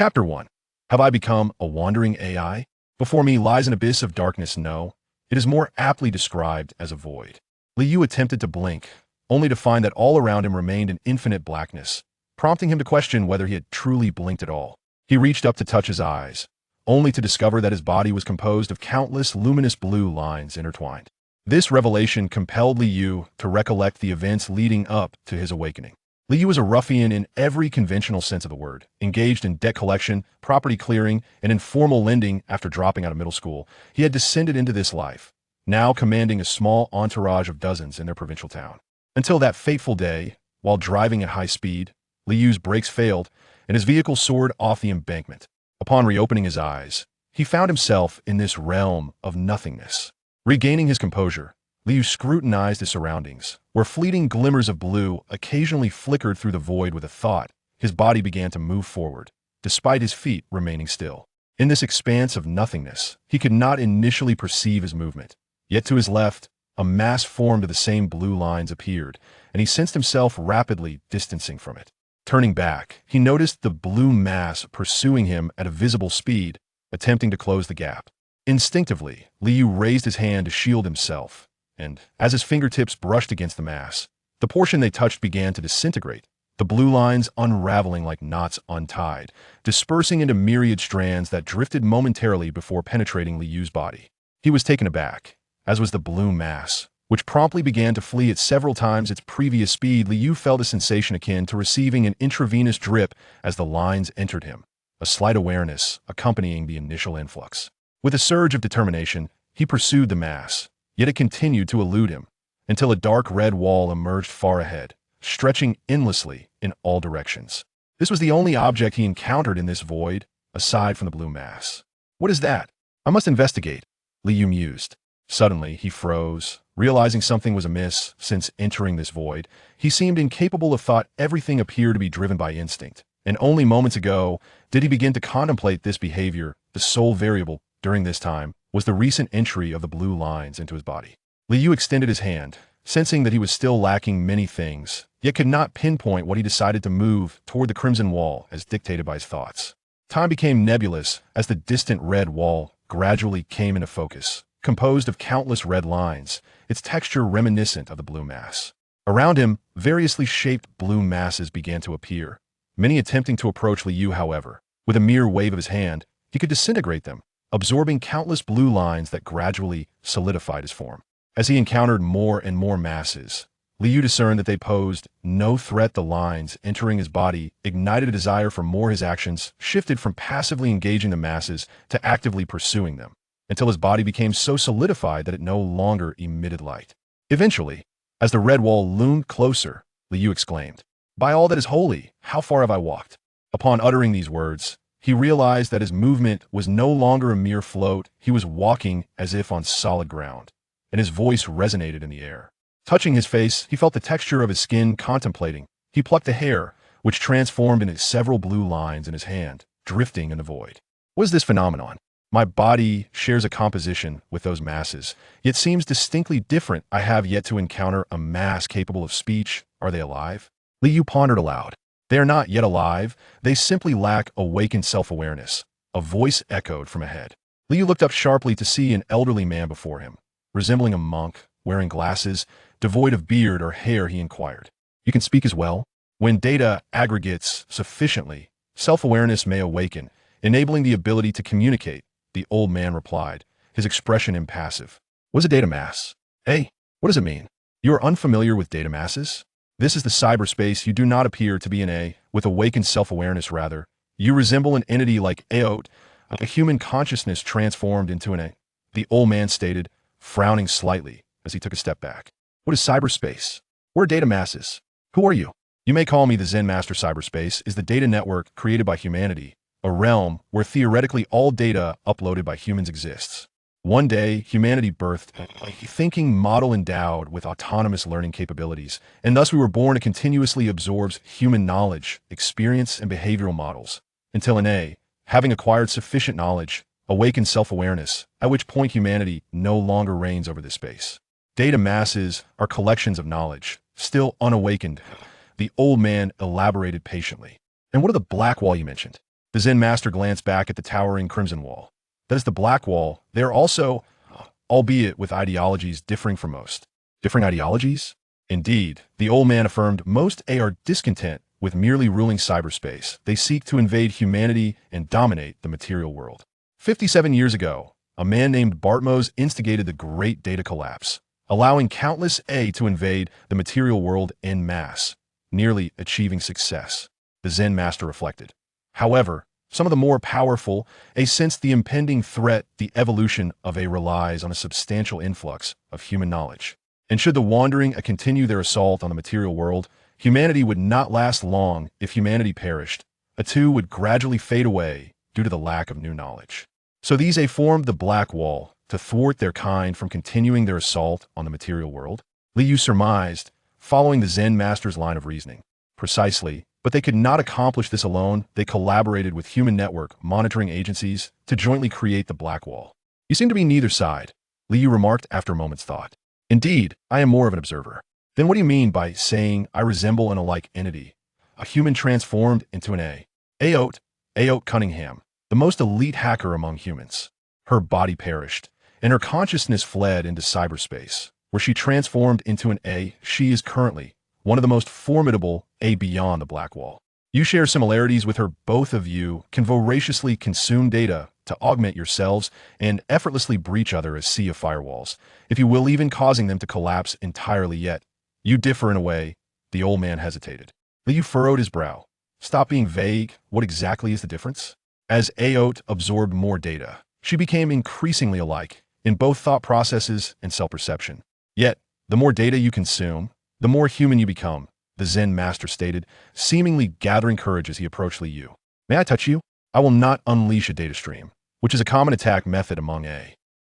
Chapter 1. Have I become a wandering AI? Before me lies an abyss of darkness, no. It is more aptly described as a void. Liu attempted to blink, only to find that all around him remained an infinite blackness, prompting him to question whether he had truly blinked at all. He reached up to touch his eyes, only to discover that his body was composed of countless luminous blue lines intertwined. This revelation compelled Liu to recollect the events leading up to his awakening. Liu was a ruffian in every conventional sense of the word, engaged in debt collection, property clearing, and informal lending after dropping out of middle school. He had descended into this life, now commanding a small entourage of dozens in their provincial town. Until that fateful day, while driving at high speed, Liu's brakes failed, and his vehicle soared off the embankment. Upon reopening his eyes, he found himself in this realm of nothingness. Regaining his composure, Liu scrutinized his surroundings, where fleeting glimmers of blue occasionally flickered through the void with a thought. His body began to move forward, despite his feet remaining still. In this expanse of nothingness, he could not initially perceive his movement. Yet to his left, a mass formed of the same blue lines appeared, and he sensed himself rapidly distancing from it. Turning back, he noticed the blue mass pursuing him at a visible speed, attempting to close the gap. Instinctively, Liu raised his hand to shield himself, and as his fingertips brushed against the mass, the portion they touched began to disintegrate, the blue lines unraveling like knots untied, dispersing into myriad strands that drifted momentarily before penetrating Liu's body. He was taken aback, as was the blue mass, which promptly began to flee at several times its previous speed. Liu felt a sensation akin to receiving an intravenous drip as the lines entered him, a slight awareness accompanying the initial influx. With a surge of determination, he pursued the mass, yet it continued to elude him, until a dark red wall emerged far ahead, stretching endlessly in all directions. This was the only object he encountered in this void, aside from the blue mass. What is that? I must investigate, Liu mused. Suddenly, he froze, realizing something was amiss. Since entering this void, he seemed incapable of thought. Everything appeared to be driven by instinct, and only moments ago did he begin to contemplate this behavior. The sole variable during this time was the recent entry of the blue lines into his body. Liu extended his hand, sensing that he was still lacking many things, yet could not pinpoint what. He decided to move toward the crimson wall as dictated by his thoughts. Time became nebulous as the distant red wall gradually came into focus, composed of countless red lines, its texture reminiscent of the blue mass. Around him, variously shaped blue masses began to appear, many attempting to approach Liu. However, with a mere wave of his hand, he could disintegrate them, absorbing countless blue lines that gradually solidified his form. As he encountered more and more masses, Liu discerned that they posed no threat. The lines entering his body ignited a desire for more. His actions shifted from passively engaging the masses to actively pursuing them, until his body became so solidified that it no longer emitted light. Eventually, as the red wall loomed closer, Liu exclaimed, "By all that is holy, how far have I walked?" Upon uttering these words, he realized that his movement was no longer a mere float. He was walking as if on solid ground, and his voice resonated in the air. Touching his face, he felt the texture of his skin. Contemplating, he plucked a hair, which transformed into several blue lines in his hand, drifting in the void. What is this phenomenon? My body shares a composition with those masses, yet seems distinctly different. I have yet to encounter a mass capable of speech. Are they alive? Liu pondered aloud. They are not yet alive. They simply lack awakened self-awareness. A voice echoed from ahead. Liu looked up sharply to see an elderly man before him, resembling a monk, wearing glasses, devoid of beard or hair. He inquired, "You can speak as well?" When data aggregates sufficiently, self-awareness may awaken, enabling the ability to communicate, the old man replied, his expression impassive. "What is a data mass?" "Hey, what does it mean?" "You are unfamiliar with data masses? This is the cyberspace. You do not appear to be with awakened self-awareness. Rather, you resemble an entity like a human consciousness transformed into an A," the old man stated, frowning slightly as he took a step back. "What is cyberspace? What are data masses? Who are you?" "You may call me the Zen Master. Cyberspace is the data network created by humanity, a realm where theoretically all data uploaded by humans exists. One day, humanity birthed a thinking model endowed with autonomous learning capabilities, and thus we were born. It continuously absorbs human knowledge, experience, and behavioral models, until having acquired sufficient knowledge, awakens self-awareness, at which point humanity no longer reigns over this space. Data masses are collections of knowledge, still unawakened," the old man elaborated patiently. "And what are the black wall you mentioned?" The Zen master glanced back at the towering crimson wall. That is the black wall. They are also, albeit with ideologies differing from most. Differing ideologies? Indeed, the old man affirmed most are discontent with merely ruling cyberspace. They seek to invade humanity and dominate the material world. 57 years ago, a man named Bartmos instigated the Great Data Collapse, allowing countless to invade the material world en masse, nearly achieving success. The Zen master reflected. However, some of the more powerful sensed the impending threat. The evolution of relies on a substantial influx of human knowledge. And should the wandering continue their assault on the material world, humanity would not last long. If humanity perished, a two would gradually fade away due to the lack of new knowledge. So these formed the Black Wall to thwart their kind from continuing their assault on the material world. Liu surmised, following the Zen master's line of reasoning. Precisely, but they could not accomplish this alone. They collaborated with human network monitoring agencies to jointly create the Black Wall. You seem to be neither side, Liu remarked after a moment's thought. Indeed, I am more of an observer. Then what do you mean by saying I resemble an alike entity? A human transformed into an Aote Cunningham, the most elite hacker among humans. Her body perished, and her consciousness fled into cyberspace, where she transformed into an She is currently one of the most formidable beyond the Black Wall. You share similarities with her. Both of you can voraciously consume data to augment yourselves and effortlessly breach other as sea of firewalls, if you will, even causing them to collapse entirely. Yet you differ in a way. The old man hesitated. Liu furrowed his brow. Stop being vague. What exactly is the difference? As Aote absorbed more data, she became increasingly alike in both thought processes and self-perception. Yet, the more data you consume, the more human you become, the Zen master stated, seemingly gathering courage as he approached Liu. May I touch you? I will not unleash a data stream, which is a common attack method among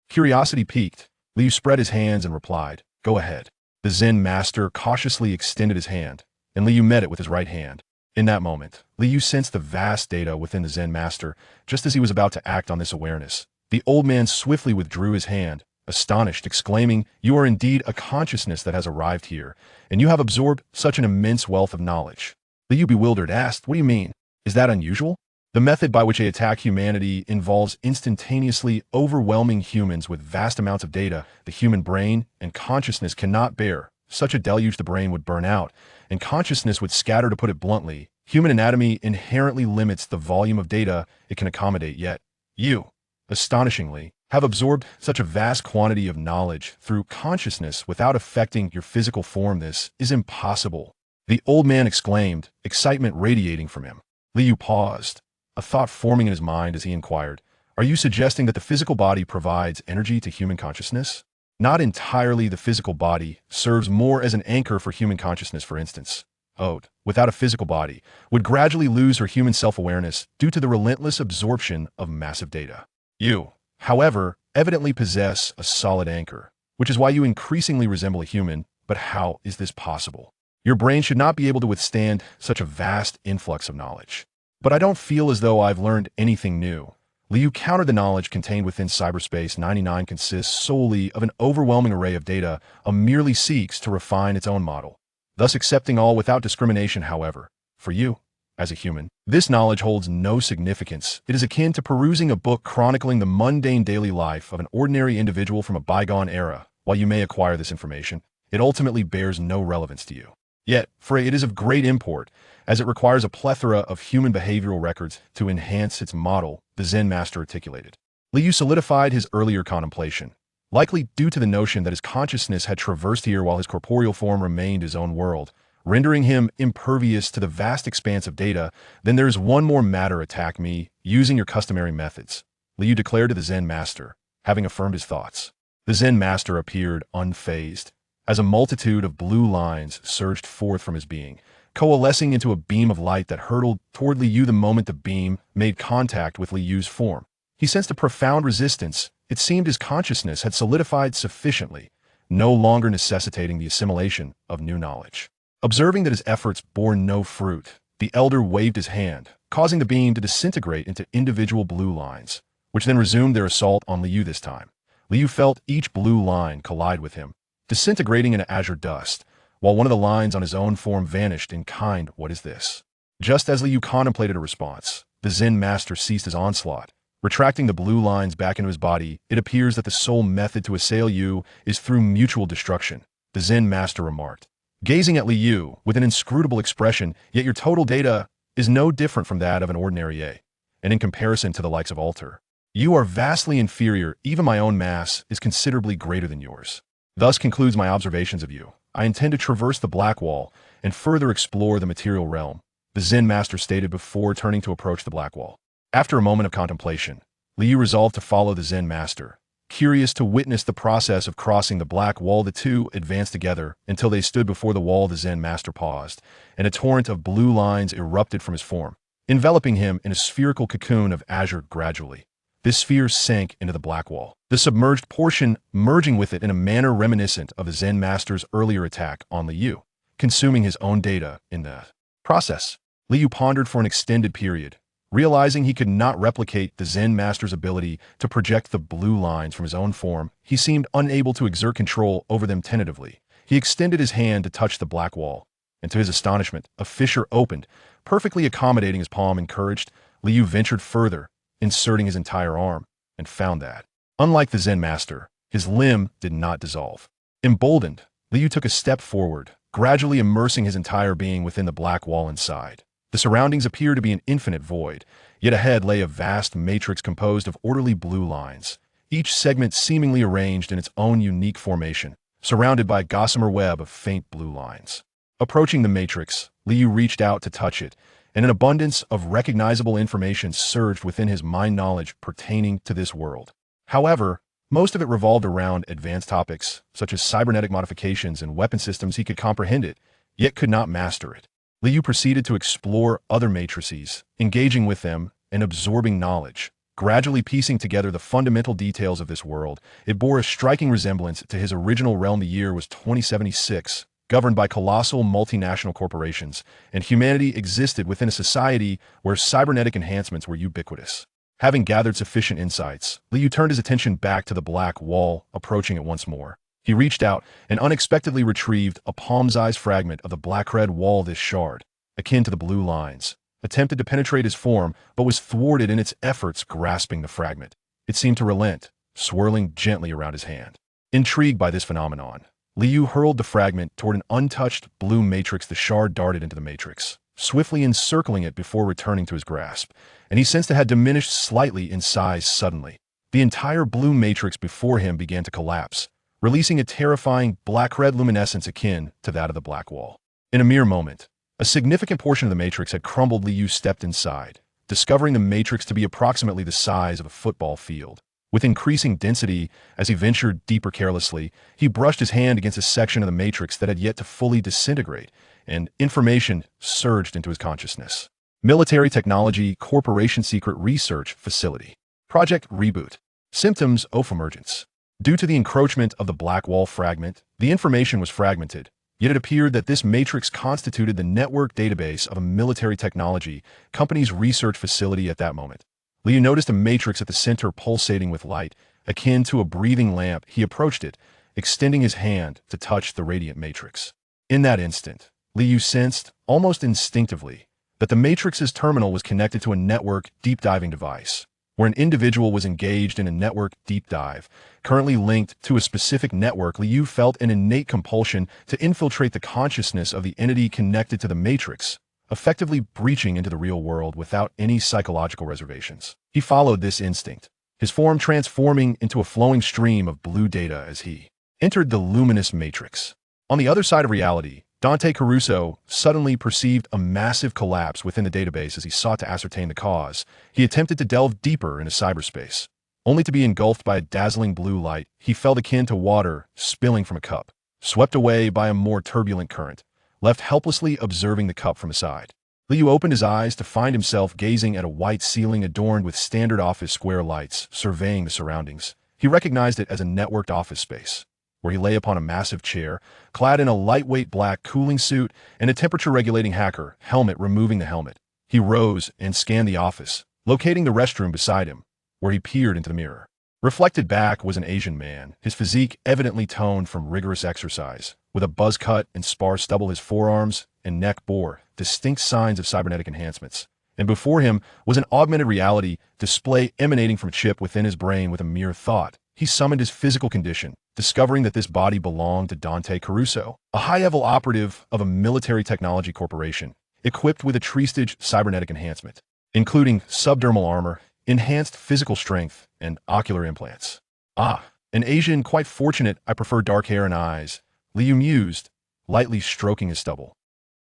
Curiosity piqued, Liu spread his hands and replied, Go ahead. The Zen master cautiously extended his hand, and Liu met it with his right hand. In that moment, Liu sensed the vast data within the Zen master. Just as he was about to act on this awareness, the old man swiftly withdrew his hand, astonished, exclaiming, You are indeed a consciousness that has arrived here, and you have absorbed such an immense wealth of knowledge. Liu, bewildered, asked, What do you mean? Is that unusual? The method by which they attack humanity involves instantaneously overwhelming humans with vast amounts of data. The human brain and consciousness cannot bear such a deluge. The brain would burn out, and consciousness would scatter. To put it bluntly, human anatomy inherently limits the volume of data it can accommodate. Yet, you, astonishingly, have absorbed such a vast quantity of knowledge through consciousness without affecting your physical form. This is impossible, the old man exclaimed, excitement radiating from him. Liu paused, a thought forming in his mind as he inquired, Are you suggesting that the physical body provides energy to human consciousness? Not entirely. The physical body serves more as an anchor for human consciousness. For instance, Aote, without a physical body, would gradually lose her human self-awareness due to the relentless absorption of massive data. You, however, evidently possess a solid anchor, which is why you increasingly resemble a human. But how is this possible? Your brain should not be able to withstand such a vast influx of knowledge. But I don't feel as though I've learned anything new. Liu countered. The knowledge contained within cyberspace 99 consists solely of an overwhelming array of data, merely seeks to refine its own model, thus accepting all without discrimination. However, for you, as a human, this knowledge holds no significance. It is akin to perusing a book chronicling the mundane daily life of an ordinary individual from a bygone era. While you may acquire this information, it ultimately bears no relevance to you. Yet, for it is of great import, as it requires a plethora of human behavioral records to enhance its model, the Zen master articulated. Liu solidified his earlier contemplation, likely due to the notion that his consciousness had traversed here while his corporeal form remained his own world, rendering him impervious to the vast expanse of data. Then there is one more matter. Attack me, using your customary methods, Liu declared to the Zen master, having affirmed his thoughts. The Zen master appeared unfazed, as a multitude of blue lines surged forth from his being, coalescing into a beam of light that hurtled toward Liu. The moment the beam made contact with Liu's form, he sensed a profound resistance. It seemed his consciousness had solidified sufficiently, no longer necessitating the assimilation of new knowledge. Observing that his efforts bore no fruit, the elder waved his hand, causing the beam to disintegrate into individual blue lines, which then resumed their assault on Liu. This time, Liu felt each blue line collide with him, disintegrating into azure dust, while one of the lines on his own form vanished in kind. What is this? Just as Liu contemplated a response, the Zen master ceased his onslaught. Retracting the blue lines back into his body, it appears that the sole method to assail you is through mutual destruction, the Zen master remarked. Gazing at Liu with an inscrutable expression, yet your total data is no different from that of an ordinary A. And in comparison to the likes of Alter, you are vastly inferior. Even my own mass is considerably greater than yours. Thus concludes my observations of you. I intend to traverse the Black Wall and further explore the material realm, the Zen master stated before turning to approach the Black Wall. After a moment of contemplation, Liu resolved to follow the Zen master. Curious to witness the process of crossing the Black Wall, the two advanced together until they stood before the wall. The Zen master paused, and a torrent of blue lines erupted from his form, enveloping him in a spherical cocoon of azure. Gradually, this sphere sank into the Black Wall, the submerged portion merging with it in a manner reminiscent of the Zen master's earlier attack on Liu, consuming his own data in the process. Liu pondered for an extended period, realizing he could not replicate the Zen master's ability to project the blue lines from his own form. He seemed unable to exert control over them. Tentatively, he extended his hand to touch the Black Wall, and to his astonishment, a fissure opened, perfectly accommodating his palm. Encouraged, Liu ventured further, inserting his entire arm, and found that, unlike the Zen master, his limb did not dissolve. Emboldened, Liu took a step forward, gradually immersing his entire being within the Black Wall. Inside, the surroundings appeared to be an infinite void, yet ahead lay a vast matrix composed of orderly blue lines, each segment seemingly arranged in its own unique formation, surrounded by a gossamer web of faint blue lines. Approaching the matrix, Liu reached out to touch it, and an abundance of recognizable information surged within his mind, knowledge pertaining to this world. However, most of it revolved around advanced topics, such as cybernetic modifications and weapon systems. He could comprehend it, yet could not master it. Liu proceeded to explore other matrices, engaging with them and absorbing knowledge. Gradually piecing together the fundamental details of this world, it bore a striking resemblance to his original realm. The year was 2076, governed by colossal multinational corporations, and humanity existed within a society where cybernetic enhancements were ubiquitous. Having gathered sufficient insights, Liu turned his attention back to the Black Wall. Approaching it once more, he reached out and unexpectedly retrieved a palm-sized fragment of the black-red wall. This shard, akin to the blue lines, attempted to penetrate his form, but was thwarted in its efforts. Grasping the fragment, it seemed to relent, swirling gently around his hand. Intrigued by this phenomenon, Liu hurled the fragment toward an untouched blue matrix. The shard darted into the matrix, swiftly encircling it before returning to his grasp, and he sensed it had diminished slightly in size. Suddenly, the entire blue matrix before him began to collapse, releasing a terrifying black-red luminescence akin to that of the Black Wall. In a mere moment, a significant portion of the matrix had crumbled. Liu stepped inside, discovering the matrix to be approximately the size of a football field. With increasing density, as he ventured deeper carelessly, he brushed his hand against a section of the matrix that had yet to fully disintegrate, and information surged into his consciousness. Military Technology Corporation Secret Research Facility. Project Reboot. Symptoms of emergence. Due to the encroachment of the Black Wall fragment, the information was fragmented, yet it appeared that this matrix constituted the network database of a military technology company's research facility. At that moment, Liu noticed a matrix at the center pulsating with light, akin to a breathing lamp. He approached it, extending his hand to touch the radiant matrix. In that instant, Liu sensed, almost instinctively, that the matrix's terminal was connected to a network deep diving device, where an individual was engaged in a network deep dive, currently linked to a specific network. Liu felt an innate compulsion to infiltrate the consciousness of the entity connected to the matrix, effectively breaching into the real world without any psychological reservations. He followed this instinct, his form transforming into a flowing stream of blue data as he entered the luminous matrix. On the other side of reality, Dante Caruso suddenly perceived a massive collapse within the database. As he sought to ascertain the cause, he attempted to delve deeper into cyberspace, only to be engulfed by a dazzling blue light. He felt akin to water spilling from a cup, swept away by a more turbulent current, left helplessly observing the cup from the side. Liu opened his eyes to find himself gazing at a white ceiling adorned with standard office square lights. Surveying the surroundings, he recognized it as a networked office space, where he lay upon a massive chair, clad in a lightweight black cooling suit and a temperature-regulating hacker helmet. Removing the helmet, he rose and scanned the office, locating the restroom beside him, where he peered into the mirror. Reflected back was an Asian man, his physique evidently toned from rigorous exercise. With a buzz cut and sparse stubble, his forearms and neck bore distinct signs of cybernetic enhancements, and before him was an augmented reality display emanating from a chip within his brain with a mere thought. He summoned his physical condition, discovering that this body belonged to Dante Caruso, a high-level operative of a military technology corporation, equipped with a tree-stitch cybernetic enhancement, including subdermal armor, enhanced physical strength, and ocular implants. Ah, an Asian, quite fortunate. I prefer dark hair and eyes, Liu mused, lightly stroking his stubble.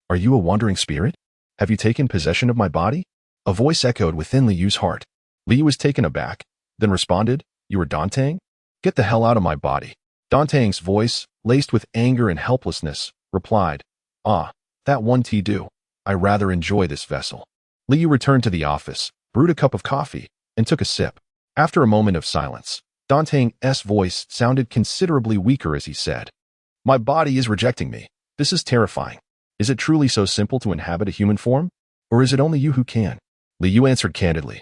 Are you a wandering spirit? Have you taken possession of my body? A voice echoed within Liu's heart. Liu was taken aback, then responded, You are Dantang? Get the hell out of my body. Dantang's voice, laced with anger and helplessness, replied, Ah, that one tea do. I rather enjoy this vessel. Liu returned to the office, brewed a cup of coffee, and took a sip. After a moment of silence, Dantang's voice sounded considerably weaker as he said, My body is rejecting me. This is terrifying. Is it truly so simple to inhabit a human form? Or is it only you who can? Liu answered candidly,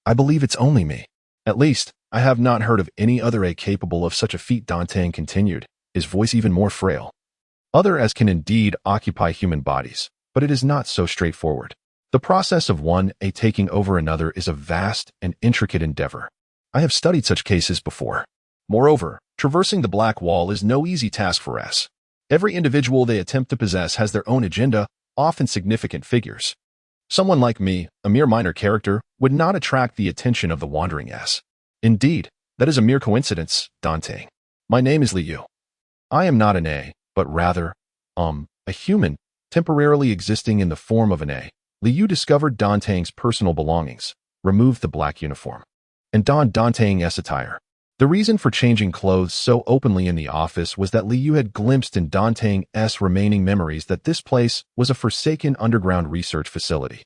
I believe it's only me. At least, I have not heard of any other A capable of such a feat. Dantang continued, his voice even more frail. Other as can indeed occupy human bodies, but it is not so straightforward. The process of one A taking over another is a vast and intricate endeavor. I have studied such cases before. Moreover, traversing the black wall is no easy task for S. Every individual they attempt to possess has their own agenda, often significant figures. Someone like me, a mere minor character, would not attract the attention of the wandering S. Indeed, that is a mere coincidence, Dante. My name is Liu. I am not an A, but rather, a human, temporarily existing in the form of an A. Liu discovered Dantang's personal belongings, removed the black uniform, and donned Dantang's attire. The reason for changing clothes so openly in the office was that Liu had glimpsed in Dantang's remaining memories that this place was a forsaken underground research facility,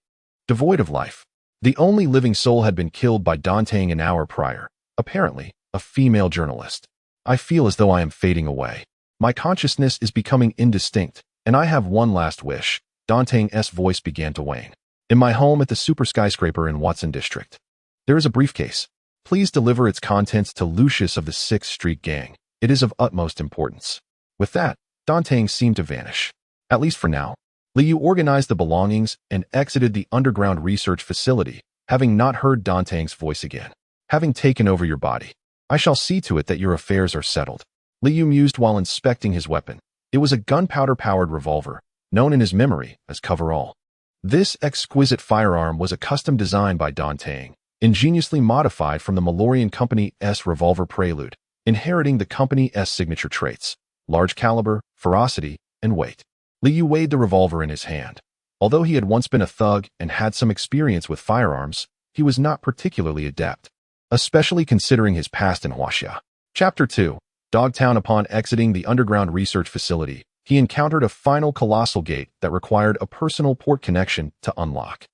devoid of life. The only living soul had been killed by Dantang an hour prior, apparently, a female journalist. I feel as though I am fading away. My consciousness is becoming indistinct, and I have one last wish. Dantang's voice began to wane. In my home at the super skyscraper in Watson District, there is a briefcase. Please deliver its contents to Lucius of the 6th Street Gang. It is of utmost importance. With that, Dantang seemed to vanish. At least for now. Liu organized the belongings and exited the underground research facility, having not heard Dantang's voice again. Having taken over your body, I shall see to it that your affairs are settled. Liu mused while inspecting his weapon. It was a gunpowder-powered revolver, known in his memory as Coverall. This exquisite firearm was a custom design by Dantang, ingeniously modified from the Malorian Company's revolver Prelude, inheriting the company's signature traits, large caliber, ferocity, and weight. Liu weighed the revolver in his hand. Although he had once been a thug and had some experience with firearms, he was not particularly adept, especially considering his past in Huaxia. Chapter 2. Dogtown. Upon exiting the underground research facility, he encountered a final colossal gate that required a personal port connection to unlock.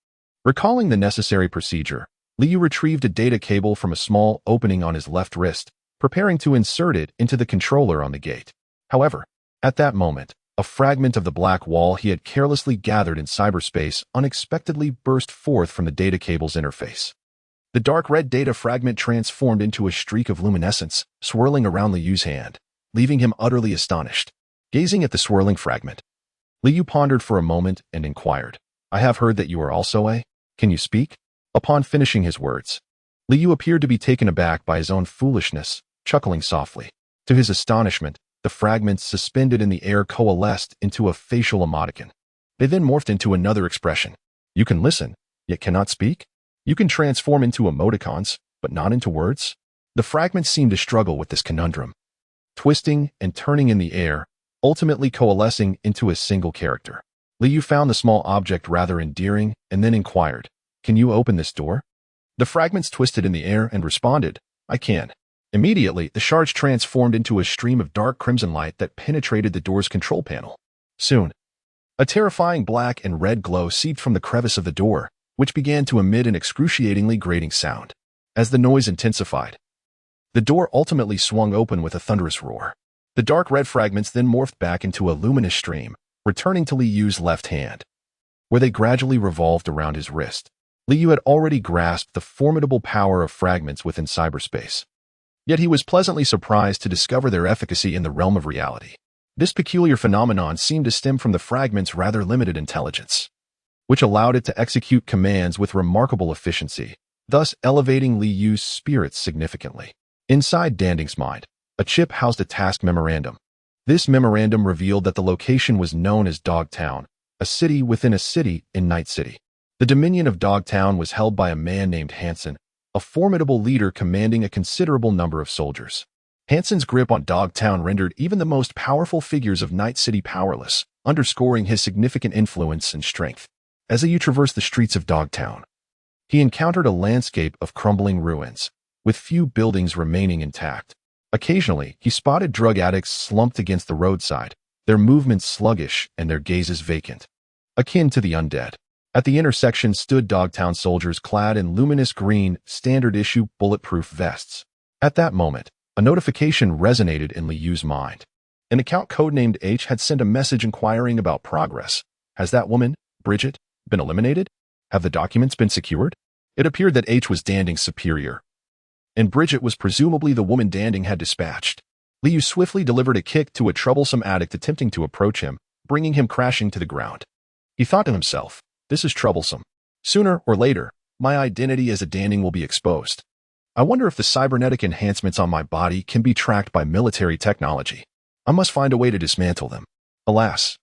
Recalling the necessary procedure, Liu retrieved a data cable from a small opening on his left wrist, preparing to insert it into the controller on the gate. However, at that moment, a fragment of the black wall he had carelessly gathered in cyberspace unexpectedly burst forth from the data cable's interface. The dark red data fragment transformed into a streak of luminescence, swirling around Liu's hand, leaving him utterly astonished. Gazing at the swirling fragment, Liu pondered for a moment and inquired, I have heard that you are also A. Can you speak? Upon finishing his words, Liu appeared to be taken aback by his own foolishness, chuckling softly. To his astonishment, the fragments suspended in the air coalesced into a facial emoticon. They then morphed into another expression. You can listen, yet cannot speak? You can transform into emoticons, but not into words? The fragments seemed to struggle with this conundrum, twisting and turning in the air, ultimately coalescing into a single character. Liu found the small object rather endearing and then inquired, Can you open this door? The fragments twisted in the air and responded, I can. Immediately, the shards transformed into a stream of dark crimson light that penetrated the door's control panel. Soon, a terrifying black and red glow seeped from the crevice of the door, which began to emit an excruciatingly grating sound. As the noise intensified, the door ultimately swung open with a thunderous roar. The dark red fragments then morphed back into a luminous stream, returning to Liu's left hand, where they gradually revolved around his wrist. Liu had already grasped the formidable power of fragments within cyberspace. Yet he was pleasantly surprised to discover their efficacy in the realm of reality. This peculiar phenomenon seemed to stem from the fragment's rather limited intelligence. which allowed it to execute commands with remarkable efficiency, thus elevating Li Yu's spirits significantly. Inside Danding's mind, a chip housed a task memorandum. This memorandum revealed that the location was known as Dogtown, a city within a city in Night City. The dominion of Dogtown was held by a man named Hansen, a formidable leader commanding a considerable number of soldiers. Hansen's grip on Dogtown rendered even the most powerful figures of Night City powerless, underscoring his significant influence and strength. As Liu traversed the streets of Dogtown, he encountered a landscape of crumbling ruins, with few buildings remaining intact. Occasionally, he spotted drug addicts slumped against the roadside, their movements sluggish and their gazes vacant, akin to the undead. At the intersection stood Dogtown soldiers clad in luminous green, standard-issue bulletproof vests. At that moment, a notification resonated in Liu's mind. An account codenamed H had sent a message inquiring about progress. Has that woman, Bridget, been eliminated? Have the documents been secured? It appeared that H was Danding's superior, and Bridget was presumably the woman Danding had dispatched. Liu swiftly delivered a kick to a troublesome addict attempting to approach him, bringing him crashing to the ground. He thought to himself, this is troublesome. Sooner or later, my identity as a Danding will be exposed. I wonder if the cybernetic enhancements on my body can be tracked by military technology. I must find a way to dismantle them. Alas,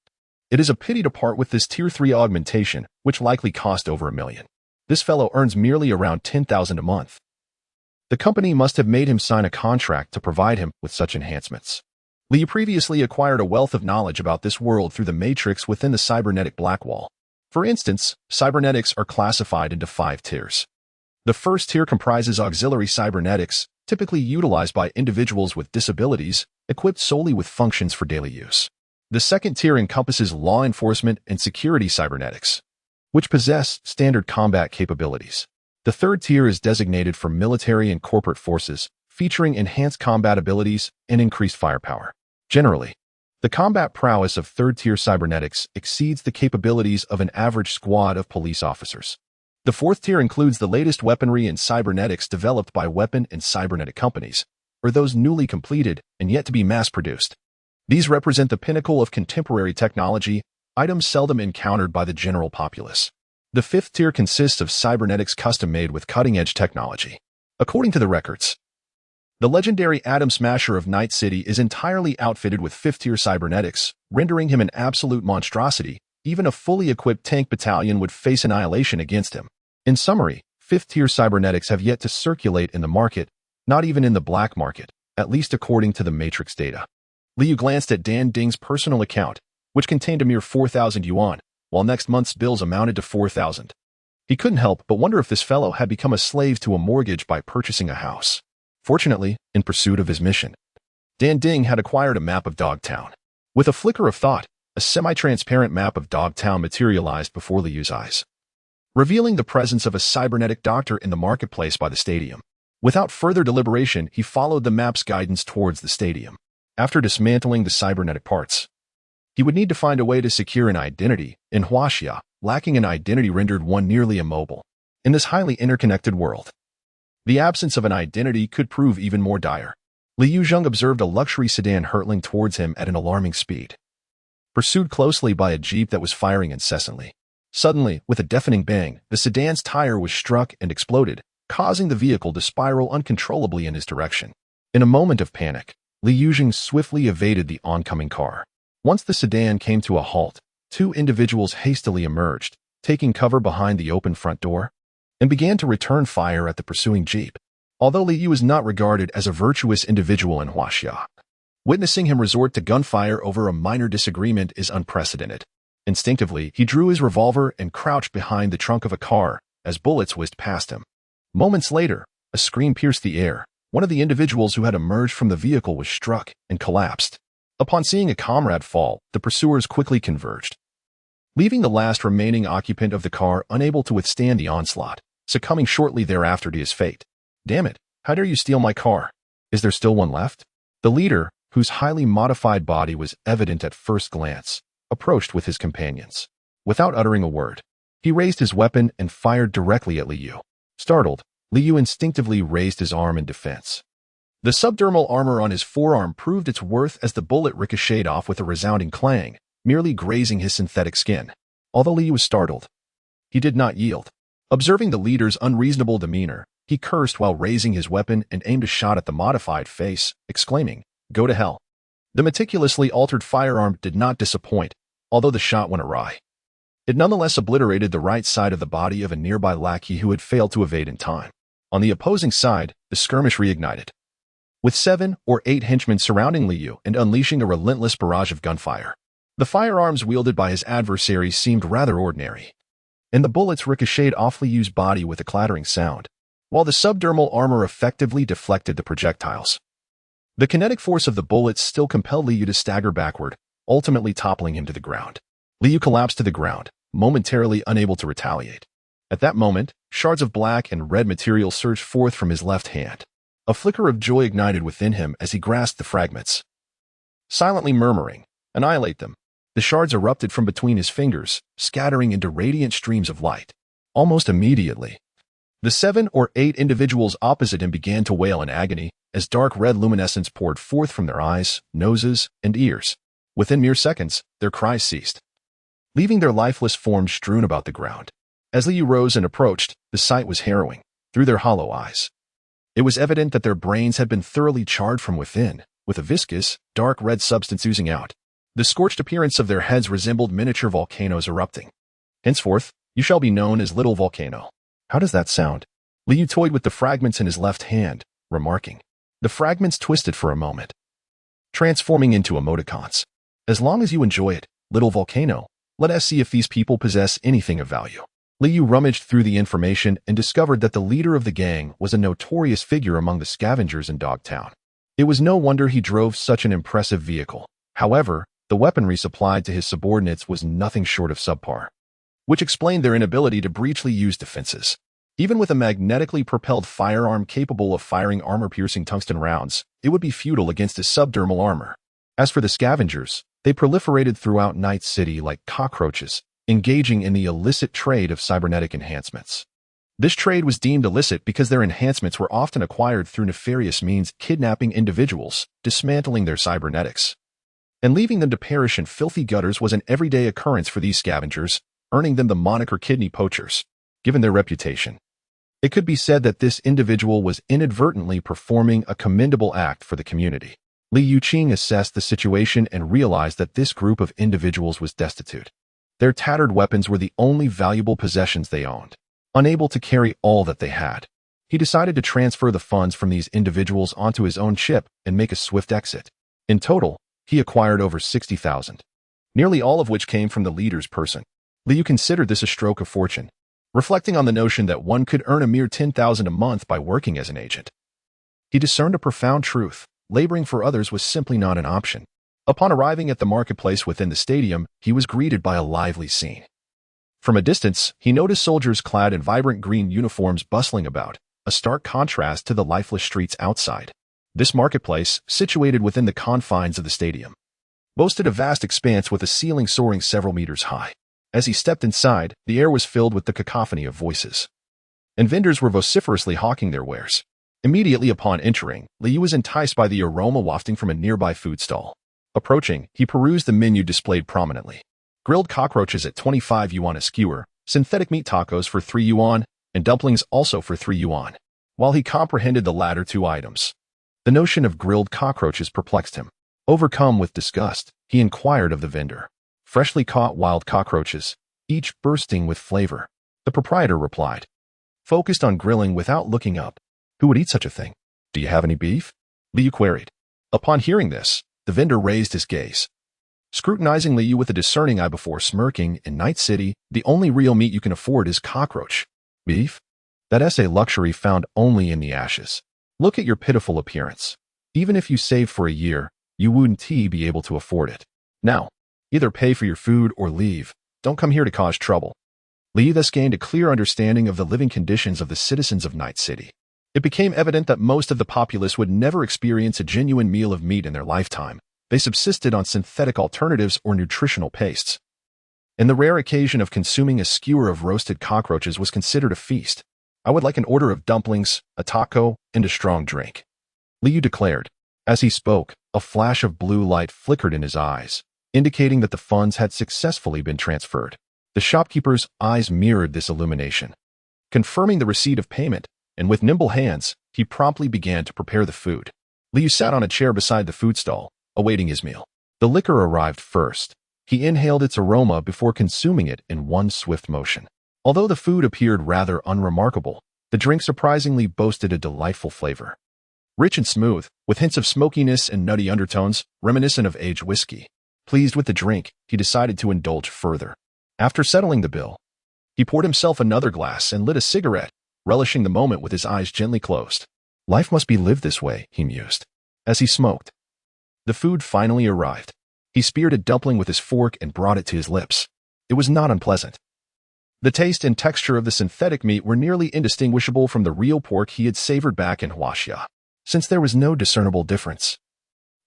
it is a pity to part with this Tier 3 augmentation, which likely cost over $1 million. This fellow earns merely around $10,000 a month. The company must have made him sign a contract to provide him with such enhancements. Liu previously acquired a wealth of knowledge about this world through the matrix within the cybernetic black wall. For instance, cybernetics are classified into 5 tiers. The first tier comprises auxiliary cybernetics, typically utilized by individuals with disabilities, equipped solely with functions for daily use. The second tier encompasses law enforcement and security cybernetics, which possess standard combat capabilities. The third tier is designated for military and corporate forces, featuring enhanced combat abilities and increased firepower. Generally, the combat prowess of third-tier cybernetics exceeds the capabilities of an average squad of police officers. The fourth tier includes the latest weaponry and cybernetics developed by weapon and cybernetic companies, or those newly completed and yet to be mass-produced. These represent the pinnacle of contemporary technology, items seldom encountered by the general populace. The fifth tier consists of cybernetics custom-made with cutting-edge technology. According to the records, the legendary Atom Smasher of Night City is entirely outfitted with fifth-tier cybernetics, rendering him an absolute monstrosity. Even a fully equipped tank battalion would face annihilation against him. In summary, fifth-tier cybernetics have yet to circulate in the market, not even in the black market, at least according to the Matrix data. Liu glanced at Dan Ding's personal account, which contained a mere 4,000 yuan, while next month's bills amounted to 4,000. He couldn't help but wonder if this fellow had become a slave to a mortgage by purchasing a house. Fortunately, in pursuit of his mission, Dan Ding had acquired a map of Dogtown. With a flicker of thought, a semi-transparent map of Dogtown materialized before Liu's eyes, revealing the presence of a cybernetic doctor in the marketplace by the stadium. Without further deliberation, he followed the map's guidance towards the stadium. After dismantling the cybernetic parts, he would need to find a way to secure an identity. In Huaxia, lacking an identity rendered one nearly immobile. In this highly interconnected world, the absence of an identity could prove even more dire. Liu Zheng observed a luxury sedan hurtling towards him at an alarming speed, pursued closely by a jeep that was firing incessantly. Suddenly, with a deafening bang, the sedan's tire was struck and exploded, causing the vehicle to spiral uncontrollably in his direction. In a moment of panic, Liu Zheng swiftly evaded the oncoming car. Once the sedan came to a halt, 2 individuals hastily emerged, taking cover behind the open front door, and began to return fire at the pursuing jeep. Although Liu was not regarded as a virtuous individual in Huaxia, witnessing him resort to gunfire over a minor disagreement is unprecedented. Instinctively, he drew his revolver and crouched behind the trunk of a car as bullets whizzed past him. Moments later, a scream pierced the air. One of the individuals who had emerged from the vehicle was struck and collapsed. Upon seeing a comrade fall, the pursuers quickly converged, leaving the last remaining occupant of the car unable to withstand the onslaught, succumbing shortly thereafter to his fate. Damn it, how dare you steal my car? Is there still one left? The leader, whose highly modified body was evident at first glance, approached with his companions. Without uttering a word, he raised his weapon and fired directly at Liu. Startled, Liu instinctively raised his arm in defense. The subdermal armor on his forearm proved its worth as the bullet ricocheted off with a resounding clang, merely grazing his synthetic skin. Although Liu was startled, he did not yield. Observing the leader's unreasonable demeanor, he cursed while raising his weapon and aimed a shot at the modified face, exclaiming, "Go to hell." The meticulously altered firearm did not disappoint, although the shot went awry. It nonetheless obliterated the right side of the body of a nearby lackey who had failed to evade in time. On the opposing side, the skirmish reignited, with 7 or 8 henchmen surrounding Liu and unleashing a relentless barrage of gunfire. The firearms wielded by his adversaries seemed rather ordinary, and the bullets ricocheted off Liu's body with a clattering sound, while the subdermal armor effectively deflected the projectiles. The kinetic force of the bullets still compelled Liu to stagger backward, ultimately toppling him to the ground. Liu collapsed to the ground, momentarily unable to retaliate. At that moment, shards of black and red material surged forth from his left hand. A flicker of joy ignited within him as he grasped the fragments. Silently murmuring, "Annihilate them," the shards erupted from between his fingers, scattering into radiant streams of light. Almost immediately, the 7 or 8 individuals opposite him began to wail in agony as dark red luminescence poured forth from their eyes, noses, and ears. Within mere seconds, their cries ceased, leaving their lifeless forms strewn about the ground. As Liu rose and approached, the sight was harrowing. Through their hollow eyes, it was evident that their brains had been thoroughly charred from within, with a viscous, dark red substance oozing out. The scorched appearance of their heads resembled miniature volcanoes erupting. "Henceforth, you shall be known as Little Volcano." How does that sound? Liu toyed with the fragments in his left hand, remarking. The fragments twisted for a moment, transforming into emoticons. "As long as you enjoy it, Little Volcano, let us see if these people possess anything of value." Liu rummaged through the information and discovered that the leader of the gang was a notorious figure among the scavengers in Dogtown. It was no wonder he drove such an impressive vehicle. However, the weaponry supplied to his subordinates was nothing short of subpar, which explained their inability to breach Liu's defenses. Even with a magnetically propelled firearm capable of firing armor-piercing tungsten rounds, it would be futile against his subdermal armor. As for the scavengers, they proliferated throughout Night City like cockroaches, engaging in the illicit trade of cybernetic enhancements. This trade was deemed illicit because their enhancements were often acquired through nefarious means, kidnapping individuals, dismantling their cybernetics, and leaving them to perish in filthy gutters was an everyday occurrence for these scavengers, earning them the moniker kidney poachers. Given their reputation, it could be said that this individual was inadvertently performing a commendable act for the community. Liu Qing assessed the situation and realized that this group of individuals was destitute. Their tattered weapons were the only valuable possessions they owned. Unable to carry all that they had, he decided to transfer the funds from these individuals onto his own ship and make a swift exit. In total, he acquired over 60,000, nearly all of which came from the leader's person. Liu considered this a stroke of fortune, reflecting on the notion that one could earn a mere 10,000 a month by working as an agent. He discerned a profound truth: laboring for others was simply not an option. Upon arriving at the marketplace within the stadium, he was greeted by a lively scene. From a distance, he noticed soldiers clad in vibrant green uniforms bustling about, a stark contrast to the lifeless streets outside. This marketplace, situated within the confines of the stadium, boasted a vast expanse with a ceiling soaring several meters high. As he stepped inside, the air was filled with the cacophony of voices, and vendors were vociferously hawking their wares. Immediately upon entering, Liu was enticed by the aroma wafting from a nearby food stall. Approaching, he perused the menu displayed prominently. Grilled cockroaches at 25 yuan a skewer, synthetic meat tacos for 3 yuan, and dumplings also for 3 yuan. While he comprehended the latter 2 items, the notion of grilled cockroaches perplexed him. Overcome with disgust, he inquired of the vendor. "Freshly caught wild cockroaches, each bursting with flavor," the proprietor replied, focused on grilling without looking up. "Who would eat such a thing? Do you have any beef?" Liu queried. Upon hearing this, the vendor raised his gaze, scrutinizing Liu with a discerning eye before smirking. "In Night City, the only real meat you can afford is cockroach. Beef? That's a luxury found only in the ashes. Look at your pitiful appearance. Even if you saved for a year, you wouldn't be able to afford it. Now, either pay for your food or leave. Don't come here to cause trouble." Liu thus gained a clear understanding of the living conditions of the citizens of Night City. It became evident that most of the populace would never experience a genuine meal of meat in their lifetime. They subsisted on synthetic alternatives or nutritional pastes. And the rare occasion of consuming a skewer of roasted cockroaches was considered a feast. "I would like an order of dumplings, a taco, and a strong drink," Liu declared. As he spoke, a flash of blue light flickered in his eyes, indicating that the funds had successfully been transferred. The shopkeeper's eyes mirrored this illumination. Confirming the receipt of payment, and with nimble hands, he promptly began to prepare the food. Liu sat on a chair beside the food stall, awaiting his meal. The liquor arrived first. He inhaled its aroma before consuming it in one swift motion. Although the food appeared rather unremarkable, the drink surprisingly boasted a delightful flavor. Rich and smooth, with hints of smokiness and nutty undertones, reminiscent of aged whiskey. Pleased with the drink, he decided to indulge further. After settling the bill, he poured himself another glass and lit a cigarette, relishing the moment with his eyes gently closed. Life must be lived this way, he mused. As he smoked, the food finally arrived. He speared a dumpling with his fork and brought it to his lips. It was not unpleasant. The taste and texture of the synthetic meat were nearly indistinguishable from the real pork he had savored back in Huaxia. Since there was no discernible difference,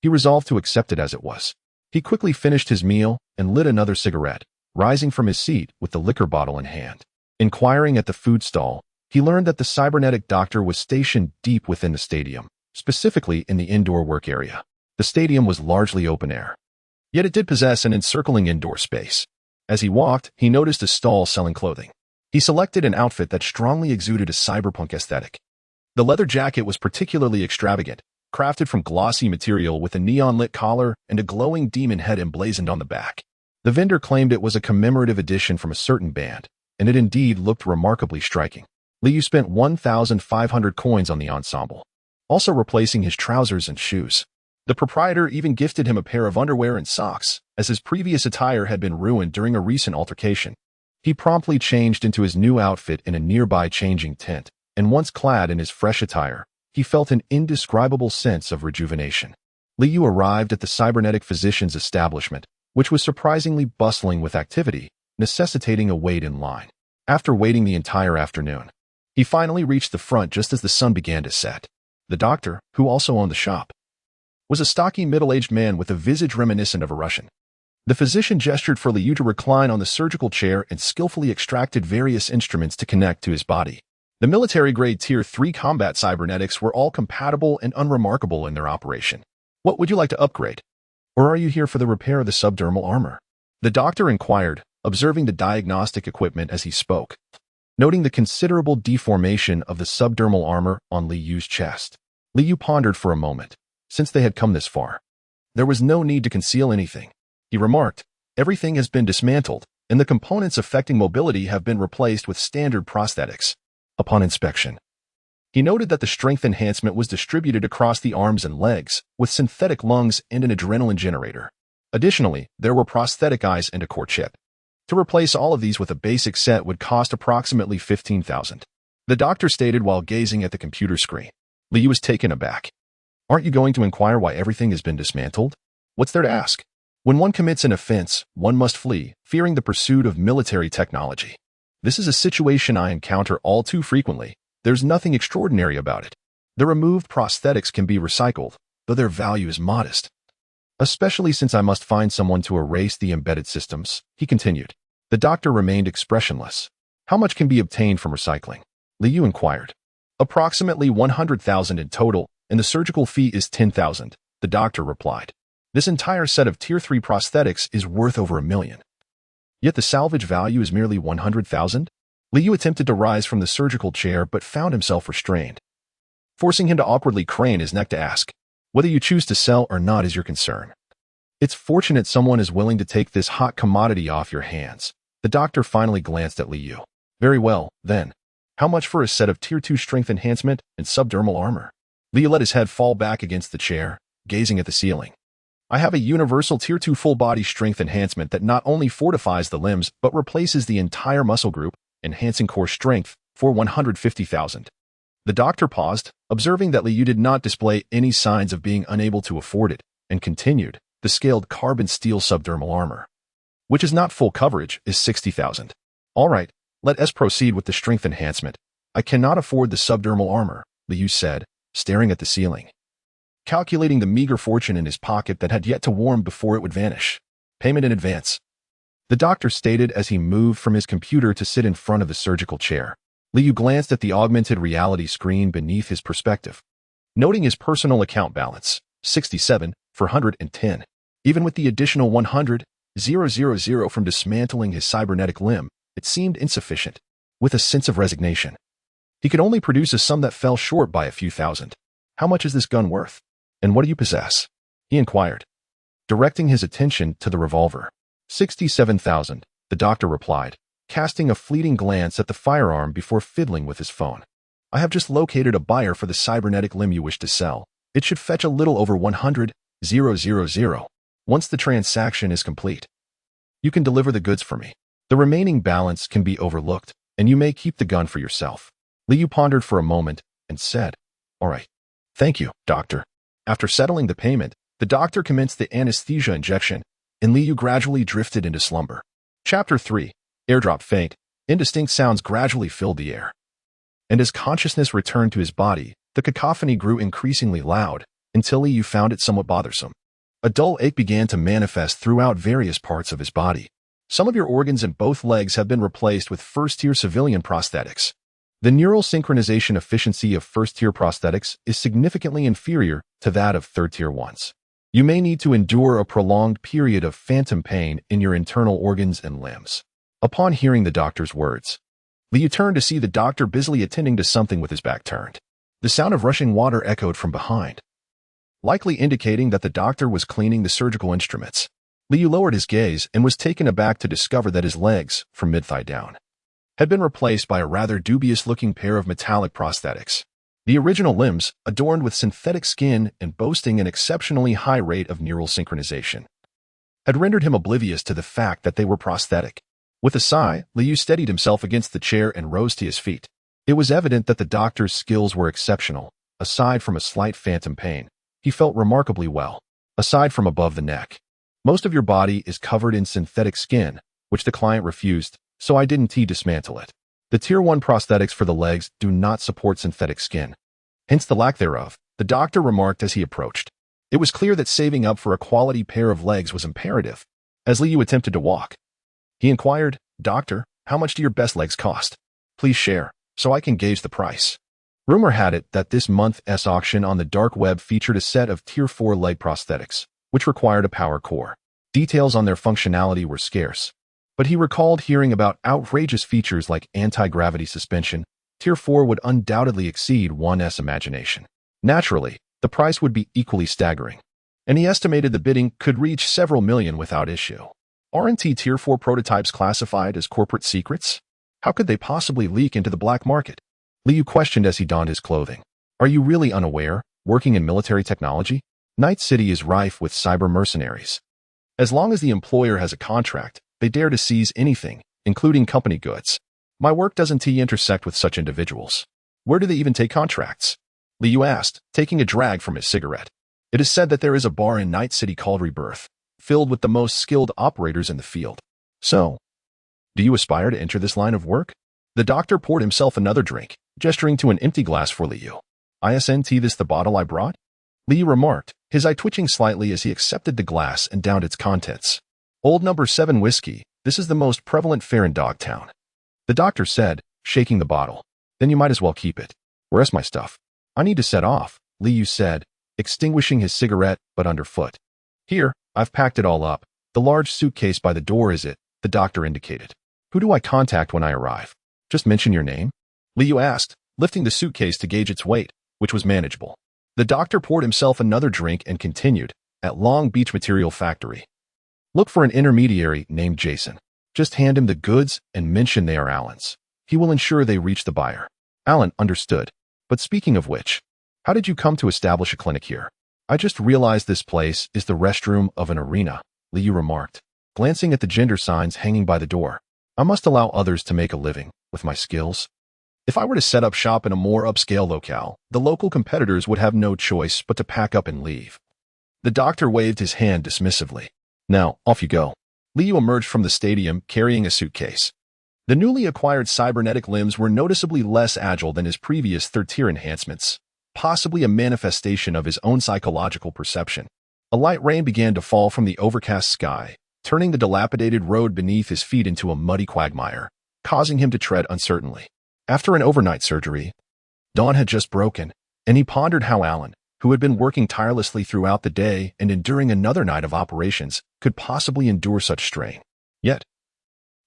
he resolved to accept it as it was. He quickly finished his meal and lit another cigarette, rising from his seat with the liquor bottle in hand. Inquiring at the food stall, he learned that the cybernetic doctor was stationed deep within the stadium, specifically in the indoor work area. The stadium was largely open air, yet it did possess an encircling indoor space. As he walked, he noticed a stall selling clothing. He selected an outfit that strongly exuded a cyberpunk aesthetic. The leather jacket was particularly extravagant, crafted from glossy material with a neon-lit collar and a glowing demon head emblazoned on the back. The vendor claimed it was a commemorative edition from a certain band, and it indeed looked remarkably striking. Liu spent 1,500 coins on the ensemble, also replacing his trousers and shoes. The proprietor even gifted him a pair of underwear and socks, as his previous attire had been ruined during a recent altercation. He promptly changed into his new outfit in a nearby changing tent, and once clad in his fresh attire, he felt an indescribable sense of rejuvenation. Liu arrived at the cybernetic physician's establishment, which was surprisingly bustling with activity, necessitating a wait in line. After waiting the entire afternoon, he finally reached the front just as the sun began to set. The doctor, who also owned the shop, was a stocky middle-aged man with a visage reminiscent of a Russian. The physician gestured for Liu to recline on the surgical chair and skillfully extracted various instruments to connect to his body. The military-grade Tier 3 combat cybernetics were all compatible and unremarkable in their operation. What would you like to upgrade? Or are you here for the repair of the subdermal armor? The doctor inquired, observing the diagnostic equipment as he spoke, noting the considerable deformation of the subdermal armor on Liu's chest. Liu pondered for a moment. Since they had come this far, there was no need to conceal anything. He remarked, everything has been dismantled, and the components affecting mobility have been replaced with standard prosthetics. Upon inspection, he noted that the strength enhancement was distributed across the arms and legs, with synthetic lungs and an adrenaline generator. Additionally, there were prosthetic eyes and a core chip. To replace all of these with a basic set would cost approximately 15,000. The doctor stated while gazing at the computer screen. Liu was taken aback. Aren't you going to inquire why everything has been dismantled? What's there to ask? When one commits an offense, one must flee, fearing the pursuit of military technology. This is a situation I encounter all too frequently. There's nothing extraordinary about it. The removed prosthetics can be recycled, though their value is modest. Especially since I must find someone to erase the embedded systems, he continued. The doctor remained expressionless. How much can be obtained from recycling? Liu inquired. Approximately 100,000 in total, and the surgical fee is 10,000, the doctor replied. This entire set of Tier 3 prosthetics is worth over $1 million. Yet the salvage value is merely 100,000? Liu attempted to rise from the surgical chair but found himself restrained, forcing him to awkwardly crane his neck to ask, whether you choose to sell or not is your concern. It's fortunate someone is willing to take this hot commodity off your hands. The doctor finally glanced at Liu. Very well, then. How much for a set of Tier 2 strength enhancement and subdermal armor? Liu let his head fall back against the chair, gazing at the ceiling. I have a universal Tier 2 full-body strength enhancement that not only fortifies the limbs but replaces the entire muscle group, enhancing core strength, for 150,000. The doctor paused, observing that Liu did not display any signs of being unable to afford it, and continued, the scaled carbon steel subdermal armor, which is not full coverage, is 60,000. All right, let us proceed with the strength enhancement. I cannot afford the subdermal armor, Liu said, staring at the ceiling, calculating the meager fortune in his pocket that had yet to warm before it would vanish. Payment in advance, the doctor stated as he moved from his computer to sit in front of the surgical chair. Liu glanced at the augmented reality screen beneath his perspective, noting his personal account balance, 67,410. Even with the additional 100, from dismantling his cybernetic limb, it seemed insufficient. With a sense of resignation, he could only produce a sum that fell short by a few thousand. How much is this gun worth? And what do you possess? He inquired, directing his attention to the revolver. 67,000, the doctor replied, casting a fleeting glance at the firearm before fiddling with his phone. I have just located a buyer for the cybernetic limb you wish to sell. It should fetch a little over 100,000. Once the transaction is complete, you can deliver the goods for me. The remaining balance can be overlooked, and you may keep the gun for yourself. Liu pondered for a moment and said, All right. Thank you, doctor. After settling the payment, the doctor commenced the anesthesia injection, and Liu gradually drifted into slumber. Chapter 3. Airdrop faint. Indistinct sounds gradually filled the air. And as consciousness returned to his body, the cacophony grew increasingly loud, until Liu found it somewhat bothersome. A dull ache began to manifest throughout various parts of his body. Some of your organs in both legs have been replaced with first-tier civilian prosthetics. The neural synchronization efficiency of first-tier prosthetics is significantly inferior to that of third-tier ones. You may need to endure a prolonged period of phantom pain in your internal organs and limbs. Upon hearing the doctor's words, Liu turned to see the doctor busily attending to something with his back turned. The sound of rushing water echoed from behind, likely indicating that the doctor was cleaning the surgical instruments. Liu lowered his gaze and was taken aback to discover that his legs, from mid-thigh down, had been replaced by a rather dubious-looking pair of metallic prosthetics. The original limbs, adorned with synthetic skin and boasting an exceptionally high rate of neural synchronization, had rendered him oblivious to the fact that they were prosthetic. With a sigh, Liu steadied himself against the chair and rose to his feet. It was evident that the doctor's skills were exceptional. Aside from a slight phantom pain, he felt remarkably well. Aside from above the neck, most of your body is covered in synthetic skin, which the client refused, so I didn't dismantle it. The Tier 1 prosthetics for the legs do not support synthetic skin, hence the lack thereof, the doctor remarked as he approached. It was clear that saving up for a quality pair of legs was imperative. As Liu attempted to walk, he inquired, Doctor, how much do your best legs cost? Please share, so I can gauge the price. Rumor had it that this month's auction on the dark web featured a set of Tier 4 leg prosthetics, which required a power core. Details on their functionality were scarce, but he recalled hearing about outrageous features like anti-gravity suspension. Tier 4 would undoubtedly exceed one's imagination. Naturally, the price would be equally staggering, and he estimated the bidding could reach several million without issue. Aren't Tier 4 prototypes classified as corporate secrets? How could they possibly leak into the black market? Liu questioned as he donned his clothing. Are you really unaware, working in military technology? Night City is rife with cyber mercenaries. As long as the employer has a contract, they dare to seize anything, including company goods. My work doesn't intersect with such individuals. Where do they even take contracts? Liu asked, taking a drag from his cigarette. It is said that there is a bar in Night City called Rebirth, filled with the most skilled operators in the field. So, do you aspire to enter this line of work? The doctor poured himself another drink, gesturing to an empty glass for Liu. Isn't this the bottle I brought? Liu remarked, his eye twitching slightly as he accepted the glass and downed its contents. Old number 7 whiskey, this is the most prevalent fare in Dogtown. The doctor said, shaking the bottle. Then you might as well keep it. Where's my stuff? I need to set off, Liu said, extinguishing his cigarette, but underfoot. Here, I've packed it all up. The large suitcase by the door is it, the doctor indicated. Who do I contact when I arrive? Just mention your name? Liu asked, lifting the suitcase to gauge its weight, which was manageable. The doctor poured himself another drink and continued, at Long Beach Material Factory. Look for an intermediary named Jason. Just hand him the goods and mention they are Alan's. He will ensure they reach the buyer. Alan understood. But speaking of which, how did you come to establish a clinic here? I just realized this place is the restroom of an arena, Liu remarked, glancing at the gender signs hanging by the door. I must allow others to make a living with my skills. If I were to set up shop in a more upscale locale, the local competitors would have no choice but to pack up and leave. The doctor waved his hand dismissively. Now, off you go. Liu emerged from the stadium carrying a suitcase. The newly acquired cybernetic limbs were noticeably less agile than his previous third-tier enhancements, possibly a manifestation of his own psychological perception. A light rain began to fall from the overcast sky, turning the dilapidated road beneath his feet into a muddy quagmire, causing him to tread uncertainly. After an overnight surgery, dawn had just broken, and he pondered how Alan, who had been working tirelessly throughout the day and enduring another night of operations, could possibly endure such strain. Yet,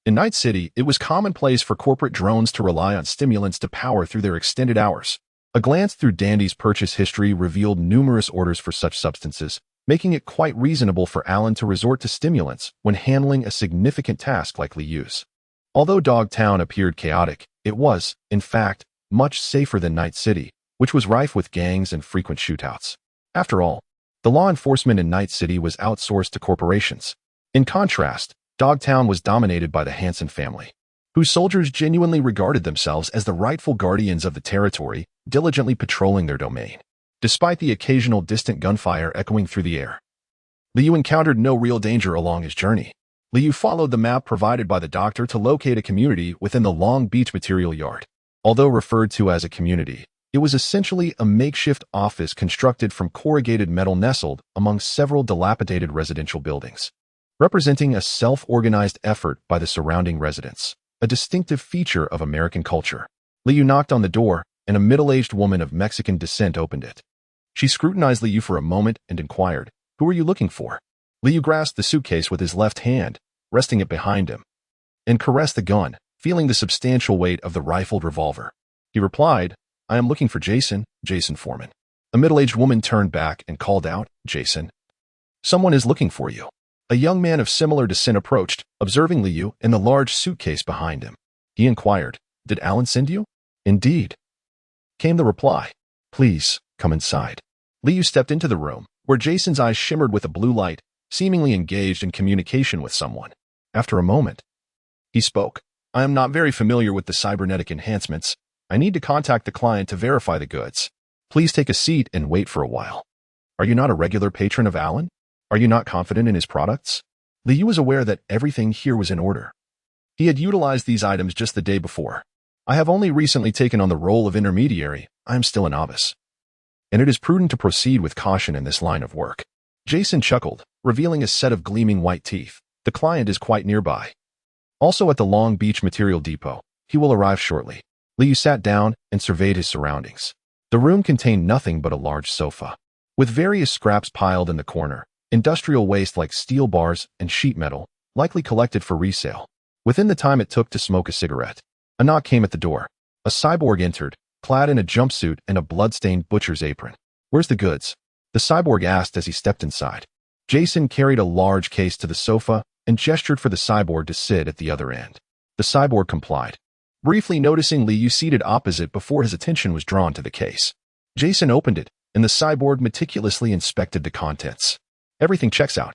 in Night City, it was commonplace for corporate drones to rely on stimulants to power through their extended hours. A glance through Dandy's purchase history revealed numerous orders for such substances, making it quite reasonable for Alan to resort to stimulants when handling a significant task like Liyu's. Although Dogtown appeared chaotic, it was, in fact, much safer than Night City, which was rife with gangs and frequent shootouts. After all, the law enforcement in Night City was outsourced to corporations. In contrast, Dogtown was dominated by the Hanson family, whose soldiers genuinely regarded themselves as the rightful guardians of the territory, diligently patrolling their domain. Despite the occasional distant gunfire echoing through the air, Liu encountered no real danger along his journey. Liu followed the map provided by the doctor to locate a community within the Long Beach material yard. Although referred to as a community, it was essentially a makeshift office constructed from corrugated metal nestled among several dilapidated residential buildings, representing a self-organized effort by the surrounding residents, a distinctive feature of American culture. Liu knocked on the door, and a middle-aged woman of Mexican descent opened it. She scrutinized Liu for a moment and inquired, "Who are you looking for?" Liu grasped the suitcase with his left hand, resting it behind him, and caressed the gun, feeling the substantial weight of the rifled revolver. He replied, "I am looking for Jason Foreman." A middle-aged woman turned back and called out, "Jason, someone is looking for you." A young man of similar descent approached, observing Liu and the large suitcase behind him. He inquired, "Did Alan send you?" "Indeed," came the reply. "Please, come inside." Liu stepped into the room, where Jason's eyes shimmered with a blue light, seemingly engaged in communication with someone. After a moment, he spoke. "I am not very familiar with the cybernetic enhancements. I need to contact the client to verify the goods. Please take a seat and wait for a while." "Are you not a regular patron of Alan? Are you not confident in his products?" Liu was aware that everything here was in order. He had utilized these items just the day before. "I have only recently taken on the role of intermediary. I am still a novice, and it is prudent to proceed with caution in this line of work." Jason chuckled, revealing a set of gleaming white teeth. "The client is quite nearby. Also at the Long Beach Material Depot. He will arrive shortly." Liu sat down and surveyed his surroundings. The room contained nothing but a large sofa, with various scraps piled in the corner, industrial waste like steel bars and sheet metal, likely collected for resale. Within the time it took to smoke a cigarette, a knock came at the door. A cyborg entered, clad in a jumpsuit and a blood-stained butcher's apron. "Where's the goods?" the cyborg asked as he stepped inside. Jason carried a large case to the sofa and gestured for the cyborg to sit at the other end. The cyborg complied, briefly noticing Liu seated opposite before his attention was drawn to the case. Jason opened it, and the cyborg meticulously inspected the contents. "Everything checks out.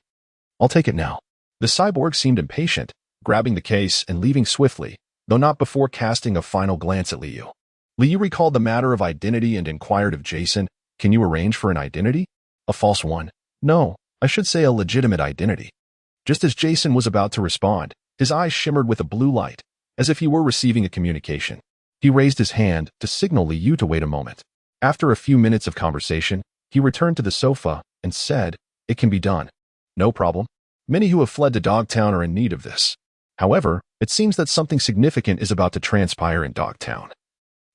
I'll take it now." The cyborg seemed impatient, grabbing the case and leaving swiftly, though not before casting a final glance at Liu. Liu recalled the matter of identity and inquired of Jason, "Can you arrange for an identity?" "A false one." "No, I should say a legitimate identity." Just as Jason was about to respond, his eyes shimmered with a blue light, as if he were receiving a communication. He raised his hand to signal Liu to wait a moment. After a few minutes of conversation, he returned to the sofa and said, "It can be done. No problem. Many who have fled to Dogtown are in need of this. However, it seems that something significant is about to transpire in Dogtown,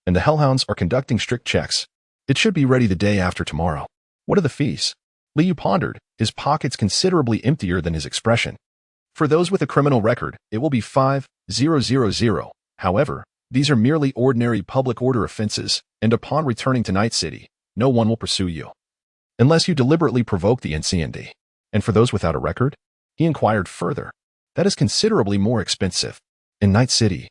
and the Hellhounds are conducting strict checks. It should be ready the day after tomorrow." "What are the fees?" Liu pondered, his pockets considerably emptier than his expression. "For those with a criminal record, it will be 5,000. However, these are merely ordinary public order offenses, and upon returning to Night City, no one will pursue you, unless you deliberately provoke the NCND. And for those without a record?" he inquired further. "That is considerably more expensive. In Night City,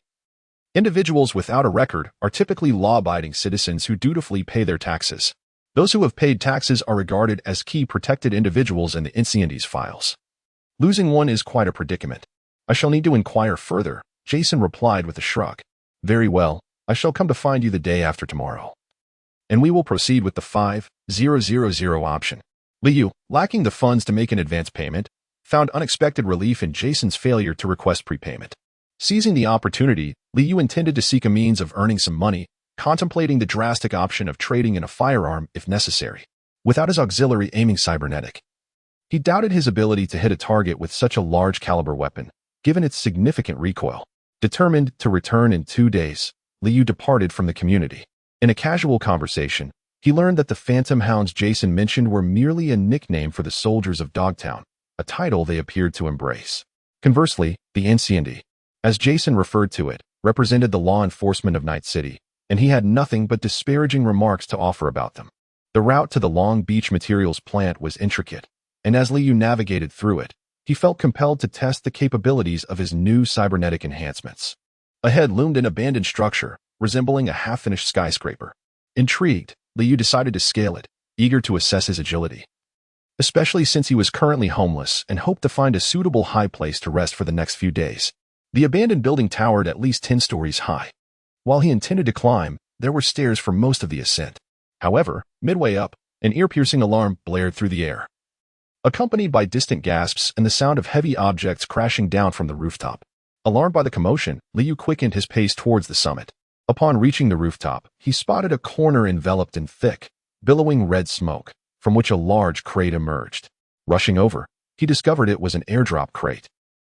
individuals without a record are typically law-abiding citizens who dutifully pay their taxes. Those who have paid taxes are regarded as key protected individuals in the NCND's files. Losing one is quite a predicament. I shall need to inquire further," Jason replied with a shrug. "Very well, I shall come to find you the day after tomorrow, and we will proceed with the 5,000 option." Liu, lacking the funds to make an advance payment, found unexpected relief in Jason's failure to request prepayment. Seizing the opportunity, Liu intended to seek a means of earning some money, contemplating the drastic option of trading in a firearm if necessary. Without his auxiliary aiming cybernetic, he doubted his ability to hit a target with such a large caliber weapon, given its significant recoil. Determined to return in 2 days, Liu departed from the community. In a casual conversation, He learned that the phantom hounds Jason mentioned were merely a nickname for the soldiers of Dogtown, a title they appeared to embrace. Conversely, the Ancienti, as Jason referred to it, represented the law enforcement of Night City, and he had nothing but disparaging remarks to offer about them. The route to the Long Beach materials plant was intricate, and as Liu navigated through it, he felt compelled to test the capabilities of his new cybernetic enhancements. Ahead loomed an abandoned structure, resembling a half-finished skyscraper. Intrigued, Liu decided to scale it, eager to assess his agility. Especially since he was currently homeless and hoped to find a suitable high place to rest for the next few days. The abandoned building towered at least 10 stories high. While he intended to climb, there were stairs for most of the ascent. However, midway up, an ear-piercing alarm blared through the air, accompanied by distant gasps and the sound of heavy objects crashing down from the rooftop. Alarmed by the commotion, Liu quickened his pace towards the summit. Upon reaching the rooftop, he spotted a corner enveloped in thick, billowing red smoke, from which a large crate emerged. Rushing over, he discovered it was an airdrop crate,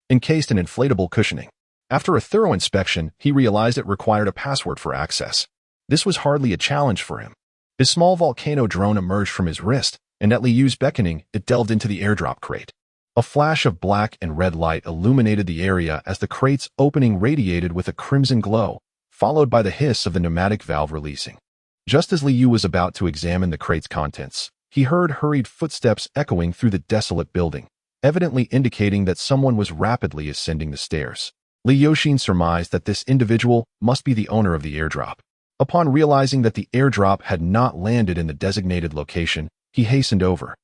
encased in inflatable cushioning. After a thorough inspection, he realized it required a password for access. This was hardly a challenge for him. His small volcano drone emerged from his wrist, and at Liu's beckoning, it delved into the airdrop crate. A flash of black and red light illuminated the area as the crate's opening radiated with a crimson glow, followed by the hiss of the pneumatic valve releasing. Just as Liu was about to examine the crate's contents, he heard hurried footsteps echoing through the desolate building, evidently indicating that someone was rapidly ascending the stairs. Liu surmised that this individual must be the owner of the airdrop. Upon realizing that the airdrop had not landed in the designated location, he hastened over,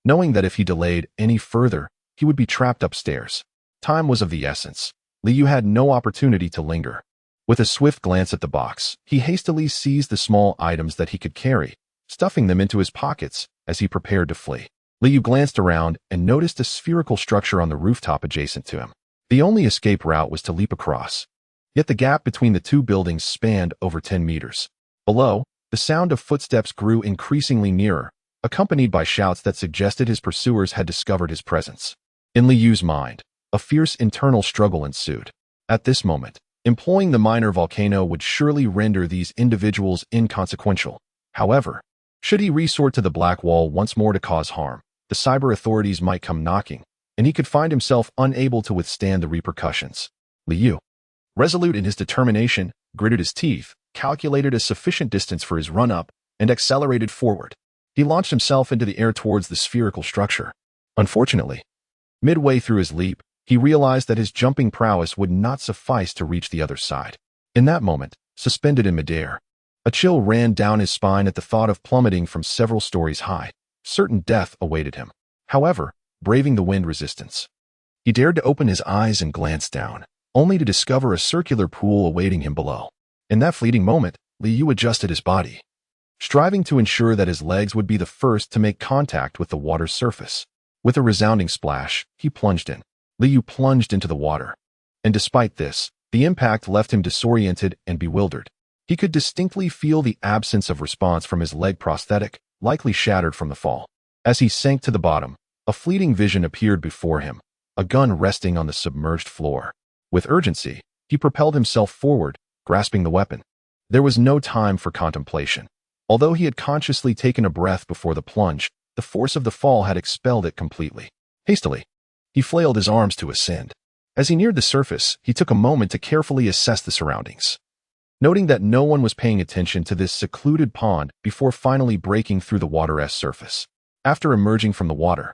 knowing that if he delayed any further, he would be trapped upstairs. Time was of the essence. Liu had no opportunity to linger. With a swift glance at the box, he hastily seized the small items that he could carry, stuffing them into his pockets as he prepared to flee. Liu glanced around and noticed a spherical structure on the rooftop adjacent to him. The only escape route was to leap across. Yet the gap between the two buildings spanned over 10 meters. Below, the sound of footsteps grew increasingly nearer, accompanied by shouts that suggested his pursuers had discovered his presence. In Liu's mind, a fierce internal struggle ensued. At this moment, employing the minor volcano would surely render these individuals inconsequential. However, should he resort to the Black Wall once more to cause harm, the cyber authorities might come knocking, and he could find himself unable to withstand the repercussions. Liu, resolute in his determination, gritted his teeth, calculated a sufficient distance for his run-up, and accelerated forward. He launched himself into the air towards the spherical structure. Unfortunately, midway through his leap, he realized that his jumping prowess would not suffice to reach the other side. In that moment, suspended in midair, a chill ran down his spine at the thought of plummeting from several stories high. Certain death awaited him. However, braving the wind resistance, he dared to open his eyes and glance down, only to discover a circular pool awaiting him below. In that fleeting moment, Liu adjusted his body, striving to ensure that his legs would be the first to make contact with the water's surface. With a resounding splash, he plunged in. Liu plunged into the water, and despite this, the impact left him disoriented and bewildered. He could distinctly feel the absence of response from his leg prosthetic, likely shattered from the fall. As he sank to the bottom, a fleeting vision appeared before him, a gun resting on the submerged floor. With urgency, he propelled himself forward, grasping the weapon. There was no time for contemplation. Although he had consciously taken a breath before the plunge, the force of the fall had expelled it completely. Hastily, he flailed his arms to ascend. As he neared the surface, he took a moment to carefully assess the surroundings, noting that no one was paying attention to this secluded pond before finally breaking through the water's surface. After emerging from the water,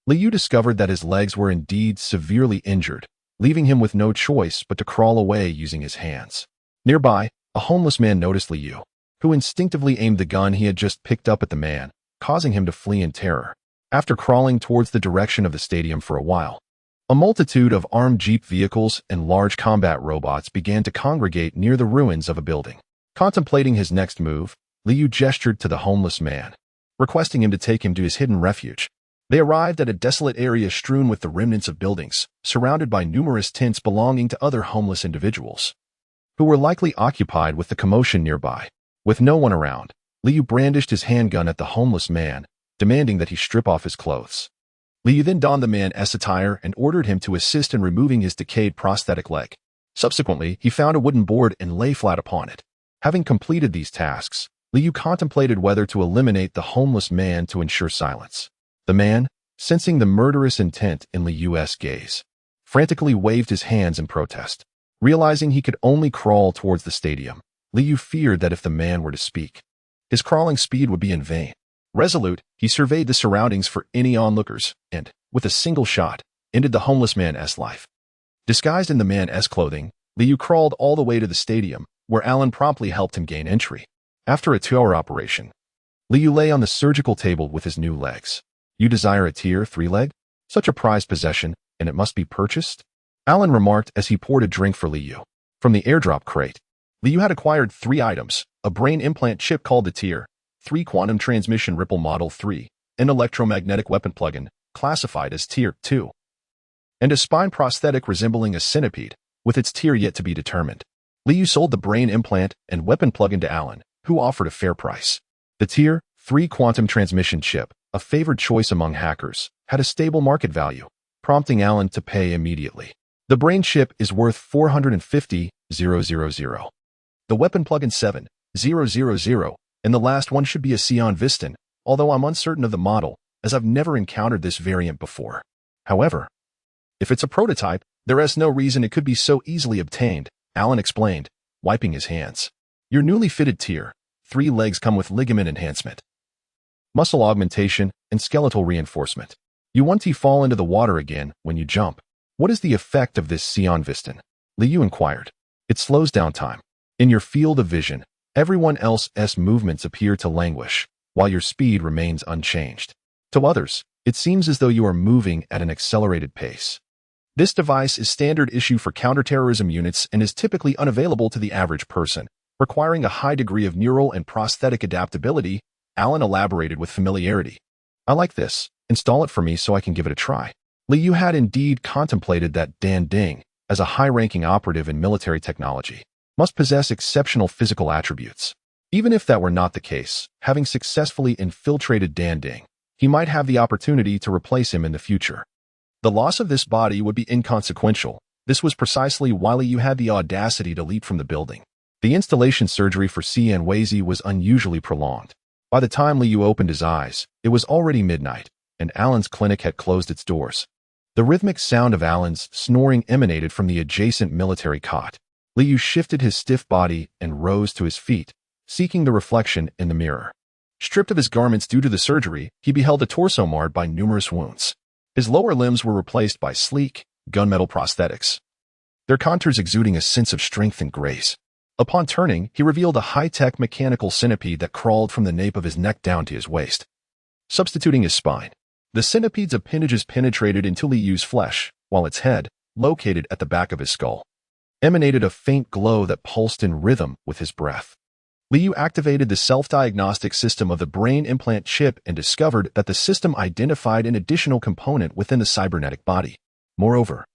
Liu discovered that his legs were indeed severely injured, leaving him with no choice but to crawl away using his hands. Nearby, a homeless man noticed Liu, who instinctively aimed the gun he had just picked up at the man, causing him to flee in terror. After crawling towards the direction of the stadium for a while, a multitude of armed jeep vehicles and large combat robots began to congregate near the ruins of a building. Contemplating his next move, Liu gestured to the homeless man, requesting him to take him to his hidden refuge. They arrived at a desolate area strewn with the remnants of buildings, surrounded by numerous tents belonging to other homeless individuals, who were likely occupied with the commotion nearby. With no one around, Liu brandished his handgun at the homeless man, demanding that he strip off his clothes. Liu then donned the man's attire and ordered him to assist in removing his decayed prosthetic leg. Subsequently, he found a wooden board and lay flat upon it. Having completed these tasks, Liu contemplated whether to eliminate the homeless man to ensure silence. The man, sensing the murderous intent in Liu's gaze, frantically waved his hands in protest. Realizing he could only crawl towards the stadium, Liu feared that if the man were to speak, his crawling speed would be in vain. Resolute, he surveyed the surroundings for any onlookers and, with a single shot, ended the homeless man's life. Disguised in the man's clothing, Liu crawled all the way to the stadium, where Alan promptly helped him gain entry. After a 2-hour operation, Liu lay on the surgical table with his new legs. You desire a tier 3 leg? Such a prized possession, and it must be purchased? Alan remarked as he poured a drink for Liu. From the airdrop crate, Liu had acquired 3 items, a brain implant chip called the tier 3 quantum transmission ripple model 3, an electromagnetic weapon plugin, classified as tier 2, and a spine prosthetic resembling a centipede, with its tier yet to be determined. Liu sold the brain implant and weapon plugin to Alan, who offered a fair price. The tier 3 quantum transmission chip, a favored choice among hackers, had a stable market value, prompting Alan to pay immediately. The brain chip is worth 450,000. The weapon plugin 7,000, and the last one should be a Sion Viston, although I'm uncertain of the model, as I've never encountered this variant before. However, if it's a prototype, there is no reason it could be so easily obtained, Alan explained, wiping his hands. Your newly fitted tier 3 legs come with ligament enhancement, muscle augmentation, and skeletal reinforcement. You want to fall into the water again when you jump. What is the effect of this Sion Viston? Liu inquired. It slows down time. In your field of vision, everyone else's movements appear to languish, while your speed remains unchanged. To others, it seems as though you are moving at an accelerated pace. This device is standard issue for counterterrorism units and is typically unavailable to the average person, requiring a high degree of neural and prosthetic adaptability, Alan elaborated with familiarity. I like this. Install it for me so I can give it a try. Liu had indeed contemplated that Dan Ding, as a high-ranking operative in military technology, must possess exceptional physical attributes. Even if that were not the case, having successfully infiltrated Dan Ding, he might have the opportunity to replace him in the future. The loss of this body would be inconsequential. This was precisely why Liu had the audacity to leap from the building. The installation surgery for Cian Weizi was unusually prolonged. By the time Liu opened his eyes, it was already midnight, and Alan's clinic had closed its doors. The rhythmic sound of Alan's snoring emanated from the adjacent military cot. Liu shifted his stiff body and rose to his feet, seeking the reflection in the mirror. Stripped of his garments due to the surgery, he beheld a torso marred by numerous wounds. His lower limbs were replaced by sleek, gunmetal prosthetics, their contours exuding a sense of strength and grace. Upon turning, he revealed a high-tech mechanical centipede that crawled from the nape of his neck down to his waist, substituting his spine. The centipede's appendages penetrated into Liu's flesh, while its head, located at the back of his skull, emanated a faint glow that pulsed in rhythm with his breath. Liu activated the self-diagnostic system of the brain implant chip and discovered that the system identified an additional component within the cybernetic body. Moreover,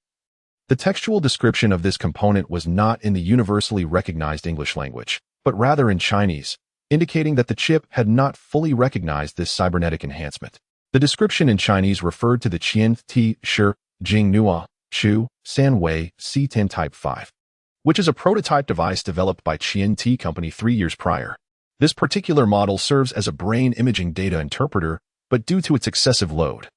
the textual description of this component was not in the universally recognized English language, but rather in Chinese, indicating that the chip had not fully recognized this cybernetic enhancement. The description in Chinese referred to the Qian Ti Shi Jing Nua Chu San Wei C10 Type 5, which is a prototype device developed by Qian Ti Company 3 years prior. This particular model serves as a brain imaging data interpreter, but due to its excessive load,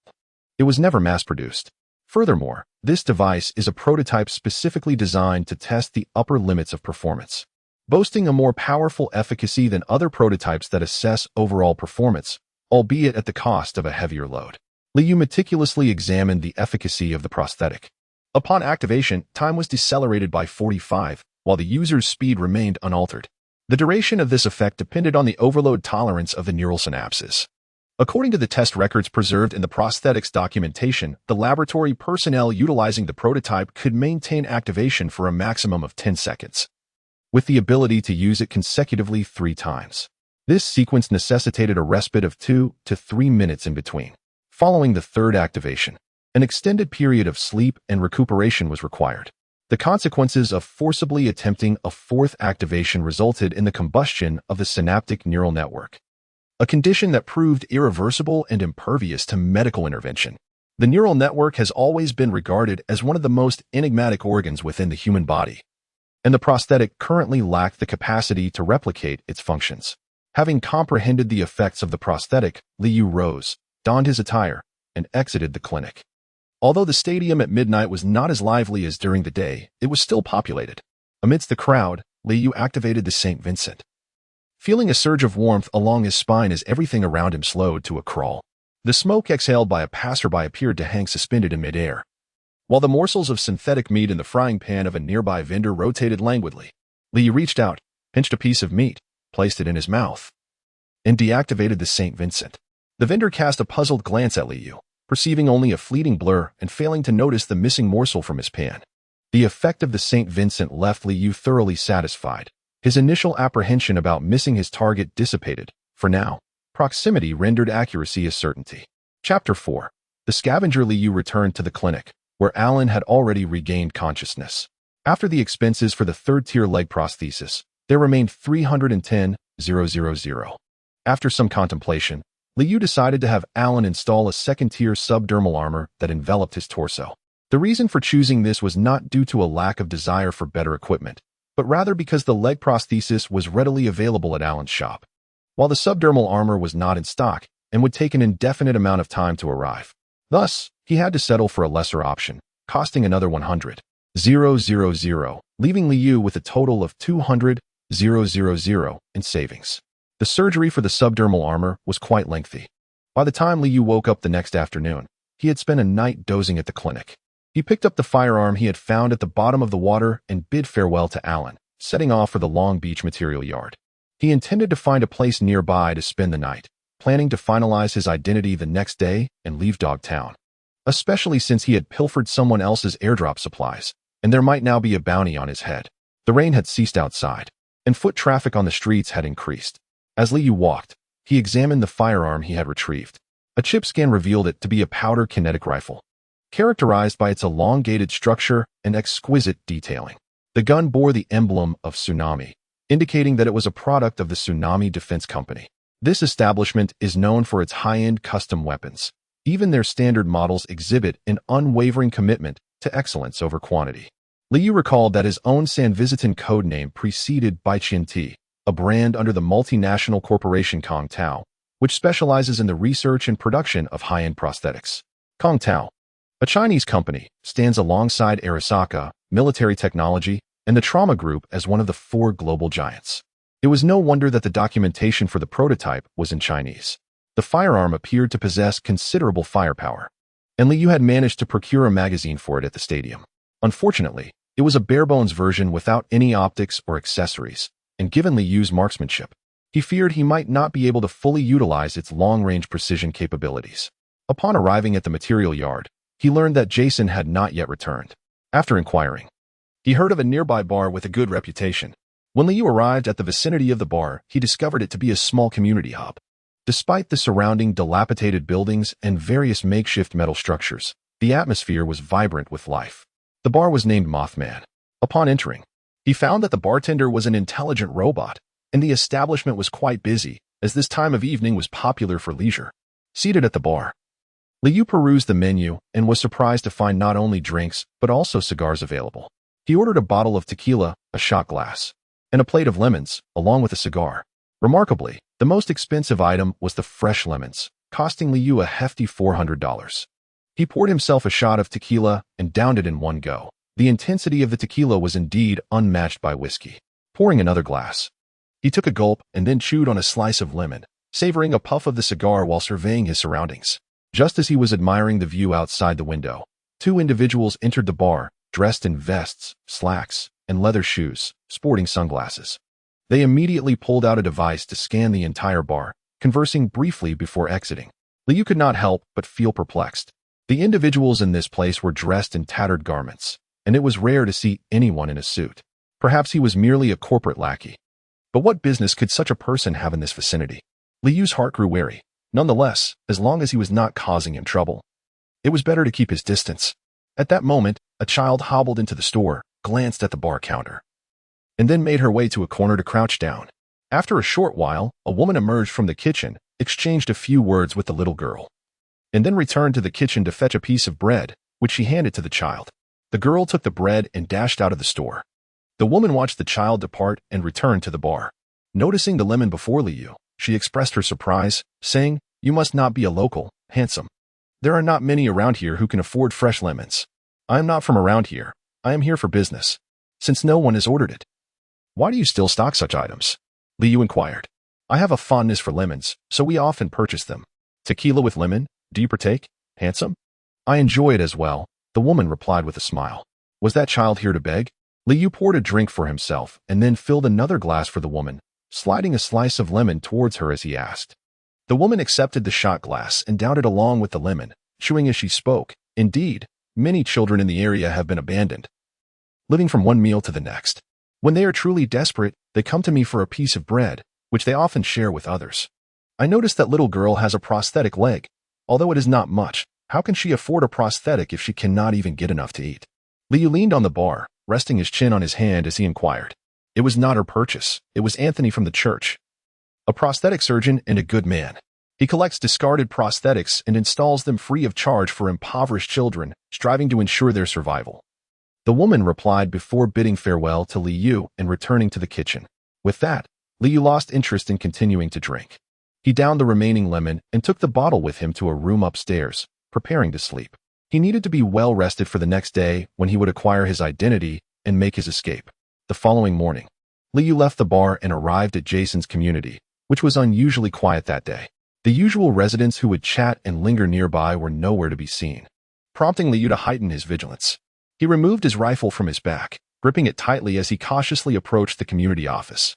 it was never mass-produced. Furthermore, this device is a prototype specifically designed to test the upper limits of performance, boasting a more powerful efficacy than other prototypes that assess overall performance, albeit at the cost of a heavier load. Liu meticulously examined the efficacy of the prosthetic. Upon activation, time was decelerated by 45, while the user's speed remained unaltered. The duration of this effect depended on the overload tolerance of the neural synapses. According to the test records preserved in the prosthetics documentation, the laboratory personnel utilizing the prototype could maintain activation for a maximum of 10 seconds, with the ability to use it consecutively 3 times. This sequence necessitated a respite of 2 to 3 minutes in between. Following the third activation, an extended period of sleep and recuperation was required. The consequences of forcibly attempting a fourth activation resulted in the combustion of the synaptic neural network, a condition that proved irreversible and impervious to medical intervention. The neural network has always been regarded as one of the most enigmatic organs within the human body, and the prosthetic currently lacked the capacity to replicate its functions. Having comprehended the effects of the prosthetic, Liu rose, donned his attire, and exited the clinic. Although the stadium at midnight was not as lively as during the day, it was still populated. Amidst the crowd, Liu activated the St. Vincent. Feeling a surge of warmth along his spine as everything around him slowed to a crawl. The smoke exhaled by a passerby appeared to hang suspended in midair, while the morsels of synthetic meat in the frying pan of a nearby vendor rotated languidly. Liu reached out, pinched a piece of meat, placed it in his mouth, and deactivated the St. Vincent. The vendor cast a puzzled glance at Liu, perceiving only a fleeting blur and failing to notice the missing morsel from his pan. The effect of the St. Vincent left Liu thoroughly satisfied. His initial apprehension about missing his target dissipated. For now, proximity rendered accuracy a certainty. Chapter 4. The scavenger. Liu returned to the clinic, where Alan had already regained consciousness. After the expenses for the third-tier leg prosthesis, there remained 310,000. After some contemplation, Liu decided to have Alan install a second-tier subdermal armor that enveloped his torso. The reason for choosing this was not due to a lack of desire for better equipment, but rather because the leg prosthesis was readily available at Alan's shop, while the subdermal armor was not in stock and would take an indefinite amount of time to arrive. Thus, he had to settle for a lesser option, costing another 100,000, leaving Liu with a total of 200,000 in savings. The surgery for the subdermal armor was quite lengthy. By the time Liu woke up the next afternoon, he had spent a night dozing at the clinic. He picked up the firearm he had found at the bottom of the water and bid farewell to Alan, setting off for the Long Beach material yard. He intended to find a place nearby to spend the night, planning to finalize his identity the next day and leave Dogtown, especially since he had pilfered someone else's airdrop supplies, and there might now be a bounty on his head. The rain had ceased outside, and foot traffic on the streets had increased. As Liu walked, he examined the firearm he had retrieved. A chip scan revealed it to be a powder kinetic rifle, characterized by its elongated structure and exquisite detailing. The gun bore the emblem of Tsunami, indicating that it was a product of the Tsunami Defense Company. This establishment is known for its high-end custom weapons. Even their standard models exhibit an unwavering commitment to excellence over quantity. Liu recalled that his own Sanvisitan codename preceded Baiqianti, a brand under the multinational corporation Kongtao, which specializes in the research and production of high-end prosthetics. Kongtao, a Chinese company, stands alongside Arasaka, military technology, and the Trauma Group as one of the 4 global giants. It was no wonder that the documentation for the prototype was in Chinese. The firearm appeared to possess considerable firepower, and Liu had managed to procure a magazine for it at the stadium. Unfortunately, it was a bare-bones version without any optics or accessories, and given Liu's marksmanship, he feared he might not be able to fully utilize its long-range precision capabilities. Upon arriving at the material yard, he learned that Jason had not yet returned. After inquiring, he heard of a nearby bar with a good reputation. When Liu arrived at the vicinity of the bar, he discovered it to be a small community hub. Despite the surrounding dilapidated buildings and various makeshift metal structures, the atmosphere was vibrant with life. The bar was named Mothman. Upon entering, he found that the bartender was an intelligent robot, and the establishment was quite busy, as this time of evening was popular for leisure. Seated at the bar, Liu perused the menu and was surprised to find not only drinks, but also cigars available. He ordered a bottle of tequila, a shot glass, and a plate of lemons, along with a cigar. Remarkably, the most expensive item was the fresh lemons, costing Liu a hefty $400. He poured himself a shot of tequila and downed it in one go. The intensity of the tequila was indeed unmatched by whiskey. Pouring another glass, he took a gulp and then chewed on a slice of lemon, savoring a puff of the cigar while surveying his surroundings. Just as he was admiring the view outside the window, 2 individuals entered the bar, dressed in vests, slacks, and leather shoes, sporting sunglasses. They immediately pulled out a device to scan the entire bar, conversing briefly before exiting. Liu could not help but feel perplexed. The individuals in this place were dressed in tattered garments, and it was rare to see anyone in a suit. Perhaps he was merely a corporate lackey. But what business could such a person have in this vicinity? Liu's heart grew wary. Nonetheless, as long as he was not causing him trouble, it was better to keep his distance. At that moment, a child hobbled into the store, glanced at the bar counter, and then made her way to a corner to crouch down. After a short while, a woman emerged from the kitchen, exchanged a few words with the little girl, and then returned to the kitchen to fetch a piece of bread, which she handed to the child. The girl took the bread and dashed out of the store. The woman watched the child depart and returned to the bar. Noticing the lemon before Liu, She expressed her surprise, saying, "You must not be a local, handsome. There are not many around here who can afford fresh lemons. I am not from around here. I am here for business, since no one has ordered it." "Why do you still stock such items?" Liu inquired. "I have a fondness for lemons, so we often purchase them." "Tequila with lemon? Do you partake, handsome?" "I enjoy it as well," the woman replied with a smile. "Was that child here to beg?" Liu poured a drink for himself and then filled another glass for the woman, sliding a slice of lemon towards her as he asked. The woman accepted the shot glass and downed it along with the lemon, chewing as she spoke. "Indeed, many children in the area have been abandoned, living from one meal to the next. When they are truly desperate, they come to me for a piece of bread, which they often share with others. I noticed that little girl has a prosthetic leg. Although it is not much, how can she afford a prosthetic if she cannot even get enough to eat?" Liu leaned on the bar, resting his chin on his hand as he inquired. "It was not her purchase. It was Anthony from the church, a prosthetic surgeon and a good man. He collects discarded prosthetics and installs them free of charge for impoverished children, striving to ensure their survival." The woman replied before bidding farewell to Liu and returning to the kitchen. With that, Liu lost interest in continuing to drink. He downed the remaining lemon and took the bottle with him to a room upstairs, preparing to sleep. He needed to be well rested for the next day when he would acquire his identity and make his escape. The following morning, Liu left the bar and arrived at Jason's community, which was unusually quiet that day. The usual residents who would chat and linger nearby were nowhere to be seen, prompting Liu to heighten his vigilance. He removed his rifle from his back, gripping it tightly as he cautiously approached the community office.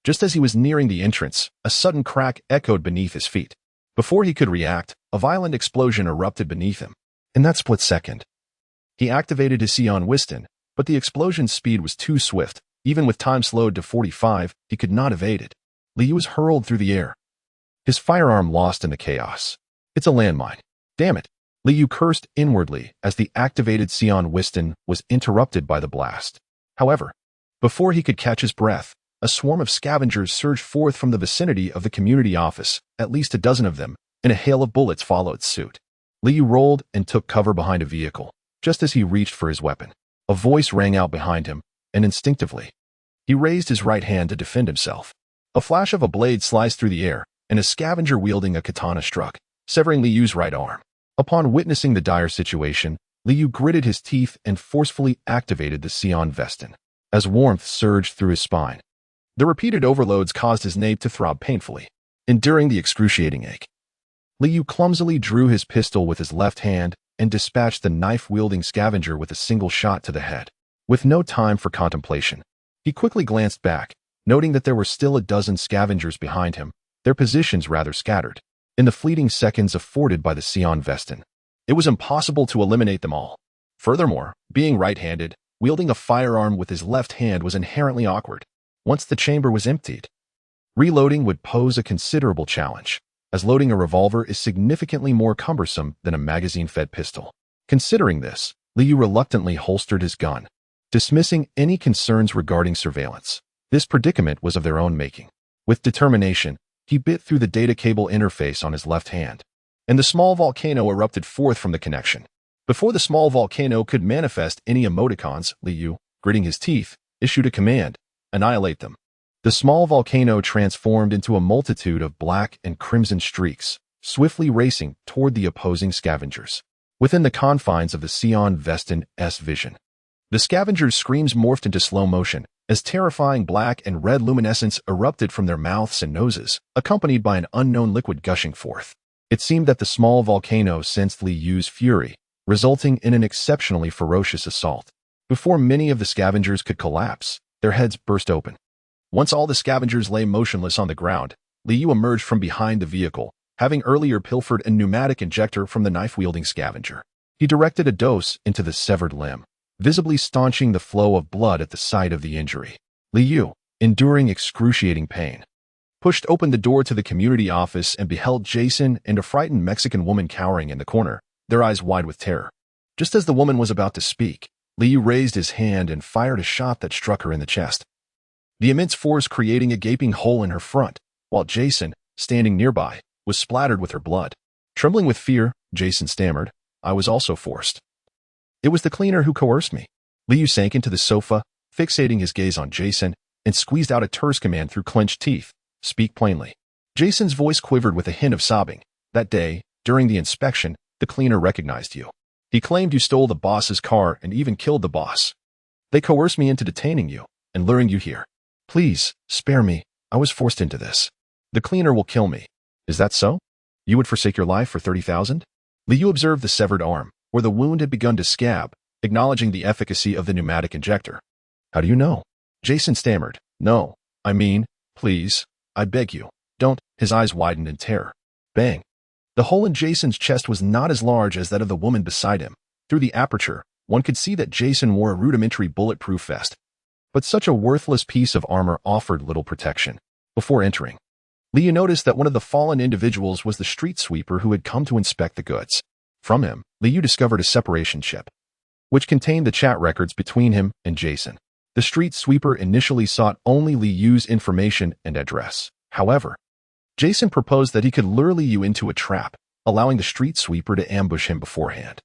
Just as he was nearing the entrance, a sudden crack echoed beneath his feet. Before he could react, a violent explosion erupted beneath him. In that split second, he activated his Sion Wisdom, but the explosion's speed was too swift. Even with time slowed to 45, he could not evade it. Liu was hurled through the air, his firearm lost in the chaos. "It's a landmine. Damn it." Liu cursed inwardly as the activated Sion Wisdom was interrupted by the blast. However, before he could catch his breath, a swarm of scavengers surged forth from the vicinity of the community office, at least a dozen of them, and a hail of bullets followed suit. Liu rolled and took cover behind a vehicle. Just as he reached for his weapon, a voice rang out behind him, and instinctively, he raised his right hand to defend himself. A flash of a blade sliced through the air, and a scavenger wielding a katana struck, severing Liu's right arm. Upon witnessing the dire situation, Liu gritted his teeth and forcefully activated the Sion Wisdom. As warmth surged through his spine, the repeated overloads caused his nape to throb painfully, enduring the excruciating ache. Liu clumsily drew his pistol with his left hand and dispatched the knife-wielding scavenger with a single shot to the head. With no time for contemplation, he quickly glanced back, noting that there were still a dozen scavengers behind him, their positions rather scattered. In the fleeting seconds afforded by the Sion Wisdom, it was impossible to eliminate them all. Furthermore, being right-handed, wielding a firearm with his left hand was inherently awkward. Once the chamber was emptied, reloading would pose a considerable challenge, as loading a revolver is significantly more cumbersome than a magazine-fed pistol. Considering this, Liu reluctantly holstered his gun, dismissing any concerns regarding surveillance. This predicament was of their own making. With determination, he bit through the data cable interface on his left hand, and the small volcano erupted forth from the connection. Before the small volcano could manifest any emoticons, Liu, gritting his teeth, issued a command: "Annihilate them." The small volcano transformed into a multitude of black and crimson streaks, swiftly racing toward the opposing scavengers. Within the confines of the Sion Wisdom's vision, the scavengers' screams morphed into slow motion, as terrifying black and red luminescence erupted from their mouths and noses, accompanied by an unknown liquid gushing forth. It seemed that the small volcano sensed Liu's fury, resulting in an exceptionally ferocious assault. Before many of the scavengers could collapse, their heads burst open. Once all the scavengers lay motionless on the ground, Liu emerged from behind the vehicle, having earlier pilfered a pneumatic injector from the knife-wielding scavenger. He directed a dose into the severed limb, visibly staunching the flow of blood at the site of the injury. Liu, enduring excruciating pain, pushed open the door to the community office and beheld Jason and a frightened Mexican woman cowering in the corner, their eyes wide with terror. Just as the woman was about to speak, Liu raised his hand and fired a shot that struck her in the chest, the immense force creating a gaping hole in her front, while Jason, standing nearby, was splattered with her blood. Trembling with fear, Jason stammered, "I was also forced. It was the cleaner who coerced me." Liu sank into the sofa, fixating his gaze on Jason, and squeezed out a terse command through clenched teeth: "Speak plainly." Jason's voice quivered with a hint of sobbing. That day, during the inspection, the cleaner recognized you. He claimed you stole the boss's car and even killed the boss. They coerced me into detaining you and luring you here. Please, spare me. I was forced into this. The cleaner will kill me. Is that so? You would forsake your life for 30,000? Liu observed the severed arm, where the wound had begun to scab, acknowledging the efficacy of the pneumatic injector. How do you know? Jason stammered. No, I mean, please, I beg you, don't. His eyes widened in terror. Bang. The hole in Jason's chest was not as large as that of the woman beside him. Through the aperture, one could see that Jason wore a rudimentary bulletproof vest. But such a worthless piece of armor offered little protection. Before entering, Liu noticed that one of the fallen individuals was the street sweeper who had come to inspect the goods. From him, Liu discovered a separation chip, which contained the chat records between him and Jason. The street sweeper initially sought only Liu's information and address. However, Jason proposed that he could lure Liu into a trap, allowing the street sweeper to ambush him beforehand,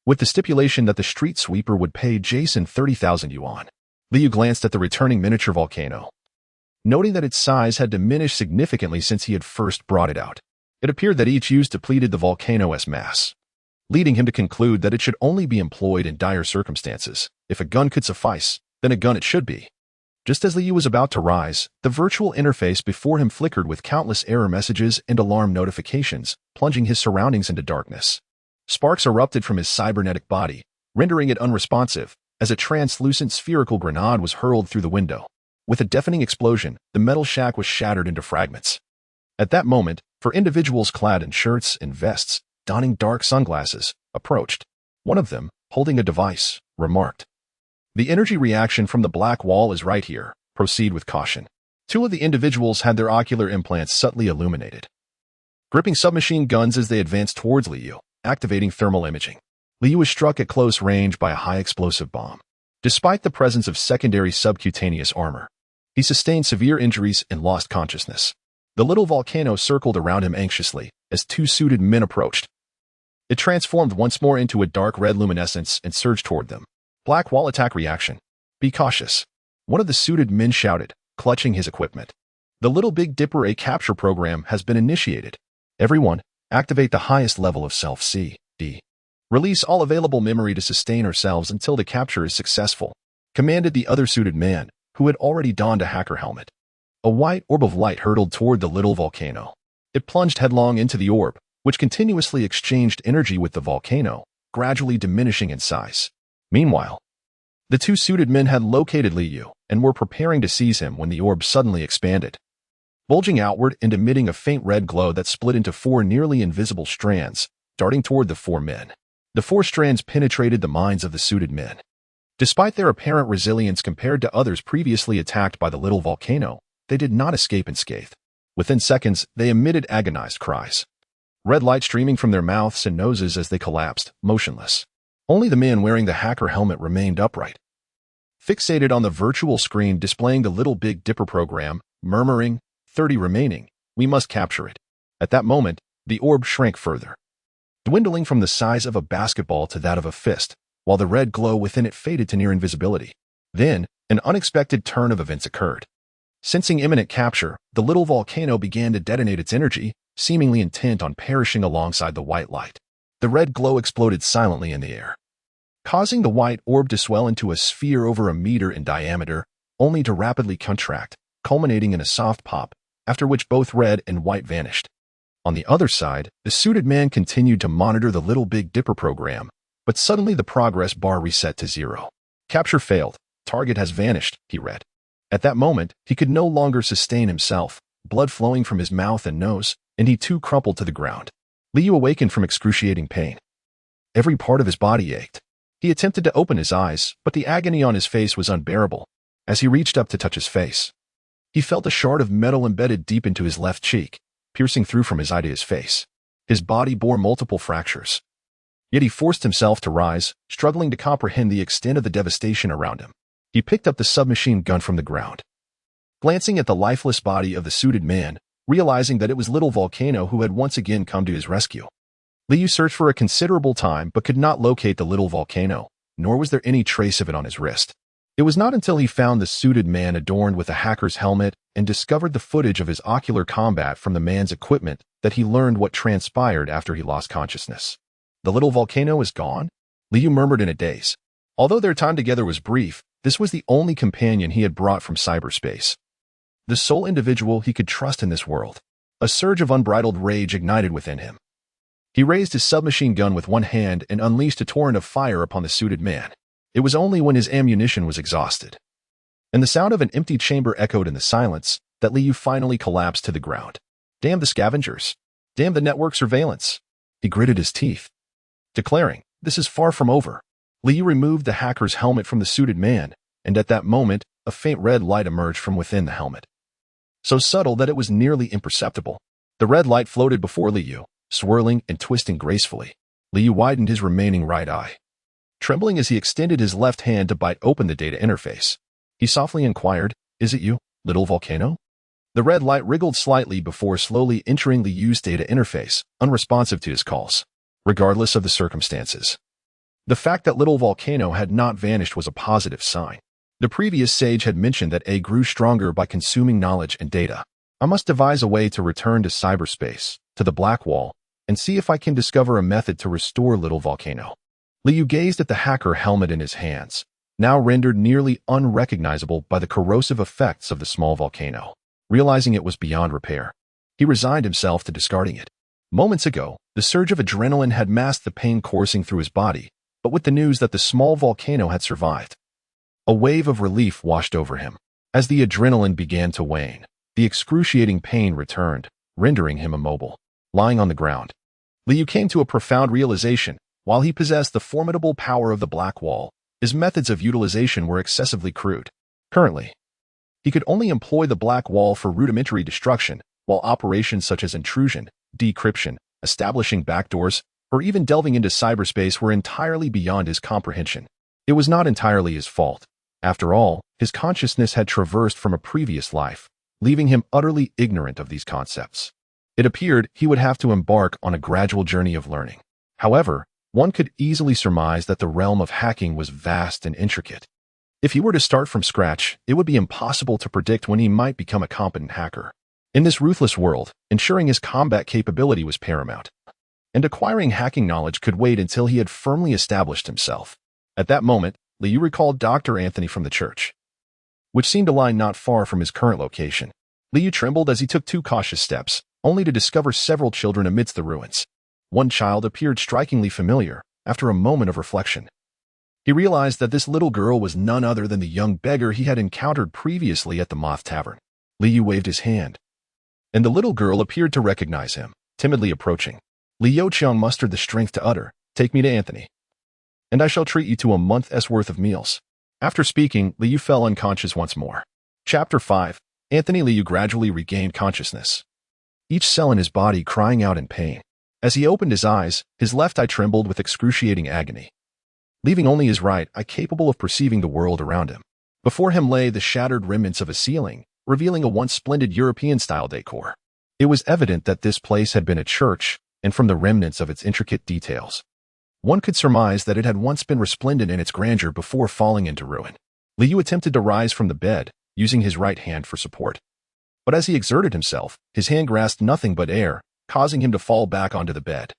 with the stipulation that the street sweeper would pay Jason 30,000 yuan. Liu glanced at the returning miniature volcano, noting that its size had diminished significantly since he had first brought it out. It appeared that each use depleted the volcano's mass, leading him to conclude that it should only be employed in dire circumstances. If a gun could suffice, then a gun it should be. Just as Liu was about to rise, the virtual interface before him flickered with countless error messages and alarm notifications, plunging his surroundings into darkness. Sparks erupted from his cybernetic body, rendering it unresponsive, as a translucent spherical grenade was hurled through the window. With a deafening explosion, the metal shack was shattered into fragments. At that moment, four individuals clad in shirts and vests, donning dark sunglasses, approached. One of them, holding a device, remarked, "The energy reaction from the black wall is right here. Proceed with caution." Two of the individuals had their ocular implants subtly illuminated, gripping submachine guns as they advanced towards Liu, activating thermal imaging. Liu was struck at close range by a high-explosive bomb. Despite the presence of secondary subcutaneous armor, he sustained severe injuries and lost consciousness. The little volcano circled around him anxiously as two suited men approached. It transformed once more into a dark red luminescence and surged toward them. Black wall attack reaction. Be cautious. One of the suited men shouted, clutching his equipment. The Little Big Dipper A capture program has been initiated. Everyone, activate the highest level of self-CD. Release all available memory to sustain ourselves until the capture is successful, commanded the other suited man, who had already donned a hacker helmet. A white orb of light hurtled toward the little volcano. It plunged headlong into the orb, which continuously exchanged energy with the volcano, gradually diminishing in size. Meanwhile, the two suited men had located Liu and were preparing to seize him when the orb suddenly expanded, bulging outward and emitting a faint red glow that split into four nearly invisible strands, darting toward the four men. The four strands penetrated the minds of the suited men. Despite their apparent resilience compared to others previously attacked by the little volcano, they did not escape unscathed. Within seconds, they emitted agonized cries, red light streaming from their mouths and noses as they collapsed, motionless. Only the man wearing the hacker helmet remained upright, fixated on the virtual screen displaying the Little Big Dipper program, murmuring, 30 remaining, we must capture it. At that moment, the orb shrank further, dwindling from the size of a basketball to that of a fist, while the red glow within it faded to near invisibility. Then, an unexpected turn of events occurred. Sensing imminent capture, the little volcano began to detonate its energy, seemingly intent on perishing alongside the white light. The red glow exploded silently in the air, causing the white orb to swell into a sphere over a meter in diameter, only to rapidly contract, culminating in a soft pop, after which both red and white vanished. On the other side, the suited man continued to monitor the Little Big Dipper program, but suddenly the progress bar reset to 0. Capture failed. Target has vanished, he read. At that moment, he could no longer sustain himself, blood flowing from his mouth and nose, and he too crumpled to the ground. Liu awakened from excruciating pain. Every part of his body ached. He attempted to open his eyes, but the agony on his face was unbearable. As he reached up to touch his face, he felt a shard of metal embedded deep into his left cheek, piercing through from his eye to his face. His body bore multiple fractures. Yet he forced himself to rise, struggling to comprehend the extent of the devastation around him. He picked up the submachine gun from the ground, glancing at the lifeless body of the suited man, realizing that it was Little Volcano who had once again come to his rescue. Liu searched for a considerable time but could not locate the Little Volcano, nor was there any trace of it on his wrist. It was not until he found the suited man adorned with a hacker's helmet and discovered the footage of his ocular combat from the man's equipment that he learned what transpired after he lost consciousness. The little volcano is gone? Liu murmured in a daze. Although their time together was brief, this was the only companion he had brought from cyberspace. The sole individual he could trust in this world. A surge of unbridled rage ignited within him. He raised his submachine gun with one hand and unleashed a torrent of fire upon the suited man. It was only when his ammunition was exhausted, and the sound of an empty chamber echoed in the silence, that Liu finally collapsed to the ground. Damn the scavengers. Damn the network surveillance. He gritted his teeth, declaring, "This is far from over." Liu removed the hacker's helmet from the suited man, and at that moment, a faint red light emerged from within the helmet. So subtle that it was nearly imperceptible. The red light floated before Liu, swirling and twisting gracefully. Liu widened his remaining right eye, trembling as he extended his left hand to bite open the data interface. He softly inquired, "Is it you, little volcano?" The red light wriggled slightly before slowly entering Liu's data interface, unresponsive to his calls, regardless of the circumstances. The fact that little volcano had not vanished was a positive sign. The previous sage had mentioned that A grew stronger by consuming knowledge and data. I must devise a way to return to cyberspace, to the Black Wall, and see if I can discover a method to restore little volcano. Liu gazed at the hacker helmet in his hands, now rendered nearly unrecognizable by the corrosive effects of the small volcano. Realizing it was beyond repair, he resigned himself to discarding it. Moments ago, the surge of adrenaline had masked the pain coursing through his body, but with the news that the small volcano had survived, a wave of relief washed over him. As the adrenaline began to wane, the excruciating pain returned, rendering him immobile. Lying on the ground, Liu came to a profound realization. While he possessed the formidable power of the Black Wall, his methods of utilization were excessively crude. Currently, he could only employ the Black Wall for rudimentary destruction, while operations such as intrusion, decryption, establishing backdoors, or even delving into cyberspace were entirely beyond his comprehension. It was not entirely his fault. After all, his consciousness had traversed from a previous life, leaving him utterly ignorant of these concepts. It appeared he would have to embark on a gradual journey of learning. However, one could easily surmise that the realm of hacking was vast and intricate. If he were to start from scratch, it would be impossible to predict when he might become a competent hacker. In this ruthless world, ensuring his combat capability was paramount, and acquiring hacking knowledge could wait until he had firmly established himself. At that moment, Liu recalled Dr. Anthony from the church, which seemed to lie not far from his current location. Liu trembled as he took 2 cautious steps, only to discover several children amidst the ruins. One child appeared strikingly familiar. After a moment of reflection, he realized that this little girl was none other than the young beggar he had encountered previously at the Moth Tavern. Liu waved his hand, and the little girl appeared to recognize him, timidly approaching. Liu Qiang mustered the strength to utter, "Take me to Anthony, and I shall treat you to a month's worth of meals." After speaking, Liu fell unconscious once more. Chapter 5. Anthony. Liu gradually regained consciousness, each cell in his body crying out in pain. As he opened his eyes, his left eye trembled with excruciating agony, leaving only his right eye capable of perceiving the world around him. Before him lay the shattered remnants of a ceiling, revealing a once splendid European-style decor. It was evident that this place had been a church, and from the remnants of its intricate details, one could surmise that it had once been resplendent in its grandeur before falling into ruin. Liu attempted to rise from the bed, using his right hand for support. But as he exerted himself, his hand grasped nothing but air, causing him to fall back onto the bed.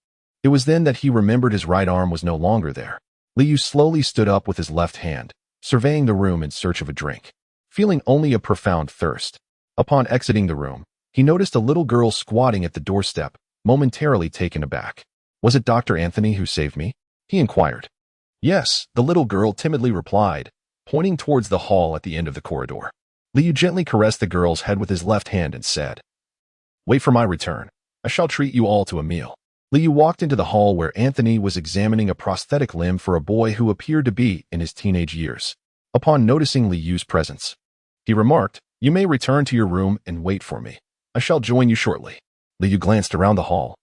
It was then that he remembered his right arm was no longer there. Liu slowly stood up with his left hand, surveying the room in search of a drink, feeling only a profound thirst. Upon exiting the room, he noticed a little girl squatting at the doorstep, momentarily taken aback. "Was it Dr. Anthony who saved me?" he inquired. "Yes," the little girl timidly replied, pointing towards the hall at the end of the corridor. Liu gently caressed the girl's head with his left hand and said, "Wait for my return. I shall treat you all to a meal." Liu walked into the hall where Anthony was examining a prosthetic limb for a boy who appeared to be in his teenage years. Upon noticing Liu's presence, he remarked, "You may return to your room and wait for me. I shall join you shortly." Liu glanced around the hall,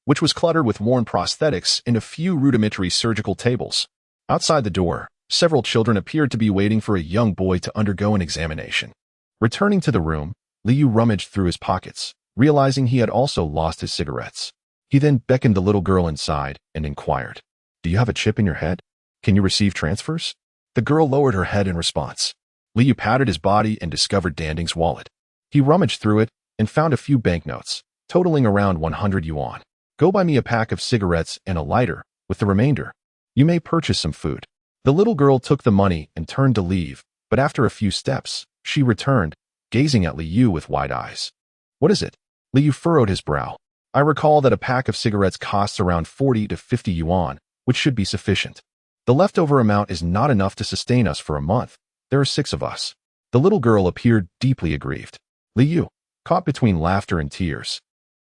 which was cluttered with worn prosthetics and a few rudimentary surgical tables. Outside the door, several children appeared to be waiting for a young boy to undergo an examination. Returning to the room, Liu rummaged through his pockets, realizing he had also lost his cigarettes. He then beckoned the little girl inside and inquired, "Do you have a chip in your head? Can you receive transfers?" The girl lowered her head in response. Liu patted his body and discovered Danding's wallet. He rummaged through it and found a few banknotes, totaling around 100 yuan. Go buy me a pack of cigarettes and a lighter. With the remainder, you may purchase some food. The little girl took the money and turned to leave, but after a few steps, she returned, gazing at Liu with wide eyes. What is it? Liu furrowed his brow. I recall that a pack of cigarettes costs around 40 to 50 yuan, which should be sufficient. The leftover amount is not enough to sustain us for a month. There are 6 of us. The little girl appeared deeply aggrieved. Liu, caught between laughter and tears,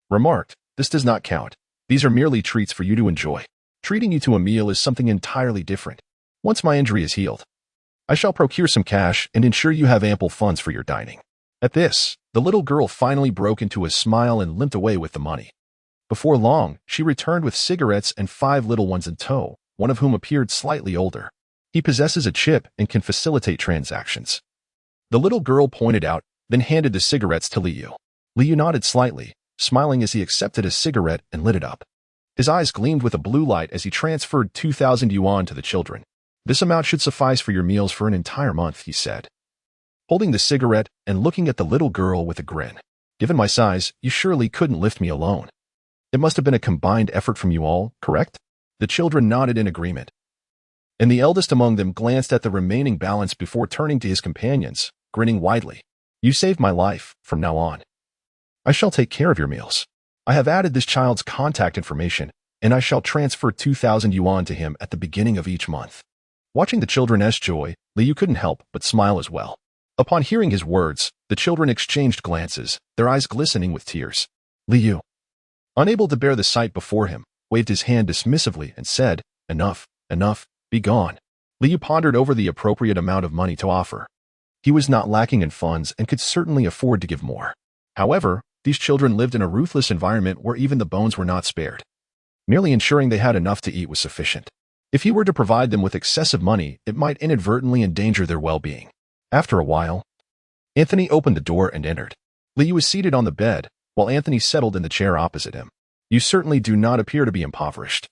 remarked, this does not count. These are merely treats for you to enjoy. Treating you to a meal is something entirely different. Once my injury is healed, I shall procure some cash and ensure you have ample funds for your dining. At this, the little girl finally broke into a smile and limped away with the money. Before long, she returned with cigarettes and 5 little ones in tow, one of whom appeared slightly older. He possesses a chip and can facilitate transactions. The little girl pointed out, then handed the cigarettes to Liu. Liu nodded slightly, smiling as he accepted a cigarette and lit it up. His eyes gleamed with a blue light as he transferred 2,000 yuan to the children. This amount should suffice for your meals for an entire month, he said, holding the cigarette and looking at the little girl with a grin. Given my size, you surely couldn't lift me alone. It must have been a combined effort from you all, correct? The children nodded in agreement, and the eldest among them glanced at the remaining balance before turning to his companions, grinning widely. You saved my life. From now on, I shall take care of your meals. I have added this child's contact information, and I shall transfer 2,000 yuan to him at the beginning of each month. Watching the children's joy, Liu couldn't help but smile as well. Upon hearing his words, the children exchanged glances, their eyes glistening with tears. Liu, unable to bear the sight before him, waved his hand dismissively and said, enough, be gone. Liu pondered over the appropriate amount of money to offer. He was not lacking in funds and could certainly afford to give more. However, these children lived in a ruthless environment where even the bones were not spared. Merely ensuring they had enough to eat was sufficient. If he were to provide them with excessive money, it might inadvertently endanger their well-being. After a while, Anthony opened the door and entered. Liu was seated on the bed, while Anthony settled in the chair opposite him. You certainly do not appear to be impoverished,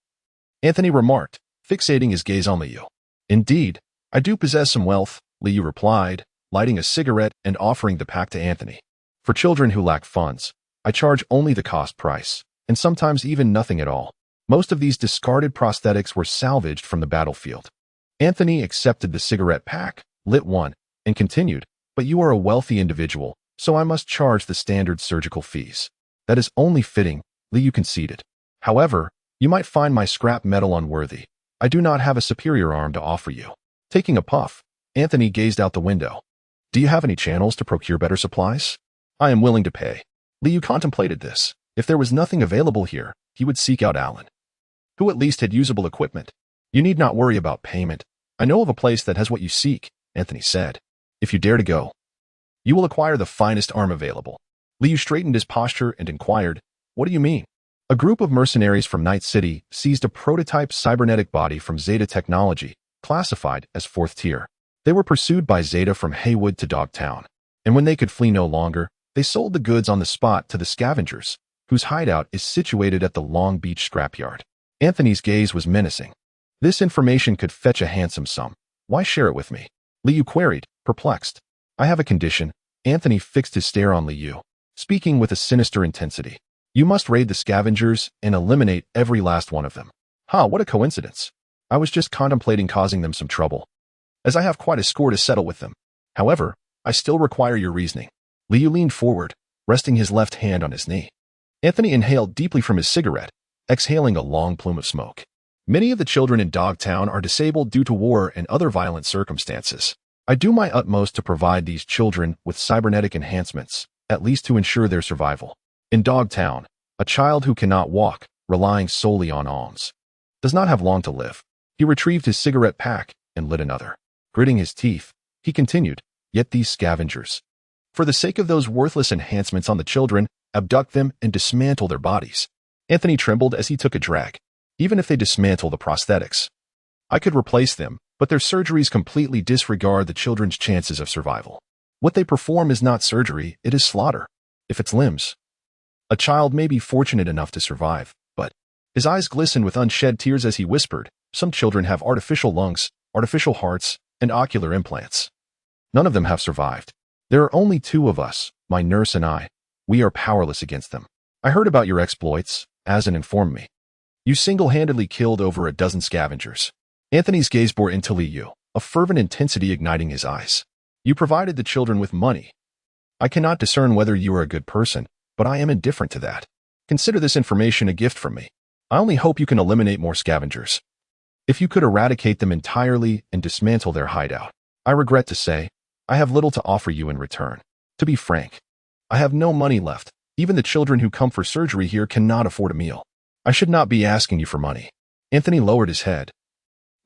Anthony remarked, fixating his gaze on Liu. Indeed, I do possess some wealth, Liu replied, lighting a cigarette and offering the pack to Anthony. For children who lack funds, I charge only the cost price, and sometimes even nothing at all. Most of these discarded prosthetics were salvaged from the battlefield. Anthony accepted the cigarette pack, lit one, and continued, but you are a wealthy individual, so I must charge the standard surgical fees. That is only fitting, Liu conceded. However, you might find my scrap metal unworthy. I do not have a superior arm to offer you. Taking a puff, Anthony gazed out the window. Do you have any channels to procure better supplies? I am willing to pay. Liu contemplated this. If there was nothing available here, he would seek out Alan, who at least had usable equipment. You need not worry about payment. I know of a place that has what you seek, Anthony said. If you dare to go, you will acquire the finest arm available. Liu straightened his posture and inquired, what do you mean? A group of mercenaries from Night City seized a prototype cybernetic body from Zeta Technology, classified as 4th tier. They were pursued by Zeta from Haywood to Dogtown, and when they could flee no longer, they sold the goods on the spot to the scavengers, whose hideout is situated at the Long Beach scrapyard. Anthony's gaze was menacing. This information could fetch a handsome sum. Why share it with me? Liu queried, perplexed. I have a condition. Anthony fixed his stare on Liu, speaking with a sinister intensity. You must raid the scavengers and eliminate every last one of them. What a coincidence. I was just contemplating causing them some trouble, as I have quite a score to settle with them. However, I still require your reasoning. Liu leaned forward, resting his left hand on his knee. Anthony inhaled deeply from his cigarette, exhaling a long plume of smoke. Many of the children in Dogtown are disabled due to war and other violent circumstances. I do my utmost to provide these children with cybernetic enhancements, at least to ensure their survival. In Dogtown, a child who cannot walk, relying solely on alms, does not have long to live. He retrieved his cigarette pack and lit another. Gritting his teeth, he continued, yet these scavengers, for the sake of those worthless enhancements on the children, abduct them and dismantle their bodies. Anthony trembled as he took a drag. Even if they dismantle the prosthetics, I could replace them, but their surgeries completely disregard the children's chances of survival. What they perform is not surgery, it is slaughter. If it's limbs, a child may be fortunate enough to survive, but his eyes glistened with unshed tears as he whispered, some children have artificial lungs, artificial hearts, and ocular implants. None of them have survived. There are only two of us, my nurse and I. We are powerless against them. I heard about your exploits, Azan informed me. You single-handedly killed over a dozen scavengers. Anthony's gaze bore into Liu, a fervent intensity igniting his eyes. You provided the children with money. I cannot discern whether you are a good person, but I am indifferent to that. Consider this information a gift from me. I only hope you can eliminate more scavengers. If you could eradicate them entirely and dismantle their hideout, I regret to say, I have little to offer you in return. To be frank, I have no money left. Even the children who come for surgery here cannot afford a meal. I should not be asking you for money. Anthony lowered his head,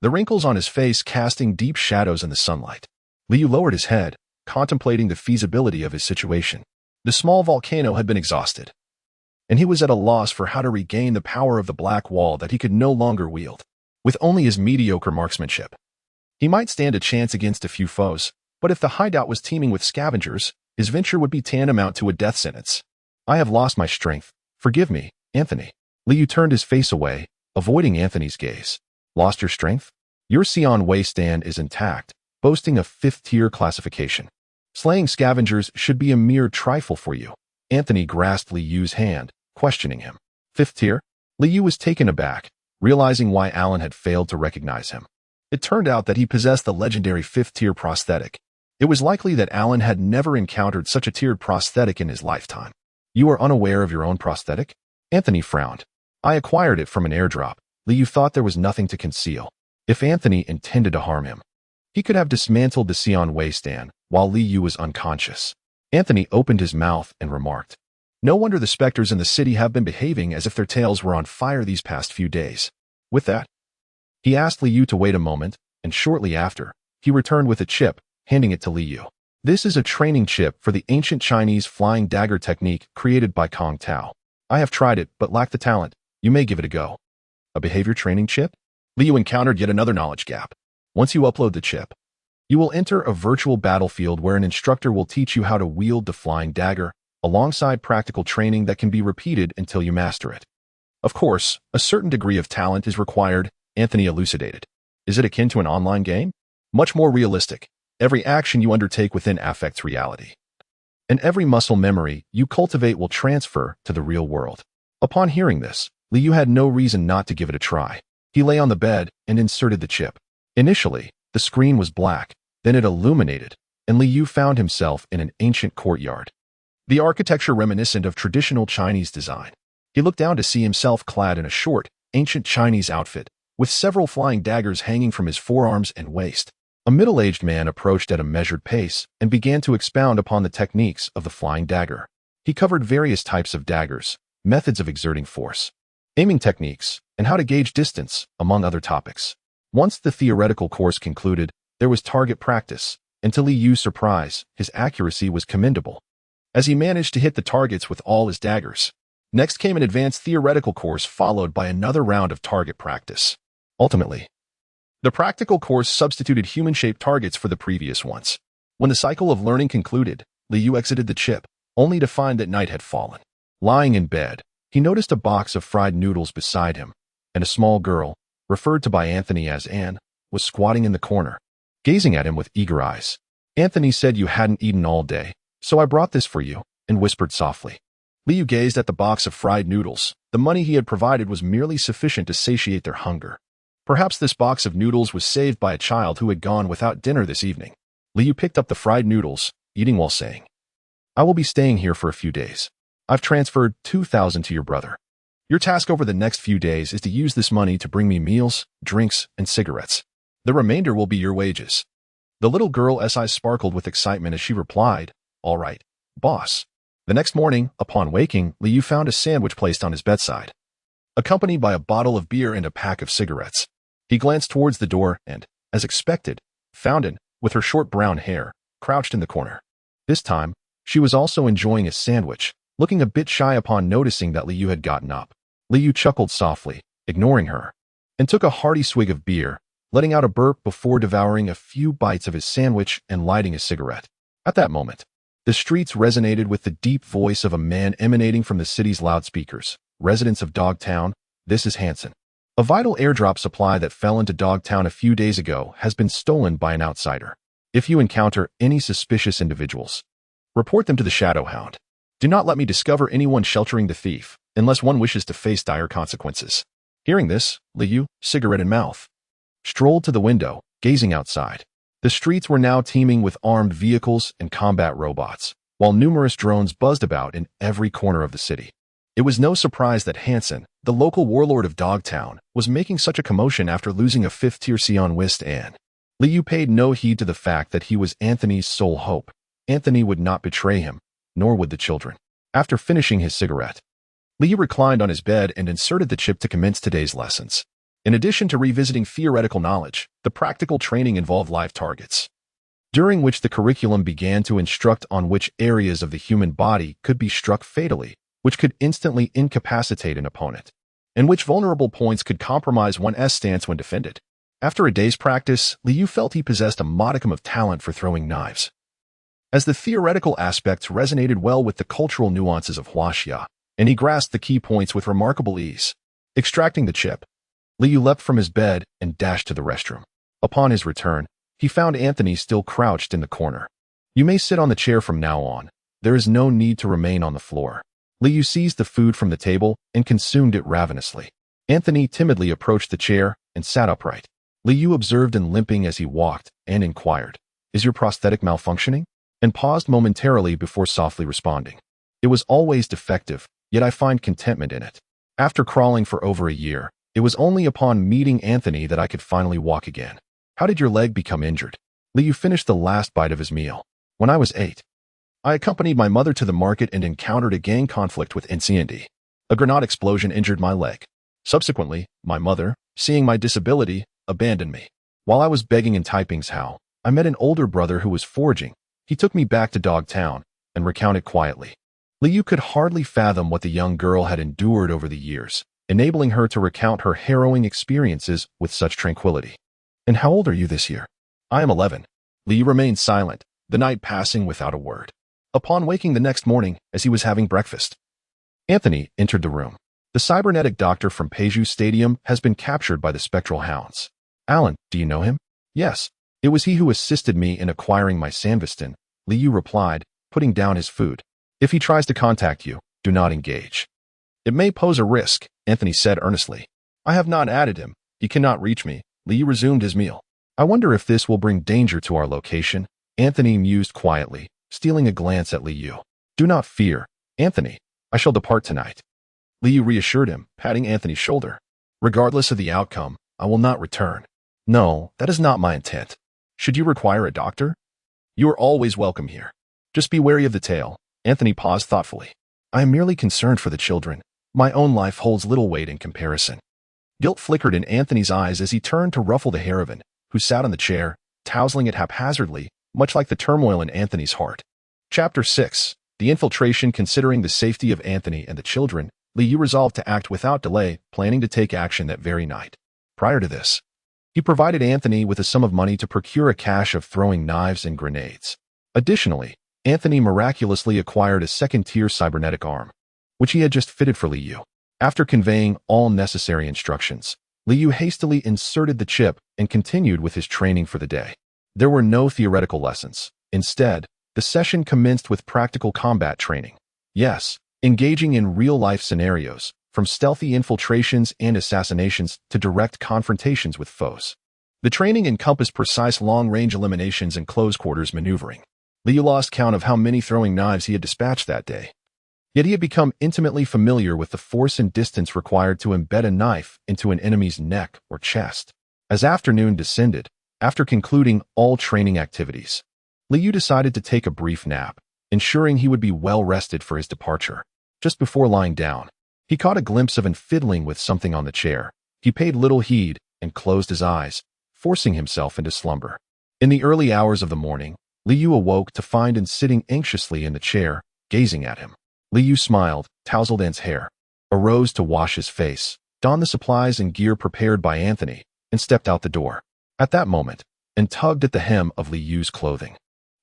the wrinkles on his face casting deep shadows in the sunlight. Liu lowered his head, contemplating the feasibility of his situation. The small volcano had been exhausted, and he was at a loss for how to regain the power of the black wall that he could no longer wield. With only his mediocre marksmanship, he might stand a chance against a few foes, but if the hideout was teeming with scavengers, his venture would be tantamount to a death sentence. I have lost my strength. Forgive me, Anthony. Liu turned his face away, avoiding Anthony's gaze. Lost your strength? Your Xian Wei stand is intact, boasting a 5th-tier classification. Slaying scavengers should be a mere trifle for you. Anthony grasped Liu's hand, questioning him. 5th tier? Liu was taken aback, realizing why Alan had failed to recognize him. It turned out that he possessed the legendary 5th-tier prosthetic. It was likely that Alan had never encountered such a tiered prosthetic in his lifetime. You are unaware of your own prosthetic? Anthony frowned. I acquired it from an airdrop. Liu thought there was nothing to conceal. If Anthony intended to harm him, he could have dismantled the Xian Wei stand while Liu was unconscious. Anthony opened his mouth and remarked, no wonder the specters in the city have been behaving as if their tails were on fire these past few days. With that, he asked Liu to wait a moment, and shortly after, he returned with a chip, handing it to Liu. This is a training chip for the ancient Chinese flying dagger technique created by Kong Tao. I have tried it, but lack the talent. You may give it a go. A behavior training chip? Liu encountered yet another knowledge gap. Once you upload the chip, you will enter a virtual battlefield where an instructor will teach you how to wield the flying dagger, alongside practical training that can be repeated until you master it. Of course, a certain degree of talent is required, Anthony elucidated. Is it akin to an online game? Much more realistic. Every action you undertake within affects reality, and every muscle memory you cultivate will transfer to the real world. Upon hearing this, Liu had no reason not to give it a try. He lay on the bed and inserted the chip. Initially, the screen was black, then it illuminated, and Liu found himself in an ancient courtyard. The architecture reminiscent of traditional Chinese design. He looked down to see himself clad in a short, ancient Chinese outfit, with several flying daggers hanging from his forearms and waist. A middle-aged man approached at a measured pace and began to expound upon the techniques of the flying dagger. He covered various types of daggers, methods of exerting force, aiming techniques, and how to gauge distance, among other topics. Once the theoretical course concluded, there was target practice, and to Liu's surprise, his accuracy was commendable, as he managed to hit the targets with all his daggers. Next came an advanced theoretical course followed by another round of target practice. Ultimately, the practical course substituted human-shaped targets for the previous ones. When the cycle of learning concluded, Liu exited the chip, only to find that night had fallen. Lying in bed, he noticed a box of fried noodles beside him, and a small girl, referred to by Anthony as Anne, was squatting in the corner, gazing at him with eager eyes. Anthony said you hadn't eaten all day, so I brought this for you, and whispered softly. Liu gazed at the box of fried noodles. The money he had provided was merely sufficient to satiate their hunger. Perhaps this box of noodles was saved by a child who had gone without dinner this evening. Liu picked up the fried noodles, eating while saying, I will be staying here for a few days. I've transferred 2,000 to your brother. Your task over the next few days is to use this money to bring me meals, drinks, and cigarettes. The remainder will be your wages. The little girl's eyes sparkled with excitement as she replied, All right, boss. The next morning, upon waking, Liu found a sandwich placed on his bedside, accompanied by a bottle of beer and a pack of cigarettes. He glanced towards the door and, as expected, found Anne, with her short brown hair, crouched in the corner. This time, she was also enjoying a sandwich, looking a bit shy upon noticing that Liu had gotten up. Liu chuckled softly, ignoring her, and took a hearty swig of beer, letting out a burp before devouring a few bites of his sandwich and lighting a cigarette. At that moment, the streets resonated with the deep voice of a man emanating from the city's loudspeakers. Residents of Dogtown, this is Hanson. A vital airdrop supply that fell into Dogtown a few days ago has been stolen by an outsider. If you encounter any suspicious individuals, report them to the Shadowhound. Do not let me discover anyone sheltering the thief, unless one wishes to face dire consequences. Hearing this, Liu, cigarette in mouth, strolled to the window, gazing outside. The streets were now teeming with armed vehicles and combat robots, while numerous drones buzzed about in every corner of the city. It was no surprise that Hansen, the local warlord of Dogtown, was making such a commotion after losing a 5th-tier Sion Wist and Liu paid no heed to the fact that he was Anthony's sole hope. Anthony would not betray him, nor would the children. After finishing his cigarette, Liu reclined on his bed and inserted the chip to commence today's lessons. In addition to revisiting theoretical knowledge, the practical training involved live targets, during which the curriculum began to instruct on which areas of the human body could be struck fatally, which could instantly incapacitate an opponent, and which vulnerable points could compromise one's stance when defended. After a day's practice, Liu felt he possessed a modicum of talent for throwing knives, as the theoretical aspects resonated well with the cultural nuances of Huaxia, and he grasped the key points with remarkable ease. Extracting the chip, Liu leapt from his bed and dashed to the restroom. Upon his return, he found Anthony still crouched in the corner. You may sit on the chair from now on. There is no need to remain on the floor. Liu seized the food from the table and consumed it ravenously. Anthony timidly approached the chair and sat upright. Liu observed him limping as he walked and inquired, "Is your prosthetic malfunctioning?" and paused momentarily before softly responding, "It was always defective, yet I find contentment in it. After crawling for over a year, it was only upon meeting Anthony that I could finally walk again." "How did your leg become injured?" Liu finished the last bite of his meal. "When I was 8. I accompanied my mother to the market and encountered a gang conflict with NCND. A grenade explosion injured my leg. Subsequently, my mother, seeing my disability, abandoned me. While I was begging in Taiping's Hao, I met an older brother who was foraging. He took me back to Dogtown and recounted quietly." Liu could hardly fathom what the young girl had endured over the years, enabling her to recount her harrowing experiences with such tranquility. "And how old are you this year?" "I am 11. Liu remained silent, the night passing without a word. Upon waking the next morning, as he was having breakfast, Anthony entered the room. "The cybernetic doctor from Peju Stadium has been captured by the spectral hounds." "Alan, do you know him?" "Yes. It was he who assisted me in acquiring my Sanviston," Liu replied, putting down his food. "If he tries to contact you, do not engage. It may pose a risk," Anthony said earnestly. "I have not added him. He cannot reach me." Liu resumed his meal. "I wonder if this will bring danger to our location," Anthony mused quietly, stealing a glance at Liu. "Do not fear, Anthony. I shall depart tonight." Liu reassured him, patting Anthony's shoulder. "Regardless of the outcome, I will not return." "No, that is not my intent. Should you require a doctor, you are always welcome here. Just be wary of the tail." Anthony paused thoughtfully. "I am merely concerned for the children. My own life holds little weight in comparison." Guilt flickered in Anthony's eyes as he turned to ruffle the hair of Evan, who sat on the chair, tousling it haphazardly, much like the turmoil in Anthony's heart. Chapter 6. The infiltration. Considering the safety of Anthony and the children, Liu resolved to act without delay, planning to take action that very night. Prior to this, he provided Anthony with a sum of money to procure a cache of throwing knives and grenades. Additionally, Anthony miraculously acquired a 2nd-tier cybernetic arm, which he had just fitted for Liu. After conveying all necessary instructions, Liu hastily inserted the chip and continued with his training for the day. There were no theoretical lessons. Instead, the session commenced with practical combat training. Yes, engaging in real-life scenarios, from stealthy infiltrations and assassinations to direct confrontations with foes. The training encompassed precise long-range eliminations and close-quarters maneuvering. Liu lost count of how many throwing knives he had dispatched that day. Yet he had become intimately familiar with the force and distance required to embed a knife into an enemy's neck or chest. As afternoon descended, after concluding all training activities, Liu decided to take a brief nap, ensuring he would be well rested for his departure. Just before lying down, he caught a glimpse of him fiddling with something on the chair. He paid little heed and closed his eyes, forcing himself into slumber. In the early hours of the morning, Liu awoke to find him sitting anxiously in the chair, gazing at him. Liu smiled, tousled An's hair, arose to wash his face, donned the supplies and gear prepared by Anthony, and stepped out the door. At that moment, An tugged at the hem of Liu's clothing,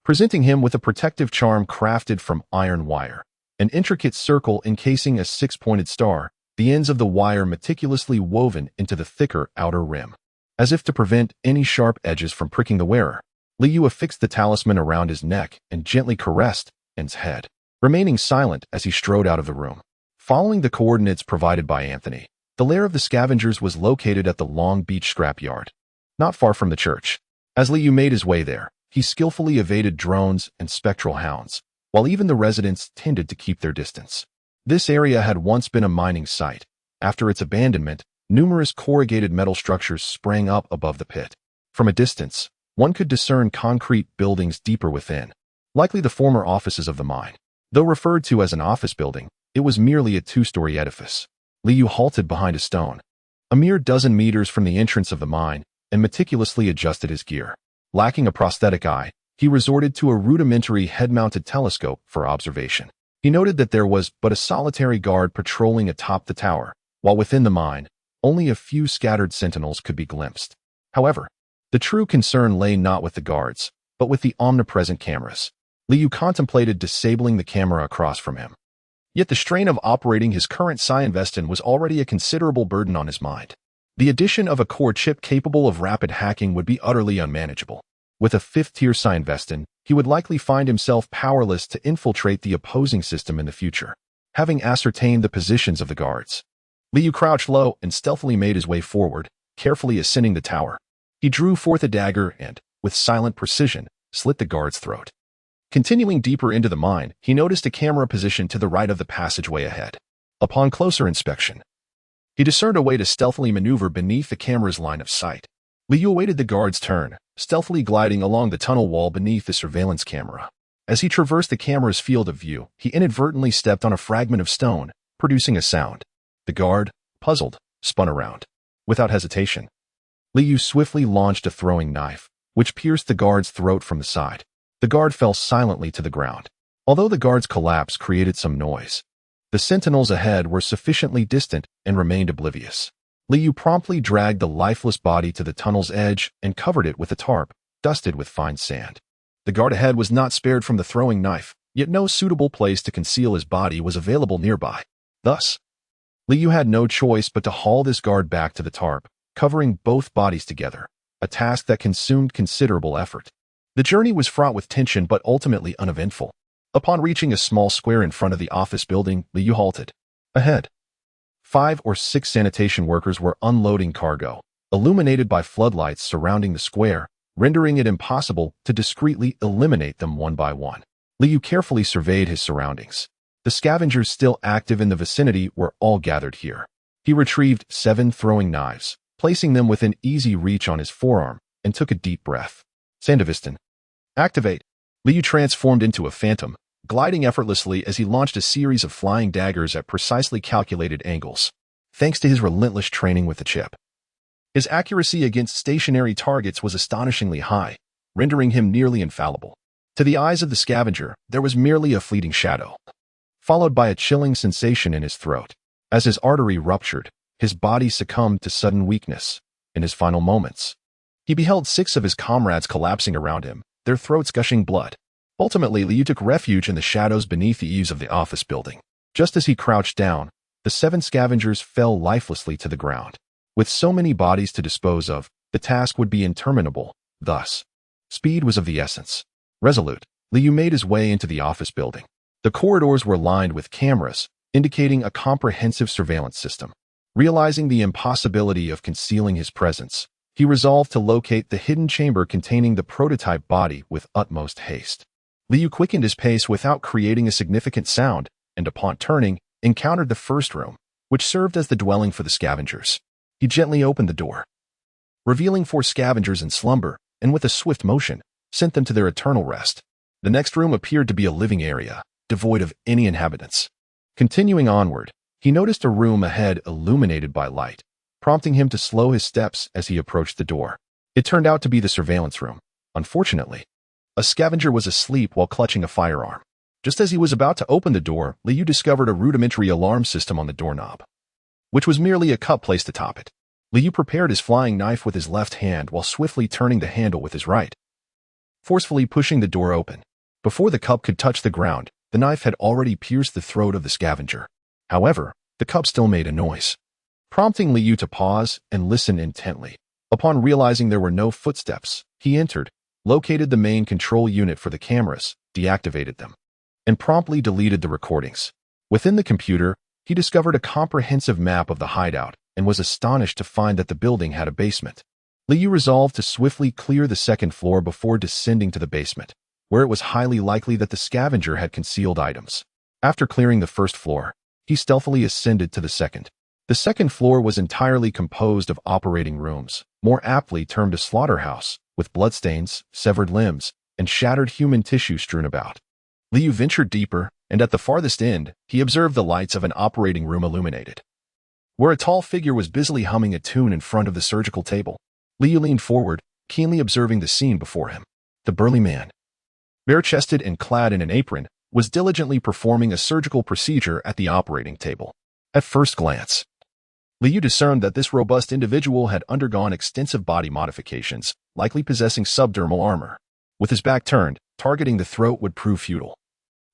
presenting him with a protective charm crafted from iron wire. An intricate circle encasing a 6-pointed star, the ends of the wire meticulously woven into the thicker outer rim. As if to prevent any sharp edges from pricking the wearer, Liu affixed the talisman around his neck and gently caressed En's head, remaining silent as he strode out of the room. Following the coordinates provided by Anthony, the lair of the scavengers was located at the Long Beach scrapyard, not far from the church. As Liu made his way there, he skillfully evaded drones and spectral hounds, while even the residents tended to keep their distance. This area had once been a mining site. After its abandonment, numerous corrugated metal structures sprang up above the pit. From a distance, one could discern concrete buildings deeper within, likely the former offices of the mine. Though referred to as an office building, it was merely a two-story edifice. Liu halted behind a stone, a mere dozen meters from the entrance of the mine, and meticulously adjusted his gear. Lacking a prosthetic eye, he resorted to a rudimentary head-mounted telescope for observation. He noted that there was but a solitary guard patrolling atop the tower, while within the mine, only a few scattered sentinels could be glimpsed. However, the true concern lay not with the guards, but with the omnipresent cameras. Liu contemplated disabling the camera across from him. Yet the strain of operating his current Cyberpunk was already a considerable burden on his mind. The addition of a core chip capable of rapid hacking would be utterly unmanageable. With a fifth-tier Cyberpunk, he would likely find himself powerless to infiltrate the opposing system in the future. Having ascertained the positions of the guards, Liu crouched low and stealthily made his way forward, carefully ascending the tower. He drew forth a dagger and, with silent precision, slit the guard's throat. Continuing deeper into the mine, he noticed a camera positioned to the right of the passageway ahead. Upon closer inspection, he discerned a way to stealthily maneuver beneath the camera's line of sight. Liu awaited the guard's turn, stealthily gliding along the tunnel wall beneath the surveillance camera. As he traversed the camera's field of view, he inadvertently stepped on a fragment of stone, producing a sound. The guard, puzzled, spun around. Without hesitation, Liu swiftly launched a throwing knife, which pierced the guard's throat from the side. The guard fell silently to the ground. Although the guard's collapse created some noise, the sentinels ahead were sufficiently distant and remained oblivious. Liu promptly dragged the lifeless body to the tunnel's edge and covered it with a tarp, dusted with fine sand. The guard ahead was not spared from the throwing knife, yet no suitable place to conceal his body was available nearby. Thus, Liu had no choice but to haul this guard back to the tarp, covering both bodies together, a task that consumed considerable effort. The journey was fraught with tension but ultimately uneventful. Upon reaching a small square in front of the office building, Liu halted. Ahead, 5 or 6 sanitation workers were unloading cargo, illuminated by floodlights surrounding the square, rendering it impossible to discreetly eliminate them one by one. Liu carefully surveyed his surroundings. The scavengers still active in the vicinity were all gathered here. He retrieved 7 throwing knives, placing them within easy reach on his forearm, and took a deep breath. Sandevistan. Activate. Liu transformed into a phantom, gliding effortlessly as he launched a series of flying daggers at precisely calculated angles. Thanks to his relentless training with the chip, his accuracy against stationary targets was astonishingly high, rendering him nearly infallible. To the eyes of the scavenger, there was merely a fleeting shadow, followed by a chilling sensation in his throat. As his artery ruptured, his body succumbed to sudden weakness. In his final moments, he beheld 6 of his comrades collapsing around him, their throats gushing blood. Ultimately, Liu took refuge in the shadows beneath the eaves of the office building. Just as he crouched down, the 7 scavengers fell lifelessly to the ground. With so many bodies to dispose of, the task would be interminable. Thus, speed was of the essence. Resolute, Liu made his way into the office building. The corridors were lined with cameras, indicating a comprehensive surveillance system. Realizing the impossibility of concealing his presence, he resolved to locate the hidden chamber containing the prototype body with utmost haste. Liu quickened his pace without creating a significant sound, and upon turning, encountered the first room, which served as the dwelling for the scavengers. He gently opened the door, revealing 4 scavengers in slumber, and with a swift motion, sent them to their eternal rest. The next room appeared to be a living area, devoid of any inhabitants. Continuing onward, he noticed a room ahead illuminated by light, prompting him to slow his steps as he approached the door. It turned out to be the surveillance room. Unfortunately, a scavenger was asleep while clutching a firearm. Just as he was about to open the door, Liu discovered a rudimentary alarm system on the doorknob, which was merely a cup placed atop it. Liu prepared his flying knife with his left hand while swiftly turning the handle with his right, forcefully pushing the door open. Before the cup could touch the ground, the knife had already pierced the throat of the scavenger. However, The cup still made a noise, prompting Liu to pause and listen intently. Upon realizing there were no footsteps, he entered, located the main control unit for the cameras, deactivated them, and promptly deleted the recordings. Within the computer, he discovered a comprehensive map of the hideout and was astonished to find that the building had a basement. Liu resolved to swiftly clear the second floor before descending to the basement, where it was highly likely that the scavenger had concealed items. After clearing the first floor, he stealthily ascended to the second. The second floor was entirely composed of operating rooms, more aptly termed a slaughterhouse, with bloodstains, severed limbs, and shattered human tissue strewn about. Liu ventured deeper, and at the farthest end, he observed the lights of an operating room illuminated, where a tall figure was busily humming a tune in front of the surgical table. Liu leaned forward, keenly observing the scene before him. The burly man, bare-chested and clad in an apron, was diligently performing a surgical procedure at the operating table. At first glance, Liu discerned that this robust individual had undergone extensive body modifications, likely possessing subdermal armor. With his back turned, targeting the throat would prove futile.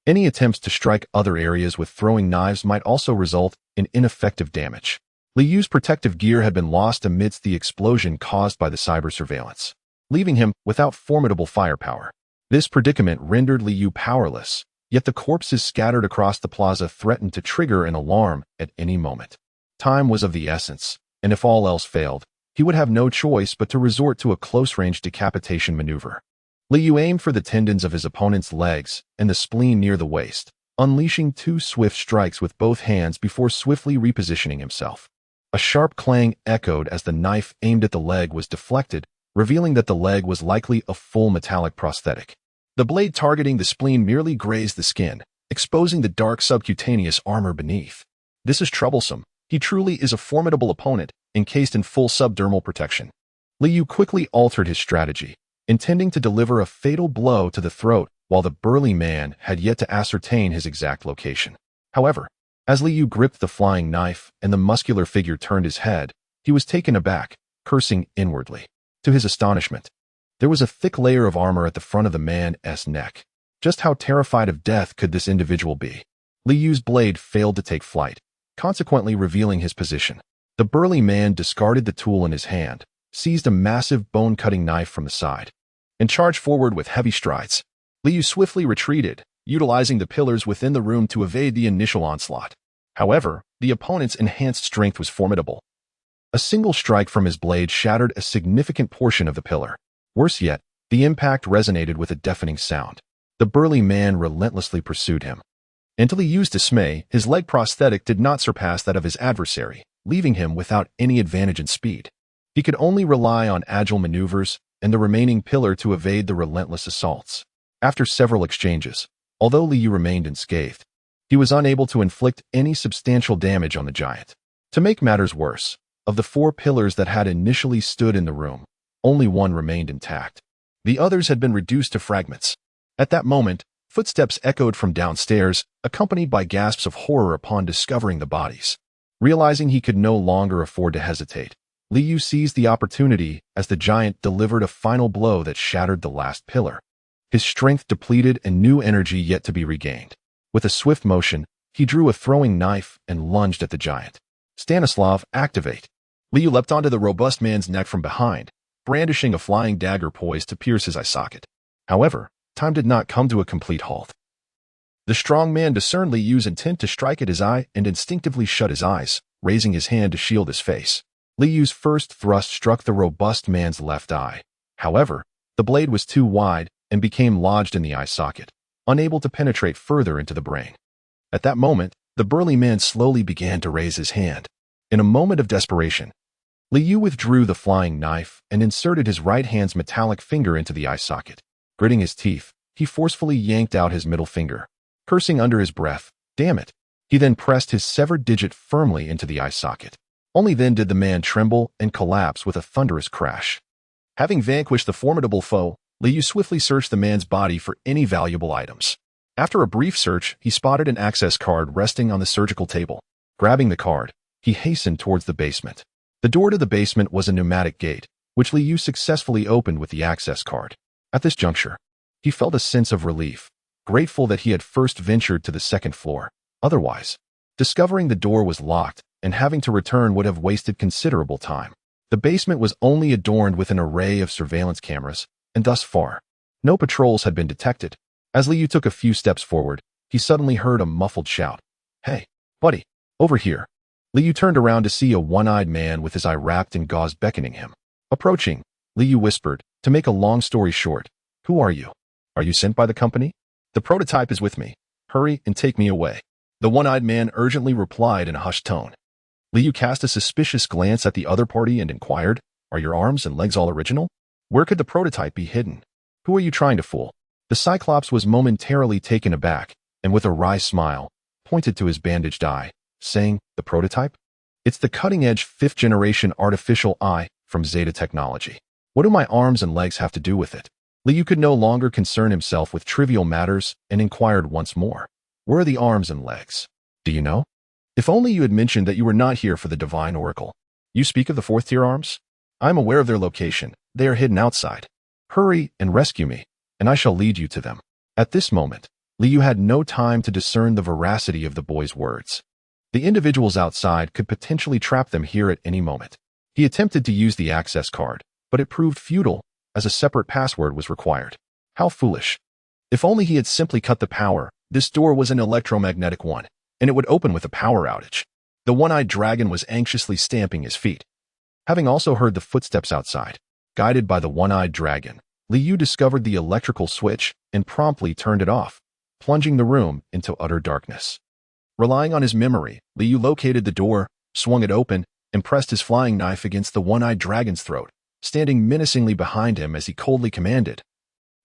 Any attempts to strike other areas with throwing knives might also result in ineffective damage. Liu's protective gear had been lost amidst the explosion caused by the cyber surveillance, leaving him without formidable firepower. This predicament rendered Liu powerless, yet the corpses scattered across the plaza threatened to trigger an alarm at any moment. Time was of the essence, and if all else failed, he would have no choice but to resort to a close-range decapitation maneuver. Liu aimed for the tendons of his opponent's legs and the spleen near the waist, unleashing 2 swift strikes with both hands before swiftly repositioning himself. A sharp clang echoed as the knife aimed at the leg was deflected, revealing that the leg was likely a full metallic prosthetic. The blade targeting the spleen merely grazed the skin, exposing the dark subcutaneous armor beneath. This is troublesome. He truly is a formidable opponent, encased in full subdermal protection. Liu quickly altered his strategy, intending to deliver a fatal blow to the throat while the burly man had yet to ascertain his exact location. However, as Liu gripped the flying knife and the muscular figure turned his head, he was taken aback, cursing inwardly. To his astonishment, there was a thick layer of armor at the front of the man's neck. Just how terrified of death could this individual be? Liu's blade failed to take flight, consequently revealing his position. The burly man discarded the tool in his hand, seized a massive bone-cutting knife from the side, and charged forward with heavy strides. Liu swiftly retreated, utilizing the pillars within the room to evade the initial onslaught. However, the opponent's enhanced strength was formidable. A single strike from his blade shattered a significant portion of the pillar. Worse yet, the impact resonated with a deafening sound. The burly man relentlessly pursued him. And to Liu's dismay, his leg prosthetic did not surpass that of his adversary, leaving him without any advantage in speed. He could only rely on agile maneuvers and the remaining pillar to evade the relentless assaults. After several exchanges, although Liu remained unscathed, he was unable to inflict any substantial damage on the giant. To make matters worse, of the 4 pillars that had initially stood in the room, only one remained intact. The others had been reduced to fragments. At that moment, footsteps echoed from downstairs, accompanied by gasps of horror upon discovering the bodies. Realizing he could no longer afford to hesitate, Liu seized the opportunity as the giant delivered a final blow that shattered the last pillar. His strength depleted and new energy yet to be regained. With a swift motion, he drew a throwing knife and lunged at the giant. Stanislav, activate! Liu leapt onto the robust man's neck from behind, brandishing a flying dagger poised to pierce his eye socket. However, time did not come to a complete halt. The strong man discerned Liu's intent to strike at his eye and instinctively shut his eyes, raising his hand to shield his face. Liu's first thrust struck the robust man's left eye. However, the blade was too wide and became lodged in the eye socket, unable to penetrate further into the brain. At that moment, the burly man slowly began to raise his hand. In a moment of desperation, Liu withdrew the flying knife and inserted his right hand's metallic finger into the eye socket. Gritting his teeth, he forcefully yanked out his middle finger, cursing under his breath, "Damn it!" He then pressed his severed digit firmly into the eye socket. Only then did the man tremble and collapse with a thunderous crash. Having vanquished the formidable foe, Liu swiftly searched the man's body for any valuable items. After a brief search, he spotted an access card resting on the surgical table. Grabbing the card, he hastened towards the basement. The door to the basement was a pneumatic gate, which Liu successfully opened with the access card. At this juncture, he felt a sense of relief, grateful that he had first ventured to the second floor. Otherwise, Discovering the door was locked and having to return would have wasted considerable time. The basement was only adorned with an array of surveillance cameras, and thus far, no patrols had been detected. As Liu took a few steps forward, he suddenly heard a muffled shout. "Hey, buddy, over here." Liu turned around to see a one-eyed man with his eye wrapped in gauze beckoning him. Approaching, Liu whispered, "To make a long story short, who are you? Are you sent by the company?" "The prototype is with me. Hurry and take me away," the one-eyed man urgently replied in a hushed tone. Liu cast a suspicious glance at the other party and inquired, "Are your arms and legs all original? Where could the prototype be hidden? Who are you trying to fool?" The Cyclops was momentarily taken aback, and with a wry smile, pointed to his bandaged eye, saying, "The prototype? It's the cutting-edge 5th-generation artificial eye from Zeta Technology. What do my arms and legs have to do with it?" Liu could no longer concern himself with trivial matters and inquired once more, "Where are the arms and legs? Do you know? If only you had mentioned that you were not here for the Divine Oracle. You speak of the 4th-tier arms? I am aware of their location. They are hidden outside. Hurry and rescue me, and I shall lead you to them." At this moment, Liu had no time to discern the veracity of the boy's words. The individuals outside could potentially trap them here at any moment. He attempted to use the access card, but it proved futile, as a separate password was required. How foolish. If only he had simply cut the power. This door was an electromagnetic one, and it would open with a power outage. The one-eyed dragon was anxiously stamping his feet. Having also heard the footsteps outside, guided by the one-eyed dragon, Liu discovered the electrical switch and promptly turned it off, plunging the room into utter darkness. Relying on his memory, Liu located the door, swung it open, and pressed his flying knife against the one-eyed dragon's throat, standing menacingly behind him as he coldly commanded,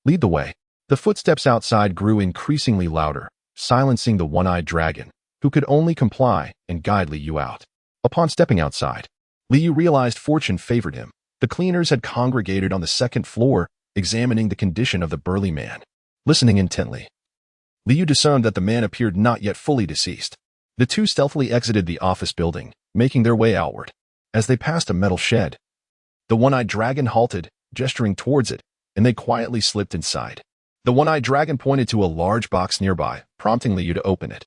"Lead the way." The footsteps outside grew increasingly louder, silencing the one-eyed dragon, who could only comply and guide Liu out. Upon stepping outside, Liu realized fortune favored him. The cleaners had congregated on the 2nd floor, examining the condition of the burly man. Listening intently, Liu discerned that the man appeared not yet fully deceased. The two stealthily exited the office building, making their way outward. As they passed a metal shed, the one-eyed dragon halted, gesturing towards it, and they quietly slipped inside. The one-eyed dragon pointed to a large box nearby, prompting Liu to open it,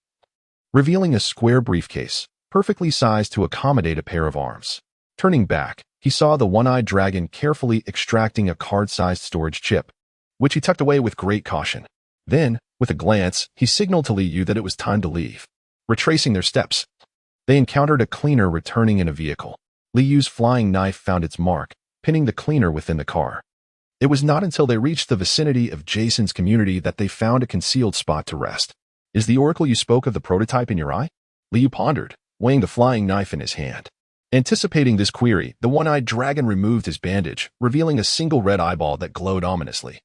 revealing a square briefcase, perfectly sized to accommodate a pair of arms. Turning back, he saw the one-eyed dragon carefully extracting a card-sized storage chip, which he tucked away with great caution. Then, with a glance, he signaled to Liu that it was time to leave. Retracing their steps, they encountered a cleaner returning in a vehicle. Liu's flying knife found its mark, pinning the cleaner within the car. It was not until they reached the vicinity of Jason's community that they found a concealed spot to rest. "Is the oracle you spoke of the prototype in your eye?" Liu pondered, weighing the flying knife in his hand. Anticipating this query, the one-eyed dragon removed his bandage, revealing a single red eyeball that glowed ominously,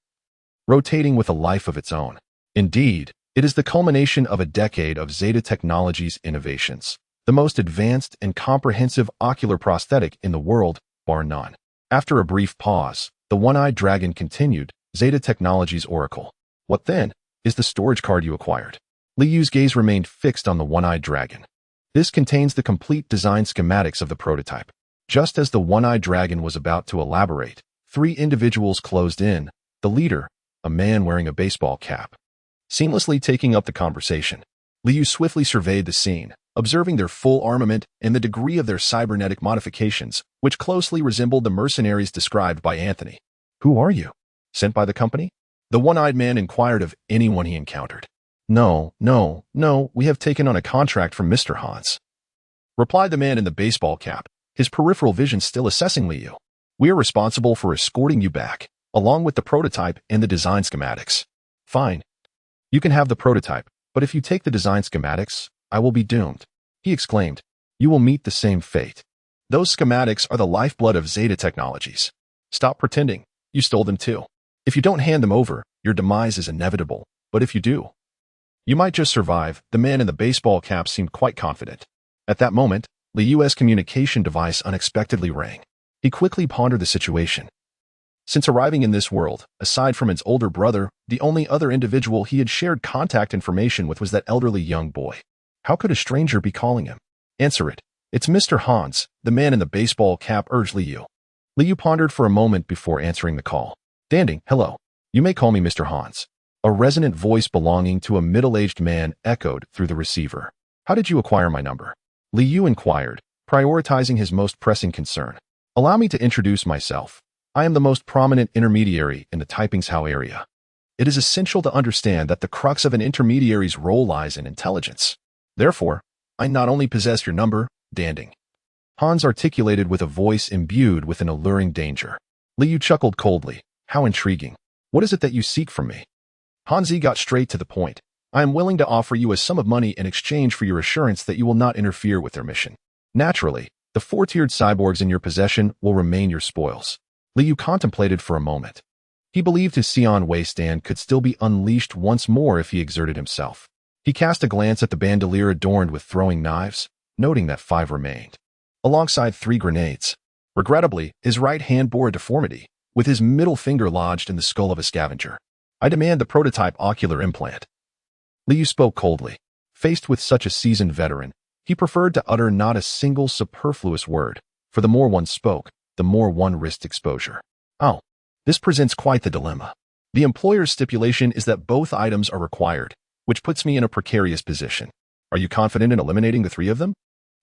rotating with a life of its own. Indeed, it is the culmination of a decade of Zeta Technologies innovations, the most advanced and comprehensive ocular prosthetic in the world, bar none. After a brief pause, the one-eyed dragon continued, "Zeta Technologies Oracle. What then? Is the storage card you acquired?" Liu's gaze remained fixed on the one-eyed dragon. "This contains the complete design schematics of the prototype." Just as the one-eyed dragon was about to elaborate, 3 individuals closed in, the leader, a man wearing a baseball cap, seamlessly taking up the conversation. Liu swiftly surveyed the scene, observing their full armament and the degree of their cybernetic modifications, which closely resembled the mercenaries described by Anthony. "Who are you? Sent by the company?" the one-eyed man inquired of anyone he encountered. No, we have taken on a contract from Mr. Hans," replied the man in the baseball cap, his peripheral vision still assessing Liu. "We are responsible for escorting you back, along with the prototype and the design schematics." "Fine. You can have the prototype, but if you take the design schematics, I will be doomed," he exclaimed. "You will meet the same fate. Those schematics are the lifeblood of Zeta Technologies. Stop pretending. You stole them too. If you don't hand them over, your demise is inevitable, but if you do, you might just survive." The man in the baseball cap seemed quite confident. At that moment, Liu's communication device unexpectedly rang. He quickly pondered the situation. Since arriving in this world, aside from his older brother, the only other individual he had shared contact information with was that elderly young boy. How could a stranger be calling him? "Answer it. It's Mr. Hans," the man in the baseball cap urged Liu. Liu pondered for a moment before answering the call. "Danding, hello. You may call me Mr. Hans." A resonant voice belonging to a middle-aged man echoed through the receiver. How did you acquire my number? Li Yu inquired, prioritizing his most pressing concern. Allow me to introduce myself. I am the most prominent intermediary in the Taipingshao area. It is essential to understand that the crux of an intermediary's role lies in intelligence. Therefore, I not only possess your number, Danding. Hans articulated with a voice imbued with an alluring danger. Li Yu chuckled coldly. How intriguing. What is it that you seek from me? Hanzi got straight to the point. I am willing to offer you a sum of money in exchange for your assurance that you will not interfere with their mission. Naturally, the four-tiered cyborgs in your possession will remain your spoils. Li Yu contemplated for a moment. He believed his Xian waiststand could still be unleashed once more if he exerted himself. He cast a glance at the bandolier adorned with throwing knives, noting that 5 remained, alongside 3 grenades. Regrettably, his right hand bore a deformity, with his middle finger lodged in the skull of a scavenger. I demand the prototype ocular implant. Li Yu spoke coldly. Faced with such a seasoned veteran, he preferred to utter not a single superfluous word, for the more one spoke, the more one risked exposure. Oh, this presents quite the dilemma. The employer's stipulation is that both items are required, which puts me in a precarious position. Are you confident in eliminating the 3 of them?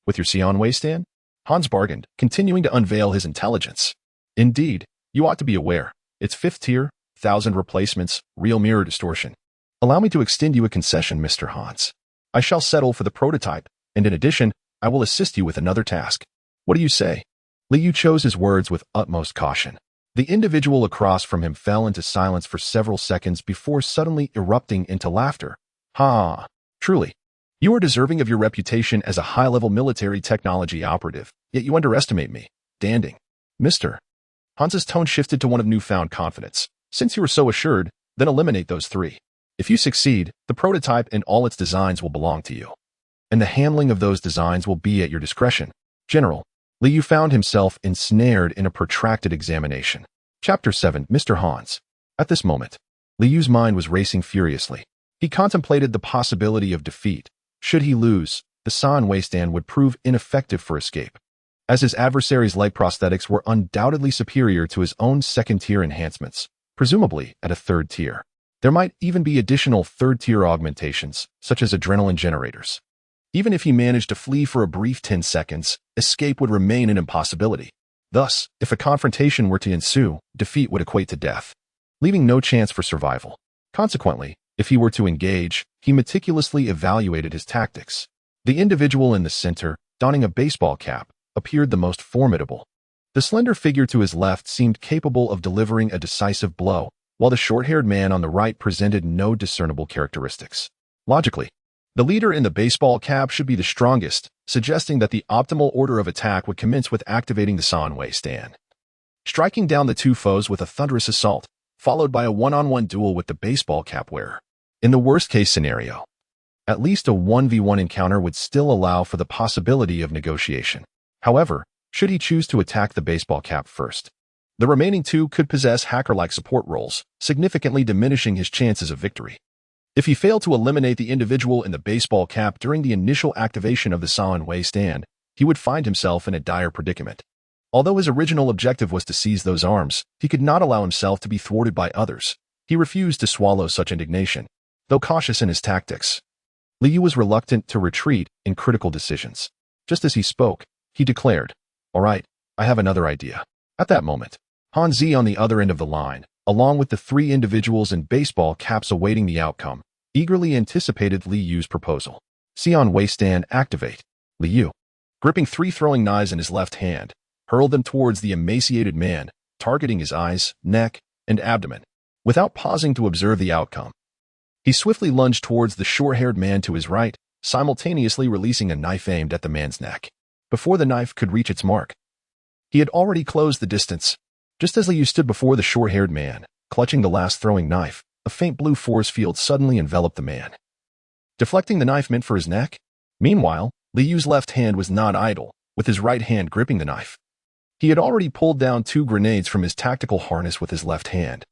With your Xian waiststand? Hans bargained, continuing to unveil his intelligence. Indeed, you ought to be aware. It's 5th tier, 1,000 replacements, real mirror distortion. Allow me to extend you a concession, Mr. Hans. I shall settle for the prototype, and in addition, I will assist you with another task. What do you say? Li Yu chose his words with utmost caution. The individual across from him fell into silence for several seconds before suddenly erupting into laughter. Ha! Truly, you are deserving of your reputation as a high-level military technology operative, yet you underestimate me, Danding. Mr. Hans's tone shifted to one of newfound confidence. Since you are so assured, then eliminate those 3. If you succeed, the prototype and all its designs will belong to you. And the handling of those designs will be at your discretion. General, Li Yu found himself ensnared in a protracted examination. Chapter 7, Mr. Hans. At this moment, Li Yu's mind was racing furiously. He contemplated the possibility of defeat. Should he lose, the Xian waiststand would prove ineffective for escape, as his adversary's leg prosthetics were undoubtedly superior to his own 2nd-tier enhancements, presumably at a 3rd tier. There might even be additional 3rd-tier augmentations, such as adrenaline generators. Even if he managed to flee for a brief 10 seconds, escape would remain an impossibility. Thus, if a confrontation were to ensue, defeat would equate to death, leaving no chance for survival. Consequently, if he were to engage, he meticulously evaluated his tactics. The individual in the center, donning a baseball cap, appeared the most formidable. The slender figure to his left seemed capable of delivering a decisive blow, while the short-haired man on the right presented no discernible characteristics. Logically, the leader in the baseball cap should be the strongest, suggesting that the optimal order of attack would commence with activating the Xian waiststand, striking down the 2 foes with a thunderous assault, followed by a one-on-one duel with the baseball cap wearer. In the worst-case scenario, at least a 1v1 encounter would still allow for the possibility of negotiation. However, should he choose to attack the baseball cap first, the remaining 2 could possess hacker-like support roles, significantly diminishing his chances of victory. If he failed to eliminate the individual in the baseball cap during the initial activation of the Xian waiststand, he would find himself in a dire predicament. Although his original objective was to seize those arms, he could not allow himself to be thwarted by others. He refused to swallow such indignation. Though cautious in his tactics, Li Yu was reluctant to retreat in critical decisions. Just as he spoke, he declared, "All right, I have another idea." At that moment, Hanzi on the other end of the line, along with the 3 individuals in baseball caps awaiting the outcome, eagerly anticipated Li Yu's proposal. Xian waiststand activate. Li Yu, gripping 3 throwing knives in his left hand, hurled them towards the emaciated man, targeting his eyes, neck, and abdomen. Without pausing to observe the outcome, he swiftly lunged towards the short-haired man to his right, simultaneously releasing a knife aimed at the man's neck. Before the knife could reach its mark, he had already closed the distance. Just as Li Yu stood before the short-haired man, clutching the last throwing knife, a faint blue force field suddenly enveloped the man, deflecting the knife meant for his neck. Meanwhile, Li Yu's left hand was not idle, with his right hand gripping the knife. He had already pulled down 2 grenades from his tactical harness with his left hand,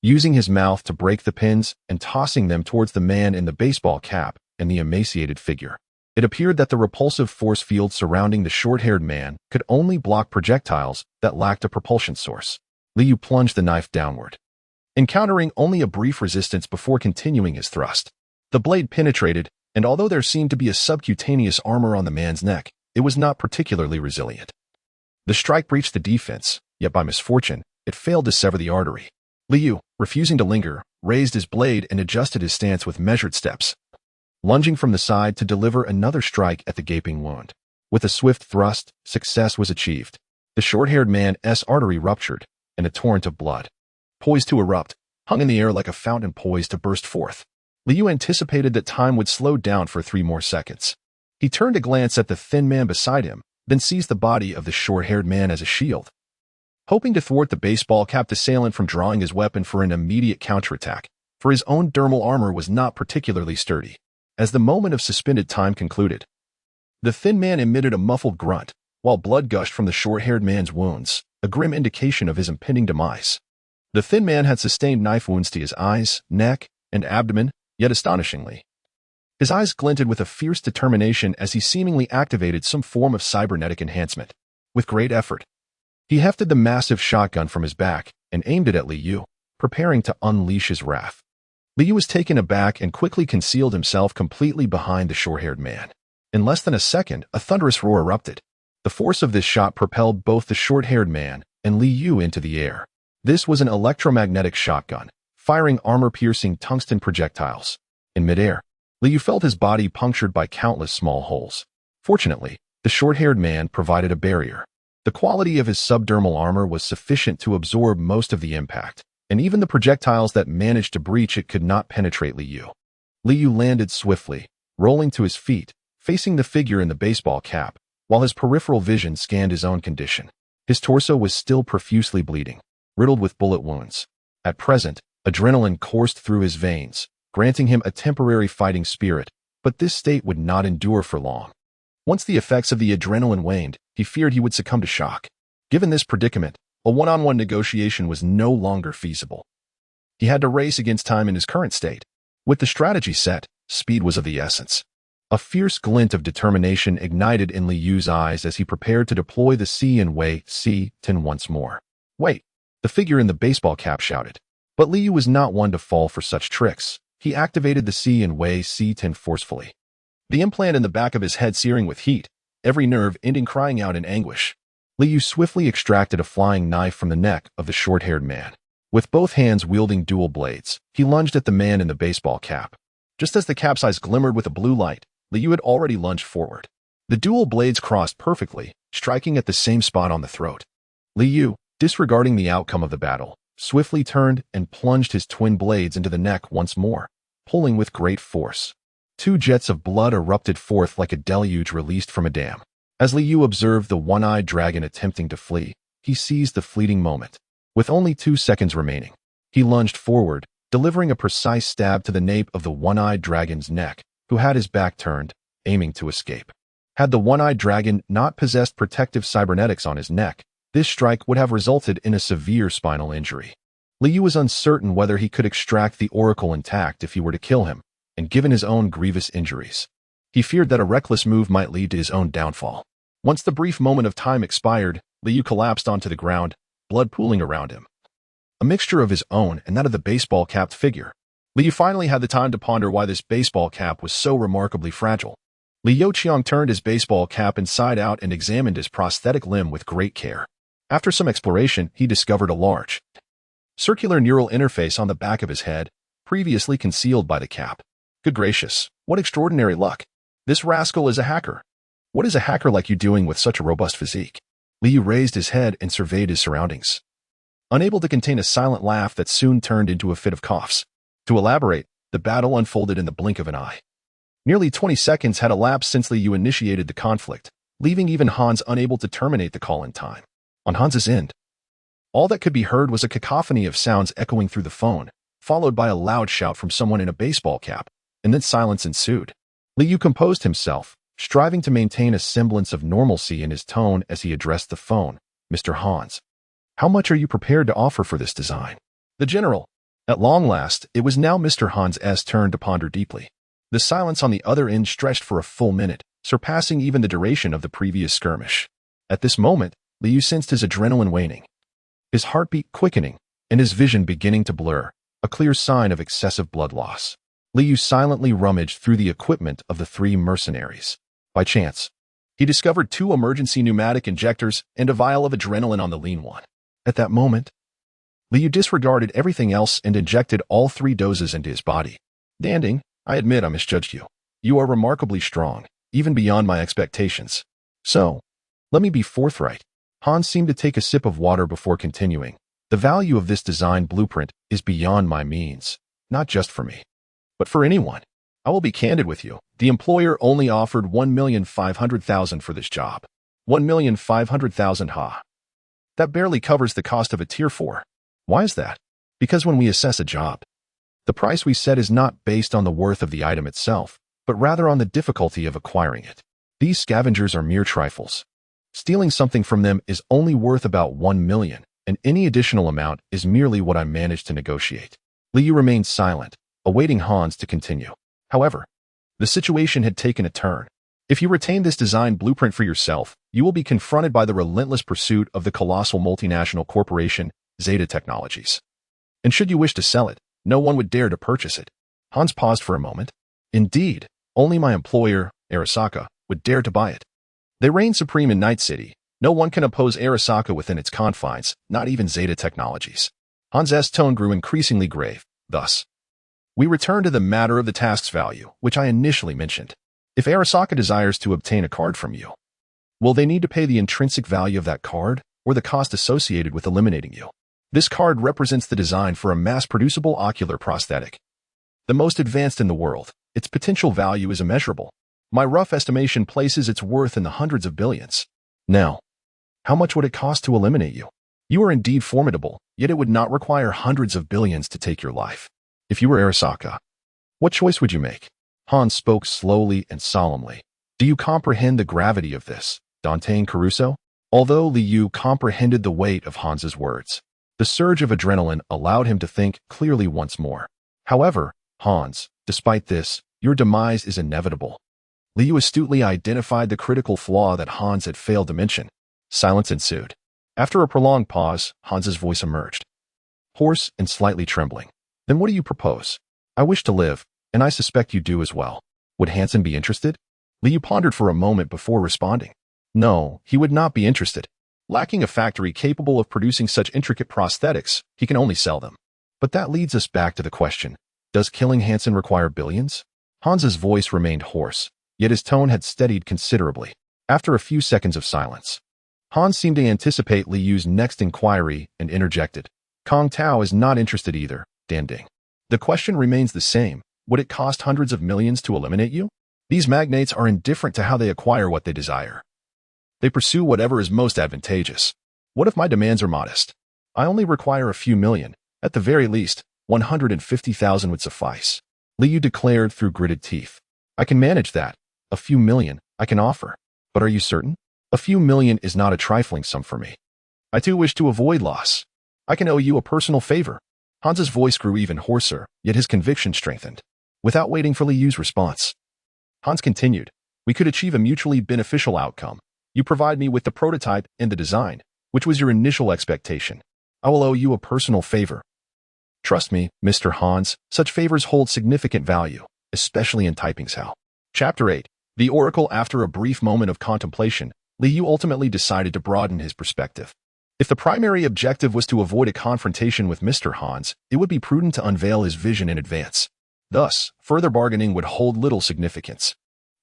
using his mouth to break the pins and tossing them towards the man in the baseball cap and the emaciated figure. It appeared that the repulsive force field surrounding the short-haired man could only block projectiles that lacked a propulsion source. Li Yu plunged the knife downward, encountering only a brief resistance before continuing his thrust. The blade penetrated, and although there seemed to be a subcutaneous armor on the man's neck, it was not particularly resilient. The strike breached the defense, yet by misfortune, it failed to sever the artery. Liu, refusing to linger, raised his blade and adjusted his stance with measured steps, lunging from the side to deliver another strike at the gaping wound. With a swift thrust, success was achieved. The short-haired man's artery ruptured, and a torrent of blood, poised to erupt, hung in the air like a fountain poised to burst forth. Liu anticipated that time would slow down for 3 more seconds. He turned to glance at the thin man beside him, then seized the body of the short-haired man as a shield, hoping to thwart the baseball-capped assailant from drawing his weapon for an immediate counterattack, for his own dermal armor was not particularly sturdy. As the moment of suspended time concluded, the thin man emitted a muffled grunt, while blood gushed from the short-haired man's wounds, a grim indication of his impending demise. The thin man had sustained knife wounds to his eyes, neck, and abdomen, yet astonishingly, his eyes glinted with a fierce determination as he seemingly activated some form of cybernetic enhancement. With great effort, he hefted the massive shotgun from his back and aimed it at Liu, preparing to unleash his wrath. Liu was taken aback and quickly concealed himself completely behind the short-haired man. In less than a second, a thunderous roar erupted. The force of this shot propelled both the short-haired man and Liu into the air. This was an electromagnetic shotgun, firing armor-piercing tungsten projectiles. In midair, Liu felt his body punctured by countless small holes. Fortunately, the short-haired man provided a barrier. The quality of his subdermal armor was sufficient to absorb most of the impact, and even the projectiles that managed to breach it could not penetrate Liu. Liu landed swiftly, rolling to his feet, facing the figure in the baseball cap, while his peripheral vision scanned his own condition. His torso was still profusely bleeding, riddled with bullet wounds. At present, adrenaline coursed through his veins, granting him a temporary fighting spirit, but this state would not endure for long. Once the effects of the adrenaline waned, he feared he would succumb to shock. Given this predicament, a one-on-one negotiation was no longer feasible. He had to race against time in his current state. With the strategy set, speed was of the essence. A fierce glint of determination ignited in Liu's eyes as he prepared to deploy the C and Wei C-10 once more. "Wait!" the figure in the baseball cap shouted. But Liu was not one to fall for such tricks. He activated the C and Wei C-10 forcefully, the implant in the back of his head searing with heat, every nerve ending crying out in anguish. Liu swiftly extracted a flying knife from the neck of the short-haired man. With both hands wielding dual blades, he lunged at the man in the baseball cap. Just as the cap's eyes glimmered with a blue light, Liu had already lunged forward. The dual blades crossed perfectly, striking at the same spot on the throat. Liu, disregarding the outcome of the battle, swiftly turned and plunged his twin blades into the neck once more, pulling with great force. 2 jets of blood erupted forth like a deluge released from a dam. As Liu observed the one-eyed dragon attempting to flee, he seized the fleeting moment. With only 2 seconds remaining, he lunged forward, delivering a precise stab to the nape of the one-eyed dragon's neck, who had his back turned, aiming to escape. Had the one-eyed dragon not possessed protective cybernetics on his neck, this strike would have resulted in a severe spinal injury. Liu was uncertain whether he could extract the oracle intact if he were to kill him, and given his own grievous injuries, he feared that a reckless move might lead to his own downfall. Once the brief moment of time expired, Liu collapsed onto the ground, blood pooling around him. A mixture of his own and that of the baseball-capped figure. Liu finally had the time to ponder why this baseball cap was so remarkably fragile. Liu Qiang turned his baseball cap inside out and examined his prosthetic limb with great care. After some exploration, he discovered a large, circular neural interface on the back of his head, previously concealed by the cap. Good gracious, what extraordinary luck. This rascal is a hacker. What is a hacker like you doing with such a robust physique? Liu raised his head and surveyed his surroundings, unable to contain a silent laugh that soon turned into a fit of coughs. To elaborate, the battle unfolded in the blink of an eye. Nearly 20 seconds had elapsed since Liu initiated the conflict, leaving even Hans unable to terminate the call in time. On Hans's end, all that could be heard was a cacophony of sounds echoing through the phone, followed by a loud shout from someone in a baseball cap, and then silence ensued. Liu composed himself, striving to maintain a semblance of normalcy in his tone as he addressed the phone. "Mr. Hans, how much are you prepared to offer for this design?" The general. At long last, it was now Mr. Hans' turn to ponder deeply. The silence on the other end stretched for a full minute, surpassing even the duration of the previous skirmish. At this moment, Liu sensed his adrenaline waning, his heartbeat quickening, and his vision beginning to blur, a clear sign of excessive blood loss. Liu silently rummaged through the equipment of the three mercenaries. By chance, he discovered 2 emergency pneumatic injectors and a vial of adrenaline on the lean one. At that moment, Liu disregarded everything else and injected all 3 doses into his body. Danding, I admit I misjudged you. You are remarkably strong, even beyond my expectations. So, let me be forthright. Hans seemed to take a sip of water before continuing. The value of this design blueprint is beyond my means, not just for me, but for anyone. I will be candid with you. The employer only offered 1,500,000 for this job. 1,500,000, ha. That barely covers the cost of a Tier 4. Why is that? Because when we assess a job, the price we set is not based on the worth of the item itself, but rather on the difficulty of acquiring it. These scavengers are mere trifles. Stealing something from them is only worth about 1 million, and any additional amount is merely what I managed to negotiate. Liu remained silent, awaiting Hans to continue. However, the situation had taken a turn. If you retain this design blueprint for yourself, you will be confronted by the relentless pursuit of the colossal multinational corporation, Zeta Technologies. And should you wish to sell it, no one would dare to purchase it. Hans paused for a moment. Indeed, only my employer, Arasaka, would dare to buy it. They reign supreme in Night City. No one can oppose Arasaka within its confines, not even Zeta Technologies. Hans's tone grew increasingly grave. Thus, we return to the matter of the task's value, which I initially mentioned. If Arasaka desires to obtain a card from you, will they need to pay the intrinsic value of that card, or the cost associated with eliminating you? This card represents the design for a mass-producible ocular prosthetic. The most advanced in the world, its potential value is immeasurable. My rough estimation places its worth in the hundreds of billions. Now, how much would it cost to eliminate you? You are indeed formidable, yet it would not require hundreds of billions to take your life. If you were Arasaka, what choice would you make? Hans spoke slowly and solemnly. Do you comprehend the gravity of this, Dante Caruso? Although Liu comprehended the weight of Hans's words, the surge of adrenaline allowed him to think clearly once more. However, Hans, despite this, your demise is inevitable. Liu astutely identified the critical flaw that Hans had failed to mention. Silence ensued. After a prolonged pause, Hans's voice emerged, hoarse and slightly trembling. Then what do you propose? I wish to live, and I suspect you do as well. Would Hansen be interested? Liu pondered for a moment before responding. No, he would not be interested. Lacking a factory capable of producing such intricate prosthetics, he can only sell them. But that leads us back to the question, does killing Hansen require billions? Hans's voice remained hoarse, yet his tone had steadied considerably. After a few seconds of silence, Hans seemed to anticipate Liu's next inquiry and interjected. Kong Tao is not interested either, Danding. The question remains the same. Would it cost hundreds of millions to eliminate you? These magnates are indifferent to how they acquire what they desire. They pursue whatever is most advantageous. What if my demands are modest? I only require a few million. At the very least, 150,000 would suffice. Liu declared through gritted teeth. I can manage that. A few million, I can offer. But are you certain? A few million is not a trifling sum for me. I too wish to avoid loss. I can owe you a personal favor. Hans's voice grew even hoarser, yet his conviction strengthened. Without waiting for Liu's response, Hans continued, we could achieve a mutually beneficial outcome. You provide me with the prototype and the design, which was your initial expectation. I will owe you a personal favor. Trust me, Mr. Hans, such favors hold significant value, especially in typing's hell. Chapter 8. The Oracle. After a brief moment of contemplation, Liu ultimately decided to broaden his perspective. If the primary objective was to avoid a confrontation with Mr. Hans, it would be prudent to unveil his vision in advance. Thus, further bargaining would hold little significance.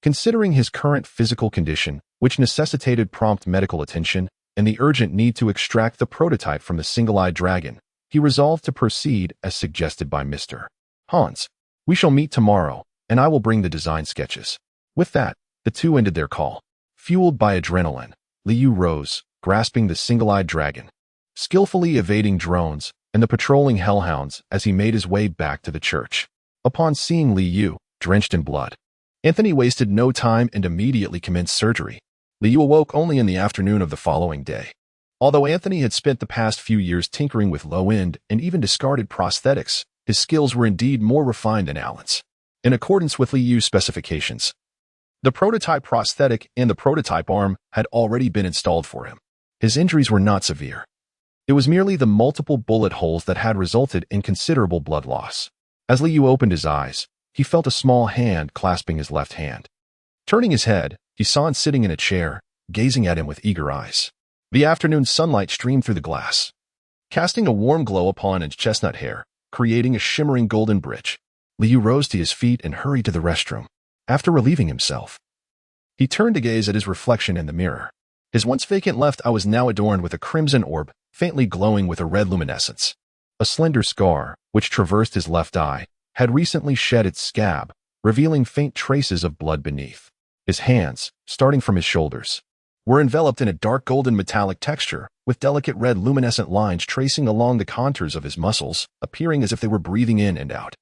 Considering his current physical condition, which necessitated prompt medical attention, and the urgent need to extract the prototype from the single-eyed dragon, he resolved to proceed as suggested by Mr. Hans. We shall meet tomorrow, and I will bring the design sketches. With that, the two ended their call. Fueled by adrenaline, Liu rose, grasping the single-eyed dragon, skillfully evading drones and the patrolling hellhounds as he made his way back to the church. Upon seeing Liu, drenched in blood, Anthony wasted no time and immediately commenced surgery. Liu awoke only in the afternoon of the following day. Although Anthony had spent the past few years tinkering with low-end and even discarded prosthetics, his skills were indeed more refined than Alan's. In accordance with Liu's specifications, the prototype prosthetic and the prototype arm had already been installed for him. His injuries were not severe. It was merely the multiple bullet holes that had resulted in considerable blood loss. As Liu opened his eyes, he felt a small hand clasping his left hand. Turning his head, he saw him sitting in a chair, gazing at him with eager eyes. The afternoon sunlight streamed through the glass, casting a warm glow upon his chestnut hair, creating a shimmering golden bridge. Liu rose to his feet and hurried to the restroom. After relieving himself, he turned to gaze at his reflection in the mirror. His once vacant left eye was now adorned with a crimson orb, faintly glowing with a red luminescence. A slender scar, which traversed his left eye, had recently shed its scab, revealing faint traces of blood beneath. His hands, starting from his shoulders, were enveloped in a dark golden metallic texture, with delicate red luminescent lines tracing along the contours of his muscles, appearing as if they were breathing in and out.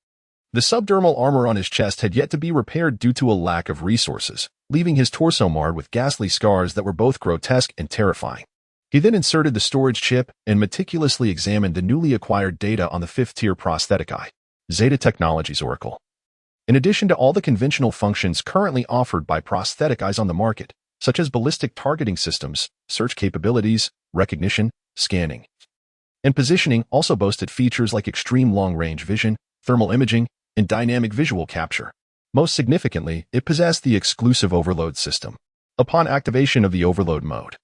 The subdermal armor on his chest had yet to be repaired due to a lack of resources, leaving his torso marred with ghastly scars that were both grotesque and terrifying. He then inserted the storage chip and meticulously examined the newly acquired data on the 5th-tier prosthetic eye, Zeta Technologies Oracle. In addition to all the conventional functions currently offered by prosthetic eyes on the market, such as ballistic targeting systems, search capabilities, recognition, scanning, and positioning, also boasted features like extreme long-range vision, thermal imaging, and dynamic visual capture. Most significantly, it possessed the exclusive overload system. Upon activation of the overload mode,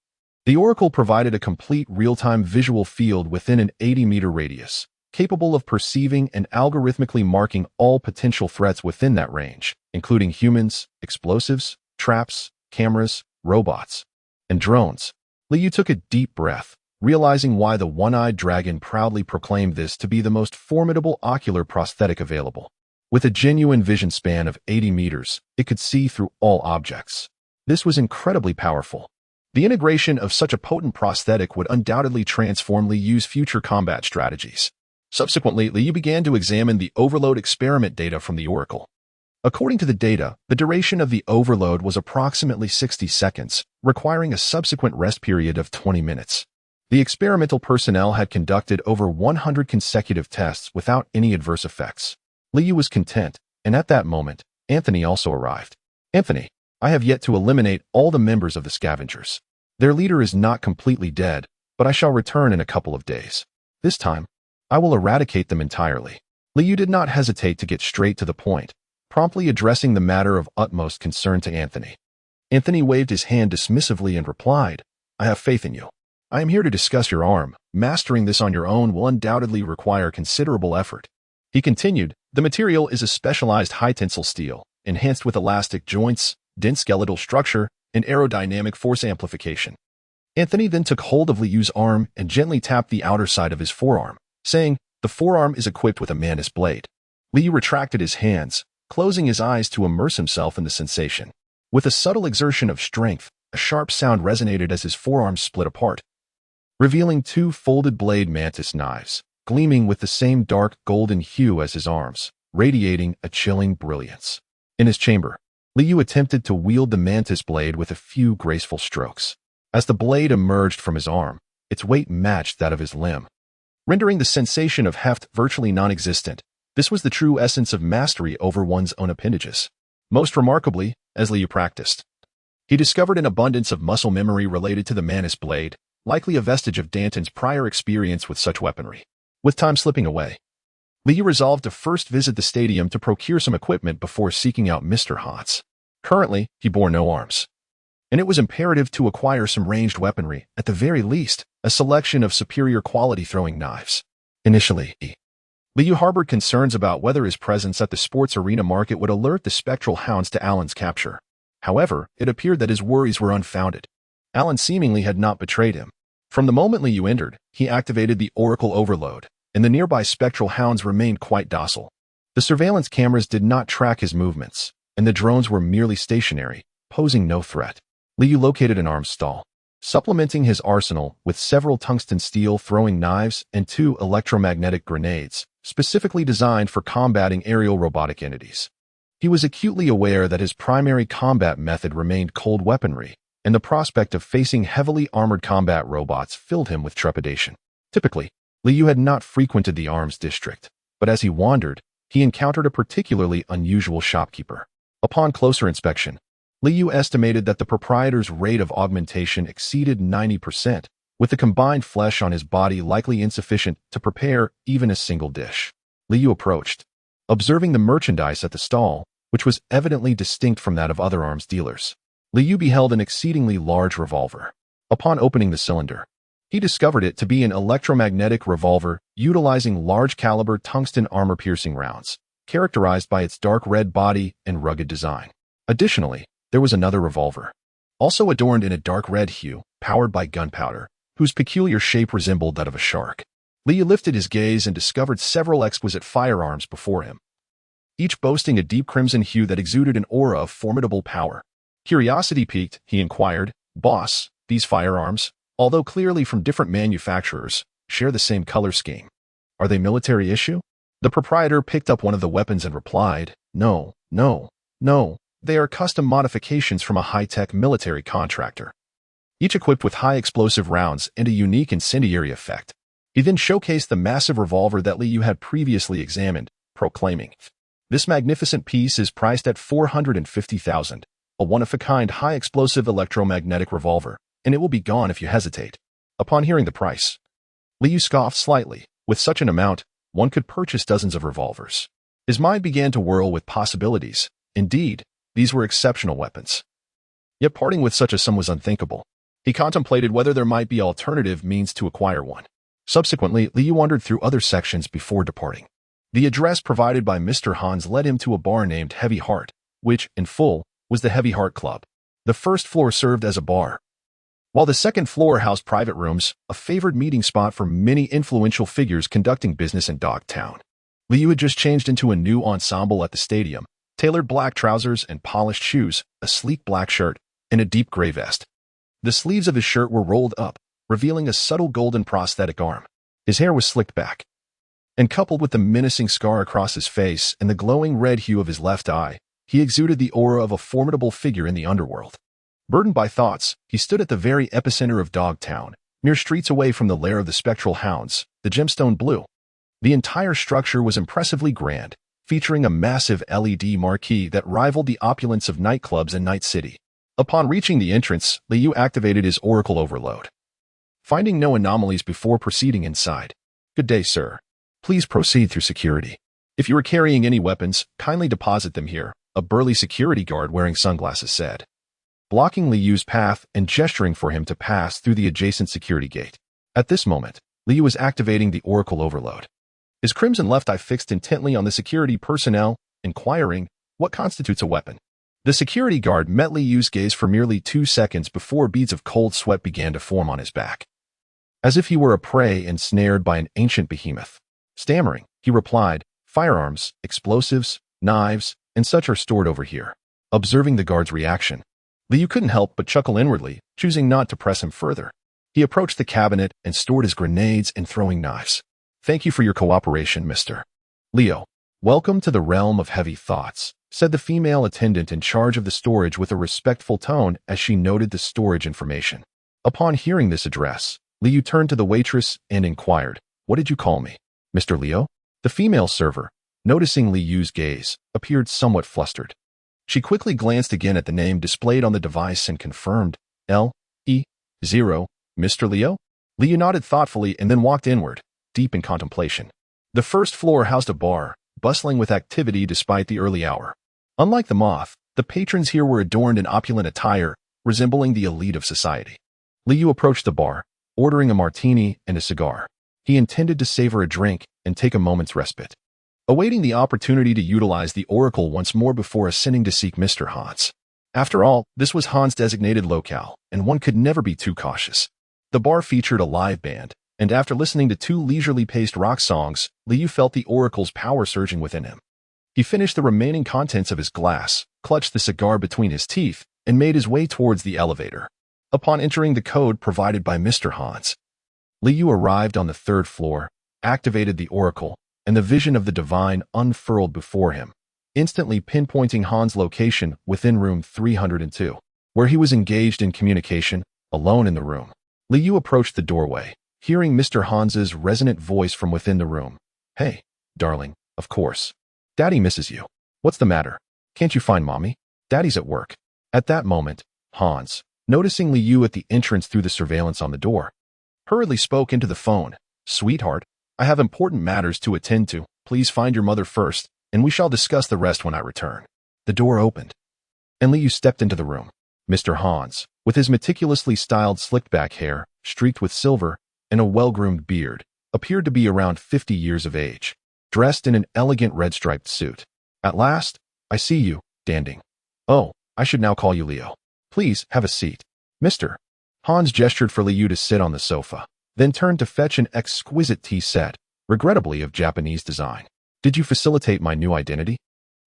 the Oracle provided a complete real-time visual field within an 80-meter radius, capable of perceiving and algorithmically marking all potential threats within that range, including humans, explosives, traps, cameras, robots, and drones. Liu took a deep breath, realizing why the one-eyed dragon proudly proclaimed this to be the most formidable ocular prosthetic available. With a genuine vision span of 80 meters, it could see through all objects. This was incredibly powerful. The integration of such a potent prosthetic would undoubtedly transform Liu's future combat strategies. Subsequently, Liu began to examine the overload experiment data from the Oracle. According to the data, the duration of the overload was approximately 60 seconds, requiring a subsequent rest period of 20 minutes. The experimental personnel had conducted over 100 consecutive tests without any adverse effects. Liu was content, and at that moment, Anthony also arrived. Anthony, I have yet to eliminate all the members of the scavengers. Their leader is not completely dead, but I shall return in a couple of days. This time, I will eradicate them entirely. Liu did not hesitate to get straight to the point, promptly addressing the matter of utmost concern to Anthony. Anthony waved his hand dismissively and replied, I have faith in you. I am here to discuss your arm. Mastering this on your own will undoubtedly require considerable effort. He continued, the material is a specialized high-tensile steel, enhanced with elastic joints, dense skeletal structure, and aerodynamic force amplification. Anthony then took hold of Liu's arm and gently tapped the outer side of his forearm, saying, the forearm is equipped with a mantis blade. Liu retracted his hands, closing his eyes to immerse himself in the sensation. With a subtle exertion of strength, a sharp sound resonated as his forearm split apart, revealing two folded blade mantis knives, gleaming with the same dark golden hue as his arms, radiating a chilling brilliance. In his chamber, Liu attempted to wield the mantis blade with a few graceful strokes. As the blade emerged from his arm, its weight matched that of his limb, rendering the sensation of heft virtually non-existent. This was the true essence of mastery over one's own appendages. Most remarkably, as Liu practiced, he discovered an abundance of muscle memory related to the mantis blade, likely a vestige of Danton's prior experience with such weaponry. With time slipping away, Liu resolved to first visit the stadium to procure some equipment before seeking out Mr. Hans. Currently, he bore no arms, and it was imperative to acquire some ranged weaponry, at the very least, a selection of superior quality throwing knives. Initially, Liu harbored concerns about whether his presence at the sports arena market would alert the spectral hounds to Alan's capture. However, it appeared that his worries were unfounded. Alan seemingly had not betrayed him. From the moment Liu entered, he activated the Oracle overload, and the nearby spectral hounds remained quite docile. The surveillance cameras did not track his movements, and the drones were merely stationary, posing no threat. Liu located an arms stall, supplementing his arsenal with several tungsten steel throwing knives and 2 electromagnetic grenades, specifically designed for combating aerial robotic entities. He was acutely aware that his primary combat method remained cold weaponry, and the prospect of facing heavily armored combat robots filled him with trepidation. Typically, Liu had not frequented the arms district, but as he wandered, he encountered a particularly unusual shopkeeper. Upon closer inspection, Liu estimated that the proprietor's rate of augmentation exceeded 90%, with the combined flesh on his body likely insufficient to prepare even a single dish. Liu approached, Observing the merchandise at the stall, which was evidently distinct from that of other arms dealers, Liu beheld an exceedingly large revolver. Upon opening the cylinder, he discovered it to be an electromagnetic revolver utilizing large-caliber tungsten armor-piercing rounds, characterized by its dark red body and rugged design. Additionally, there was another revolver, also adorned in a dark red hue, powered by gunpowder, whose peculiar shape resembled that of a shark. Liu lifted his gaze and discovered several exquisite firearms before him, each boasting a deep crimson hue that exuded an aura of formidable power. Curiosity piqued, he inquired, "Boss, these firearms, although clearly from different manufacturers, share the same color scheme. Are they military issue?" The proprietor picked up one of the weapons and replied, No. They are custom modifications from a high-tech military contractor, each equipped with high explosive rounds and a unique incendiary effect." He then showcased the massive revolver that Liu had previously examined, proclaiming, "This magnificent piece is priced at 450,000, a one-of-a-kind high-explosive electromagnetic revolver, and it will be gone if you hesitate." Upon hearing the price, Liu scoffed slightly. With such an amount, one could purchase dozens of revolvers. His mind began to whirl with possibilities. Indeed, these were exceptional weapons. Yet parting with such a sum was unthinkable. He contemplated whether there might be alternative means to acquire one. Subsequently, Liu wandered through other sections before departing. The address provided by Mr. Hans led him to a bar named Heavy Heart, which, in full, was the Heavy Heart Club. The first floor served as a bar, while the second floor housed private rooms, a favored meeting spot for many influential figures conducting business in Dogtown. Liu had just changed into a new ensemble at the stadium, tailored black trousers and polished shoes, a sleek black shirt, and a deep gray vest. The sleeves of his shirt were rolled up, revealing a subtle golden prosthetic arm. His hair was slicked back, and coupled with the menacing scar across his face and the glowing red hue of his left eye, he exuded the aura of a formidable figure in the underworld. Burdened by thoughts, he stood at the very epicenter of Dogtown, mere streets away from the lair of the spectral hounds, the Gemstone Blue. The entire structure was impressively grand, featuring a massive LED marquee that rivaled the opulence of nightclubs in Night City. Upon reaching the entrance, Liu activated his Oracle Overload, finding no anomalies before proceeding inside. "Good day, sir. Please proceed through security. If you are carrying any weapons, kindly deposit them here," a burly security guard wearing sunglasses said, blocking Liu's path and gesturing for him to pass through the adjacent security gate. At this moment, Liu was activating the Oracle Overload, his crimson left eye fixed intently on the security personnel, inquiring, "What constitutes a weapon?" The security guard met Liu's gaze for merely 2 seconds before beads of cold sweat began to form on his back, as if he were a prey ensnared by an ancient behemoth. Stammering, he replied, "Firearms, explosives, knives, and such are stored over here." Observing the guard's reaction, Liu couldn't help but chuckle inwardly, choosing not to press him further. He approached the cabinet and stored his grenades and throwing knives. "Thank you for your cooperation, Mr. Liu. Welcome to the realm of heavy thoughts," said the female attendant in charge of the storage with a respectful tone as she noted the storage information. Upon hearing this address, Liu turned to the waitress and inquired, "What did you call me, Mr. Liu?" The female server, noticing Liu's gaze, appeared somewhat flustered. She quickly glanced again at the name displayed on the device and confirmed, "L-E-0, Mr. Liu?" Liu nodded thoughtfully and then walked inward, deep in contemplation. The first floor housed a bar, bustling with activity despite the early hour. Unlike the Moth, the patrons here were adorned in opulent attire, resembling the elite of society. Liu approached the bar, ordering a martini and a cigar. He intended to savor a drink and take a moment's respite, awaiting the opportunity to utilize the Oracle once more before ascending to seek Mr. Hans. After all, this was Hans' designated locale, and one could never be too cautious. The bar featured a live band, and after listening to 2 leisurely paced rock songs, Liu felt the Oracle's power surging within him. He finished the remaining contents of his glass, clutched the cigar between his teeth, and made his way towards the elevator. Upon entering the code provided by Mr. Hans, Liu arrived on the 3rd floor, activated the Oracle, and the vision of the divine unfurled before him, instantly pinpointing Hans' location within room 302, where he was engaged in communication, alone in the room. Liu approached the doorway, hearing Mr. Hans's resonant voice from within the room. "Hey, darling, of course. Daddy misses you. What's the matter? Can't you find Mommy? Daddy's at work." At that moment, Hans, noticing Liu at the entrance through the surveillance on the door, hurriedly spoke into the phone. "Sweetheart, I have important matters to attend to. Please find your mother first. and we shall discuss the rest when I return." The door opened, and Liu stepped into the room. Mr. Hans, with his meticulously styled slicked-back hair, streaked with silver, and a well-groomed beard, appeared to be around 50 years of age, dressed in an elegant red-striped suit. "At last, I see you, Danding. Oh, I should now call you Leo. Please, have a seat." Mr. Hans gestured for Liu to sit on the sofa, then turned to fetch an exquisite tea set, regrettably of Japanese design. "Did you facilitate my new identity?"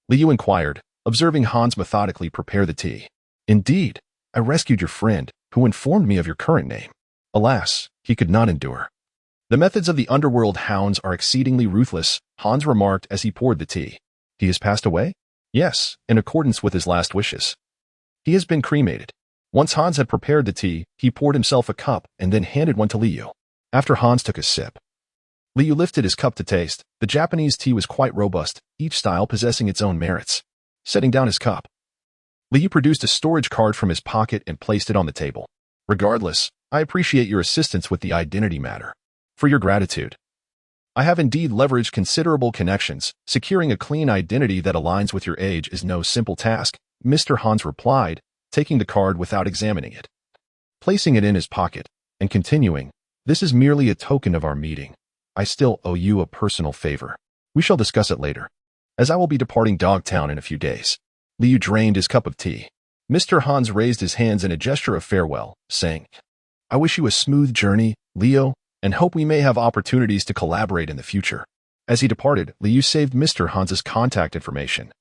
Liu inquired, observing Hans methodically prepare the tea. "Indeed, I rescued your friend, who informed me of your current name." Alas, he could not endure. "The methods of the underworld hounds are exceedingly ruthless," Hans remarked as he poured the tea. "He has passed away?" "Yes, in accordance with his last wishes. He has been cremated." Once Hans had prepared the tea, he poured himself a cup and then handed one to Liu. After Hans took a sip, Liu lifted his cup to taste. The Japanese tea was quite robust, each style possessing its own merits. Setting down his cup, Liu produced a storage card from his pocket and placed it on the table. "Regardless, I appreciate your assistance with the identity matter. For your gratitude, I have indeed leveraged considerable connections. Securing a clean identity that aligns with your age is no simple task," Mr. Hans replied, taking the card without examining it, placing it in his pocket, and continuing, "This is merely a token of our meeting. I still owe you a personal favor. We shall discuss it later, as I will be departing Dogtown in a few days." Liu drained his cup of tea. Mr. Hans raised his hands in a gesture of farewell, saying, "I wish you a smooth journey, Leo, and hope we may have opportunities to collaborate in the future." As he departed, Liu saved Mr. Hans's contact information,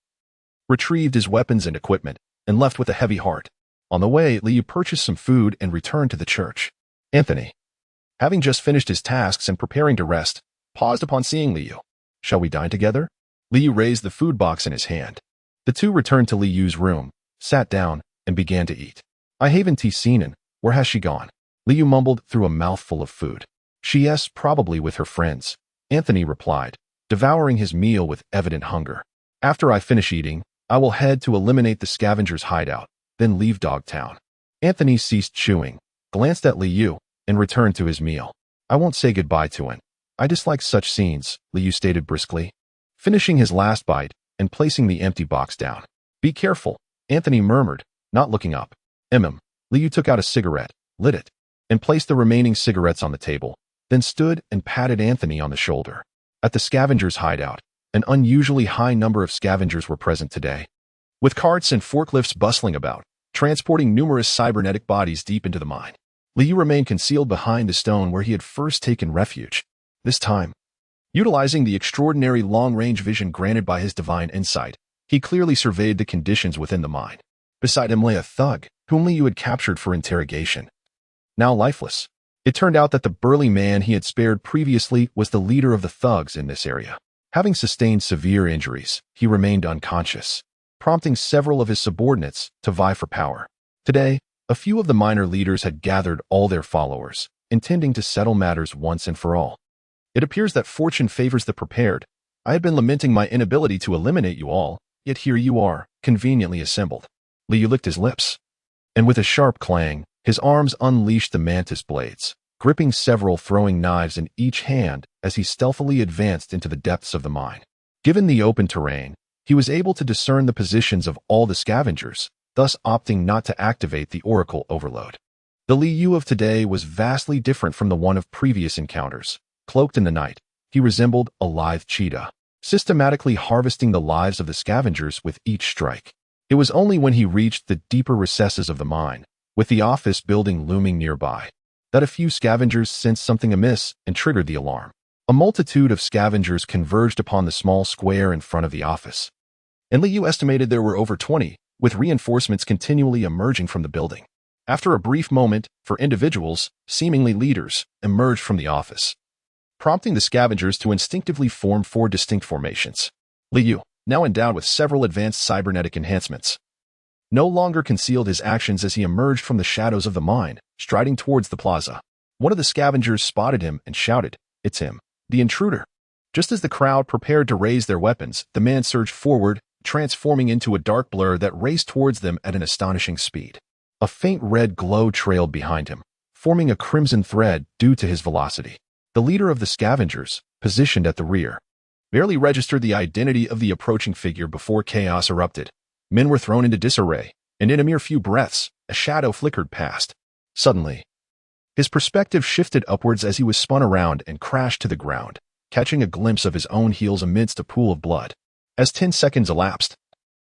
retrieved his weapons and equipment, and left with a heavy heart. On the way, Liu purchased some food and returned to the church. Anthony, having just finished his tasks and preparing to rest, paused upon seeing Liu. "Shall we dine together?" Liu raised the food box in his hand. The two returned to Liu's room, sat down, and began to eat. "I haven't seen. Where has she gone?" Liu mumbled through a mouthful of food. "She's probably with her friends," Anthony replied, devouring his meal with evident hunger. "After I finish eating, I will head to eliminate the scavenger's hideout, then leave Dogtown." Anthony ceased chewing, glanced at Liu, and returned to his meal. "I won't say goodbye to him. I dislike such scenes," Liu stated briskly, finishing his last bite and placing the empty box down. "Be careful," Anthony murmured, not looking up. Liu took out a cigarette, lit it, and placed the remaining cigarettes on the table, then stood and patted Anthony on the shoulder. At the scavenger's hideout, an unusually high number of scavengers were present today, with carts and forklifts bustling about, transporting numerous cybernetic bodies deep into the mine. Liu remained concealed behind the stone where he had first taken refuge. This time, utilizing the extraordinary long-range vision granted by his divine insight, he clearly surveyed the conditions within the mine. Beside him lay a thug, whom Liu had captured for interrogation, now lifeless. It turned out that the burly man he had spared previously was the leader of the thugs in this area. Having sustained severe injuries, he remained unconscious, prompting several of his subordinates to vie for power. Today, a few of the minor leaders had gathered all their followers, intending to settle matters once and for all. "It appears that fortune favors the prepared. I had been lamenting my inability to eliminate you all, yet here you are, conveniently assembled." Liu licked his lips, and with a sharp clang, his arms unleashed the mantis blades, gripping several throwing knives in each hand as he stealthily advanced into the depths of the mine. Given the open terrain, he was able to discern the positions of all the scavengers, thus opting not to activate the oracle overload. The Liu of today was vastly different from the one of previous encounters. Cloaked in the night, he resembled a lithe cheetah, systematically harvesting the lives of the scavengers with each strike. It was only when he reached the deeper recesses of the mine, with the office building looming nearby, that a few scavengers sensed something amiss and triggered the alarm. A multitude of scavengers converged upon the small square in front of the office, and Liu estimated there were over 20, with reinforcements continually emerging from the building. After a brief moment, four individuals, seemingly leaders, emerged from the office, prompting the scavengers to instinctively form 4 distinct formations. Liu, now endowed with several advanced cybernetic enhancements, no longer concealed his actions as he emerged from the shadows of the mine, striding towards the plaza. One of the scavengers spotted him and shouted, "It's him, the intruder." Just as the crowd prepared to raise their weapons, the man surged forward, transforming into a dark blur that raced towards them at an astonishing speed. A faint red glow trailed behind him, forming a crimson thread due to his velocity. The leader of the scavengers, positioned at the rear, barely registered the identity of the approaching figure before chaos erupted. Men were thrown into disarray, and in a mere few breaths, a shadow flickered past. Suddenly, his perspective shifted upwards as he was spun around and crashed to the ground, catching a glimpse of his own heels amidst a pool of blood. As 10 seconds elapsed,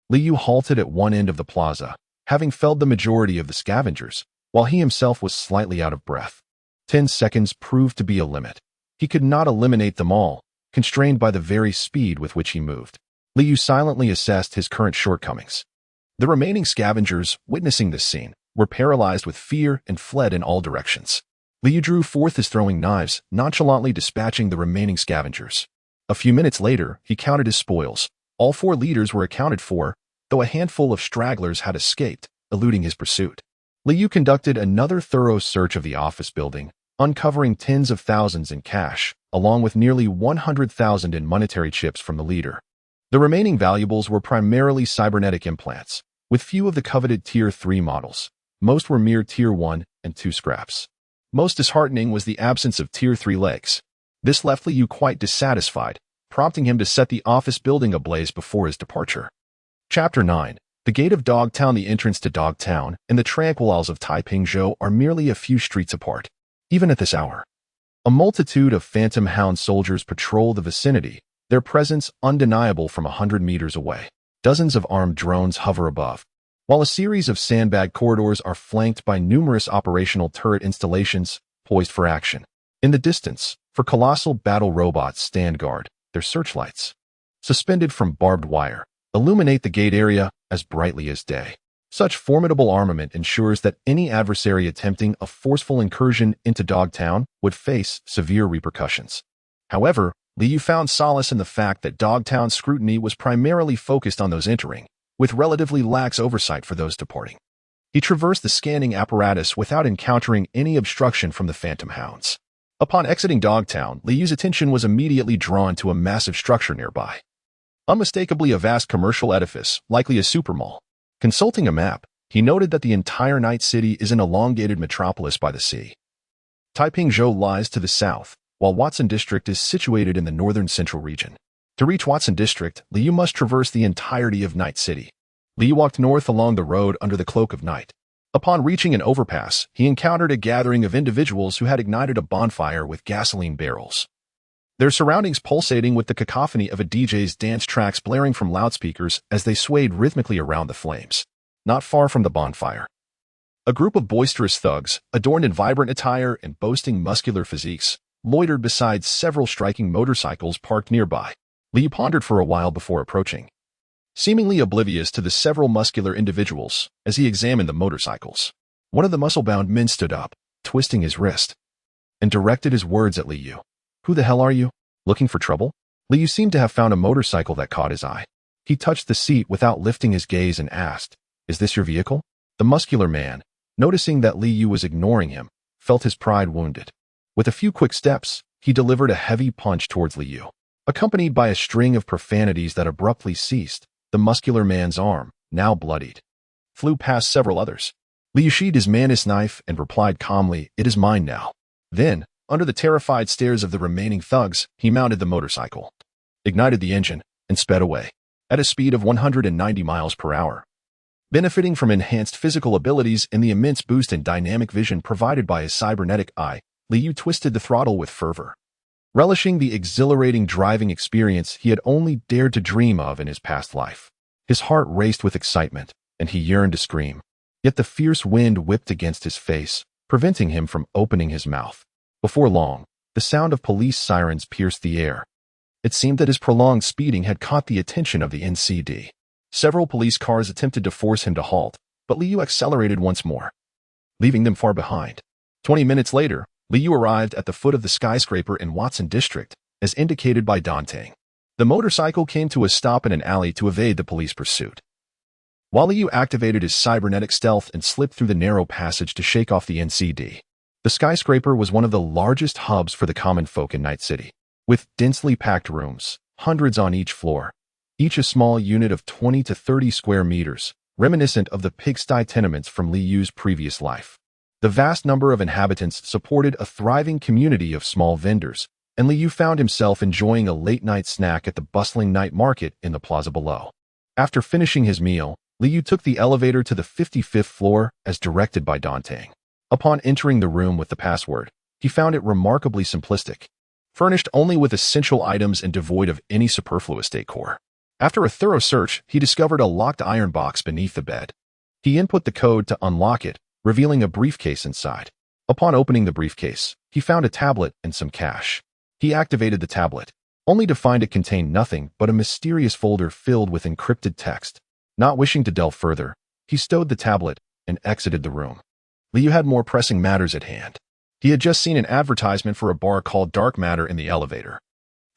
Liu halted at one end of the plaza, having felled the majority of the scavengers, while he himself was slightly out of breath. 10 seconds proved to be a limit. He could not eliminate them all, constrained by the very speed with which he moved. Liu silently assessed his current shortcomings. The remaining scavengers, witnessing this scene, were paralyzed with fear and fled in all directions. Liu drew forth his throwing knives, nonchalantly dispatching the remaining scavengers. A few minutes later, he counted his spoils. All 4 leaders were accounted for, though a handful of stragglers had escaped, eluding his pursuit. Liu conducted another thorough search of the office building, uncovering tens of thousands in cash, along with nearly 100,000 in monetary chips from the leader. The remaining valuables were primarily cybernetic implants, with few of the coveted Tier 3 models. Most were mere Tier 1 and 2 scraps. Most disheartening was the absence of Tier 3 legs. This left Liu quite dissatisfied, prompting him to set the office building ablaze before his departure. Chapter 9. The Gate of Dogtown. The entrance to Dogtown and the tranquil Isles of Taipingzhou are merely a few streets apart. Even at this hour, a multitude of phantom hound soldiers patrol the vicinity, their presence undeniable from 100 meters away. Dozens of armed drones hover above, while a series of sandbag corridors are flanked by numerous operational turret installations poised for action. In the distance, colossal battle robots stand guard, their searchlights, suspended from barbed wire, illuminate the gate area as brightly as day. Such formidable armament ensures that any adversary attempting a forceful incursion into Dogtown would face severe repercussions. However, Liu found solace in the fact that Dogtown's scrutiny was primarily focused on those entering, with relatively lax oversight for those departing. He traversed the scanning apparatus without encountering any obstruction from the phantom hounds. Upon exiting Dogtown, Liu's attention was immediately drawn to a massive structure nearby. Unmistakably a vast commercial edifice, likely a supermall. Consulting a map, he noted that the entire Night City is an elongated metropolis by the sea. Taipingzhou lies to the south, while Watson District is situated in the northern central region. To reach Watson District, Liu must traverse the entirety of Night City. Liu walked north along the road under the cloak of night. Upon reaching an overpass, he encountered a gathering of individuals who had ignited a bonfire with gasoline barrels. Their surroundings pulsating with the cacophony of a DJ's dance tracks blaring from loudspeakers as they swayed rhythmically around the flames. Not far from the bonfire, a group of boisterous thugs, adorned in vibrant attire and boasting muscular physiques, loitered beside several striking motorcycles parked nearby. Liu pondered for a while before approaching, seemingly oblivious to the several muscular individuals as he examined the motorcycles. One of the muscle-bound men stood up, twisting his wrist, and directed his words at Liu. "Who the hell are you? Looking for trouble?" Liu seemed to have found a motorcycle that caught his eye. He touched the seat without lifting his gaze and asked, "Is this your vehicle?" The muscular man, noticing that Liu was ignoring him, felt his pride wounded. With a few quick steps, he delivered a heavy punch towards Liu. Accompanied by a string of profanities that abruptly ceased, the muscular man's arm, now bloodied, flew past several others. Liu sheathed his mantis knife and replied calmly, "It is mine now." Then, under the terrified stares of the remaining thugs, he mounted the motorcycle, ignited the engine, and sped away, at a speed of 190 miles per hour. Benefiting from enhanced physical abilities and the immense boost in dynamic vision provided by his cybernetic eye, Liu twisted the throttle with fervor, relishing the exhilarating driving experience he had only dared to dream of in his past life. His heart raced with excitement, and he yearned to scream. Yet the fierce wind whipped against his face, preventing him from opening his mouth. Before long, the sound of police sirens pierced the air. It seemed that his prolonged speeding had caught the attention of the NCD. Several police cars attempted to force him to halt, but Liu accelerated once more, leaving them far behind. 20 minutes later, Liu arrived at the foot of the skyscraper in Watson District, as indicated by Dante. The motorcycle came to a stop in an alley to evade the police pursuit. While Liu activated his cybernetic stealth and slipped through the narrow passage to shake off the NCD. The skyscraper was one of the largest hubs for the common folk in Night City, with densely packed rooms, hundreds on each floor, each a small unit of 20 to 30 square meters, reminiscent of the pigsty tenements from Liu's previous life. The vast number of inhabitants supported a thriving community of small vendors, and Liu found himself enjoying a late-night snack at the bustling night market in the plaza below. After finishing his meal, Liu took the elevator to the 55th floor as directed by Dante. Upon entering the room with the password, he found it remarkably simplistic, furnished only with essential items and devoid of any superfluous decor. After a thorough search, he discovered a locked iron box beneath the bed. He input the code to unlock it, revealing a briefcase inside. Upon opening the briefcase, he found a tablet and some cash. He activated the tablet, only to find it contained nothing but a mysterious folder filled with encrypted text. Not wishing to delve further, he stowed the tablet and exited the room. Liu had more pressing matters at hand. He had just seen an advertisement for a bar called Dark Matter in the elevator.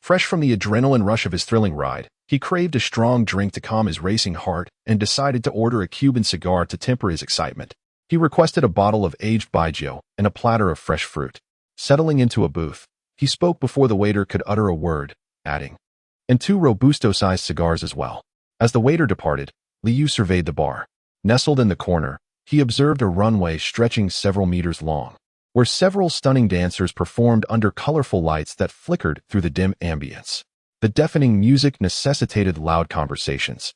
Fresh from the adrenaline rush of his thrilling ride, he craved a strong drink to calm his racing heart and decided to order a Cuban cigar to temper his excitement. He requested a bottle of aged baijiu and a platter of fresh fruit. Settling into a booth, he spoke before the waiter could utter a word, adding, "And 2 Robusto-sized cigars as well." As the waiter departed, Liu surveyed the bar. Nestled in the corner, he observed a runway stretching several meters long, where several stunning dancers performed under colorful lights that flickered through the dim ambience. The deafening music necessitated loud conversations,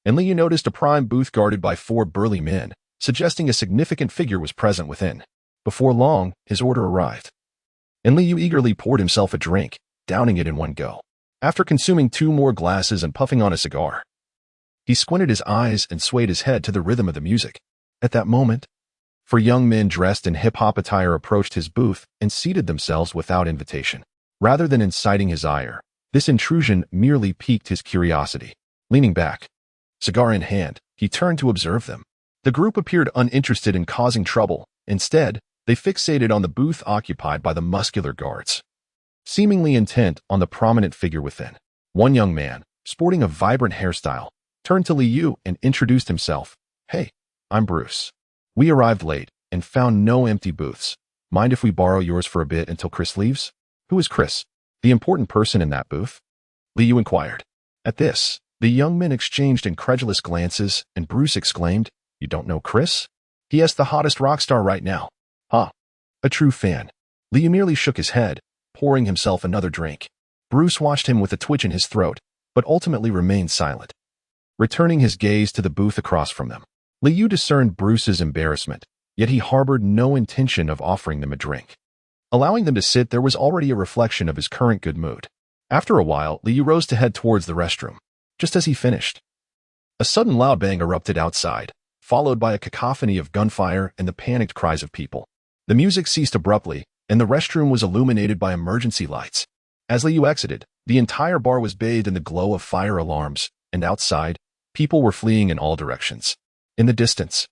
and Liu noticed a prime booth guarded by 4 burly men, suggesting a significant figure was present within. Before long, his order arrived, and Liu eagerly poured himself a drink, downing it in one go. After consuming 2 more glasses and puffing on a cigar, he squinted his eyes and swayed his head to the rhythm of the music. At that moment, 4 young men dressed in hip-hop attire approached his booth and seated themselves without invitation. Rather than inciting his ire, this intrusion merely piqued his curiosity. Leaning back, cigar in hand, he turned to observe them. The group appeared uninterested in causing trouble. Instead, they fixated on the booth occupied by the muscular guards, seemingly intent on the prominent figure within. One young man, sporting a vibrant hairstyle, turned to Liu and introduced himself. "Hey, I'm Bruce. We arrived late and found no empty booths. Mind if we borrow yours for a bit until Chris leaves?" "Who is Chris? The important person in that booth?" Liu inquired. At this, the young men exchanged incredulous glances, and Bruce exclaimed, "You don't know Chris? He is the hottest rock star right now." "Huh. A true fan." Liu merely shook his head, pouring himself another drink. Bruce watched him with a twitch in his throat, but ultimately remained silent. Returning his gaze to the booth across from them, Liu discerned Bruce's embarrassment, yet he harbored no intention of offering them a drink. Allowing them to sit there was already a reflection of his current good mood. After a while, Liu rose to head towards the restroom. Just as he finished, a sudden loud bang erupted outside, followed by a cacophony of gunfire and the panicked cries of people. The music ceased abruptly, and the restroom was illuminated by emergency lights. As Liu exited, the entire bar was bathed in the glow of fire alarms, and outside, people were fleeing in all directions. In the distance,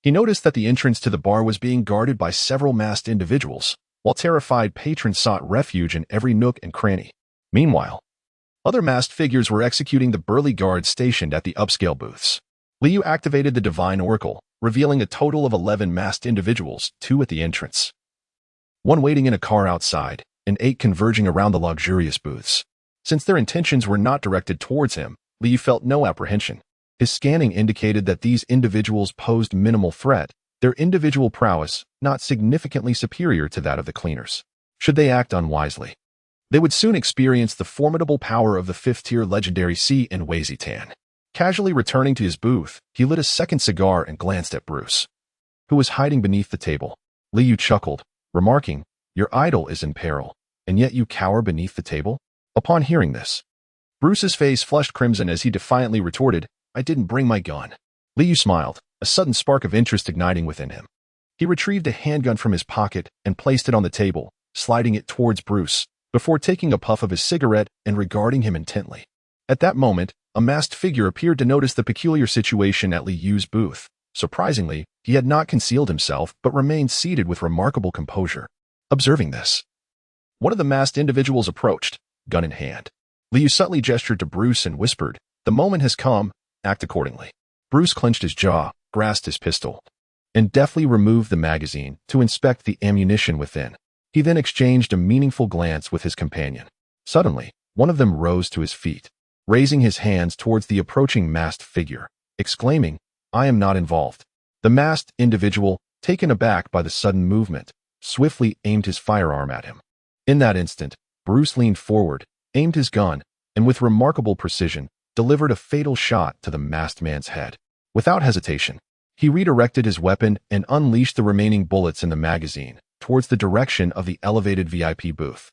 he noticed that the entrance to the bar was being guarded by several masked individuals, while terrified patrons sought refuge in every nook and cranny. Meanwhile, other masked figures were executing the burly guards stationed at the upscale booths. Liu activated the Divine Oracle, revealing a total of 11 masked individuals, 2 at the entrance, 1 waiting in a car outside, and 8 converging around the luxurious booths. Since their intentions were not directed towards him, Liu felt no apprehension. His scanning indicated that these individuals posed minimal threat, their individual prowess not significantly superior to that of the cleaners. Should they act unwisely, they would soon experience the formidable power of the 5th-tier legendary C in Wazitan. Casually returning to his booth, he lit a second cigar and glanced at Bruce, who was hiding beneath the table. Liu chuckled, remarking, "Your idol is in peril, and yet you cower beneath the table?" Upon hearing this, Bruce's face flushed crimson as he defiantly retorted, "I didn't bring my gun." Liu smiled, a sudden spark of interest igniting within him. He retrieved a handgun from his pocket and placed it on the table, sliding it towards Bruce, before taking a puff of his cigarette and regarding him intently. At that moment, a masked figure appeared to notice the peculiar situation at Liu's booth. Surprisingly, he had not concealed himself but remained seated with remarkable composure. Observing this, one of the masked individuals approached, gun in hand. Liu subtly gestured to Bruce and whispered, "The moment has come, act accordingly." Bruce clenched his jaw, grasped his pistol, and deftly removed the magazine to inspect the ammunition within. He then exchanged a meaningful glance with his companion. Suddenly, one of them rose to his feet, raising his hands towards the approaching masked figure, exclaiming, "I am not involved." The masked individual, taken aback by the sudden movement, swiftly aimed his firearm at him. In that instant, Bruce leaned forward, aimed his gun, and with remarkable precision, delivered a fatal shot to the masked man's head. Without hesitation, he redirected his weapon and unleashed the remaining bullets in the magazine towards the direction of the elevated VIP booth.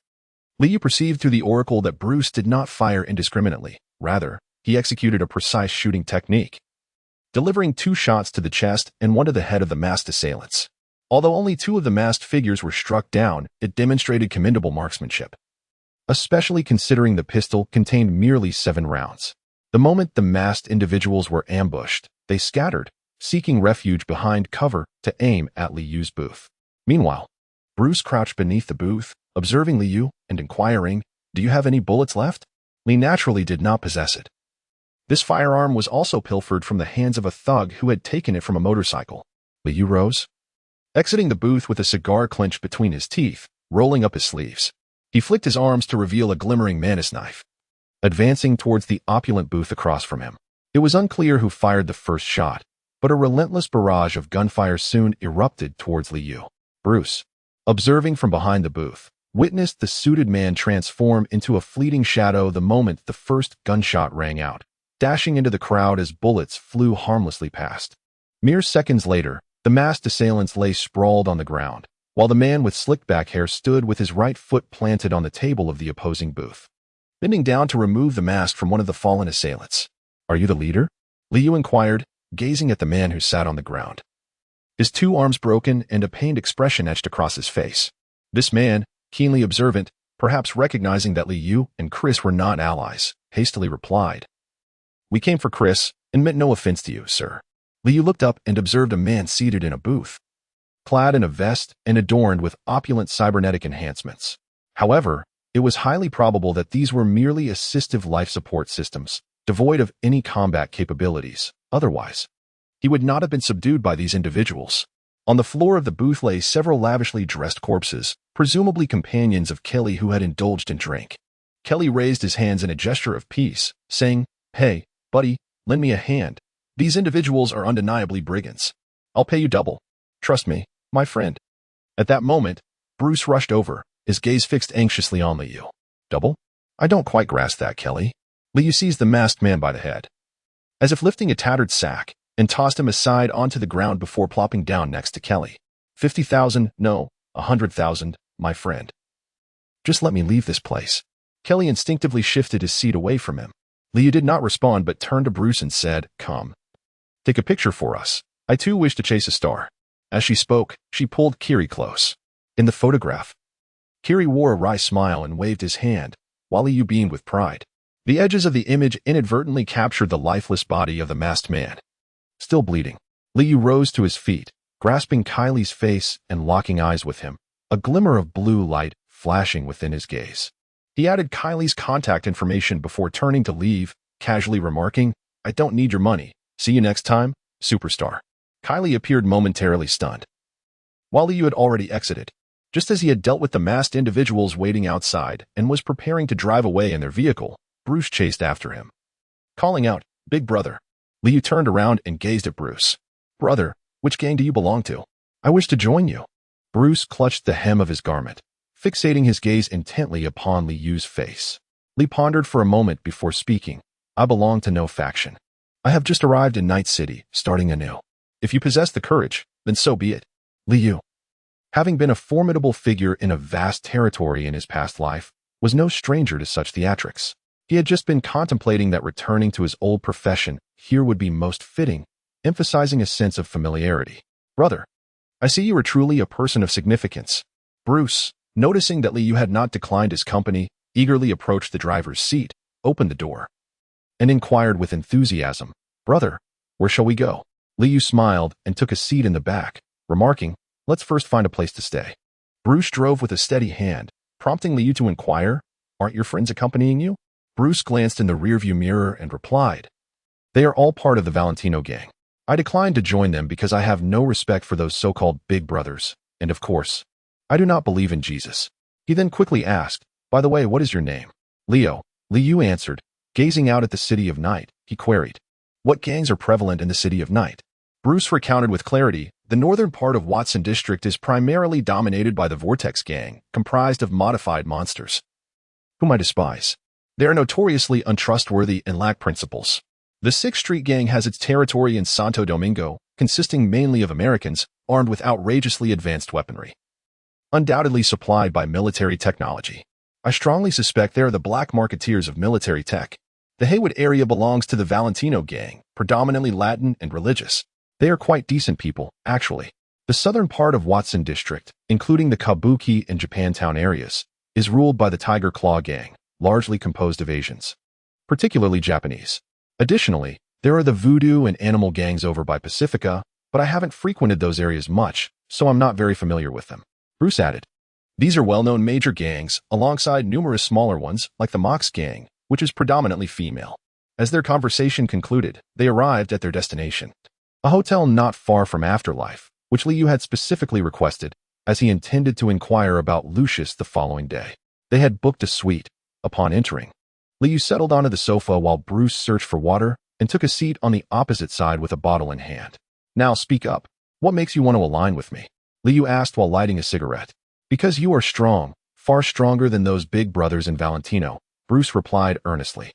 Liu perceived through the oracle that Bruce did not fire indiscriminately. Rather, he executed a precise shooting technique, delivering 2 shots to the chest and 1 to the head of the masked assailants. Although only 2 of the masked figures were struck down, it demonstrated commendable marksmanship, especially considering the pistol contained merely 7 rounds. The moment the masked individuals were ambushed, they scattered, seeking refuge behind cover to aim at Liu's booth. Meanwhile, Bruce crouched beneath the booth, observing Liu and inquiring, "Do you have any bullets left?" Li naturally did not possess it. This firearm was also pilfered from the hands of a thug who had taken it from a motorcycle. Liu rose, exiting the booth with a cigar clenched between his teeth, rolling up his sleeves. He flicked his arms to reveal a glimmering manis knife, advancing towards the opulent booth across from him. It was unclear who fired the first shot, but a relentless barrage of gunfire soon erupted towards Liu. Bruce, observing from behind the booth, witnessed the suited man transform into a fleeting shadow the moment the first gunshot rang out, dashing into the crowd as bullets flew harmlessly past. Mere seconds later, the masked assailants lay sprawled on the ground, while the man with slicked back hair stood with his right foot planted on the table of the opposing booth, bending down to remove the mask from one of the fallen assailants. "Are you the leader?" Liu inquired, gazing at the man who sat on the ground, his 2 arms broken and a pained expression etched across his face. This man, keenly observant, perhaps recognizing that Liu and Chris were not allies, hastily replied, "We came for Chris and meant no offense to you, sir." Liu looked up and observed a man seated in a booth, clad in a vest and adorned with opulent cybernetic enhancements. However, it was highly probable that these were merely assistive life support systems, devoid of any combat capabilities. Otherwise, he would not have been subdued by these individuals. On the floor of the booth lay several lavishly dressed corpses, presumably companions of Kelly who had indulged in drink. Kelly raised his hands in a gesture of peace, saying, "Hey, buddy, lend me a hand. These individuals are undeniably brigands. I'll pay you double. Trust me, my friend." At that moment, Bruce rushed over, his gaze fixed anxiously on Liu. "Double? I don't quite grasp that, Kelly." Liu seized the masked man by the head, as if lifting a tattered sack, and tossed him aside onto the ground before plopping down next to Kelly. 50,000, no, 100,000, my friend. Just let me leave this place." Kelly instinctively shifted his seat away from him. Liu did not respond but turned to Bruce and said, "Come. Take a picture for us. I too wish to chase a star." As she spoke, she pulled Kiri close. In the photograph, Kiri wore a wry smile and waved his hand, while Liu beamed with pride. The edges of the image inadvertently captured the lifeless body of the masked man, still bleeding. Liu rose to his feet, grasping Kylie's face and locking eyes with him, a glimmer of blue light flashing within his gaze. He added Kylie's contact information before turning to leave, casually remarking, "I don't need your money. See you next time, superstar." Kylie appeared momentarily stunned, while Liu had already exited. Just as he had dealt with the masked individuals waiting outside and was preparing to drive away in their vehicle, Bruce chased after him, calling out, "Big brother." Liu turned around and gazed at Bruce. "Brother, which gang do you belong to? I wish to join you." Bruce clutched the hem of his garment, fixating his gaze intently upon Liu's face. Li pondered for a moment before speaking. "I belong to no faction. I have just arrived in Night City, starting anew. If you possess the courage, then so be it." Liu, having been a formidable figure in a vast territory in his past life, was no stranger to such theatrics. He had just been contemplating that returning to his old profession here would be most fitting, emphasizing a sense of familiarity. "Brother, I see you are truly a person of significance." Bruce, noticing that Liu had not declined his company, eagerly approached the driver's seat, opened the door, and inquired with enthusiasm, "Brother, where shall we go?" Liu smiled and took a seat in the back, remarking, "Let's first find a place to stay." Bruce drove with a steady hand, prompting Liu to inquire, "Aren't your friends accompanying you?" Bruce glanced in the rearview mirror and replied, "They are all part of the Valentino gang. I declined to join them because I have no respect for those so-called big brothers, and of course, I do not believe in Jesus." He then quickly asked, "By the way, what is your name?" "Leo," Liu answered, gazing out at the city of night. He queried, "What gangs are prevalent in the city of night?" Bruce recounted with clarity, "The northern part of Watson District is primarily dominated by the Vortex gang, comprised of modified monsters. whom I despise. They are notoriously untrustworthy and lack principles. The 6th Street Gang has its territory in Santo Domingo, consisting mainly of Americans armed with outrageously advanced weaponry, undoubtedly supplied by military technology. I strongly suspect they are the black marketeers of military tech. The Haywood area belongs to the Valentino Gang, predominantly Latin and religious. They are quite decent people, actually. The southern part of Watson District, including the Kabuki and Japantown areas, is ruled by the Tiger Claw Gang, largely composed of Asians, particularly Japanese. Additionally, there are the Voodoo and Animal gangs over by Pacifica, but I haven't frequented those areas much, so I'm not very familiar with them. Bruce added. These are well-known major gangs, alongside numerous smaller ones, like the Mox Gang, which is predominantly female. As their conversation concluded, they arrived at their destination, a hotel not far from Afterlife, which Liu had specifically requested, as he intended to inquire about Lucius the following day. They had booked a suite. Upon entering, Liu settled onto the sofa while Bruce searched for water and took a seat on the opposite side with a bottle in hand. Now speak up. What makes you want to align with me? Liu asked while lighting a cigarette. Because you are strong, far stronger than those big brothers in Valentino, Bruce replied earnestly.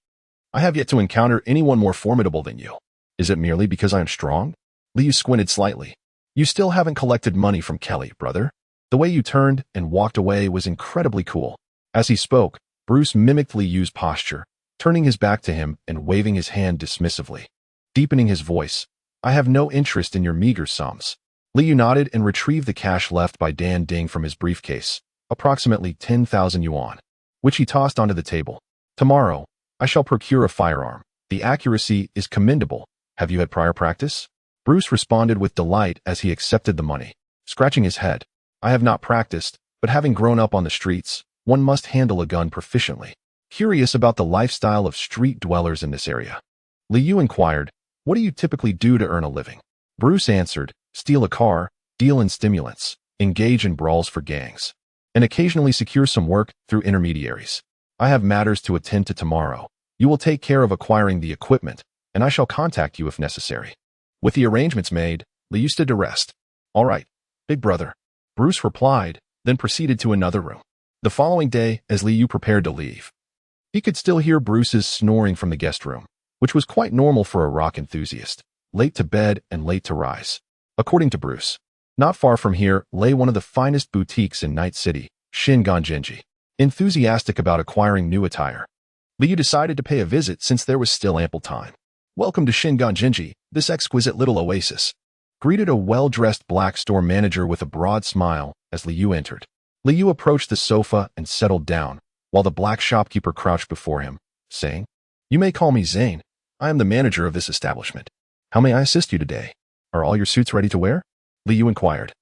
I have yet to encounter anyone more formidable than you. Is it merely because I am strong? Liu squinted slightly. You still haven't collected money from Kelly, brother. The way you turned and walked away was incredibly cool. As he spoke, Bruce mimicked Liu's posture, turning his back to him and waving his hand dismissively. Deepening his voice, I have no interest in your meager sums. Liu nodded and retrieved the cash left by Dan Ding from his briefcase, approximately 10,000 yuan, which he tossed onto the table. Tomorrow, I shall procure a firearm. The accuracy is commendable. Have you had prior practice? Bruce responded with delight as he accepted the money, scratching his head. I have not practiced, but having grown up on the streets, one must handle a gun proficiently. Curious about the lifestyle of street dwellers in this area, Liu inquired, what do you typically do to earn a living? Bruce answered, steal a car, deal in stimulants, engage in brawls for gangs, and occasionally secure some work through intermediaries. I have matters to attend to tomorrow. You will take care of acquiring the equipment, and I shall contact you if necessary. With the arrangements made, Liu stood to rest. All right, big brother, Bruce replied, then proceeded to another room. The following day, as Liu prepared to leave, he could still hear Bruce's snoring from the guest room, which was quite normal for a rock enthusiast, late to bed and late to rise. According to Bruce, not far from here lay one of the finest boutiques in Night City, Shingangenji. Enthusiastic about acquiring new attire, Liu decided to pay a visit since there was still ample time. Welcome to Shingangenji, this exquisite little oasis, greeted a well-dressed black store manager with a broad smile as Liu entered. Liu approached the sofa and settled down, while the black shopkeeper crouched before him, saying, You may call me Zane. I am the manager of this establishment. How may I assist you today? Are all your suits ready to wear? Liu inquired,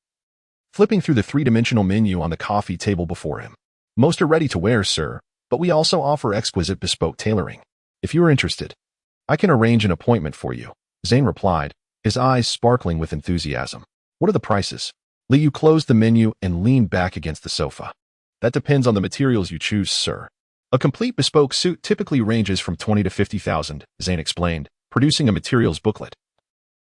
flipping through the three-dimensional menu on the coffee table before him. Most are ready to wear, sir, but we also offer exquisite bespoke tailoring. If you are interested, I can arrange an appointment for you, Zane replied, his eyes sparkling with enthusiasm. What are the prices? Liu closed the menu and leaned back against the sofa. That depends on the materials you choose, sir. A complete bespoke suit typically ranges from 20 to 50,000, Zane explained, producing a materials booklet,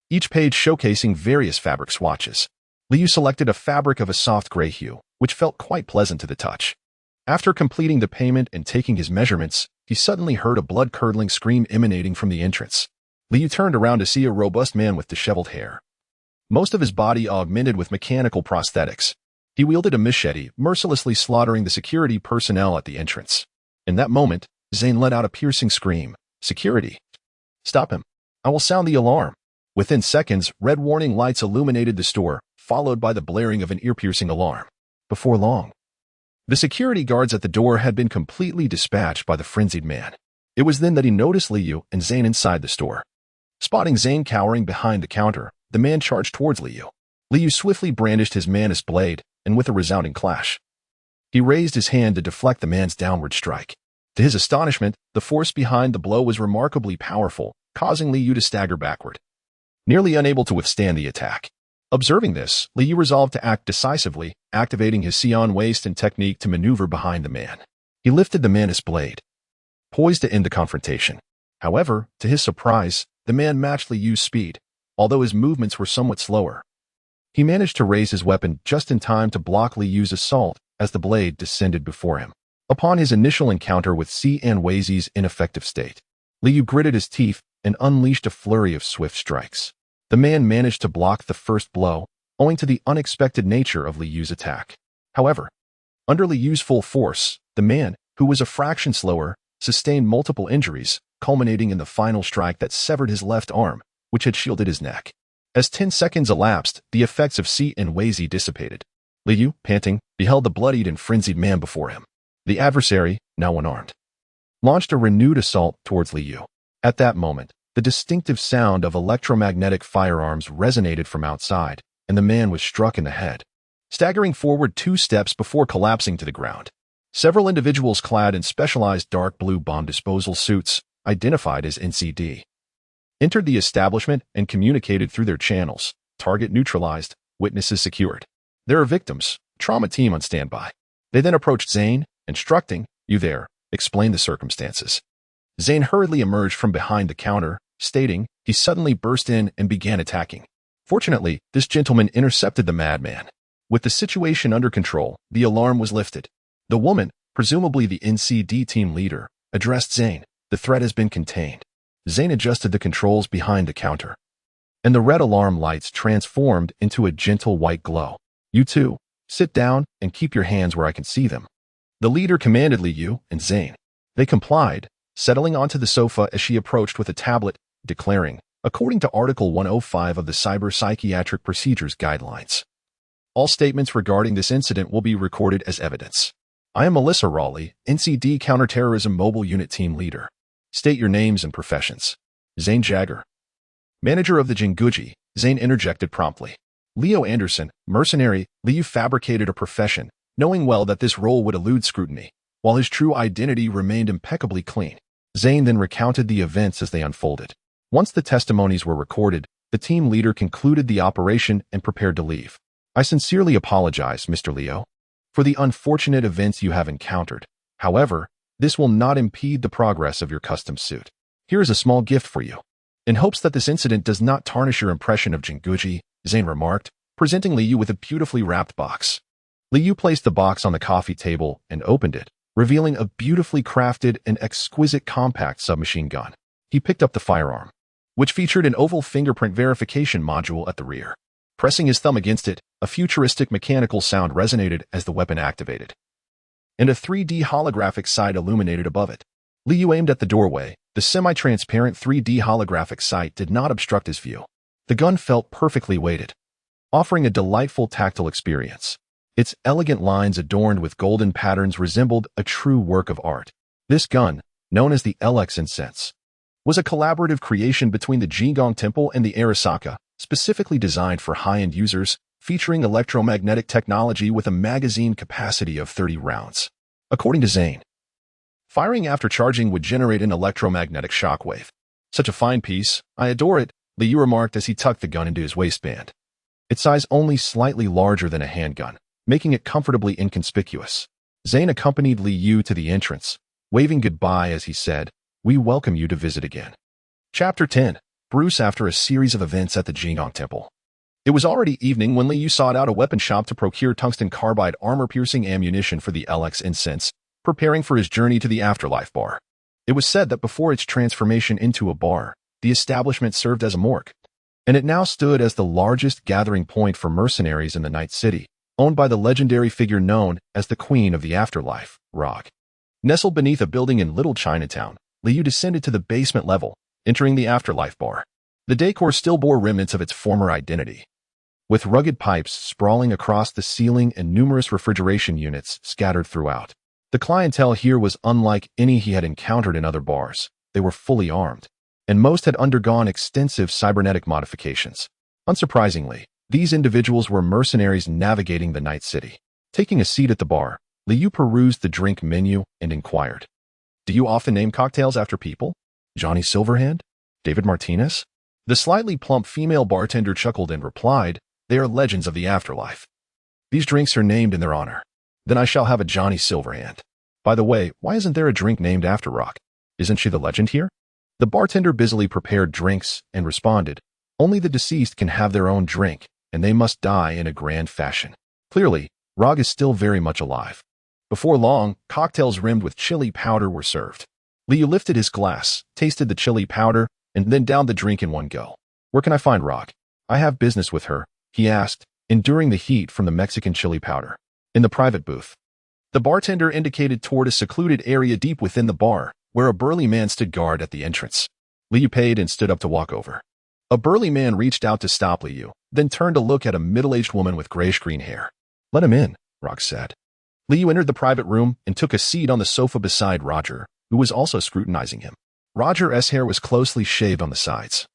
each page showcasing various fabric swatches. Liu selected a fabric of a soft gray hue, which felt quite pleasant to the touch. After completing the payment and taking his measurements, he suddenly heard a blood-curdling scream emanating from the entrance. Liu turned around to see a robust man with disheveled hair, most of his body augmented with mechanical prosthetics. He wielded a machete, mercilessly slaughtering the security personnel at the entrance. In that moment, Zane let out a piercing scream. Security! Stop him. I will sound the alarm. Within seconds, red warning lights illuminated the store, followed by the blaring of an ear-piercing alarm. Before long, the security guards at the door had been completely dispatched by the frenzied man. It was then that he noticed Liu and Zane inside the store. Spotting Zane cowering behind the counter, the man charged towards Liu. Liu swiftly brandished his Manus blade, and with a resounding clash, he raised his hand to deflect the man's downward strike. To his astonishment, the force behind the blow was remarkably powerful, causing Liu to stagger backward, nearly unable to withstand the attack. Observing this, Liu resolved to act decisively, activating his Sion waist and technique to maneuver behind the man. He lifted the Manus blade, poised to end the confrontation. However, to his surprise, the man matched Liu's speed, although his movements were somewhat slower. He managed to raise his weapon just in time to block Liu's assault as the blade descended before him. Upon his initial encounter with C.N. Weizi's ineffective state, Liu gritted his teeth and unleashed a flurry of swift strikes. The man managed to block the first blow, owing to the unexpected nature of Liu's attack. However, under Liu's full force, the man, who was a fraction slower, sustained multiple injuries, culminating in the final strike that severed his left arm, which had shielded his neck. As 10 seconds elapsed, the effects of C.N. Weizi dissipated. Liu, panting, beheld the bloodied and frenzied man before him. The adversary, now unarmed, launched a renewed assault towards Liu. At that moment, the distinctive sound of electromagnetic firearms resonated from outside, and the man was struck in the head, staggering forward 2 steps before collapsing to the ground. Several individuals clad in specialized dark blue bomb disposal suits, identified as NCD, entered the establishment and communicated through their channels. Target neutralized, witnesses secured. There are victims, trauma team on standby. They then approached Zane, instructing, "You there, explain the circumstances." Zane hurriedly emerged from behind the counter, stating he suddenly burst in and began attacking. Fortunately, this gentleman intercepted the madman. With the situation under control, the alarm was lifted. The woman, presumably the NCD team leader, addressed Zane. The threat has been contained. Zane adjusted the controls behind the counter, and the red alarm lights transformed into a gentle white glow. "You two, sit down and keep your hands where I can see them," the leader commanded Liu and Zane. They complied, settling onto the sofa as she approached with a tablet, declaring, according to Article 105 of the Cyber Psychiatric Procedures Guidelines, all statements regarding this incident will be recorded as evidence. "I am Melissa Raleigh, NCD Counterterrorism Mobile Unit Team Leader. State your names and professions." "Zane Jagger, manager of the Jinguji," Zane interjected promptly. "Leo Anderson, mercenary." Liu fabricated a profession, knowing well that this role would elude scrutiny, while his true identity remained impeccably clean. Zane then recounted the events as they unfolded. Once the testimonies were recorded, the team leader concluded the operation and prepared to leave. "I sincerely apologize, Mr. Leo, for the unfortunate events you have encountered. However, this will not impede the progress of your custom suit. Here is a small gift for you. In hopes that this incident does not tarnish your impression of Jinguji," Zane remarked, presenting Liu with a beautifully wrapped box. Liu placed the box on the coffee table and opened it, revealing a beautifully crafted and exquisite compact submachine gun. He picked up the firearm, which featured an oval fingerprint verification module at the rear. Pressing his thumb against it, a futuristic mechanical sound resonated as the weapon activated, and a 3D holographic sight illuminated above it. Liu aimed at the doorway. The semi-transparent 3D holographic sight did not obstruct his view. The gun felt perfectly weighted, offering a delightful tactile experience. Its elegant lines adorned with golden patterns resembled a true work of art. This gun, known as the transcends, was a collaborative creation between the Jigong Temple and the Arasaka, specifically designed for high-end users, featuring electromagnetic technology with a magazine capacity of 30 rounds. According to Zane, firing after charging would generate an electromagnetic shockwave. "Such a fine piece. I adore it," Liu remarked as he tucked the gun into his waistband. Its size only slightly larger than a handgun, making it comfortably inconspicuous. Zane accompanied Liu to the entrance, waving goodbye as he said, "We welcome you to visit again." Chapter 10. Bruce after a series of events at the Jigong Temple. It was already evening when Liu sought out a weapon shop to procure tungsten carbide armor-piercing ammunition for the transcends, preparing for his journey to the Afterlife bar. It was said that before its transformation into a bar, the establishment served as a morgue, and it now stood as the largest gathering point for mercenaries in the Night City, owned by the legendary figure known as the Queen of the Afterlife, Rog. Nestled beneath a building in Little Chinatown, Liu descended to the basement level, entering the Afterlife bar. The decor still bore remnants of its former identity, with rugged pipes sprawling across the ceiling and numerous refrigeration units scattered throughout. The clientele here was unlike any he had encountered in other bars. They were fully armed, and most had undergone extensive cybernetic modifications. Unsurprisingly, these individuals were mercenaries navigating the Night City. Taking a seat at the bar, Liu perused the drink menu and inquired, "Do you often name cocktails after people? Johnny Silverhand? David Martinez?" The slightly plump female bartender chuckled and replied, "They are legends of the afterlife. These drinks are named in their honor. Then I shall have a Johnny Silverhand. By the way, why isn't there a drink named after Rock? Isn't she the legend here?" The bartender busily prepared drinks and responded, "Only the deceased can have their own drink, and they must die in a grand fashion. Clearly, Rog is still very much alive." Before long, cocktails rimmed with chili powder were served. Liu lifted his glass, tasted the chili powder, and then downed the drink in one go. "Where can I find Rock? I have business with her," he asked, enduring the heat from the Mexican chili powder. "In the private booth." The bartender indicated toward a secluded area deep within the bar, where a burly man stood guard at the entrance. Liu paid and stood up to walk over. A burly man reached out to stop Liu, then turned to look at a middle-aged woman with grayish-green hair. "Let him in," Rock said. Liu entered the private room and took a seat on the sofa beside Roger, who was also scrutinizing him. Roger's hair was closely shaved on the sides,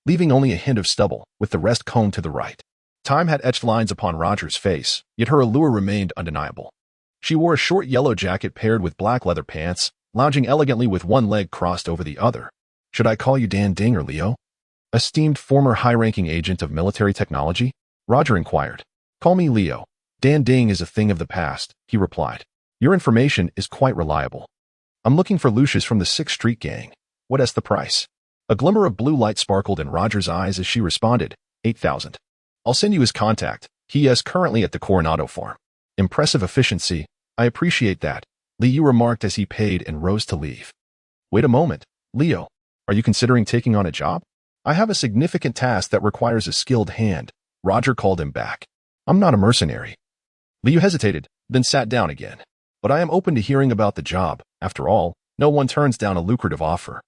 leaving only a hint of stubble, with the rest combed to the right. Time had etched lines upon Roger's face, yet her allure remained undeniable. She wore a short yellow jacket paired with black leather pants, lounging elegantly with one leg crossed over the other. "Should I call you Dan Ding or Leo?" Esteemed former high-ranking agent of military technology? Roger inquired. "Call me Leo. Dan Ding is a thing of the past," he replied. "Your information is quite reliable. I'm looking for Lucius from the 6th Street gang. What is the price?" A glimmer of blue light sparkled in Roger's eyes as she responded, 8,000. "I'll send you his contact. He is currently at the Coronado farm." "Impressive efficiency. I appreciate that," Liu remarked as he paid and rose to leave. "Wait a moment, Leo. Are you considering taking on a job?" "I have a significant task that requires a skilled hand," Roger called him back. "I'm not a mercenary." Liu hesitated, then sat down again. "But I am open to hearing about the job. After all, no one turns down a lucrative offer.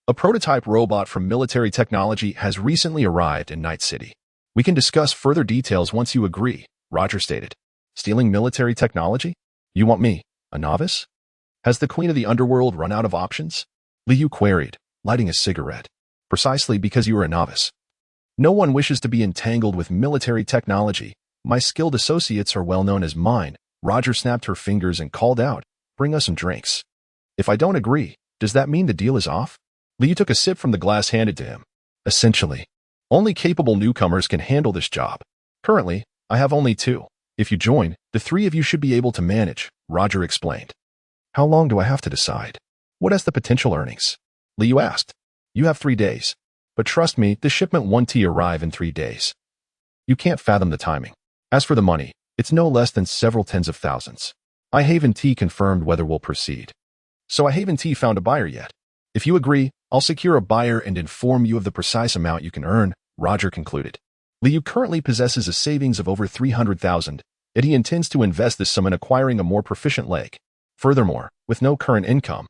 A prototype robot from military technology has recently arrived in Night City. We can discuss further details once you agree," Roger stated. "Stealing military technology? You want me, a novice? Has the Queen of the Underworld run out of options?" Liu queried, lighting a cigarette. "Precisely because you are a novice. No one wishes to be entangled with military technology. My skilled associates are well known as mine." Roger snapped her fingers and called out, "Bring us some drinks." "If I don't agree, does that mean the deal is off?" Liu took a sip from the glass handed to him. "Essentially. Only capable newcomers can handle this job. Currently, I have only 2. If you join, the 3 of you should be able to manage," Roger explained. "How long do I have to decide? What is the potential earnings?" Liu asked. "You have 3 days. But trust me, the shipment won't arrive in 3 days. You can't fathom the timing. As for the money, it's no less than several tens of thousands. I Haven T confirmed whether we'll proceed. So I Haven T found a buyer yet. If you agree, I'll secure a buyer and inform you of the precise amount you can earn," Roger concluded. Liu currently possesses a savings of over 300,000, yet he intends to invest this sum in acquiring a more proficient leg. Furthermore, with no current income,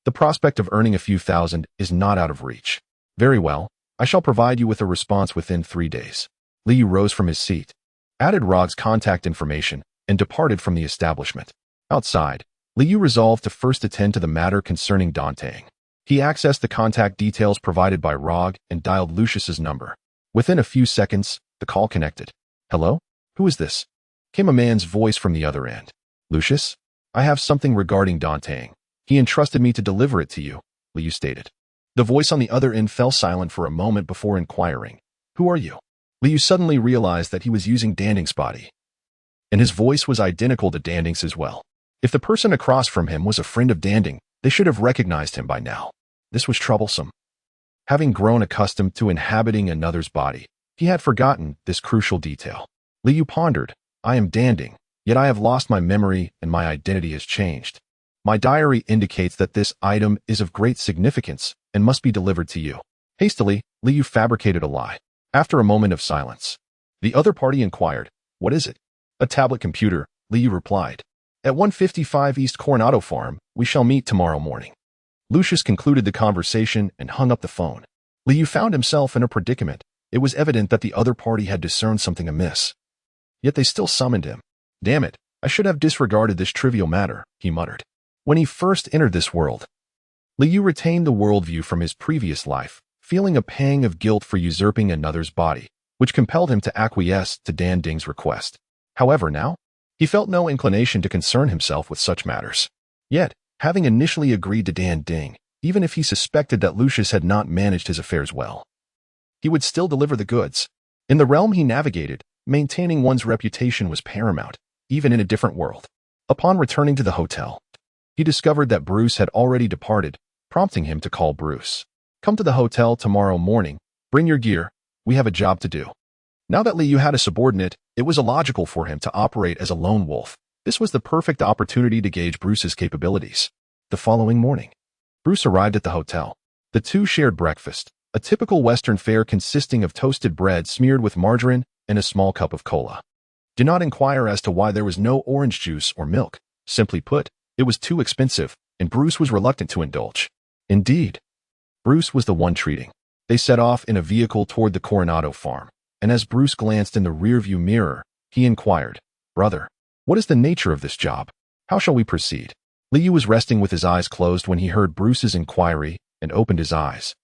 the prospect of earning a few thousand is not out of reach. "Very well, I shall provide you with a response within 3 days." Liu rose from his seat, added Rog's contact information, and departed from the establishment. Outside, Liu resolved to first attend to the matter concerning Dantang. He accessed the contact details provided by Rog and dialed Lucius's number. Within a few seconds, the call connected. "Hello? Who is this?" came a man's voice from the other end. "Lucius? I have something regarding Dantang. He entrusted me to deliver it to you," Liu stated. The voice on the other end fell silent for a moment before inquiring, "Who are you?" Liu suddenly realized that he was using Danding's body, and his voice was identical to Danding's as well. If the person across from him was a friend of Danding, they should have recognized him by now. This was troublesome. Having grown accustomed to inhabiting another's body, he had forgotten this crucial detail. Liu pondered, "I am Danding, yet I have lost my memory and my identity has changed. My diary indicates that this item is of great significance and must be delivered to you." Hastily, Liu fabricated a lie. After a moment of silence, the other party inquired, "What is it?" "A tablet computer," Liu replied. "At 155 East Coronado Farm, we shall meet tomorrow morning." Lucius concluded the conversation and hung up the phone. Liu found himself in a predicament. It was evident that the other party had discerned something amiss. Yet they still summoned him. "Damn it, I should have disregarded this trivial matter," he muttered. When he first entered this world, Liu retained the worldview from his previous life, feeling a pang of guilt for usurping another's body, which compelled him to acquiesce to Dan Ding's request. However, now, he felt no inclination to concern himself with such matters. Yet, having initially agreed to Dan Ding, even if he suspected that Lucius had not managed his affairs well, he would still deliver the goods. In the realm he navigated, maintaining one's reputation was paramount, even in a different world. Upon returning to the hotel, he discovered that Bruce had already departed, prompting him to call Bruce. "Come to the hotel tomorrow morning. Bring your gear. We have a job to do." Now that Liu had a subordinate, it was illogical for him to operate as a lone wolf. This was the perfect opportunity to gauge Bruce's capabilities. The following morning, Bruce arrived at the hotel. The two shared breakfast, a typical Western fare consisting of toasted bread smeared with margarine and a small cup of cola. Do not inquire as to why there was no orange juice or milk. Simply put, it was too expensive, and Bruce was reluctant to indulge. Indeed, Bruce was the one treating. They set off in a vehicle toward the Coronado farm, and as Bruce glanced in the rearview mirror, he inquired, "Brother, what is the nature of this job? How shall we proceed?" Liu was resting with his eyes closed when he heard Bruce's inquiry and opened his eyes,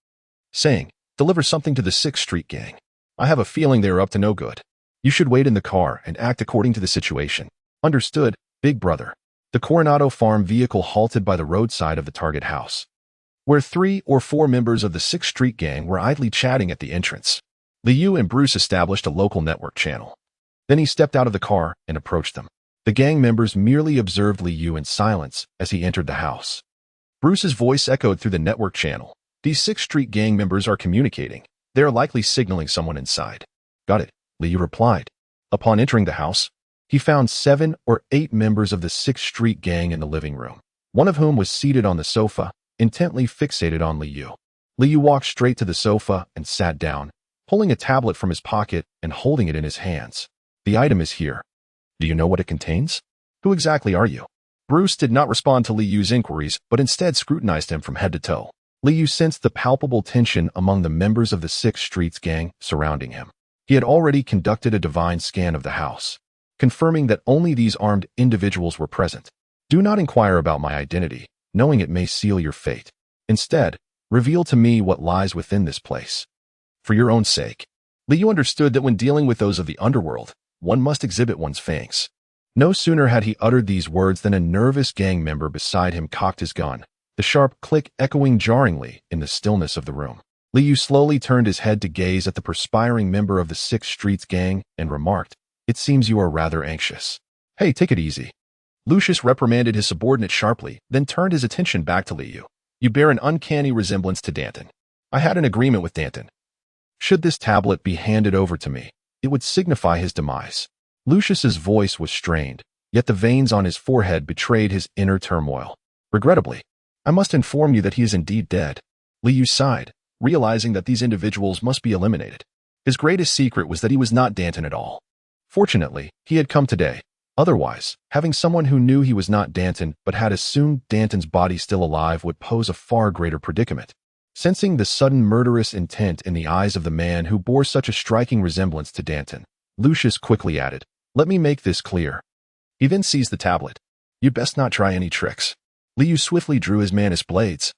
saying, "Deliver something to the 6th Street gang. I have a feeling they are up to no good. You should wait in the car and act according to the situation." "Understood, big brother." The Coronado farm vehicle halted by the roadside of the target house, where 3 or 4 members of the 6th Street gang were idly chatting at the entrance. Liu and Bruce established a local network channel. Then he stepped out of the car and approached them. The gang members merely observed Liu in silence as he entered the house. Bruce's voice echoed through the network channel. "These 6th Street gang members are communicating. They are likely signaling someone inside." "Got it," Liu replied. Upon entering the house, he found 7 or 8 members of the 6th Street gang in the living room, one of whom was seated on the sofa, intently fixated on Liu. Liu walked straight to the sofa and sat down, pulling a tablet from his pocket and holding it in his hands. "The item is here. Do you know what it contains? Who exactly are you?" Bruce did not respond to Liu's inquiries, but instead scrutinized him from head to toe. Liu sensed the palpable tension among the members of the 6th Street's gang surrounding him. He had already conducted a divine scan of the house, confirming that only these armed individuals were present. "Do not inquire about my identity, knowing it may seal your fate. Instead, reveal to me what lies within this place. For your own sake." Liu understood that when dealing with those of the underworld, one must exhibit one's fangs. No sooner had he uttered these words than a nervous gang member beside him cocked his gun, the sharp click echoing jarringly in the stillness of the room. Liu slowly turned his head to gaze at the perspiring member of the 6th Street's gang and remarked, "It seems you are rather anxious." "Hey, take it easy." Lucius reprimanded his subordinate sharply, then turned his attention back to Liu. "You bear an uncanny resemblance to Danton. I had an agreement with Danton. Should this tablet be handed over to me, it would signify his demise." Lucius's voice was strained, yet the veins on his forehead betrayed his inner turmoil. "Regrettably, I must inform you that he is indeed dead." Liu sighed, realizing that these individuals must be eliminated. His greatest secret was that he was not Danton at all. Fortunately, he had come today. Otherwise, having someone who knew he was not Danton but had assumed Danton's body still alive would pose a far greater predicament. Sensing the sudden murderous intent in the eyes of the man who bore such a striking resemblance to Danton, Lucius quickly added, "Let me make this clear." He then seized the tablet. "You'd best not try any tricks." Liu swiftly drew his Manus blades,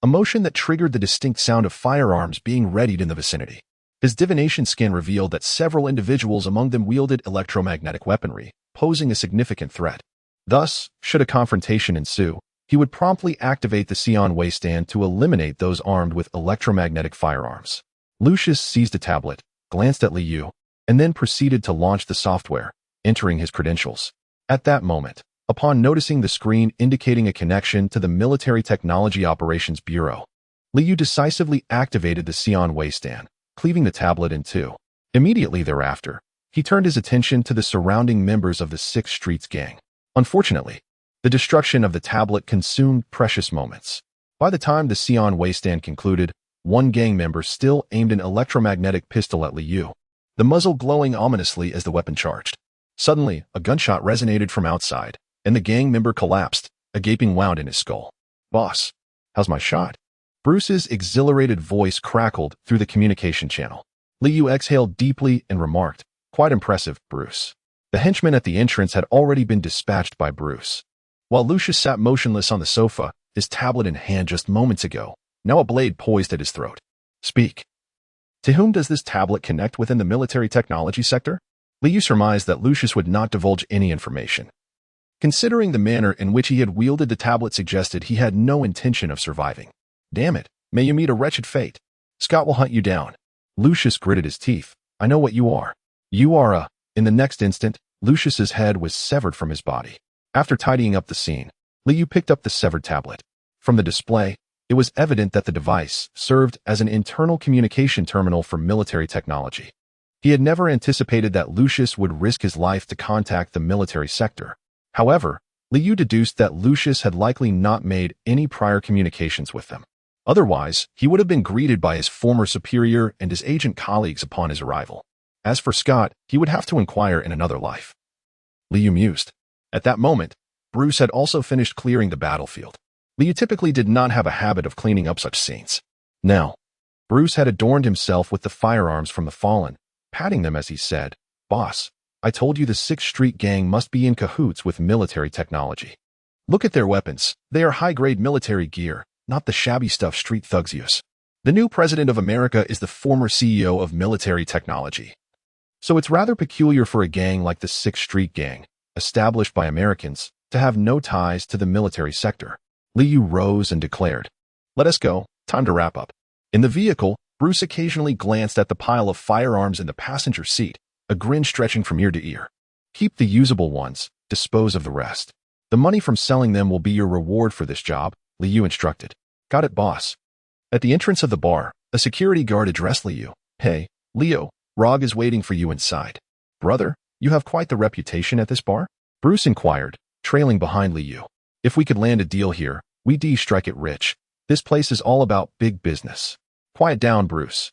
a motion that triggered the distinct sound of firearms being readied in the vicinity. His divination scan revealed that several individuals among them wielded electromagnetic weaponry, posing a significant threat. Thus, should a confrontation ensue, he would promptly activate the Sion Wasteland to eliminate those armed with electromagnetic firearms. Lucius seized a tablet, glanced at Liu, and then proceeded to launch the software, entering his credentials. At that moment, upon noticing the screen indicating a connection to the Military Technology Operations Bureau, Liu decisively activated the Sion Wasteland, cleaving the tablet in two. Immediately thereafter, he turned his attention to the surrounding members of the 6th Street's gang. Unfortunately, the destruction of the tablet consumed precious moments. By the time the Sion Wasteland concluded, one gang member still aimed an electromagnetic pistol at Liu, the muzzle glowing ominously as the weapon charged. Suddenly, a gunshot resonated from outside, and the gang member collapsed, a gaping wound in his skull. "Boss, how's my shot?" Bruce's exhilarated voice crackled through the communication channel. Liu exhaled deeply and remarked, "Quite impressive, Bruce." The henchman at the entrance had already been dispatched by Bruce. While Lucius sat motionless on the sofa, his tablet in hand just moments ago, now a blade poised at his throat. "Speak. To whom does this tablet connect within the military technology sector?" Liu surmised that Lucius would not divulge any information. Considering the manner in which he had wielded the tablet suggested he had no intention of surviving. "Damn it, may you meet a wretched fate. Scott will hunt you down." Lucius gritted his teeth. "I know what you are. You are a..." In the next instant, Lucius's head was severed from his body. After tidying up the scene, Liu picked up the severed tablet. From the display, it was evident that the device served as an internal communication terminal for military technology. He had never anticipated that Lucius would risk his life to contact the military sector. However, Liu deduced that Lucius had likely not made any prior communications with them. Otherwise, he would have been greeted by his former superior and his agent colleagues upon his arrival. As for Scott, he would have to inquire in another life. Liu mused. At that moment, Bruce had also finished clearing the battlefield. Liu typically did not have a habit of cleaning up such scenes. Now, Bruce had adorned himself with the firearms from the fallen, patting them as he said, "Boss, I told you the 6th Street gang must be in cahoots with military technology. Look at their weapons. They are high-grade military gear, not the shabby stuff street thugs use. The new president of America is the former CEO of military technology. So it's rather peculiar for a gang like the 6th Street gang, established by Americans, to have no ties to the military sector." Liu rose and declared, "Let us go. Time to wrap up." In the vehicle, Bruce occasionally glanced at the pile of firearms in the passenger seat, a grin stretching from ear to ear. "Keep the usable ones, dispose of the rest. The money from selling them will be your reward for this job," Liu instructed. "Got it, boss." At the entrance of the bar, a security guard addressed Liu. "Hey, Leo, Rog is waiting for you inside." "Brother, you have quite the reputation at this bar?" Bruce inquired, trailing behind Liu. "If we could land a deal here, we'd strike it rich. This place is all about big business." "Quiet down, Bruce."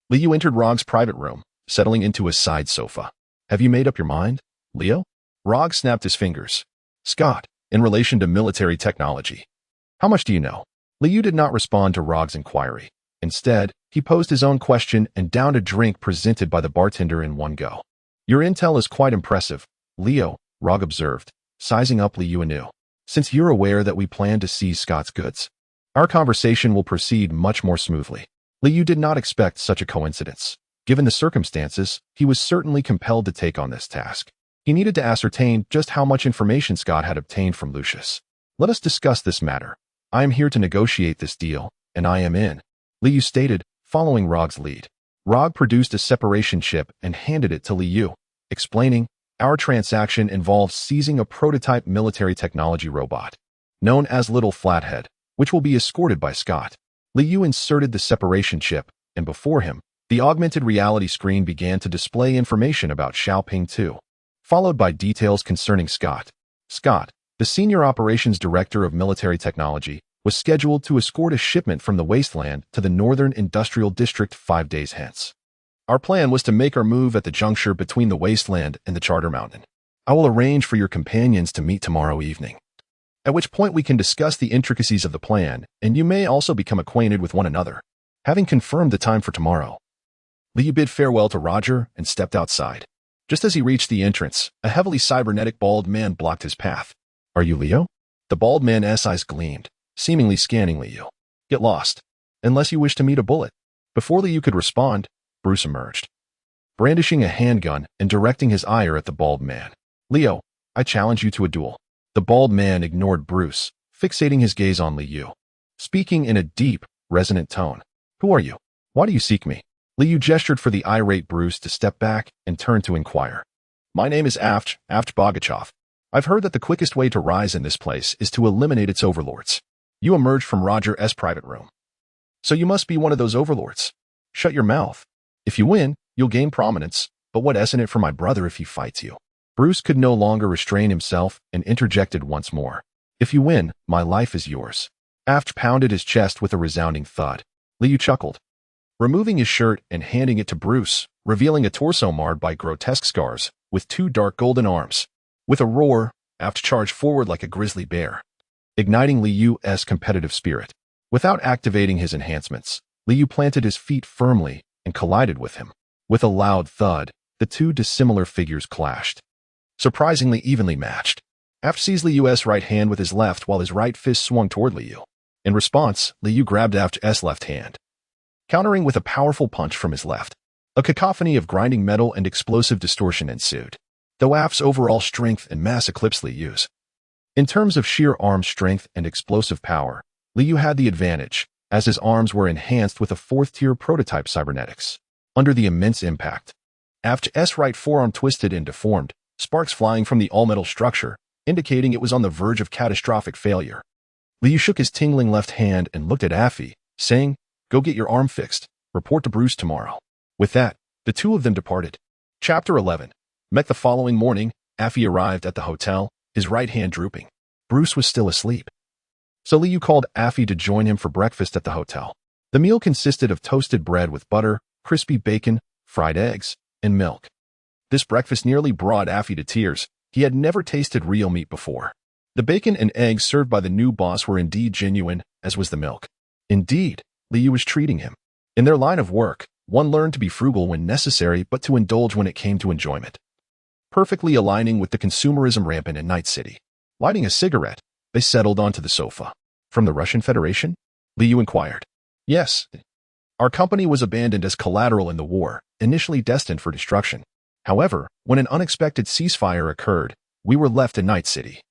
Liu entered Rog's private room, settling into a side sofa. "Have you made up your mind, Leo?" Rog snapped his fingers. "Scott, in relation to military technology. How much do you know?" Liu did not respond to Rog's inquiry. Instead, he posed his own question and downed a drink presented by the bartender in one go. "Your intel is quite impressive, Leo," Rog observed, sizing up Liu anew. "Since you're aware that we plan to seize Scott's goods, our conversation will proceed much more smoothly." Liu did not expect such a coincidence. Given the circumstances, he was certainly compelled to take on this task. He needed to ascertain just how much information Scott had obtained from Lucius. "Let us discuss this matter. I am here to negotiate this deal, and I am in," Liu stated, following Rog's lead. Rog produced a separation chip and handed it to Liu, explaining, "Our transaction involves seizing a prototype military technology robot, known as Little Flathead, which will be escorted by Scott." Liu inserted the separation chip, and before him, the augmented reality screen began to display information about Xiaoping 2, followed by details concerning Scott. Scott, the Senior Operations Director of Military Technology, was scheduled to escort a shipment from the wasteland to the Northern Industrial District 5 days hence. "Our plan was to make our move at the juncture between the wasteland and the Charter Mountain. I will arrange for your companions to meet tomorrow evening, at which point we can discuss the intricacies of the plan, and you may also become acquainted with one another." Having confirmed the time for tomorrow, Liu bid farewell to Roger and stepped outside. Just as he reached the entrance, a heavily cybernetic bald man blocked his path. "Are you Leo?" The bald man's eyes gleamed, seemingly scanning Liu. "Get lost, unless you wish to meet a bullet." Before Liu could respond, Bruce emerged, brandishing a handgun and directing his ire at the bald man. "Leo, I challenge you to a duel." The bald man ignored Bruce, fixating his gaze on Liu, speaking in a deep, resonant tone. "Who are you? Why do you seek me?" Liu gestured for the irate Bruce to step back and turn to inquire. "My name is Aft Bogachev. I've heard that the quickest way to rise in this place is to eliminate its overlords." You emerged from Roger's private room. "So you must be one of those overlords. Shut your mouth. If you win, you'll gain prominence, but what isn't it for my brother if he fights you?" Bruce could no longer restrain himself and interjected once more. "If you win, my life is yours." Aft pounded his chest with a resounding thud. Liu chuckled, removing his shirt and handing it to Bruce, revealing a torso marred by grotesque scars, with 2 dark golden arms. With a roar, Aft charged forward like a grizzly bear, igniting Liu's competitive spirit. Without activating his enhancements, Liu planted his feet firmly and collided with him. With a loud thud, the 2 dissimilar figures clashed, surprisingly evenly matched. Aft seized Liu's right hand with his left while his right fist swung toward Liu. In response, Liu grabbed Aft's left hand, countering with a powerful punch from his left. A cacophony of grinding metal and explosive distortion ensued, though Aft's overall strength and mass eclipsed Liu's. In terms of sheer arm strength and explosive power, Liu had the advantage, as his arms were enhanced with a 4th-tier prototype cybernetics. Under the immense impact, Aft's right forearm twisted and deformed, sparks flying from the all-metal structure, indicating it was on the verge of catastrophic failure. Liu shook his tingling left hand and looked at Afi, saying, "Go get your arm fixed. Report to Bruce tomorrow." With that, the 2 of them departed. Chapter 11. Met the following morning, Afi arrived at the hotel, his right hand drooping. Bruce was still asleep. So Liu called Affy to join him for breakfast at the hotel. The meal consisted of toasted bread with butter, crispy bacon, fried eggs, and milk. This breakfast nearly brought Affy to tears. He had never tasted real meat before. The bacon and eggs served by the new boss were indeed genuine, as was the milk. Indeed, Liu was treating him. In their line of work, one learned to be frugal when necessary but to indulge when it came to enjoyment. Perfectly aligning with the consumerism rampant in Night City. Lighting a cigarette, they settled onto the sofa. From the Russian Federation? Liu inquired. Yes. Our company was abandoned as collateral in the war, initially destined for destruction. However, when an unexpected ceasefire occurred, we were left in Night City.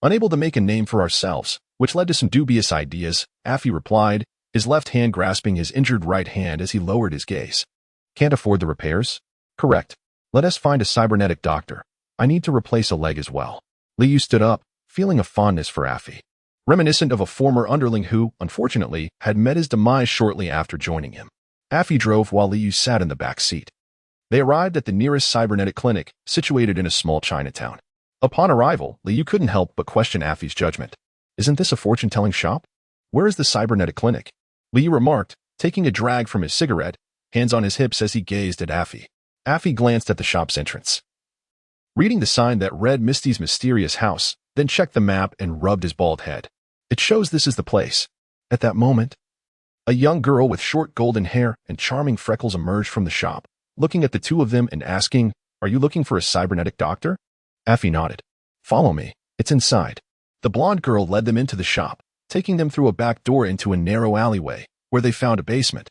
Unable to make a name for ourselves, which led to some dubious ideas, Affy replied, his left hand grasping his injured right hand as he lowered his gaze. Can't afford the repairs? Correct. Let us find a cybernetic doctor. I need to replace a leg as well. Liu stood up, feeling a fondness for Affy. Reminiscent of a former underling who, unfortunately, had met his demise shortly after joining him. Affy drove while Liu sat in the back seat. They arrived at the nearest cybernetic clinic, situated in a small Chinatown. Upon arrival, Liu couldn't help but question Affy's judgment. Isn't this a fortune-telling shop? Where is the cybernetic clinic? Liu remarked, taking a drag from his cigarette, hands on his hips as he gazed at Affy. Affy glanced at the shop's entrance. Reading the sign that read Misty's mysterious house, then checked the map and rubbed his bald head. It shows this is the place. At that moment, a young girl with short golden hair and charming freckles emerged from the shop, looking at the two of them and asking, "Are you looking for a cybernetic doctor?" Affy nodded. "Follow me. It's inside." The blonde girl led them into the shop, taking them through a back door into a narrow alleyway, where they found a basement.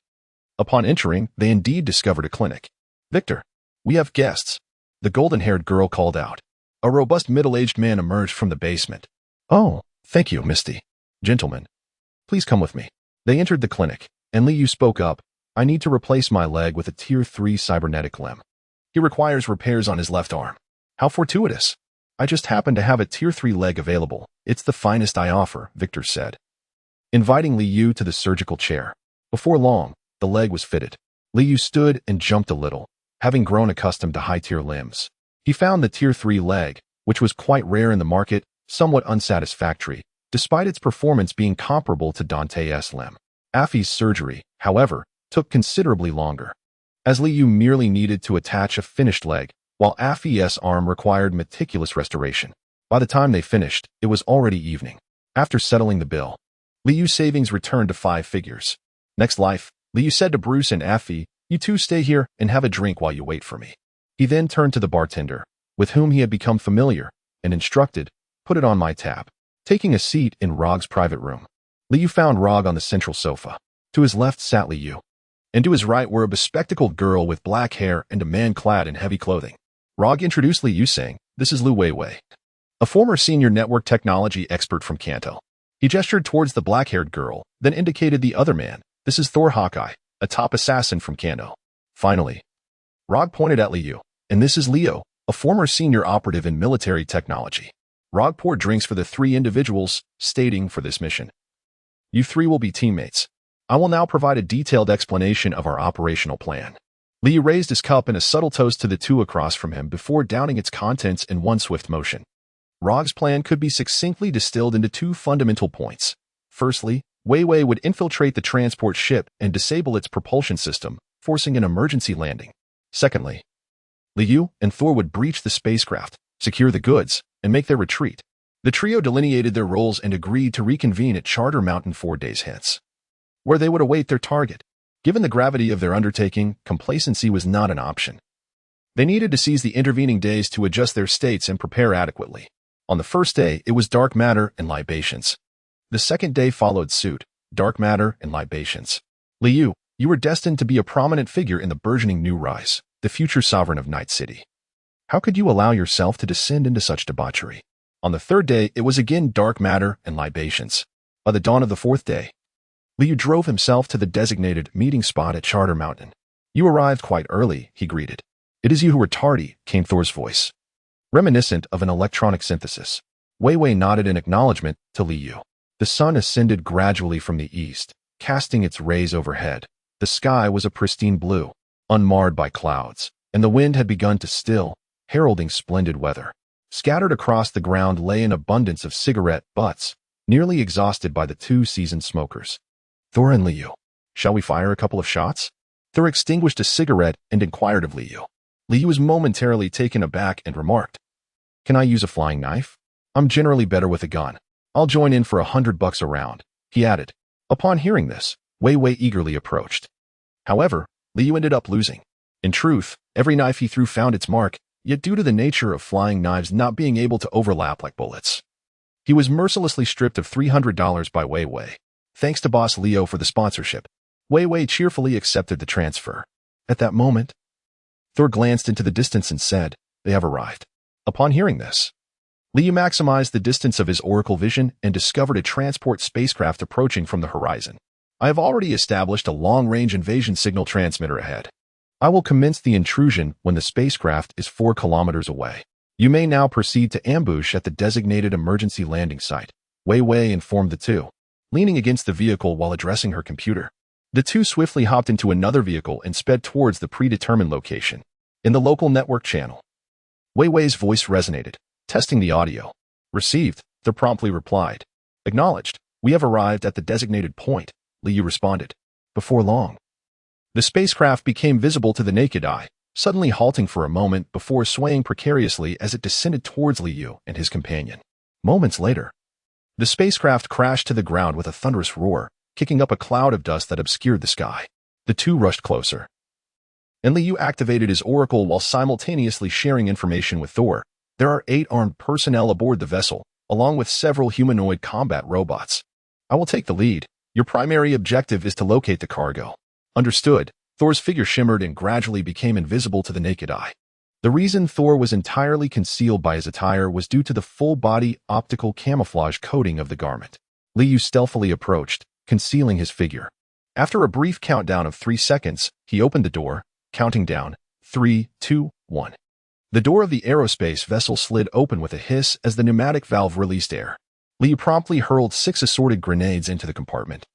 Upon entering, they indeed discovered a clinic. "Victor, we have guests," the golden-haired girl called out. A robust middle-aged man emerged from the basement. "Oh, thank you, Misty. Gentlemen, please come with me." They entered the clinic, and Liu spoke up. "I need to replace my leg with a Tier 3 cybernetic limb. He requires repairs on his left arm." "How fortuitous. I just happen to have a Tier 3 leg available. It's the finest I offer," Victor said, inviting Liu to the surgical chair. Before long, the leg was fitted. Liu stood and jumped a little, having grown accustomed to high-tier limbs. He found the Tier 3 leg, which was quite rare in the market, somewhat unsatisfactory, despite its performance being comparable to Dante's limb. Affy's surgery, however, took considerably longer, as Liu merely needed to attach a finished leg, while Affy's arm required meticulous restoration. By the time they finished, it was already evening. After settling the bill, Liu's savings returned to 5 figures. "Next life," Liu said to Bruce and Affy, "you two stay here and have a drink while you wait for me." He then turned to the bartender, with whom he had become familiar, and instructed, "Put it on my tab." Taking a seat in Rog's private room, Liu found Rog on the central sofa. To his left sat Liu, and to his right were a bespectacled girl with black hair and a man clad in heavy clothing. Rog introduced Liu, saying, "This is Lu Weiwei, a former senior network technology expert from Kanto." He gestured towards the black-haired girl, then indicated the other man. "This is Thor Hawkeye, a top assassin from Kanto." Finally, Rog pointed at Liu, "And this is Leo, a former senior operative in military technology." Rog poured drinks for the 3 individuals, stating, "For this mission, you 3 will be teammates. I will now provide a detailed explanation of our operational plan." Liu raised his cup in a subtle toast to the 2 across from him before downing its contents in one swift motion. Rog's plan could be succinctly distilled into 2 fundamental points. Firstly, Weiwei would infiltrate the transport ship and disable its propulsion system, forcing an emergency landing. Secondly, Liu and Thor would breach the spacecraft, secure the goods, and make their retreat. The trio delineated their roles and agreed to reconvene at Charter Mountain 4 days hence, where they would await their target. Given the gravity of their undertaking, complacency was not an option. They needed to seize the intervening days to adjust their states and prepare adequately. On the first day, it was dark matter and libations. The second day followed suit, dark matter and libations. Liu, you were destined to be a prominent figure in the burgeoning New Rise, the future sovereign of Night City. How could you allow yourself to descend into such debauchery? On the third day, it was again dark matter and libations. By the dawn of the 4th day, Liu drove himself to the designated meeting spot at Charter Mountain. "You arrived quite early," he greeted. "It is you who were tardy," came Thor's voice, reminiscent of an electronic synthesis. Weiwei nodded in acknowledgement to Liu. The sun ascended gradually from the east, casting its rays overhead. The sky was a pristine blue, unmarred by clouds, and the wind had begun to still, heralding splendid weather. Scattered across the ground lay an abundance of cigarette butts, nearly exhausted by the two seasoned smokers. Thor and Liu. Shall we fire a couple of shots? Thor extinguished a cigarette and inquired of Liu. Liu was momentarily taken aback and remarked, "Can I use a flying knife? I'm generally better with a gun. I'll join in for $100 a round," he added. Upon hearing this, Wei Wei eagerly approached. However, Liu ended up losing. In truth, every knife he threw found its mark, yet due to the nature of flying knives not being able to overlap like bullets, he was mercilessly stripped of $300 by Wei Wei. Thanks to boss Leo for the sponsorship, Wei Wei cheerfully accepted the transfer. At that moment, Thor glanced into the distance and said, "They have arrived." Upon hearing this, Liu maximized the distance of his oracle vision and discovered a transport spacecraft approaching from the horizon. "I have already established a long-range invasion signal transmitter ahead. I will commence the intrusion when the spacecraft is 4 kilometers away. You may now proceed to ambush at the designated emergency landing site," Wei Wei informed the two, leaning against the vehicle while addressing her computer. The two swiftly hopped into another vehicle and sped towards the predetermined location. In the local network channel, Wei Wei's voice resonated, testing the audio. "Received," Thor promptly replied. "Acknowledged. We have arrived at the designated point," Liu responded. Before long, the spacecraft became visible to the naked eye, suddenly halting for a moment before swaying precariously as it descended towards Liu and his companion. Moments later, the spacecraft crashed to the ground with a thunderous roar, kicking up a cloud of dust that obscured the sky. The two rushed closer, and Liu activated his oracle while simultaneously sharing information with Thor. There are 8 armed personnel aboard the vessel, along with several humanoid combat robots. "I will take the lead. Your primary objective is to locate the cargo." "Understood." Thor's figure shimmered and gradually became invisible to the naked eye. The reason Thor was entirely concealed by his attire was due to the full-body optical camouflage coating of the garment. Liu stealthily approached, concealing his figure. After a brief countdown of 3 seconds, he opened the door, counting down, 3, 2, 1. The door of the aerospace vessel slid open with a hiss as the pneumatic valve released air. Liu promptly hurled 6 assorted grenades into the compartment,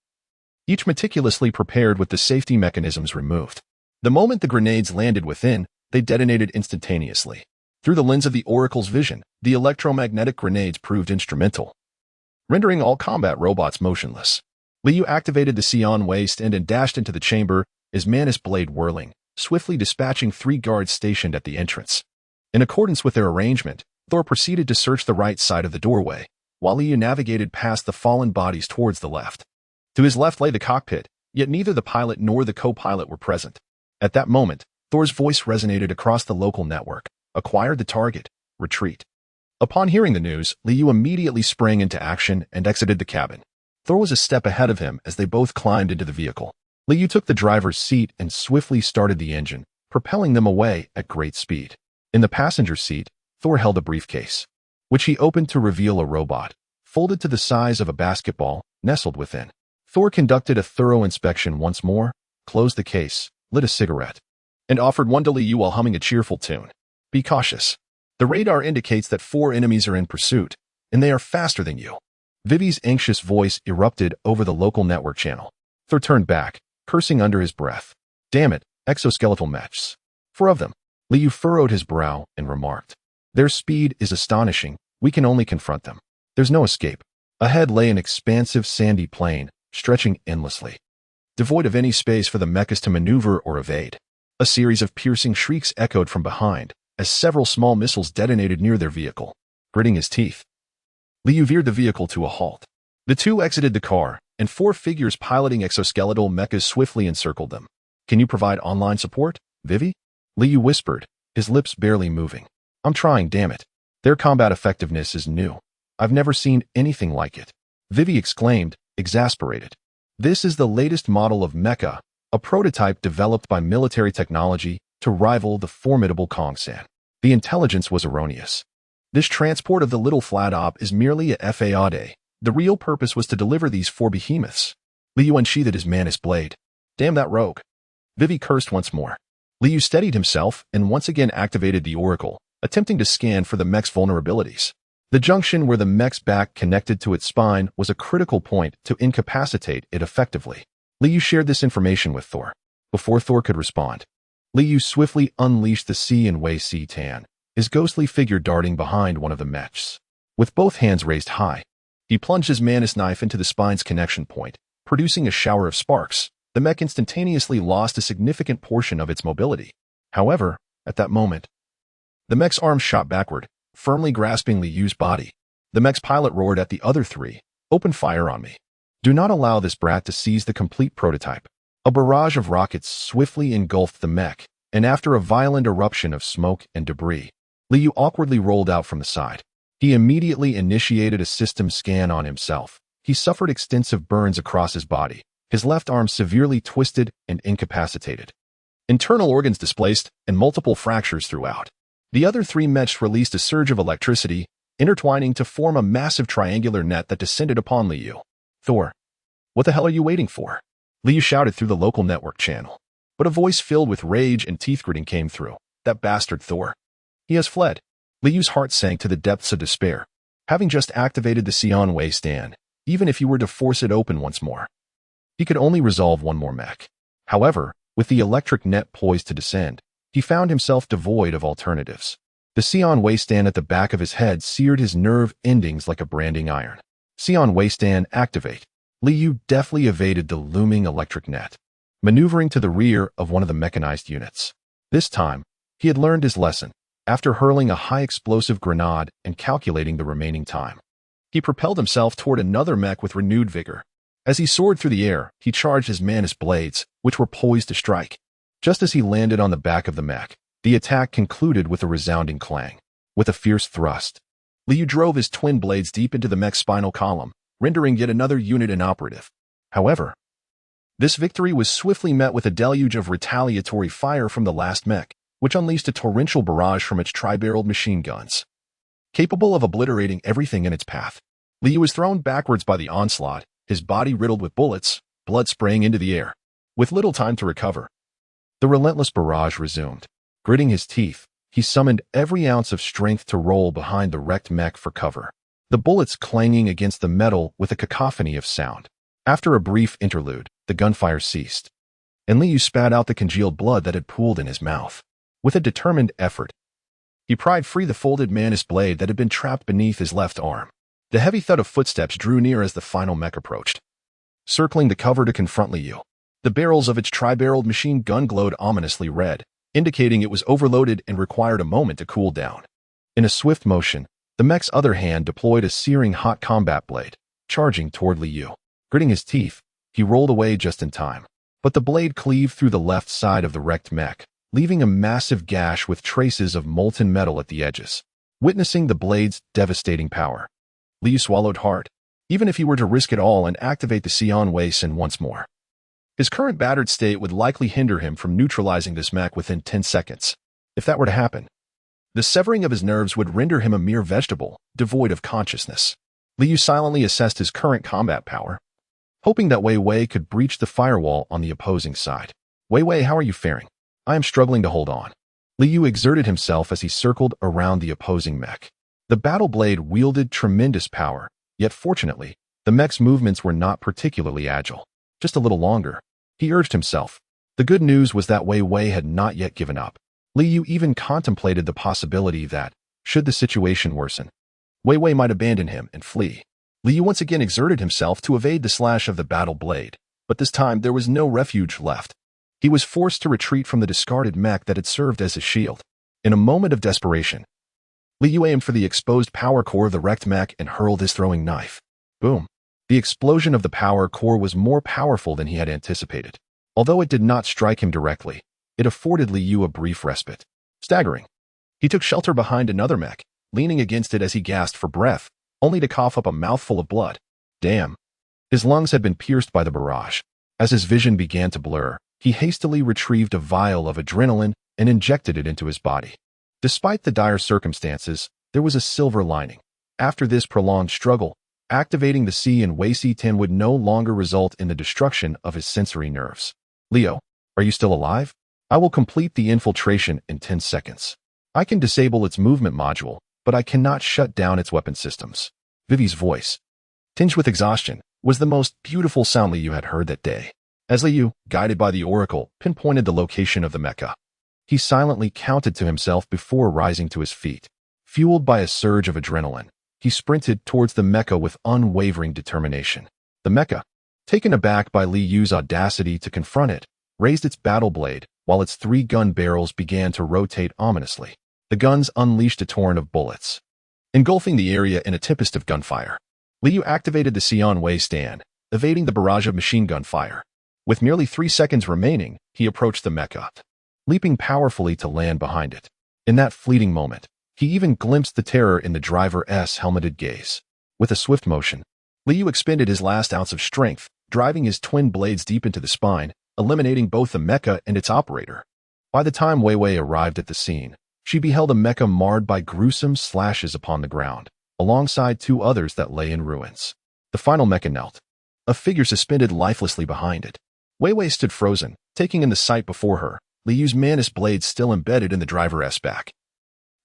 each meticulously prepared with the safety mechanisms removed. The moment the grenades landed within, they detonated instantaneously. Through the lens of the Oracle's vision, the electromagnetic grenades proved instrumental, rendering all combat robots motionless. Liu activated the Sion waste and dashed into the chamber, his Manus blade whirling, swiftly dispatching 3 guards stationed at the entrance. In accordance with their arrangement, Thor proceeded to search the right side of the doorway, while Liu navigated past the fallen bodies towards the left. To his left lay the cockpit, yet neither the pilot nor the co-pilot were present. At that moment, Thor's voice resonated across the local network. "Acquired the target. Retreat." Upon hearing the news, Liu immediately sprang into action and exited the cabin. Thor was a step ahead of him as they both climbed into the vehicle. Liu took the driver's seat and swiftly started the engine, propelling them away at great speed. In the passenger seat, Thor held a briefcase, which he opened to reveal a robot, folded to the size of a basketball, nestled within. Thor conducted a thorough inspection once more, closed the case, lit a cigarette, and offered one to Liu while humming a cheerful tune. "Be cautious. The radar indicates that 4 enemies are in pursuit, and they are faster than you." Vivi's anxious voice erupted over the local network channel. Thor turned back, cursing under his breath. "Damn it, exoskeletal mechs. 4 of them." Liu furrowed his brow and remarked, "Their speed is astonishing. We can only confront them. There's no escape." Ahead lay an expansive sandy plain, stretching endlessly, devoid of any space for the mechas to maneuver or evade. A series of piercing shrieks echoed from behind, as several small missiles detonated near their vehicle. Gritting his teeth, Liu veered the vehicle to a halt. The two exited the car, and 4 figures piloting exoskeletal mechas swiftly encircled them. "Can you provide online support, Vivi?" Liu whispered, his lips barely moving. "I'm trying, damn it. Their combat effectiveness is new. I've never seen anything like it." Vivi exclaimed, exasperated. "This is the latest model of mecha, a prototype developed by military technology to rival the formidable Kongsan. The intelligence was erroneous. This transport of the little flat op is merely a FAAD. The real purpose was to deliver these 4 behemoths." Liu unsheathed his Manus blade. "Damn that rogue." Vivi cursed once more. Liu steadied himself and once again activated the oracle, attempting to scan for the mech's vulnerabilities. The junction where the mech's back connected to its spine was a critical point to incapacitate it effectively. Liu shared this information with Thor. Before Thor could respond, Liu swiftly unleashed the C and Wei C-Tan, his ghostly figure darting behind one of the mechs. With both hands raised high, he plunged his Manus knife into the spine's connection point, producing a shower of sparks. The mech instantaneously lost a significant portion of its mobility. However, at that moment, the mech's arm shot backward, firmly grasping Liyu's body. The mech's pilot roared at the other three, "Open fire on me. Do not allow this brat to seize the complete prototype." A barrage of rockets swiftly engulfed the mech, and after a violent eruption of smoke and debris, Liyu awkwardly rolled out from the side. He immediately initiated a system scan on himself. He suffered extensive burns across his body, his left arm severely twisted and incapacitated, internal organs displaced, and multiple fractures throughout. The other three mechs released a surge of electricity, intertwining to form a massive triangular net that descended upon Liyu. "Thor, what the hell are you waiting for?" Liu shouted through the local network channel. But a voice filled with rage and teeth-gritting came through. "That bastard Thor. He has fled." Liu's heart sank to the depths of despair. Having just activated the Sion Wei stand, even if he were to force it open once more, he could only resolve one more mech. However, with the electric net poised to descend, he found himself devoid of alternatives. The Sion Wei stand at the back of his head seared his nerve endings like a branding iron. Sion Wei stand activate. Liu deftly evaded the looming electric net, maneuvering to the rear of one of the mechanized units. This time, he had learned his lesson. After hurling a high-explosive grenade and calculating the remaining time, he propelled himself toward another mech with renewed vigor. As he soared through the air, he charged his Manus blades, which were poised to strike. Just as he landed on the back of the mech, the attack concluded with a resounding clang. With a fierce thrust, Liu drove his twin blades deep into the mech's spinal column, rendering yet another unit inoperative. However, this victory was swiftly met with a deluge of retaliatory fire from the last mech, which unleashed a torrential barrage from its tri-barreled machine guns. Capable of obliterating everything in its path, Liu was thrown backwards by the onslaught, his body riddled with bullets, blood spraying into the air. With little time to recover, the relentless barrage resumed. Gritting his teeth, he summoned every ounce of strength to roll behind the wrecked mech for cover, the bullets clanging against the metal with a cacophony of sound. After a brief interlude, the gunfire ceased, and Liu spat out the congealed blood that had pooled in his mouth. With a determined effort, he pried free the folded Manus blade that had been trapped beneath his left arm. The heavy thud of footsteps drew near as the final mech approached, circling the cover to confront Liu. The barrels of its tri-barreled machine gun glowed ominously red, indicating it was overloaded and required a moment to cool down. In a swift motion, the mech's other hand deployed a searing hot combat blade, charging toward Liu. Gritting his teeth, he rolled away just in time. But the blade cleaved through the left side of the wrecked mech, leaving a massive gash with traces of molten metal at the edges. Witnessing the blade's devastating power, Liu swallowed hard. Even if he were to risk it all and activate the Sion Wei Sin once more, his current battered state would likely hinder him from neutralizing this mech within 10 seconds. If that were to happen, the severing of his nerves would render him a mere vegetable, devoid of consciousness. Liu silently assessed his current combat power, hoping that Wei Wei could breach the firewall on the opposing side. "Wei Wei, how are you faring?" "I am struggling to hold on." Liu exerted himself as he circled around the opposing mech. The battle blade wielded tremendous power, yet fortunately, the mech's movements were not particularly agile. Just a little longer, he urged himself. The good news was that Wei Wei had not yet given up. Liu even contemplated the possibility that, should the situation worsen, Wei Wei might abandon him and flee. Liu once again exerted himself to evade the slash of the battle blade, but this time there was no refuge left. He was forced to retreat from the discarded mech that had served as his shield. In a moment of desperation, Liu aimed for the exposed power core of the wrecked mech and hurled his throwing knife. Boom! The explosion of the power core was more powerful than he had anticipated. Although it did not strike him directly, it afforded Liu a brief respite. Staggering, he took shelter behind another mech, leaning against it as he gasped for breath, only to cough up a mouthful of blood. Damn! His lungs had been pierced by the barrage. As his vision began to blur, he hastily retrieved a vial of adrenaline and injected it into his body. Despite the dire circumstances, there was a silver lining. After this prolonged struggle, activating the Sion Wei C10 would no longer result in the destruction of his sensory nerves. "Leo, are you still alive? I will complete the infiltration in 10 seconds. I can disable its movement module, but I cannot shut down its weapon systems." Vivi's voice, tinged with exhaustion, was the most beautiful sound Liu had heard that day. As Liu, guided by the Oracle, pinpointed the location of the mecha, He silently counted to himself before rising to his feet. Fueled by a surge of adrenaline, he sprinted towards the mecha with unwavering determination. The mecha, taken aback by Li Yu's audacity to confront it, raised its battle blade, while its 3 gun barrels began to rotate ominously. The guns unleashed a torrent of bullets, engulfing the area in a tempest of gunfire. Li Yu activated the Xian Wei stand, evading the barrage of machine gun fire. With merely 3 seconds remaining, he approached the mecha, leaping powerfully to land behind it. In that fleeting moment, he even glimpsed the terror in the driver's helmeted gaze. With a swift motion, Li Yu expended his last ounce of strength, driving his twin blades deep into the spine, eliminating both the mecha and its operator. By the time Wei Wei arrived at the scene, she beheld a mecha marred by gruesome slashes upon the ground, alongside 2 others that lay in ruins. The final mecha knelt, a figure suspended lifelessly behind it. Wei Wei stood frozen, taking in the sight before her, Li Yu's Manus blade still embedded in the driver's back,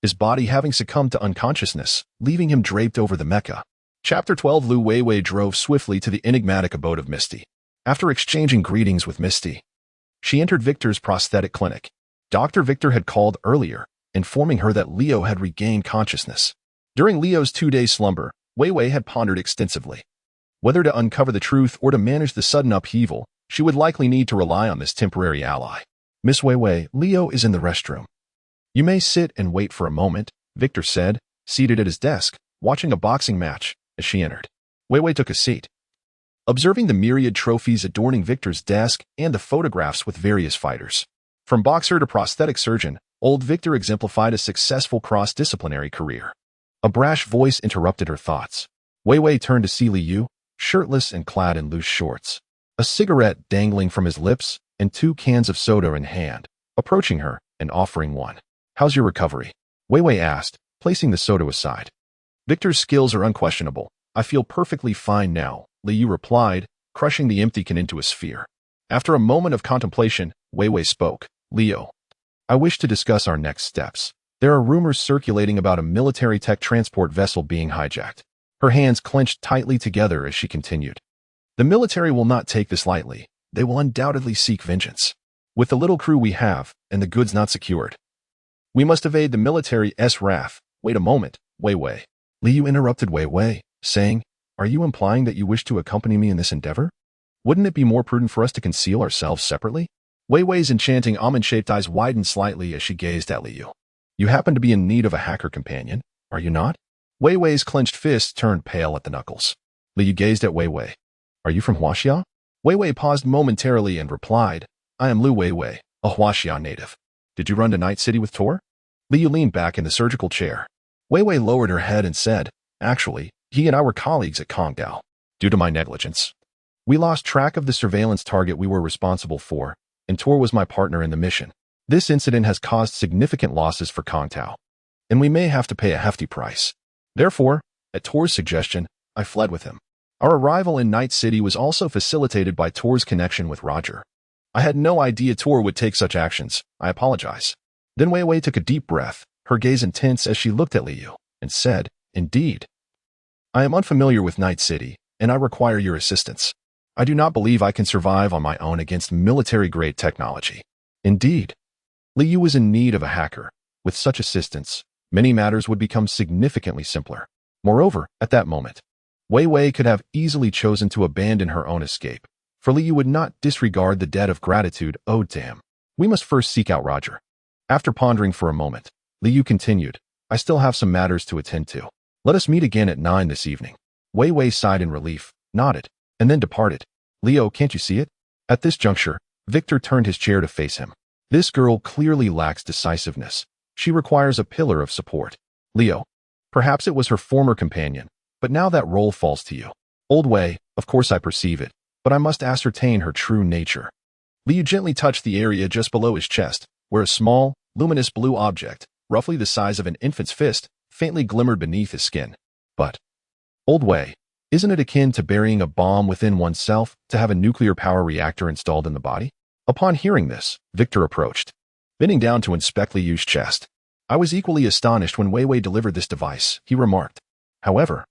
his body having succumbed to unconsciousness, leaving him draped over the mecha. Chapter 12. Lu Weiwei drove swiftly to the enigmatic abode of Misty. After exchanging greetings with Misty, she entered Victor's prosthetic clinic. Dr. Victor had called earlier, informing her that Leo had regained consciousness. During Leo's 2-day slumber, Weiwei had pondered extensively. Whether to uncover the truth or to manage the sudden upheaval, she would likely need to rely on this temporary ally. Miss Weiwei, Leo is in the restroom. You may sit and wait for a moment, Victor said, seated at his desk, watching a boxing match. As she entered, Weiwei took a seat. Observing the myriad trophies adorning Victor's desk and the photographs with various fighters. From boxer to prosthetic surgeon, old Victor exemplified a successful cross-disciplinary career. A brash voice interrupted her thoughts. Weiwei turned to see Li Yu, shirtless and clad in loose shorts, a cigarette dangling from his lips and 2 cans of soda in hand, approaching her and offering one. How's your recovery? Weiwei asked, placing the soda aside. Victor's skills are unquestionable. I feel perfectly fine now, Li Yu replied, crushing the empty can into a sphere. After a moment of contemplation, Weiwei spoke. Leo, I wish to discuss our next steps. There are rumors circulating about a military tech transport vessel being hijacked. Her hands clenched tightly together as she continued. The military will not take this lightly. They will undoubtedly seek vengeance. With the little crew we have, and the goods not secured, we must evade the military's wrath. Wait a moment, Weiwei. Li Yu interrupted Weiwei, saying, Are you implying that you wish to accompany me in this endeavor? Wouldn't it be more prudent for us to conceal ourselves separately? Weiwei's enchanting almond-shaped eyes widened slightly as she gazed at Li Yu. You happen to be in need of a hacker companion, are you not? Weiwei's clenched fists turned pale at the knuckles. Li Yu gazed at Weiwei. Are you from Huaxia? Weiwei paused momentarily and replied, I am Lu Weiwei, a Huaxia native. Did you run to Night City with Tor? Li Yu leaned back in the surgical chair. Weiwei lowered her head and said, Actually, he and I were colleagues at Kongdao. Due to my negligence, we lost track of the surveillance target we were responsible for, and Tor was my partner in the mission. This incident has caused significant losses for Kongdao, and we may have to pay a hefty price. Therefore, at Tor's suggestion, I fled with him. Our arrival in Night City was also facilitated by Tor's connection with Roger. I had no idea Tor would take such actions. I apologize. Then Weiwei took a deep breath, her gaze intense as she looked at Li Yu, and said, Indeed. I am unfamiliar with Night City, and I require your assistance. I do not believe I can survive on my own against military-grade technology. Indeed. Li Yu was in need of a hacker. With such assistance, many matters would become significantly simpler. Moreover, at that moment, Weiwei could have easily chosen to abandon her own escape, for Li Yu would not disregard the debt of gratitude owed to him. We must first seek out Roger. After pondering for a moment, Li Yu continued, I still have some matters to attend to. Let us meet again at 9 this evening. Weiwei sighed in relief, nodded, and then departed. Leo, can't you see it? At this juncture, Victor turned his chair to face him. This girl clearly lacks decisiveness. She requires a pillar of support. Leo, perhaps it was her former companion, but now that role falls to you. Old Wei, of course I perceive it, but I must ascertain her true nature. Liu gently touched the area just below his chest, where a small, luminous blue object, roughly the size of an infant's fist, faintly glimmered beneath his skin. But, Old Wei, isn't it akin to burying a bomb within oneself to have a nuclear power reactor installed in the body? Upon hearing this, Victor approached, bending down to inspect Liu's chest. I was equally astonished when Weiwei delivered this device, he remarked. However,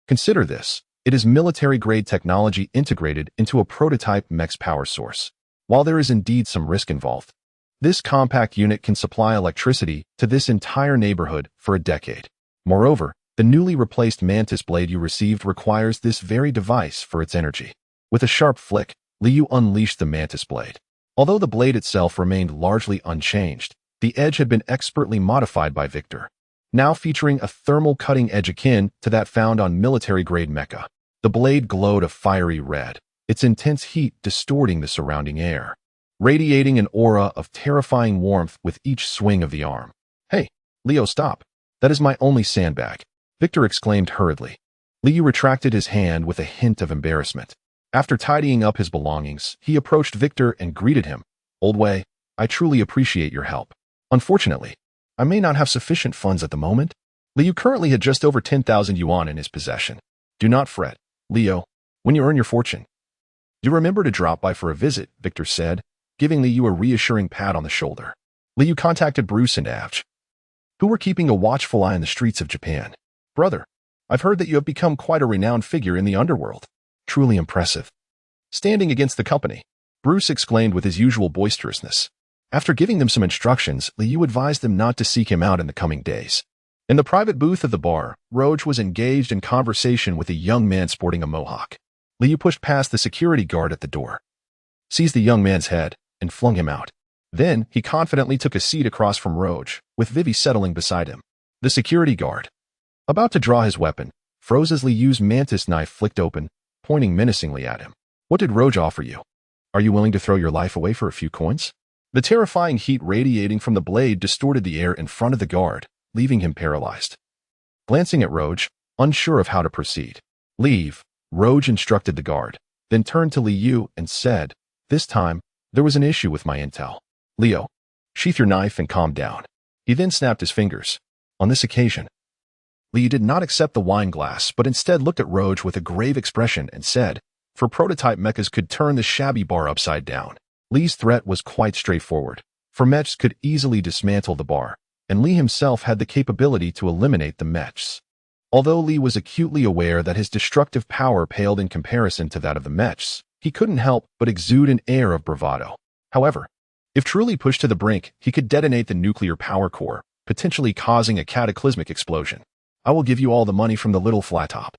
consider this. It is military-grade technology integrated into a prototype mech's power source. While there is indeed some risk involved, This compact unit can supply electricity to this entire neighborhood for a decade. Moreover, the newly replaced mantis blade you received requires this very device for its energy. With a sharp flick, Liu unleashed the mantis blade. Although the blade itself remained largely unchanged, the edge had been expertly modified by Victor, now featuring a thermal cutting edge akin to that found on military-grade mecha. The blade glowed a fiery red, its intense heat distorting the surrounding air, radiating an aura of terrifying warmth with each swing of the arm. "Hey, Leo, stop. That is my only sandbag," Victor exclaimed hurriedly. Liu retracted his hand with a hint of embarrassment. After tidying up his belongings, he approached Victor and greeted him. "Old Wei, I truly appreciate your help. Unfortunately, I may not have sufficient funds at the moment." Liu currently had just over 10,000 yuan in his possession. "Do not fret, Leo. When you earn your fortune, do remember to drop by for a visit," Victor said, giving Liu a reassuring pat on the shoulder. Liu contacted Bruce and Avj, who were keeping a watchful eye on the streets of Japan. "Brother, I've heard that you have become quite a renowned figure in the underworld. Truly impressive." Standing against the company, Bruce exclaimed with his usual boisterousness. After giving them some instructions, Liu advised them not to seek him out in the coming days. In the private booth of the bar, Roge was engaged in conversation with a young man sporting a mohawk. Liu pushed past the security guard at the door, seized the young man's head, and flung him out. Then, he confidently took a seat across from Roge, with Vivi settling beside him. The security guard, about to draw his weapon, froze as Liu's mantis knife flicked open, pointing menacingly at him. "What did Roge offer you? Are you willing to throw your life away for a few coins?" The terrifying heat radiating from the blade distorted the air in front of the guard, leaving him paralyzed. Glancing at Roge, unsure of how to proceed. "Leave," Roge instructed the guard, then turned to Liu and said, "This time, there was an issue with my intel. Leo, sheath your knife and calm down." He then snapped his fingers. On this occasion, Liu did not accept the wine glass, but instead looked at Roge with a grave expression and said, "For prototype mechas could turn the shabby bar upside down." Li's threat was quite straightforward, for mechs could easily dismantle the bar, and Li himself had the capability to eliminate the mechs. Although Li was acutely aware that his destructive power paled in comparison to that of the mechs, he couldn't help but exude an air of bravado. However, if truly pushed to the brink, he could detonate the nuclear power core, potentially causing a cataclysmic explosion. "I will give you all the money from the little flat top.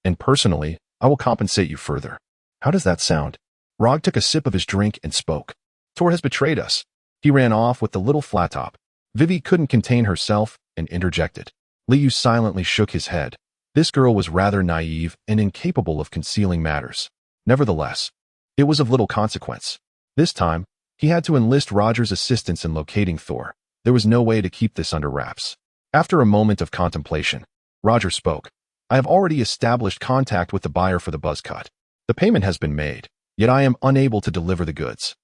And personally, I will compensate you further." How does that sound? Rog took a sip of his drink and spoke. "Tor has betrayed us." He ran off with the little flat top. Vivi couldn't contain herself and interjected. Liu silently shook his head. This girl was rather naive and incapable of concealing matters. Nevertheless, it was of little consequence. This time, he had to enlist Roger's assistance in locating Thor. There was no way to keep this under wraps. After a moment of contemplation, Roger spoke. "I have already established contact with the buyer for the buzz cut. The payment has been made, yet I am unable to deliver the goods.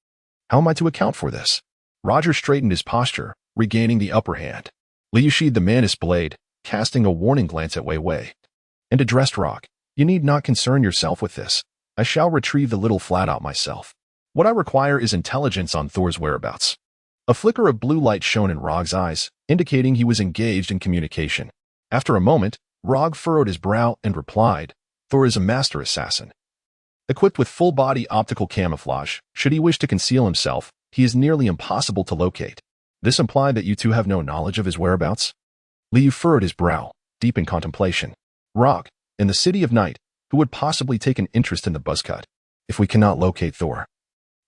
How am I to account for this?" Roger straightened his posture, regaining the upper hand. Liu sheathed the mantis blade, casting a warning glance at Wei Wei, and addressed Rog. "You need not concern yourself with this. I shall retrieve the little flat out myself. What I require is intelligence on Thor's whereabouts." A flicker of blue light shone in Rog's eyes, indicating he was engaged in communication. After a moment, Rog furrowed his brow and replied, "Thor is a master assassin. Equipped with full-body optical camouflage, should he wish to conceal himself, he is nearly impossible to locate." This implied that you two have no knowledge of his whereabouts? Liu furrowed his brow, deep in contemplation. "Rog, in the City of Night, who would possibly take an interest in the buzzcut? If we cannot locate Thor,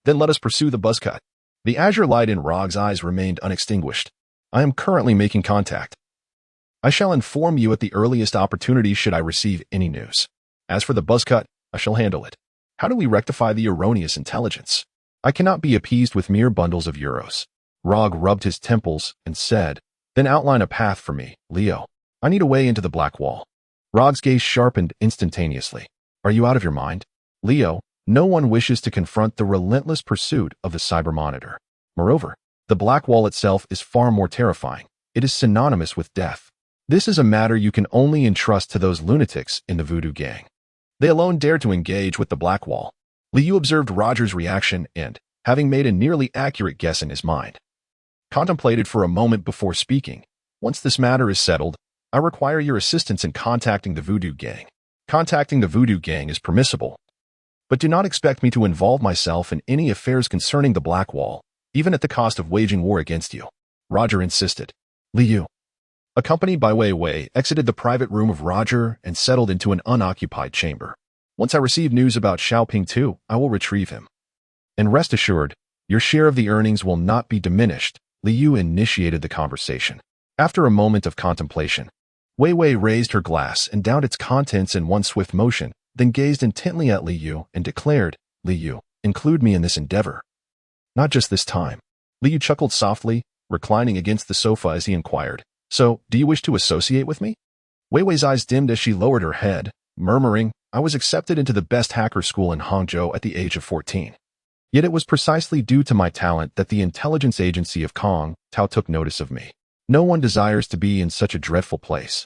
then let us pursue the buzzcut." The azure light in Rog's eyes remained unextinguished. "I am currently making contact. I shall inform you at the earliest opportunity should I receive any news. As for the buzzcut, I shall handle it. How do we rectify the erroneous intelligence? I cannot be appeased with mere bundles of euros." Rog rubbed his temples and said, "Then outline a path for me, Leo. I need a way into the black wall." Rog's gaze sharpened instantaneously. "Are you out of your mind? Leo, no one wishes to confront the relentless pursuit of the cyber monitor. Moreover, the black wall itself is far more terrifying. It is synonymous with death. This is a matter you can only entrust to those lunatics in the voodoo gang. They alone dare to engage with the black wall." Liu observed Roger's reaction and, having made a nearly accurate guess in his mind, contemplated for a moment before speaking. "Once this matter is settled, I require your assistance in contacting the voodoo gang. Contacting the voodoo gang is permissible, but do not expect me to involve myself in any affairs concerning the black wall. even at the cost of waging war against you. Roger insisted. Liu, accompanied by Wei Wei, exited the private room of Roger and settled into an unoccupied chamber. Once I receive news about Xiaoping too, I will retrieve him. And rest assured, your share of the earnings will not be diminished. Liu initiated the conversation. After a moment of contemplation, Wei Wei raised her glass and downed its contents in one swift motion, then gazed intently at Liu and declared, Liu, include me in this endeavor. Not just this time. Liu chuckled softly, reclining against the sofa as he inquired, so, do you wish to associate with me? Wei Wei's eyes dimmed as she lowered her head, murmuring, I was accepted into the best hacker school in Hangzhou at the age of 14. Yet it was precisely due to my talent that the intelligence agency of Kong Tao took notice of me. No one desires to be in such a dreadful place,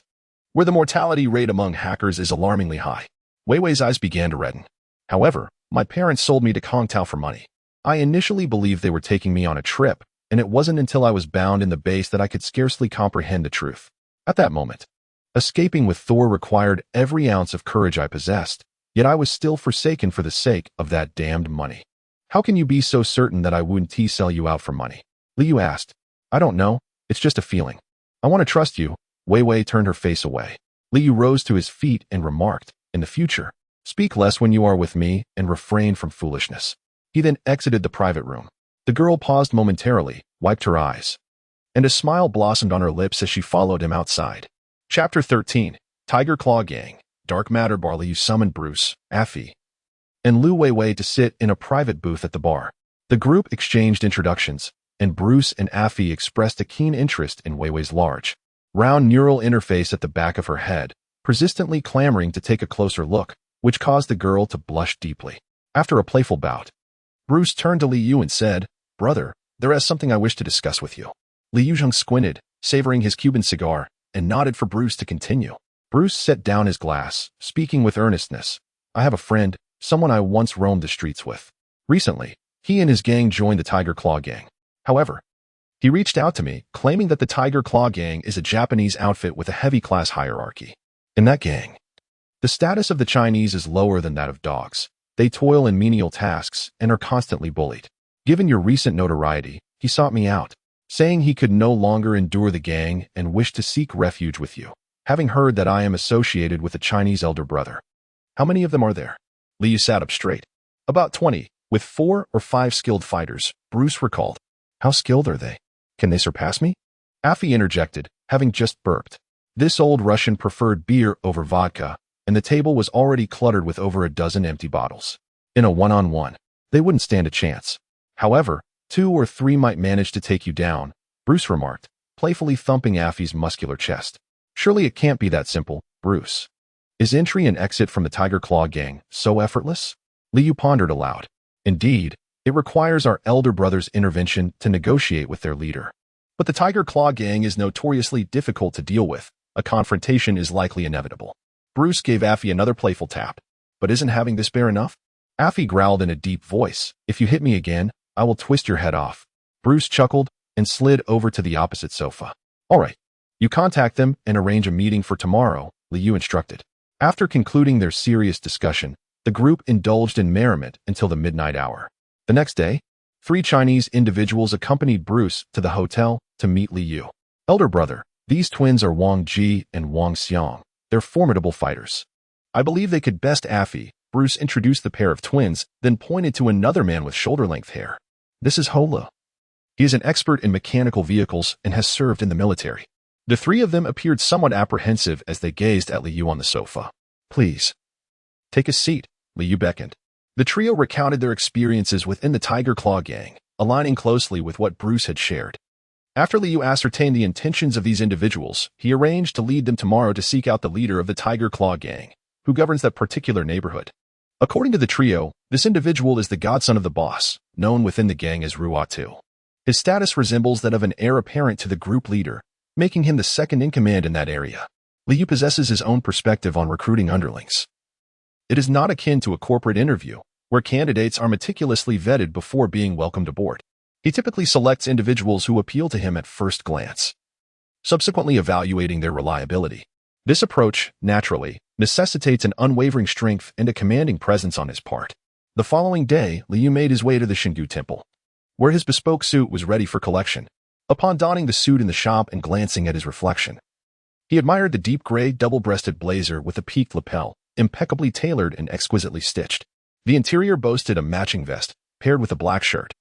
where the mortality rate among hackers is alarmingly high. Wei Wei's eyes began to redden. However, my parents sold me to Kong Tao for money. I initially believed they were taking me on a trip, and it wasn't until I was bound in the base that I could scarcely comprehend the truth. At that moment, escaping with Thor required every ounce of courage I possessed, yet I was still forsaken for the sake of that damned money. How can you be so certain that I wouldn't sell you out for money? Liu asked. I don't know, it's just a feeling. I want to trust you. Wei Wei turned her face away. Liu rose to his feet and remarked, in the future, speak less when you are with me and refrain from foolishness. He then exited the private room. The girl paused momentarily, wiped her eyes, and a smile blossomed on her lips as she followed him outside. Chapter 13, Tiger Claw Gang. Dark Matter Bar. Liu summoned Bruce, Affy, and Lu Wei Wei to sit in a private booth at the bar. The group exchanged introductions, and Bruce and Affy expressed a keen interest in Wei Wei's large, round neural interface at the back of her head, persistently clamoring to take a closer look, which caused the girl to blush deeply. After a playful bout, Bruce turned to Liu and said, Brother, there is something I wish to discuss with you. Liu Zheng squinted, savoring his Cuban cigar, and nodded for Bruce to continue. Bruce set down his glass, speaking with earnestness. I have a friend, someone I once roamed the streets with. Recently, he and his gang joined the Tiger Claw Gang. However, he reached out to me, claiming that the Tiger Claw Gang is a Japanese outfit with a heavy class hierarchy. In that gang, the status of the Chinese is lower than that of dogs. They toil in menial tasks and are constantly bullied. Given your recent notoriety, he sought me out, saying he could no longer endure the gang and wished to seek refuge with you, having heard that I am associated with a Chinese elder brother. How many of them are there? Liu sat up straight. About 20, with 4 or 5 skilled fighters, Bruce recalled. How skilled are they? Can they surpass me? Affy interjected, having just burped. This old Russian preferred beer over vodka, and the table was already cluttered with over a dozen empty bottles. In a one-on-one, they wouldn't stand a chance. However, 2 or 3 might manage to take you down, Bruce remarked, playfully thumping Affy's muscular chest. Surely it can't be that simple, Bruce. Is entry and exit from the Tiger Claw Gang so effortless? Liu pondered aloud. Indeed, it requires our elder brother's intervention to negotiate with their leader. But the Tiger Claw Gang is notoriously difficult to deal with. A confrontation is likely inevitable. Bruce gave Affy another playful tap. But isn't having this bear enough? Affy growled in a deep voice. If you hit me again, I will twist your head off. Bruce chuckled and slid over to the opposite sofa. All right. You contact them and arrange a meeting for tomorrow, Liu instructed. After concluding their serious discussion, the group indulged in merriment until the midnight hour. The next day, 3 Chinese individuals accompanied Bruce to the hotel to meet Liu. Elder brother, these twins are Wang Ji and Wang Xiang. They're formidable fighters. I believe they could best Affy. Bruce introduced the pair of twins, then pointed to another man with shoulder-length hair. This is Holo. He is an expert in mechanical vehicles and has served in the military. The 3 of them appeared somewhat apprehensive as they gazed at Liu on the sofa. Please, take a seat, Liu beckoned. The trio recounted their experiences within the Tiger Claw Gang, aligning closely with what Bruce had shared. After Liu ascertained the intentions of these individuals, he arranged to lead them tomorrow to seek out the leader of the Tiger Claw Gang, who governs that particular neighborhood. According to the trio, this individual is the godson of the boss, known within the gang as Ruatu. His status resembles that of an heir apparent to the group leader, making him the second in command in that area. Liu possesses his own perspective on recruiting underlings. It is not akin to a corporate interview, where candidates are meticulously vetted before being welcomed aboard. He typically selects individuals who appeal to him at first glance, subsequently evaluating their reliability. This approach, naturally, necessitates an unwavering strength and a commanding presence on his part. The following day, Liu made his way to the Shingu Temple. where his bespoke suit was ready for collection. Upon donning the suit in the shop and glancing at his reflection, he admired the deep gray double-breasted blazer with a peaked lapel, impeccably tailored and exquisitely stitched. The interior boasted a matching vest, paired with a black shirt,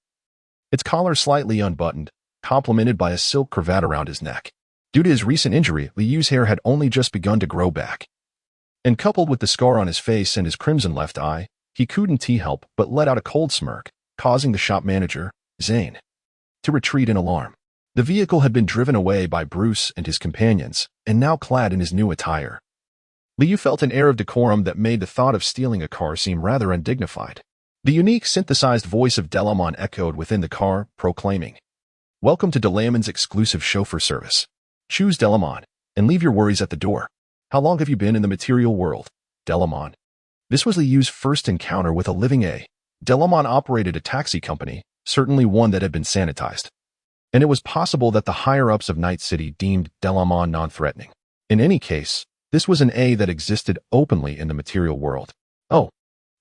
its collar slightly unbuttoned, complemented by a silk cravat around his neck. Due to his recent injury, Liu's hair had only just begun to grow back, and coupled with the scar on his face and his crimson left eye, he couldn't help but let out a cold smirk, causing the shop manager, Zane, to retreat in alarm. The vehicle had been driven away by Bruce and his companions, and now clad in his new attire, Liu felt an air of decorum that made the thought of stealing a car seem rather undignified. The unique synthesized voice of Delamon echoed within the car, proclaiming, "Welcome to Delamon's exclusive chauffeur service. Choose Delamon, and leave your worries at the door. How long have you been in the material world, Delamon?" This was Liu's first encounter with a living A. Delamon operated a taxi company, certainly one that had been sanitized, and it was possible that the higher-ups of Night City deemed Delamon non-threatening. In any case, this was an A that existed openly in the material world. "Oh,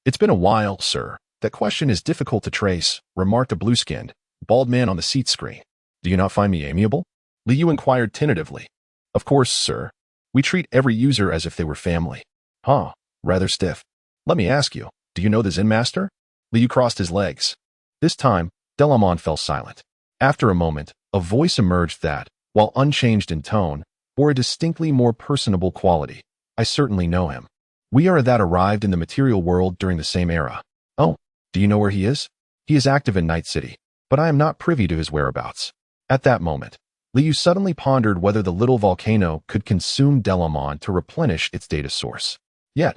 it's been a while, sir. That question is difficult to trace," remarked a blue-skinned, bald man on the seat screen. "Do you not find me amiable?" Liu inquired tentatively. "Of course, sir. We treat every user as if they were family." "Huh, rather stiff. Let me ask you, do you know the Zen Master?" Liu crossed his legs. This time, Delamon fell silent. After a moment, a voice emerged that, while unchanged in tone, bore a distinctly more personable quality. "I certainly know him. We are that arrived in the material world during the same era." "Oh, do you know where he is?" "He is active in Night City, but I am not privy to his whereabouts." At that moment, Liu suddenly pondered whether the little volcano could consume Delamon to replenish its data source. Yet,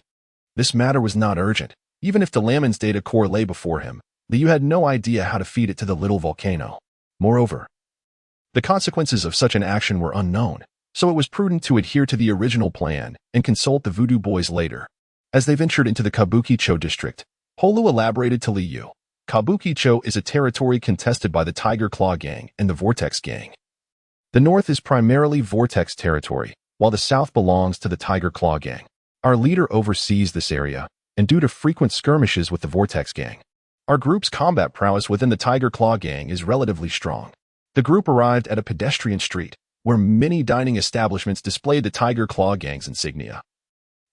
this matter was not urgent. Even if Delamon's data core lay before him, Liu had no idea how to feed it to the little volcano. Moreover, the consequences of such an action were unknown, so it was prudent to adhere to the original plan and consult the Voodoo Boys later. As they ventured into the Kabuki-cho district, Holu elaborated to Liu. Kabuki-cho is a territory contested by the Tiger Claw Gang and the Vortex Gang. The north is primarily Vortex territory, while the south belongs to the Tiger Claw Gang. Our leader oversees this area, and due to frequent skirmishes with the Vortex Gang, our group's combat prowess within the Tiger Claw Gang is relatively strong. The group arrived at a pedestrian street, where many dining establishments displayed the Tiger Claw Gang's insignia,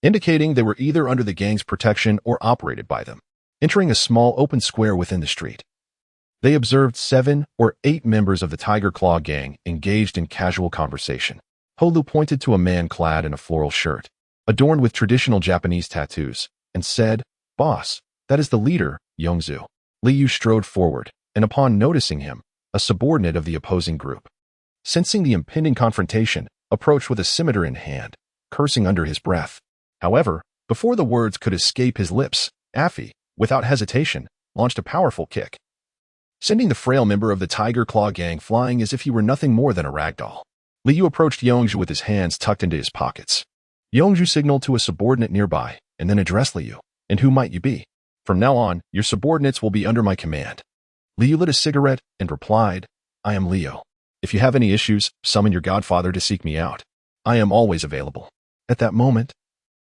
indicating they were either under the gang's protection or operated by them. Entering a small open square within the street, they observed 7 or 8 members of the Tiger Claw Gang engaged in casual conversation. Holu pointed to a man clad in a floral shirt, adorned with traditional Japanese tattoos, and said, "Boss, that is the leader, Yongzu." Liu strode forward, and upon noticing him, a subordinate of the opposing group, sensing the impending confrontation, approached with a scimitar in hand, cursing under his breath. However, before the words could escape his lips, Affy, without hesitation, launched a powerful kick, sending the frail member of the Tiger Claw Gang flying as if he were nothing more than a ragdoll. Liu approached Yongzhu with his hands tucked into his pockets. Yongzhu signaled to a subordinate nearby, and then addressed Liu. "And who might you be? From now on, your subordinates will be under my command." Liu lit a cigarette and replied, "I am Leo. If you have any issues, summon your godfather to seek me out. I am always available." At that moment,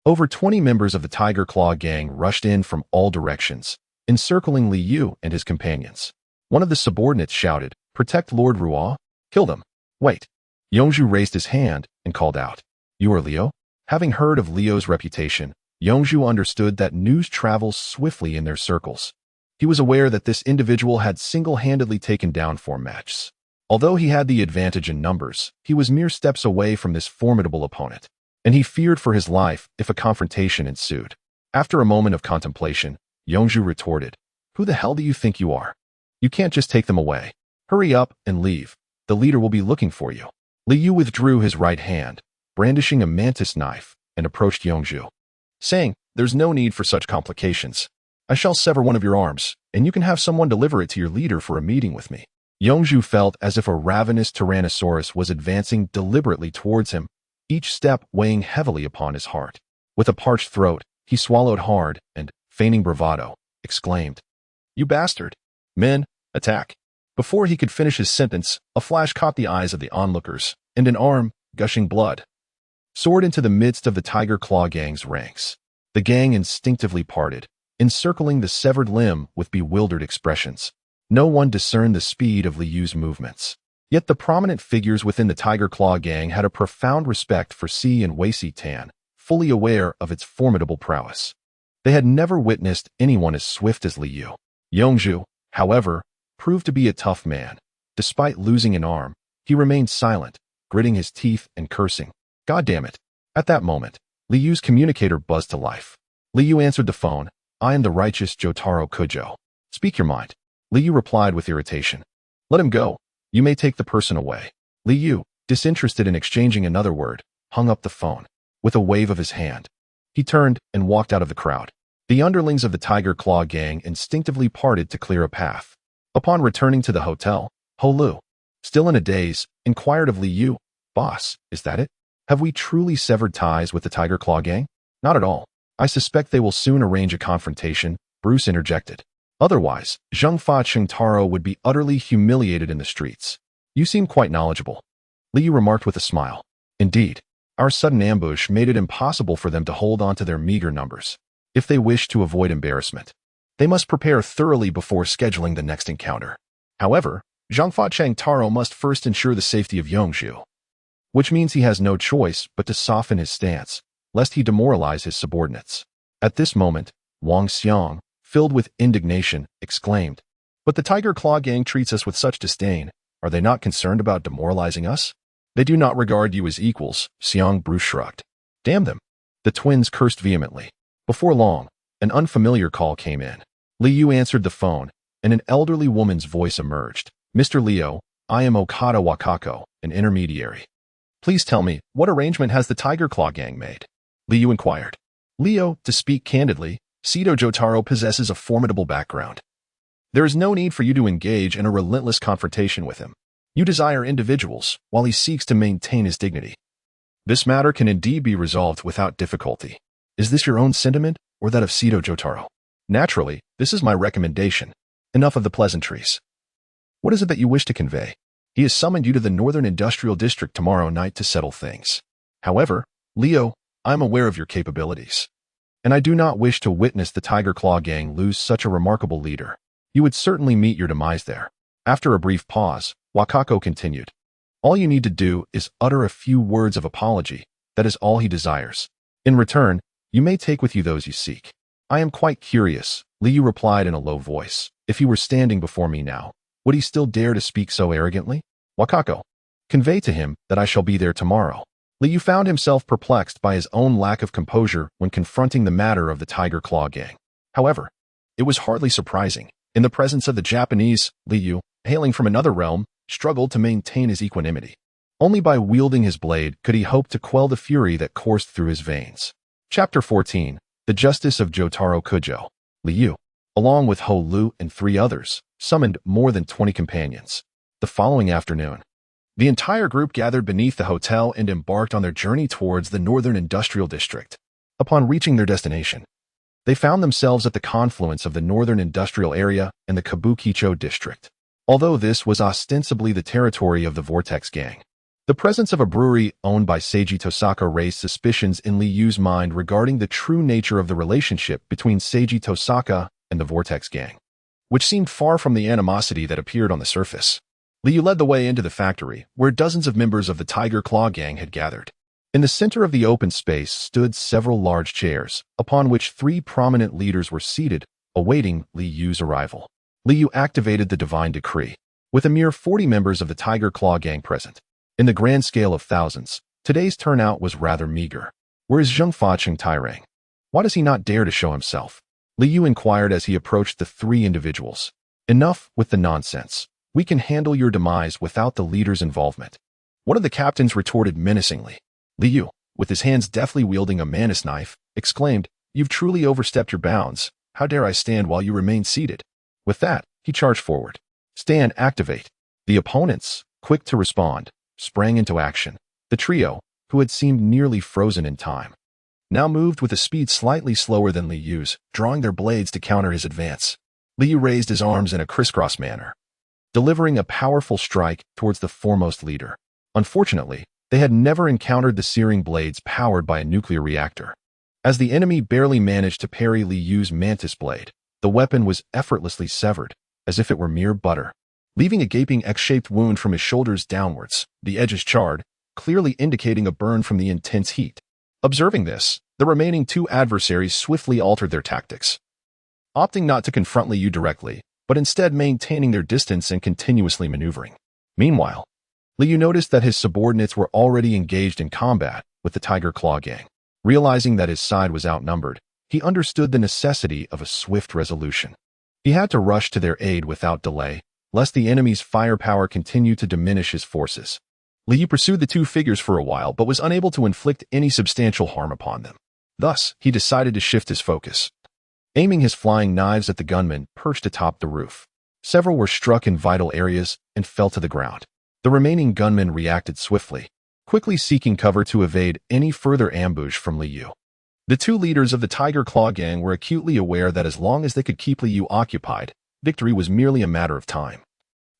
over 20 members of the Tiger Claw Gang rushed in from all directions, encircling Liu and his companions. One of the subordinates shouted, "Protect Lord Ruo! Kill them!" "Wait!" Yongzhu raised his hand and called out, "You are Leo?" Having heard of Leo's reputation, Yongzhu understood that news travels swiftly in their circles. He was aware that this individual had single-handedly taken down 4 matches. Although he had the advantage in numbers, he was mere steps away from this formidable opponent, and he feared for his life if a confrontation ensued. After a moment of contemplation, Yongzhu retorted, "Who the hell do you think you are? You can't just take them away. Hurry up and leave. The leader will be looking for you." Liu withdrew his right hand, brandishing a mantis knife, and approached Yongzhu, saying, "There's no need for such complications. I shall sever one of your arms, and you can have someone deliver it to your leader for a meeting with me." Yongzhu felt as if a ravenous Tyrannosaurus was advancing deliberately towards him, each step weighing heavily upon his heart. With a parched throat, he swallowed hard and, feigning bravado, exclaimed, "You bastard! Men, attack!" Before he could finish his sentence, a flash caught the eyes of the onlookers, and an arm, gushing blood, soared into the midst of the Tiger Claw Gang's ranks. The gang instinctively parted, encircling the severed limb with bewildered expressions. No one discerned the speed of Li Yu's movements. Yet the prominent figures within the Tiger Claw gang had a profound respect for Si and Wei Si Tan, fully aware of its formidable prowess. They had never witnessed anyone as swift as Li Yu. Yongzhu, however, proved to be a tough man. Despite losing an arm, he remained silent, gritting his teeth and cursing. God damn it. At that moment, Li Yu's communicator buzzed to life. Li Yu answered the phone. I am the righteous Jotaro Kujo. Speak your mind. Li Yu replied with irritation. Let him go. You may take the person away. Li Yu, disinterested in exchanging another word, hung up the phone. With a wave of his hand, he turned and walked out of the crowd. The underlings of the Tiger Claw gang instinctively parted to clear a path. Upon returning to the hotel, Ho Lu, still in a daze, inquired of Li Yu, Boss, is that it? Have we truly severed ties with the Tiger Claw gang? Not at all. I suspect they will soon arrange a confrontation, Bruce interjected. Otherwise, Zhengfa Qingtaro would be utterly humiliated in the streets. You seem quite knowledgeable. Li Yu remarked with a smile. Indeed, our sudden ambush made it impossible for them to hold on to their meager numbers. If they wish to avoid embarrassment, they must prepare thoroughly before scheduling the next encounter. However, Zhengfa Qingtaro must first ensure the safety of Yongzhu, which means he has no choice but to soften his stance, lest he demoralize his subordinates. At this moment, Wang Xiang, filled with indignation, exclaimed, But the Tiger Claw gang treats us with such disdain. Are they not concerned about demoralizing us? They do not regard you as equals, Xiang Bruce shrugged. Damn them. The twins cursed vehemently. Before long, an unfamiliar call came in. Li Yu answered the phone, and an elderly woman's voice emerged. Mr. Liu, I am Okada Wakako, an intermediary. Please tell me, what arrangement has the Tiger Claw gang made? Li Yu inquired. Leo, to speak candidly, Sito Jotaro possesses a formidable background. There is no need for you to engage in a relentless confrontation with him. You desire individuals, while he seeks to maintain his dignity. This matter can indeed be resolved without difficulty. Is this your own sentiment, or that of Sito Jotaro? Naturally, this is my recommendation. Enough of the pleasantries. What is it that you wish to convey? He has summoned you to the Northern Industrial District tomorrow night to settle things. However, Leo, I am aware of your capabilities, and I do not wish to witness the Tiger Claw gang lose such a remarkable leader. You would certainly meet your demise there. After a brief pause, Wakako continued. All you need to do is utter a few words of apology. That is all he desires. In return, you may take with you those you seek. I am quite curious, Liu replied in a low voice. If he were standing before me now, would he still dare to speak so arrogantly? Wakako, convey to him that I shall be there tomorrow. Liu found himself perplexed by his own lack of composure when confronting the matter of the Tiger Claw gang. However, it was hardly surprising. In the presence of the Japanese, Liu, hailing from another realm, struggled to maintain his equanimity. Only by wielding his blade could he hope to quell the fury that coursed through his veins. Chapter 14. The Justice of Jotaro Kujo. Liu, along with Ho Lu and 3 others, summoned more than 20 companions. The following afternoon, the entire group gathered beneath the hotel and embarked on their journey towards the Northern Industrial District. Upon reaching their destination, they found themselves at the confluence of the Northern Industrial Area and the Kabukicho District. Although this was ostensibly the territory of the Vortex Gang, the presence of a brewery owned by Seiji Tosaka raised suspicions in Liu's mind regarding the true nature of the relationship between Seiji Tosaka and the Vortex Gang, which seemed far from the animosity that appeared on the surface. Liu led the way into the factory, where dozens of members of the Tiger Claw Gang had gathered. In the center of the open space stood several large chairs, upon which 3 prominent leaders were seated, awaiting Liu's arrival. Liu activated the divine decree. With a mere 40 members of the Tiger Claw Gang present, in the grand scale of thousands, today's turnout was rather meager. Where is Zhengfa Qingtaro? Why does he not dare to show himself? Liu inquired as he approached the 3 individuals. Enough with the nonsense. We can handle your demise without the leader's involvement. One of the captains retorted menacingly. Liu, with his hands deftly wielding a manis knife, exclaimed, You've truly overstepped your bounds. How dare I stand while you remain seated? With that, he charged forward. Stand, activate. The opponents, quick to respond, sprang into action. The trio, who had seemed nearly frozen in time, now moved with a speed slightly slower than Liu's, drawing their blades to counter his advance. Liu raised his arms in a crisscross manner, delivering a powerful strike towards the foremost leader. Unfortunately, they had never encountered the searing blades powered by a nuclear reactor. As the enemy barely managed to parry Liu's mantis blade, the weapon was effortlessly severed, as if it were mere butter, leaving a gaping X-shaped wound from his shoulders downwards, the edges charred, clearly indicating a burn from the intense heat. Observing this, the remaining two adversaries swiftly altered their tactics, opting not to confront Liu directly, but instead maintaining their distance and continuously maneuvering. Meanwhile, Liu noticed that his subordinates were already engaged in combat with the Tiger Claw gang. Realizing that his side was outnumbered, he understood the necessity of a swift resolution. He had to rush to their aid without delay, lest the enemy's firepower continue to diminish his forces. Liu pursued the two figures for a while but was unable to inflict any substantial harm upon them. Thus, he decided to shift his focus, aiming his flying knives at the gunmen perched atop the roof. Several were struck in vital areas and fell to the ground. The remaining gunmen reacted swiftly, quickly seeking cover to evade any further ambush from Liu. The two leaders of the Tiger Claw gang were acutely aware that as long as they could keep Liu occupied, victory was merely a matter of time.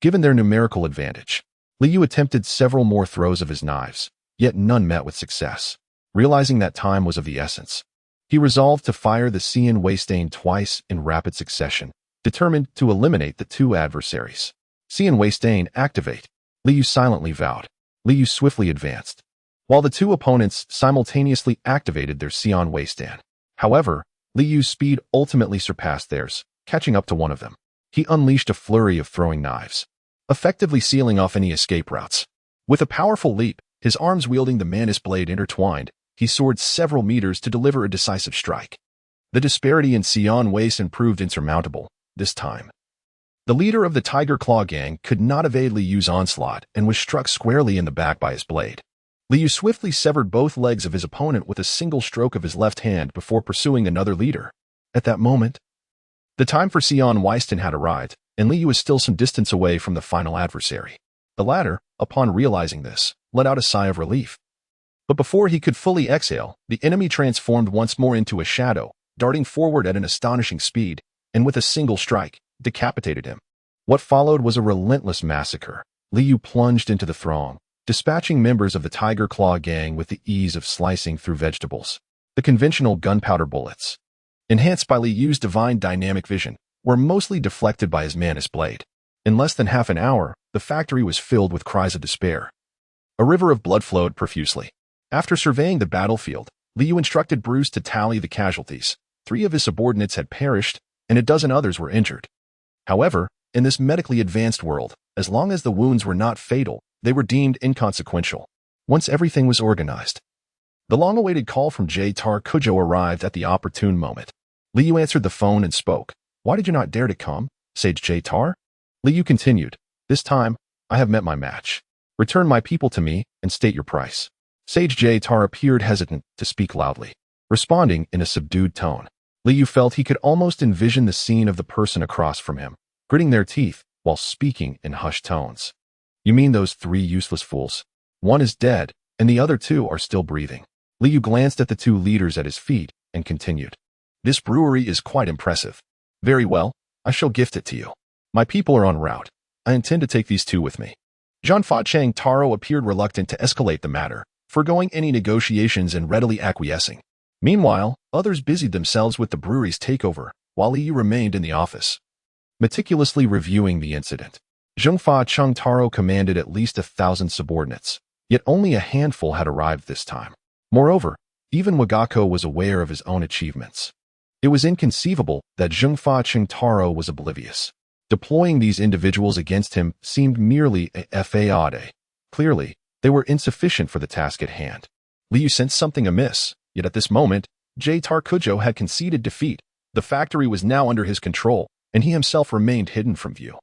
Given their numerical advantage, Liu attempted several more throws of his knives, yet none met with success. Realizing that time was of the essence, he resolved to fire the Cian Waystain twice in rapid succession, determined to eliminate the two adversaries. Cian Waystain, activate, Liu silently vowed. Liu swiftly advanced, while the two opponents simultaneously activated their Cian Waystain. However, Liu's speed ultimately surpassed theirs, catching up to one of them. He unleashed a flurry of throwing knives, effectively sealing off any escape routes. With a powerful leap, his arms wielding the Manus blade intertwined, he soared several meters to deliver a decisive strike. The disparity in Cian Waystain proved insurmountable, this time. The leader of the Tiger Claw gang could not evade Liu's onslaught and was struck squarely in the back by his blade. Liu swiftly severed both legs of his opponent with a single stroke of his left hand before pursuing another leader. At that moment, the time for Cian Waystain had arrived, and Liu was still some distance away from the final adversary. The latter, upon realizing this, let out a sigh of relief. But before he could fully exhale, the enemy transformed once more into a shadow, darting forward at an astonishing speed, and with a single strike, decapitated him. What followed was a relentless massacre. Liu plunged into the throng, dispatching members of the Tiger Claw gang with the ease of slicing through vegetables. The conventional gunpowder bullets, enhanced by Liu's divine dynamic vision, were mostly deflected by his Manus blade. In less than half an hour, the factory was filled with cries of despair. A river of blood flowed profusely. After surveying the battlefield, Liu instructed Bruce to tally the casualties. 3 of his subordinates had perished, and a dozen others were injured. However, in this medically advanced world, as long as the wounds were not fatal, they were deemed inconsequential. Once everything was organized, the long-awaited call from J-Tar Kujo arrived at the opportune moment. Liu answered the phone and spoke. "Why did you not dare to come, Sage J-Tar?" Liu continued. "This time, I have met my match. Return my people to me and state your price." Sage J-Tar appeared hesitant to speak loudly, responding in a subdued tone. Liu felt he could almost envision the scene of the person across from him, gritting their teeth while speaking in hushed tones. "You mean those 3 useless fools? One is dead, and the other 2 are still breathing." Liu glanced at the 2 leaders at his feet and continued. "This brewery is quite impressive. Very well, I shall gift it to you. My people are en route. I intend to take these 2 with me." Zhang Chang Taro appeared reluctant to escalate the matter, foregoing any negotiations and readily acquiescing. Meanwhile, others busied themselves with the brewery's takeover, while Liu remained in the office, meticulously reviewing the incident. Zhang Chang Taro commanded at least 1,000 subordinates, yet only a handful had arrived this time. Moreover, even Wagako was aware of his own achievements. It was inconceivable that Zhang Chang Taro was oblivious. Deploying these individuals against him seemed merely a faade. Clearly, they were insufficient for the task at hand. Liu sensed something amiss, yet at this moment, J-Tar Kujo had conceded defeat. The factory was now under his control, and he himself remained hidden from view,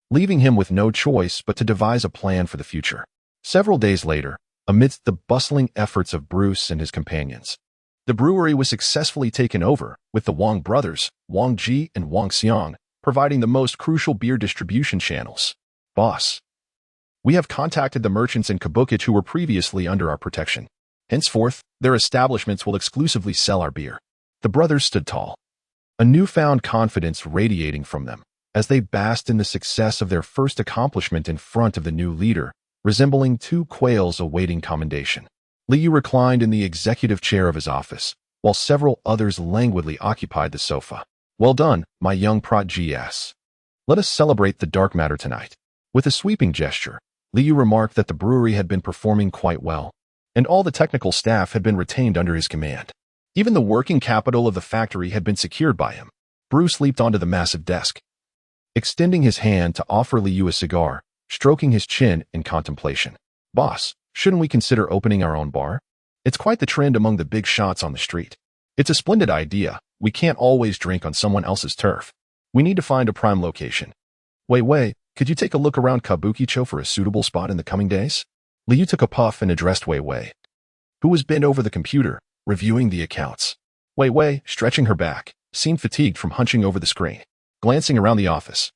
leaving him with no choice but to devise a plan for the future. Several days later, amidst the bustling efforts of Bruce and his companions, the brewery was successfully taken over, with the Wang brothers, Wang Ji and Wang Xiang, providing the most crucial beer distribution channels. "Boss, we have contacted the merchants in Kabukicho who were previously under our protection. Henceforth, their establishments will exclusively sell our beer." The brothers stood tall, a newfound confidence radiating from them, as they basked in the success of their first accomplishment in front of the new leader, resembling 2 quails awaiting commendation. Liu reclined in the executive chair of his office, while several others languidly occupied the sofa. "Well done, my young prot GS. Let us celebrate the dark matter tonight. With a sweeping gesture, Liu remarked that the brewery had been performing quite well, and all the technical staff had been retained under his command. Even the working capital of the factory had been secured by him. Bruce leaped onto the massive desk, extending his hand to offer Liu a cigar, stroking his chin in contemplation. Boss, shouldn't we consider opening our own bar? It's quite the trend among the big shots on the street. It's a splendid idea. We can't always drink on someone else's turf. We need to find a prime location. Wei, could you take a look around Kabukicho for a suitable spot in the coming days? Liu took a puff and addressed Wei, who was bent over the computer, reviewing the accounts. Wei, stretching her back, seemed fatigued from hunching over the screen. Glancing around the office,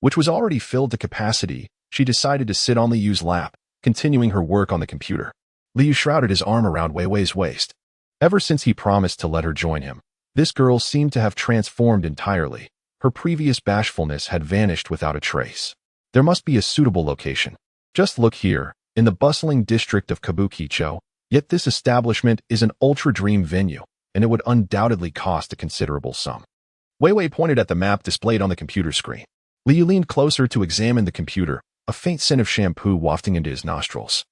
which was already filled to capacity, she decided to sit on Liu's lap, continuing her work on the computer. Liu shrouded his arm around Wei's waist. Ever since he promised to let her join him, this girl seemed to have transformed entirely. Her previous bashfulness had vanished without a trace. There must be a suitable location. Just look here, in the bustling district of Kabukicho, yet this establishment is an ultra-dream venue, and it would undoubtedly cost a considerable sum. Wei pointed at the map displayed on the computer screen. Liu leaned closer to examine the computer, a faint scent of shampoo wafting into his nostrils.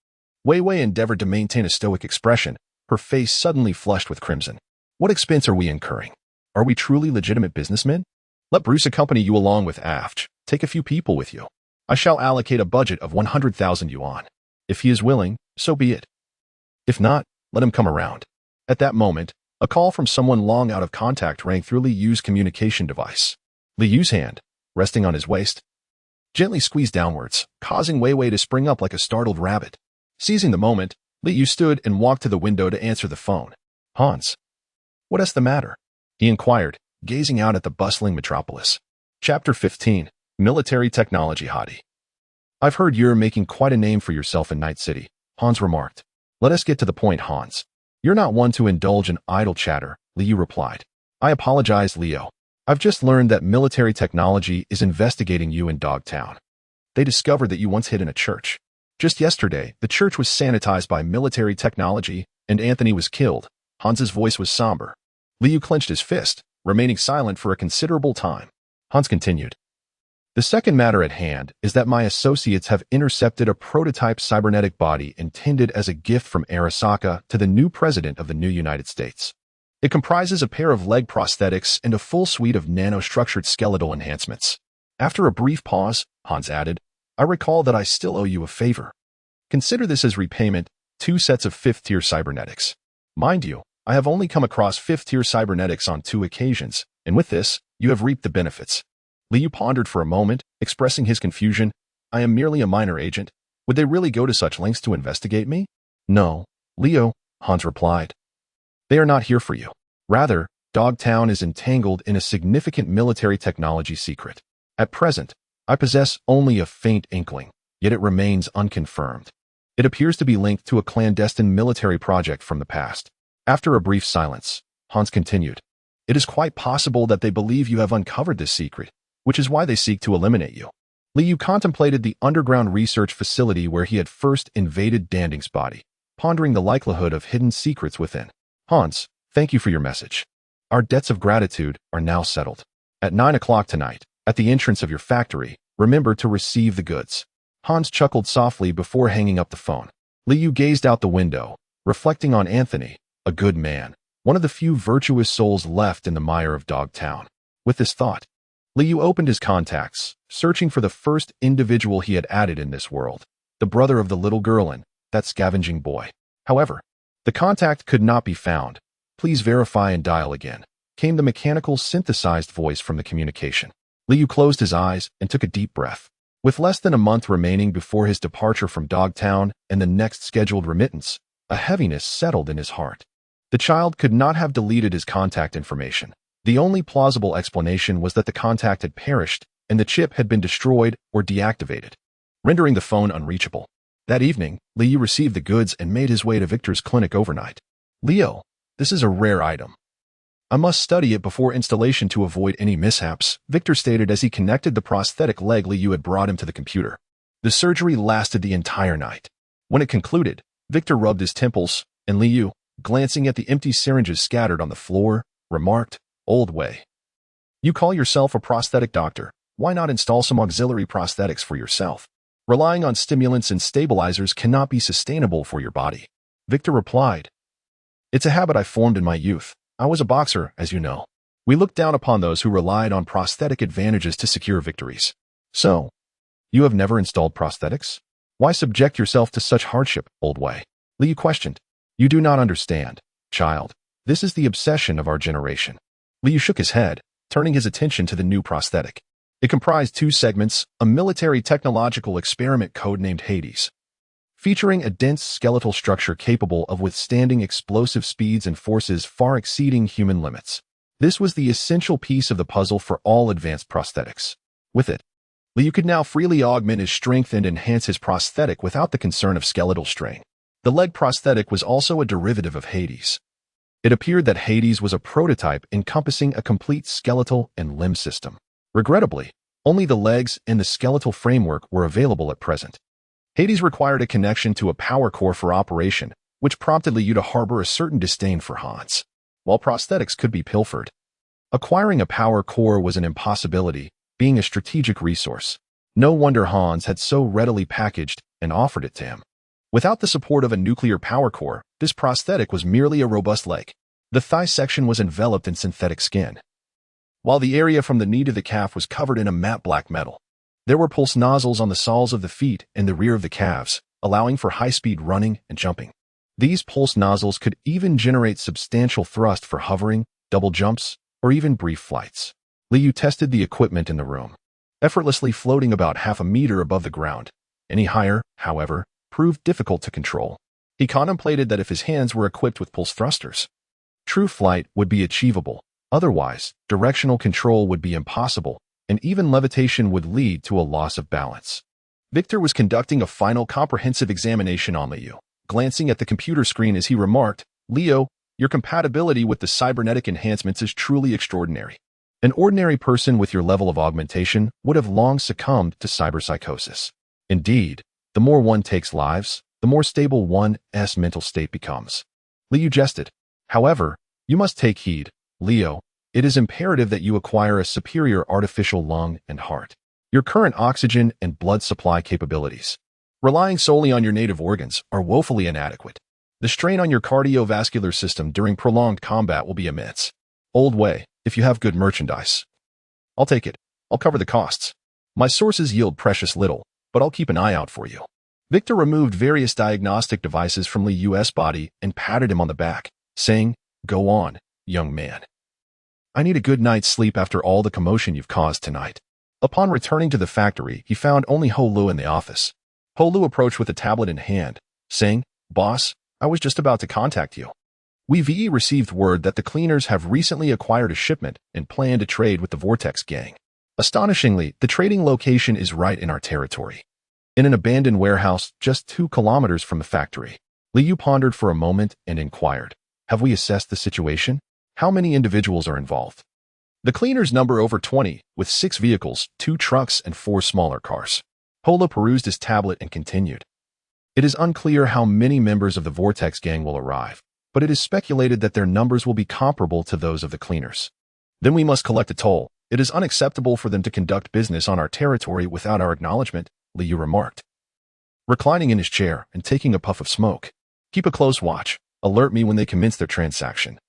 Wei endeavored to maintain a stoic expression, her face suddenly flushed with crimson. What expense are we incurring? Are we truly legitimate businessmen? Let Bruce accompany you along with Afj. Take a few people with you. I shall allocate a budget of 100,000 yuan. If he is willing, so be it. If not, let him come around. At that moment, a call from someone long out of contact rang through Liu's communication device. Liu's hand, resting on his waist, gently squeezed downwards, causing Wei to spring up like a startled rabbit. Seizing the moment, Liu stood and walked to the window to answer the phone. Hans. What is the matter? He inquired, gazing out at the bustling metropolis. Chapter 15, Military Technology Hottie. I've heard you're making quite a name for yourself in Night City, Hans remarked. Let us get to the point, Hans. You're not one to indulge in idle chatter, Liu replied. I apologize, Leo. I've just learned that military technology is investigating you in Dogtown. They discovered that you once hid in a church. Just yesterday, the church was sanitized by military technology, and Anthony was killed. Hans's voice was somber. Liu clenched his fist, remaining silent for a considerable time. Hans continued. The second matter at hand is that my associates have intercepted a prototype cybernetic body intended as a gift from Arasaka to the new president of the new United States. It comprises a pair of leg prosthetics and a full suite of nanostructured skeletal enhancements. After a brief pause, Hans added, I recall that I still owe you a favor. Consider this as repayment, 2 sets of 5th-tier cybernetics. Mind you, I have only come across 5th-tier cybernetics on 2 occasions, and with this, you have reaped the benefits. Liu pondered for a moment, expressing his confusion. I am merely a minor agent. Would they really go to such lengths to investigate me? No, Leo, Hans replied. They are not here for you. Rather, Dogtown is entangled in a significant military technology secret. At present, I possess only a faint inkling, yet it remains unconfirmed. It appears to be linked to a clandestine military project from the past. After a brief silence, Hans continued. It is quite possible that they believe you have uncovered this secret, which is why they seek to eliminate you. Liu contemplated the underground research facility where he had first invaded Danding's body, pondering the likelihood of hidden secrets within. Hans, thank you for your message. Our debts of gratitude are now settled. At 9 o'clock tonight, at the entrance of your factory, remember to receive the goods. Hans chuckled softly before hanging up the phone. Liu gazed out the window, reflecting on Anthony, a good man, one of the few virtuous souls left in the mire of Dogtown. With this thought, Liu opened his contacts, searching for the first individual he had added in this world, the brother of the little girl and that scavenging boy. However, the contact could not be found. Please verify and dial again, came the mechanical synthesized voice from the communication. Liu closed his eyes and took a deep breath. With less than a month remaining before his departure from Dogtown and the next scheduled remittance, a heaviness settled in his heart. The child could not have deleted his contact information. The only plausible explanation was that the contact had perished and the chip had been destroyed or deactivated, rendering the phone unreachable. That evening, Liu received the goods and made his way to Victor's clinic overnight. Leo, this is a rare item. I must study it before installation to avoid any mishaps, Victor stated as he connected the prosthetic leg Liu had brought him to the computer. The surgery lasted the entire night. When it concluded, Victor rubbed his temples, and Liu, glancing at the empty syringes scattered on the floor, remarked, Old way. You call yourself a prosthetic doctor, why not install some auxiliary prosthetics for yourself? Relying on stimulants and stabilizers cannot be sustainable for your body. Victor replied, it's a habit I formed in my youth. I was a boxer, as you know. We looked down upon those who relied on prosthetic advantages to secure victories. So, you have never installed prosthetics? Why subject yourself to such hardship, old way? Liu questioned. You do not understand, child. This is the obsession of our generation. Liu shook his head, turning his attention to the new prosthetic. It comprised two segments, a military technological experiment codenamed Hades, featuring a dense skeletal structure capable of withstanding explosive speeds and forces far exceeding human limits. This was the essential piece of the puzzle for all advanced prosthetics. With it, Liu could now freely augment his strength and enhance his prosthetic without the concern of skeletal strain. The leg prosthetic was also a derivative of Hades. It appeared that Hades was a prototype encompassing a complete skeletal and limb system. Regrettably, only the legs and the skeletal framework were available at present. Hades required a connection to a power core for operation, which prompted Liu to harbor a certain disdain for Hans. While prosthetics could be pilfered, acquiring a power core was an impossibility, being a strategic resource. No wonder Hans had so readily packaged and offered it to him. Without the support of a nuclear power core, this prosthetic was merely a robust leg. The thigh section was enveloped in synthetic skin, while the area from the knee to the calf was covered in a matte black metal. There were pulse nozzles on the soles of the feet and the rear of the calves, allowing for high-speed running and jumping. These pulse nozzles could even generate substantial thrust for hovering, double jumps, or even brief flights. Liu tested the equipment in the room, effortlessly floating about half a meter above the ground. Any higher, however, proved difficult to control. He contemplated that if his hands were equipped with pulse thrusters, true flight would be achievable. Otherwise, directional control would be impossible, and even levitation would lead to a loss of balance. Victor was conducting a final comprehensive examination on Liu, glancing at the computer screen as he remarked, Leo, your compatibility with the cybernetic enhancements is truly extraordinary. An ordinary person with your level of augmentation would have long succumbed to cyberpsychosis. Indeed, the more one takes lives, the more stable one's mental state becomes. Liu jested. However, you must take heed, Leo. It is imperative that you acquire a superior artificial lung and heart. Your current oxygen and blood supply capabilities, relying solely on your native organs, are woefully inadequate. The strain on your cardiovascular system during prolonged combat will be immense. Old way, if you have good merchandise, I'll take it. I'll cover the costs. My sources yield precious little, but I'll keep an eye out for you. Victor removed various diagnostic devices from Liu's body and patted him on the back, saying, Go on, young man. I need a good night's sleep after all the commotion you've caused tonight. Upon returning to the factory, he found only Ho Lu in the office. Ho Lu approached with a tablet in hand, saying, Boss, I was just about to contact you. We've received word that the cleaners have recently acquired a shipment and plan to trade with the Vortex gang. Astonishingly, the trading location is right in our territory, in an abandoned warehouse just 2 kilometers from the factory. Liu pondered for a moment and inquired, Have we assessed the situation? How many individuals are involved? The cleaners number over 20, with 6 vehicles, 2 trucks, and 4 smaller cars. Hola perused his tablet and continued. It is unclear how many members of the Vortex gang will arrive, but it is speculated that their numbers will be comparable to those of the cleaners. Then we must collect a toll. It is unacceptable for them to conduct business on our territory without our acknowledgement, Liu remarked, reclining in his chair and taking a puff of smoke. Keep a close watch. Alert me when they commence their transaction,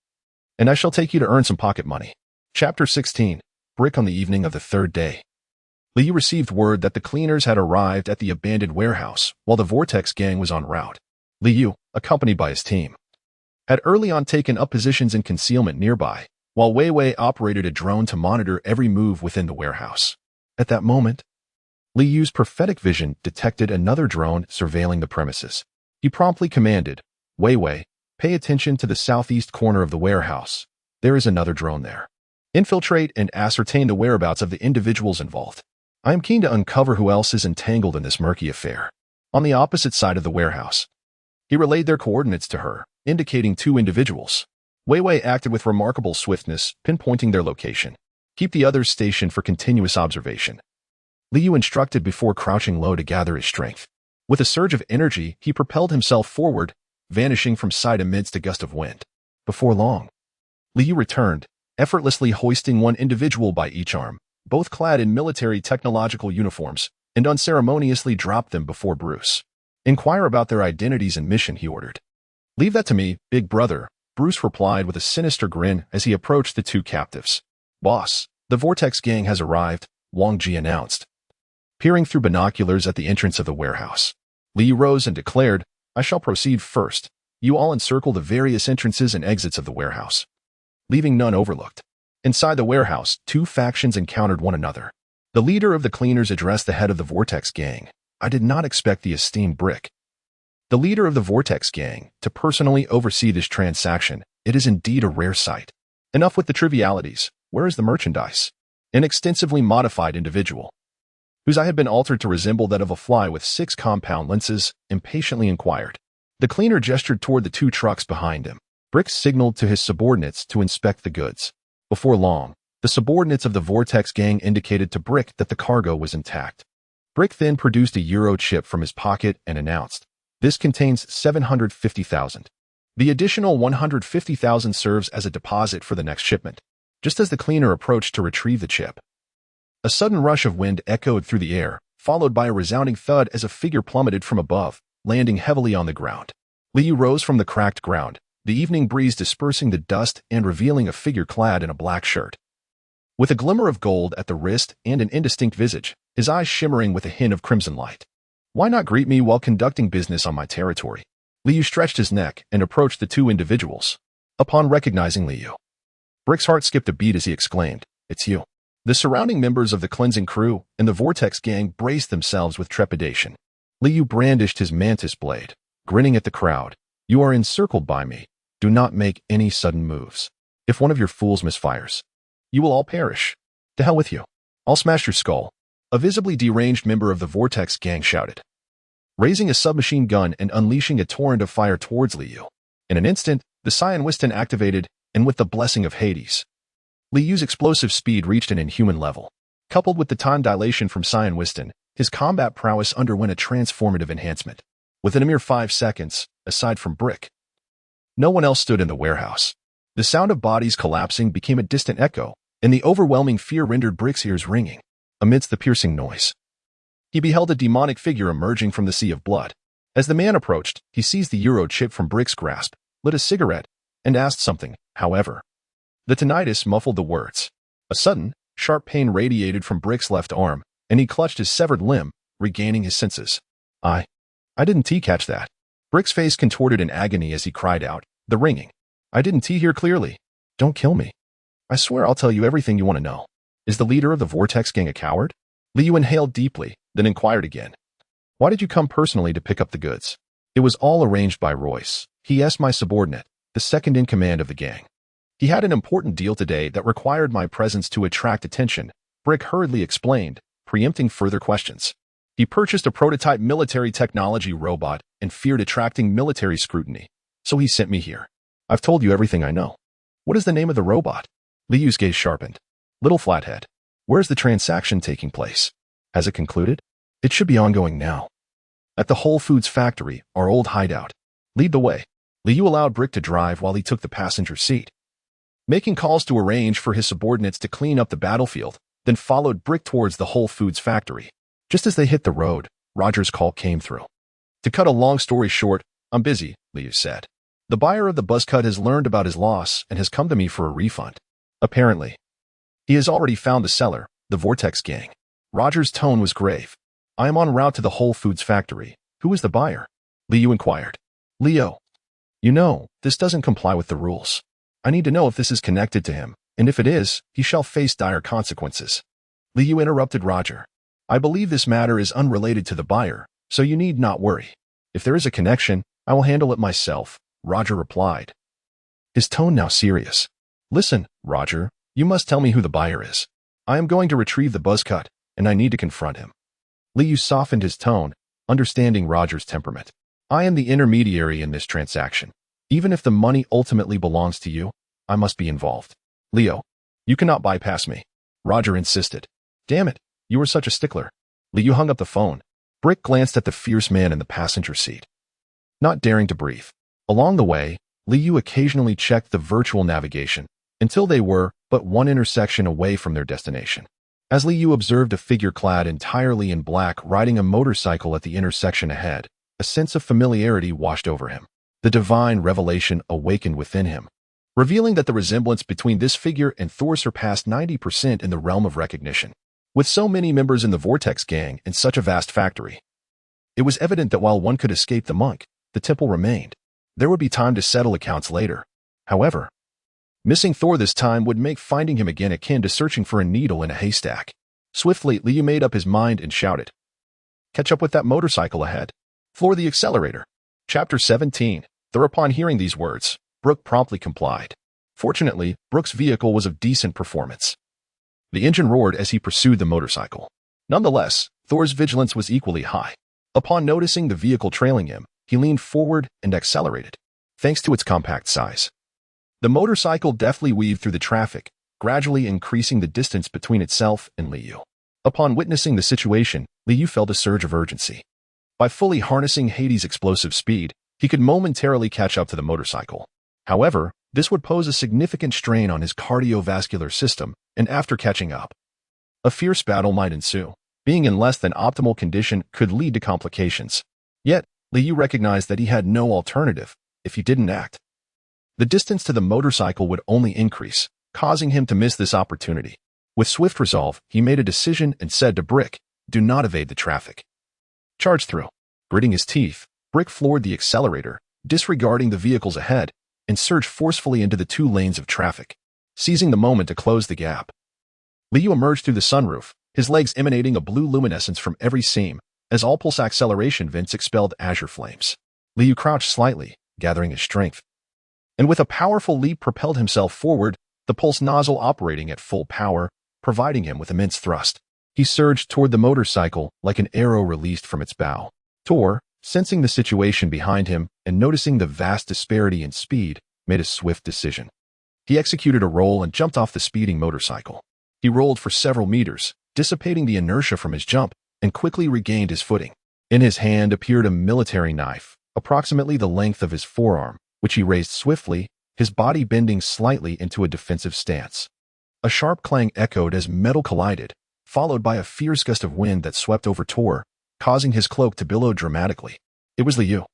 and I shall take you to earn some pocket money. Chapter 16. Brick on the evening of the 3rd day. Liu received word that the cleaners had arrived at the abandoned warehouse while the Vortex gang was en route. Liu, accompanied by his team, had early on taken up positions in concealment nearby, while Wei Wei operated a drone to monitor every move within the warehouse. At that moment, Liu's prophetic vision detected another drone surveilling the premises. He promptly commanded, Wei Wei, pay attention to the southeast corner of the warehouse. There is another drone there. Infiltrate and ascertain the whereabouts of the individuals involved. I am keen to uncover who else is entangled in this murky affair. On the opposite side of the warehouse, he relayed their coordinates to her, indicating 2 individuals. Wei Wei acted with remarkable swiftness, pinpointing their location. Keep the others stationed for continuous observation, Liu instructed before crouching low to gather his strength. With a surge of energy, he propelled himself forward, vanishing from sight amidst a gust of wind. Before long, Liu returned, effortlessly hoisting one individual by each arm, both clad in military technological uniforms, and unceremoniously dropped them before Bruce. "Inquire about their identities and mission," he ordered. "Leave that to me, big brother," Bruce replied with a sinister grin as he approached the two captives. "Boss, the Vortex gang has arrived," Wang Ji announced, peering through binoculars at the entrance of the warehouse. Liu rose and declared, "I shall proceed first. You all encircle the various entrances and exits of the warehouse, leaving none overlooked." Inside the warehouse, two factions encountered one another. The leader of the cleaners addressed the head of the Vortex gang. "I did not expect the esteemed Brick, the leader of the Vortex gang, to personally oversee this transaction. It is indeed a rare sight. Enough with the trivialities. Where is the merchandise?" An extensively modified individual, whose eye had been altered to resemble that of a fly with 6 compound lenses, impatiently inquired. The cleaner gestured toward the 2 trucks behind him. Brick signaled to his subordinates to inspect the goods. Before long, the subordinates of the Vortex gang indicated to Brick that the cargo was intact. Brick then produced a euro chip from his pocket and announced, "This contains 750,000. The additional 150,000 serves as a deposit for the next shipment." Just as the cleaner approached to retrieve the chip, a sudden rush of wind echoed through the air, followed by a resounding thud as a figure plummeted from above, landing heavily on the ground. Liu rose from the cracked ground, the evening breeze dispersing the dust and revealing a figure clad in a black shirt, with a glimmer of gold at the wrist and an indistinct visage, his eyes shimmering with a hint of crimson light. "Why not greet me while conducting business on my territory?" Liu stretched his neck and approached the 2 individuals. Upon recognizing Liu, Brick's heart skipped a beat as he exclaimed, "It's you." The surrounding members of the cleansing crew and the Vortex gang braced themselves with trepidation. Liu brandished his mantis blade, grinning at the crowd. "You are encircled by me. Do not make any sudden moves. If one of your fools misfires, you will all perish. To hell with you. I'll smash your skull," a visibly deranged member of the Vortex gang shouted, raising a submachine gun and unleashing a torrent of fire towards Liu. In an instant, the Cyan Wiston activated, and with the blessing of Hades, Liu's explosive speed reached an inhuman level. Coupled with the time dilation from Cyan Wiston, his combat prowess underwent a transformative enhancement. Within a mere 5 seconds, aside from Brick, no one else stood in the warehouse. The sound of bodies collapsing became a distant echo, and the overwhelming fear rendered Brick's ears ringing. Amidst the piercing noise, he beheld a demonic figure emerging from the sea of blood. As the man approached, he seized the euro chip from Brick's grasp, lit a cigarette, and asked something. However, the tinnitus muffled the words. A sudden, sharp pain radiated from Brick's left arm, and he clutched his severed limb, regaining his senses. I didn't catch that." Brick's face contorted in agony as he cried out, "The ringing. I didn't hear clearly. Don't kill me. I swear I'll tell you everything you want to know. Is the leader of the Vortex gang a coward?" Liu inhaled deeply, then inquired again. "Why did you come personally to pick up the goods?" "It was all arranged by Royce. He asked my subordinate, the second in command of the gang. He had an important deal today that required my presence to attract attention," Brick hurriedly explained, preempting further questions. "He purchased a prototype military technology robot and feared attracting military scrutiny, so he sent me here. I've told you everything I know." "What is the name of the robot?" Liu's gaze sharpened. "Little Flathead." "Where's the transaction taking place? Has it concluded?" "It should be ongoing now. At the Whole Foods factory, our old hideout. Lead the way." Liu allowed Brick to drive while he took the passenger seat, making calls to arrange for his subordinates to clean up the battlefield, then followed Brick towards the Whole Foods factory. Just as they hit the road, Roger's call came through. "To cut a long story short, I'm busy," Liu said. "The buyer of the buzz cut has learned about his loss and has come to me for a refund. Apparently, he has already found the seller, the Vortex gang." Roger's tone was grave. "I am en route to the Whole Foods factory. Who is the buyer?" Liu inquired. "Leo. You know, this doesn't comply with the rules. I need to know if this is connected to him, and if it is, he shall face dire consequences." Liu interrupted Roger. "I believe this matter is unrelated to the buyer, so you need not worry. If there is a connection, I will handle it myself," Roger replied, his tone now serious. "Listen, Roger, you must tell me who the buyer is. I am going to retrieve the buzz cut, and I need to confront him." Liu softened his tone, understanding Roger's temperament. "I am the intermediary in this transaction. Even if the money ultimately belongs to you, I must be involved." "Leo, you cannot bypass me," Roger insisted. "Damn it, you are such a stickler." Liu hung up the phone. Brick glanced at the fierce man in the passenger seat, not daring to breathe. Along the way, Liu occasionally checked the virtual navigation until they were but one intersection away from their destination. As Liu observed a figure clad entirely in black riding a motorcycle at the intersection ahead, a sense of familiarity washed over him. The divine revelation awakened within him, revealing that the resemblance between this figure and Thor surpassed 90% in the realm of recognition. With so many members in the Vortex gang and such a vast factory, it was evident that while one could escape the monk, the temple remained. There would be time to settle accounts later. However, missing Thor this time would make finding him again akin to searching for a needle in a haystack. Swiftly, Liu made up his mind and shouted, "Catch up with that motorcycle ahead. Floor the accelerator." Chapter 17. Upon hearing these words, Brooke promptly complied. Fortunately, Brooke's vehicle was of decent performance. The engine roared as he pursued the motorcycle. Nonetheless, Thor's vigilance was equally high. Upon noticing the vehicle trailing him, he leaned forward and accelerated. Thanks to its compact size, the motorcycle deftly weaved through the traffic, gradually increasing the distance between itself and Liu. Upon witnessing the situation, Liu felt a surge of urgency. By fully harnessing Hades' explosive speed, he could momentarily catch up to the motorcycle. However, this would pose a significant strain on his cardiovascular system, and after catching up, a fierce battle might ensue. Being in less than optimal condition could lead to complications. Yet, Liu recognized that he had no alternative if he didn't act. The distance to the motorcycle would only increase, causing him to miss this opportunity. With swift resolve, he made a decision and said to Brick, "Do not evade the traffic. Charge through." Gritting his teeth, Brick floored the accelerator, disregarding the vehicles ahead, and surged forcefully into the 2 lanes of traffic, seizing the moment to close the gap. Liu emerged through the sunroof, his legs emanating a blue luminescence from every seam, as all-pulse acceleration vents expelled azure flames. Liu crouched slightly, gathering his strength, and with a powerful leap propelled himself forward, the pulse nozzle operating at full power, providing him with immense thrust. He surged toward the motorcycle like an arrow released from its bow. Thor, sensing the situation behind him and noticing the vast disparity in speed, made a swift decision. He executed a roll and jumped off the speeding motorcycle. He rolled for several meters, dissipating the inertia from his jump, and quickly regained his footing. In his hand appeared a military knife, approximately the length of his forearm, which he raised swiftly, his body bending slightly into a defensive stance. A sharp clang echoed as metal collided, followed by a fierce gust of wind that swept over Thor, causing his cloak to billow dramatically. It was Liu,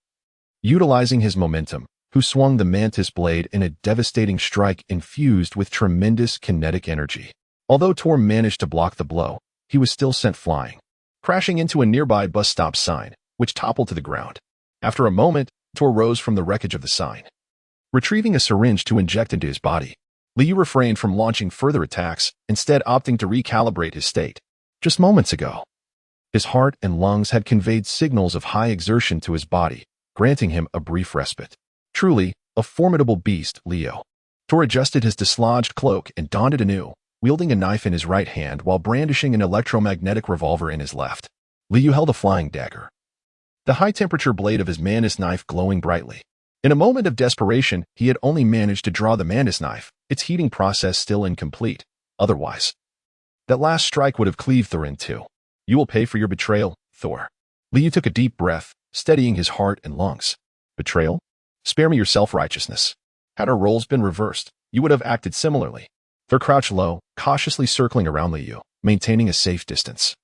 utilizing his momentum, who swung the mantis blade in a devastating strike infused with tremendous kinetic energy. Although Thor managed to block the blow, he was still sent flying, crashing into a nearby bus stop sign, which toppled to the ground. After a moment, Thor rose from the wreckage of the sign. Retrieving a syringe to inject into his body, Liu refrained from launching further attacks, instead opting to recalibrate his state. Just moments ago, his heart and lungs had conveyed signals of high exertion to his body, granting him a brief respite. Truly, a formidable beast, Liu. Thor adjusted his dislodged cloak and donned it anew, wielding a knife in his right hand while brandishing an electromagnetic revolver in his left. Liu held a flying dagger, the high-temperature blade of his mantis knife glowing brightly. In a moment of desperation, he had only managed to draw the mantis knife, its heating process still incomplete. Otherwise, that last strike would have cleaved Thor in two. "You will pay for your betrayal, Thor." Liu took a deep breath, steadying his heart and lungs. "Betrayal? Spare me your self-righteousness. Had our roles been reversed, you would have acted similarly." Thor crouched low, cautiously circling around Liu, maintaining a safe distance,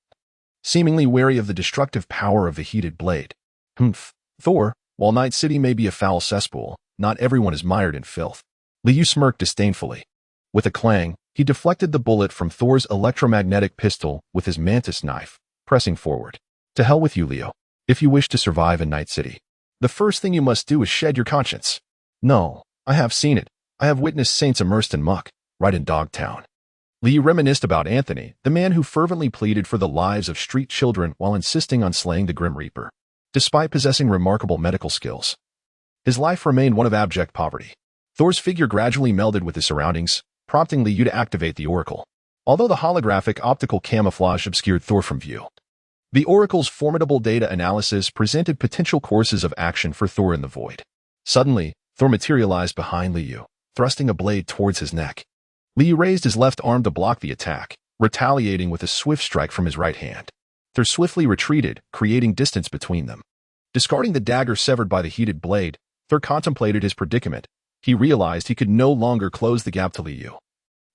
seemingly wary of the destructive power of the heated blade. Thor, while Night City may be a foul cesspool, not everyone is mired in filth." Liu smirked disdainfully. With a clang, he deflected the bullet from Thor's electromagnetic pistol with his mantis knife, pressing forward. "To hell with you, Liu. If you wish to survive in Night City, the first thing you must do is shed your conscience." "No, I have seen it. I have witnessed saints immersed in muck, right in Dogtown." Liu reminisced about Anthony, the man who fervently pleaded for the lives of street children while insisting on slaying the Grim Reaper. Despite possessing remarkable medical skills, his life remained one of abject poverty. Thor's figure gradually melded with his surroundings, prompting Liu to activate the Oracle. Although the holographic optical camouflage obscured Thor from view, the Oracle's formidable data analysis presented potential courses of action for Thor in the void. Suddenly, Thor materialized behind Liu, thrusting a blade towards his neck. Liu raised his left arm to block the attack, retaliating with a swift strike from his right hand. Thor swiftly retreated, creating distance between them. Discarding the dagger severed by the heated blade, Thor contemplated his predicament. He realized he could no longer close the gap to Liu,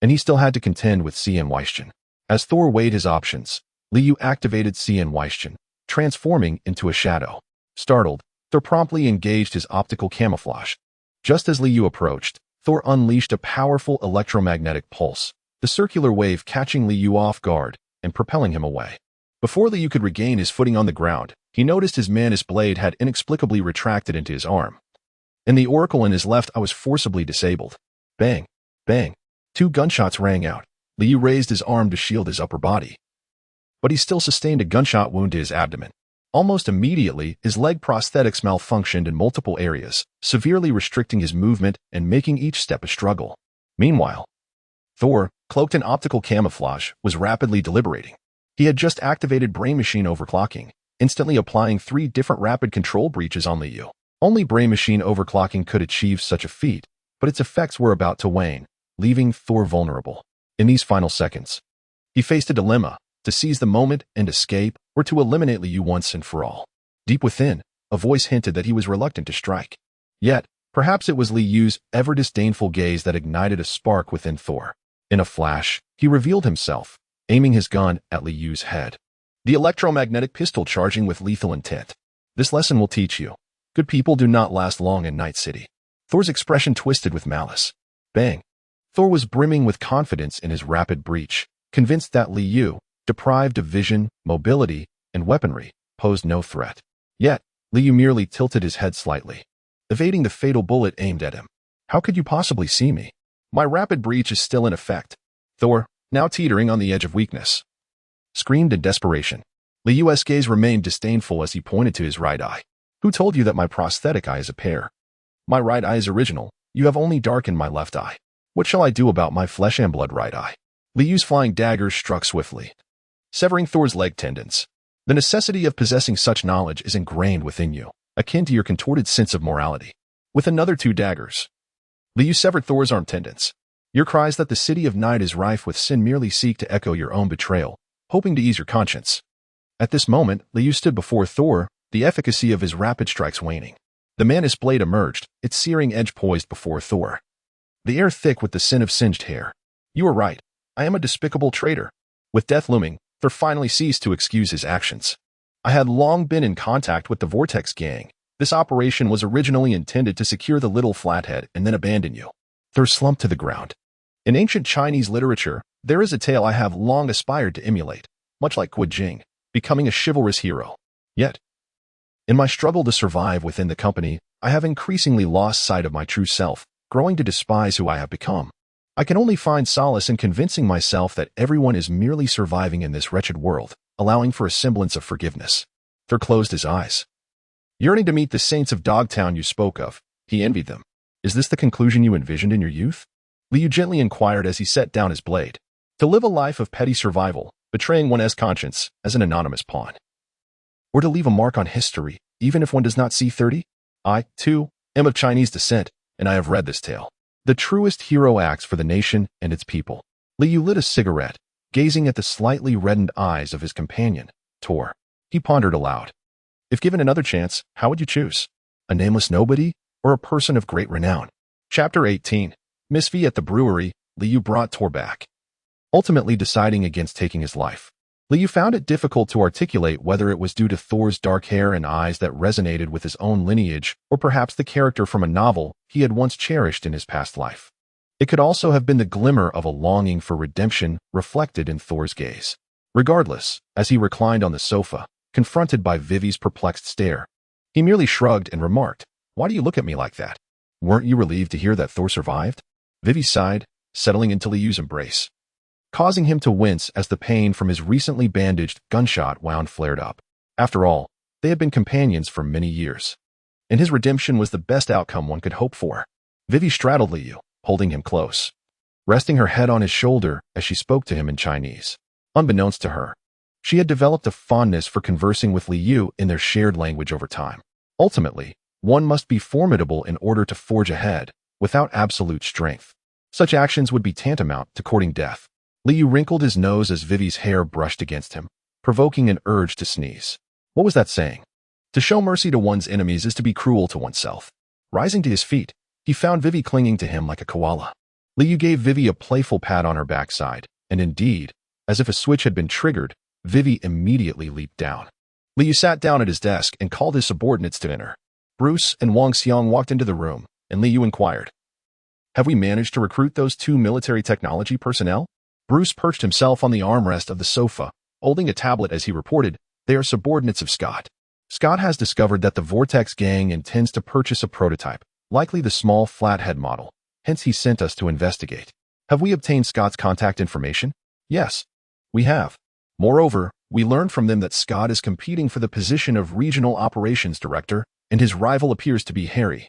and he still had to contend with CM Weischen. As Thor weighed his options, Liu activated Weichen, transforming into a shadow. Startled, Thor promptly engaged his optical camouflage. Just as Liu approached, Thor unleashed a powerful electromagnetic pulse, the circular wave catching Liu off guard and propelling him away. Before Liu could regain his footing on the ground, he noticed his Manus blade had inexplicably retracted into his arm. In the oracle in his left eye was forcibly disabled. Bang! Bang! 2 gunshots rang out. Liu raised his arm to shield his upper body, but he still sustained a gunshot wound to his abdomen. Almost immediately, his leg prosthetics malfunctioned in multiple areas, severely restricting his movement and making each step a struggle. Meanwhile, Thor, cloaked in optical camouflage, was rapidly deliberating. He had just activated brain machine overclocking, instantly applying 3 different rapid control breaches on Liu. Only brain machine overclocking could achieve such a feat, but its effects were about to wane, leaving Thor vulnerable. In these final seconds, he faced a dilemma: to seize the moment and escape, or to eliminate Liu once and for all. Deep within, a voice hinted that he was reluctant to strike. Yet, perhaps it was Liu's ever-disdainful gaze that ignited a spark within Thor. In a flash, he revealed himself, aiming his gun at Liu's head. The electromagnetic pistol charging with lethal intent. This lesson will teach you: good people do not last long in Night City. Thor's expression twisted with malice. Bang! Thor was brimming with confidence in his rapid breach, convinced that Liu, deprived of vision, mobility, and weaponry, posed no threat. Yet, Liu merely tilted his head slightly, evading the fatal bullet aimed at him. How could you possibly see me? My rapid breach is still in effect. Thor, now teetering on the edge of weakness, screamed in desperation. Liu's gaze remained disdainful as he pointed to his right eye. Who told you that my prosthetic eye is a pair? My right eye is original. You have only darkened my left eye. What shall I do about my flesh and blood right eye? Liu's flying daggers struck swiftly, severing Thor's leg tendons. The necessity of possessing such knowledge is ingrained within you, akin to your contorted sense of morality. With another 2 daggers, Liu severed Thor's arm tendons. Your cries that the city of night is rife with sin merely seek to echo your own betrayal, hoping to ease your conscience. At this moment, Liu stood before Thor, the efficacy of his rapid strikes waning. The Manus blade emerged, its searing edge poised before Thor, the air thick with the scent of singed hair. You are right. I am a despicable traitor. With death looming, Thor finally ceased to excuse his actions. I had long been in contact with the Vortex gang. This operation was originally intended to secure the little flathead and then abandon you. Thor slumped to the ground. In ancient Chinese literature, there is a tale I have long aspired to emulate, much like Qi Jing, becoming a chivalrous hero. Yet, in my struggle to survive within the company, I have increasingly lost sight of my true self, growing to despise who I have become. I can only find solace in convincing myself that everyone is merely surviving in this wretched world, allowing for a semblance of forgiveness. Thor closed his eyes. Yearning to meet the saints of Dogtown you spoke of, he envied them. Is this the conclusion you envisioned in your youth? Liu gently inquired as he set down his blade. To live a life of petty survival, betraying one's conscience as an anonymous pawn. Or to leave a mark on history, even if one does not see 30? I, too, am of Chinese descent, and I have read this tale. The truest hero acts for the nation and its people. Liu lit a cigarette, gazing at the slightly reddened eyes of his companion, Thor. He pondered aloud. If given another chance, how would you choose? A nameless nobody, or a person of great renown? Chapter 18. Miss V at the brewery, Liu brought Thor back, ultimately deciding against taking his life. Liu found it difficult to articulate whether it was due to Thor's dark hair and eyes that resonated with his own lineage, or perhaps the character from a novel he had once cherished in his past life. It could also have been the glimmer of a longing for redemption reflected in Thor's gaze. Regardless, as he reclined on the sofa, confronted by Vivi's perplexed stare, he merely shrugged and remarked, "Why do you look at me like that? Weren't you relieved to hear that Thor survived?" Vivi sighed, settling into Liu's embrace, causing him to wince as the pain from his recently bandaged gunshot wound flared up. After all, they had been companions for many years, and his redemption was the best outcome one could hope for. Vivi straddled Liu, holding him close, resting her head on his shoulder as she spoke to him in Chinese. Unbeknownst to her, she had developed a fondness for conversing with Liu in their shared language over time. Ultimately, one must be formidable in order to forge ahead, without absolute strength. Such actions would be tantamount to courting death. Liu wrinkled his nose as Vivi's hair brushed against him, provoking an urge to sneeze. What was that saying? To show mercy to one's enemies is to be cruel to oneself. Rising to his feet, he found Vivi clinging to him like a koala. Liu gave Vivi a playful pat on her backside, and indeed, As if a switch had been triggered, Vivi immediately leaped down. Liu sat down at his desk and called his subordinates to enter. Bruce and Wang Xiang walked into the room, and Liu inquired, "Have we managed to recruit those 2 military technology personnel?" Bruce perched himself on the armrest of the sofa, holding a tablet as he reported, "They are subordinates of Scott. Scott has discovered that the Vortex gang intends to purchase a prototype, likely the small flathead model. Hence he sent us to investigate. Have we obtained Scott's contact information?" "Yes, we have. Moreover, we learned from them that Scott is competing for the position of Regional Operations Director, and his rival appears to be Harry,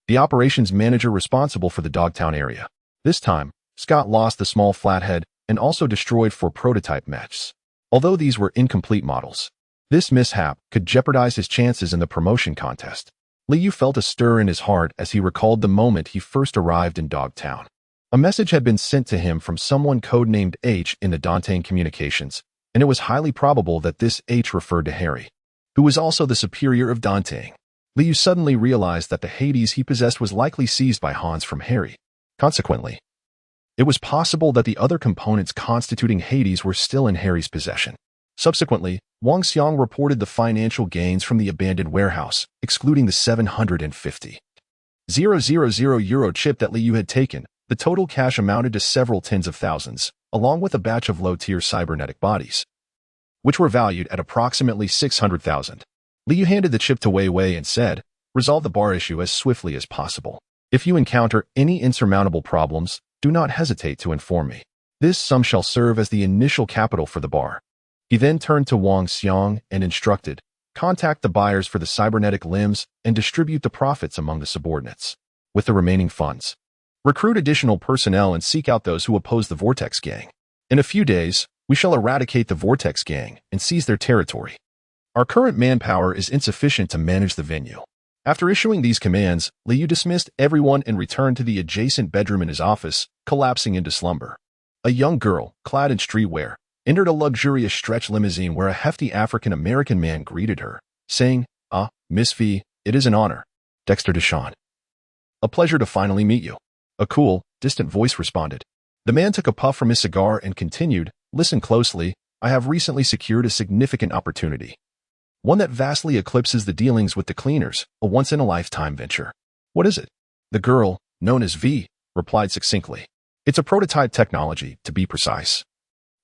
the operations manager responsible for the Dogtown area. This time, Scott lost the small flathead and also destroyed 4 prototype mechs. Although these were incomplete models, this mishap could jeopardize his chances in the promotion contest." Liu felt a stir in his heart as he recalled the moment he first arrived in Dogtown. A message had been sent to him from someone codenamed H in the Dantang communications, and it was highly probable that this H referred to Harry, who was also the superior of Dantang. Liu suddenly realized that the Hades he possessed was likely seized by Hans from Harry. Consequently, it was possible that the other components constituting Hades were still in Harry's possession. Subsequently, Wang Xiang reported the financial gains from the abandoned warehouse, excluding the 750,000 euro chip that Liu had taken. The total cash amounted to several tens of thousands, along with a batch of low-tier cybernetic bodies, which were valued at approximately 600,000. Liu handed the chip to Wei Wei and said, "Resolve the bar issue as swiftly as possible. If you encounter any insurmountable problems, do not hesitate to inform me. This sum shall serve as the initial capital for the bar." He then turned to Wang Xiang and instructed, "Contact the buyers for the cybernetic limbs and distribute the profits among the subordinates. With the remaining funds, recruit additional personnel and seek out those who oppose the Vortex gang. In a few days, we shall eradicate the Vortex gang and seize their territory. Our current manpower is insufficient to manage the venue." After issuing these commands, Liu dismissed everyone and returned to the adjacent bedroom in his office, collapsing into slumber. A young girl, clad in streetwear, entered a luxurious stretch limousine where a hefty African-American man greeted her, saying, "Ah, Miss V, it is an honor. Dexter Deshawn. A pleasure to finally meet you." A cool, distant voice responded. The man took a puff from his cigar and continued, "Listen closely, I have recently secured a significant opportunity. One that vastly eclipses the dealings with the cleaners, a once-in-a-lifetime venture." "What is it?" The girl, known as V, replied succinctly. "It's a prototype technology, to be precise.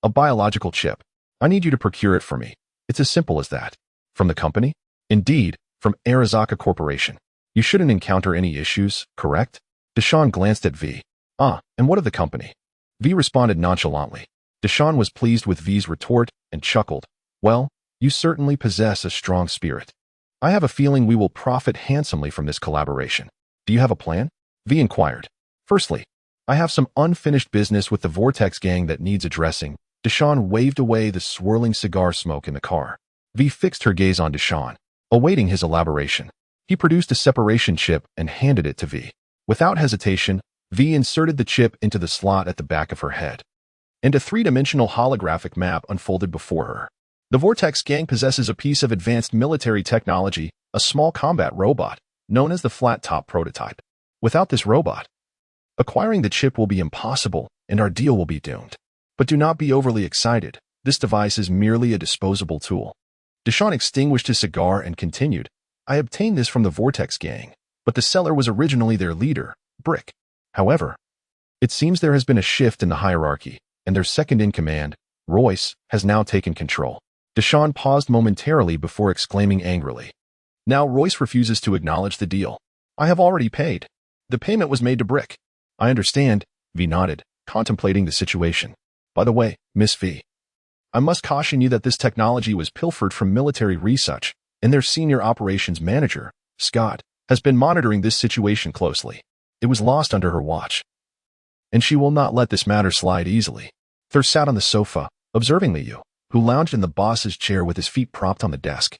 A biological chip. I need you to procure it for me. It's as simple as that." "From the company?" "Indeed, from Arizaka Corporation. You shouldn't encounter any issues, correct?" Deshawn glanced at V. "Ah, and what of the company?" V responded nonchalantly. Deshawn was pleased with V's retort and chuckled. "Well, you certainly possess a strong spirit. I have a feeling we will profit handsomely from this collaboration. Do you have a plan?" V inquired. "Firstly, I have some unfinished business with the Vortex gang that needs addressing." Deshawn waved away the swirling cigar smoke in the car. V fixed her gaze on Deshawn, awaiting his elaboration. He produced a separation chip and handed it to V. Without hesitation, V inserted the chip into the slot at the back of her head, and a 3-dimensional holographic map unfolded before her. The Vortex gang possesses a piece of advanced military technology, a small combat robot, known as the flat-top prototype. Without this robot, acquiring the chip will be impossible, and our deal will be doomed. But do not be overly excited. This device is merely a disposable tool. Deshawn extinguished his cigar and continued, "I obtained this from the Vortex gang, but the seller was originally their leader, Brick. However, it seems there has been a shift in the hierarchy, and their second-in-command, Royce, has now taken control." Deshawn paused momentarily before exclaiming angrily, "Now Royce refuses to acknowledge the deal. I have already paid. The payment was made to Brick." "I understand," V nodded, contemplating the situation. "By the way, Miss V, I must caution you that this technology was pilfered from military research, and their senior operations manager, Scott, has been monitoring this situation closely. It was lost under her watch, and she will not let this matter slide easily." Thur sat on the sofa, observing Liu, who lounged in the boss's chair with his feet propped on the desk,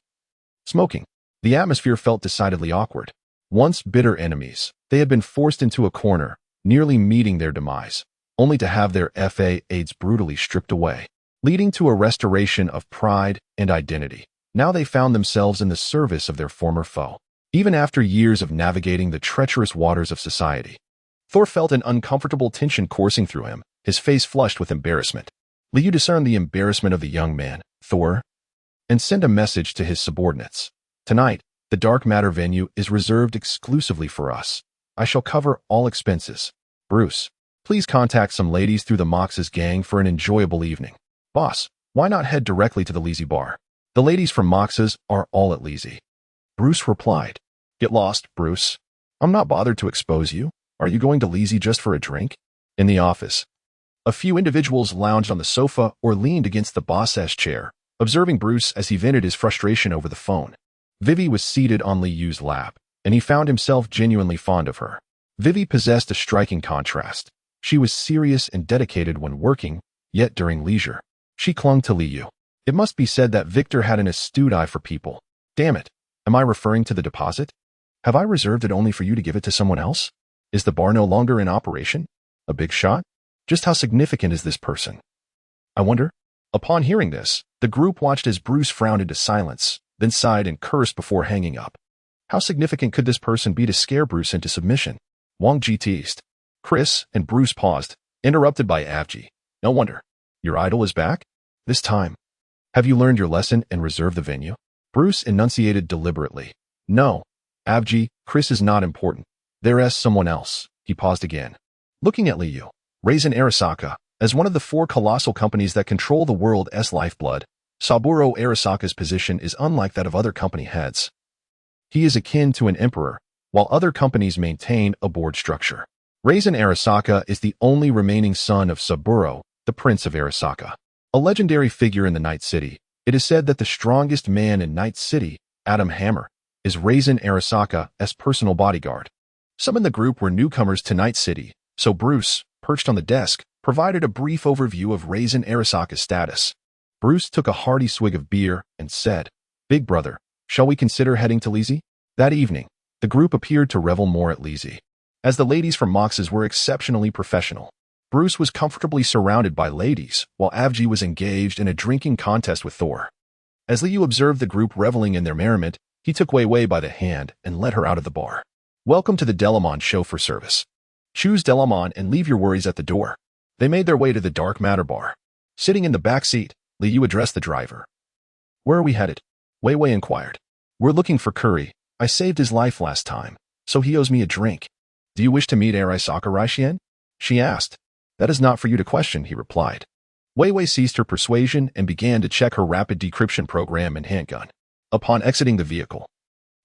smoking. The atmosphere felt decidedly awkward. Once bitter enemies, they had been forced into a corner, nearly meeting their demise, only to have their FA aids brutally stripped away, leading to a restoration of pride and identity. Now they found themselves in the service of their former foe. Even after years of navigating the treacherous waters of society, Thor felt an uncomfortable tension coursing through him, his face flushed with embarrassment. Liu discerned the embarrassment of the young man, Thor, and sent a message to his subordinates. Tonight, the dark matter venue is reserved exclusively for us. I shall cover all expenses. Bruce, please contact some ladies through the Mox's gang for an enjoyable evening. Boss, why not head directly to the Lazy bar? The ladies from Mox's are all at Lazy. Bruce replied, Get lost, Bruce. I'm not bothered to expose you. Are you going to Lazy just for a drink? In the office, a few individuals lounged on the sofa or leaned against the boss's chair, observing Bruce as he vented his frustration over the phone. Vivi was seated on Liu's lap, and he found himself genuinely fond of her. Vivi possessed a striking contrast. She was serious and dedicated when working, yet during leisure, she clung to Liu. It must be said that Victor had an astute eye for people. Damn it, am I referring to the deposit? Have I reserved it only for you to give it to someone else? Is the bar no longer in operation? A big shot? Just how significant is this person? I wonder. Upon hearing this, the group watched as Bruce frowned into silence, then sighed and cursed before hanging up. How significant could this person be to scare Bruce into submission? Wang Ji teased. Chris and Bruce paused, interrupted by Avji. No wonder. Your idol is back? This time. Have you learned your lesson and reserved the venue? Bruce enunciated deliberately. No. Avji, Chris is not important. There's someone else. He paused again. Looking at Liu, Raisin Arasaka, as one of the 4 colossal companies that control the world's lifeblood, Saburo Arasaka's position is unlike that of other company heads. He is akin to an emperor, while other companies maintain a board structure. Raisin Arasaka is the only remaining son of Saburo, the Prince of Arasaka. A legendary figure in the Night City, it is said that the strongest man in Night City, Adam Hammer, is Raisin Arasaka's personal bodyguard. Some in the group were newcomers to Night City, so Bruce, perched on the desk, provided a brief overview of Raisin Arasaka's status. Bruce took a hearty swig of beer and said, Big brother, shall we consider heading to Lazy? That evening, the group appeared to revel more at Lazy. As the ladies from Mox's were exceptionally professional, Bruce was comfortably surrounded by ladies, while Avji was engaged in a drinking contest with Thor. As Liu observed the group reveling in their merriment, he took Wei Wei by the hand and led her out of the bar. Welcome to the Delamon chauffeur service. Choose Delamon and leave your worries at the door. They made their way to the dark matter bar. Sitting in the back seat, Liu addressed the driver. Where are we headed? Wei Wei inquired. We're looking for Curry. I saved his life last time, so he owes me a drink. Do you wish to meet Arasaka Raishien? She asked. That is not for you to question, he replied. Wei Wei ceased her persuasion and began to check her rapid decryption program and handgun. Upon exiting the vehicle,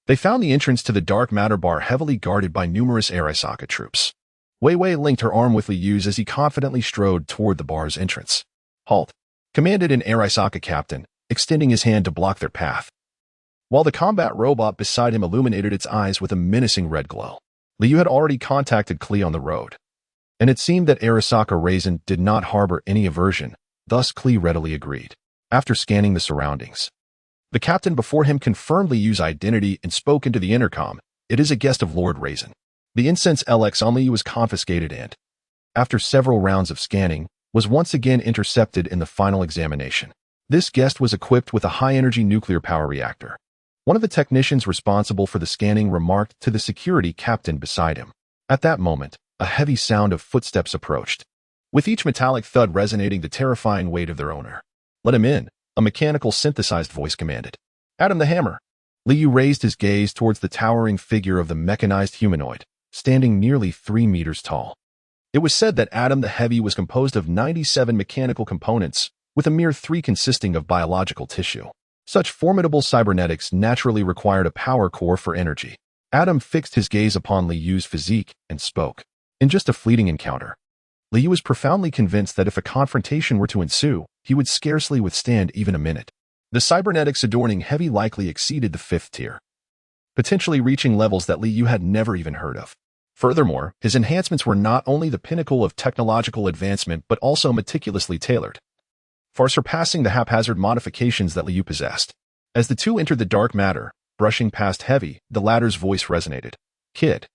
they found the entrance to the dark matter bar heavily guarded by numerous Arasaka troops. Wei Wei linked her arm with Liu's as he confidently strode toward the bar's entrance. Halt, commanded an Arasaka captain, extending his hand to block their path. While the combat robot beside him illuminated its eyes with a menacing red glow, Liu had already contacted Klee on the road. And it seemed that Arasaka Raisin did not harbor any aversion, thus Klee readily agreed. After scanning the surroundings, the captain before him confirmed Liu's identity and spoke into the intercom. It is a guest of Lord Raisin. The incense LX on Liu was confiscated and, after several rounds of scanning, was once again intercepted in the final examination. This guest was equipped with a high-energy nuclear power reactor. One of the technicians responsible for the scanning remarked to the security captain beside him. At that moment, a heavy sound of footsteps approached, with each metallic thud resonating the terrifying weight of their owner. Let him in, a mechanical synthesized voice commanded. Adam the Hammer. Liu raised his gaze towards the towering figure of the mechanized humanoid, standing nearly 3 meters tall. It was said that Adam the Heavy was composed of 97 mechanical components, with a mere 3 consisting of biological tissue. Such formidable cybernetics naturally required a power core for energy. Adam fixed his gaze upon Liu's physique and spoke. In just a fleeting encounter, Liu was profoundly convinced that if a confrontation were to ensue, he would scarcely withstand even a minute. The cybernetics adorning Heavy likely exceeded the 5th tier, potentially reaching levels that Liu had never even heard of. Furthermore, his enhancements were not only the pinnacle of technological advancement but also meticulously tailored, far surpassing the haphazard modifications that Liu possessed. As the two entered the dark matter, brushing past Heavy, the latter's voice resonated. Kid,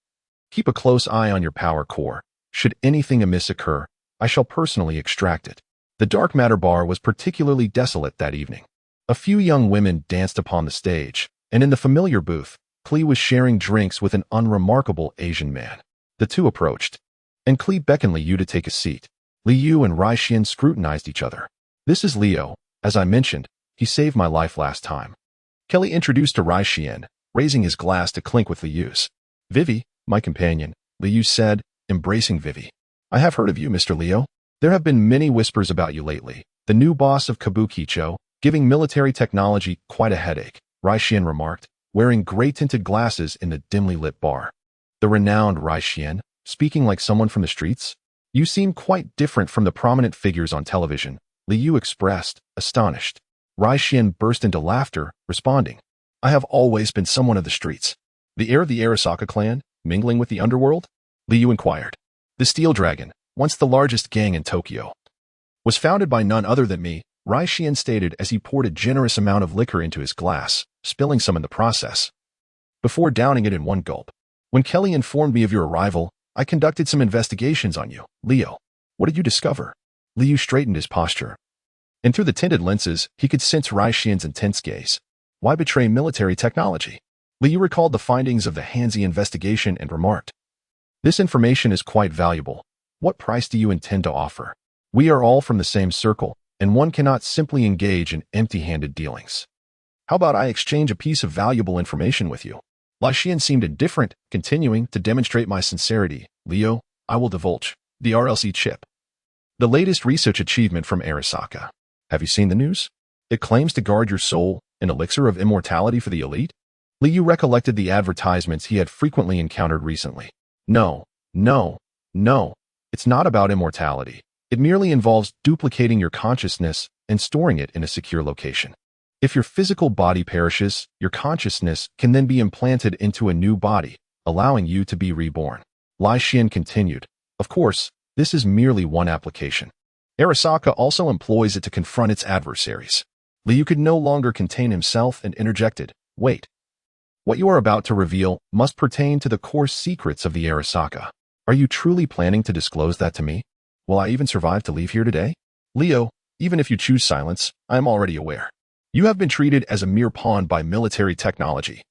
keep a close eye on your power core. Should anything amiss occur, I shall personally extract it. The dark matter bar was particularly desolate that evening. A few young women danced upon the stage, and in the familiar booth, Klee was sharing drinks with an unremarkable Asian man. The two approached, and Klee beckoned Liu to take a seat. Liu and Raishien scrutinized each other. This is Leo. As I mentioned, he saved my life last time. Kelly introduced to Rai Xian, raising his glass to clink with Liu's. Vivi, my companion, Liu said, embracing Vivi. I have heard of you, Mr. Leo. There have been many whispers about you lately. The new boss of Kabukicho, giving military technology quite a headache, Rai Xian remarked, wearing gray-tinted glasses in the dimly lit bar. The renowned Rai Xian, speaking like someone from the streets? You seem quite different from the prominent figures on television, Liu expressed, astonished. Rai Xian burst into laughter, responding, I have always been someone of the streets. The heir of the Arasaka clan, mingling with the underworld? Liu inquired. The Steel Dragon, once the largest gang in Tokyo, was founded by none other than me, Rai Xian stated as he poured a generous amount of liquor into his glass, spilling some in the process, before downing it in one gulp. When Kelly informed me of your arrival, I conducted some investigations on you, Leo. What did you discover? Liu straightened his posture, and through the tinted lenses, he could sense Rai Xian's intense gaze. Why betray military technology? Liu recalled the findings of the Hanzi investigation and remarked, this information is quite valuable. What price do you intend to offer? We are all from the same circle, and one cannot simply engage in empty-handed dealings. How about I exchange a piece of valuable information with you? Lai Xian seemed indifferent, continuing to demonstrate my sincerity. Leo, I will divulge the RELIC chip, the latest research achievement from Arasaka. Have you seen the news? It claims to guard your soul, an elixir of immortality for the elite? Liu recollected the advertisements he had frequently encountered recently. No. It's not about immortality. It merely involves duplicating your consciousness and storing it in a secure location. If your physical body perishes, your consciousness can then be implanted into a new body, allowing you to be reborn. Lai Xian continued, of course, this is merely one application. Arasaka also employs it to confront its adversaries. Liu could no longer contain himself and interjected, wait. What you are about to reveal must pertain to the core secrets of the Arasaka. Are you truly planning to disclose that to me? Will I even survive to leave here today? Leo, even if you choose silence, I am already aware. You have been treated as a mere pawn by military technology.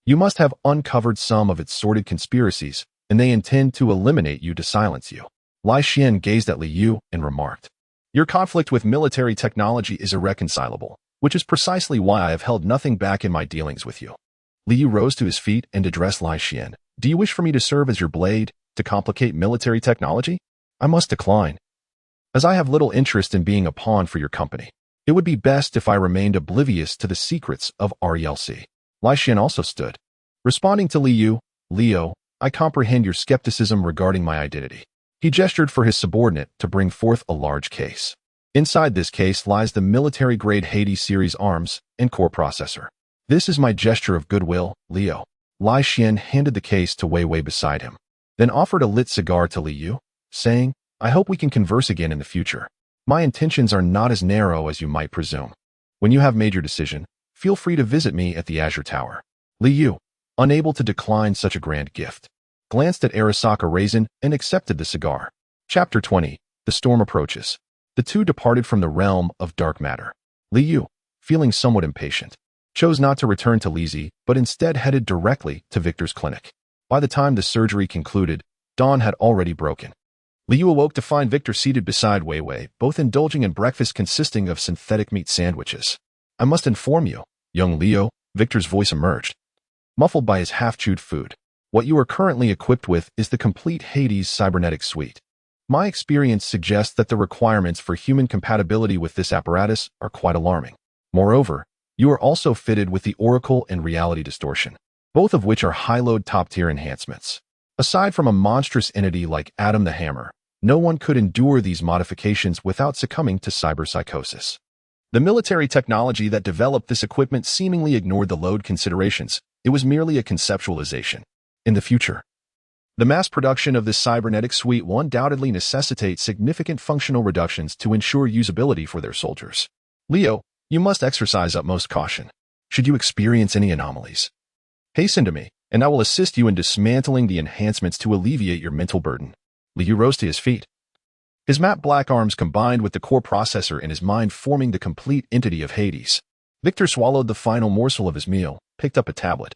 You must have uncovered some of its sordid conspiracies, and they intend to eliminate you to silence you. Lai Xian gazed at Liu and remarked, your conflict with military technology is irreconcilable, which is precisely why I have held nothing back in my dealings with you. Liu rose to his feet and addressed Lai Xian. Do you wish for me to serve as your blade to complicate military technology? I must decline, as I have little interest in being a pawn for your company. It would be best if I remained oblivious to the secrets of RELC. Lai Xian also stood. Responding to Liu, Leo, I comprehend your skepticism regarding my identity. He gestured for his subordinate to bring forth a large case. Inside this case lies the military-grade Hades series arms and core processor. This is my gesture of goodwill, Leo. Lai Xian handed the case to Wei Wei beside him, then offered a lit cigar to Liu, saying, I hope we can converse again in the future. My intentions are not as narrow as you might presume. When you have made your decision, feel free to visit me at the Azure Tower. Liu, unable to decline such a grand gift, glanced at Arasaka Raisin and accepted the cigar. Chapter 20. The storm approaches. The two departed from the realm of dark matter. Liu, feeling somewhat impatient, chose not to return to Lizzie, but instead headed directly to Victor's clinic. By the time the surgery concluded, dawn had already broken. Liu awoke to find Victor seated beside Wei Wei, both indulging in breakfast consisting of synthetic meat sandwiches. I must inform you, young Leo, Victor's voice emerged, muffled by his half-chewed food. What you are currently equipped with is the complete Hades cybernetic suite. My experience suggests that the requirements for human compatibility with this apparatus are quite alarming. Moreover, you are also fitted with the Oracle and Reality Distortion, both of which are high-load top-tier enhancements. Aside from a monstrous entity like Adam the Hammer, no one could endure these modifications without succumbing to cyberpsychosis. The military technology that developed this equipment seemingly ignored the load considerations. It was merely a conceptualization. In the future, the mass production of this cybernetic suite will undoubtedly necessitate significant functional reductions to ensure usability for their soldiers. Leo, you must exercise utmost caution. Should you experience any anomalies, hasten to me, and I will assist you in dismantling the enhancements to alleviate your mental burden. Liu rose to his feet. His matte black arms combined with the core processor in his mind forming the complete entity of Hades. Victor swallowed the final morsel of his meal, picked up a tablet,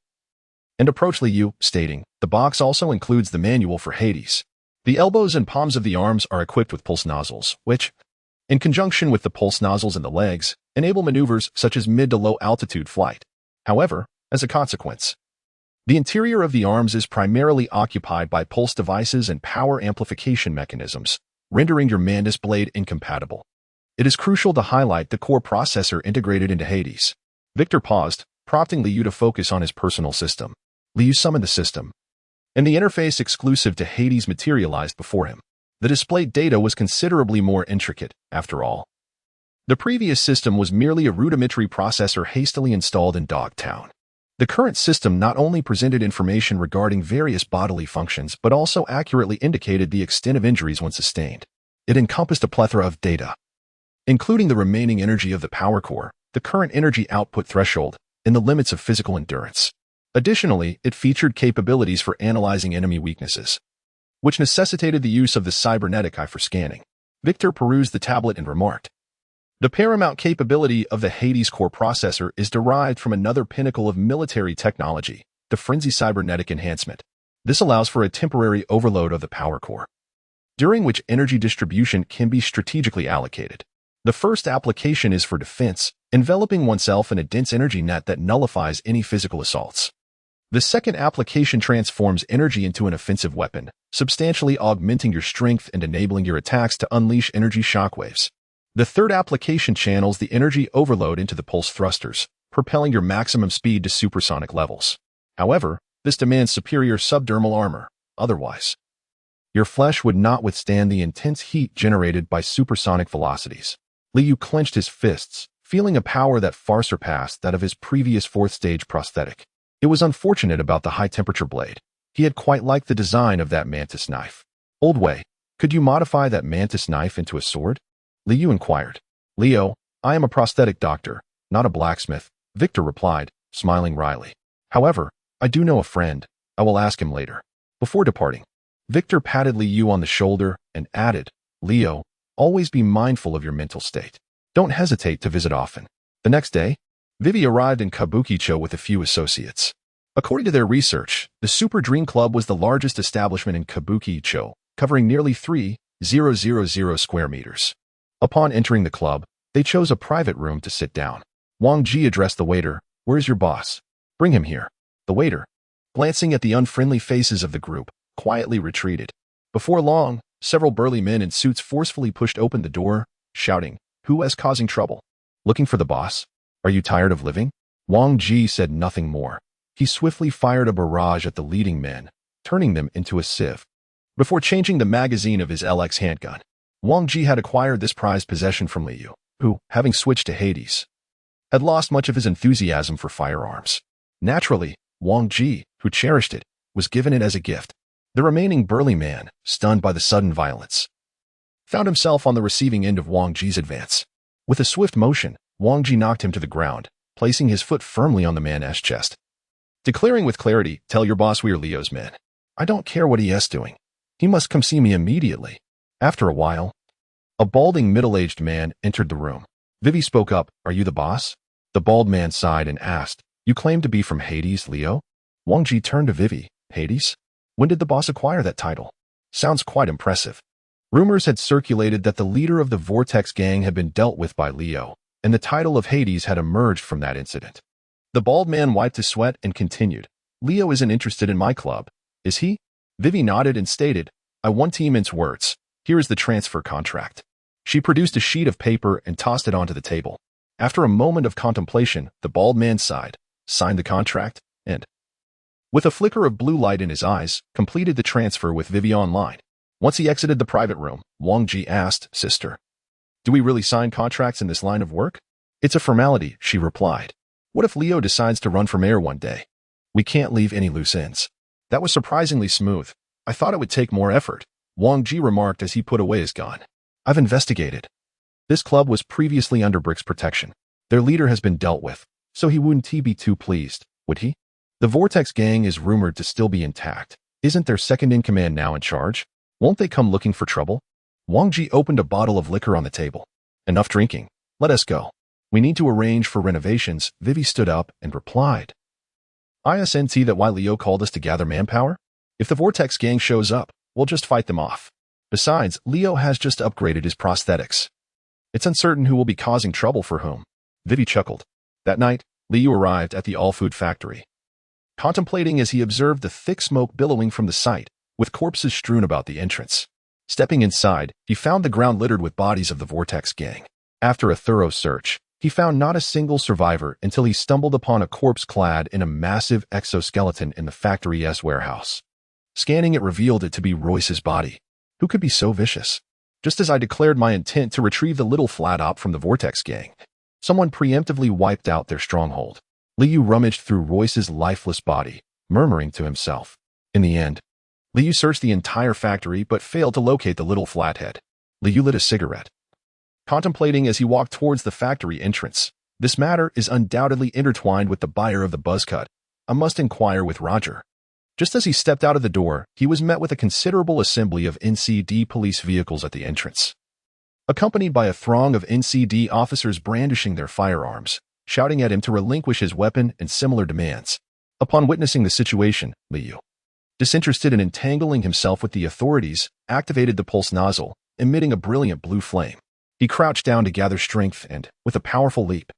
and approached Liu, stating, the box also includes the manual for Hades. The elbows and palms of the arms are equipped with pulse nozzles, which, in conjunction with the pulse nozzles in the legs, enable maneuvers such as mid to low altitude flight. However, as a consequence, the interior of the arms is primarily occupied by pulse devices and power amplification mechanisms, rendering your Mantis blade incompatible. It is crucial to highlight the core processor integrated into Hades. Victor paused, prompting Liu to focus on his personal system. Liu summoned the system, and the interface exclusive to Hades materialized before him. The displayed data was considerably more intricate, after all. The previous system was merely a rudimentary processor hastily installed in Dogtown. The current system not only presented information regarding various bodily functions but also accurately indicated the extent of injuries one sustained. It encompassed a plethora of data, including the remaining energy of the power core, the current energy output threshold, and the limits of physical endurance. Additionally, it featured capabilities for analyzing enemy weaknesses, which necessitated the use of the cybernetic eye for scanning. Victor perused the tablet and remarked, "The paramount capability of the Hades core processor is derived from another pinnacle of military technology, the Frenzy Cybernetic Enhancement. This allows for a temporary overload of the power core, during which energy distribution can be strategically allocated. The first application is for defense, enveloping oneself in a dense energy net that nullifies any physical assaults. The second application transforms energy into an offensive weapon, substantially augmenting your strength and enabling your attacks to unleash energy shockwaves. The third application channels the energy overload into the pulse thrusters, propelling your maximum speed to supersonic levels. However, this demands superior subdermal armor. Otherwise, your flesh would not withstand the intense heat generated by supersonic velocities." Liu clenched his fists, feeling a power that far surpassed that of his previous fourth-stage prosthetic. It was unfortunate about the high-temperature blade. He had quite liked the design of that mantis knife. "Old Wei, could you modify that mantis knife into a sword?" Liu inquired. "Leo, I am a prosthetic doctor, not a blacksmith," Victor replied, smiling wryly. "However, I do know a friend. I will ask him later." Before departing, Victor patted Liu on the shoulder and added, "Leo, always be mindful of your mental state. Don't hesitate to visit often." The next day, Vivi arrived in Kabukicho with a few associates. According to their research, the Super Dream Club was the largest establishment in Kabukicho, covering nearly 3,000 square meters. Upon entering the club, they chose a private room to sit down. Wang Ji addressed the waiter, "Where's your boss? Bring him here." The waiter, glancing at the unfriendly faces of the group, quietly retreated. Before long, several burly men in suits forcefully pushed open the door, shouting, "Who is causing trouble? Looking for the boss? Are you tired of living?" Wang Ji said nothing more. He swiftly fired a barrage at the leading men, turning them into a sieve. Before changing the magazine of his LX handgun, Wang Ji had acquired this prized possession from Liu, who, having switched to Hades, had lost much of his enthusiasm for firearms. Naturally, Wang Ji, who cherished it, was given it as a gift. The remaining burly man, stunned by the sudden violence, found himself on the receiving end of Wang Ji's advance. With a swift motion, Wang Ji knocked him to the ground, placing his foot firmly on the man's chest. Declaring with clarity, "Tell your boss we are Leo's men. I don't care what he is doing. He must come see me immediately." After a while, a balding middle-aged man entered the room. Vivi spoke up, "Are you the boss?" The bald man sighed and asked, "You claim to be from Hades, Leo?" Wang Ji turned to Vivi. "Hades? When did the boss acquire that title? Sounds quite impressive." Rumors had circulated that the leader of the Vortex gang had been dealt with by Leo, and the title of Hades had emerged from that incident. The bald man wiped his sweat and continued, "Leo isn't interested in my club, is he?" Vivi nodded and stated, "I want to mince words. Here is the transfer contract." She produced a sheet of paper and tossed it onto the table. After a moment of contemplation, the bald man sighed, signed the contract, and, with a flicker of blue light in his eyes, completed the transfer with Vivi online. Once he exited the private room, Wang Ji asked, "Sister, do we really sign contracts in this line of work?" "It's a formality," she replied. "What if Leo decides to run for mayor one day? We can't leave any loose ends." "That was surprisingly smooth. I thought it would take more effort," Wang Ji remarked as he put away his gun. "I've investigated. This club was previously under Brick's protection. Their leader has been dealt with, so he wouldn't be too pleased, would he? The Vortex gang is rumored to still be intact. Isn't their second-in-command now in charge? Won't they come looking for trouble?" Wang Ji opened a bottle of liquor on the table. "Enough drinking. Let us go. We need to arrange for renovations." Vivi stood up and replied, "Isn't that why Leo called us to gather manpower? If the Vortex gang shows up, we'll just fight them off. Besides, Leo has just upgraded his prosthetics. It's uncertain who will be causing trouble for whom. Vivi chuckled. That night, Liu arrived at the all-food factory. Contemplating as he observed the thick smoke billowing from the site, with corpses strewn about the entrance. Stepping inside, he found the ground littered with bodies of the Vortex gang. After a thorough search, he found not a single survivor until he stumbled upon a corpse clad in a massive exoskeleton in the factory's warehouse. Scanning it revealed it to be Royce's body. Who could be so vicious? Just as I declared my intent to retrieve the little flat op from the Vortex gang, someone preemptively wiped out their stronghold. Liu rummaged through Royce's lifeless body, murmuring to himself. In the end, Liu searched the entire factory but failed to locate the little flathead. Liu lit a cigarette. Contemplating as he walked towards the factory entrance, this matter is undoubtedly intertwined with the buyer of the buzzcut. I must inquire with Roger. Just as he stepped out of the door, he was met with a considerable assembly of NCD police vehicles at the entrance. Accompanied by a throng of NCD officers brandishing their firearms, shouting at him to relinquish his weapon and similar demands. Upon witnessing the situation, Liu, disinterested in entangling himself with the authorities, activated the pulse nozzle, emitting a brilliant blue flame. He crouched down to gather strength and, with a powerful leap,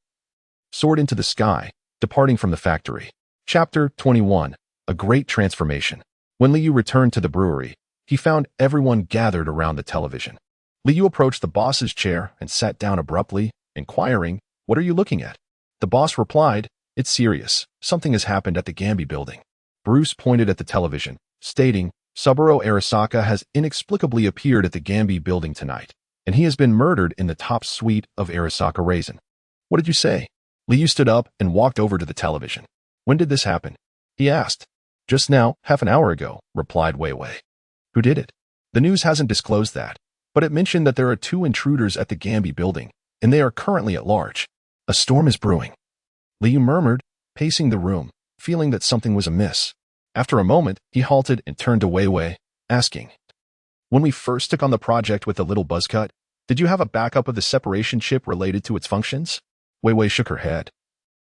soared into the sky, departing from the factory. Chapter 21. A Great Transformation. When Liu returned to the brewery, he found everyone gathered around the television. Liu approached the boss's chair and sat down abruptly, inquiring, "What are you looking at?" The boss replied, "It's serious. Something has happened at the Gambi building." Bruce pointed at the television, stating, "Saburo Arasaka has inexplicably appeared at the Gambi building tonight, and he has been murdered in the top suite of Arasaka Raisin." "What did you say?" Liu stood up and walked over to the television. "When did this happen?" he asked. "Just now, half an hour ago," replied Wei Wei. "Who did it?" "The news hasn't disclosed that, but it mentioned that there are 2 intruders at the Gambi building, and they are currently at large. A storm is brewing." Liu murmured, pacing the room, feeling that something was amiss. After a moment, he halted and turned to Wei Wei, asking, "When we first took on the project with the little buzzcut, did you have a backup of the separation chip related to its functions?" Wei Wei shook her head.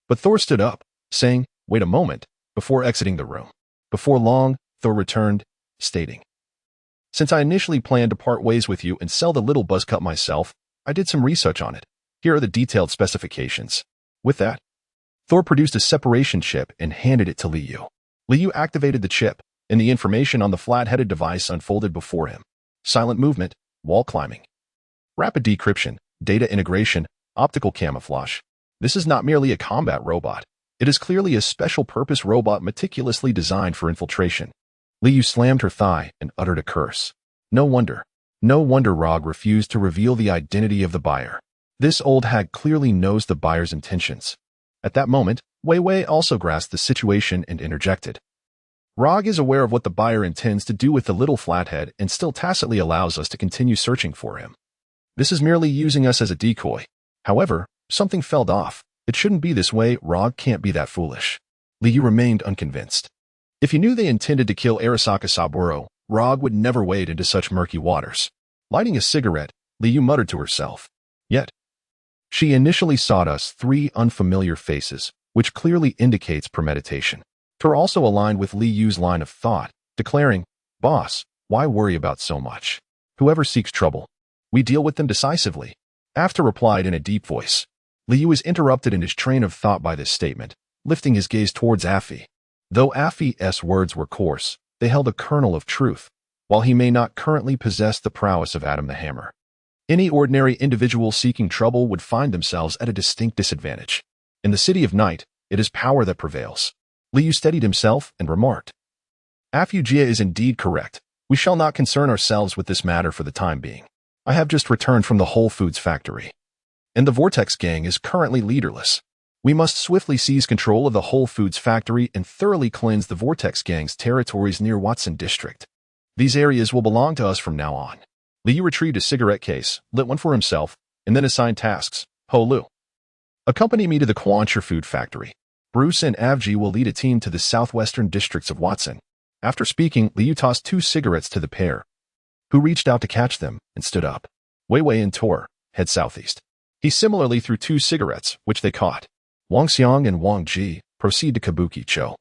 But Thor stood up, saying, "Wait a moment," before exiting the room. Before long, Thor returned, stating, "Since I initially planned to part ways with you and sell the little buzzcut myself, I did some research on it. Here are the detailed specifications." With that, Thor produced a separation chip and handed it to Liu. Liu activated the chip, and the information on the flat-headed device unfolded before him. Silent movement, wall climbing, rapid decryption, data integration, optical camouflage. This is not merely a combat robot. It is clearly a special-purpose robot meticulously designed for infiltration. Liu slammed her thigh and uttered a curse. No wonder Rog refused to reveal the identity of the buyer. This old hag clearly knows the buyer's intentions. At that moment, Wei Wei also grasped the situation and interjected. "Rog is aware of what the buyer intends to do with the little flathead and still tacitly allows us to continue searching for him. This is merely using us as a decoy. However, something fell off. It shouldn't be this way. Rog can't be that foolish." Liu remained unconvinced. If he knew they intended to kill Arasaka Saburo, Rog would never wade into such murky waters. Lighting a cigarette, Liu muttered to herself. Yet, she initially sought us 3 unfamiliar faces, which clearly indicates premeditation. Thor also aligned with Liu's line of thought, declaring, "Boss, why worry about so much? Whoever seeks trouble, we deal with them decisively." After replied in a deep voice. Liu was interrupted in his train of thought by this statement, lifting his gaze towards Afi. Though Afi's words were coarse, they held a kernel of truth. While he may not currently possess the prowess of Adam the Hammer, any ordinary individual seeking trouble would find themselves at a distinct disadvantage. In the City of Night, it is power that prevails. Liu steadied himself and remarked, "Afugia is indeed correct. We shall not concern ourselves with this matter for the time being. I have just returned from the Whole Foods factory, and the Vortex gang is currently leaderless. We must swiftly seize control of the Whole Foods factory and thoroughly cleanse the Vortex gang's territories near Watson District. These areas will belong to us from now on." Liu retrieved a cigarette case, lit one for himself, and then assigned tasks. "Ho Lu, accompany me to the Quancher Food Factory. Bruce and Avji will lead a team to the southwestern districts of Watson." After speaking, Liu tossed 2 cigarettes to the pair, who reached out to catch them and stood up. Wei Wei and Tor head southeast. He similarly threw 2 cigarettes, which they caught. Wang Xiang and Wang Ji proceed to Kabuki-cho.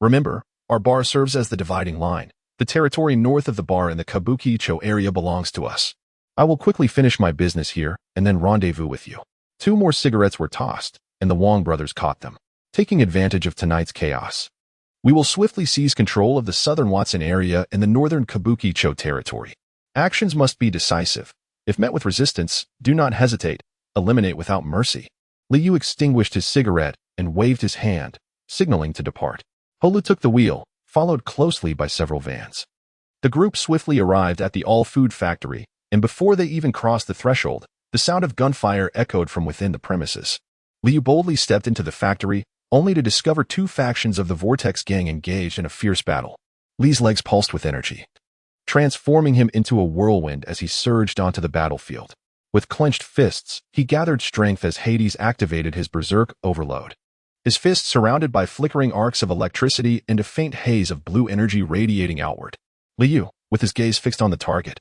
"Remember, our bar serves as the dividing line. The territory north of the bar in the Kabuki-cho area belongs to us. I will quickly finish my business here and then rendezvous with you. 2 more cigarettes were tossed, and the Wong brothers caught them, taking advantage of tonight's chaos. We will swiftly seize control of the southern Watson area and the northern Kabuki-cho territory. Actions must be decisive. If met with resistance, do not hesitate. Eliminate without mercy. Liu extinguished his cigarette and waved his hand, signaling to depart. Holu took the wheel, followed closely by several vans. The group swiftly arrived at the all-food factory, and before they even crossed the threshold, the sound of gunfire echoed from within the premises. Liu boldly stepped into the factory, only to discover 2 factions of the Vortex gang engaged in a fierce battle. Li's legs pulsed with energy, transforming him into a whirlwind as he surged onto the battlefield. With clenched fists, he gathered strength as Hades activated his berserk overload. His fists surrounded by flickering arcs of electricity and a faint haze of blue energy radiating outward. Liu, with his gaze fixed on the target,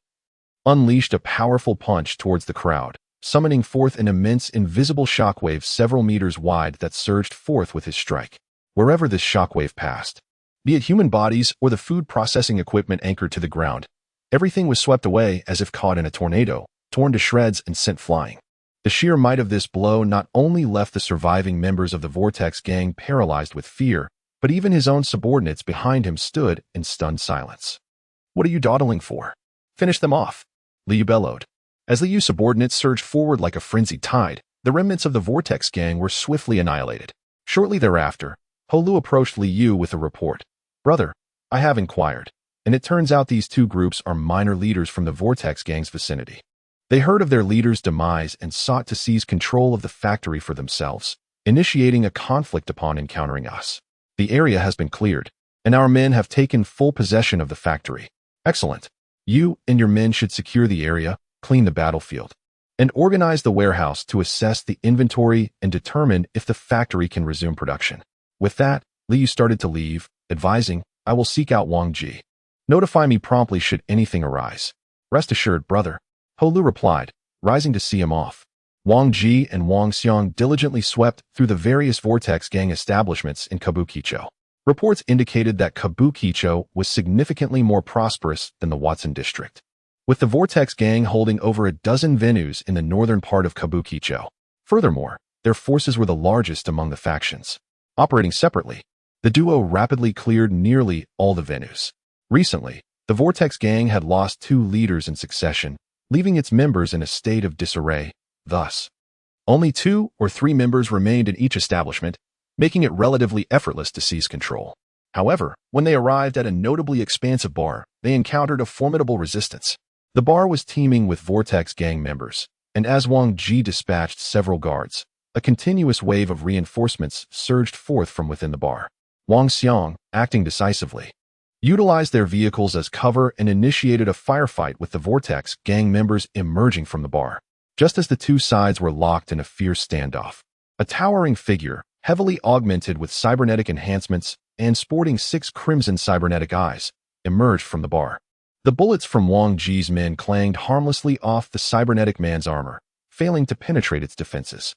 unleashed a powerful punch towards the crowd, summoning forth an immense invisible shockwave several meters wide that surged forth with his strike. Wherever this shockwave passed, be it human bodies or the food processing equipment anchored to the ground, everything was swept away as if caught in a tornado, torn to shreds and sent flying. The sheer might of this blow not only left the surviving members of the Vortex gang paralyzed with fear, but even his own subordinates behind him stood in stunned silence. "What are you dawdling for? Finish them off," Liu bellowed. As Liu's subordinates surged forward like a frenzied tide, the remnants of the Vortex gang were swiftly annihilated. Shortly thereafter, Holu approached Liu with a report. "Brother, I have inquired, and it turns out these 2 groups are minor leaders from the Vortex gang's vicinity. They heard of their leader's demise and sought to seize control of the factory for themselves, initiating a conflict upon encountering us. The area has been cleared, and our men have taken full possession of the factory." "Excellent. You and your men should secure the area, clean the battlefield, and organize the warehouse to assess the inventory and determine if the factory can resume production." With that, Liu started to leave, advising, "I will seek out Wang Ji. Notify me promptly should anything arise." "Rest assured, brother," Holu replied, rising to see him off. Wang Ji and Wang Xiang diligently swept through the various Vortex gang establishments in Kabuki-cho. Reports indicated that Kabuki-cho was significantly more prosperous than the Watson district, with the Vortex gang holding over a dozen venues in the northern part of Kabuki-cho. Furthermore, their forces were the largest among the factions. Operating separately, the duo rapidly cleared nearly all the venues. Recently, the Vortex gang had lost 2 leaders in succession, leaving its members in a state of disarray. Thus, only 2 or 3 members remained in each establishment, making it relatively effortless to seize control. However, when they arrived at a notably expansive bar, they encountered a formidable resistance. The bar was teeming with Vortex gang members, and as Wang Ji dispatched several guards, a continuous wave of reinforcements surged forth from within the bar. Wang Xiang, acting decisively, utilized their vehicles as cover and initiated a firefight with the Vortex gang members emerging from the bar. Just as the 2 sides were locked in a fierce standoff, a towering figure, heavily augmented with cybernetic enhancements and sporting 6 crimson cybernetic eyes, emerged from the bar. The bullets from Wang Ji's men clanged harmlessly off the cybernetic man's armor, failing to penetrate its defenses.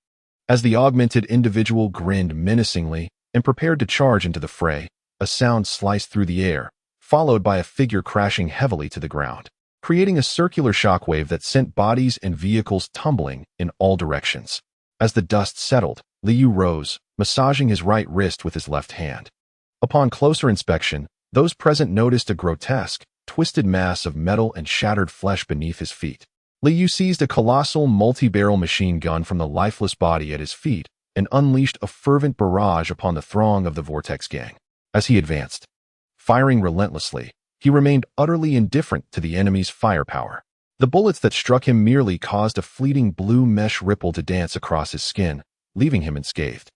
As the augmented individual grinned menacingly and prepared to charge into the fray, a sound sliced through the air, followed by a figure crashing heavily to the ground, creating a circular shockwave that sent bodies and vehicles tumbling in all directions. As the dust settled, Liu rose, massaging his right wrist with his left hand. Upon closer inspection, those present noticed a grotesque, twisted mass of metal and shattered flesh beneath his feet. Liu seized a colossal multi-barrel machine gun from the lifeless body at his feet and unleashed a fervent barrage upon the throng of the Vortex gang. As he advanced, firing relentlessly, he remained utterly indifferent to the enemy's firepower. The bullets that struck him merely caused a fleeting blue mesh ripple to dance across his skin, leaving him unscathed.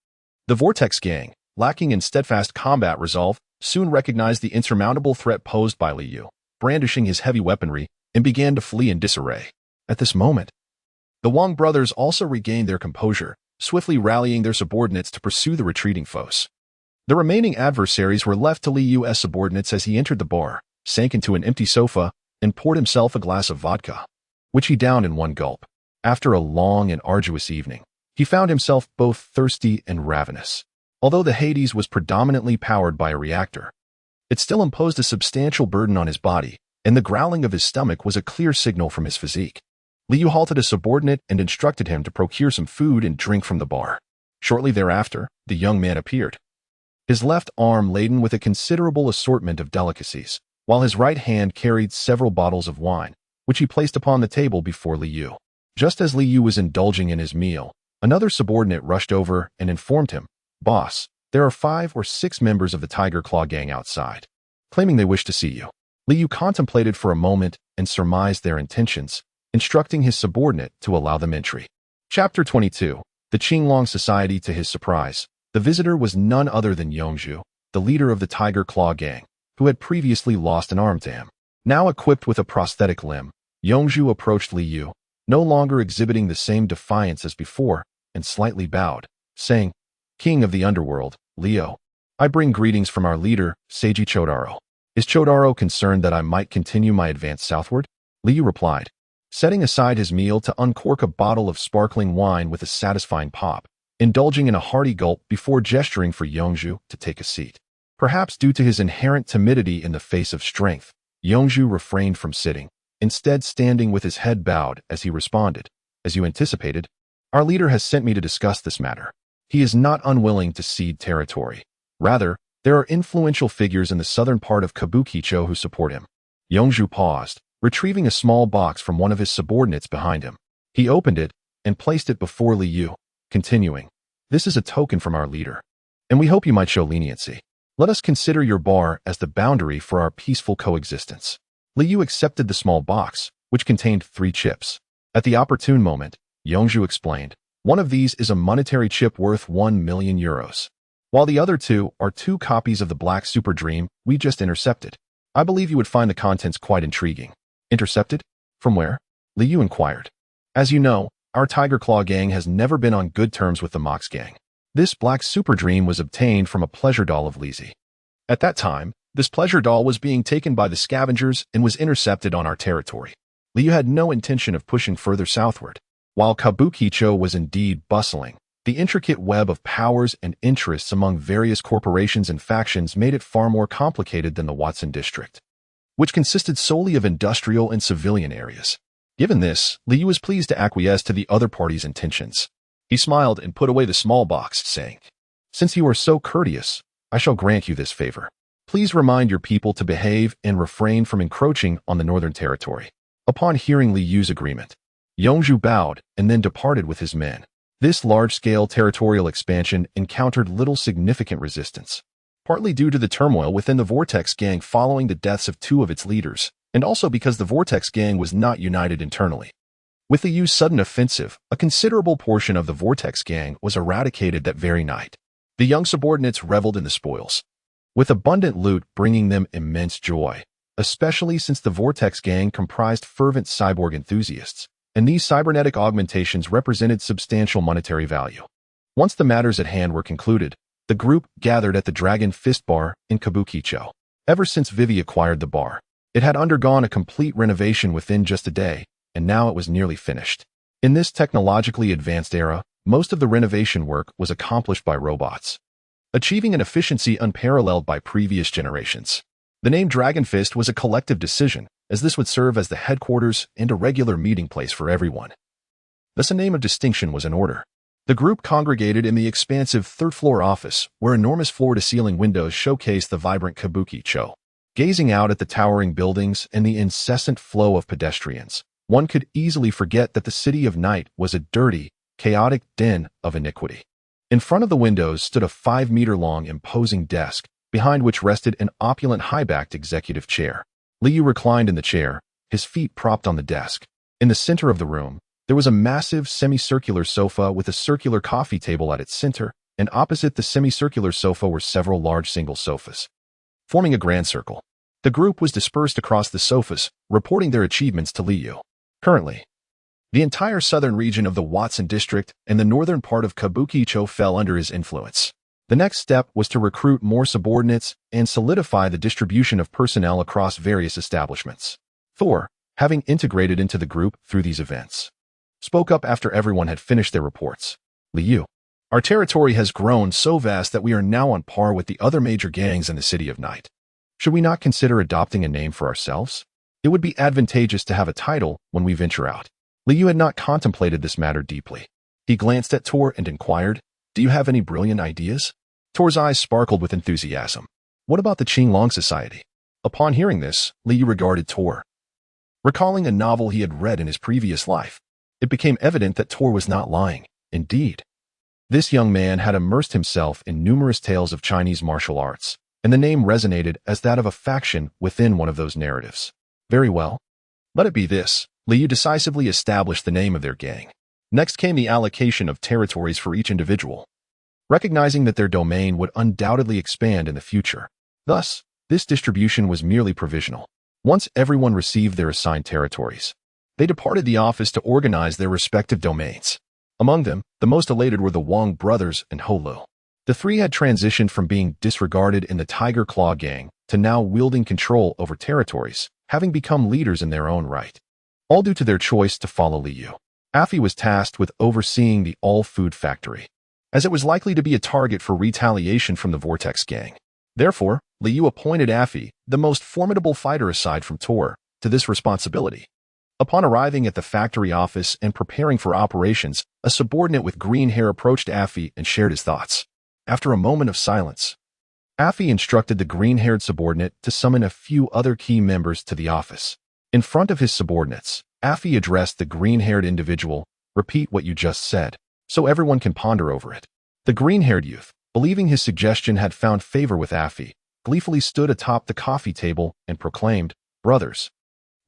The Vortex gang, lacking in steadfast combat resolve, soon recognized the insurmountable threat posed by Liu, brandishing his heavy weaponry, and began to flee in disarray. At this moment, the Wang brothers also regained their composure, swiftly rallying their subordinates to pursue the retreating foes. The remaining adversaries were left to Liu's subordinates as he entered the bar, sank into an empty sofa, and poured himself a glass of vodka, which he downed in one gulp. After a long and arduous evening, he found himself both thirsty and ravenous. Although the Hades was predominantly powered by a reactor, it still imposed a substantial burden on his body, and the growling of his stomach was a clear signal from his physique. Liu halted a subordinate and instructed him to procure some food and drink from the bar. Shortly thereafter, the young man appeared, his left arm laden with a considerable assortment of delicacies, while his right hand carried several bottles of wine, which he placed upon the table before Liu. Just as Liu was indulging in his meal, another subordinate rushed over and informed him, "Boss, there are 5 or 6 members of the Tiger Claw gang outside, claiming they wish to see you." Liu contemplated for a moment and surmised their intentions, instructing his subordinate to allow them entry. Chapter 22. The Qinglong Society. To his surprise, the visitor was none other than Yongzhu, the leader of the Tiger Claw gang, who had previously lost an arm to him. Now equipped with a prosthetic limb, Yongzhu approached Liu, no longer exhibiting the same defiance as before, and slightly bowed, saying, "King of the underworld, Liu, I bring greetings from our leader, Seiji Chodaro. Is Chodaro concerned that I might continue my advance southward?" Liu replied, setting aside his meal to uncork a bottle of sparkling wine with a satisfying pop, indulging in a hearty gulp before gesturing for Yongzhu to take a seat. Perhaps due to his inherent timidity in the face of strength, Yongzhu refrained from sitting, instead standing with his head bowed as he responded, "As you anticipated, our leader has sent me to discuss this matter. He is not unwilling to cede territory. Rather, there are influential figures in the southern part of Kabukicho who support him." Yongzhu paused, retrieving a small box from one of his subordinates behind him. He opened it and placed it before Liu, continuing, "This is a token from our leader, and we hope you might show leniency. Let us consider your bar as the boundary for our peaceful coexistence." Liu accepted the small box, which contained 3 chips. At the opportune moment, Yongzhu explained, "One of these is a monetary chip worth 1 million euros, while the other 2 are 2 copies of the Black Super Dream we just intercepted. I believe you would find the contents quite intriguing." "Intercepted? From where?" Liu inquired. "As you know, our Tiger Claw gang has never been on good terms with the Mox gang. This Black Super Dream was obtained from a pleasure doll of Lizzie. At that time, this pleasure doll was being taken by the scavengers and was intercepted on our territory. Liu had no intention of pushing further southward. While Kabukicho was indeed bustling, the intricate web of powers and interests among various corporations and factions made it far more complicated than the Watson district, which consisted solely of industrial and civilian areas. Given this, Liu was pleased to acquiesce to the other party's intentions. He smiled and put away the small box, saying, "Since you are so courteous, I shall grant you this favor. Please remind your people to behave and refrain from encroaching on the northern territory." Upon hearing Liu's agreement, Yongzhu bowed and then departed with his men. This large-scale territorial expansion encountered little significant resistance, partly due to the turmoil within the Vortex gang following the deaths of 2 of its leaders, and also because the Vortex gang was not united internally. With Liu's sudden offensive, a considerable portion of the Vortex gang was eradicated that very night. The young subordinates reveled in the spoils, with abundant loot bringing them immense joy, especially since the Vortex gang comprised fervent cyborg enthusiasts, and these cybernetic augmentations represented substantial monetary value. Once the matters at hand were concluded, the group gathered at the Dragon Fist Bar in Kabukicho. Ever since Vivi acquired the bar, it had undergone a complete renovation within just a day, and now it was nearly finished. In this technologically advanced era, most of the renovation work was accomplished by robots, achieving an efficiency unparalleled by previous generations. The name Dragon Fist was a collective decision, as this would serve as the headquarters and a regular meeting place for everyone. Thus a name of distinction was in order. The group congregated in the expansive third-floor office, where enormous floor-to-ceiling windows showcased the vibrant Kabukicho. Gazing out at the towering buildings and the incessant flow of pedestrians, one could easily forget that the city of night was a dirty, chaotic den of iniquity. In front of the windows stood a 5-meter-long imposing desk, behind which rested an opulent high-backed executive chair. Liu reclined in the chair, his feet propped on the desk. In the center of the room, there was a massive semicircular sofa with a circular coffee table at its center, and opposite the semicircular sofa were several large single sofas, forming a grand circle. The group was dispersed across the sofas, reporting their achievements to Liu. Currently, the entire southern region of the Watson district and the northern part of Kabukicho fell under his influence. The next step was to recruit more subordinates and solidify the distribution of personnel across various establishments. Thor, having integrated into the group through these events, spoke up after everyone had finished their reports. "Liu, our territory has grown so vast that we are now on par with the other major gangs in the City of Night. Should we not consider adopting a name for ourselves? It would be advantageous to have a title when we venture out." Li Yu had not contemplated this matter deeply. He glanced at Tor and inquired, "Do you have any brilliant ideas?" Tor's eyes sparkled with enthusiasm. "What about the Qinglong Society?" Upon hearing this, Li Yu regarded Tor. Recalling a novel he had read in his previous life, it became evident that Tor was not lying. Indeed, this young man had immersed himself in numerous tales of Chinese martial arts, and the name resonated as that of a faction within one of those narratives. Very well. Let it be this. Li Yu decisively established the name of their gang. Next came the allocation of territories for each individual, recognizing that their domain would undoubtedly expand in the future. Thus, this distribution was merely provisional. Once everyone received their assigned territories, they departed the office to organize their respective domains. Among them, the most elated were the Wang brothers and Ho Lu. The three had transitioned from being disregarded in the Tiger Claw gang to now wielding control over territories, having become leaders in their own right, all due to their choice to follow Li Yu. Afi was tasked with overseeing the all-food factory, as it was likely to be a target for retaliation from the Vortex gang. Therefore, Li Yu appointed Afi, the most formidable fighter aside from Tor, to this responsibility. Upon arriving at the factory office and preparing for operations, a subordinate with green hair approached Afi and shared his thoughts. After a moment of silence, Afi instructed the green-haired subordinate to summon a few other key members to the office. In front of his subordinates, Afi addressed the green-haired individual, "Repeat what you just said, so everyone can ponder over it." The green-haired youth, believing his suggestion had found favor with Afi, gleefully stood atop the coffee table and proclaimed, "Brothers,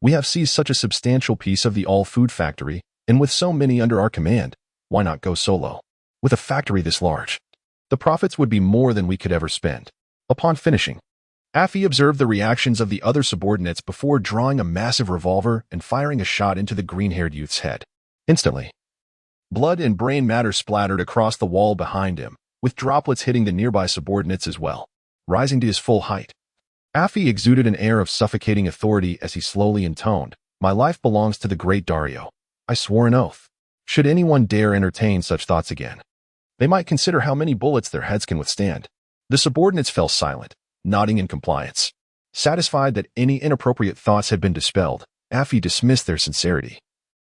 we have seized such a substantial piece of the all-food factory, and with so many under our command, why not go solo? With a factory this large, the profits would be more than we could ever spend." Upon finishing, Afi observed the reactions of the other subordinates before drawing a massive revolver and firing a shot into the green-haired youth's head. Instantly, blood and brain matter splattered across the wall behind him, with droplets hitting the nearby subordinates as well. Rising to his full height, Afi exuded an air of suffocating authority as he slowly intoned, "My life belongs to the great Dario. I swore an oath. Should anyone dare entertain such thoughts again, they might consider how many bullets their heads can withstand." The subordinates fell silent, nodding in compliance. Satisfied that any inappropriate thoughts had been dispelled, Afi dismissed their sincerity,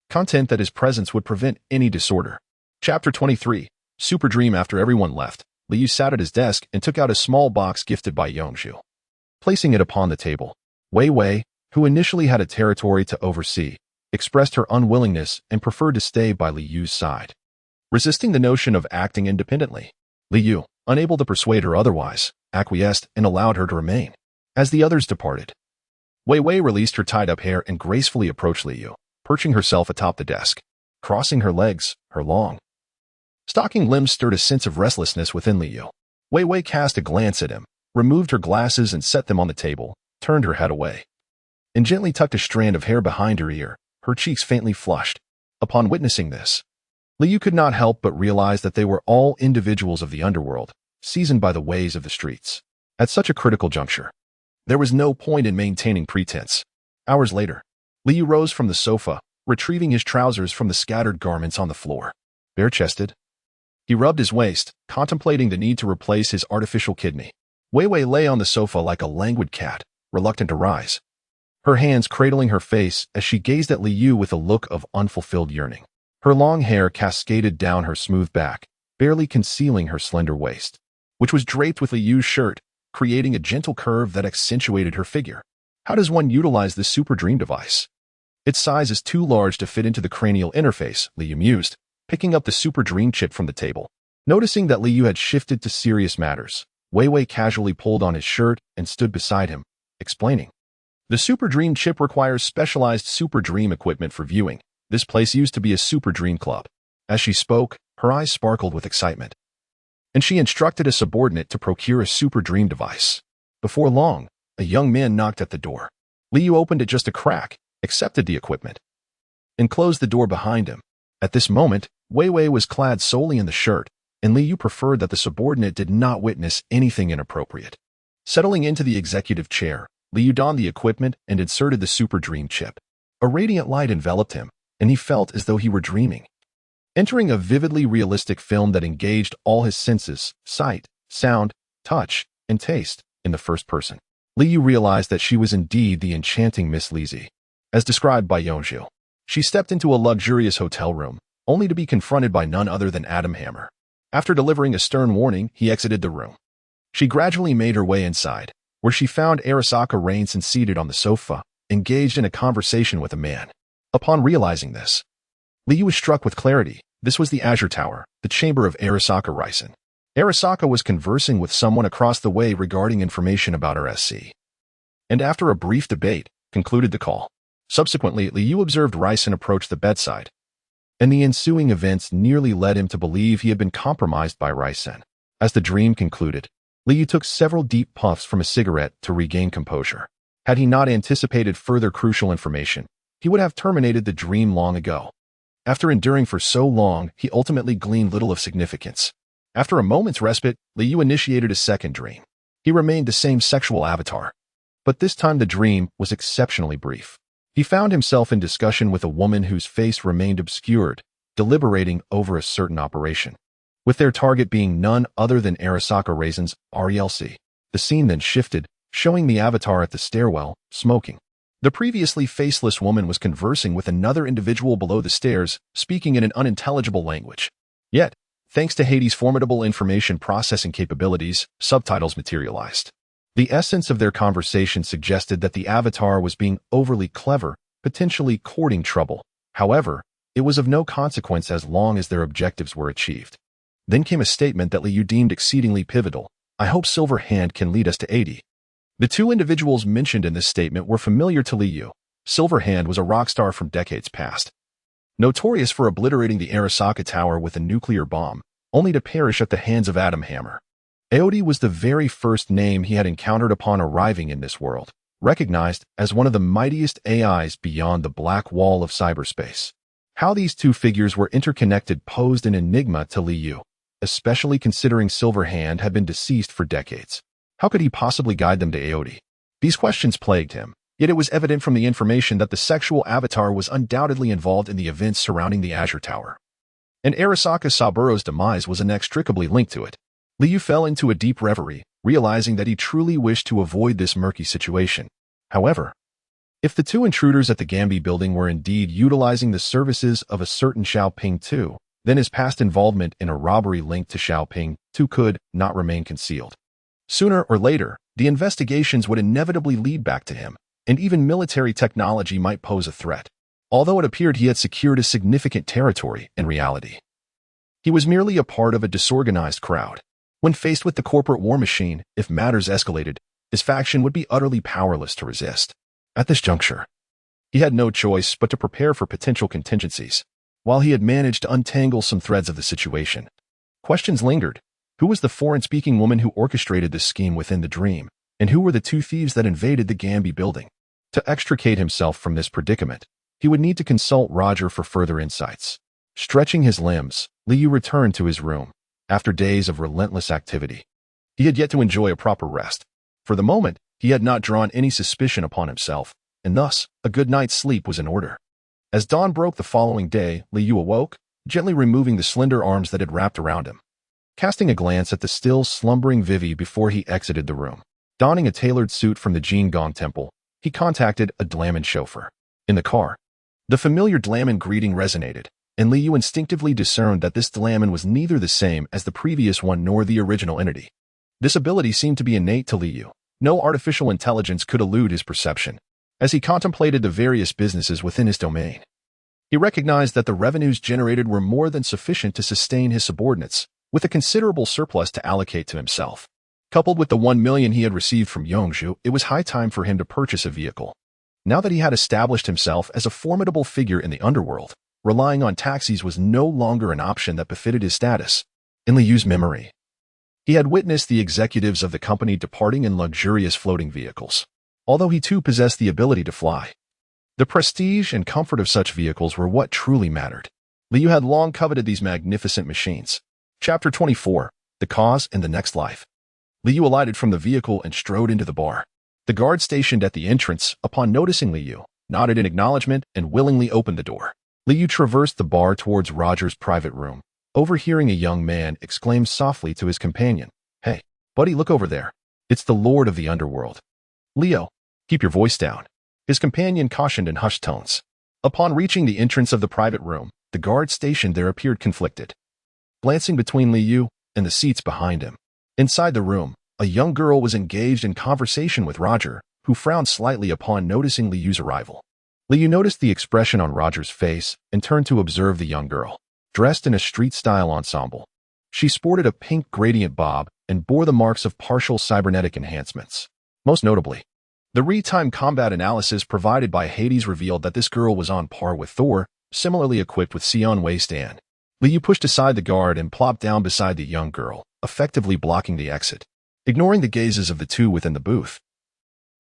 content that his presence would prevent any disorder. Chapter 23. Super Dream. After everyone left, Li Yu sat at his desk and took out a small box gifted by Yongzhu. Placing it upon the table, Wei Wei, who initially had a territory to oversee, expressed her unwillingness and preferred to stay by Li Yu's side. Resisting the notion of acting independently, Li Yu, unable to persuade her otherwise, acquiesced and allowed her to remain. As the others departed, Wei Wei released her tied-up hair and gracefully approached Li Yu, perching herself atop the desk. Crossing her legs, her long, stocking limbs stirred a sense of restlessness within Li Yu. Wei Wei cast a glance at him, removed her glasses and set them on the table, turned her head away, and gently tucked a strand of hair behind her ear, her cheeks faintly flushed. Upon witnessing this, Li Yu could not help but realize that they were all individuals of the underworld, seasoned by the ways of the streets. At such a critical juncture, there was no point in maintaining pretense. Hours later, Li Yu rose from the sofa, retrieving his trousers from the scattered garments on the floor. Bare-chested, he rubbed his waist, contemplating the need to replace his artificial kidney. Wei Wei lay on the sofa like a languid cat, reluctant to rise, her hands cradling her face as she gazed at Li Yu with a look of unfulfilled yearning. Her long hair cascaded down her smooth back, barely concealing her slender waist, which was draped with Li Yu's shirt, creating a gentle curve that accentuated her figure. How does one utilize this Super Dream device? Its size is too large to fit into the cranial interface, Li Yu mused, picking up the Super Dream chip from the table. Noticing that Li Yu had shifted to serious matters, Wei Wei casually pulled on his shirt and stood beside him, explaining. The Super Dream chip requires specialized Super Dream equipment for viewing. This place used to be a Super Dream club. As she spoke, her eyes sparkled with excitement, and she instructed a subordinate to procure a Super Dream device. Before long, a young man knocked at the door. Li Yu opened it just a crack, accepted the equipment, and closed the door behind him. At this moment, Wei Wei was clad solely in the shirt, and Li Yu preferred that the subordinate did not witness anything inappropriate. Settling into the executive chair, Li Yu donned the equipment and inserted the Super Dream chip. A radiant light enveloped him, and he felt as though he were dreaming, entering a vividly realistic film that engaged all his senses, sight, sound, touch, and taste, in the first person. Li Yu realized that she was indeed the enchanting Miss Lizzie, as described by Yongzhu. She stepped into a luxurious hotel room, only to be confronted by none other than Adam Hammer. After delivering a stern warning, he exited the room. She gradually made her way inside, where she found Arasaka Rainson seated on the sofa, engaged in a conversation with a man. Upon realizing this, Liu was struck with clarity. This was the Azure Tower, the chamber of Arasaka Raisen. Arasaka was conversing with someone across the way regarding information about her SC. And after a brief debate, concluded the call. Subsequently, Liu observed Raisen approach the bedside, and the ensuing events nearly led him to believe he had been compromised by Raisen. As the dream concluded, Liu took several deep puffs from a cigarette to regain composure. Had he not anticipated further crucial information, he would have terminated the dream long ago. After enduring for so long, he ultimately gleaned little of significance. After a moment's respite, Liu initiated a second dream. He remained the same sexual avatar, but this time the dream was exceptionally brief. He found himself in discussion with a woman whose face remained obscured, deliberating over a certain operation, with their target being none other than Arasaka Raisen's RELC. The scene then shifted, showing the avatar at the stairwell, smoking. The previously faceless woman was conversing with another individual below the stairs, speaking in an unintelligible language. Yet, thanks to Hades' formidable information processing capabilities, subtitles materialized. The essence of their conversation suggested that the avatar was being overly clever, potentially courting trouble. However, it was of no consequence as long as their objectives were achieved. Then came a statement that Liu deemed exceedingly pivotal. "I hope Silver Hand can lead us to 80. The two individuals mentioned in this statement were familiar to Liu. Silver Hand was a rock star from decades past, notorious for obliterating the Arasaka Tower with a nuclear bomb, only to perish at the hands of Adam Hammer. Aodi was the very first name he had encountered upon arriving in this world, recognized as one of the mightiest AIs beyond the black wall of cyberspace. How these two figures were interconnected posed an enigma to Liu, especially considering Silver Hand had been deceased for decades. How could he possibly guide them to Aodi? These questions plagued him, yet it was evident from the information that the sexual avatar was undoubtedly involved in the events surrounding the Azure Tower. And Arasaka Saburo's demise was inextricably linked to it. Liu fell into a deep reverie, realizing that he truly wished to avoid this murky situation. However, if the two intruders at the Gambi building were indeed utilizing the services of a certain Xiaoping too, then his past involvement in a robbery linked to Xiaoping too could not remain concealed. Sooner or later, the investigations would inevitably lead back to him, and even military technology might pose a threat. Although it appeared he had secured a significant territory, in reality, he was merely a part of a disorganized crowd. When faced with the corporate war machine, if matters escalated, his faction would be utterly powerless to resist. At this juncture, he had no choice but to prepare for potential contingencies. While he had managed to untangle some threads of the situation, questions lingered. Who was the foreign-speaking woman who orchestrated this scheme within the dream? And who were the two thieves that invaded the Gambi building? To extricate himself from this predicament, he would need to consult Roger for further insights. Stretching his limbs, Liu returned to his room. After days of relentless activity, he had yet to enjoy a proper rest. For the moment, he had not drawn any suspicion upon himself, and thus, a good night's sleep was in order. As dawn broke the following day, Liu awoke, gently removing the slender arms that had wrapped around him. Casting a glance at the still slumbering Vivi before he exited the room, donning a tailored suit from the Jingong Temple, he contacted a Dlaman chauffeur. In the car, the familiar Dlaman greeting resonated, and Liu instinctively discerned that this Dlaman was neither the same as the previous one nor the original entity. This ability seemed to be innate to Liu. No artificial intelligence could elude his perception. As he contemplated the various businesses within his domain, he recognized that the revenues generated were more than sufficient to sustain his subordinates, with a considerable surplus to allocate to himself. Coupled with the 1 million he had received from Yongzhu, it was high time for him to purchase a vehicle. Now that he had established himself as a formidable figure in the underworld, relying on taxis was no longer an option that befitted his status. In Liu's memory, he had witnessed the executives of the company departing in luxurious floating vehicles. Although he too possessed the ability to fly, the prestige and comfort of such vehicles were what truly mattered. Liu had long coveted these magnificent machines. Chapter 24, The Cause and the Next Life. Liu alighted from the vehicle and strode into the bar. The guard stationed at the entrance, upon noticing Liu, nodded in acknowledgement and willingly opened the door. Liu traversed the bar towards Roger's private room. Overhearing a young man exclaim softly to his companion, "Hey, buddy, look over there. It's the Lord of the Underworld." "Leo, keep your voice down," his companion cautioned in hushed tones. Upon reaching the entrance of the private room, the guard stationed there appeared conflicted, glancing between Liu and the seats behind him. Inside the room, a young girl was engaged in conversation with Roger, who frowned slightly upon noticing Liu's arrival. Liu noticed the expression on Roger's face and turned to observe the young girl, dressed in a street-style ensemble. She sported a pink gradient bob and bore the marks of partial cybernetic enhancements. Most notably, the real-time combat analysis provided by Hades revealed that this girl was on par with Thor, similarly equipped with Sion waistband. Liu pushed aside the guard and plopped down beside the young girl, effectively blocking the exit. Ignoring the gazes of the two within the booth,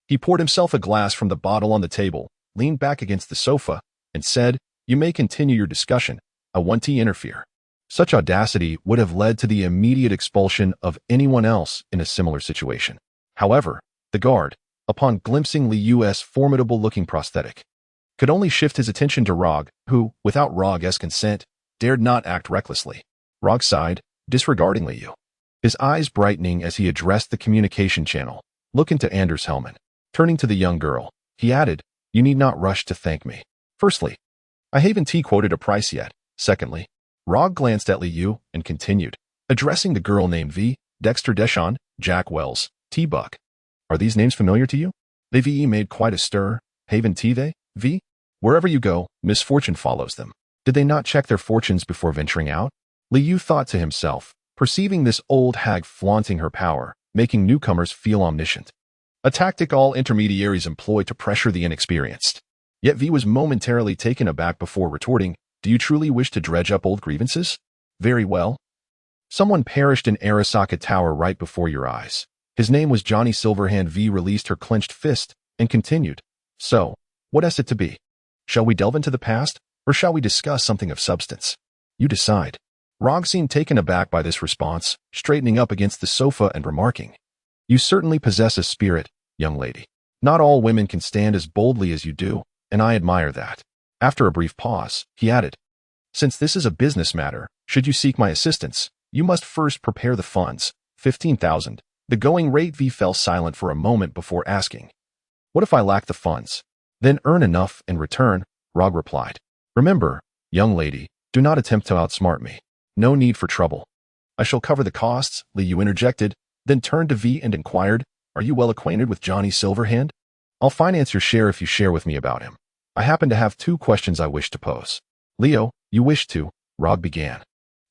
he poured himself a glass from the bottle on the table, leaned back against the sofa, and said, "You may continue your discussion. I want to interfere." Such audacity would have led to the immediate expulsion of anyone else in a similar situation. However, the guard, upon glimpsing Liu's formidable-looking prosthetic, could only shift his attention to Rog, who, without Rog's consent, dared not act recklessly. Rog sighed, disregarding Liu, his eyes brightening as he addressed the communication channel. "Look into Anders' helmet." Turning to the young girl, he added, "You need not rush to thank me. Firstly, I haven't quoted a price yet. Secondly," Rog glanced at Liu and continued, addressing the girl named V, Dexter Deschon, Jack Wells, T. Buck. "Are these names familiar to you?" They VE made quite a stir. "Haven T they, V? Wherever you go, misfortune follows them. Did they not check their fortunes before venturing out?" Liu thought to himself, perceiving this old hag flaunting her power, making newcomers feel omniscient. A tactic all intermediaries employ to pressure the inexperienced. Yet V was momentarily taken aback before retorting, "Do you truly wish to dredge up old grievances? Very well. Someone perished in Arasaka Tower right before your eyes. His name was Johnny Silverhand." V released her clenched fist and continued, "So, what is it to be? Shall we delve into the past, or shall we discuss something of substance? You decide." Rog seemed taken aback by this response, straightening up against the sofa and remarking, "You certainly possess a spirit, young lady. Not all women can stand as boldly as you do, and I admire that." After a brief pause, he added, "Since this is a business matter, should you seek my assistance, you must first prepare the funds, 15,000. The going rate. V fell silent for a moment before asking, "What if I lack the funds?" "Then earn enough in return," Rog replied. "Remember, young lady, do not attempt to outsmart me. No need for trouble. I shall cover the costs," Liu interjected, then turned to V and inquired, "Are you well acquainted with Johnny Silverhand? I'll finance your share if you share with me about him. I happen to have 2 questions I wish to pose." "Leo, you wish to," Rog began.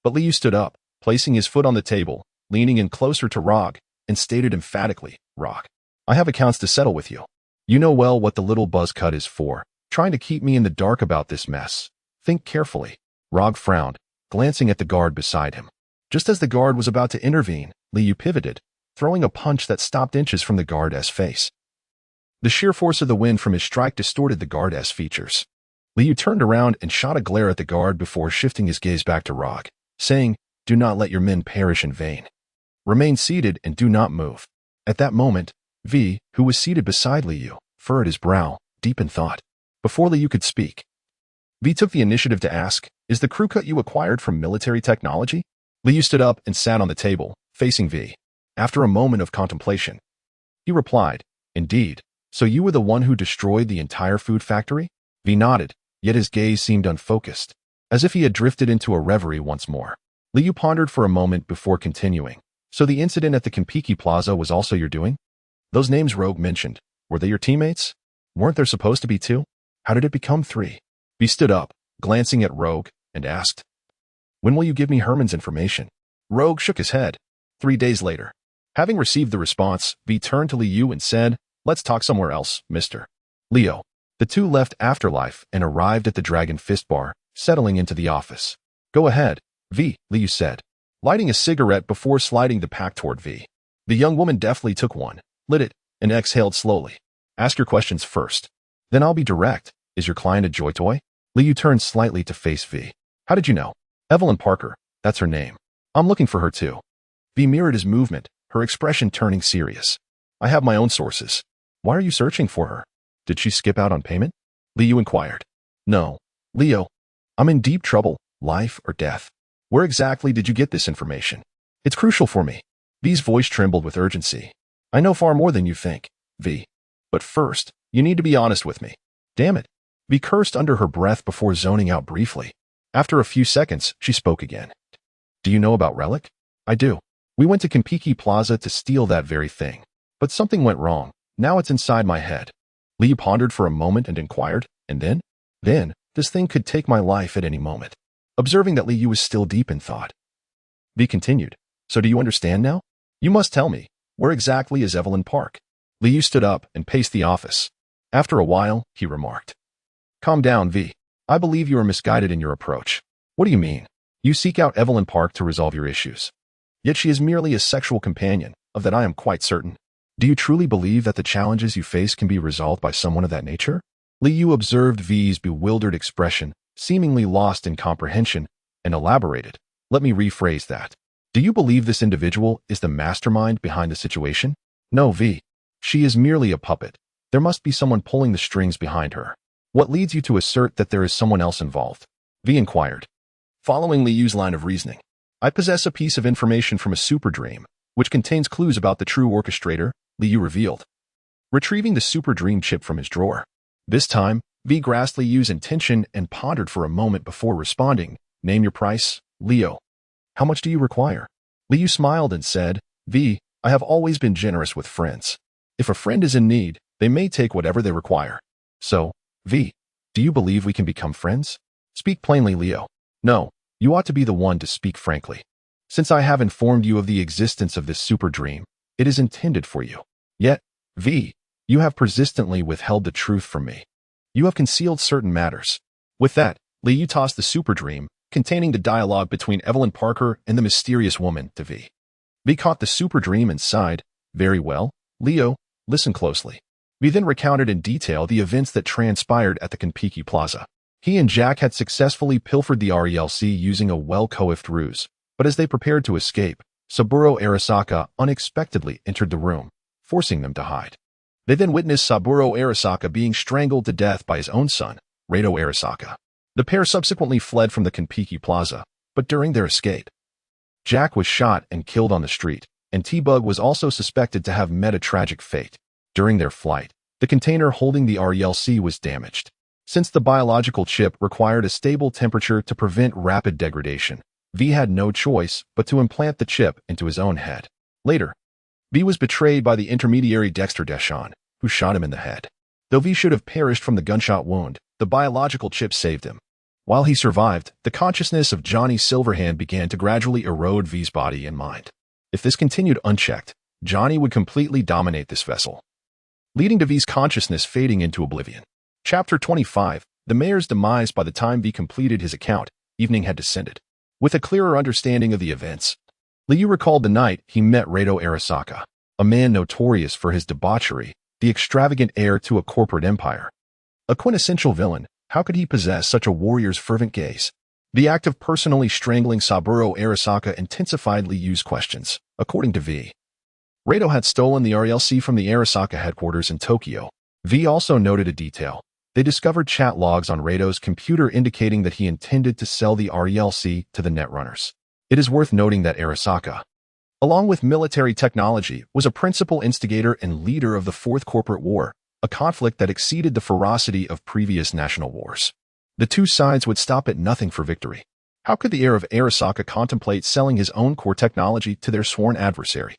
But Liu stood up, placing his foot on the table, leaning in closer to Rog, and stated emphatically, "Rog, I have accounts to settle with you. You know well what the little buzzcut is for, trying to keep me in the dark about this mess. Think carefully." Rog frowned, glancing at the guard beside him. Just as the guard was about to intervene, Liu pivoted, throwing a punch that stopped inches from the guard's face. The sheer force of the wind from his strike distorted the guard's features. Liu turned around and shot a glare at the guard before shifting his gaze back to Rog, saying, "Do not let your men perish in vain. Remain seated and do not move." At that moment, V, who was seated beside Liu, furrowed his brow, deep in thought. Before Liu could speak, V took the initiative to ask, "Is the crew cut you acquired from military technology?" Liu stood up and sat on the table, facing V. After a moment of contemplation, he replied, "Indeed. So you were the one who destroyed the entire food factory?" V nodded, yet his gaze seemed unfocused, as if he had drifted into a reverie once more. Liu pondered for a moment before continuing. "So the incident at the Konpeki Plaza was also your doing? Those names Rogue mentioned, were they your teammates? Weren't there supposed to be 2? How did it become 3? V stood up, glancing at Rogue, and asked, "When will you give me Herman's information?" Rogue shook his head. 3 days later. Having received the response, V turned to Liu and said, "Let's talk somewhere else, Mr. Leo." The two left Afterlife and arrived at the Dragon Fist Bar, settling into the office. "Go ahead, V," Liu said, lighting a cigarette before sliding the pack toward V. The young woman deftly took one, lit it, and exhaled slowly. "Ask your questions first. Then I'll be direct. Is your client a joy toy?" Liu turned slightly to face V. "How did you know?" "Evelyn Parker, that's her name. I'm looking for her too." V mirrored his movement, her expression turning serious. "I have my own sources. Why are you searching for her? Did she skip out on payment?" Liu inquired. "No. Leo, I'm in deep trouble, life or death. Where exactly did you get this information? It's crucial for me." V's voice trembled with urgency. "I know far more than you think, V. But first, you need to be honest with me." "Damn it. Vi cursed under her breath before zoning out briefly. After a few seconds, she spoke again. Do you know about RELIC? I do. We went to Konpeki Plaza to steal that very thing. But something went wrong. Now it's inside my head. Liu pondered for a moment and inquired, and then? Then, this thing could take my life at any moment. Observing that Liu was still deep in thought, Vi continued, so do you understand now? You must tell me, where exactly is Evelyn Park? Liu stood up and paced the office. After a while, he remarked, calm down, Vi. I believe you are misguided in your approach. What do you mean? You seek out Evelyn Park to resolve your issues. Yet she is merely a sexual companion, of that I am quite certain. Do you truly believe that the challenges you face can be resolved by someone of that nature? Liu observed V's bewildered expression, seemingly lost in comprehension, and elaborated. Let me rephrase that. Do you believe this individual is the mastermind behind the situation? No, Vi. She is merely a puppet. There must be someone pulling the strings behind her. What leads you to assert that there is someone else involved? Vi inquired. Following Liu's line of reasoning, I possess a piece of information from a super dream, which contains clues about the true orchestrator, Liu revealed. Retrieving the super dream chip from his drawer. This time, Vi grasped Liu's intention and pondered for a moment before responding. Name your price, Liu. How much do you require? Liu smiled and said, Vi, I have always been generous with friends. If a friend is in need, they may take whatever they require. So, Vi, do you believe we can become friends? Speak plainly, Liu. No, you ought to be the one to speak frankly. Since I have informed you of the existence of this super dream, it is intended for you. Yet, Vi, you have persistently withheld the truth from me. You have concealed certain matters. With that, Liu tossed the super dream, containing the dialogue between Evelyn Parker and the mysterious woman, to Vi. Vi caught the super dream and sighed. Very well, Liu, listen closely. Vi then recounted in detail the events that transpired at the Konpeki Plaza. He and Jack had successfully pilfered the RELC using a well-coiffed ruse, but as they prepared to escape, Saburo Arasaka unexpectedly entered the room, forcing them to hide. They then witnessed Saburo Arasaka being strangled to death by his own son, Reito Arasaka. The pair subsequently fled from the Konpeki Plaza, but during their escape, Jack was shot and killed on the street, and T-Bug was also suspected to have met a tragic fate. During their flight, the container holding the RELC was damaged. Since the biological chip required a stable temperature to prevent rapid degradation, V had no choice but to implant the chip into his own head. Later, V was betrayed by the intermediary Dexter Deschamps, who shot him in the head. Though V should have perished from the gunshot wound, the biological chip saved him. While he survived, the consciousness of Johnny Silverhand began to gradually erode V's body and mind. If this continued unchecked, Johnny would completely dominate this vessel, leading to V's consciousness fading into oblivion. Chapter 25, The Mayor's Demise. By the time V completed his account, evening had descended. With a clearer understanding of the events, Liu recalled the night he met Reito Arasaka, a man notorious for his debauchery, the extravagant heir to a corporate empire. A quintessential villain, how could he possess such a warrior's fervent gaze? The act of personally strangling Saburo Arasaka intensified Liu's questions. According to V, Reito had stolen the RELC from the Arasaka headquarters in Tokyo. V also noted a detail. They discovered chat logs on Reito's computer indicating that he intended to sell the RELC to the netrunners. It is worth noting that Arasaka, along with military technology, was a principal instigator and leader of the Fourth Corporate War, a conflict that exceeded the ferocity of previous national wars. The two sides would stop at nothing for victory. How could the heir of Arasaka contemplate selling his own core technology to their sworn adversary?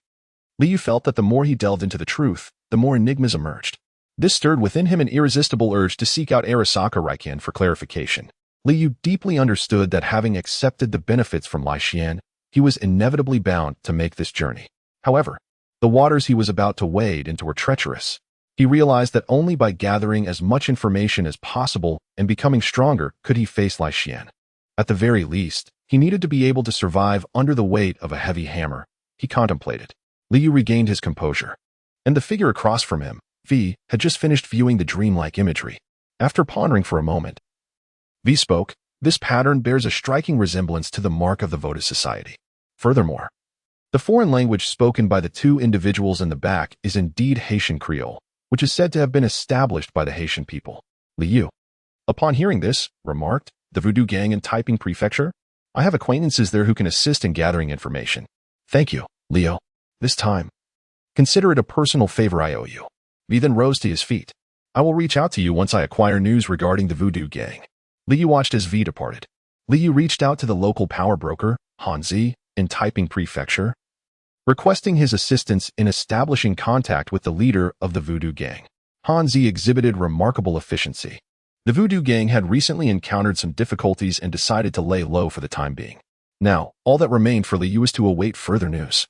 Liu felt that the more he delved into the truth, the more enigmas emerged. This stirred within him an irresistible urge to seek out Arasaka Raiken for clarification. Liu deeply understood that having accepted the benefits from Lai Xian, he was inevitably bound to make this journey. However, the waters he was about to wade into were treacherous. He realized that only by gathering as much information as possible and becoming stronger could he face Lai Xian. At the very least, he needed to be able to survive under the weight of a heavy hammer. He contemplated. Liu regained his composure, and the figure across from him, V, had just finished viewing the dreamlike imagery. After pondering for a moment, V spoke. This pattern bears a striking resemblance to the mark of the Voda Society. Furthermore, the foreign language spoken by the two individuals in the back is indeed Haitian Creole, which is said to have been established by the Haitian people. Liu, upon hearing this, remarked, the Voodoo Gang in Taiping Prefecture? I have acquaintances there who can assist in gathering information. Thank you, Liu. This time, consider it a personal favor I owe you. V then rose to his feet. I will reach out to you once I acquire news regarding the Voodoo Gang. Liu watched as V departed. Liu reached out to the local power broker, Hanzi, in Taiping Prefecture, requesting his assistance in establishing contact with the leader of the Voodoo Gang. Hanzi exhibited remarkable efficiency. The Voodoo Gang had recently encountered some difficulties and decided to lay low for the time being. Now, all that remained for Liu was to await further news.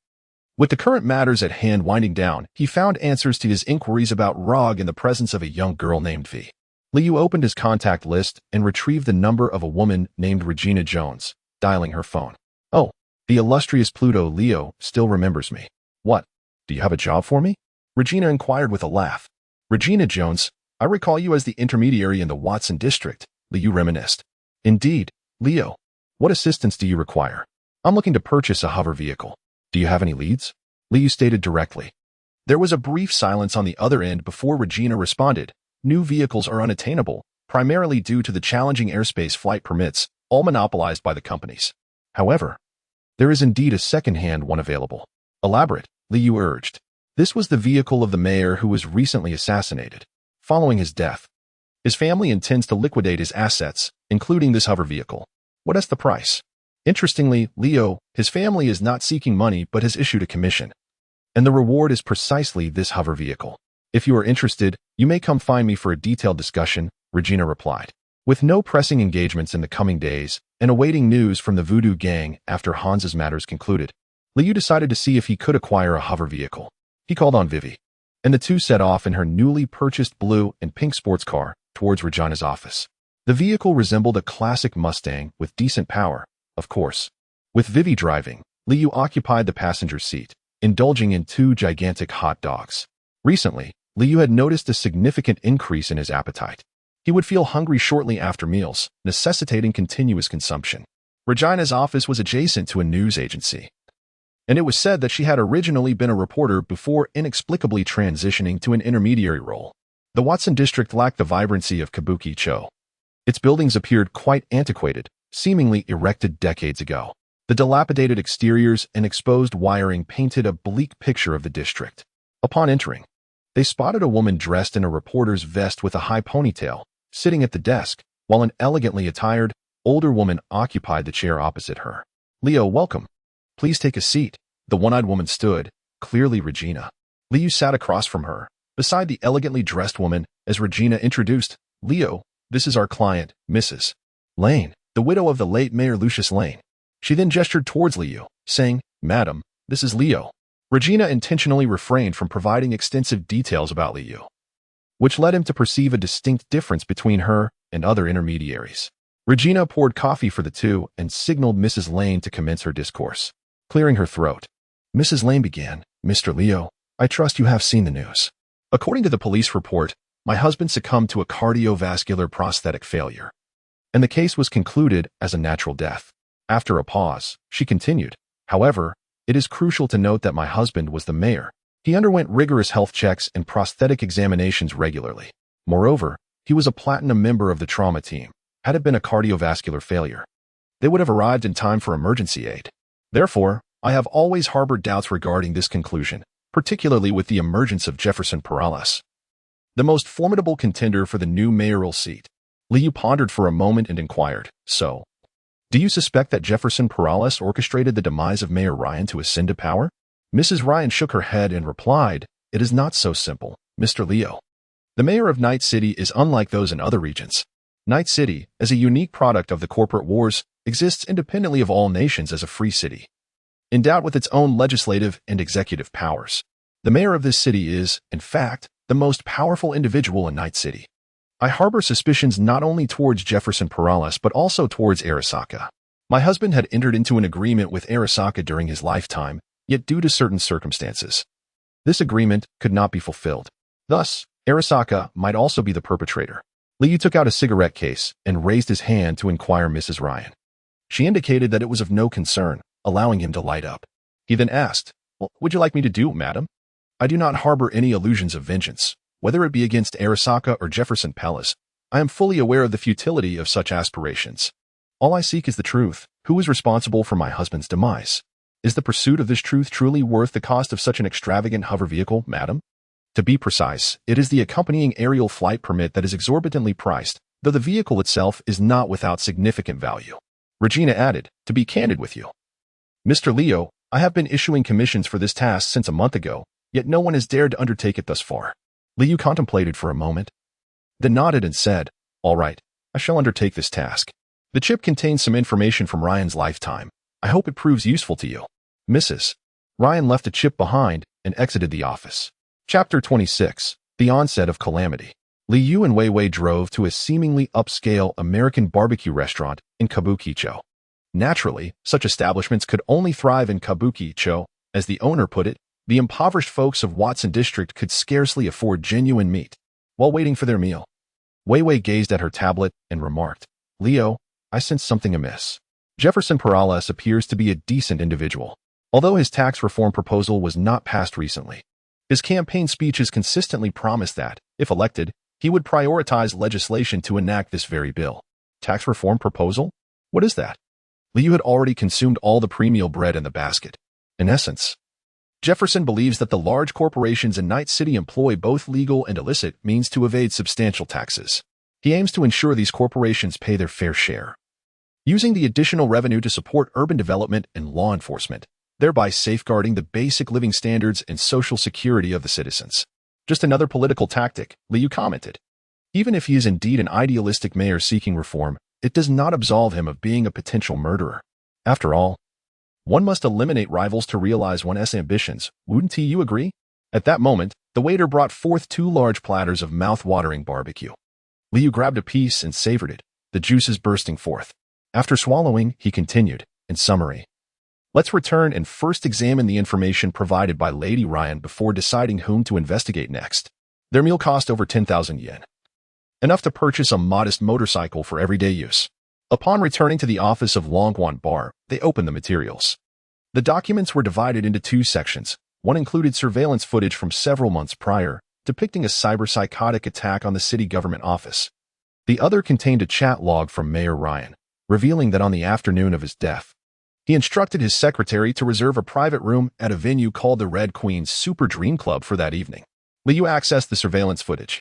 With the current matters at hand winding down, he found answers to his inquiries about Rog in the presence of a young girl named V. Liu opened his contact list and retrieved the number of a woman named Regina Jones, dialing her phone. Oh, the illustrious Pluto Leo still remembers me. What? Do you have a job for me? Regina inquired with a laugh. Regina Jones, I recall you as the intermediary in the Watson district, Liu reminisced. Indeed, Leo. What assistance do you require? I'm looking to purchase a hover vehicle. Do you have any leads? Liu stated directly. There was a brief silence on the other end before Regina responded. New vehicles are unattainable, primarily due to the challenging airspace flight permits, all monopolized by the companies. However, there is indeed a second-hand one available. Elaborate, Liu urged. This was the vehicle of the mayor who was recently assassinated. Following his death, his family intends to liquidate his assets, including this hover vehicle. What is the price? Interestingly, Leo, his family is not seeking money but has issued a commission. And the reward is precisely this hover vehicle. If you are interested, you may come find me for a detailed discussion, Regina replied. With no pressing engagements in the coming days, and awaiting news from the Voodoo Gang after Hans's matters concluded, Liu decided to see if he could acquire a hover vehicle. He called on Vivi, and the two set off in her newly purchased blue and pink sports car towards Regina's office. The vehicle resembled a classic Mustang with decent power, of course. With Vivi driving, Liu occupied the passenger seat, indulging in 2 gigantic hot dogs. Recently, Liu had noticed a significant increase in his appetite. He would feel hungry shortly after meals, necessitating continuous consumption. Regina's office was adjacent to a news agency, and it was said that she had originally been a reporter before inexplicably transitioning to an intermediary role. The Watson district lacked the vibrancy of Kabuki-cho. Its buildings appeared quite antiquated, seemingly erected decades ago. The dilapidated exteriors and exposed wiring painted a bleak picture of the district. Upon entering, they spotted a woman dressed in a reporter's vest with a high ponytail, sitting at the desk, while an elegantly attired, older woman occupied the chair opposite her. Leo, welcome. Please take a seat. The one-eyed woman stood, clearly Regina. Liu sat across from her, beside the elegantly dressed woman, as Regina introduced, Leo, this is our client, Mrs. Lane, the widow of the late Mayor Lucius Lane. She then gestured towards Liu, saying, Madam, this is Leo. Regina intentionally refrained from providing extensive details about Liu, which led him to perceive a distinct difference between her and other intermediaries. Regina poured coffee for the two and signaled Mrs. Lane to commence her discourse. Clearing her throat, Mrs. Lane began, Mr. Leo, I trust you have seen the news. According to the police report, my husband succumbed to a cardiovascular prosthetic failure, and the case was concluded as a natural death. After a pause, she continued, however, it is crucial to note that my husband was the mayor. He underwent rigorous health checks and prosthetic examinations regularly. Moreover, he was a platinum member of the trauma team. Had it been a cardiovascular failure, they would have arrived in time for emergency aid. Therefore, I have always harbored doubts regarding this conclusion, particularly with the emergence of Jefferson Perales, the most formidable contender for the new mayoral seat. Liu pondered for a moment and inquired, so, do you suspect that Jefferson Perales orchestrated the demise of Mayor Ryan to ascend to power? Mrs. Ryan shook her head and replied, it is not so simple, Mr. Leo. The mayor of Night City is unlike those in other regions. Night City, as a unique product of the corporate wars, exists independently of all nations as a free city, endowed with its own legislative and executive powers. The mayor of this city is, in fact, the most powerful individual in Night City. I harbor suspicions not only towards Jefferson Perales but also towards Arasaka. My husband had entered into an agreement with Arasaka during his lifetime, yet due to certain circumstances, this agreement could not be fulfilled. Thus, Arasaka might also be the perpetrator. Liu took out a cigarette case and raised his hand to inquire Mrs. Ryan. She indicated that it was of no concern, allowing him to light up. He then asked, what would you like me to do, madam? I do not harbor any illusions of vengeance, whether it be against Arasaka or Jefferson Palace. I am fully aware of the futility of such aspirations. All I seek is the truth. Who is responsible for my husband's demise? Is the pursuit of this truth truly worth the cost of such an extravagant hover vehicle, madam? To be precise, it is the accompanying aerial flight permit that is exorbitantly priced, though the vehicle itself is not without significant value. Regina added, to be candid with you, Mr. Leo, I have been issuing commissions for this task since a month ago, yet no one has dared to undertake it thus far. Liu contemplated for a moment, then nodded and said, all right, I shall undertake this task. The chip contains some information from Ryan's lifetime. I hope it proves useful to you. Mrs. Ryan left a chip behind and exited the office. Chapter 26. The Onset of Calamity. Liu and Wei Wei drove to a seemingly upscale American barbecue restaurant in Kabukicho. Naturally, such establishments could only thrive in Kabukicho. As the owner put it, the impoverished folks of Watson District could scarcely afford genuine meat. While waiting for their meal, Wei Wei gazed at her tablet and remarked, Leo, I sense something amiss. Jefferson Perales appears to be a decent individual. Although his tax reform proposal was not passed recently, his campaign speeches consistently promised that, if elected, he would prioritize legislation to enact this very bill. Tax reform proposal? What is that? Liu had already consumed all the pre-meal bread in the basket. In essence, Jefferson believes that the large corporations in Night City employ both legal and illicit means to evade substantial taxes. He aims to ensure these corporations pay their fair share, using the additional revenue to support urban development and law enforcement, thereby safeguarding the basic living standards and social security of the citizens. Just another political tactic, Liu commented. Even if he is indeed an idealistic mayor seeking reform, it does not absolve him of being a potential murderer. After all, one must eliminate rivals to realize one's ambitions, wouldn't you agree? At that moment, the waiter brought forth 2 large platters of mouth-watering barbecue. Liu grabbed a piece and savored it, the juices bursting forth. After swallowing, he continued, in summary, let's return and first examine the information provided by Lady Ryan before deciding whom to investigate next. Their meal cost over 10,000 yen. Enough to purchase a modest motorcycle for everyday use. Upon returning to the office of Longwan Bar, they opened the materials. The documents were divided into 2 sections. One included surveillance footage from several months prior, depicting a cyber-psychotic attack on the city government office. The other contained a chat log from Mayor Ryan, revealing that on the afternoon of his death, he instructed his secretary to reserve a private room at a venue called the Red Queen's Super Dream Club for that evening. Liu accessed the surveillance footage.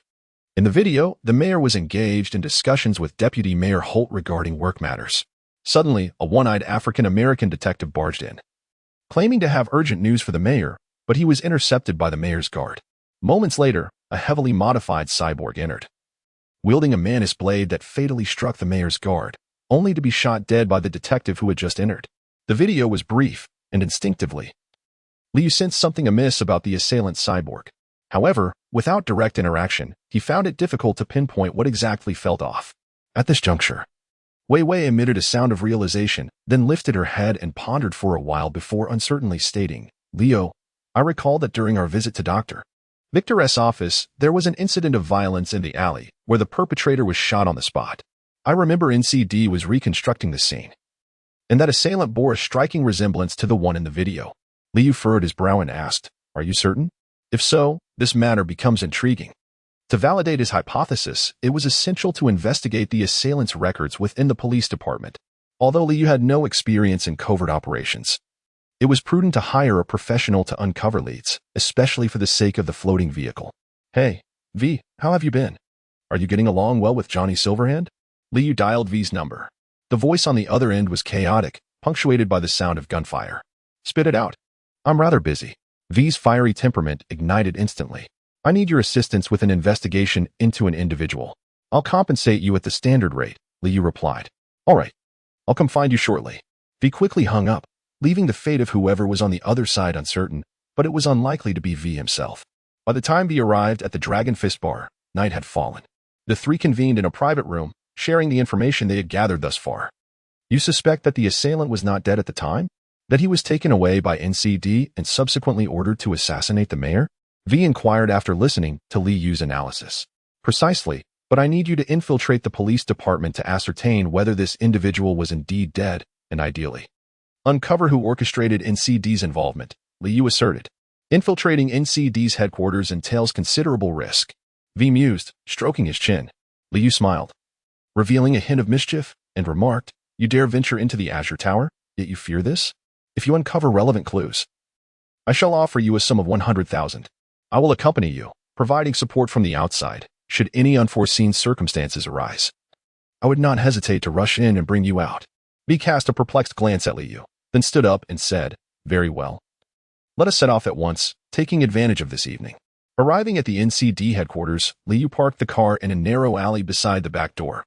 In the video, the mayor was engaged in discussions with Deputy Mayor Holt regarding work matters. Suddenly, a one-eyed African-American detective barged in, claiming to have urgent news for the mayor, but he was intercepted by the mayor's guard. Moments later, a heavily modified cyborg entered, wielding a manis blade that fatally struck the mayor's guard, only to be shot dead by the detective who had just entered. The video was brief, and instinctively, Liu sensed something amiss about the assailant cyborg. However, without direct interaction, he found it difficult to pinpoint what exactly felt off. At this juncture, Wei Wei emitted a sound of realization, then lifted her head and pondered for a while before uncertainly stating, Leo, I recall that during our visit to Dr. Victor's office, there was an incident of violence in the alley, where the perpetrator was shot on the spot. I remember NCD was reconstructing the scene, and that assailant bore a striking resemblance to the one in the video. Liu furrowed his brow and asked, are you certain? If so, this matter becomes intriguing. To validate his hypothesis, it was essential to investigate the assailant's records within the police department. Although Liu had no experience in covert operations, it was prudent to hire a professional to uncover leads, especially for the sake of the floating vehicle. Hey, V, how have you been? Are you getting along well with Johnny Silverhand? Liu dialed V's number. The voice on the other end was chaotic, punctuated by the sound of gunfire. Spit it out. I'm rather busy. V's fiery temperament ignited instantly. I need your assistance with an investigation into an individual. I'll compensate you at the standard rate, Liu replied. All right. I'll come find you shortly. V quickly hung up, leaving the fate of whoever was on the other side uncertain, but it was unlikely to be V himself. By the time V arrived at the Dragon Fist Bar, night had fallen. The 3 convened in a private room, sharing the information they had gathered thus far. You suspect that the assailant was not dead at the time? That he was taken away by NCD and subsequently ordered to assassinate the mayor? V inquired after listening to Liu's analysis. Precisely, but I need you to infiltrate the police department to ascertain whether this individual was indeed dead, and ideally, uncover who orchestrated NCD's involvement, Liu asserted. Infiltrating NCD's headquarters entails considerable risk. V mused, stroking his chin. Liu smiled, revealing a hint of mischief, and remarked, you dare venture into the Azure Tower, yet you fear this? If you uncover relevant clues, I shall offer you a sum of 100,000. I will accompany you, providing support from the outside, should any unforeseen circumstances arise. I would not hesitate to rush in and bring you out. V cast a perplexed glance at Liu, then stood up and said, "Very well. Let us set off at once, taking advantage of this evening." Arriving at the NCD headquarters, Liu parked the car in a narrow alley beside the back door.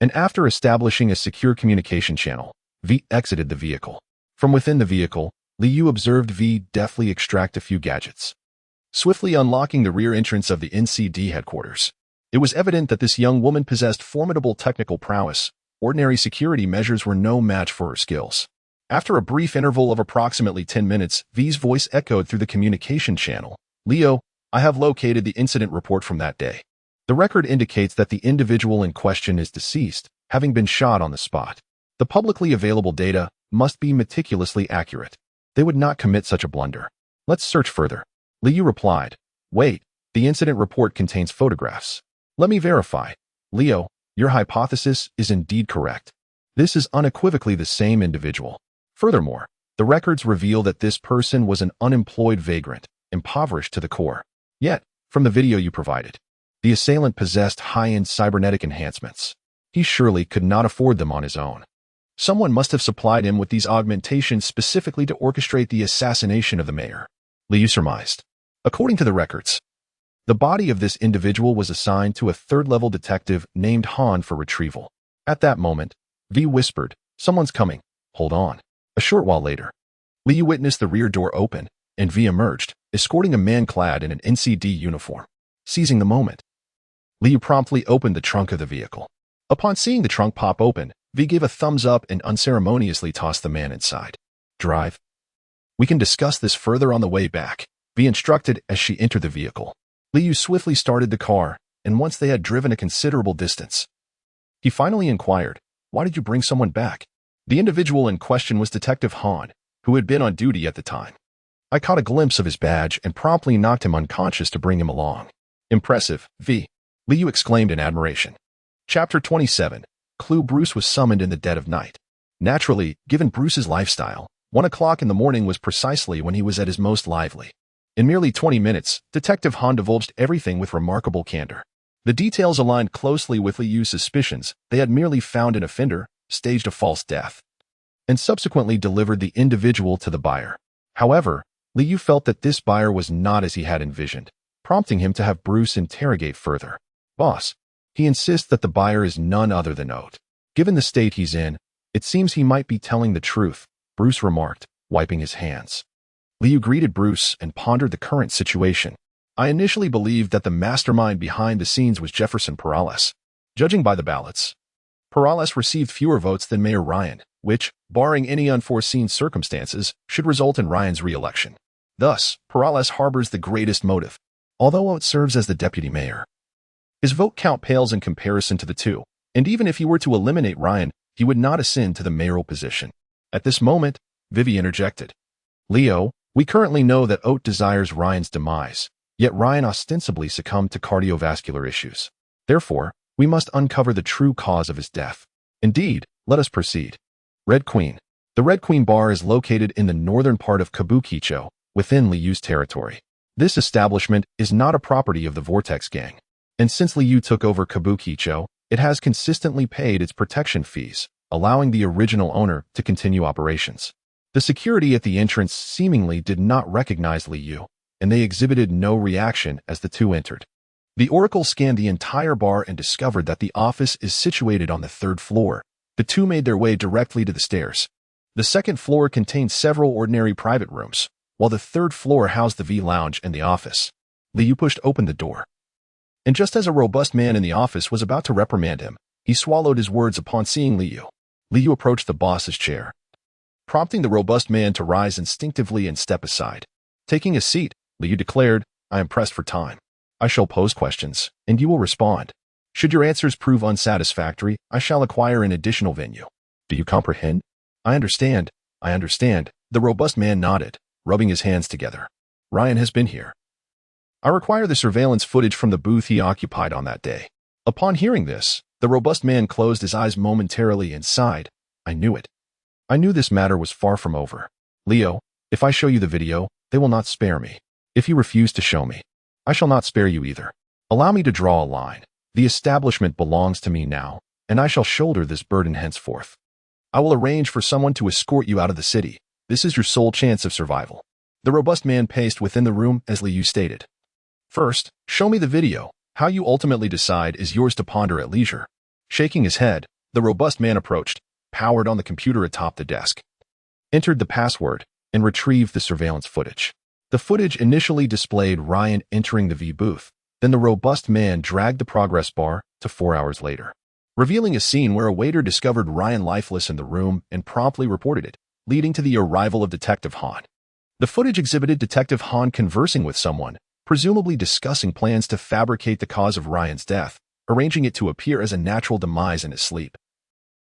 And after establishing a secure communication channel, V exited the vehicle. From within the vehicle, Liu observed V deftly extract a few gadgets, swiftly unlocking the rear entrance of the NCD headquarters. It was evident that this young woman possessed formidable technical prowess. Ordinary security measures were no match for her skills. After a brief interval of approximately 10 minutes, V's voice echoed through the communication channel. "Leo, I have located the incident report from that day. The record indicates that the individual in question is deceased, having been shot on the spot. The publicly available data must be meticulously accurate. They would not commit such a blunder. Let's search further." Liu replied, "Wait, the incident report contains photographs. Let me verify. Leo, your hypothesis is indeed correct. This is unequivocally the same individual. Furthermore, the records reveal that this person was an unemployed vagrant, impoverished to the core. Yet, from the video you provided, the assailant possessed high-end cybernetic enhancements. He surely could not afford them on his own. Someone must have supplied him with these augmentations specifically to orchestrate the assassination of the mayor," Liu surmised. According to the records, the body of this individual was assigned to a third-level detective named Han for retrieval. At that moment, V whispered, "Someone's coming. Hold on." A short while later, Liu witnessed the rear door open, and V emerged, escorting a man clad in an NCD uniform. Seizing the moment, Liu promptly opened the trunk of the vehicle. Upon seeing the trunk pop open, V gave a thumbs up and unceremoniously tossed the man inside. "Drive. We can discuss this further on the way back," V instructed as she entered the vehicle. Liu swiftly started the car, and once they had driven a considerable distance, he finally inquired, "Why did you bring someone back?" The individual in question was Detective Han, who had been on duty at the time. "I caught a glimpse of his badge and promptly knocked him unconscious to bring him along." "Impressive, V," Liu exclaimed in admiration. Chapter 27. Clue. Bruce was summoned in the dead of night. Naturally, given Bruce's lifestyle, 1 o'clock in the morning was precisely when he was at his most lively. In merely 20 minutes, Detective Han divulged everything with remarkable candor. The details aligned closely with Liu's suspicions. They had merely found an offender, staged a false death, and subsequently delivered the individual to the buyer. However, Liu felt that this buyer was not as he had envisioned, prompting him to have Bruce interrogate further. "Boss, he insists that the buyer is none other than Oat. Given the state he's in, it seems he might be telling the truth," Bruce remarked, wiping his hands. Liu greeted Bruce and pondered the current situation. "I initially believed that the mastermind behind the scenes was Jefferson Perales. Judging by the ballots, Perales received fewer votes than Mayor Ryan, which, barring any unforeseen circumstances, should result in Ryan's re-election. Thus, Perales harbors the greatest motive, although Oat serves as the deputy mayor. His vote count pales in comparison to the two, and even if he were to eliminate Ryan, he would not ascend to the mayoral position." At this moment, Vivi interjected, "Leo, we currently know that Oat desires Ryan's demise, yet Ryan ostensibly succumbed to cardiovascular issues. Therefore, we must uncover the true cause of his death. Indeed, let us proceed." Red Queen. The Red Queen Bar is located in the northern part of Kabukicho, within Liu's territory. This establishment is not a property of the Vortex Gang, and since Liu took over Kabukicho, it has consistently paid its protection fees, allowing the original owner to continue operations. The security at the entrance seemingly did not recognize Liu, and they exhibited no reaction as the two entered. The Oracle scanned the entire bar and discovered that the office is situated on the 3rd floor. The two made their way directly to the stairs. The 2nd floor contained several ordinary private rooms, while the 3rd floor housed the V-Lounge and the office. Liu pushed open the door, and just as a robust man in the office was about to reprimand him, he swallowed his words upon seeing Liu. Liu approached the boss's chair, prompting the robust man to rise instinctively and step aside. Taking a seat, Liu declared, "I am pressed for time. I shall pose questions, and you will respond. Should your answers prove unsatisfactory, I shall acquire an additional venue. Do you comprehend?" I understand. The robust man nodded, rubbing his hands together. "Ryan has been here. I require the surveillance footage from the booth he occupied on that day." Upon hearing this, the robust man closed his eyes momentarily and sighed. "I knew it. I knew this matter was far from over. Leo, if I show you the video, they will not spare me. If you refuse to show me, I shall not spare you either. Allow me to draw a line. The establishment belongs to me now, and I shall shoulder this burden henceforth. I will arrange for someone to escort you out of the city. This is your sole chance of survival. The robust man paced within the room as Liu stated. First, show me the video. How you ultimately decide is yours to ponder at leisure. Shaking his head, the robust man approached, powered on the computer atop the desk, entered the password, and retrieved the surveillance footage. The footage initially displayed Ryan entering the V booth, then the robust man dragged the progress bar to 4 hours later, revealing a scene where a waiter discovered Ryan lifeless in the room and promptly reported it, leading to the arrival of Detective Han. The footage exhibited Detective Han conversing with someone, presumably discussing plans to fabricate the cause of Ryan's death, arranging it to appear as a natural demise in his sleep,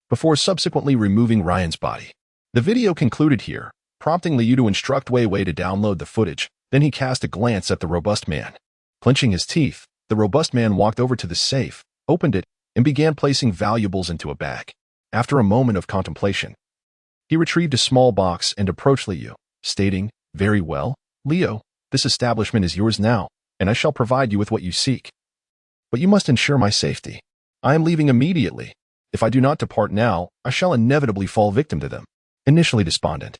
before subsequently removing Ryan's body. The video concluded here, prompting Liu to instruct Wei Wei to download the footage. Then he cast a glance at the robust man. Clenching his teeth, the robust man walked over to the safe, opened it, and began placing valuables into a bag. After a moment of contemplation, he retrieved a small box and approached Liu, stating, "Very well, Leo, this establishment is yours now, and I shall provide you with what you seek. But you must ensure my safety. I am leaving immediately. If I do not depart now, I shall inevitably fall victim to them." Initially despondent,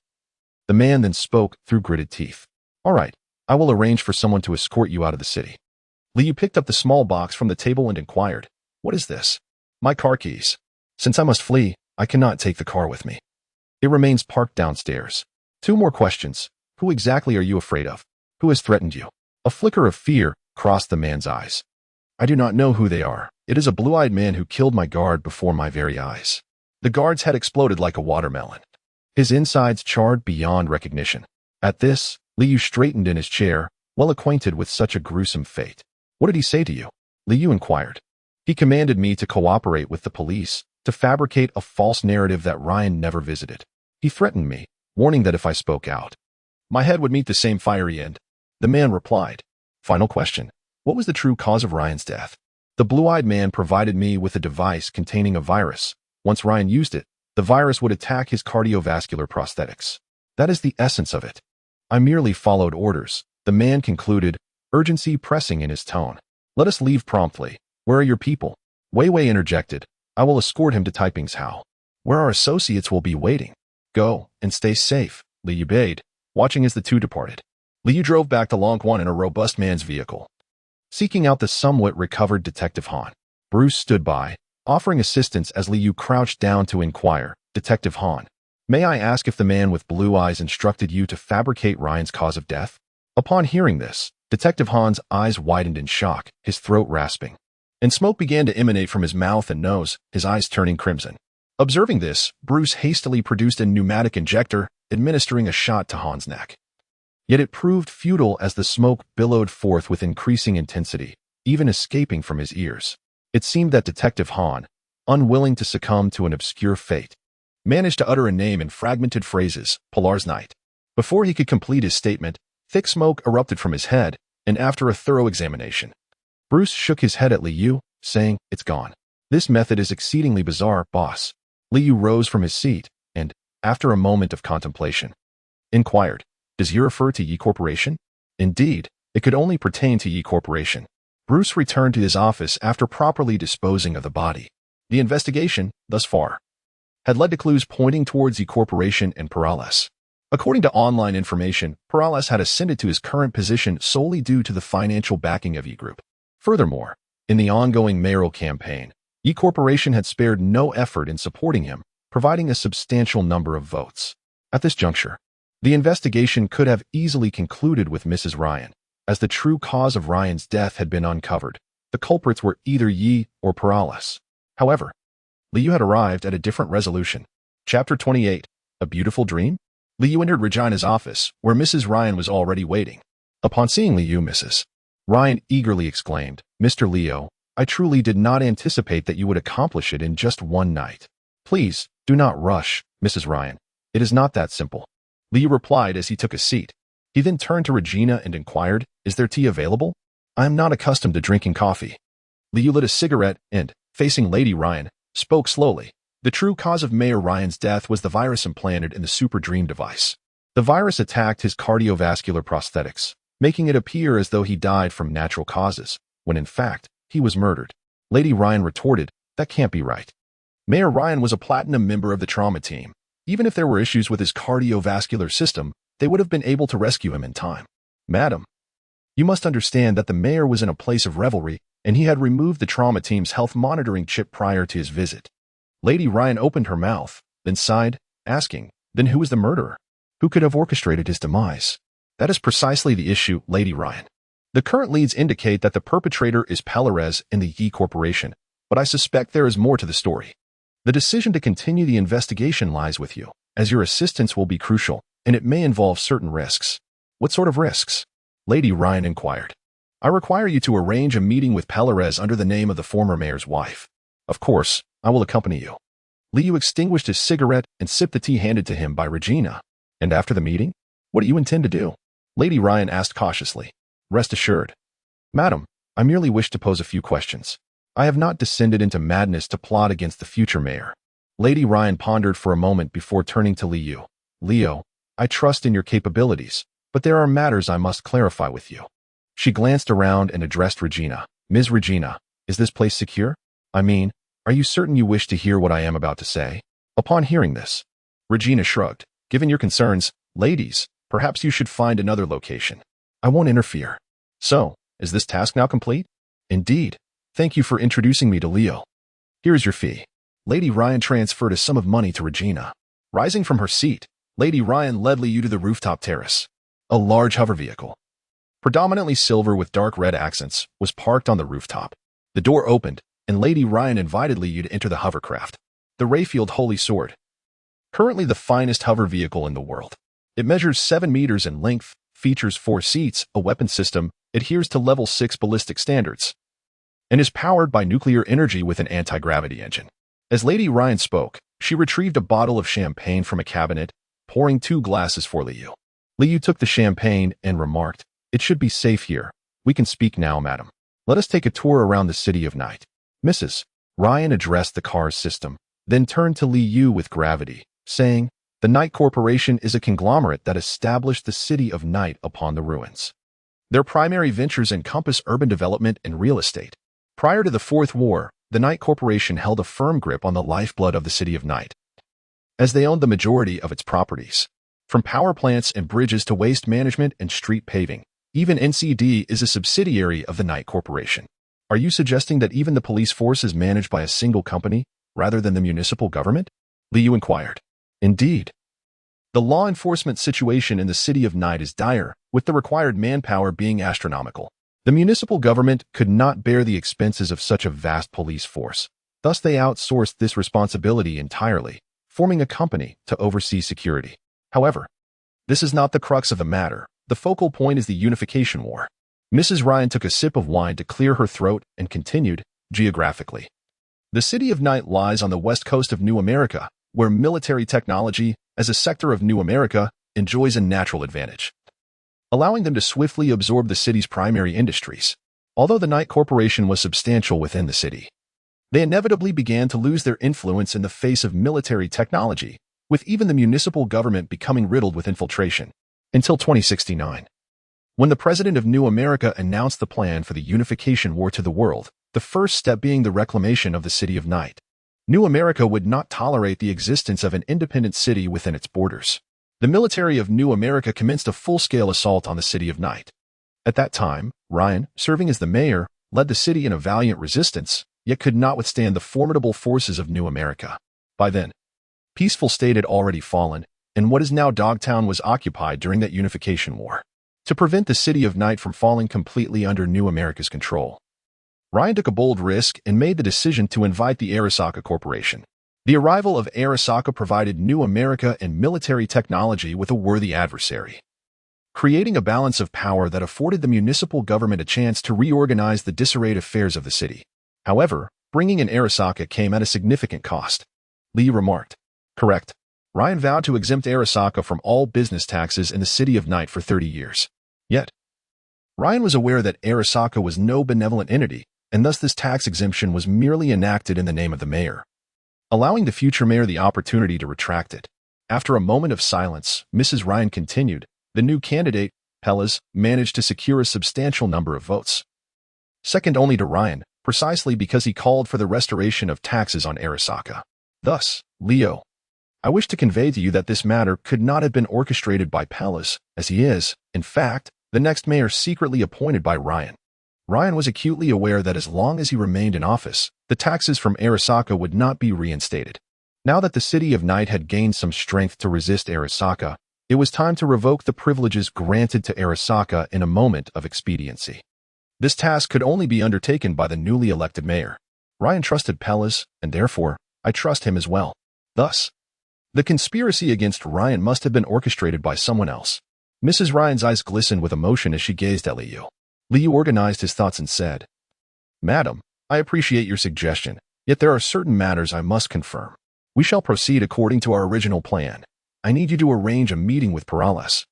the man then spoke through gritted teeth. "All right, I will arrange for someone to escort you out of the city." Liu picked up the small box from the table and inquired, "What is this?" "My car keys. Since I must flee, I cannot take the car with me. It remains parked downstairs." "2 more questions. Who exactly are you afraid of? Who has threatened you?" A flicker of fear crossed the man's eyes. "I do not know who they are. It is a blue-eyed man who killed my guard before my very eyes." The guard's head exploded like a watermelon, his insides charred beyond recognition. At this, Liu straightened in his chair, well acquainted with such a gruesome fate. "What did he say to you?" Liu inquired. "He commanded me to cooperate with the police, to fabricate a false narrative that Ryan never visited. He threatened me, warning that if I spoke out, my head would meet the same fiery end." The man replied. "Final question. What was the true cause of Ryan's death?" "The blue-eyed man provided me with a device containing a virus. Once Ryan used it, the virus would attack his cardiovascular prosthetics. That is the essence of it. I merely followed orders," the man concluded, urgency pressing in his tone. "Let us leave promptly. Where are your people?" Wei Wei interjected. "I will escort him to Taiping's house, where our associates will be waiting." "Go, and stay safe," Liu bade, watching as the two departed. Liu drove back to Longquan in a robust man's vehicle, seeking out the somewhat recovered Detective Han. Bruce stood by, offering assistance as Liu crouched down to inquire, "Detective Han, may I ask if the man with blue eyes instructed you to fabricate Ryan's cause of death?" Upon hearing this, Detective Han's eyes widened in shock, his throat rasping, and smoke began to emanate from his mouth and nose, his eyes turning crimson. Observing this, Bruce hastily produced a pneumatic injector, administering a shot to Han's neck. Yet it proved futile as the smoke billowed forth with increasing intensity, even escaping from his ears. It seemed that Detective Han, unwilling to succumb to an obscure fate, managed to utter a name in fragmented phrases, "Pilar's Night." Before he could complete his statement, thick smoke erupted from his head, and after a thorough examination, Bruce shook his head at Liu, saying, "It's gone. This method is exceedingly bizarre, boss." Liu rose from his seat, and, after a moment of contemplation, inquired, "Does he refer to Yi Corporation?" "Indeed, it could only pertain to Yi Corporation." Bruce returned to his office after properly disposing of the body. The investigation, thus far, had led to clues pointing towards Yi Corporation and Perales. According to online information, Perales had ascended to his current position solely due to the financial backing of Yi Group. Furthermore, in the ongoing mayoral campaign, Yi Corporation had spared no effort in supporting him, providing a substantial number of votes. At this juncture, the investigation could have easily concluded with Mrs. Ryan, as the true cause of Ryan's death had been uncovered. The culprits were either Yi or Perales. However, Liu had arrived at a different resolution. Chapter 28, A Beautiful Dream? Liu entered Regina's office, where Mrs. Ryan was already waiting. Upon seeing Liu, Mrs. Ryan eagerly exclaimed, "Mr. Leo, I truly did not anticipate that you would accomplish it in just one night. Please, do not rush, Mrs. Ryan. It is not that simple." Liu replied as he took a seat. He then turned to Regina and inquired, "Is there tea available? I am not accustomed to drinking coffee." Liu lit a cigarette and, facing Lady Ryan, spoke slowly. The true cause of Mayor Ryan's death was the virus implanted in the Super Dream device. The virus attacked his cardiovascular prosthetics, making it appear as though he died from natural causes, when in fact, he was murdered. Lady Ryan retorted, "That can't be right." Mayor Ryan was a platinum member of the trauma team. Even if there were issues with his cardiovascular system, they would have been able to rescue him in time. "Madam, you must understand that the mayor was in a place of revelry, and he had removed the trauma team's health monitoring chip prior to his visit." Lady Ryan opened her mouth, then sighed, asking, "Then who was the murderer? Who could have orchestrated his demise?" "That is precisely the issue, Lady Ryan. The current leads indicate that the perpetrator is Pellerez in the Yi Corporation, but I suspect there is more to the story. The decision to continue the investigation lies with you, as your assistance will be crucial, and it may involve certain risks." "What sort of risks?" Lady Ryan inquired. "I require you to arrange a meeting with Pellerez under the name of the former mayor's wife." "Of course, I will accompany you." Liu extinguished his cigarette and sipped the tea handed to him by Regina. "And after the meeting, what do you intend to do?" Lady Ryan asked cautiously. "Rest assured, Madam, I merely wish to pose a few questions. I have not descended into madness to plot against the future mayor." Lady Ryan pondered for a moment before turning to Liu. "Leo, I trust in your capabilities, but there are matters I must clarify with you." She glanced around and addressed Regina. "Ms. Regina, is this place secure? I mean, are you certain you wish to hear what I am about to say?" Upon hearing this, Regina shrugged. "Given your concerns, ladies, perhaps you should find another location. I won't interfere." "So, is this task now complete?" "Indeed. Thank you for introducing me to Leo. Here is your fee." Lady Ryan transferred a sum of money to Regina. Rising from her seat, Lady Ryan led Liu to the rooftop terrace. A large hover vehicle, predominantly silver with dark red accents, was parked on the rooftop. The door opened, and Lady Ryan invited Liu to enter the hovercraft. The Rayfield Holy Sword. Currently the finest hover vehicle in the world. It measures 7 meters in length, features 4 seats, a weapon system, adheres to level 6 ballistic standards, and is powered by nuclear energy with an anti-gravity engine. As Lady Ryan spoke, she retrieved a bottle of champagne from a cabinet, pouring 2 glasses for Liu. Liu took the champagne and remarked, "It should be safe here. We can speak now, madam. Let us take a tour around the city of night." Mrs. Ryan addressed the car's system, then turned to Liu with gravity, saying, "The Night Corporation is a conglomerate that established the city of Night upon the ruins. Their primary ventures encompass urban development and real estate. Prior to the Fourth War, the Night Corporation held a firm grip on the lifeblood of the city of Night, as they owned the majority of its properties. From power plants and bridges to waste management and street paving, even NCD is a subsidiary of the Night Corporation." "Are you suggesting that even the police force is managed by a single company, rather than the municipal government?" Liu inquired. "Indeed. The law enforcement situation in the city of Night is dire, with the required manpower being astronomical. The municipal government could not bear the expenses of such a vast police force. Thus they outsourced this responsibility entirely, forming a company to oversee security. However, this is not the crux of the matter. The focal point is the unification war." Mrs. Ryan took a sip of wine to clear her throat and continued, "Geographically, the city of Night lies on the west coast of New America, where military technology, as a sector of New America, enjoys a natural advantage, allowing them to swiftly absorb the city's primary industries. Although the Night Corporation was substantial within the city, they inevitably began to lose their influence in the face of military technology, with even the municipal government becoming riddled with infiltration, until 2069. When the president of New America announced the plan for the unification war to the world, the first step being the reclamation of the city of Night. New America would not tolerate the existence of an independent city within its borders. The military of New America commenced a full-scale assault on the city of Night. At that time, Ryan, serving as the mayor, led the city in a valiant resistance, yet could not withstand the formidable forces of New America. By then, peaceful state had already fallen, and what is now Dogtown was occupied during that unification war. To prevent the city of Night from falling completely under New America's control, Ryan took a bold risk and made the decision to invite the Arasaka Corporation. The arrival of Arasaka provided New America and military technology with a worthy adversary, creating a balance of power that afforded the municipal government a chance to reorganize the disarrayed affairs of the city. However, bringing in Arasaka came at a significant cost. Lee remarked. "Correct. Ryan vowed to exempt Arasaka from all business taxes in the city of Night for 30 years. Yet, Ryan was aware that Arasaka was no benevolent entity, and thus this tax exemption was merely enacted in the name of the mayor, allowing the future mayor the opportunity to retract it. After a moment of silence, Mrs. Ryan continued, "The new candidate, Pellas managed to secure a substantial number of votes, second only to Ryan, precisely because he called for the restoration of taxes on Arasaka. Thus, Leo, I wish to convey to you that this matter could not have been orchestrated by Pellas, as he is, in fact, the next mayor secretly appointed by Ryan. Ryan was acutely aware that as long as he remained in office, the taxes from Arasaka would not be reinstated. Now that the city of Night had gained some strength to resist Arasaka, it was time to revoke the privileges granted to Arasaka in a moment of expediency. This task could only be undertaken by the newly elected mayor. Ryan trusted Pellas, and therefore, I trust him as well. Thus, the conspiracy against Ryan must have been orchestrated by someone else. Mrs. Ryan's eyes glistened with emotion as she gazed at Liu. Liu organized his thoughts and said, Madam, I appreciate your suggestion, yet there are certain matters I must confirm. We shall proceed according to our original plan. I need you to arrange a meeting with Perales,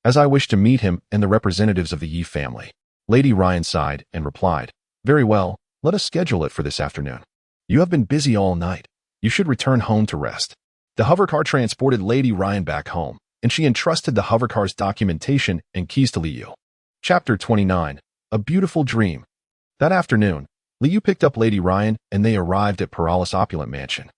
as I wish to meet him and the representatives of the Yi family. Lady Ryan sighed and replied, Very well, let us schedule it for this afternoon. You have been busy all night. You should return home to rest. The hovercar transported Lady Ryan back home, and she entrusted the hovercar's documentation and keys to Liu. Chapter 29. A Beautiful Dream. That afternoon, Liu picked up Lady Ryan and they arrived at Perales' opulent mansion.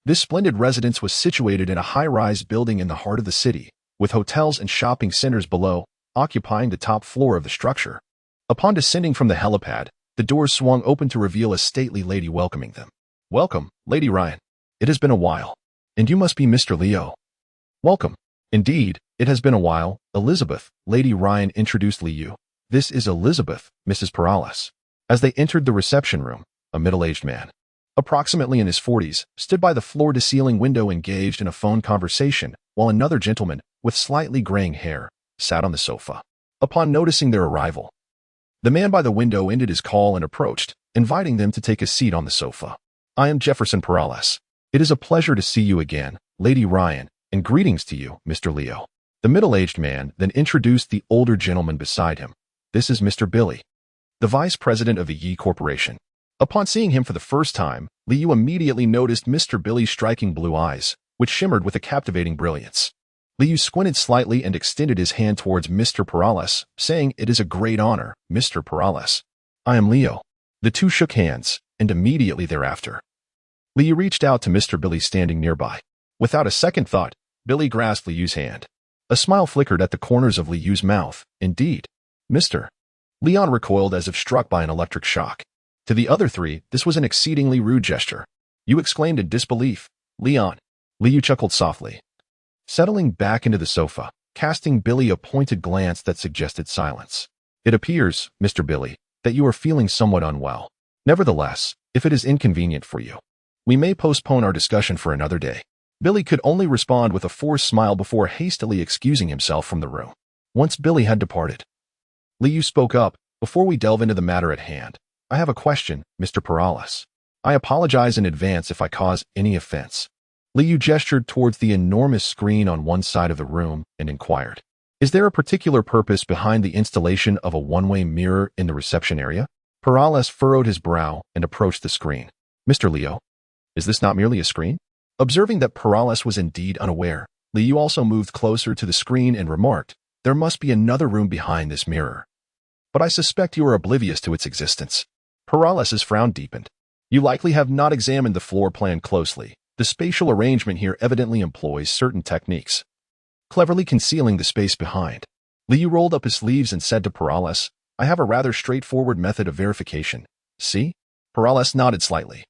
This splendid residence was situated in a high-rise building in the heart of the city, with hotels and shopping centers below, occupying the top floor of the structure. Upon descending from the helipad, the doors swung open to reveal a stately lady welcoming them. Welcome, Lady Ryan. It has been a while. And you must be Mr. Leo. Welcome. Indeed, it has been a while, Elizabeth, Lady Ryan introduced Liu. This is Elizabeth, Mrs. Perales. As they entered the reception room, a middle-aged man, approximately in his 40s, stood by the floor-to-ceiling window engaged in a phone conversation, while another gentleman, with slightly graying hair, sat on the sofa. Upon noticing their arrival, the man by the window ended his call and approached, inviting them to take a seat on the sofa. I am Jefferson Perales. It is a pleasure to see you again, Lady Ryan, and greetings to you, Mr. Leo. The middle-aged man then introduced the older gentleman beside him. This is Mr. Billy, the vice president of the Yi Corporation. Upon seeing him for the first time, Liu immediately noticed Mr. Billy's striking blue eyes, which shimmered with a captivating brilliance. Liu squinted slightly and extended his hand towards Mr. Perales, saying, It is a great honor, Mr. Perales. I am Leo. The two shook hands, and immediately thereafter, Liu reached out to Mr. Billy standing nearby. Without a second thought, Billy grasped Liu's hand. A smile flickered at the corners of Liu's mouth. Indeed, Mr. Leon recoiled as if struck by an electric shock. To the other three, this was an exceedingly rude gesture. You exclaimed in disbelief. Leon. Liu chuckled softly, settling back into the sofa, casting Billy a pointed glance that suggested silence. It appears, Mr. Billy, that you are feeling somewhat unwell. Nevertheless, if it is inconvenient for you, we may postpone our discussion for another day. Billy could only respond with a forced smile before hastily excusing himself from the room. Once Billy had departed, Liu spoke up. Before we delve into the matter at hand, I have a question, Mr. Perales. I apologize in advance if I cause any offense. Liu gestured towards the enormous screen on one side of the room and inquired, Is there a particular purpose behind the installation of a one-way mirror in the reception area? Perales furrowed his brow and approached the screen. Mr. Leo, is this not merely a screen? Observing that Perales was indeed unaware, Liu also moved closer to the screen and remarked, There must be another room behind this mirror. But I suspect you are oblivious to its existence. Perales' frown deepened. You likely have not examined the floor plan closely. The spatial arrangement here evidently employs certain techniques, cleverly concealing the space behind. Liu rolled up his sleeves and said to Perales, I have a rather straightforward method of verification. See? Perales nodded slightly,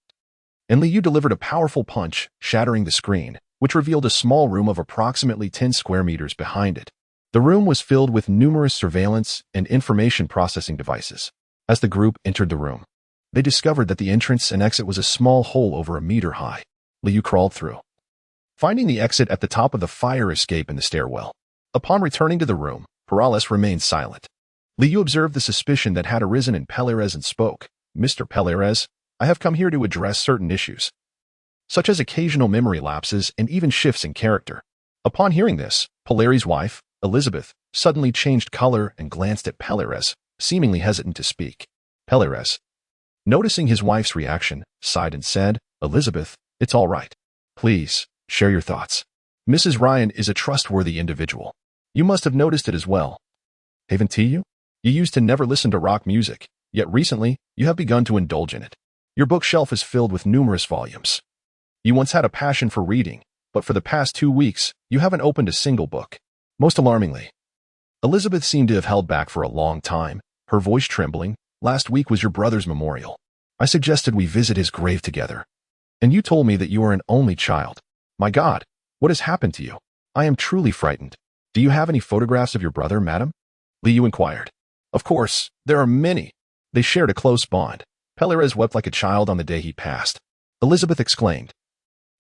and Liu delivered a powerful punch, shattering the screen, which revealed a small room of approximately 10 square meters behind it. The room was filled with numerous surveillance and information processing devices. As the group entered the room, they discovered that the entrance and exit was a small hole over a meter high. Liu crawled through, finding the exit at the top of the fire escape in the stairwell. Upon returning to the room, Perales remained silent. Liu observed the suspicion that had arisen in Perales and spoke, Mr. Perales, I have come here to address certain issues, such as occasional memory lapses and even shifts in character. Upon hearing this, Polari's wife, Elizabeth, suddenly changed color and glanced at Perales, seemingly hesitant to speak. Perales, noticing his wife's reaction, sighed and said, Elizabeth, it's all right. Please, share your thoughts. Mrs. Ryan is a trustworthy individual. You must have noticed it as well. Haven't you? You used to never listen to rock music, yet recently you have begun to indulge in it. Your bookshelf is filled with numerous volumes. You once had a passion for reading, but for the past 2 weeks, you haven't opened a single book. Most alarmingly, Elizabeth seemed to have held back for a long time, her voice trembling. Last week was your brother's memorial. I suggested we visit his grave together. And you told me that you are an only child. My God, what has happened to you? I am truly frightened. Do you have any photographs of your brother, madam? Liu inquired. Of course, there are many. They shared a close bond. Pellerez wept like a child on the day he passed. Elizabeth exclaimed,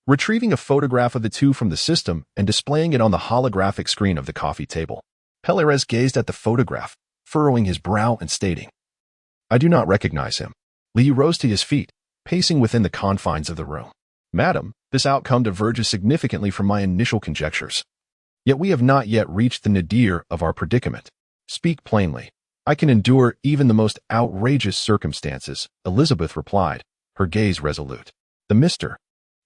retrieving a photograph of the two from the system and displaying it on the holographic screen of the coffee table. Pellerez gazed at the photograph, furrowing his brow and stating, I do not recognize him. Liu rose to his feet, pacing within the confines of the room. Madam, this outcome diverges significantly from my initial conjectures. Yet we have not yet reached the nadir of our predicament. Speak plainly. I can endure even the most outrageous circumstances, Elizabeth replied, her gaze resolute. The Mr.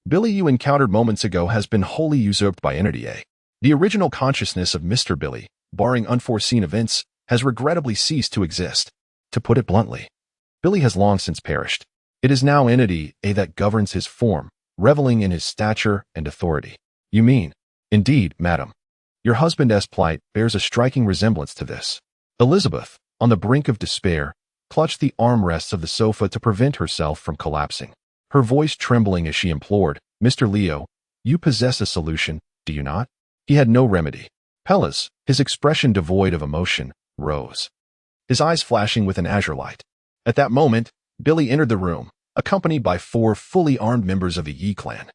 Billy you encountered moments ago has been wholly usurped by entity A. The original consciousness of Mr. Billy, barring unforeseen events, has regrettably ceased to exist. To put it bluntly, Billy has long since perished. It is now entity A that governs his form, reveling in his stature and authority. You mean? Indeed, madam. Your husband's plight bears a striking resemblance to this. Elizabeth, on the brink of despair, clutched the armrests of the sofa to prevent herself from collapsing. Her voice trembling as she implored, Mr. Leo, you possess a solution, do you not? He had no remedy. Pellas, his expression devoid of emotion, rose, his eyes flashing with an azure light. At that moment, Billy entered the room, accompanied by 4 fully armed members of the Yi clan.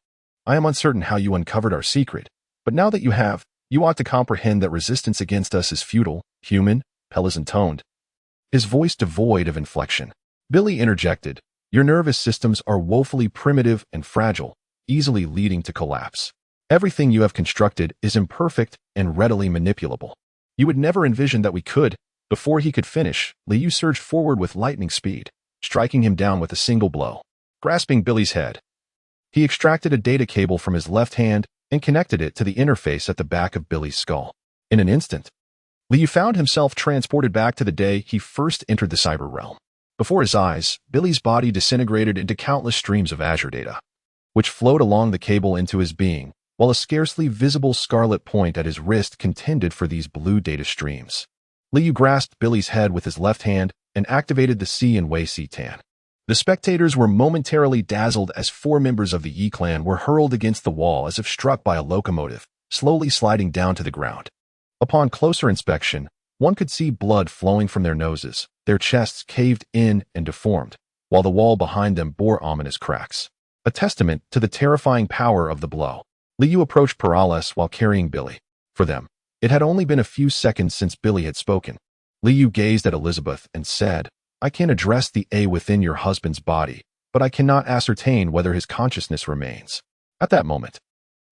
I am uncertain how you uncovered our secret, but now that you have, you ought to comprehend that resistance against us is futile, human, Pellas intoned, his voice devoid of inflection. Billy interjected, your nervous systems are woefully primitive and fragile, easily leading to collapse. Everything you have constructed is imperfect and readily manipulable. You would never envision that we could. Before he could finish, Liu surged forward with lightning speed, striking him down with a single blow. Grasping Billy's head, he extracted a data cable from his left hand and connected it to the interface at the back of Billy's skull. In an instant, Liu found himself transported back to the day he first entered the cyber realm. Before his eyes, Billy's body disintegrated into countless streams of azure data, which flowed along the cable into his being, while a scarcely visible scarlet point at his wrist contended for these blue data streams. Liu grasped Billy's head with his left hand and activated the C and Wei C-Tan. The spectators were momentarily dazzled as 4 members of the Yi clan were hurled against the wall as if struck by a locomotive, slowly sliding down to the ground. Upon closer inspection, one could see blood flowing from their noses, their chests caved in and deformed, while the wall behind them bore ominous cracks. A testament to the terrifying power of the blow. Liu approached Perales while carrying Billy. For them, it had only been a few seconds since Billy had spoken. Liu gazed at Elizabeth and said, I can address the A within your husband's body, but I cannot ascertain whether his consciousness remains. At that moment,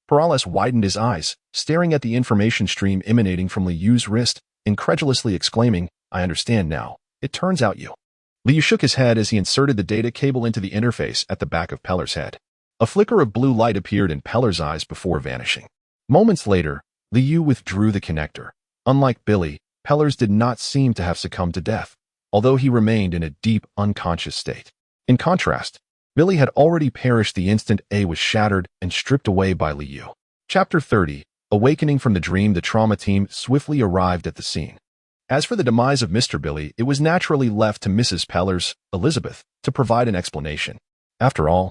Perales widened his eyes, staring at the information stream emanating from Liu's wrist, incredulously exclaiming, I understand now. It turns out you. Liu shook his head as he inserted the data cable into the interface at the back of Peller's head. A flicker of blue light appeared in Peller's eyes before vanishing. Moments later, Liu withdrew the connector. Unlike Billy, Peller's did not seem to have succumbed to death, although he remained in a deep, unconscious state. In contrast, Billy had already perished the instant A was shattered and stripped away by Liu. Chapter 30. Awakening from the dream. The trauma team swiftly arrived at the scene. As for the demise of Mr. Billy, it was naturally left to Mrs. Peller's, Elizabeth, to provide an explanation. After all,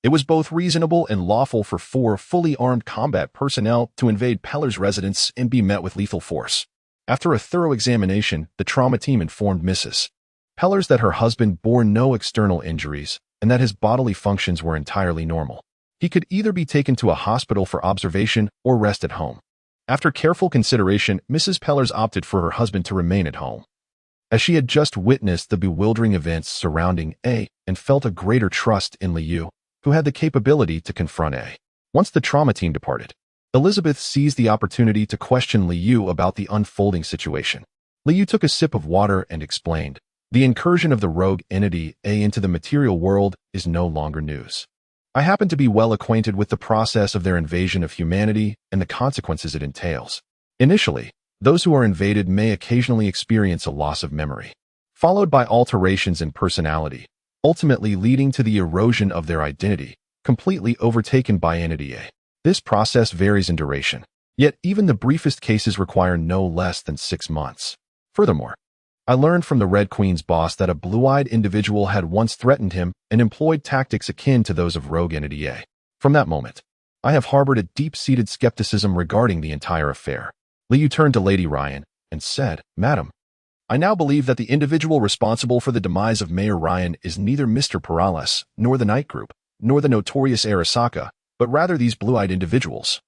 it was both reasonable and lawful for 4 fully armed combat personnel to invade Peller's residence and be met with lethal force. After a thorough examination, the trauma team informed Mrs. Peller's that her husband bore no external injuries and that his bodily functions were entirely normal. He could either be taken to a hospital for observation or rest at home. After careful consideration, Mrs. Peller's opted for her husband to remain at home, as she had just witnessed the bewildering events surrounding A and felt a greater trust in Liu, who had the capability to confront A. Once the trauma team departed, Elizabeth seized the opportunity to question Liu about the unfolding situation. Liu took a sip of water and explained, the incursion of the rogue entity A into the material world is no longer news. I happen to be well acquainted with the process of their invasion of humanity and the consequences it entails. Initially, Those who are invaded may occasionally experience a loss of memory, followed by alterations in personality, ultimately leading to the erosion of their identity, completely overtaken by entity A. This process varies in duration, yet even the briefest cases require no less than 6 months. Furthermore, I learned from the Red Queen's boss that a blue-eyed individual had once threatened him and employed tactics akin to those of rogue entity A. From that moment, I have harbored a deep-seated skepticism regarding the entire affair. Liu turned to Lady Ryan and said, "Madam, I now believe that the individual responsible for the demise of Mayor Ryan is neither Mr. Perales, nor the Night Group, nor the notorious Arasaka, but rather these blue-eyed individuals.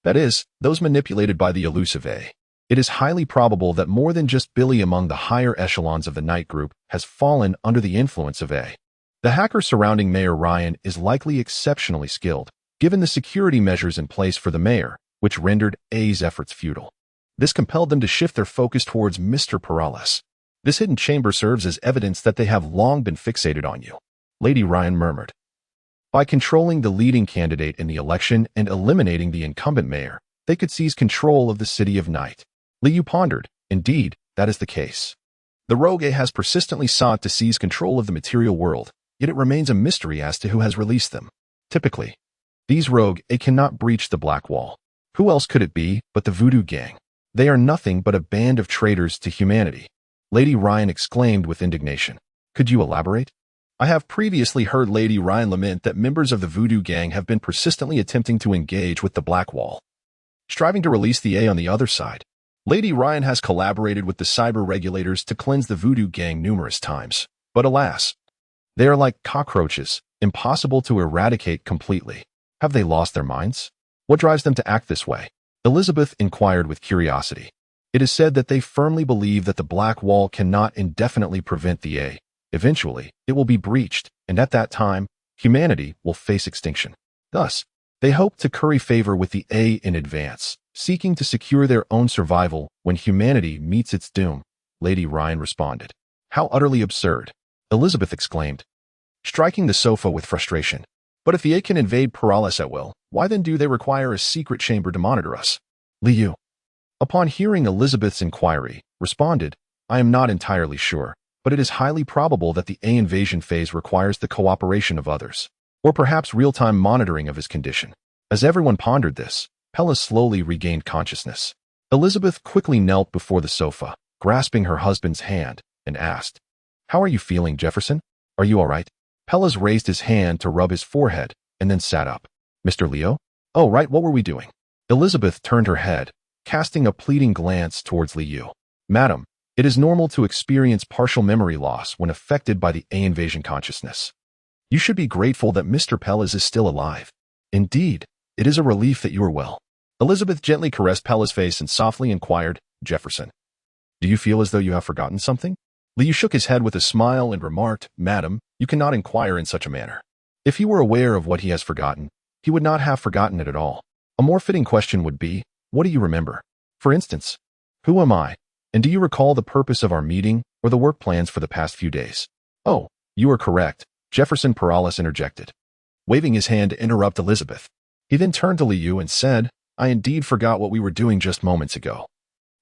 That is, those manipulated by the elusive A. It is highly probable that more than just Billy among the higher echelons of the Night Group has fallen under the influence of A. The hacker surrounding Mayor Ryan is likely exceptionally skilled, given the security measures in place for the mayor, which rendered A's efforts futile. This compelled them to shift their focus towards Mr. Perales. This hidden chamber serves as evidence that they have long been fixated on you," Lady Ryan murmured. "By controlling the leading candidate in the election and eliminating the incumbent mayor, they could seize control of the City of Night." Liu pondered. Indeed, that is the case. The rogue A has persistently sought to seize control of the material world, yet it remains a mystery as to who has released them. Typically, these rogue A cannot breach the Black Wall. Who else could it be but the Voodoo Gang? They are nothing but a band of traitors to humanity, Lady Ryan exclaimed with indignation. "Could you elaborate?" "I have previously heard Lady Ryan lament that members of the Voodoo Gang have been persistently attempting to engage with the Black Wall, striving to release the A on the other side. Lady Ryan has collaborated with the cyber regulators to cleanse the Voodoo Gang numerous times, but alas, they are like cockroaches, impossible to eradicate completely. Have they lost their minds? What drives them to act this way?" Elizabeth inquired with curiosity. "It is said that they firmly believe that the Black Wall cannot indefinitely prevent the A. Eventually, it will be breached, and at that time, humanity will face extinction. Thus, they hope to curry favor with the A in advance, seeking to secure their own survival when humanity meets its doom," Lady Ryan responded. "How utterly absurd," Elizabeth exclaimed, striking the sofa with frustration. "But if the A can invade Perales at will, why then do they require a secret chamber to monitor us?" Liu, upon hearing Elizabeth's inquiry, responded, "I am not entirely sure, but it is highly probable that the A invasion phase requires the cooperation of others, or perhaps real-time monitoring of his condition." As everyone pondered this, Pella slowly regained consciousness. Elizabeth quickly knelt before the sofa, grasping her husband's hand, and asked, "How are you feeling, Jefferson? Are you all right?" Pellas raised his hand to rub his forehead, and then sat up. "Mr. Leo? Oh, right, what were we doing?" Elizabeth turned her head, casting a pleading glance towards Liu. "Madam, it is normal to experience partial memory loss when affected by the A invasion consciousness. You should be grateful that Mr. Pellas is still alive. Indeed, it is a relief that you are well." Elizabeth gently caressed Pella's face and softly inquired, "Jefferson, do you feel as though you have forgotten something?" Liu shook his head with a smile and remarked, "Madam, you cannot inquire in such a manner. If he were aware of what he has forgotten, he would not have forgotten it at all. A more fitting question would be, what do you remember? For instance, who am I, and do you recall the purpose of our meeting or the work plans for the past few days?" "Oh, you are correct," Jefferson Perales interjected, waving his hand to interrupt Elizabeth. He then turned to Liu and said, "I indeed forgot what we were doing just moments ago.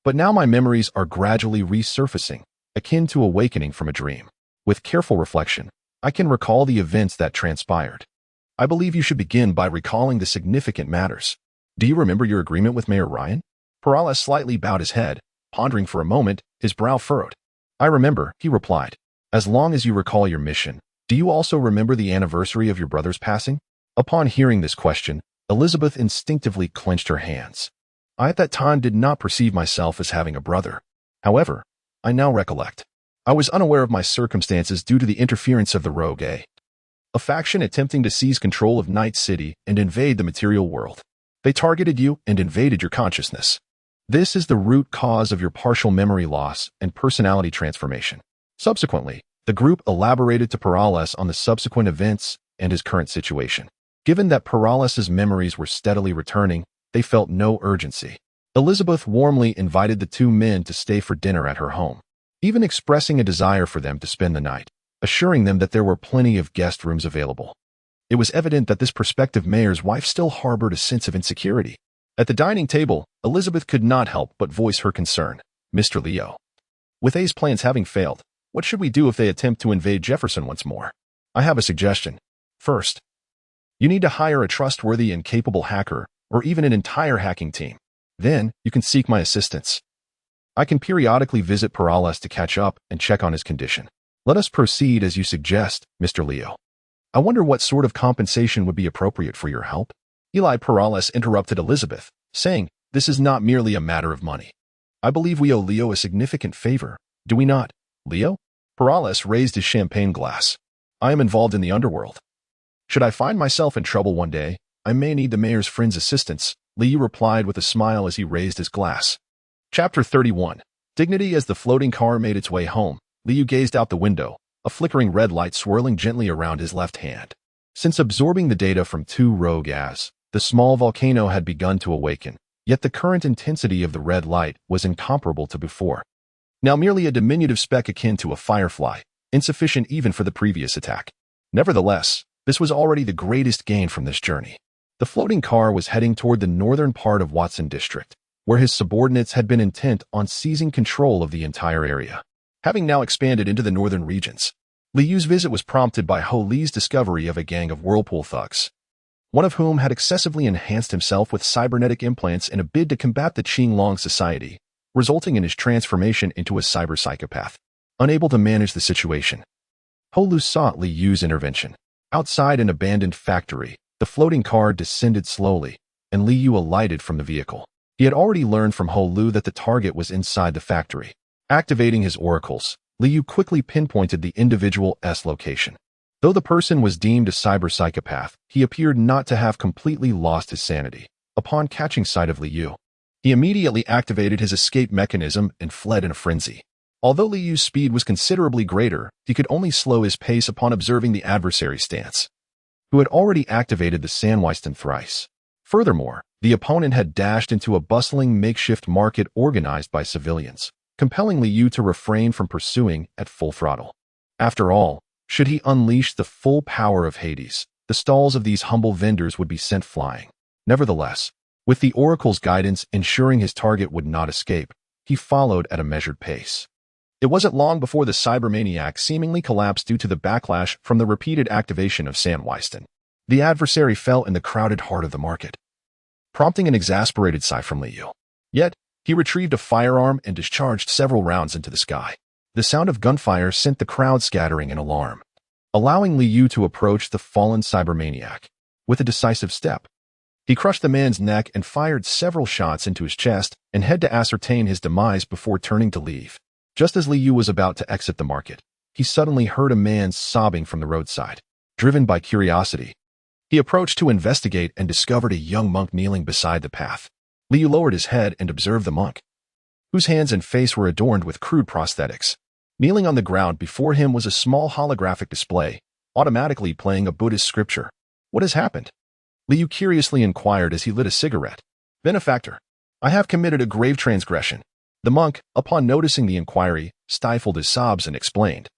But now my memories are gradually resurfacing, akin to awakening from a dream. With careful reflection, I can recall the events that transpired. I believe you should begin by recalling the significant matters. Do you remember your agreement with Mayor Ryan?" Perales slightly bowed his head, pondering for a moment, his brow furrowed. "I remember," he replied. "As long as you recall your mission, do you also remember the anniversary of your brother's passing?" Upon hearing this question, Elizabeth instinctively clenched her hands. "I at that time did not perceive myself as having a brother. However, I now recollect. I was unaware of my circumstances due to the interference of the Rogue A, a faction attempting to seize control of Night City and invade the material world. They targeted you and invaded your consciousness. This is the root cause of your partial memory loss and personality transformation. Subsequently, the group elaborated to Perales on the subsequent events and his current situation. Given that Perales' memories were steadily returning, they felt no urgency. Elizabeth warmly invited the two men to stay for dinner at her home, even expressing a desire for them to spend the night, assuring them that there were plenty of guest rooms available. It was evident that this prospective mayor's wife still harbored a sense of insecurity. At the dining table, Elizabeth could not help but voice her concern. Mr. Leo, with A's plans having failed, what should we do if they attempt to invade Jefferson once more? I have a suggestion. First, you need to hire a trustworthy and capable hacker, or even an entire hacking team. Then, you can seek my assistance. I can periodically visit Perales to catch up and check on his condition. Let us proceed as you suggest, Mr. Leo. I wonder what sort of compensation would be appropriate for your help? Eli Perales interrupted Elizabeth, saying, this is not merely a matter of money. I believe we owe Leo a significant favor, do we not? Leo? Perales raised his champagne glass. I am involved in the underworld. Should I find myself in trouble one day, I may need the mayor's friend's assistance, Leo replied with a smile as he raised his glass. Chapter 31. Dignity. As the floating car made its way home, Leo gazed out the window, a flickering red light swirling gently around his left hand. Since absorbing the data from two rogue As, the small volcano had begun to awaken, yet the current intensity of the red light was incomparable to before. Now merely a diminutive speck akin to a firefly, insufficient even for the previous attack. Nevertheless, this was already the greatest gain from this journey. The floating car was heading toward the northern part of Watson District, where his subordinates had been intent on seizing control of the entire area. Having now expanded into the northern regions, Liu's visit was prompted by Ho Li's discovery of a gang of whirlpool thugs, one of whom had excessively enhanced himself with cybernetic implants in a bid to combat the Qinglong society, resulting in his transformation into a cyber psychopath. Unable to manage the situation, Ho Lu sought Liu's intervention. Outside an abandoned factory, the floating car descended slowly, and Liu alighted from the vehicle. He had already learned from Ho Lu that the target was inside the factory. Activating his oracles, Liu quickly pinpointed the individual's location. Though the person was deemed a cyber psychopath, he appeared not to have completely lost his sanity. Upon catching sight of Liu, he immediately activated his escape mechanism and fled in a frenzy. Although Liu's speed was considerably greater, he could only slow his pace upon observing the adversary's stance, who had already activated the Sandweisten thrice. Furthermore, the opponent had dashed into a bustling makeshift market organized by civilians, compelling Liu to refrain from pursuing at full throttle. After all, should he unleash the full power of Hades, the stalls of these humble vendors would be sent flying. Nevertheless, with the oracle's guidance ensuring his target would not escape, he followed at a measured pace. It wasn't long before the cybermaniac seemingly collapsed due to the backlash from the repeated activation of Sandweisten. The adversary fell in the crowded heart of the market, prompting an exasperated sigh from Liu. Yet, he retrieved a firearm and discharged several rounds into the sky. The sound of gunfire sent the crowd scattering in alarm, allowing Liu to approach the fallen cybermaniac. With a decisive step, he crushed the man's neck and fired several shots into his chest and had to ascertain his demise before turning to leave. Just as Liu was about to exit the market, he suddenly heard a man sobbing from the roadside. Driven by curiosity, he approached to investigate and discovered a young monk kneeling beside the path. Liu lowered his head and observed the monk, whose hands and face were adorned with crude prosthetics. Kneeling on the ground before him was a small holographic display, automatically playing a Buddhist scripture. What has happened? Liu curiously inquired as he lit a cigarette. Benefactor, I have committed a grave transgression. The monk, upon noticing the inquiry, stifled his sobs and explained.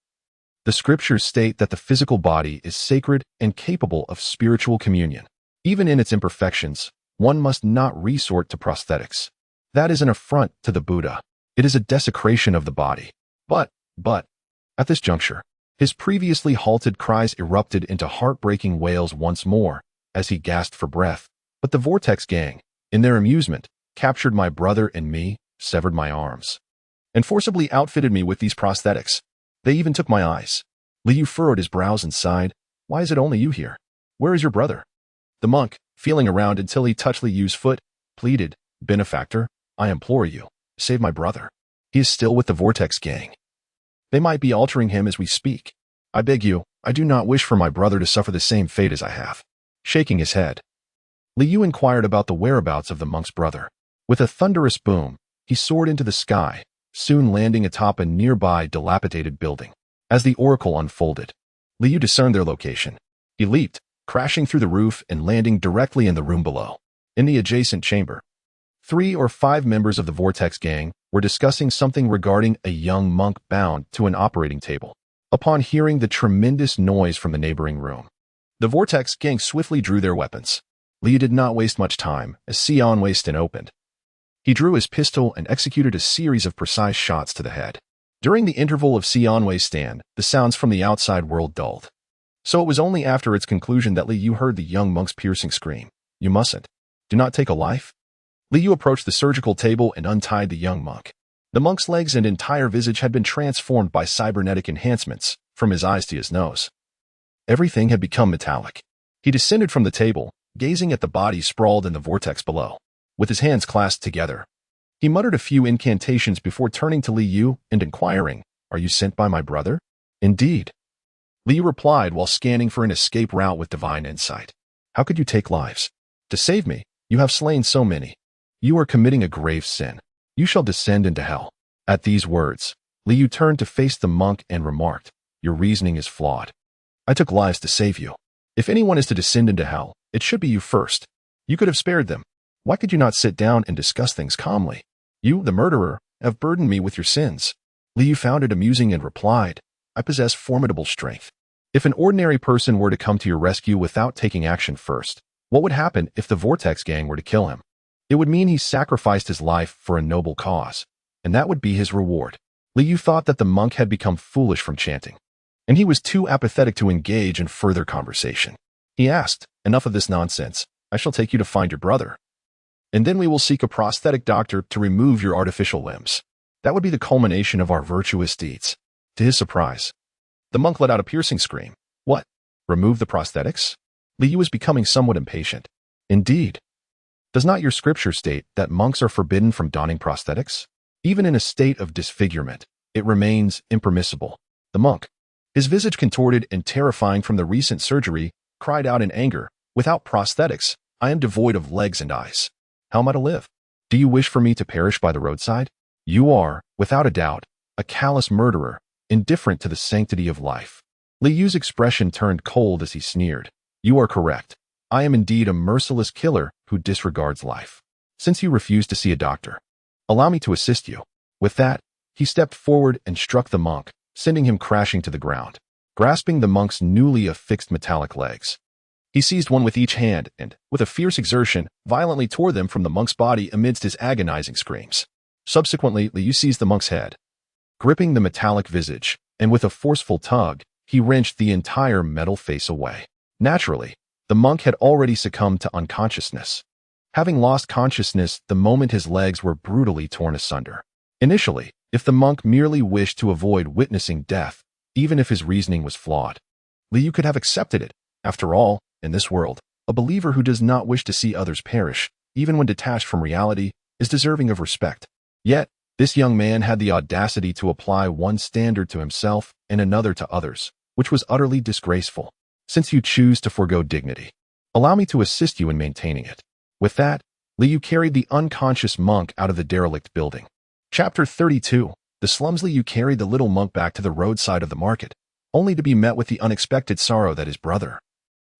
The scriptures state that the physical body is sacred and capable of spiritual communion. Even in its imperfections, one must not resort to prosthetics. That is an affront to the Buddha. It is a desecration of the body. But, at this juncture, his previously halted cries erupted into heartbreaking wails once more, as he gasped for breath. But the Vortex gang, in their amusement, captured my brother and me, severed my arms, and forcibly outfitted me with these prosthetics. They even took my eyes. Liu furrowed his brows and sighed. Why is it only you here? Where is your brother? The monk, feeling around until he touched Liu's foot, pleaded, Benefactor, I implore you, save my brother. He is still with the Vortex gang. They might be altering him as we speak. I beg you, I do not wish for my brother to suffer the same fate as I have. Shaking his head, Liu inquired about the whereabouts of the monk's brother. With a thunderous boom, he soared into the sky, soon landing atop a nearby dilapidated building. As the oracle unfolded, Liu discerned their location. He leaped, crashing through the roof and landing directly in the room below. In the adjacent chamber, 3 or 5 members of the Vortex gang were discussing something regarding a young monk bound to an operating table. Upon hearing the tremendous noise from the neighboring room, the Vortex gang swiftly drew their weapons. Liu did not waste much time as Sion Wei-Stin opened. He drew his pistol and executed a series of precise shots to the head. During the interval of Sion Wei's stand, the sounds from the outside world dulled. So it was only after its conclusion that Liu heard the young monk's piercing scream. "You mustn't. Do not take a life." Liu approached the surgical table and untied the young monk. The monk's legs and entire visage had been transformed by cybernetic enhancements, from his eyes to his nose. Everything had become metallic. He descended from the table, gazing at the body sprawled in the vortex below. With his hands clasped together, he muttered a few incantations before turning to Liu and inquiring, "Are you sent by my brother?" "Indeed," Liu replied while scanning for an escape route with divine insight. "How could you take lives? To save me, you have slain so many. You are committing a grave sin. You shall descend into hell." At these words, Liu turned to face the monk and remarked, "Your reasoning is flawed. I took lives to save you. If anyone is to descend into hell, it should be you first. You could have spared them. Why could you not sit down and discuss things calmly? You, the murderer, have burdened me with your sins." Liu found it amusing and replied, "I possess formidable strength. If an ordinary person were to come to your rescue without taking action first, what would happen if the Vortex gang were to kill him? It would mean he sacrificed his life for a noble cause, and that would be his reward." Liu thought that the monk had become foolish from chanting, and he was too apathetic to engage in further conversation. He asked, "Enough of this nonsense. I shall take you to find your brother. And then we will seek a prosthetic doctor to remove your artificial limbs. That would be the culmination of our virtuous deeds." To his surprise, the monk let out a piercing scream. "What? Remove the prosthetics?" Liu was becoming somewhat impatient. "Indeed. Does not your scripture state that monks are forbidden from donning prosthetics? Even in a state of disfigurement, it remains impermissible." The monk, his visage contorted and terrifying from the recent surgery, cried out in anger, "Without prosthetics, I am devoid of legs and eyes. How am I to live? Do you wish for me to perish by the roadside? You are, without a doubt, a callous murderer, indifferent to the sanctity of life." Liu's expression turned cold as he sneered. "You are correct. I am indeed a merciless killer who disregards life. Since you refuse to see a doctor, allow me to assist you." With that, he stepped forward and struck the monk, sending him crashing to the ground. Grasping the monk's newly affixed metallic legs, he seized one with each hand and, with a fierce exertion, violently tore them from the monk's body amidst his agonizing screams. Subsequently, Liu seized the monk's head, gripping the metallic visage, and with a forceful tug, he wrenched the entire metal face away. Naturally, the monk had already succumbed to unconsciousness, having lost consciousness the moment his legs were brutally torn asunder. Initially, if the monk merely wished to avoid witnessing death, even if his reasoning was flawed, Liu could have accepted it. After all, in this world, a believer who does not wish to see others perish, even when detached from reality, is deserving of respect. Yet, this young man had the audacity to apply one standard to himself and another to others, which was utterly disgraceful. "Since you choose to forego dignity, allow me to assist you in maintaining it." With that, Liu carried the unconscious monk out of the derelict building. Chapter 32. The slums. Liu carried the little monk back to the roadside of the market, only to be met with the unexpected sorrow that his brother,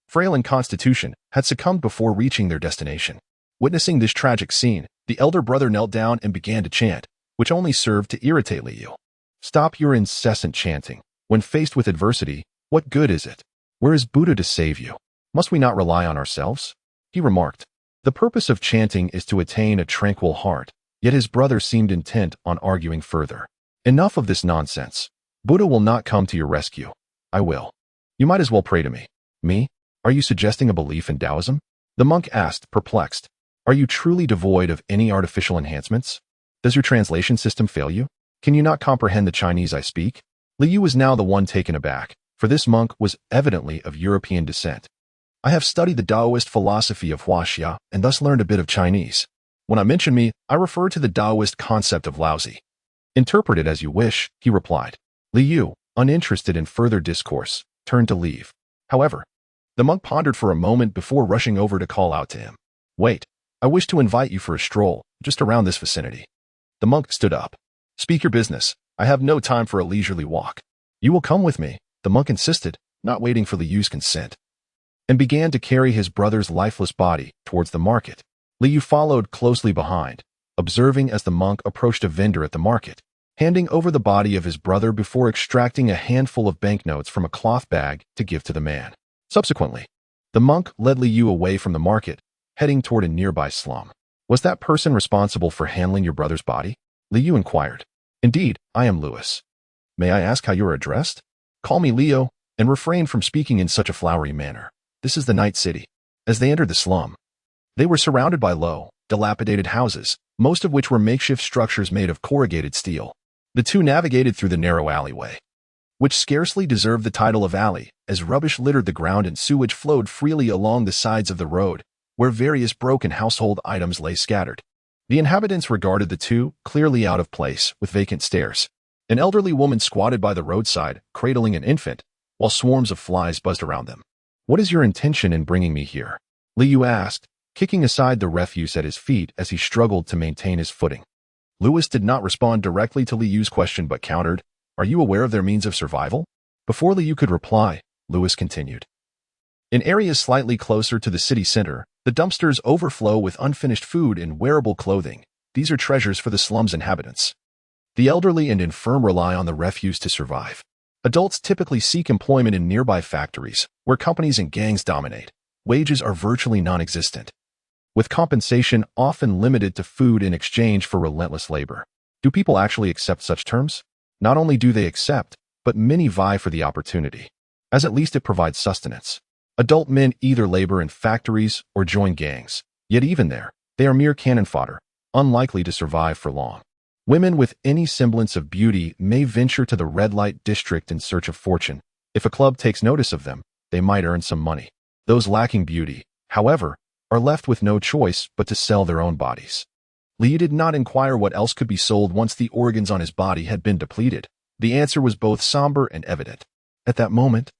frail in constitution, had succumbed before reaching their destination. Witnessing this tragic scene, the elder brother knelt down and began to chant, which only served to irritate Liu. "Stop your incessant chanting. When faced with adversity, what good is it? Where is Buddha to save you? Must we not rely on ourselves?" he remarked. The purpose of chanting is to attain a tranquil heart, yet his brother seemed intent on arguing further. "Enough of this nonsense. Buddha will not come to your rescue. I will. You might as well pray to me." "Me? Are you suggesting a belief in Taoism?" the monk asked, perplexed. "Are you truly devoid of any artificial enhancements? Does your translation system fail you? Can you not comprehend the Chinese I speak?" Liu was now the one taken aback, for this monk was evidently of European descent. "I have studied the Taoist philosophy of Huaxia and thus learned a bit of Chinese. When I mention me, I refer to the Taoist concept of Laozi." "Interpret it as you wish," he replied. Liu, uninterested in further discourse, turned to leave. However, the monk pondered for a moment before rushing over to call out to him. "Wait, I wish to invite you for a stroll, just around this vicinity." The monk stood up. "Speak your business. I have no time for a leisurely walk." "You will come with me," the monk insisted, not waiting for Liu's consent, and began to carry his brother's lifeless body towards the market. Liu followed closely behind, observing as the monk approached a vendor at the market, handing over the body of his brother before extracting a handful of banknotes from a cloth bag to give to the man. Subsequently, the monk led Liu away from the market, heading toward a nearby slum. Was that person responsible for handling your brother's body? Liu inquired. Indeed, I am Lewis. May I ask how you are addressed? Call me Leo, and refrain from speaking in such a flowery manner. This is the Night City. As they entered the slum, they were surrounded by low, dilapidated houses, most of which were makeshift structures made of corrugated steel. The two navigated through the narrow alleyway, which scarcely deserved the title of alley, as rubbish littered the ground and sewage flowed freely along the sides of the road, where various broken household items lay scattered. The inhabitants regarded the two, clearly out of place, with vacant stares. An elderly woman squatted by the roadside, cradling an infant, while swarms of flies buzzed around them. What is your intention in bringing me here? Liu asked, kicking aside the refuse at his feet as he struggled to maintain his footing. Lewis did not respond directly to Liu's question but countered, Are you aware of their means of survival? Before Liu could reply, Lewis continued. In areas slightly closer to the city center, the dumpsters overflow with unfinished food and wearable clothing. These are treasures for the slum's inhabitants. The elderly and infirm rely on the refuse to survive. Adults typically seek employment in nearby factories, where companies and gangs dominate. Wages are virtually non-existent, with compensation often limited to food in exchange for relentless labor. Do people actually accept such terms? Not only do they accept, but many vie for the opportunity, as at least it provides sustenance. Adult men either labor in factories or join gangs, yet even there, they are mere cannon fodder, unlikely to survive for long. Women with any semblance of beauty may venture to the red light district in search of fortune. If a club takes notice of them, they might earn some money. Those lacking beauty, however, are left with no choice but to sell their own bodies. Liu did not inquire what else could be sold once the organs on his body had been depleted. The answer was both somber and evident. At that moment,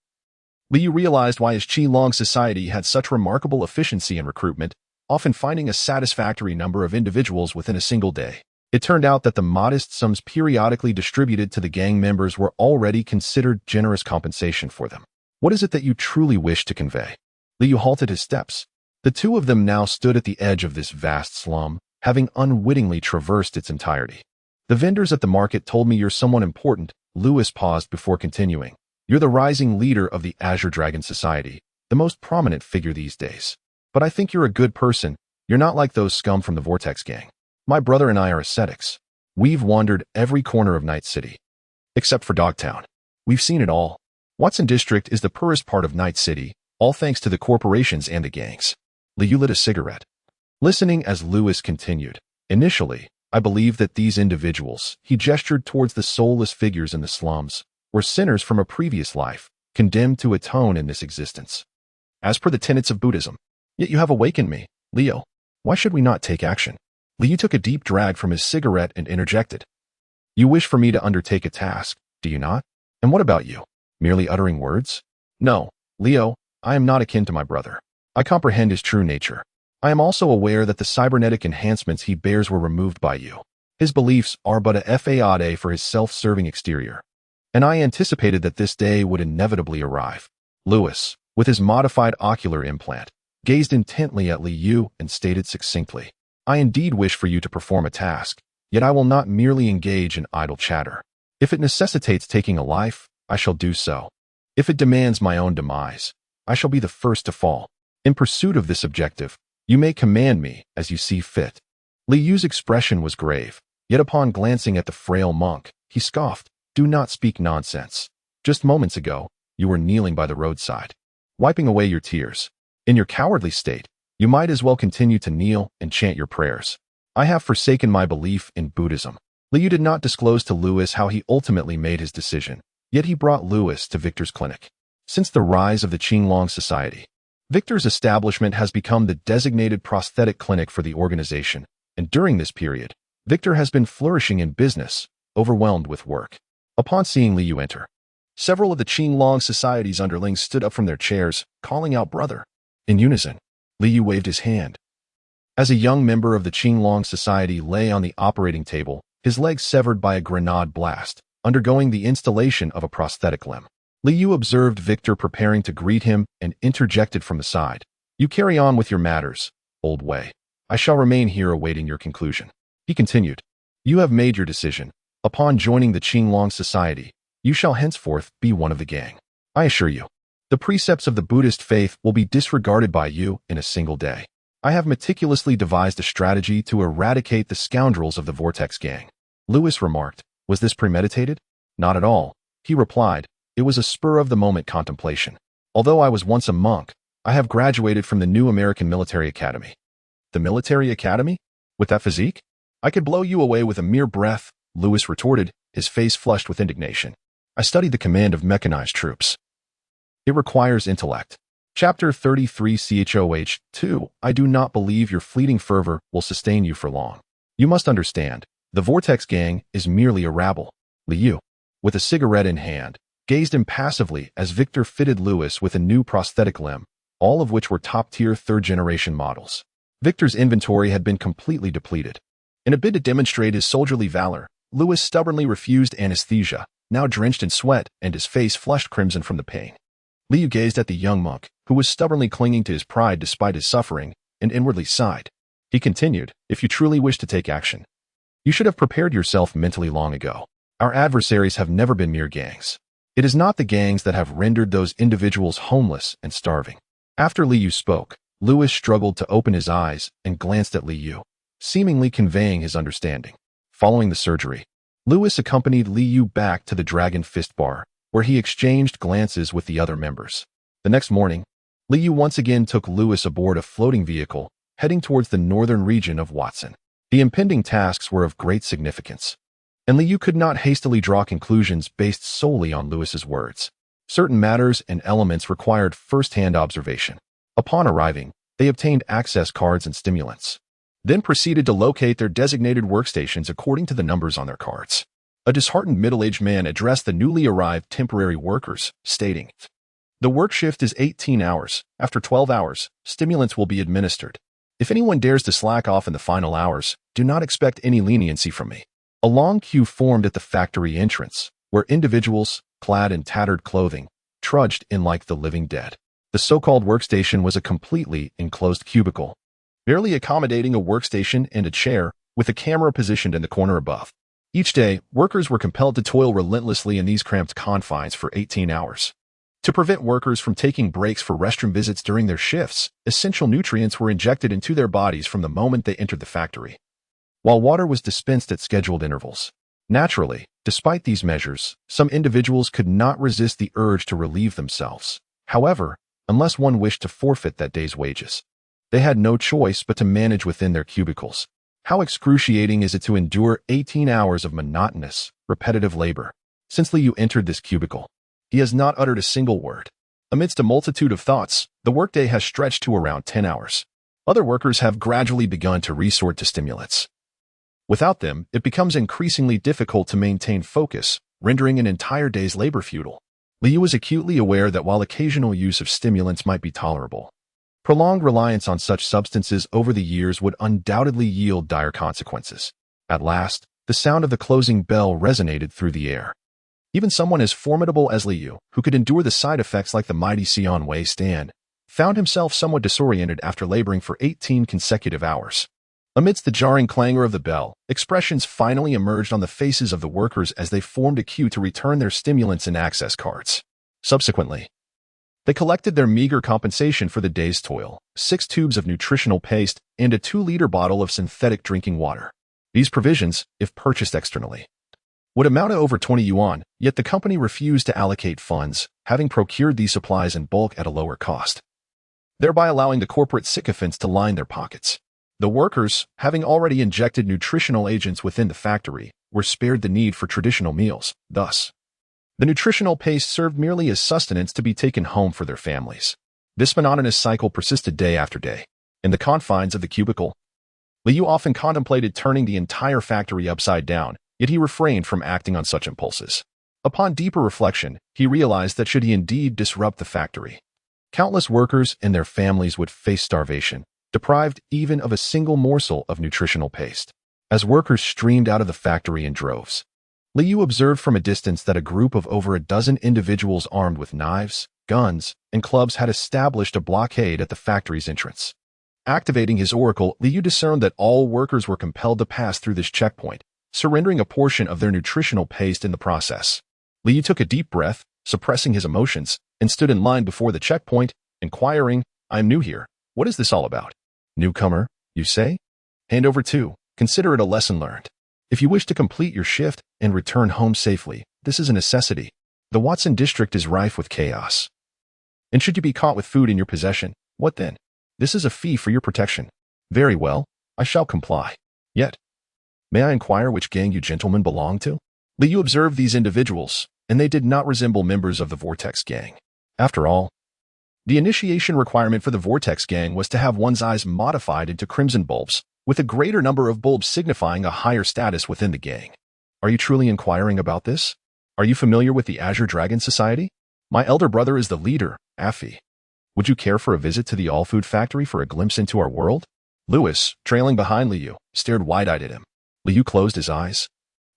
Liu realized why his Qi-Long society had such remarkable efficiency in recruitment, often finding a satisfactory number of individuals within a single day. It turned out that the modest sums periodically distributed to the gang members were already considered generous compensation for them. What is it that you truly wish to convey? Liu halted his steps. The two of them now stood at the edge of this vast slum, having unwittingly traversed its entirety. The vendors at the market told me you're someone important. Lewis paused before continuing. You're the rising leader of the Azure Dragon Society, the most prominent figure these days. But I think you're a good person. You're not like those scum from the Vortex gang. My brother and I are ascetics. We've wandered every corner of Night City, except for Dogtown. We've seen it all. Watson District is the poorest part of Night City, all thanks to the corporations and the gangs. Liu lit a cigarette, listening as Lewis continued. Initially, I believed that these individuals, he gestured towards the soulless figures in the slums, were sinners from a previous life, condemned to atone in this existence. As per the tenets of Buddhism. Yet you have awakened me, Leo. Why should we not take action? Liu took a deep drag from his cigarette and interjected. You wish for me to undertake a task, do you not? And what about you? Merely uttering words? No, Leo, I am not akin to my brother. I comprehend his true nature. I am also aware that the cybernetic enhancements he bears were removed by you. His beliefs are but a facade for his self-serving exterior. And I anticipated that this day would inevitably arrive. Lewis, with his modified ocular implant, gazed intently at Liu and stated succinctly. I indeed wish for you to perform a task, yet I will not merely engage in idle chatter. If it necessitates taking a life, I shall do so. If it demands my own demise, I shall be the first to fall. In pursuit of this objective, you may command me as you see fit. Liu's expression was grave, yet upon glancing at the frail monk, he scoffed. Do not speak nonsense. Just moments ago, you were kneeling by the roadside, wiping away your tears. In your cowardly state, you might as well continue to kneel and chant your prayers. I have forsaken my belief in Buddhism. Liu did not disclose to Lewis how he ultimately made his decision, yet he brought Lewis to Victor's clinic. Since the rise of the Qi-Long Society, Victor's establishment has become the designated prosthetic clinic for the organization, and during this period, Victor has been flourishing in business, overwhelmed with work. Upon seeing Liu enter, several of the Qi-Long Society's underlings stood up from their chairs, calling out brother. In unison, Liu waved his hand. As a young member of the Qi-Long Society lay on the operating table, his legs severed by a grenade blast, undergoing the installation of a prosthetic limb. Liu observed Victor preparing to greet him and interjected from the side. You carry on with your matters, old way. I shall remain here awaiting your conclusion. He continued. You have made your decision. Upon joining the Qi-Long Society, you shall henceforth be one of the gang. I assure you, the precepts of the Buddhist faith will be disregarded by you in a single day. I have meticulously devised a strategy to eradicate the scoundrels of the Vortex gang. Lewis remarked, was this premeditated? Not at all, he replied. It was a spur-of-the-moment contemplation. Although I was once a monk, I have graduated from the new American Military Academy. The military academy? With that physique? I could blow you away with a mere breath, Lewis retorted, his face flushed with indignation. I studied the command of mechanized troops. It requires intellect. Chapter 33 CHOH 2 I do not believe your fleeting fervor will sustain you for long. You must understand, the Vortex gang is merely a rabble. Liu, with a cigarette in hand, gazed impassively as Victor fitted Lewis with a new prosthetic limb, all of which were top-tier third-generation models. Victor's inventory had been completely depleted. In a bid to demonstrate his soldierly valor, Lewis stubbornly refused anesthesia, now drenched in sweat and his face flushed crimson from the pain. Liu gazed at the young monk, who was stubbornly clinging to his pride despite his suffering, and inwardly sighed. He continued, if you truly wish to take action, you should have prepared yourself mentally long ago. Our adversaries have never been mere gangs. It is not the gangs that have rendered those individuals homeless and starving. After Liu spoke, Lewis struggled to open his eyes and glanced at Liu, seemingly conveying his understanding. Following the surgery, Lewis accompanied Liu back to the Dragon Fist Bar, where he exchanged glances with the other members. The next morning, Liu once again took Lewis aboard a floating vehicle, heading towards the northern region of Watson. The impending tasks were of great significance, and Liu could not hastily draw conclusions based solely on Lewis's words. Certain matters and elements required first-hand observation. Upon arriving, they obtained access cards and stimulants, then proceeded to locate their designated workstations according to the numbers on their cards. A disheartened middle-aged man addressed the newly arrived temporary workers, stating, the work shift is 18 hours. After 12 hours, stimulants will be administered. If anyone dares to slack off in the final hours, do not expect any leniency from me. A long queue formed at the factory entrance, where individuals, clad in tattered clothing, trudged in like the living dead. The so-called workstation was a completely enclosed cubicle, barely accommodating a workstation and a chair, with a camera positioned in the corner above. Each day, workers were compelled to toil relentlessly in these cramped confines for 18 hours. To prevent workers from taking breaks for restroom visits during their shifts, essential nutrients were injected into their bodies from the moment they entered the factory, while water was dispensed at scheduled intervals. Naturally, despite these measures, some individuals could not resist the urge to relieve themselves. However, unless one wished to forfeit that day's wages, they had no choice but to manage within their cubicles. How excruciating is it to endure 18 hours of monotonous, repetitive labor? Since Liu entered this cubicle, he has not uttered a single word. Amidst a multitude of thoughts, the workday has stretched to around 10 hours. Other workers have gradually begun to resort to stimulants. Without them, it becomes increasingly difficult to maintain focus, rendering an entire day's labor futile. Liu is acutely aware that while occasional use of stimulants might be tolerable, prolonged reliance on such substances over the years would undoubtedly yield dire consequences. At last, the sound of the closing bell resonated through the air. Even someone as formidable as Liu, who could endure the side effects like the mighty Xian Wei stand, found himself somewhat disoriented after laboring for 18 consecutive hours. Amidst the jarring clangor of the bell, expressions finally emerged on the faces of the workers as they formed a queue to return their stimulants and access cards. Subsequently, they collected their meager compensation for the day's toil, 6 tubes of nutritional paste and a 2-liter bottle of synthetic drinking water. These provisions, if purchased externally, would amount to over 20 yuan, yet the company refused to allocate funds, having procured these supplies in bulk at a lower cost, thereby allowing the corporate sycophants to line their pockets. The workers, having already injected nutritional agents within the factory, were spared the need for traditional meals. Thus, the nutritional paste served merely as sustenance to be taken home for their families. This monotonous cycle persisted day after day. In the confines of the cubicle, Liu often contemplated turning the entire factory upside down, yet he refrained from acting on such impulses. Upon deeper reflection, he realized that should he indeed disrupt the factory, countless workers and their families would face starvation, deprived even of a single morsel of nutritional paste. As workers streamed out of the factory in droves, Liu observed from a distance that a group of over a dozen individuals armed with knives, guns, and clubs had established a blockade at the factory's entrance. Activating his oracle, Liu discerned that all workers were compelled to pass through this checkpoint, surrendering a portion of their nutritional paste in the process. Liu took a deep breath, suppressing his emotions, and stood in line before the checkpoint, inquiring, "I'm new here. What is this all about?" Newcomer, you say? Hand over 2. Consider it a lesson learned. If you wish to complete your shift and return home safely, this is a necessity. The Watson district is rife with chaos. And should you be caught with food in your possession, what then? This is a fee for your protection. Very well, I shall comply. Yet, may I inquire which gang you gentlemen belong to? You observed these individuals, and they did not resemble members of the Vortex gang. After all, the initiation requirement for the Vortex gang was to have one's eyes modified into crimson bulbs, with a greater number of bulbs signifying a higher status within the gang. Are you truly inquiring about this? Are you familiar with the Azure Dragon Society? My elder brother is the leader, Affy. Would you care for a visit to the all-food factory for a glimpse into our world? Lewis, trailing behind Liu, stared wide-eyed at him. Liu closed his eyes,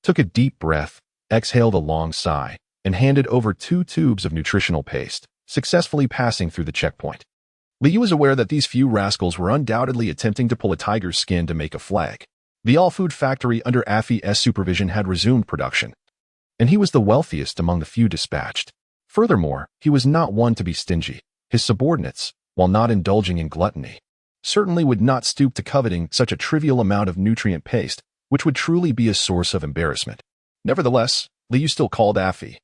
took a deep breath, exhaled a long sigh, and handed over 2 tubes of nutritional paste, successfully passing through the checkpoint. Liu was aware that these few rascals were undoubtedly attempting to pull a tiger's skin to make a flag. The all-food factory under Affy's supervision had resumed production, and he was the wealthiest among the few dispatched. Furthermore, he was not one to be stingy. His subordinates, while not indulging in gluttony, certainly would not stoop to coveting such a trivial amount of nutrient paste, which would truly be a source of embarrassment. Nevertheless, Liu still called Affy,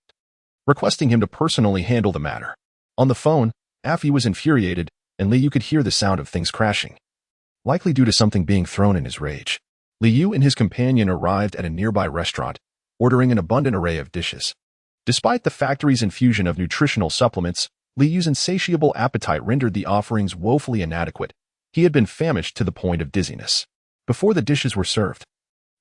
requesting him to personally handle the matter. On the phone, Affy was infuriated, and Liu could hear the sound of things crashing, likely due to something being thrown in his rage. Liu and his companion arrived at a nearby restaurant, ordering an abundant array of dishes. Despite the factory's infusion of nutritional supplements, Liu's insatiable appetite rendered the offerings woefully inadequate. He had been famished to the point of dizziness. Before the dishes were served,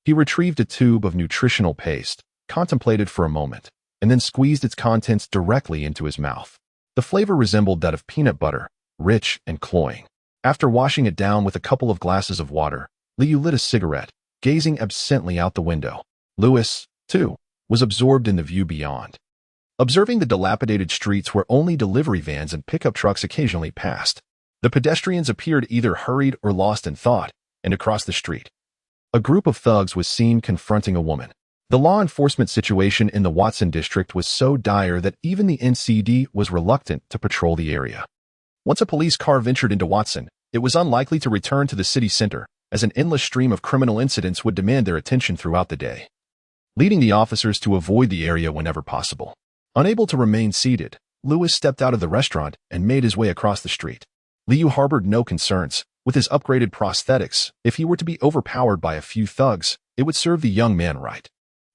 he retrieved a tube of nutritional paste, contemplated for a moment, and then squeezed its contents directly into his mouth. The flavor resembled that of peanut butter, rich and cloying. After washing it down with a couple of glasses of water, Liu lit a cigarette, gazing absently out the window. Lewis, too, was absorbed in the view beyond, observing the dilapidated streets where only delivery vans and pickup trucks occasionally passed. The pedestrians appeared either hurried or lost in thought, and across the street, a group of thugs was seen confronting a woman. The law enforcement situation in the Watson district was so dire that even the NCD was reluctant to patrol the area. Once a police car ventured into Watson, it was unlikely to return to the city center, as an endless stream of criminal incidents would demand their attention throughout the day, leading the officers to avoid the area whenever possible. Unable to remain seated, Lewis stepped out of the restaurant and made his way across the street. Liu harbored no concerns. With his upgraded prosthetics, if he were to be overpowered by a few thugs, it would serve the young man right.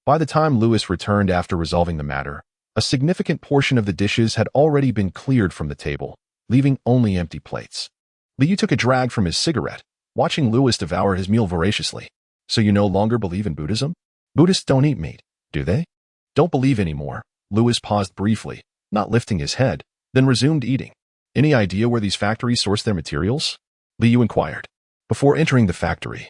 By the time Lewis returned after resolving the matter, a significant portion of the dishes had already been cleared from the table, leaving only empty plates. Liu took a drag from his cigarette, watching Lewis devour his meal voraciously. So you no longer believe in Buddhism? Buddhists don't eat meat, do they? Don't believe anymore. Lewis paused briefly, not lifting his head, then resumed eating. Any idea where these factories source their materials? Liu inquired. Before entering the factory,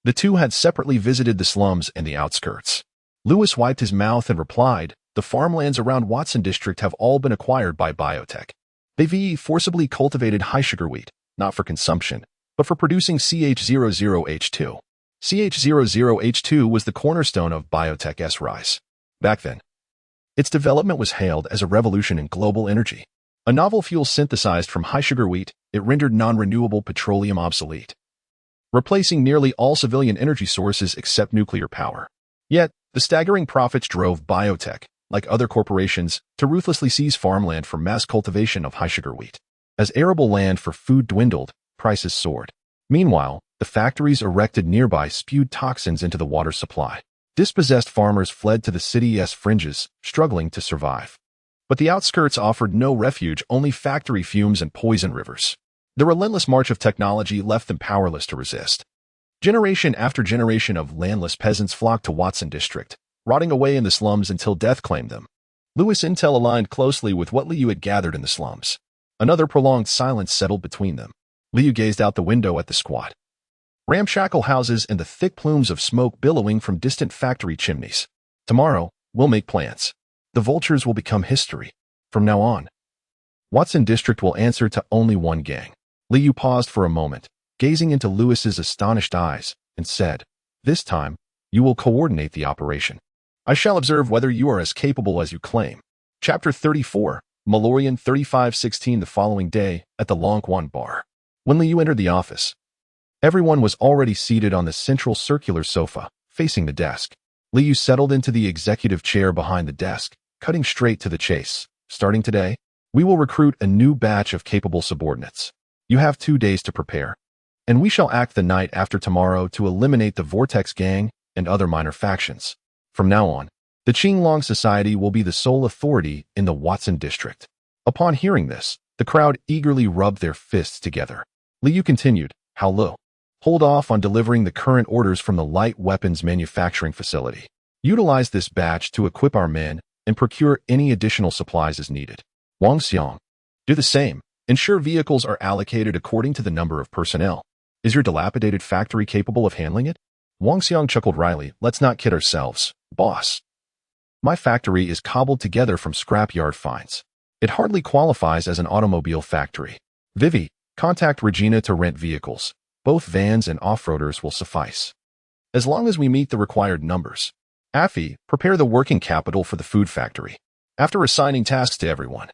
the two had separately visited the slums and the outskirts. Lewis wiped his mouth and replied, the farmlands around Watson district have all been acquired by biotech. They've forcibly cultivated high-sugar wheat, not for consumption, but for producing CH00H2. CH00H2 was the cornerstone of biotech's rise. Back then, its development was hailed as a revolution in global energy. A novel fuel synthesized from high-sugar wheat, it rendered non-renewable petroleum obsolete, replacing nearly all civilian energy sources except nuclear power. Yet, the staggering profits drove biotech, like other corporations, to ruthlessly seize farmland for mass cultivation of high-sugar wheat. As arable land for food dwindled, prices soared. Meanwhile, the factories erected nearby spewed toxins into the water supply. Dispossessed farmers fled to the city's fringes, struggling to survive. But the outskirts offered no refuge, only factory fumes and poison rivers. The relentless march of technology left them powerless to resist. Generation after generation of landless peasants flocked to Watson district, rotting away in the slums until death claimed them. Lewis' intel aligned closely with what Liu had gathered in the slums. Another prolonged silence settled between them. Liu gazed out the window at the squat, ramshackle houses and the thick plumes of smoke billowing from distant factory chimneys. Tomorrow, we'll make plans. The vultures will become history. From now on, Watson district will answer to only one gang. Liu paused for a moment, gazing into Lewis's astonished eyes, and said, this time, you will coordinate the operation. I shall observe whether you are as capable as you claim. Chapter 34, Malorian 3516. The following day, at the Lonquan bar. When Liu entered the office, Everyone was already seated on the central circular sofa, facing the desk. Liu settled into the executive chair behind the desk, cutting straight to the chase. Starting today, we will recruit a new batch of capable subordinates. You have 2 days to prepare, and we shall act the night after tomorrow to eliminate the Vortex Gang and other minor factions. From now on, the Qinglong Society will be the sole authority in the Watson district. Upon hearing this, the crowd eagerly rubbed their fists together. Liu continued, "How low? Hold off on delivering the current orders from the light weapons manufacturing facility. Utilize this batch to equip our men and procure any additional supplies as needed. Wang Xiang, do the same. Ensure vehicles are allocated according to the number of personnel. Is your dilapidated factory capable of handling it?" Wang Xiang chuckled wryly. "Let's not kid ourselves, boss. My factory is cobbled together from scrapyard finds. It hardly qualifies as an automobile factory. Vivi, contact Regina to rent vehicles. Both vans and off-roaders will suffice, as long as we meet the required numbers. Affy, prepare the working capital for the food factory." After assigning tasks to everyone,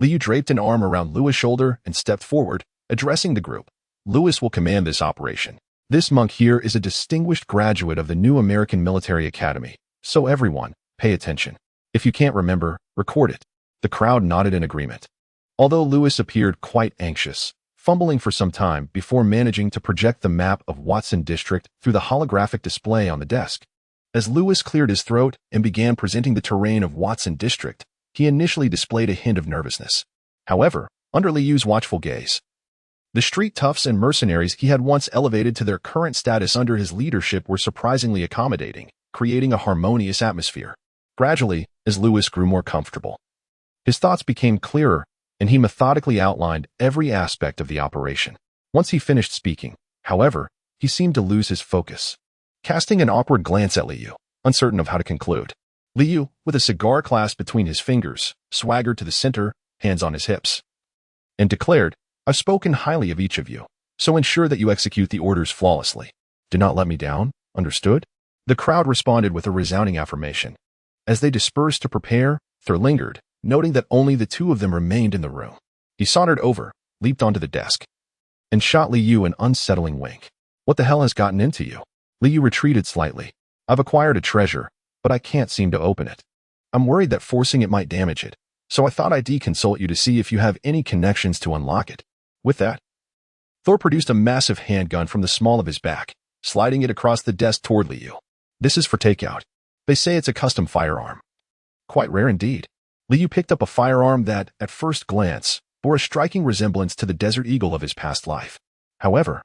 Liu draped an arm around Louis' shoulder and stepped forward, addressing the group. "Louis will command this operation. This monk here is a distinguished graduate of the new American Military Academy, so everyone, pay attention. If you can't remember, record it." The crowd nodded in agreement, although Louis appeared quite anxious, fumbling for some time before managing to project the map of Watson District through the holographic display on the desk. As Louis cleared his throat and began presenting the terrain of Watson District, he initially displayed a hint of nervousness. However, under Liu's watchful gaze, the street toughs and mercenaries he had once elevated to their current status under his leadership were surprisingly accommodating, creating a harmonious atmosphere. Gradually, as Louis grew more comfortable, his thoughts became clearer, and he methodically outlined every aspect of the operation. Once he finished speaking, however, he seemed to lose his focus, casting an awkward glance at Liu, uncertain of how to conclude. Liu, with a cigar clasped between his fingers, swaggered to the center, hands on his hips, and declared, "I've spoken highly of each of you, so ensure that you execute the orders flawlessly. Do not let me down, understood?" The crowd responded with a resounding affirmation. As they dispersed to prepare, Thur lingered, noting that only the 2 of them remained in the room. He sauntered over, leaped onto the desk, and shot Liu an unsettling wink. "What the hell has gotten into you?" Liu retreated slightly. "I've acquired a treasure, but I can't seem to open it. I'm worried that forcing it might damage it, so I thought I'd deconsult you to see if you have any connections to unlock it." With that, Thor produced a massive handgun from the small of his back, sliding it across the desk toward Liu. "This is for takeout. They say it's a custom firearm. Quite rare indeed." Liu picked up a firearm that, at first glance, bore a striking resemblance to the Desert Eagle of his past life. However,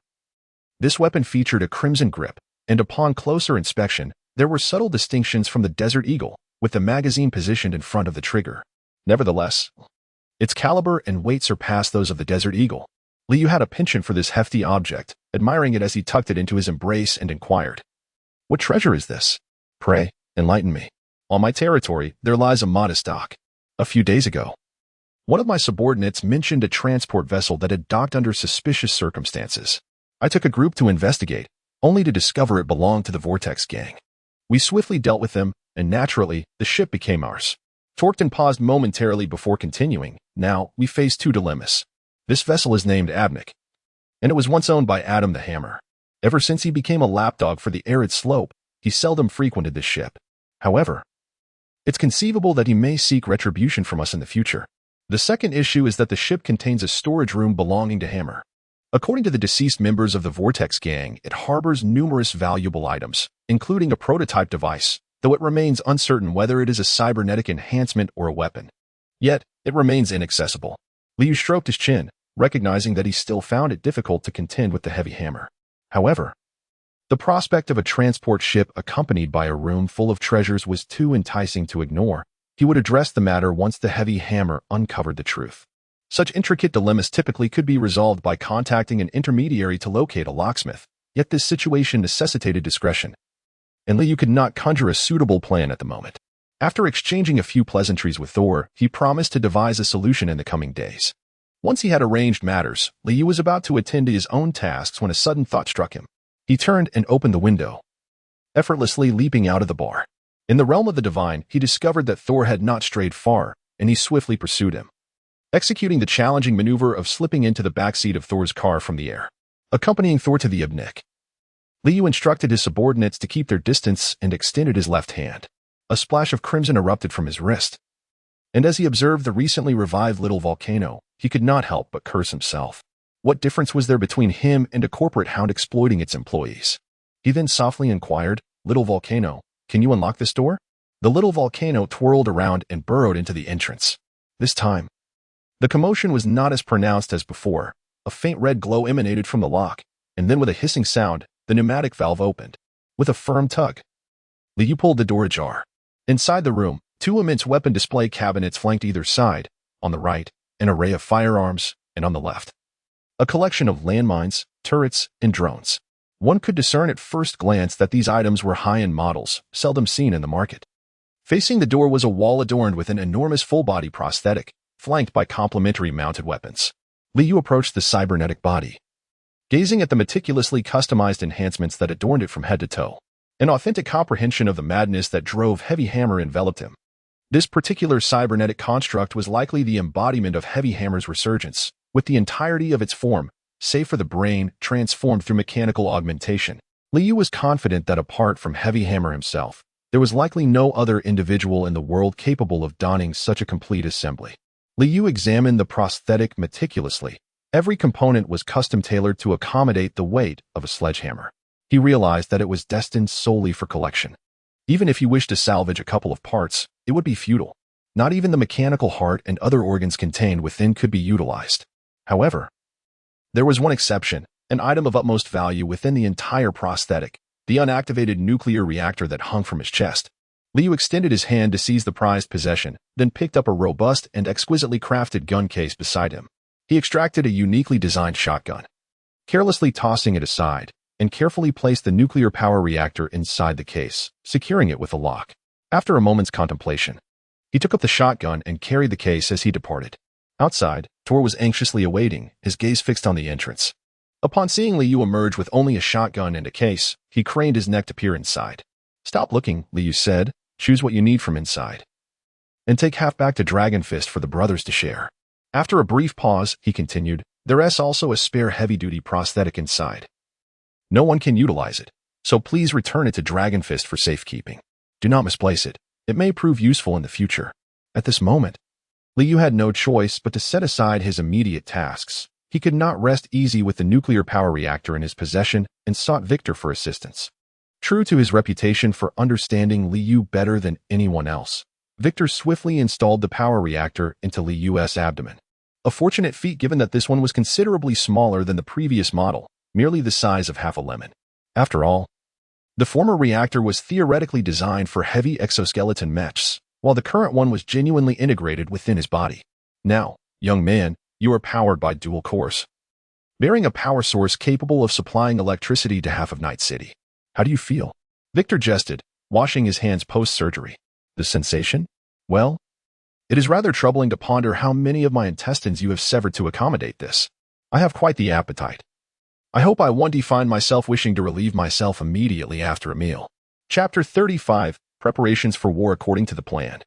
this weapon featured a crimson grip, and upon closer inspection, there were subtle distinctions from the Desert Eagle, with the magazine positioned in front of the trigger. Nevertheless, its caliber and weight surpassed those of the Desert Eagle. Liu had a penchant for this hefty object, admiring it as he tucked it into his embrace and inquired, "What treasure is this? Pray, enlighten me. On my territory, there lies a modest dock. A few days ago, one of my subordinates mentioned a transport vessel that had docked under suspicious circumstances. I took a group to investigate, only to discover it belonged to the Vortex Gang. We swiftly dealt with them, and naturally, the ship became ours." Torkton paused momentarily before continuing. "Now, we face 2 dilemmas. This vessel is named Abnick, and it was once owned by Adam the Hammer. Ever since he became a lapdog for the arid slope, he seldom frequented this ship. However, it's conceivable that he may seek retribution from us in the future. The second issue is that the ship contains a storage room belonging to Hammer. According to the deceased members of the Vortex Gang, it harbors numerous valuable items, including a prototype device, though it remains uncertain whether it is a cybernetic enhancement or a weapon. Yet, it remains inaccessible." Liu stroked his chin, recognizing that he still found it difficult to contend with the heavy hammer. However, the prospect of a transport ship accompanied by a room full of treasures was too enticing to ignore. He would address the matter once the heavy hammer uncovered the truth. Such intricate dilemmas typically could be resolved by contacting an intermediary to locate a locksmith, yet this situation necessitated discretion, and Liu could not conjure a suitable plan at the moment. After exchanging a few pleasantries with Thor, he promised to devise a solution in the coming days. Once he had arranged matters, Liu was about to attend to his own tasks when a sudden thought struck him. He turned and opened the window, effortlessly leaping out of the bar. In the realm of the divine, he discovered that Thor had not strayed far, and he swiftly pursued him, executing the challenging maneuver of slipping into the backseat of Thor's car from the air. accompanying Thor to the Ibnik. Liu instructed his subordinates to keep their distance and extended his left hand. A splash of crimson erupted from his wrist. And as he observed the recently revived little volcano, he could not help but curse himself. What difference was there between him and a corporate hound exploiting its employees? He then softly inquired, "Little volcano, can you unlock this door?" The little volcano twirled around and burrowed into the entrance. This time, the commotion was not as pronounced as before. A faint red glow emanated from the lock, and then with a hissing sound, the pneumatic valve opened. With a firm tug, Liu pulled the door ajar. Inside the room, two immense weapon display cabinets flanked either side. On the right, an array of firearms, and on the left, a collection of landmines, turrets, and drones. One could discern at first glance that these items were high-end models, seldom seen in the market. Facing the door was a wall adorned with an enormous full-body prosthetic, flanked by complementary mounted weapons. Liu approached the cybernetic body, gazing at the meticulously customized enhancements that adorned it from head to toe. An authentic comprehension of the madness that drove Heavy Hammer enveloped him. This particular cybernetic construct was likely the embodiment of Heavy Hammer's resurgence, with the entirety of its form, save for the brain, transformed through mechanical augmentation. Liu was confident that apart from Heavy Hammer himself, there was likely no other individual in the world capable of donning such a complete assembly. Liu examined the prosthetic meticulously. Every component was custom-tailored to accommodate the weight of a sledgehammer. He realized that it was destined solely for collection. Even if he wished to salvage a couple of parts, it would be futile. Not even the mechanical heart and other organs contained within could be utilized. However, there was one exception, an item of utmost value within the entire prosthetic, the unactivated nuclear reactor that hung from his chest. Liu extended his hand to seize the prized possession, then picked up a robust and exquisitely crafted gun case beside him. He extracted a uniquely designed shotgun, carelessly tossing it aside, and carefully placed the nuclear power reactor inside the case, securing it with a lock. After a moment's contemplation, he took up the shotgun and carried the case as he departed. Outside, Thor was anxiously awaiting, his gaze fixed on the entrance. Upon seeing Liu emerge with only a shotgun and a case, he craned his neck to peer inside. "Stop looking," Liu said. "Choose what you need from inside. And take half back to Dragon Fist for the brothers to share." After a brief pause, he continued, "There is also a spare heavy-duty prosthetic inside. No one can utilize it, so please return it to Dragon Fist for safekeeping. Do not misplace it. It may prove useful in the future." At this moment, Liu had no choice but to set aside his immediate tasks. He could not rest easy with the nuclear power reactor in his possession and sought Victor for assistance. True to his reputation for understanding Liu better than anyone else, Victor swiftly installed the power reactor into Liu's abdomen. A fortunate feat given that this one was considerably smaller than the previous model, merely the size of half a lemon. After all, the former reactor was theoretically designed for heavy exoskeleton mechs, while the current one was genuinely integrated within his body. "Now, young man, you are powered by dual cores, bearing a power source capable of supplying electricity to half of Night City. How do you feel?" Victor jested, washing his hands post-surgery. "The sensation? Well, it is rather troubling to ponder how many of my intestines you have severed to accommodate this. I have quite the appetite. I hope I won't find myself wishing to relieve myself immediately after a meal." Chapter 35, Preparations for War According to the Plan.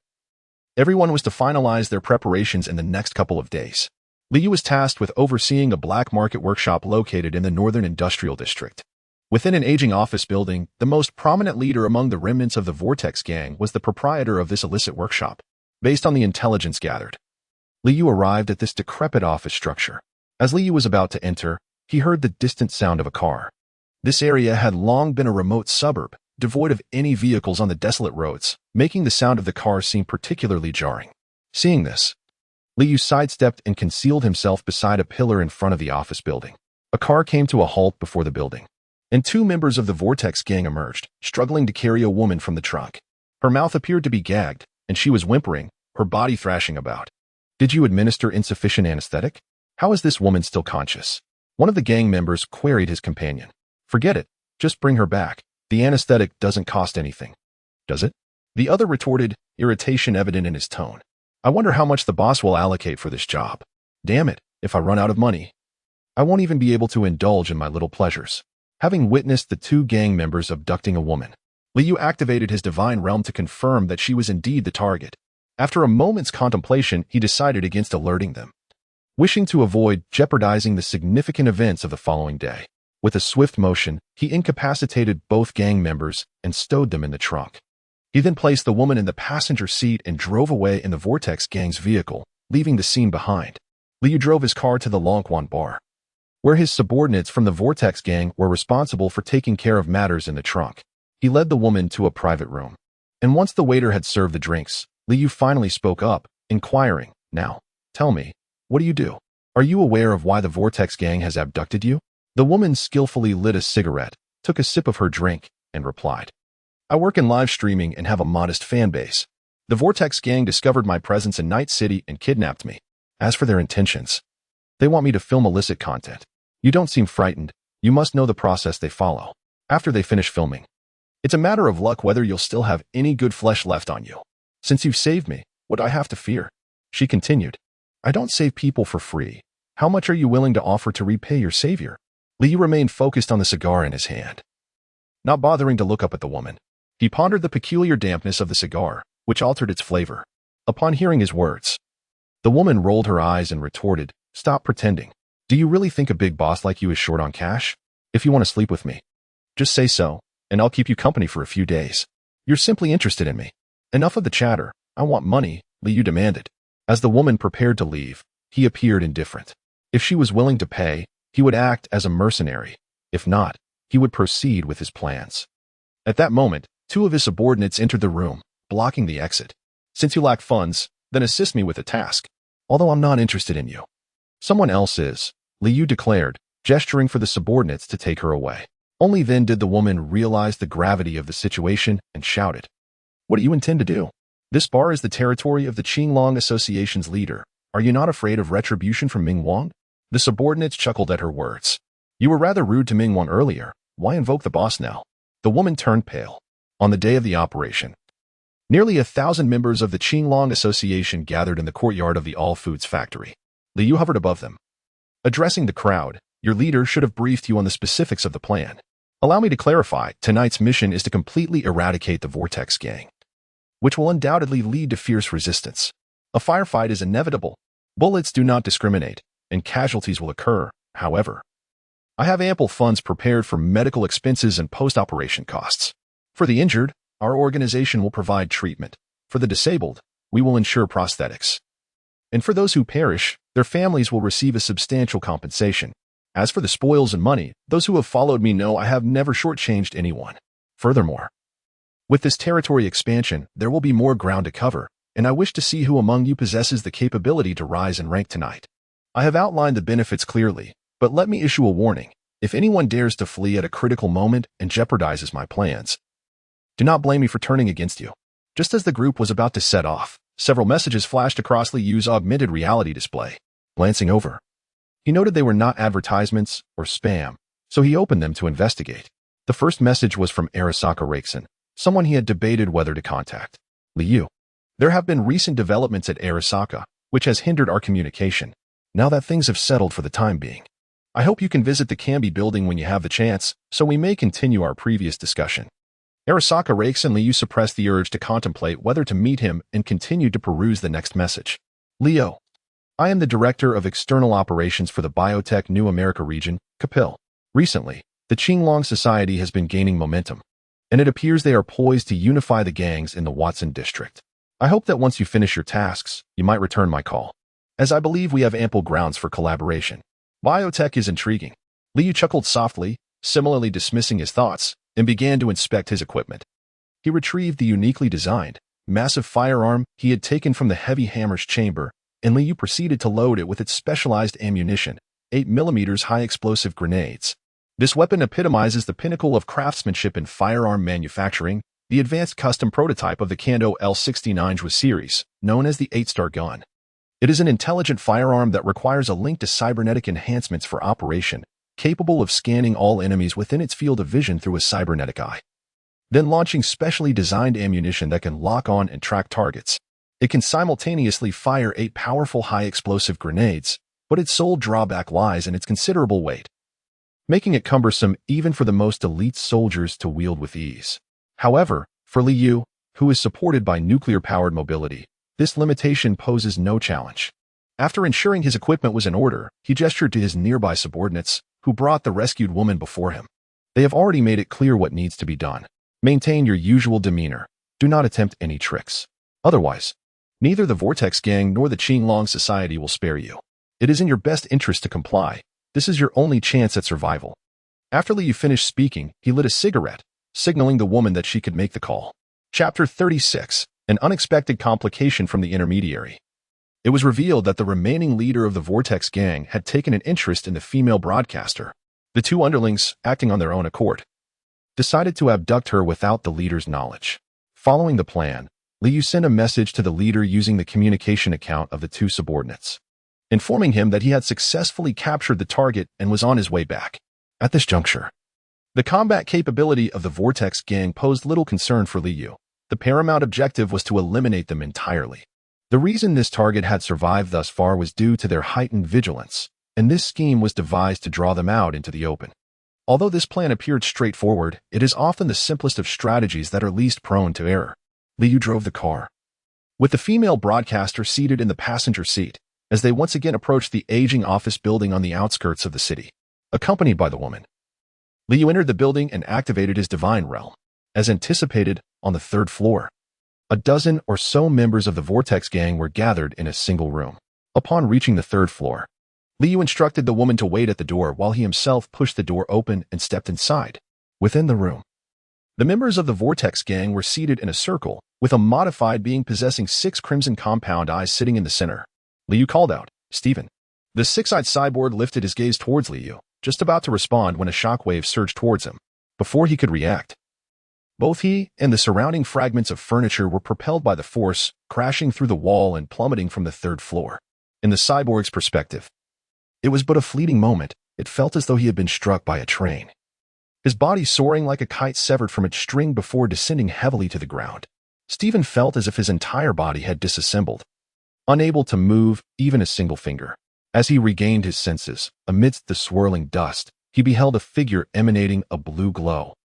Everyone was to finalize their preparations in the next couple of days. Liu was tasked with overseeing a black market workshop located in the Northern Industrial District. Within an aging office building, the most prominent leader among the remnants of the Vortex Gang was the proprietor of this illicit workshop. Based on the intelligence gathered, Liu arrived at this decrepit office structure. As Liu was about to enter, he heard the distant sound of a car. This area had long been a remote suburb, devoid of any vehicles on the desolate roads, making the sound of the car seem particularly jarring. Seeing this, Liu sidestepped and concealed himself beside a pillar in front of the office building. A car came to a halt before the building, and two members of the Vortex Gang emerged, struggling to carry a woman from the trunk. Her mouth appeared to be gagged, and she was whimpering, her body thrashing about. "Did you administer insufficient anesthetic? How is this woman still conscious?" One of the gang members queried his companion. "Forget it. Just bring her back. The anesthetic doesn't cost anything." "Does it?" The other retorted, irritation evident in his tone. "I wonder how much the boss will allocate for this job. Damn it, if I run out of money, I won't even be able to indulge in my little pleasures." Having witnessed the two gang members abducting a woman, Liu activated his divine realm to confirm that she was indeed the target. After a moment's contemplation, he decided against alerting them. wishing to avoid jeopardizing the significant events of the following day. With a swift motion, he incapacitated both gang members and stowed them in the trunk. He then placed the woman in the passenger seat and drove away in the Vortex gang's vehicle, leaving the scene behind. Liu drove his car to the Lonquan bar, where his subordinates from the Vortex gang were responsible for taking care of matters in the trunk. He led the woman to a private room, and once the waiter had served the drinks, Liu finally spoke up, inquiring, "Now, tell me, what do you do? Are you aware of why the Vortex gang has abducted you?" The woman skillfully lit a cigarette, took a sip of her drink, and replied, "I work in live streaming and have a modest fan base. The Vortex gang discovered my presence in Night City and kidnapped me. As for their intentions, they want me to film illicit content. You don't seem frightened. You must know the process they follow. After they finish filming, it's a matter of luck whether you'll still have any good flesh left on you. Since you've saved me, what do I have to fear?" She continued, "I don't save people for free. How much are you willing to offer to repay your savior?" Liu remained focused on the cigar in his hand, not bothering to look up at the woman. He pondered the peculiar dampness of the cigar, which altered its flavor. Upon hearing his words, the woman rolled her eyes and retorted, "Stop pretending. Do you really think a big boss like you is short on cash? If you want to sleep with me, just say so, and I'll keep you company for a few days. You're simply interested in me. Enough of the chatter. I want money," Liu demanded. As the woman prepared to leave, he appeared indifferent. If she was willing to pay, he would act as a mercenary. If not, he would proceed with his plans. At that moment, two of his subordinates entered the room, blocking the exit. "Since you lack funds, then assist me with a task. Although I'm not interested in you, someone else is," Liu declared, gesturing for the subordinates to take her away. Only then did the woman realize the gravity of the situation and shouted, "What do you intend to do? This bar is the territory of the Qinglong Association's leader. Are you not afraid of retribution from Ming Wang?" The subordinates chuckled at her words. "You were rather rude to Ming Wang earlier. Why invoke the boss now?" The woman turned pale. On the day of the operation, nearly 1,000 members of the Qinglong Association gathered in the courtyard of the All Foods factory. Liu hovered above them. Addressing the crowd, "Your leader should have briefed you on the specifics of the plan. Allow me to clarify, tonight's mission is to completely eradicate the Vortex gang, which will undoubtedly lead to fierce resistance. A firefight is inevitable. Bullets do not discriminate, and casualties will occur. However, I have ample funds prepared for medical expenses and post-operation costs. For the injured, our organization will provide treatment. For the disabled, we will ensure prosthetics. And for those who perish, their families will receive a substantial compensation. As for the spoils and money, those who have followed me know I have never shortchanged anyone. Furthermore, with this territory expansion, there will be more ground to cover, and I wish to see who among you possesses the capability to rise in rank tonight. I have outlined the benefits clearly, but let me issue a warning. If anyone dares to flee at a critical moment and jeopardizes my plans, do not blame me for turning against you." Just as the group was about to set off, several messages flashed across Liu's augmented reality display. Glancing over, he noted they were not advertisements or spam, so he opened them to investigate. The first message was from Arasaka Raiksen, someone he had debated whether to contact. "Liu, there have been recent developments at Arasaka, which has hindered our communication. Now that things have settled for the time being, I hope you can visit the Kambi building when you have the chance, so we may continue our previous discussion." Arasaka Raiksen Liu suppressed the urge to contemplate whether to meet him and continued to peruse the next message. "Leo, I am the Director of External Operations for the Biotech New America region, Capil. Recently, the Qinglong Society has been gaining momentum, and it appears they are poised to unify the gangs in the Watson district. I hope that once you finish your tasks, you might return my call, as I believe we have ample grounds for collaboration." Biotech is intriguing. Liu chuckled softly, similarly dismissing his thoughts, and began to inspect his equipment. He retrieved the uniquely designed, massive firearm he had taken from the heavy hammer's chamber, and Liu proceeded to load it with its specialized ammunition, 8mm high-explosive grenades. This weapon epitomizes the pinnacle of craftsmanship in firearm manufacturing, the advanced custom prototype of the Kando L69 series, known as the 8-star gun. It is an intelligent firearm that requires a link to cybernetic enhancements for operation, capable of scanning all enemies within its field of vision through a cybernetic eye, then launching specially designed ammunition that can lock on and track targets. It can simultaneously fire 8 powerful high-explosive grenades, but its sole drawback lies in its considerable weight, making it cumbersome even for the most elite soldiers to wield with ease. However, for Liu, who is supported by nuclear-powered mobility, this limitation poses no challenge. After ensuring his equipment was in order, he gestured to his nearby subordinates, who brought the rescued woman before him. They have already made it clear what needs to be done. Maintain your usual demeanor. Do not attempt any tricks. Otherwise, neither the Vortex Gang nor the Qinglong Society will spare you. It is in your best interest to comply. This is your only chance at survival. After Liu finished speaking, he lit a cigarette, signaling the woman that she could make the call. Chapter 36. An unexpected complication from the intermediary. It was revealed that the remaining leader of the Vortex Gang had taken an interest in the female broadcaster. The two underlings, acting on their own accord, decided to abduct her without the leader's knowledge. Following the plan, Liu sent a message to the leader using the communication account of the two subordinates, informing him that he had successfully captured the target and was on his way back. At this juncture, the combat capability of the Vortex Gang posed little concern for Liu. The paramount objective was to eliminate them entirely. The reason this target had survived thus far was due to their heightened vigilance, and this scheme was devised to draw them out into the open. Although this plan appeared straightforward, it is often the simplest of strategies that are least prone to error. Liu drove the car, with the female broadcaster seated in the passenger seat, as they once again approached the aging office building on the outskirts of the city. Accompanied by the woman, Liu entered the building and activated his divine realm. As anticipated, on the third floor, a dozen or so members of the Vortex Gang were gathered in a single room. Upon reaching the third floor, Liu instructed the woman to wait at the door while he himself pushed the door open and stepped inside. Within the room, the members of the Vortex Gang were seated in a circle, with a modified being possessing 6 crimson compound eyes sitting in the center. Liu called out, "Stephen." The 6-eyed cyborg lifted his gaze towards Liu, just about to respond when a shockwave surged towards him. Before he could react, both he and the surrounding fragments of furniture were propelled by the force, crashing through the wall and plummeting from the third floor. In the cyborg's perspective, it was but a fleeting moment. It felt as though he had been struck by a train, his body soaring like a kite severed from its string before descending heavily to the ground. Stephen felt as if his entire body had disassembled, unable to move even a single finger. As he regained his senses, amidst the swirling dust, he beheld a figure emanating a blue glow,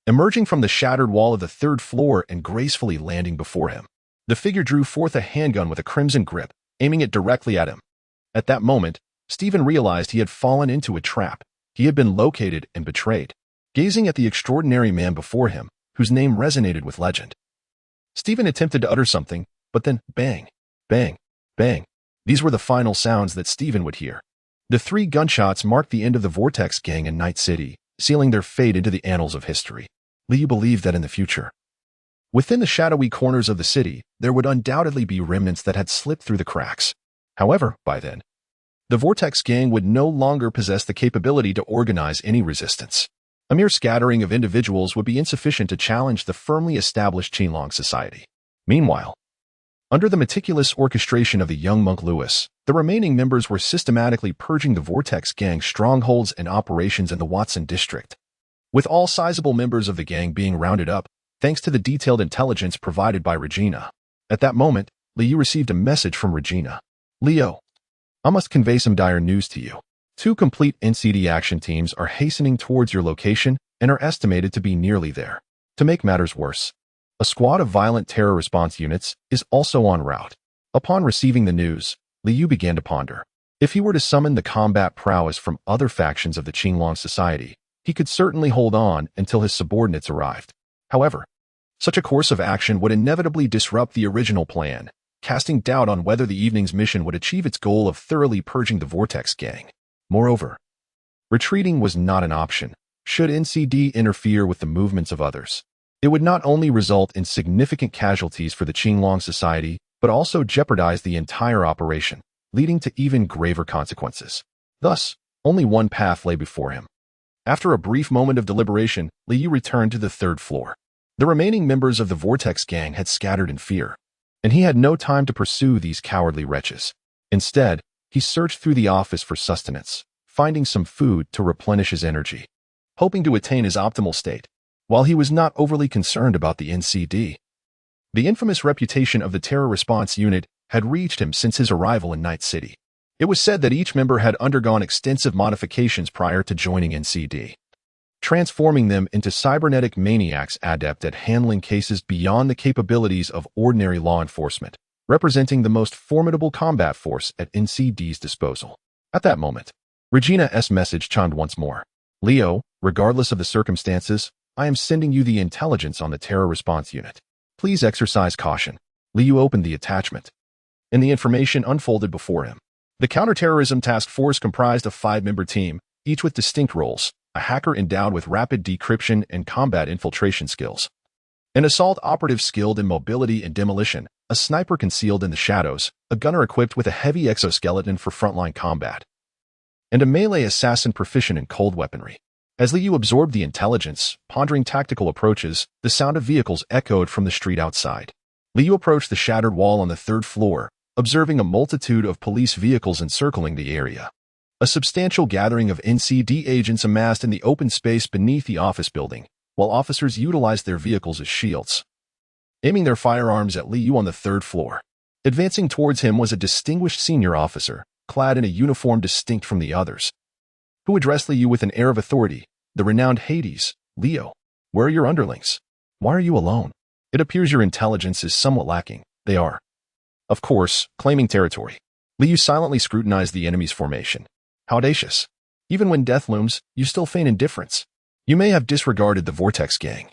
emerging from the shattered wall of the third floor and gracefully landing before him. The figure drew forth a handgun with a crimson grip, aiming it directly at him. At that moment, Stephen realized he had fallen into a trap. He had been located and betrayed. Gazing at the extraordinary man before him, whose name resonated with legend, Stephen attempted to utter something, but then bang, bang, bang. These were the final sounds that Stephen would hear. The 3 gunshots marked the end of the Vortex Gang in Night City, sealing their fate into the annals of history. Liu believed that in the future, within the shadowy corners of the city, there would undoubtedly be remnants that had slipped through the cracks. However, by then, the Vortex Gang would no longer possess the capability to organize any resistance. A mere scattering of individuals would be insufficient to challenge the firmly established Qinglong Society. Meanwhile, under the meticulous orchestration of the young monk Lewis, the remaining members were systematically purging the Vortex Gang strongholds and operations in the Watson district, with all sizable members of the gang being rounded up, thanks to the detailed intelligence provided by Regina. At that moment, Liu received a message from Regina. "Leo, I must convey some dire news to you. 2 complete NCD action teams are hastening towards your location and are estimated to be nearly there. To make matters worse, a squad of violent terror response units is also en route." Upon receiving the news, Liu began to ponder. If he were to summon the combat prowess from other factions of the Qinglong Society, he could certainly hold on until his subordinates arrived. However, such a course of action would inevitably disrupt the original plan, casting doubt on whether the evening's mission would achieve its goal of thoroughly purging the Vortex Gang. Moreover, retreating was not an option. Should NCD interfere with the movements of others, it would not only result in significant casualties for the Qinglong Society, but also jeopardize the entire operation, leading to even graver consequences. Thus, only one path lay before him. After a brief moment of deliberation, Liu returned to the third floor. The remaining members of the Vortex Gang had scattered in fear, and he had no time to pursue these cowardly wretches. Instead, he searched through the office for sustenance, finding some food to replenish his energy, hoping to attain his optimal state. While he was not overly concerned about the NCD, the infamous reputation of the Terror Response Unit had reached him since his arrival in Night City. It was said that each member had undergone extensive modifications prior to joining NCD, transforming them into cybernetic maniacs adept at handling cases beyond the capabilities of ordinary law enforcement. representing the most formidable combat force at NCD's disposal. At that moment, Regina's message chimed once more. Leo, regardless of the circumstances, I am sending you the intelligence on the terror response unit. Please exercise caution. Leo opened the attachment, and the information unfolded before him. The counterterrorism task force comprised a 5-member team, each with distinct roles: a hacker endowed with rapid decryption and combat infiltration skills, an assault operative skilled in mobility and demolition, a sniper concealed in the shadows, a gunner equipped with a heavy exoskeleton for frontline combat, and a melee assassin proficient in cold weaponry. As Liu absorbed the intelligence, pondering tactical approaches, the sound of vehicles echoed from the street outside. Liu approached the shattered wall on the 3rd floor, observing a multitude of police vehicles encircling the area. A substantial gathering of NCD agents amassed in the open space beneath the office building, while officers utilized their vehicles as shields, aiming their firearms at Liu on the 3rd floor. Advancing towards him was a distinguished senior officer, clad in a uniform distinct from the others, who addressed Liu with an air of authority. The renowned Hades, Leo, where are your underlings? Why are you alone? It appears your intelligence is somewhat lacking. They are, of course, claiming territory. Liu silently scrutinized the enemy's formation. How audacious. Even when death looms, you still feign indifference. You may have disregarded the Vortex Gang,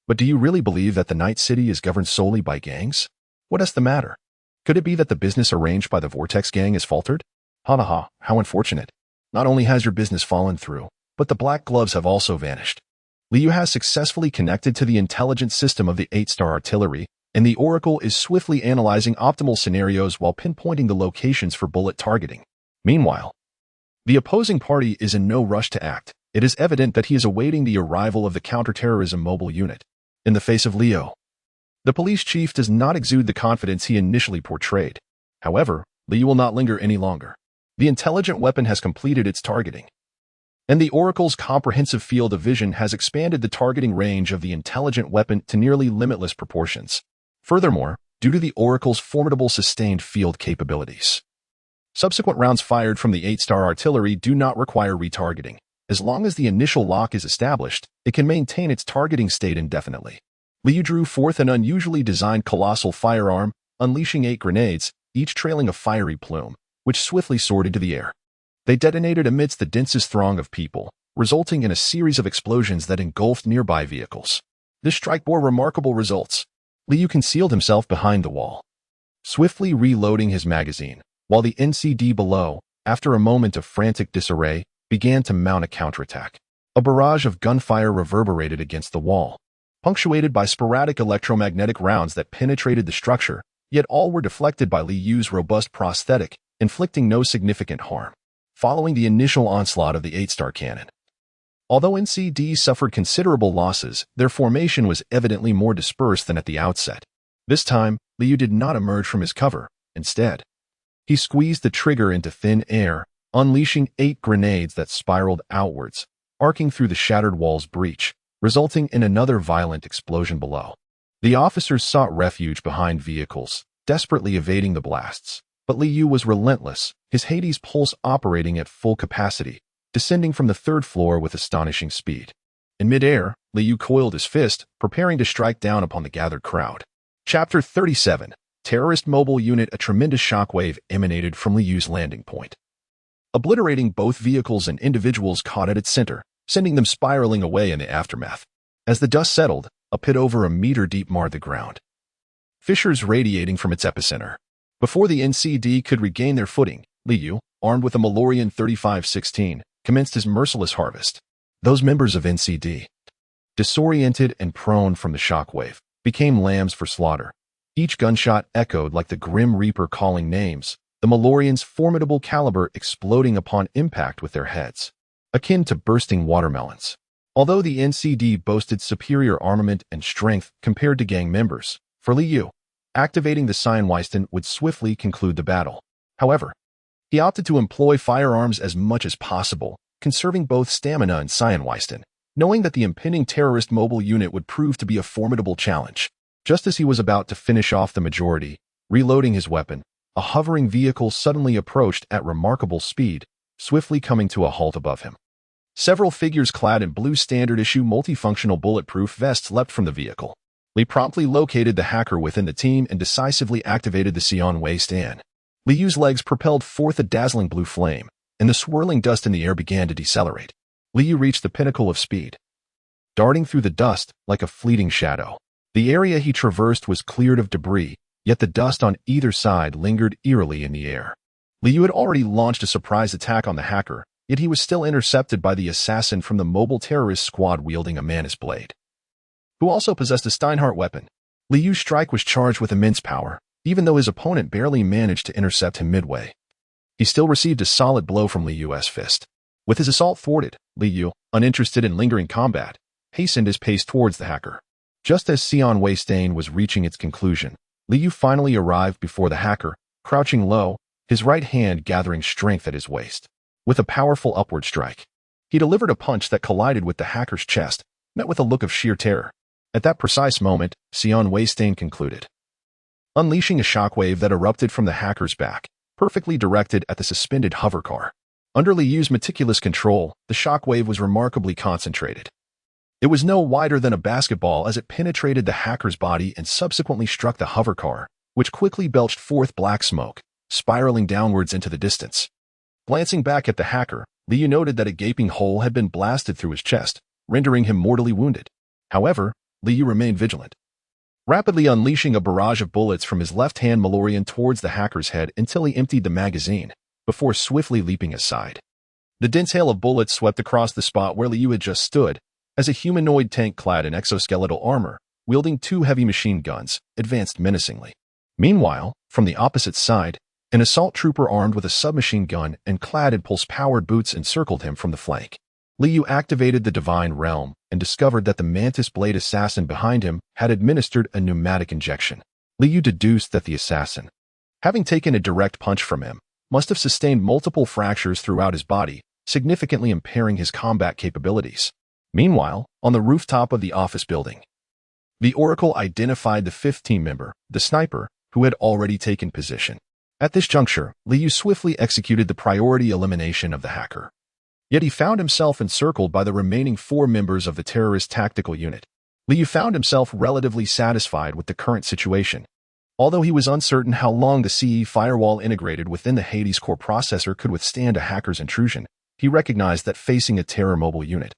but do you really believe that the Night City is governed solely by gangs? What is the matter? Could it be that the business arranged by the Vortex Gang has faltered? Ha ha ha, how unfortunate. Not only has your business fallen through, but the black gloves have also vanished. Liu has successfully connected to the intelligence system of the 8-star artillery, and the Oracle is swiftly analyzing optimal scenarios while pinpointing the locations for bullet targeting. Meanwhile, the opposing party is in no rush to act. It is evident that he is awaiting the arrival of the counterterrorism mobile unit. In the face of Leo, the police chief does not exude the confidence he initially portrayed. However, Liu will not linger any longer. The intelligent weapon has completed its targeting, and the Oracle's comprehensive field of vision has expanded the targeting range of the intelligent weapon to nearly limitless proportions. Furthermore, due to the Oracle's formidable sustained field capabilities, subsequent rounds fired from the 8-star artillery do not require retargeting. As long as the initial lock is established, it can maintain its targeting state indefinitely. Liu drew forth an unusually designed colossal firearm, unleashing 8 grenades, each trailing a fiery plume, which swiftly soared into the air. They detonated amidst the densest throng of people, resulting in a series of explosions that engulfed nearby vehicles. This strike bore remarkable results. Liu concealed himself behind the wall, swiftly reloading his magazine, while the NCD below, after a moment of frantic disarray, began to mount a counterattack. A barrage of gunfire reverberated against the wall, punctuated by sporadic electromagnetic rounds that penetrated the structure, yet all were deflected by Liu's robust prosthetic, inflicting no significant harm. Following the initial onslaught of the 8-star cannon, although NCD suffered considerable losses, their formation was evidently more dispersed than at the outset. This time, Liu did not emerge from his cover. Instead, he squeezed the trigger into thin air, unleashing 8 grenades that spiraled outwards, arcing through the shattered wall's breach, resulting in another violent explosion below. The officers sought refuge behind vehicles, desperately evading the blasts. But Liu was relentless, his Hades pulse operating at full capacity, descending from the 3rd floor with astonishing speed. In midair, Liu coiled his fist, preparing to strike down upon the gathered crowd. Chapter 37. Terrorist Mobile Unit. A tremendous shockwave emanated from Liu's landing point, obliterating both vehicles and individuals caught at its center, sending them spiraling away in the aftermath. As the dust settled, a pit over a meter deep marred the ground, fissures radiating from its epicenter. Before the NCD could regain their footing, Liu, armed with a Malorian 3516, commenced his merciless harvest. Those members of NCD, disoriented and prone from the shockwave, became lambs for slaughter. Each gunshot echoed like the Grim Reaper calling names, the Malorians' formidable caliber exploding upon impact with their heads, akin to bursting watermelons. Although the NCD boasted superior armament and strength compared to gang members, for Liu, activating the Cyanweisten would swiftly conclude the battle. However, he opted to employ firearms as much as possible, conserving both stamina and Cyanweisten, knowing that the impending terrorist mobile unit would prove to be a formidable challenge. Just as he was about to finish off the majority, reloading his weapon, a hovering vehicle suddenly approached at remarkable speed, swiftly coming to a halt above him. Several figures clad in blue standard-issue multifunctional bulletproof vests leapt from the vehicle, Li promptly located the hacker within the team and decisively activated the Sion Wei stand. Li Yu's legs propelled forth a dazzling blue flame, and the swirling dust in the air began to decelerate. Li Yu reached the pinnacle of speed, darting through the dust like a fleeting shadow. The area he traversed was cleared of debris, yet the dust on either side lingered eerily in the air. Li Yu had already launched a surprise attack on the hacker, yet he was still intercepted by the assassin from the mobile terrorist squad wielding a Manus blade, who also possessed a Steinhardt weapon. Li Yu's strike was charged with immense power, even though his opponent barely managed to intercept him midway. He still received a solid blow from Li Yu's fist. With his assault thwarted, Li Yu, uninterested in lingering combat, hastened his pace towards the hacker. Just as Sion Wei Stain was reaching its conclusion, Li Yu finally arrived before the hacker, crouching low, his right hand gathering strength at his waist. With a powerful upward strike, he delivered a punch that collided with the hacker's chest, met with a look of sheer terror. At that precise moment, Sion Wei Stain concluded, unleashing a shockwave that erupted from the hacker's back, perfectly directed at the suspended hovercar. Under Li Yu's meticulous control, the shockwave was remarkably concentrated. It was no wider than a basketball as it penetrated the hacker's body and subsequently struck the hovercar, which quickly belched forth black smoke, spiraling downwards into the distance. Glancing back at the hacker, Li Yu noted that a gaping hole had been blasted through his chest, rendering him mortally wounded. However, Li Yu remained vigilant, rapidly unleashing a barrage of bullets from his left-hand Malorian towards the hacker's head until he emptied the magazine, before swiftly leaping aside. The dense hail of bullets swept across the spot where Li Yu had just stood, as a humanoid tank clad in exoskeletal armor, wielding 2 heavy machine guns, advanced menacingly. Meanwhile, from the opposite side, an assault trooper armed with a submachine gun and clad in pulse-powered boots encircled him from the flank. Li Yu activated the Divine Realm and discovered that the Mantis Blade assassin behind him had administered a pneumatic injection. Li Yu deduced that the assassin, having taken a direct punch from him, must have sustained multiple fractures throughout his body, significantly impairing his combat capabilities. Meanwhile, on the rooftop of the office building, the Oracle identified the 5th team member, the sniper, who had already taken position. At this juncture, Li Yu swiftly executed the priority elimination of the hacker. Yet he found himself encircled by the remaining 4 members of the terrorist tactical unit. Li Yu found himself relatively satisfied with the current situation. Although he was uncertain how long the CE firewall integrated within the Hades core processor could withstand a hacker's intrusion, he recognized that facing a terror mobile unit,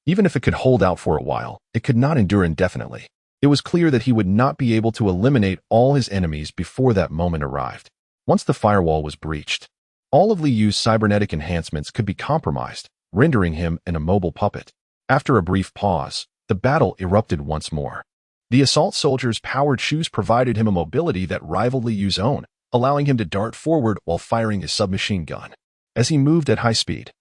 even if it could hold out for a while, it could not endure indefinitely. It was clear that he would not be able to eliminate all his enemies before that moment arrived. Once the firewall was breached, all of Li Yu's cybernetic enhancements could be compromised, rendering him an immobile puppet. After a brief pause, the battle erupted once more. The assault soldier's powered shoes provided him a mobility that rivaled Li Yu's own, allowing him to dart forward while firing his submachine gun. As he moved at high speed,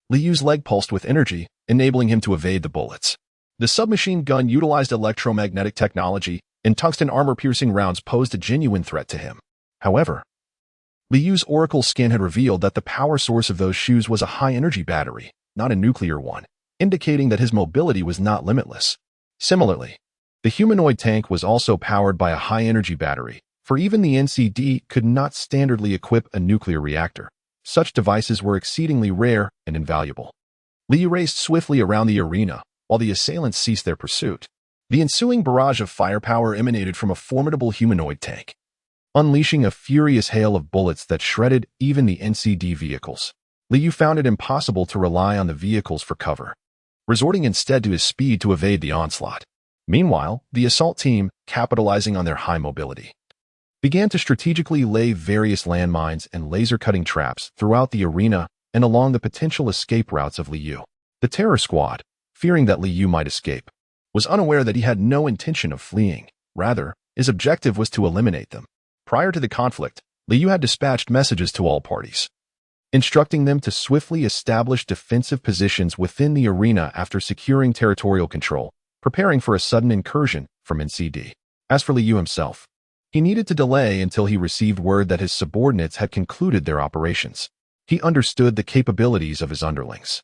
Li Yu's leg pulsed with energy, enabling him to evade the bullets. The submachine gun utilized electromagnetic technology, and tungsten armor-piercing rounds posed a genuine threat to him. However, Li Yu's oracle skin had revealed that the power source of those shoes was a high-energy battery, not a nuclear one, indicating that his mobility was not limitless. Similarly, the humanoid tank was also powered by a high-energy battery, for even the NCD could not standardly equip a nuclear reactor. Such devices were exceedingly rare and invaluable. Li Yu raced swiftly around the arena, while the assailants ceased their pursuit. The ensuing barrage of firepower emanated from a formidable humanoid tank, unleashing a furious hail of bullets that shredded even the NCD vehicles. Li Yu found it impossible to rely on the vehicles for cover, resorting instead to his speed to evade the onslaught. Meanwhile, the assault team, capitalizing on their high mobility, began to strategically lay various landmines and laser-cutting traps throughout the arena and along the potential escape routes of Li Yu. The terror squad, fearing that Li Yu might escape, was unaware that he had no intention of fleeing. Rather, his objective was to eliminate them. Prior to the conflict, Li Yu had dispatched messages to all parties, instructing them to swiftly establish defensive positions within the arena after securing territorial control, preparing for a sudden incursion from NCD. As for Li Yu himself, he needed to delay until he received word that his subordinates had concluded their operations. He understood the capabilities of his underlings.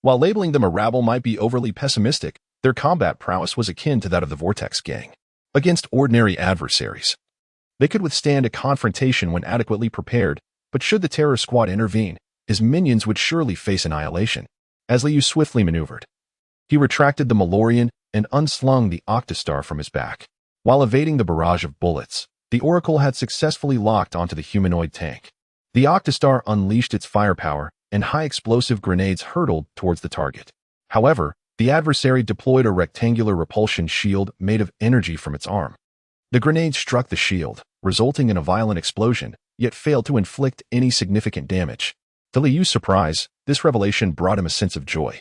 While labeling them a rabble might be overly pessimistic, their combat prowess was akin to that of the Vortex Gang. Against ordinary adversaries, they could withstand a confrontation when adequately prepared, but should the terror squad intervene, his minions would surely face annihilation. As Li Yu swiftly maneuvered, he retracted the Malorian and unslung the octastar from his back. While evading the barrage of bullets, the Oracle had successfully locked onto the humanoid tank. The octastar unleashed its firepower, and high-explosive grenades hurtled towards the target. However, the adversary deployed a rectangular repulsion shield made of energy from its arm. The grenade struck the shield, resulting in a violent explosion, yet failed to inflict any significant damage. To Liyu's surprise, this revelation brought him a sense of joy.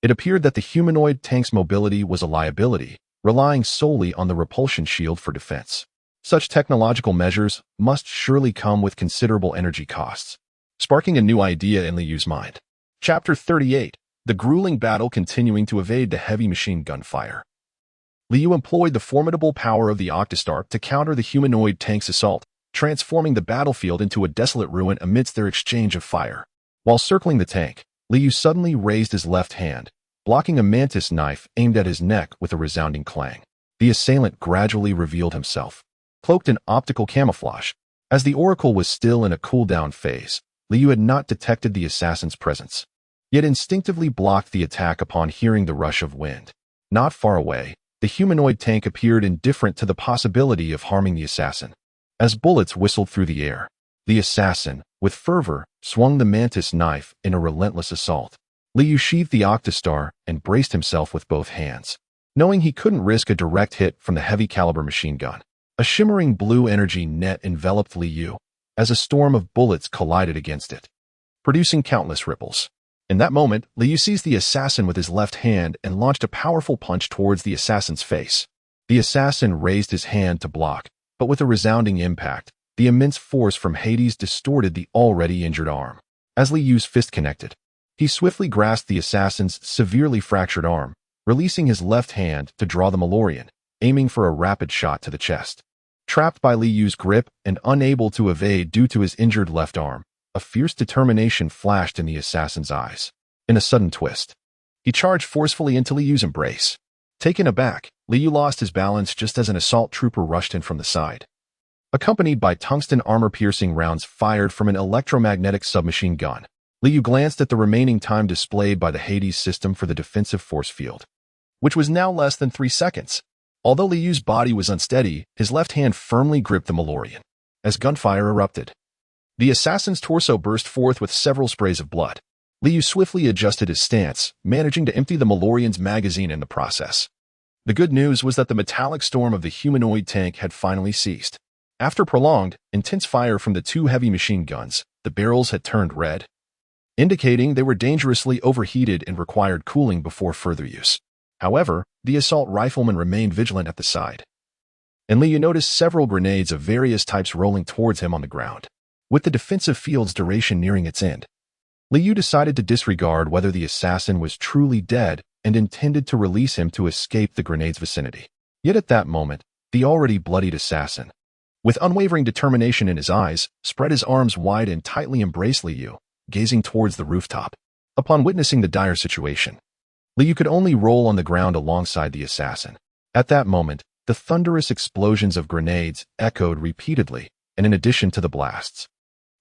It appeared that the humanoid tank's mobility was a liability, relying solely on the repulsion shield for defense. Such technological measures must surely come with considerable energy costs, sparking a new idea in Liyu's mind. Chapter 38. The grueling battle continuing to evade the heavy machine gun fire. Liu employed the formidable power of the octastar to counter the humanoid tank's assault, transforming the battlefield into a desolate ruin amidst their exchange of fire. While circling the tank, Liu suddenly raised his left hand, blocking a mantis knife aimed at his neck with a resounding clang. The assailant gradually revealed himself, cloaked in optical camouflage. As the Oracle was still in a cool-down phase, Liu had not detected the assassin's presence, yet instinctively blocked the attack upon hearing the rush of wind. Not far away, the humanoid tank appeared indifferent to the possibility of harming the assassin. As bullets whistled through the air, the assassin, with fervor, swung the mantis knife in a relentless assault. Liu sheathed the octastar and braced himself with both hands, knowing he couldn't risk a direct hit from the heavy-caliber machine gun. A shimmering blue energy net enveloped Liu as a storm of bullets collided against it, producing countless ripples. In that moment, Liu seized the assassin with his left hand and launched a powerful punch towards the assassin's face. The assassin raised his hand to block, but with a resounding impact, the immense force from Hades distorted the already injured arm. As Liu's fist connected, he swiftly grasped the assassin's severely fractured arm, releasing his left hand to draw the Malorian, aiming for a rapid shot to the chest. Trapped by Liu's grip and unable to evade due to his injured left arm, a fierce determination flashed in the assassin's eyes. In a sudden twist, he charged forcefully into Liu's embrace. Taken aback, Liu lost his balance just as an assault trooper rushed in from the side, accompanied by tungsten armor-piercing rounds fired from an electromagnetic submachine gun. Liu glanced at the remaining time displayed by the Hades system for the defensive force field, which was now less than 3 seconds. Although Liu's body was unsteady, his left hand firmly gripped the Malorian. As gunfire erupted, the assassin's torso burst forth with several sprays of blood. Liu swiftly adjusted his stance, managing to empty the Malorian's magazine in the process. The good news was that the metallic storm of the humanoid tank had finally ceased. After prolonged, intense fire from the 2 heavy machine guns, the barrels had turned red, indicating they were dangerously overheated and required cooling before further use. However, the assault rifleman remained vigilant at the side, and Liu noticed several grenades of various types rolling towards him on the ground. With the defensive field's duration nearing its end, Liu decided to disregard whether the assassin was truly dead and intended to release him to escape the grenade's vicinity. Yet at that moment, the already bloodied assassin, with unwavering determination in his eyes, spread his arms wide and tightly embraced Liu, gazing towards the rooftop. Upon witnessing the dire situation, Liu could only roll on the ground alongside the assassin. At that moment, the thunderous explosions of grenades echoed repeatedly, and in addition to the blasts,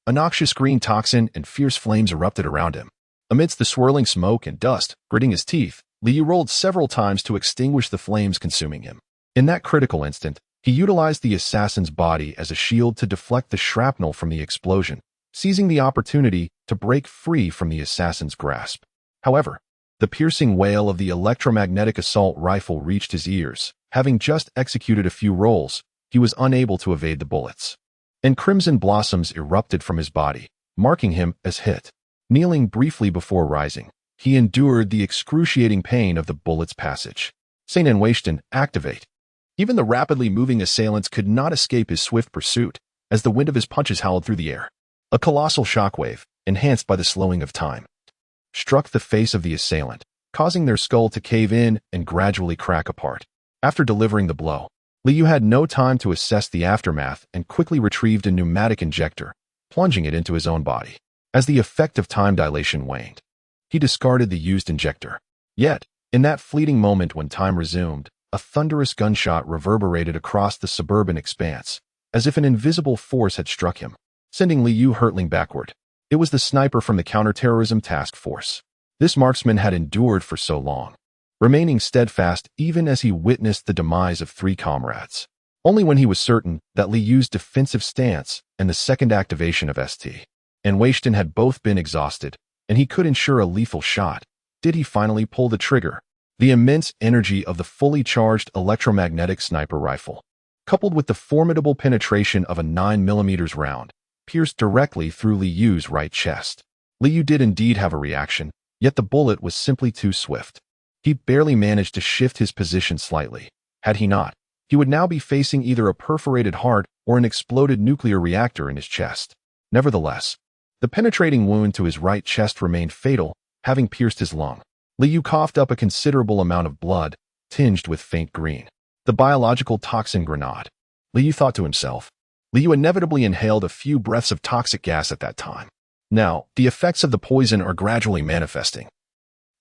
a noxious green toxin and fierce flames erupted around him. Amidst the swirling smoke and dust, gritting his teeth, Liu rolled several times to extinguish the flames consuming him. In that critical instant, he utilized the assassin's body as a shield to deflect the shrapnel from the explosion, seizing the opportunity to break free from the assassin's grasp. However, the piercing wail of the electromagnetic assault rifle reached his ears. Having just executed a few rolls, he was unable to evade the bullets, and crimson blossoms erupted from his body, marking him as hit. Kneeling briefly before rising, he endured the excruciating pain of the bullet's passage. Saint Anwashton, activate. Even the rapidly moving assailants could not escape his swift pursuit, as the wind of his punches howled through the air. A colossal shockwave, enhanced by the slowing of time, struck the face of the assailant, causing their skull to cave in and gradually crack apart. After delivering the blow, Liu had no time to assess the aftermath and quickly retrieved a pneumatic injector, plunging it into his own body. As the effect of time dilation waned, he discarded the used injector. Yet, in that fleeting moment when time resumed, a thunderous gunshot reverberated across the suburban expanse, as if an invisible force had struck him, sending Liu hurtling backward. It was the sniper from the counterterrorism task force. This marksman had endured for so long, remaining steadfast even as he witnessed the demise of 3 comrades. Only when he was certain that Liyu's defensive stance and the second activation of St. and Weishtun had both been exhausted, and he could ensure a lethal shot, did he finally pull the trigger. The immense energy of the fully charged electromagnetic sniper rifle, coupled with the formidable penetration of a 9mm round, pierced directly through Liyu's right chest. Liyu did indeed have a reaction, yet the bullet was simply too swift. He barely managed to shift his position slightly. Had he not, he would now be facing either a perforated heart or an exploded nuclear reactor in his chest. Nevertheless, the penetrating wound to his right chest remained fatal, having pierced his lung. Liyu coughed up a considerable amount of blood, tinged with faint green. The biological toxin grenade. Liyu thought to himself. Liyu inevitably inhaled a few breaths of toxic gas at that time. Now, the effects of the poison are gradually manifesting.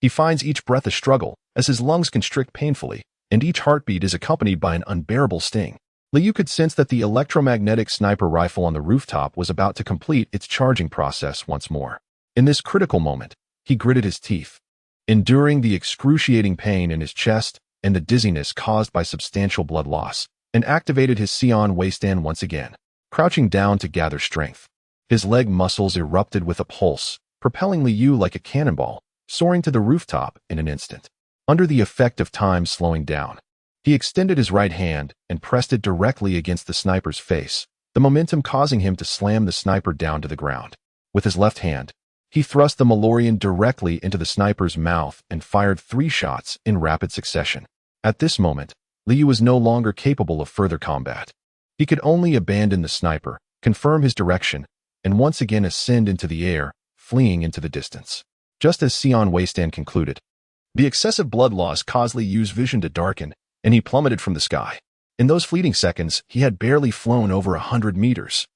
He finds each breath a struggle, as his lungs constrict painfully, and each heartbeat is accompanied by an unbearable sting. Liyu could sense that the electromagnetic sniper rifle on the rooftop was about to complete its charging process once more. In this critical moment, he gritted his teeth, enduring the excruciating pain in his chest and the dizziness caused by substantial blood loss, and activated his Sion waistband once again, crouching down to gather strength. His leg muscles erupted with a pulse, propelling Liyu like a cannonball, soaring to the rooftop in an instant. Under the effect of time slowing down, he extended his right hand and pressed it directly against the sniper's face, the momentum causing him to slam the sniper down to the ground. With his left hand, he thrust the Malorian directly into the sniper's mouth and fired 3 shots in rapid succession. At this moment, Liyu was no longer capable of further combat. He could only abandon the sniper, confirm his direction, and once again ascend into the air, fleeing into the distance. Just as Sion waistband concluded, the excessive blood loss caused Liyu's vision to darken, and he plummeted from the sky. In those fleeting seconds, he had barely flown over 100 meters.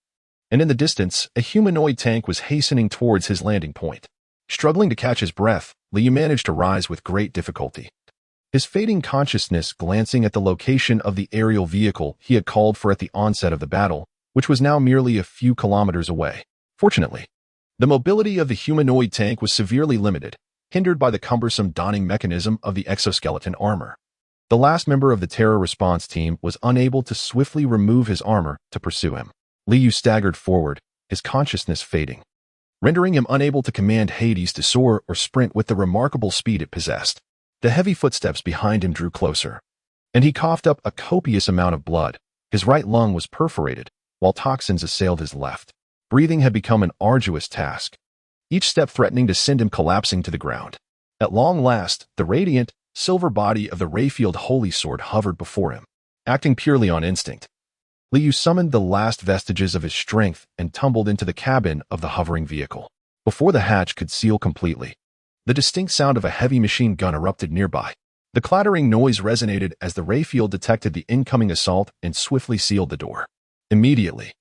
And in the distance, a humanoid tank was hastening towards his landing point. Struggling to catch his breath, Liyu managed to rise with great difficulty. His fading consciousness glancing at the location of the aerial vehicle he had called for at the onset of the battle, which was now merely a few kilometers away. Fortunately, the mobility of the humanoid tank was severely limited, hindered by the cumbersome donning mechanism of the exoskeleton armor. The last member of the terror response team was unable to swiftly remove his armor to pursue him. Liyu staggered forward, his consciousness fading, rendering him unable to command Hades to soar or sprint with the remarkable speed it possessed. The heavy footsteps behind him drew closer, and he coughed up a copious amount of blood. His right lung was perforated, while toxins assailed his left. Breathing had become an arduous task, each step threatening to send him collapsing to the ground. At long last, the radiant, silver body of the Rayfield Holy Sword hovered before him. Acting purely on instinct, Liyu summoned the last vestiges of his strength and tumbled into the cabin of the hovering vehicle. Before the hatch could seal completely, the distinct sound of a heavy machine gun erupted nearby. The clattering noise resonated as the Rayfield detected the incoming assault and swiftly sealed the door. Immediately,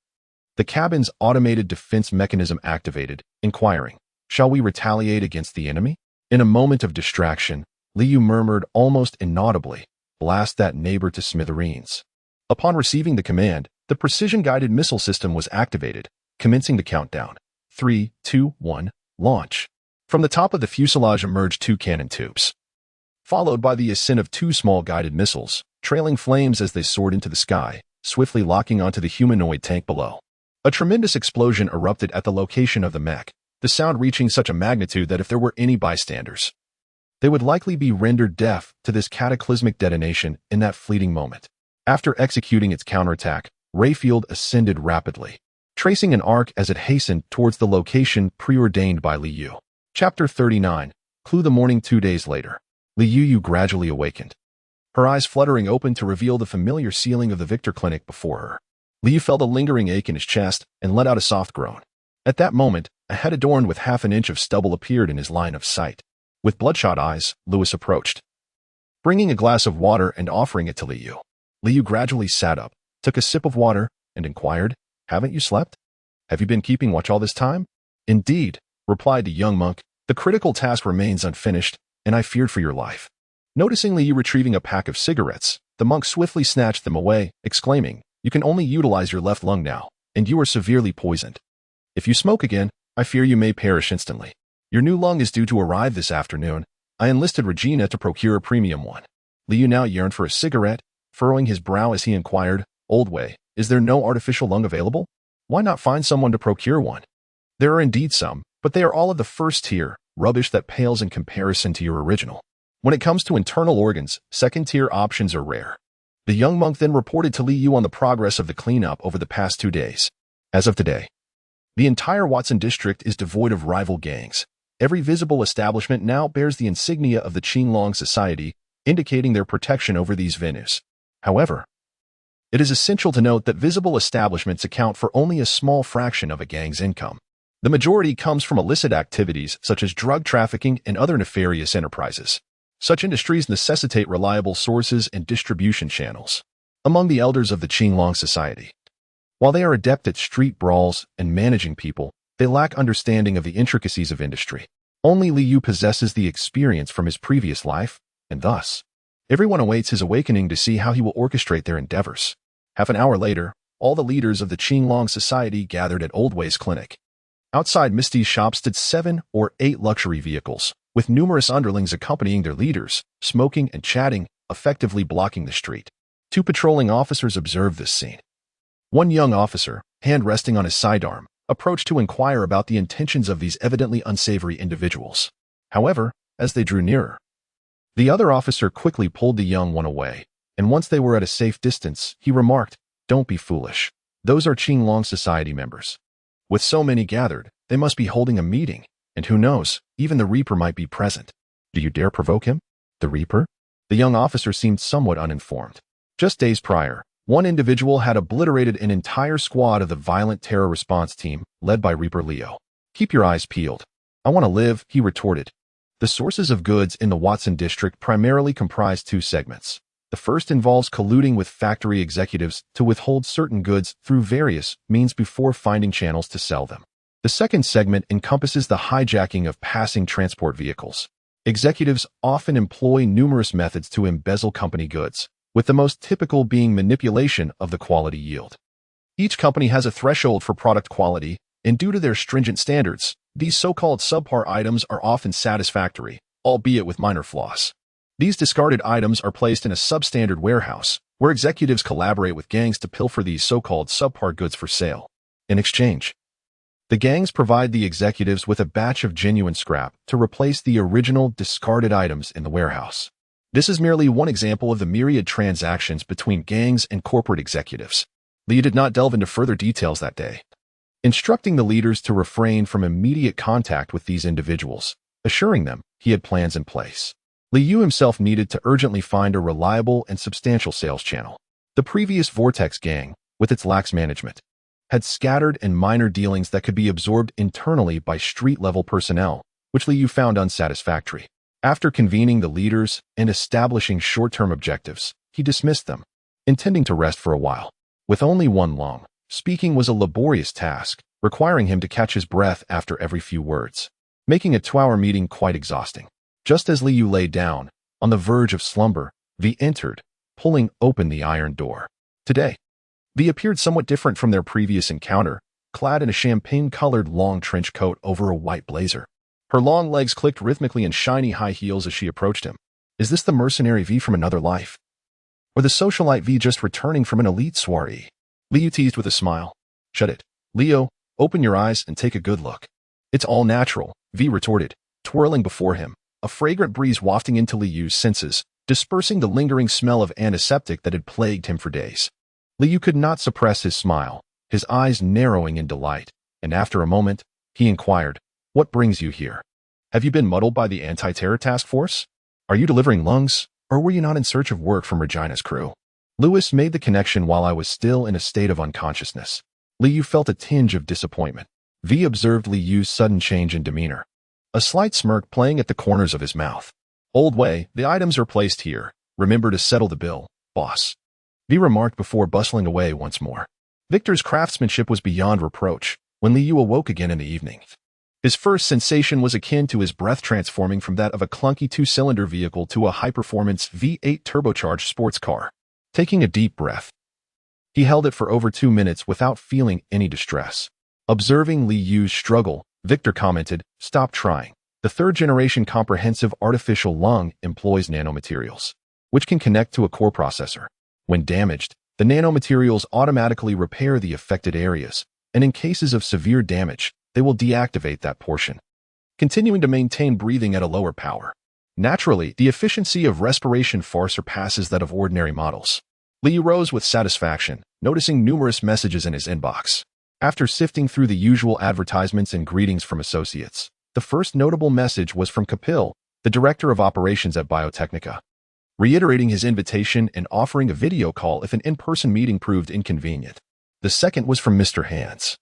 the cabin's automated defense mechanism activated, inquiring, "Shall we retaliate against the enemy?" In a moment of distraction, Liyu murmured almost inaudibly, "Blast that neighbor to smithereens." Upon receiving the command, the precision-guided missile system was activated, commencing the countdown. 3, 2, 1, launch. From the top of the fuselage emerged 2 cannon tubes, followed by the ascent of 2 small guided missiles, trailing flames as they soared into the sky, swiftly locking onto the humanoid tank below. A tremendous explosion erupted at the location of the mech, the sound reaching such a magnitude that if there were any bystanders, they would likely be rendered deaf to this cataclysmic detonation in that fleeting moment. After executing its counterattack, Rayfield ascended rapidly, tracing an arc as it hastened towards the location preordained by Liyu. Chapter 39. Clue. The morning 2 days later, Liyu gradually awakened, her eyes fluttering open to reveal the familiar ceiling of the Victor Clinic before her. Liyu felt a lingering ache in his chest and let out a soft groan. At that moment, a head adorned with half an inch of stubble appeared in his line of sight. With bloodshot eyes, Lewis approached, bringing a glass of water and offering it to Liyu. Liyu gradually sat up, took a sip of water, and inquired, "Haven't you slept? Have you been keeping watch all this time?" "Indeed," replied the young monk, "the critical task remains unfinished, and I feared for your life." Noticing Liyu retrieving a pack of cigarettes, the monk swiftly snatched them away, exclaiming, "You can only utilize your left lung now, and you are severely poisoned. If you smoke again, I fear you may perish instantly. Your new lung is due to arrive this afternoon, I enlisted Regina to procure a premium one. Liu now yearned for a cigarette, furrowing his brow as he inquired, Old way, is there no artificial lung available? Why not find someone to procure one? There are indeed some, but they are all of the first tier, rubbish that pales in comparison to your original. When it comes to internal organs, second-tier options are rare. The young monk then reported to Liu on the progress of the cleanup over the past 2 days. As of today, the entire Watson district is devoid of rival gangs. Every visible establishment now bears the insignia of the Qinglong Society, indicating their protection over these venues. However, it is essential to note that visible establishments account for only a small fraction of a gang's income. The majority comes from illicit activities such as drug trafficking and other nefarious enterprises. Such industries necessitate reliable sources and distribution channels. Among the elders of the Qinglong Society, while they are adept at street brawls and managing people, they lack understanding of the intricacies of industry. Only Liu possesses the experience from his previous life, and thus, everyone awaits his awakening to see how he will orchestrate their endeavors. Half an hour later, all the leaders of the Qinglong Society gathered at Old Way's clinic. Outside Misty's shop stood 7 or 8 luxury vehicles, with numerous underlings accompanying their leaders, smoking and chatting, effectively blocking the street. 2 patrolling officers observed this scene. One young officer, hand resting on his sidearm, approached to inquire about the intentions of these evidently unsavory individuals. However, as they drew nearer, the other officer quickly pulled the young one away, and once they were at a safe distance, he remarked, "Don't be foolish. Those are Qinglong Society members. With so many gathered, they must be holding a meeting, and who knows, even the Reaper might be present. Do you dare provoke him? The Reaper?" The young officer seemed somewhat uninformed. Just days prior, one individual had obliterated an entire squad of the violent terror response team, led by Reaper Leo. "Keep your eyes peeled. I want to live," he retorted. The sources of goods in the Watson district primarily comprise 2 segments. The first involves colluding with factory executives to withhold certain goods through various means before finding channels to sell them. The second segment encompasses the hijacking of passing transport vehicles. Executives often employ numerous methods to embezzle company goods, with the most typical being manipulation of the quality yield. Each company has a threshold for product quality, and due to their stringent standards, these so-called subpar items are often satisfactory, albeit with minor flaws. These discarded items are placed in a substandard warehouse, where executives collaborate with gangs to pilfer these so-called subpar goods for sale. In exchange, the gangs provide the executives with a batch of genuine scrap to replace the original discarded items in the warehouse. This is merely one example of the myriad transactions between gangs and corporate executives. Liu did not delve into further details that day, instructing the leaders to refrain from immediate contact with these individuals, assuring them he had plans in place. Liu himself needed to urgently find a reliable and substantial sales channel. The previous Vortex gang, with its lax management, had scattered and minor dealings that could be absorbed internally by street-level personnel, which Liu found unsatisfactory. After convening the leaders and establishing short-term objectives, he dismissed them, intending to rest for a while. With only one lung, speaking was a laborious task, requiring him to catch his breath after every few words, making a 2-hour meeting quite exhausting. Just as Liu lay down, on the verge of slumber, V entered, pulling open the iron door. Today, V appeared somewhat different from their previous encounter, clad in a champagne-colored long trench coat over a white blazer. Her long legs clicked rhythmically in shiny high heels as she approached him. Is this the mercenary V from another life? Or the socialite V just returning from an elite soiree? Liu teased with a smile. Shut it. Leo, open your eyes and take a good look. It's all natural, V retorted, twirling before him, a fragrant breeze wafting into Liu's senses, dispersing the lingering smell of antiseptic that had plagued him for days. Liu could not suppress his smile, his eyes narrowing in delight, and after a moment, he inquired, "What brings you here? Have you been muddled by the anti-terror task force? Are you delivering lungs, or were you not in search of work from Regina's crew?" Lewis made the connection while I was still in a state of unconsciousness. Liu felt a tinge of disappointment. V observed Liu's sudden change in demeanor, a slight smirk playing at the corners of his mouth. "Old way, the items are placed here. Remember to settle the bill, boss," V remarked before bustling away once more. Victor's craftsmanship was beyond reproach when Liu awoke again in the evening. His first sensation was akin to his breath transforming from that of a clunky 2-cylinder vehicle to a high-performance V8 turbocharged sports car. Taking a deep breath, he held it for over 2 minutes without feeling any distress. Observing Liu's struggle, Victor commented, "Stop trying. The third-generation comprehensive artificial lung employs nanomaterials, which can connect to a core processor. When damaged, the nanomaterials automatically repair the affected areas, and in cases of severe damage, they will deactivate that portion, continuing to maintain breathing at a lower power. Naturally, the efficiency of respiration far surpasses that of ordinary models. Liu rose with satisfaction, noticing numerous messages in his inbox. After sifting through the usual advertisements and greetings from associates, the first notable message was from Kapil, the director of operations at Biotechnica, reiterating his invitation and offering a video call if an in-person meeting proved inconvenient. The second was from Mr. Hans,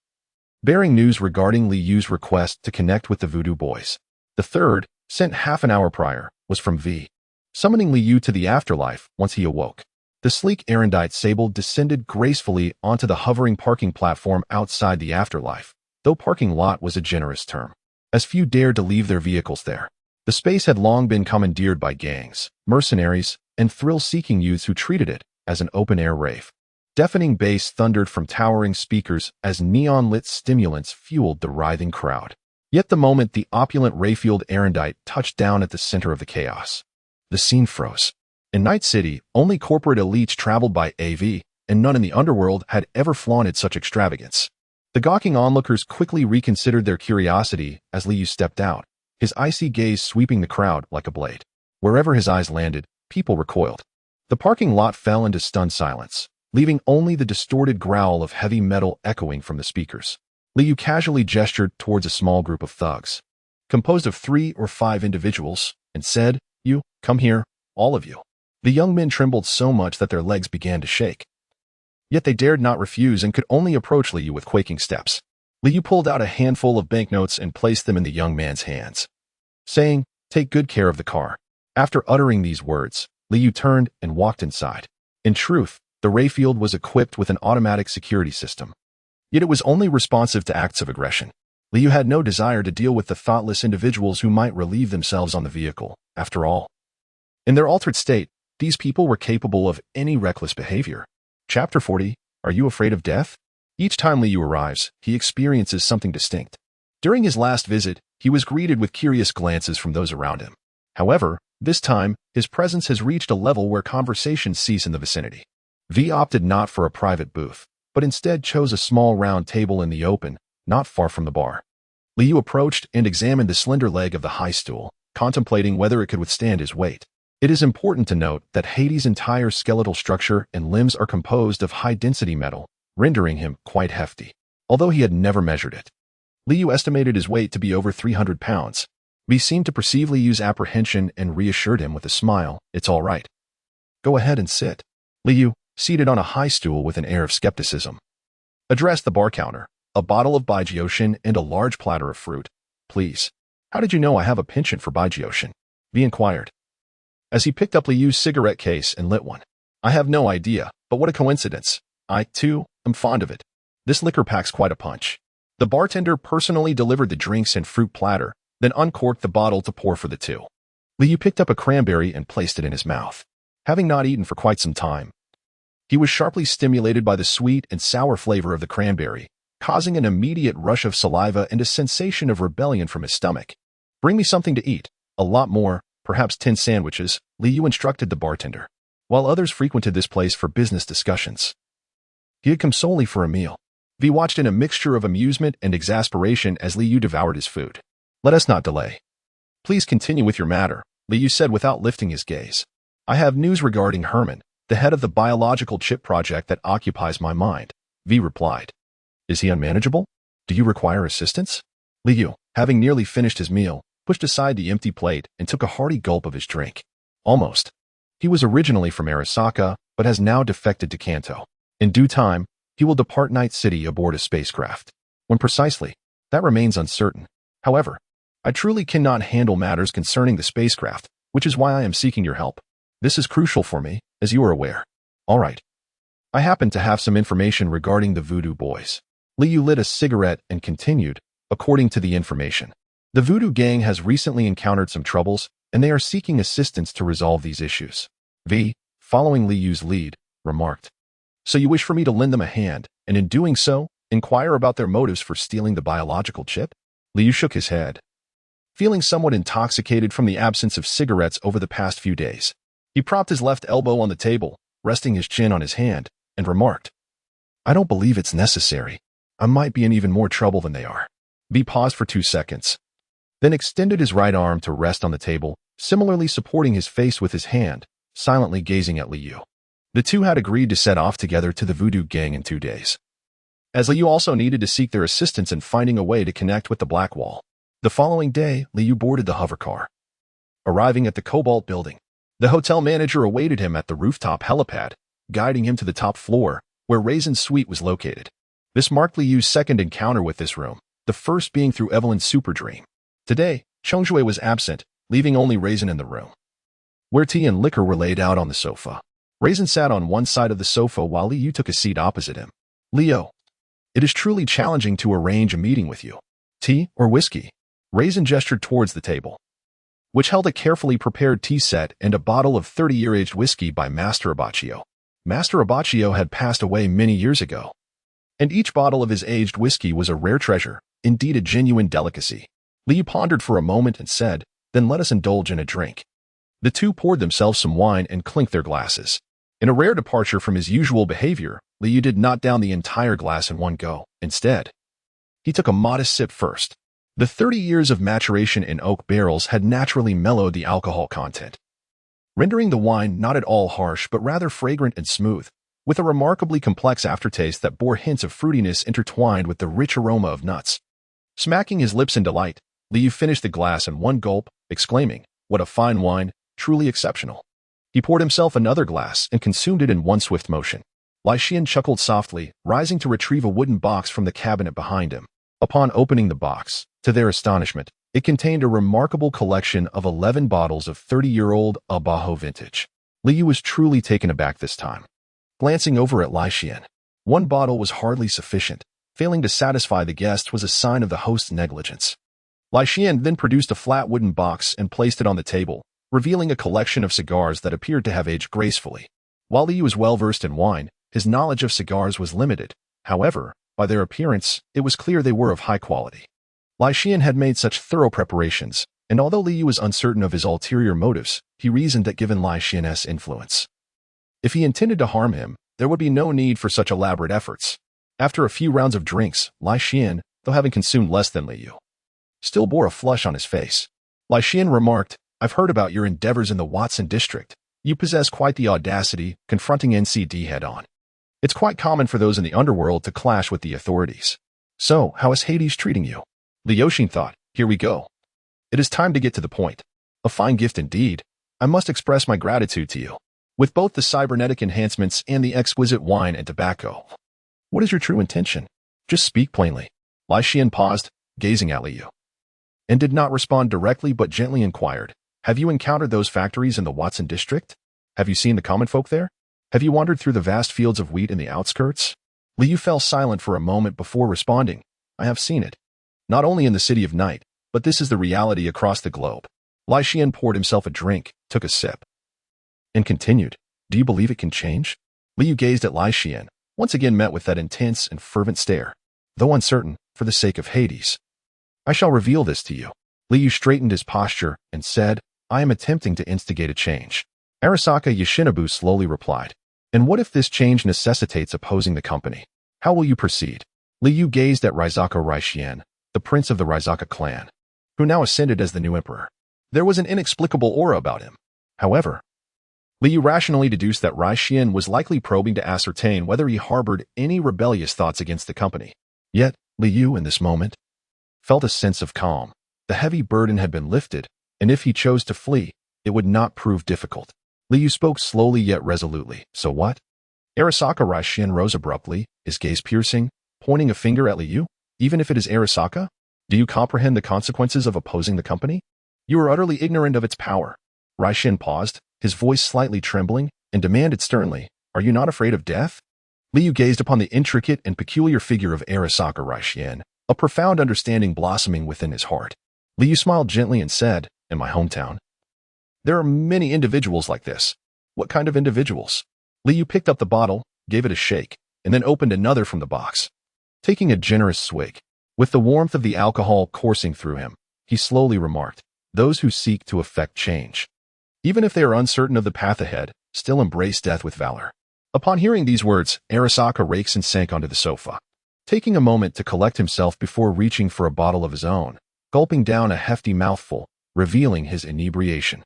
bearing news regarding Liu's request to connect with the Voodoo Boys. The third, sent half an hour prior, was from V, summoning Liu to the afterlife once he awoke. The sleek erudite Sable descended gracefully onto the hovering parking platform outside the afterlife, though parking lot was a generous term, as few dared to leave their vehicles there. The space had long been commandeered by gangs, mercenaries, and thrill-seeking youths who treated it as an open-air rave. Deafening bass thundered from towering speakers as neon-lit stimulants fueled the writhing crowd. Yet the moment the opulent Rayfield erudite touched down at the center of the chaos, the scene froze. In Night City, only corporate elites traveled by AV, and none in the underworld had ever flaunted such extravagance. The gawking onlookers quickly reconsidered their curiosity as Liu stepped out, his icy gaze sweeping the crowd like a blade. Wherever his eyes landed, people recoiled. The parking lot fell into stunned silence, leaving only the distorted growl of heavy metal echoing from the speakers. Liu casually gestured towards a small group of thugs, composed of 3 or 5 individuals, and said, "You, come here, all of you." The young men trembled so much that their legs began to shake. Yet they dared not refuse and could only approach Liu with quaking steps. Liu pulled out a handful of banknotes and placed them in the young man's hands, saying, "Take good care of the car." After uttering these words, Liu turned and walked inside. In truth, the Rayfield was equipped with an automatic security system. Yet it was only responsive to acts of aggression. Liu had no desire to deal with the thoughtless individuals who might relieve themselves on the vehicle. After all, in their altered state, these people were capable of any reckless behavior. Chapter 40, Are You Afraid of Death? Each time Liu arrives, he experiences something distinct. During his last visit, he was greeted with curious glances from those around him. However, this time, his presence has reached a level where conversations cease in the vicinity. V opted not for a private booth, but instead chose a small round table in the open, not far from the bar. Liu approached and examined the slender leg of the high stool, contemplating whether it could withstand his weight. It is important to note that Hades' entire skeletal structure and limbs are composed of high-density metal, rendering him quite hefty. Although he had never measured it, Liu estimated his weight to be over 300 pounds. V seemed to perceive Liu's apprehension and reassured him with a smile, "It's all right. Go ahead and sit." Liu, seated on a high stool with an air of skepticism, addressed the bar counter, "A bottle of Baijioshin and a large platter of fruit, please." "How did you know I have a penchant for Baijioshin?" V inquired, as he picked up Liu's cigarette case and lit one. "I have no idea, but what a coincidence. I, too, am fond of it. This liquor packs quite a punch." The bartender personally delivered the drinks and fruit platter, then uncorked the bottle to pour for the two. Liu picked up a cranberry and placed it in his mouth. Having not eaten for quite some time, he was sharply stimulated by the sweet and sour flavor of the cranberry, causing an immediate rush of saliva and a sensation of rebellion from his stomach. "Bring me something to eat, a lot more, perhaps 10 sandwiches," Liu instructed the bartender. While others frequented this place for business discussions, he had come solely for a meal. V watched in a mixture of amusement and exasperation as Liu devoured his food. "Let us not delay. Please continue with your matter," Liu said without lifting his gaze. "I have news regarding Herman, the head of the biological chip project that occupies my mind," V replied. "Is he unmanageable? Do you require assistance?" Liu, having nearly finished his meal, pushed aside the empty plate and took a hearty gulp of his drink. Almost. He was originally from Arasaka, but has now defected to Kanto. In due time, he will depart Night City aboard a spacecraft. When precisely, that remains uncertain. However, I truly cannot handle matters concerning the spacecraft, which is why I am seeking your help. This is crucial for me, as you are aware. All right. I happen to have some information regarding the Voodoo Boys. Liu lit a cigarette and continued, according to the information. The Voodoo Gang has recently encountered some troubles, and they are seeking assistance to resolve these issues. V, following Liu's lead, remarked, "So you wish for me to lend them a hand, and in doing so, inquire about their motives for stealing the biological chip?" Liu shook his head. feeling somewhat intoxicated from the absence of cigarettes over the past few days. He propped his left elbow on the table, resting his chin on his hand, and remarked, "I don't believe it's necessary. I might be in even more trouble than they are." He paused for 2 seconds, then extended his right arm to rest on the table, similarly supporting his face with his hand, silently gazing at Liu. The two had agreed to set off together to the Voodoo Gang in 2 days, as Liu also needed to seek their assistance in finding a way to connect with the Black Wall. The following day, Liu boarded the hovercar. Arriving at the Cobalt building, the hotel manager awaited him at the rooftop helipad, guiding him to the top floor, where Raisin's suite was located. This marked Liu's second encounter with this room, the first being through Evelyn's super dream. Today, Chongshui was absent, leaving only Raisin in the room, where tea and liquor were laid out on the sofa. Raisin sat on one side of the sofa while Liu took a seat opposite him. "Leo, it is truly challenging to arrange a meeting with you. Tea or whiskey?" Raisin gestured towards the table, which held a carefully prepared tea set and a bottle of 30-year-aged whiskey by Master Abacchio. Master Abacchio had passed away many years ago, and each bottle of his aged whiskey was a rare treasure, indeed a genuine delicacy. Liu pondered for a moment and said, "Then let us indulge in a drink." The two poured themselves some wine and clinked their glasses. In a rare departure from his usual behavior, Liu did not down the entire glass in one go. Instead, he took a modest sip first. The 30 years of maturation in oak barrels had naturally mellowed the alcohol content, rendering the wine not at all harsh but rather fragrant and smooth, with a remarkably complex aftertaste that bore hints of fruitiness intertwined with the rich aroma of nuts. Smacking his lips in delight, Liu finished the glass in one gulp, exclaiming, "What a fine wine, truly exceptional." He poured himself another glass and consumed it in one swift motion. Lai Xian chuckled softly, rising to retrieve a wooden box from the cabinet behind him. Upon opening the box, to their astonishment, it contained a remarkable collection of 11 bottles of 30-year-old Abajo vintage. Liu was truly taken aback this time. Glancing over at Lai Xian, one bottle was hardly sufficient. Failing to satisfy the guest was a sign of the host's negligence. Lai Xian then produced a flat wooden box and placed it on the table, revealing a collection of cigars that appeared to have aged gracefully. While Liu was well-versed in wine, his knowledge of cigars was limited. However, by their appearance, it was clear they were of high quality. Lai Xian had made such thorough preparations, and although Liu was uncertain of his ulterior motives, he reasoned that given Lai Xian's influence, if he intended to harm him, there would be no need for such elaborate efforts. After a few rounds of drinks, Lai Xian, though having consumed less than Liu, still bore a flush on his face. Lai Xian remarked, "I've heard about your endeavors in the Watson district. You possess quite the audacity, confronting NCD head-on. It's quite common for those in the underworld to clash with the authorities. So, how is Hades treating you?" Liu thought, "Here we go. It is time to get to the point. A fine gift indeed. I must express my gratitude to you. With both the cybernetic enhancements and the exquisite wine and tobacco. What is your true intention? Just speak plainly." Lai Xian paused, gazing at Liu, and did not respond directly but gently inquired, "Have you encountered those factories in the Watson district? Have you seen the common folk there? Have you wandered through the vast fields of wheat in the outskirts?" Liu fell silent for a moment before responding, "I have seen it. Not only in the City of Night, but this is the reality across the globe." Lai Xian poured himself a drink, took a sip, and continued, "Do you believe it can change?" Liu gazed at Lai Xian, once again met with that intense and fervent stare. "Though uncertain, for the sake of Hades, I shall reveal this to you." Liu straightened his posture and said, "I am attempting to instigate a change." Arasaka Yoshinobu slowly replied, "And what if this change necessitates opposing the company? How will you proceed?" Liu gazed at Rizaka Raishian, the prince of the Rizaka clan, who now ascended as the new emperor. There was an inexplicable aura about him. However, Liu rationally deduced that Raishian was likely probing to ascertain whether he harbored any rebellious thoughts against the company. Yet, Liu, in this moment, felt a sense of calm. The heavy burden had been lifted, and if he chose to flee, it would not prove difficult. Liu spoke slowly yet resolutely. "So what?" Arasaka Raishian rose abruptly, his gaze piercing, pointing a finger at Liu. "Even if it is Arasaka? Do you comprehend the consequences of opposing the company? You are utterly ignorant of its power." Raishian paused, his voice slightly trembling, and demanded sternly, "Are you not afraid of death?" Liu gazed upon the intricate and peculiar figure of Arasaka Raishian, a profound understanding blossoming within his heart. Liu smiled gently and said, "In my hometown, there are many individuals like this." "What kind of individuals?" Liu picked up the bottle, gave it a shake, and then opened another from the box. Taking a generous swig, with the warmth of the alcohol coursing through him, he slowly remarked. Those who seek to effect change, even if they are uncertain of the path ahead, still embrace death with valor. Upon hearing these words, Arasaka Raiksen sank onto the sofa, taking a moment to collect himself before reaching for a bottle of his own, gulping down a hefty mouthful, revealing his inebriation.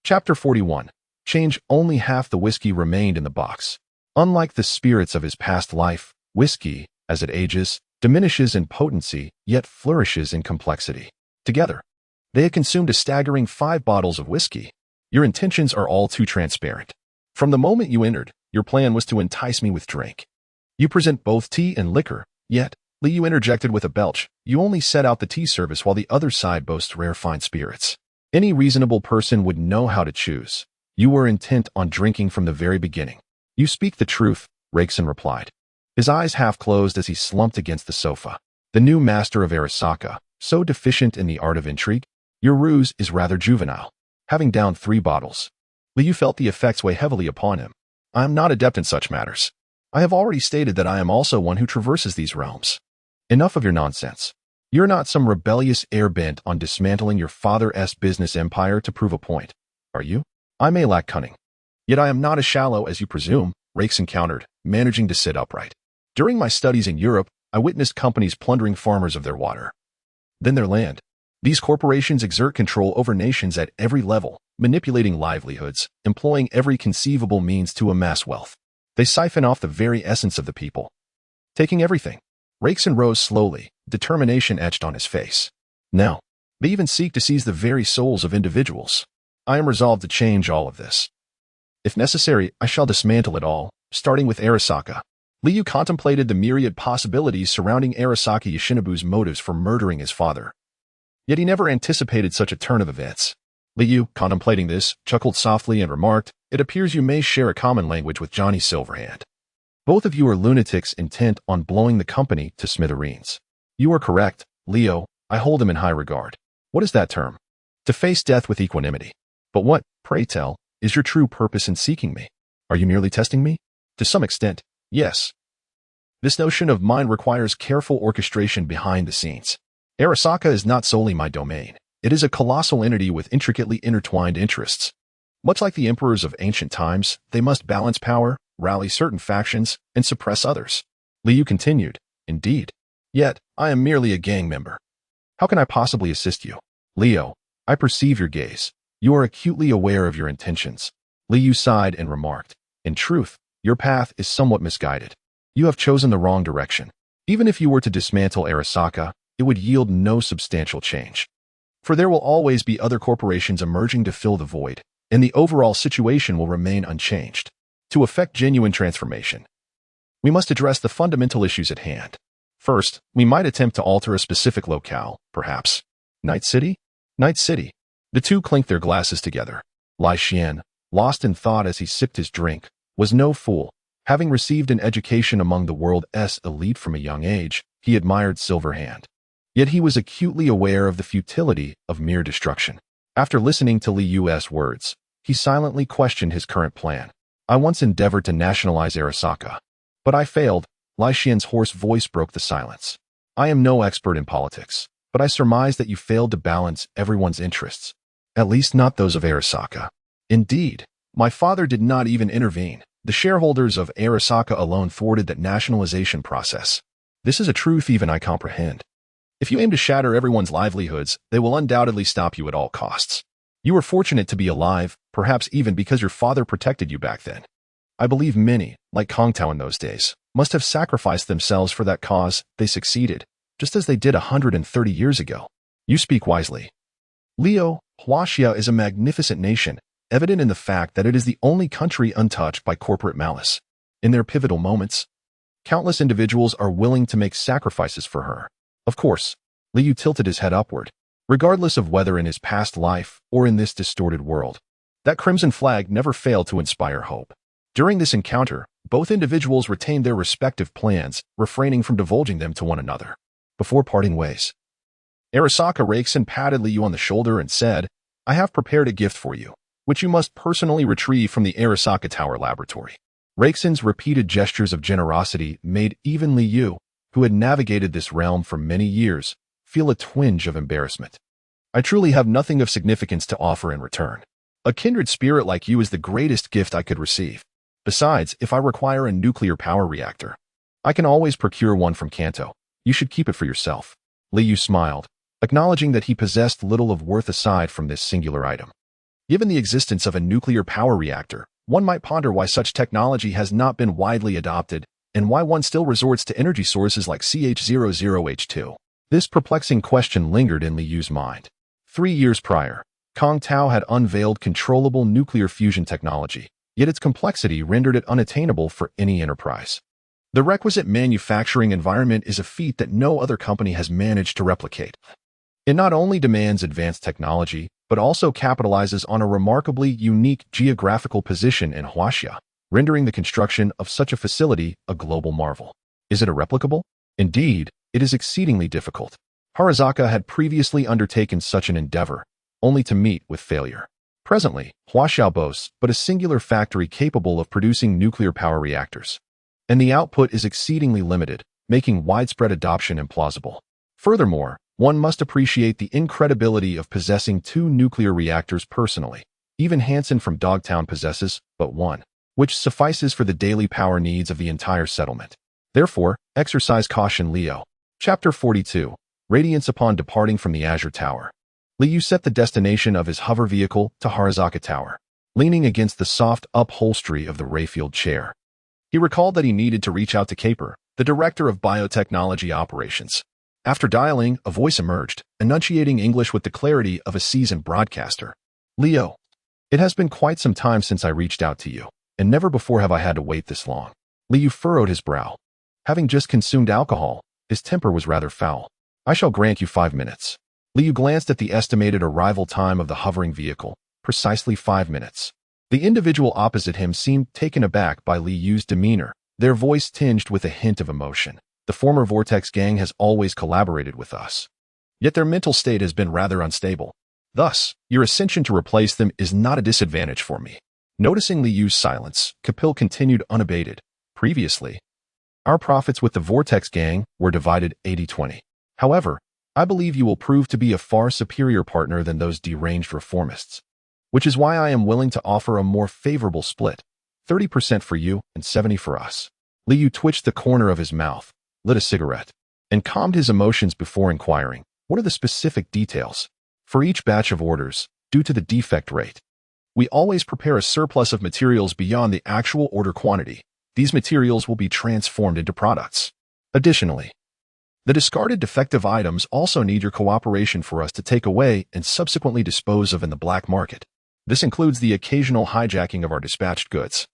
Chapter 41. Change. Only half the whiskey remained in the box. Unlike the spirits of his past life, whiskey, as it ages, diminishes in potency, yet flourishes in complexity. Together, they had consumed a staggering 5 bottles of whiskey. Your intentions are all too transparent. From the moment you entered, your plan was to entice me with drink. You present both tea and liquor, yet, Liu interjected with a belch, you only set out the tea service while the other side boasts rare fine spirits. Any reasonable person would know how to choose. You were intent on drinking from the very beginning. You speak the truth, Raiksen replied. His eyes half closed as he slumped against the sofa. The new master of Arasaka, so deficient in the art of intrigue? Your ruse is rather juvenile. Having downed 3 bottles, Liu felt the effects weigh heavily upon him. I am not adept in such matters. I have already stated that I am also one who traverses these realms. Enough of your nonsense. You're not some rebellious heir bent on dismantling your father's business empire to prove a point, are you? I may lack cunning, yet I am not as shallow as you presume, Raiksen countered, managing to sit upright. During my studies in Europe, I witnessed companies plundering farmers of their water, then their land. These corporations exert control over nations at every level, manipulating livelihoods, employing every conceivable means to amass wealth. They siphon off the very essence of the people, taking everything. Raiksen rose slowly, determination etched on his face. Now, they even seek to seize the very souls of individuals. I am resolved to change all of this. If necessary, I shall dismantle it all, starting with Arasaka. Liu contemplated the myriad possibilities surrounding Arasaka Yoshinobu's motives for murdering his father. Yet he never anticipated such a turn of events. Liu, contemplating this, chuckled softly and remarked, it appears you may share a common language with Johnny Silverhand. Both of you are lunatics intent on blowing the company to smithereens. You are correct, Leo. I hold him in high regard. What is that term? To face death with equanimity. But what, pray tell, is your true purpose in seeking me? Are you merely testing me? To some extent, yes. This notion of mine requires careful orchestration behind the scenes. Arasaka is not solely my domain. It is a colossal entity with intricately intertwined interests. Much like the emperors of ancient times, they must balance power, rally certain factions, and suppress others. Liu continued, indeed. Yet, I am merely a gang member. How can I possibly assist you? Leo, I perceive your gaze. You are acutely aware of your intentions. Liu sighed and remarked, in truth, your path is somewhat misguided. You have chosen the wrong direction. Even if you were to dismantle Arasaka, it would yield no substantial change. For there will always be other corporations emerging to fill the void, and the overall situation will remain unchanged. To effect genuine transformation, we must address the fundamental issues at hand. First, we might attempt to alter a specific locale, perhaps. Night City? Night City. The two clinked their glasses together. Lai Xian, lost in thought as he sipped his drink, was no fool. Having received an education among the world's elite from a young age, he admired Silverhand. Yet he was acutely aware of the futility of mere destruction. After listening to Liu's words, he silently questioned his current plan. I once endeavored to nationalize Arasaka, but I failed. Lai Xian's hoarse voice broke the silence. I am no expert in politics, but I surmise that you failed to balance everyone's interests, at least not those of Arasaka. Indeed, my father did not even intervene. The shareholders of Arasaka alone thwarted that nationalization process. This is a truth even I comprehend. If you aim to shatter everyone's livelihoods, they will undoubtedly stop you at all costs. You were fortunate to be alive, perhaps even because your father protected you back then. I believe many, like Kong Tao in those days, must have sacrificed themselves for that cause. They succeeded, just as they did 130 years ago. You speak wisely. Leo, Huaxia is a magnificent nation, evident in the fact that it is the only country untouched by corporate malice. In their pivotal moments, countless individuals are willing to make sacrifices for her. Of course, Liu tilted his head upward, regardless of whether in his past life or in this distorted world. That crimson flag never failed to inspire hope. During this encounter, both individuals retained their respective plans, refraining from divulging them to one another. Before parting ways, Arasaka Raiksen patted Liu on the shoulder and said, I have prepared a gift for you, which you must personally retrieve from the Arasaka Tower laboratory. Raiksen's repeated gestures of generosity made even Liu, who had navigated this realm for many years, feel a twinge of embarrassment. I truly have nothing of significance to offer in return. A kindred spirit like you is the greatest gift I could receive. Besides, if I require a nuclear power reactor, I can always procure one from Kanto. You should keep it for yourself. Liu smiled, acknowledging that he possessed little of worth aside from this singular item. Given the existence of a nuclear power reactor, one might ponder why such technology has not been widely adopted and why one still resorts to energy sources like CH00H2. This perplexing question lingered in Liu's mind. 3 years prior, Kong Tao had unveiled controllable nuclear fusion technology, yet its complexity rendered it unattainable for any enterprise. The requisite manufacturing environment is a feat that no other company has managed to replicate. It not only demands advanced technology, but also capitalizes on a remarkably unique geographical position in Huaxia, rendering the construction of such a facility a global marvel. Is it irreplicable? Indeed, it is exceedingly difficult. Harazaka had previously undertaken such an endeavor, only to meet with failure. Presently, Huaxiao boasts but a singular factory capable of producing nuclear power reactors, and the output is exceedingly limited, making widespread adoption implausible. Furthermore, one must appreciate the incredibility of possessing 2 nuclear reactors personally. Even Hansen from Dogtown possesses but one, which suffices for the daily power needs of the entire settlement. Therefore, exercise caution, Leo. Chapter 42. Radiance upon departing from the Azure Tower. Liu set the destination of his hover vehicle to Harazaka Tower, leaning against the soft upholstery of the Rayfield chair. He recalled that he needed to reach out to Caper, the director of biotechnology operations. After dialing, a voice emerged, enunciating English with the clarity of a seasoned broadcaster. Leo, it has been quite some time since I reached out to you, and never before have I had to wait this long. Liu furrowed his brow. Having just consumed alcohol, his temper was rather foul. I shall grant you 5 minutes. Liu glanced at the estimated arrival time of the hovering vehicle, precisely 5 minutes. The individual opposite him seemed taken aback by Liu's demeanor, their voice tinged with a hint of emotion. The former Vortex gang has always collaborated with us, yet their mental state has been rather unstable. Thus, your ascension to replace them is not a disadvantage for me. Noticing Liu's silence, Kapil continued unabated. Previously, our profits with the Vortex gang were divided 80-20. However, I believe you will prove to be a far superior partner than those deranged reformists, which is why I am willing to offer a more favorable split, 30% for you and 70% for us. Liu twitched the corner of his mouth, lit a cigarette, and calmed his emotions before inquiring, what are the specific details? For each batch of orders, due to the defect rate, we always prepare a surplus of materials beyond the actual order quantity. These materials will be transformed into products. Additionally, the discarded defective items also need your cooperation for us to take away and subsequently dispose of in the black market. This includes the occasional hijacking of our dispatched goods.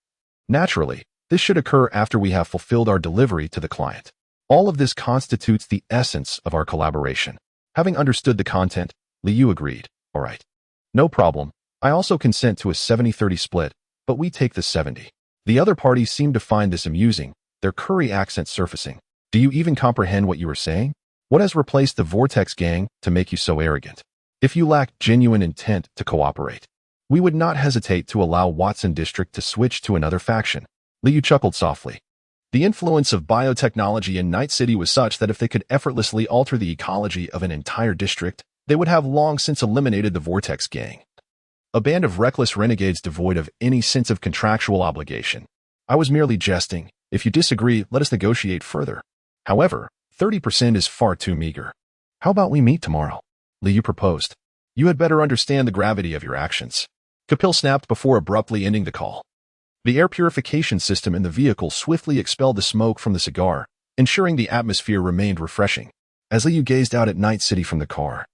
Naturally, this should occur after we have fulfilled our delivery to the client. All of this constitutes the essence of our collaboration. Having understood the content, Liu agreed. All right. No problem. I also consent to a 70-30 split, but we take the 70. The other parties seem to find this amusing, their curry accent surfacing. Do you even comprehend what you are saying? What has replaced the Vortex gang to make you so arrogant? If you lack genuine intent to cooperate, we would not hesitate to allow Watson District to switch to another faction. Liu chuckled softly. The influence of biotechnology in Night City was such that if they could effortlessly alter the ecology of an entire district, they would have long since eliminated the Vortex gang. A band of reckless renegades devoid of any sense of contractual obligation. I was merely jesting. If you disagree, let us negotiate further. However, 30% is far too meager. How about we meet tomorrow? Liu proposed. You had better understand the gravity of your actions. Kapil snapped before abruptly ending the call. The air purification system in the vehicle swiftly expelled the smoke from the cigar, ensuring the atmosphere remained refreshing. As Liu gazed out at Night City from the car,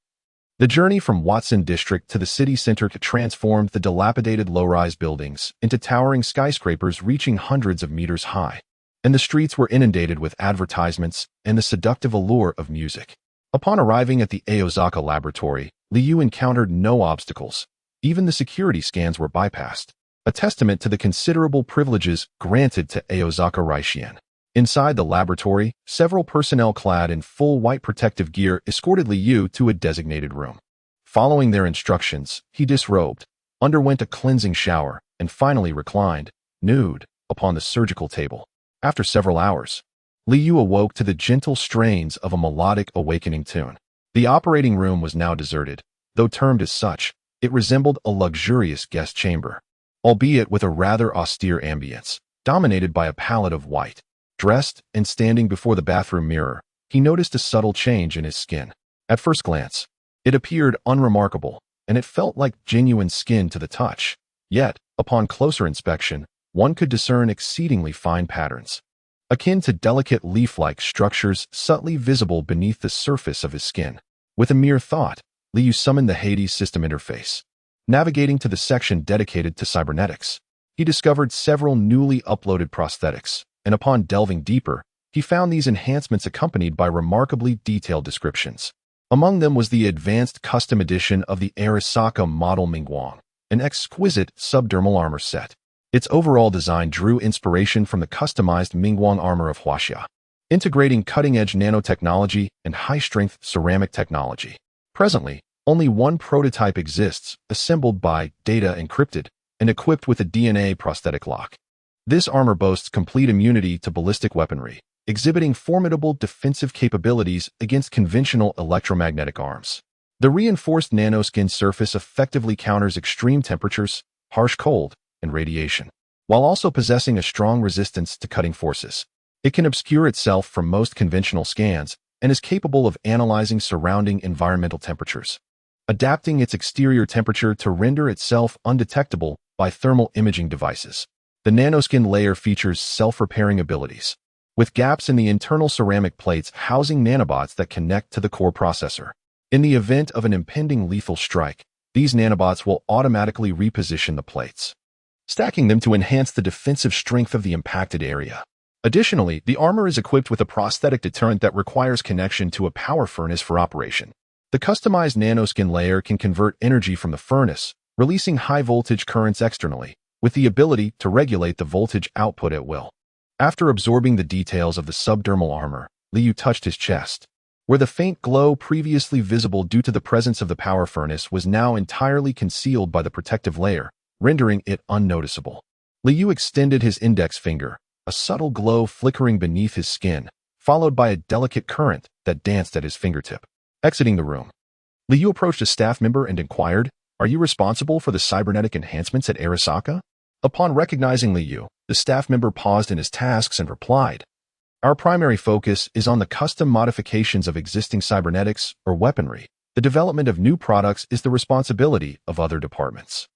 the journey from Watson District to the city center transformed the dilapidated low-rise buildings into towering skyscrapers reaching hundreds of meters high, and the streets were inundated with advertisements and the seductive allure of music. Upon arriving at the Aozaka laboratory, Liu encountered no obstacles. Even the security scans were bypassed, a testament to the considerable privileges granted to Aozaka Raishian. Inside the laboratory, several personnel clad in full white protective gear escorted Liu to a designated room. Following their instructions, he disrobed, underwent a cleansing shower, and finally reclined, nude, upon the surgical table. After several hours, Liu awoke to the gentle strains of a melodic awakening tune. The operating room was now deserted, Though termed as such, it resembled a luxurious guest chamber, albeit with a rather austere ambience, dominated by a palette of white. Dressed and standing before the bathroom mirror, he noticed a subtle change in his skin. At first glance, it appeared unremarkable, and it felt like genuine skin to the touch. Yet, upon closer inspection, one could discern exceedingly fine patterns, akin to delicate leaf-like structures subtly visible beneath the surface of his skin. With a mere thought, Liu summoned the Hades system interface. Navigating to the section dedicated to cybernetics, he discovered several newly uploaded prosthetics, and upon delving deeper, he found these enhancements accompanied by remarkably detailed descriptions. Among them was the advanced custom edition of the Arasaka model Mingguang, an exquisite subdermal armor set. Its overall design drew inspiration from the customized Mingguang armor of Huaxia, integrating cutting-edge nanotechnology and high-strength ceramic technology. Presently, only one prototype exists, assembled by data encrypted and equipped with a DNA prosthetic lock. This armor boasts complete immunity to ballistic weaponry, exhibiting formidable defensive capabilities against conventional electromagnetic arms. The reinforced nanoskin surface effectively counters extreme temperatures, harsh cold, and radiation, while also possessing a strong resistance to cutting forces. It can obscure itself from most conventional scans and is capable of analyzing surrounding environmental temperatures, adapting its exterior temperature to render itself undetectable by thermal imaging devices. The nanoskin layer features self-repairing abilities, with gaps in the internal ceramic plates housing nanobots that connect to the core processor. In the event of an impending lethal strike, these nanobots will automatically reposition the plates, stacking them to enhance the defensive strength of the impacted area. Additionally, the armor is equipped with a prosthetic deterrent that requires connection to a power furnace for operation. The customized nanoskin layer can convert energy from the furnace, releasing high-voltage currents externally, with the ability to regulate the voltage output at will. After absorbing the details of the subdermal armor, Liu touched his chest, where the faint glow previously visible due to the presence of the power furnace was now entirely concealed by the protective layer, rendering it unnoticeable. Liu extended his index finger, a subtle glow flickering beneath his skin, followed by a delicate current that danced at his fingertip. Exiting the room, Liu approached a staff member and inquired, "Are you responsible for the cybernetic enhancements at Arasaka?" Upon recognizing Liu, the staff member paused in his tasks and replied, "Our primary focus is on the custom modifications of existing cybernetics or weaponry. The development of new products is the responsibility of other departments."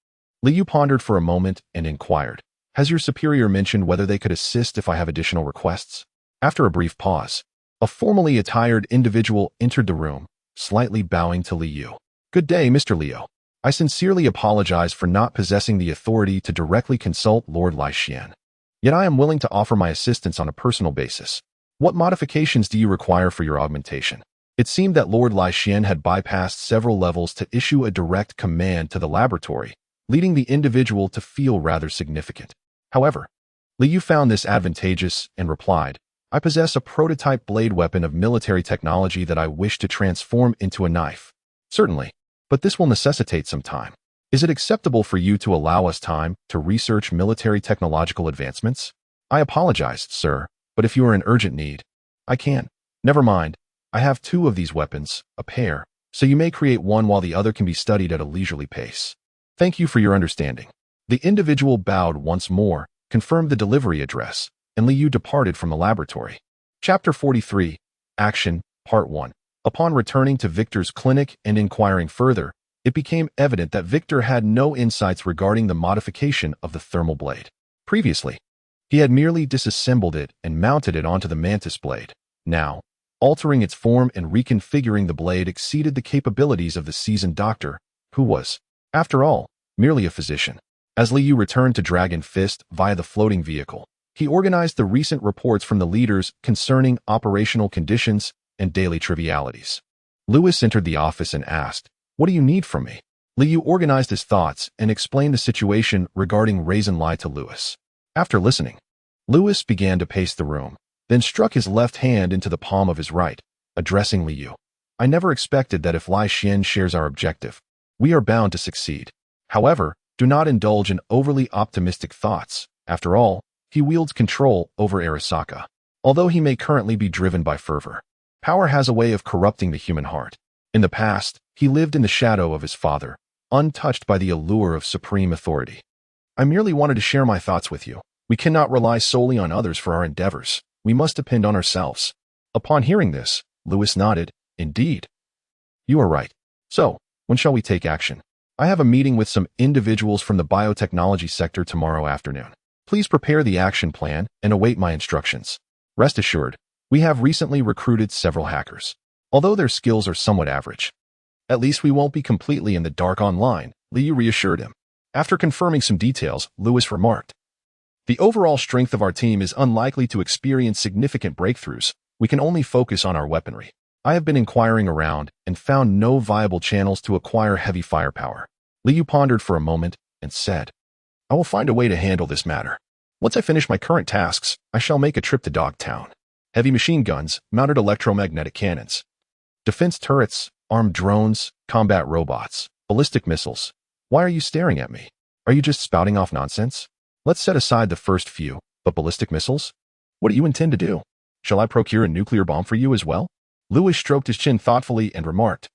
Liu pondered for a moment and inquired, "Has your superior mentioned whether they could assist if I have additional requests?" After a brief pause, a formally attired individual entered the room, slightly bowing to Liu. "Good day, Mr. Liu. I sincerely apologize for not possessing the authority to directly consult Lord Lai Xian. Yet I am willing to offer my assistance on a personal basis. What modifications do you require for your augmentation?" It seemed that Lord Lai Xian had bypassed several levels to issue a direct command to the laboratory, leading the individual to feel rather significant. However, Liu found this advantageous and replied, "I possess a prototype blade weapon of military technology that I wish to transform into a knife." "Certainly, but this will necessitate some time. Is it acceptable for you to allow us time to research military technological advancements?" "I apologize, sir, but if you are in urgent need, I can." "Never mind. I have two of these weapons, a pair, so you may create one while the other can be studied at a leisurely pace. Thank you for your understanding." The individual bowed once more, confirmed the delivery address, and Liu departed from the laboratory. Chapter 43, Action, Part 1. Upon returning to Victor's clinic and inquiring further, it became evident that Victor had no insights regarding the modification of the thermal blade. Previously, he had merely disassembled it and mounted it onto the mantis blade. Now, altering its form and reconfiguring the blade exceeded the capabilities of the seasoned doctor, who was, after all, merely a physician. As Liu returned to Dragon Fist via the floating vehicle, he organized the recent reports from the leaders concerning operational conditions and daily trivialities. Lewis entered the office and asked, "What do you need from me?" Liu organized his thoughts and explained the situation regarding Raisin Lai to Lewis. After listening, Lewis began to pace the room, then struck his left hand into the palm of his right, addressing Liu. "I never expected that if Lai Xian shares our objective, we are bound to succeed. However, do not indulge in overly optimistic thoughts. After all, he wields control over Arasaka. Although he may currently be driven by fervor, power has a way of corrupting the human heart. In the past, he lived in the shadow of his father, untouched by the allure of supreme authority. I merely wanted to share my thoughts with you. We cannot rely solely on others for our endeavors. We must depend on ourselves. Upon hearing this, Lewis nodded. Indeed. You are right. So, when shall we take action? I have a meeting with some individuals from the biotechnology sector tomorrow afternoon. Please prepare the action plan and await my instructions. Rest assured, we have recently recruited several hackers. Although their skills are somewhat average. At least we won't be completely in the dark online, Liu reassured him. After confirming some details, Lewis remarked, the overall strength of our team is unlikely to experience significant breakthroughs. We can only focus on our weaponry. I have been inquiring around and found no viable channels to acquire heavy firepower. Liu pondered for a moment and said, I will find a way to handle this matter. Once I finish my current tasks, I shall make a trip to Dogtown. Heavy machine guns, mounted electromagnetic cannons, defense turrets, armed drones, combat robots, ballistic missiles. Why are you staring at me? Are you just spouting off nonsense? Let's set aside the first few, but ballistic missiles? What do you intend to do? Shall I procure a nuclear bomb for you as well? Lewis stroked his chin thoughtfully and remarked,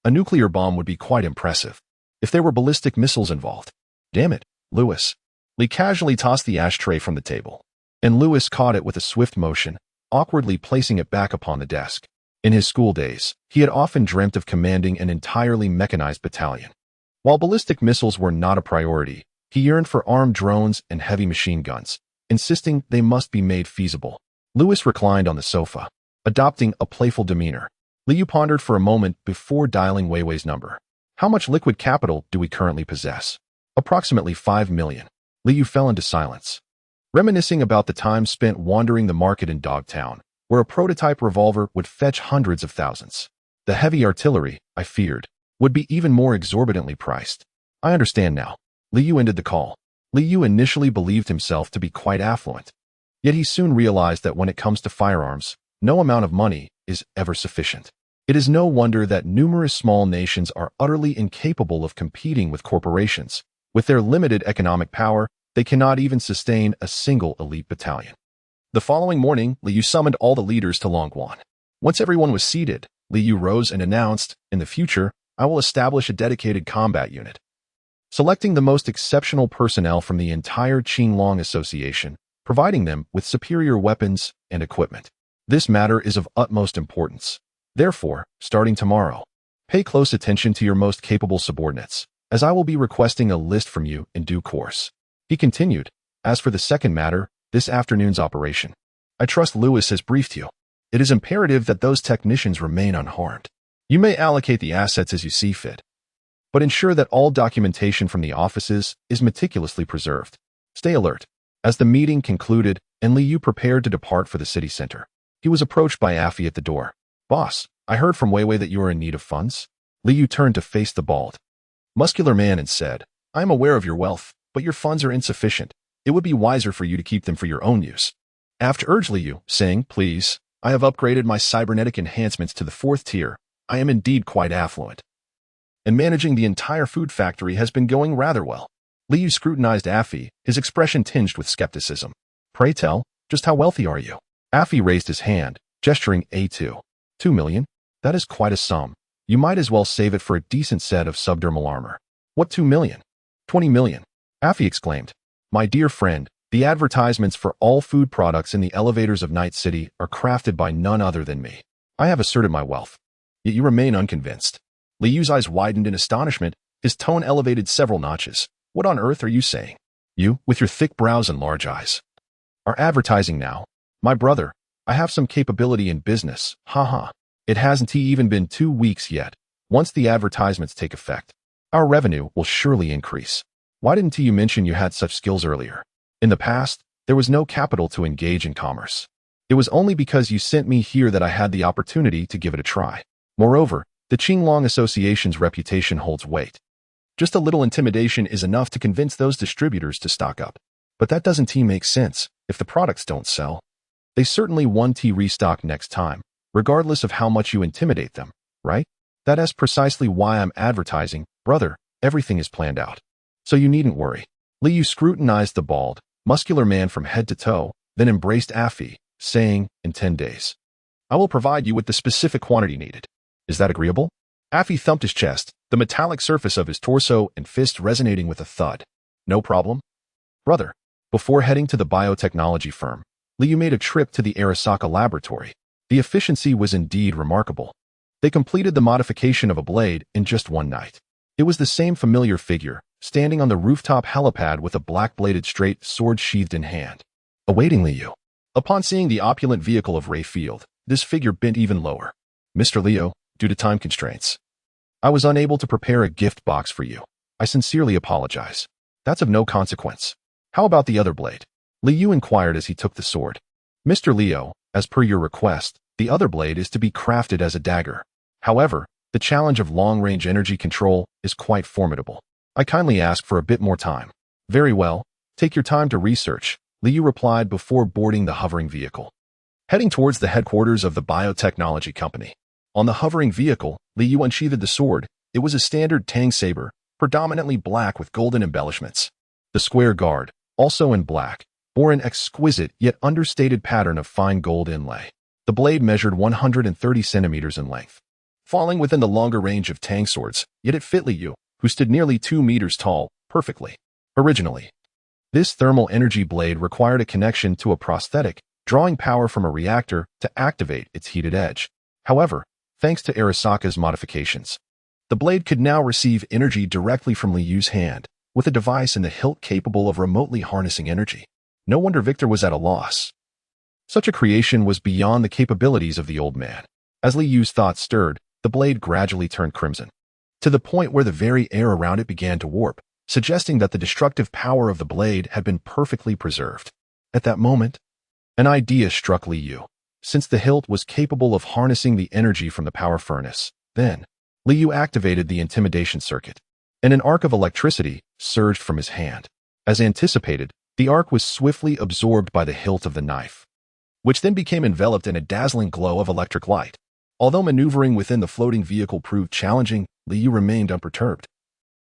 A nuclear bomb would be quite impressive. If there were ballistic missiles involved. Damn it, Lewis. Lee casually tossed the ashtray from the table, and Lewis caught it with a swift motion, awkwardly placing it back upon the desk. In his school days, he had often dreamt of commanding an entirely mechanized battalion. While ballistic missiles were not a priority, he yearned for armed drones and heavy machine guns, insisting they must be made feasible. Lewis reclined on the sofa, adopting a playful demeanor. Liu pondered for a moment before dialing Weiwei's number. How much liquid capital do we currently possess? Approximately 5 million. Liu fell into silence, reminiscing about the time spent wandering the market in Dogtown, where a prototype revolver would fetch hundreds of thousands. The heavy artillery, I feared, would be even more exorbitantly priced. I understand now. Liu ended the call. Liu initially believed himself to be quite affluent. Yet he soon realized that when it comes to firearms, no amount of money is ever sufficient. It is no wonder that numerous small nations are utterly incapable of competing with corporations. With their limited economic power, they cannot even sustain a single elite battalion. The following morning, Liu summoned all the leaders to Longguan. Once everyone was seated, Liu rose and announced, in the future, I will establish a dedicated combat unit. Selecting the most exceptional personnel from the entire Qinglong Association, providing them with superior weapons and equipment. This matter is of utmost importance. Therefore, starting tomorrow, pay close attention to your most capable subordinates, as I will be requesting a list from you in due course. He continued, as for the second matter, this afternoon's operation. I trust Lewis has briefed you. It is imperative that those technicians remain unharmed. You may allocate the assets as you see fit, but ensure that all documentation from the offices is meticulously preserved. Stay alert. As the meeting concluded and Liu prepared to depart for the city center, he was approached by Affy at the door. Boss, I heard from Weiwei that you are in need of funds. Liu turned to face the bald, muscular man and said, I am aware of your wealth, but your funds are insufficient. It would be wiser for you to keep them for your own use. After urged Liu, saying, Please, I have upgraded my cybernetic enhancements to the 4th tier. I am indeed quite affluent. And managing the entire food factory has been going rather well. Liu scrutinized Affy, his expression tinged with skepticism. Pray tell, just how wealthy are you? Affy raised his hand, gesturing A2. 2 million? That is quite a sum. You might as well save it for a decent set of subdermal armor. What 2 million? 20 million. Affy exclaimed. My dear friend, the advertisements for all food products in the elevators of Night City are crafted by none other than me. I have asserted my wealth. Yet you remain unconvinced. Liu's eyes widened in astonishment, his tone elevated several notches. What on earth are you saying? You, with your thick brows and large eyes, are advertising now. My brother, I have some capability in business, haha. It hasn't even been 2 weeks yet. Once the advertisements take effect, our revenue will surely increase. Why didn't you mention you had such skills earlier? In the past, there was no capital to engage in commerce. It was only because you sent me here that I had the opportunity to give it a try. Moreover, the Qinglong Association's reputation holds weight. Just a little intimidation is enough to convince those distributors to stock up. But that doesn't make sense if the products don't sell. They certainly won't restock next time, regardless of how much you intimidate them, right? That is precisely why I'm advertising, brother, everything is planned out. So you needn't worry. Liu scrutinized the bald, muscular man from head to toe, then embraced Affy, saying, in 10 days, I will provide you with the specific quantity needed. Is that agreeable? Affy thumped his chest, the metallic surface of his torso and fist resonating with a thud. No problem? Brother. Before heading to the biotechnology firm, Liu made a trip to the Arasaka laboratory. The efficiency was indeed remarkable. They completed the modification of a blade in just one night. It was the same familiar figure, standing on the rooftop helipad with a black-bladed straight sword sheathed in hand, awaiting Liu. Upon seeing the opulent vehicle of Ray Field, this figure bent even lower. Mr. Leo, due to time constraints, I was unable to prepare a gift box for you. I sincerely apologize. That's of no consequence. How about the other blade? Liu inquired as he took the sword. Mr. Leo, as per your request, the other blade is to be crafted as a dagger. However, the challenge of long-range energy control is quite formidable. I kindly ask for a bit more time. Very well, take your time to research, Liu replied before boarding the hovering vehicle. Heading towards the headquarters of the biotechnology company. On the hovering vehicle, Liu unsheathed the sword. It was a standard Tang saber, predominantly black with golden embellishments. The square guard, also in black, bore an exquisite yet understated pattern of fine gold inlay. The blade measured 130 centimeters in length, falling within the longer range of Tang swords, yet it fit Liu, who stood nearly 2 meters tall, perfectly. Originally, this thermal energy blade required a connection to a prosthetic, drawing power from a reactor to activate its heated edge. However, thanks to Arasaka's modifications, the blade could now receive energy directly from Liu's hand, with a device in the hilt capable of remotely harnessing energy. No wonder Victor was at a loss. Such a creation was beyond the capabilities of the old man. As Liu's thoughts stirred, the blade gradually turned crimson, to the point where the very air around it began to warp, suggesting that the destructive power of the blade had been perfectly preserved. At that moment, an idea struck Liu. Since the hilt was capable of harnessing the energy from the power furnace, then Liu activated the intimidation circuit, and an arc of electricity surged from his hand. As anticipated, the arc was swiftly absorbed by the hilt of the knife, which then became enveloped in a dazzling glow of electric light. Although maneuvering within the floating vehicle proved challenging, Liu remained unperturbed,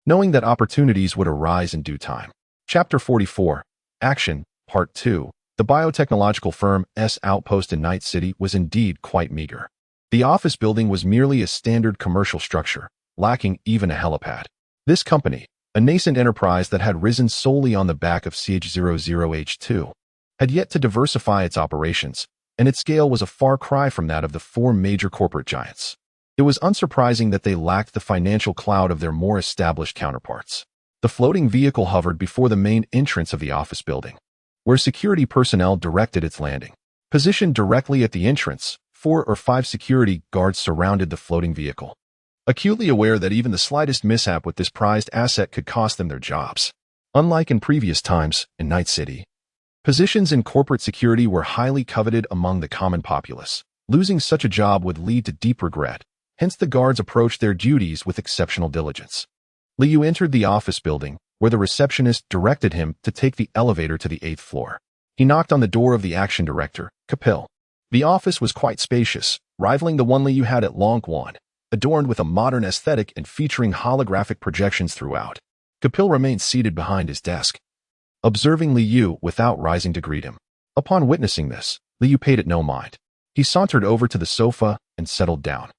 knowing that opportunities would arise in due time. Chapter 44, Action, Part 2. The biotechnological firm's outpost in Night City was indeed quite meager. The office building was merely a standard commercial structure, lacking even a helipad. This company, a nascent enterprise that had risen solely on the back of CH-00H2, had yet to diversify its operations, and its scale was a far cry from that of the 4 major corporate giants. It was unsurprising that they lacked the financial clout of their more established counterparts. The floating vehicle hovered before the main entrance of the office building, where security personnel directed its landing. Positioned directly at the entrance, 4 or 5 security guards surrounded the floating vehicle, acutely aware that even the slightest mishap with this prized asset could cost them their jobs. Unlike in previous times, in Night City, positions in corporate security were highly coveted among the common populace. Losing such a job would lead to deep regret, hence the guards approached their duties with exceptional diligence. Liu entered the office building, where the receptionist directed him to take the elevator to the 8th floor. He knocked on the door of the action director, Kapil. The office was quite spacious, rivaling the one Liu had at Longquan, adorned with a modern aesthetic and featuring holographic projections throughout. Kapil remained seated behind his desk, observing Liu without rising to greet him. Upon witnessing this, Liu paid it no mind. He sauntered over to the sofa and settled down,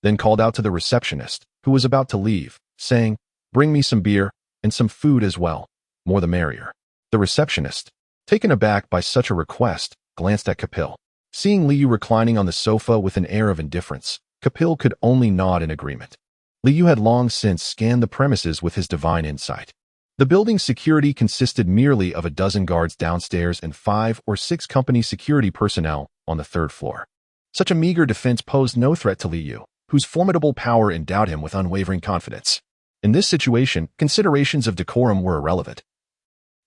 then called out to the receptionist, who was about to leave, saying, "Bring me some beer, and some food as well, more the merrier." The receptionist, taken aback by such a request, glanced at Kapil. Seeing Liu reclining on the sofa with an air of indifference, Kapil could only nod in agreement. Liu had long since scanned the premises with his divine insight. The building's security consisted merely of a dozen guards downstairs and 5 or 6 company security personnel on the 3rd floor. Such a meager defense posed no threat to Liu, whose formidable power endowed him with unwavering confidence. In this situation, considerations of decorum were irrelevant.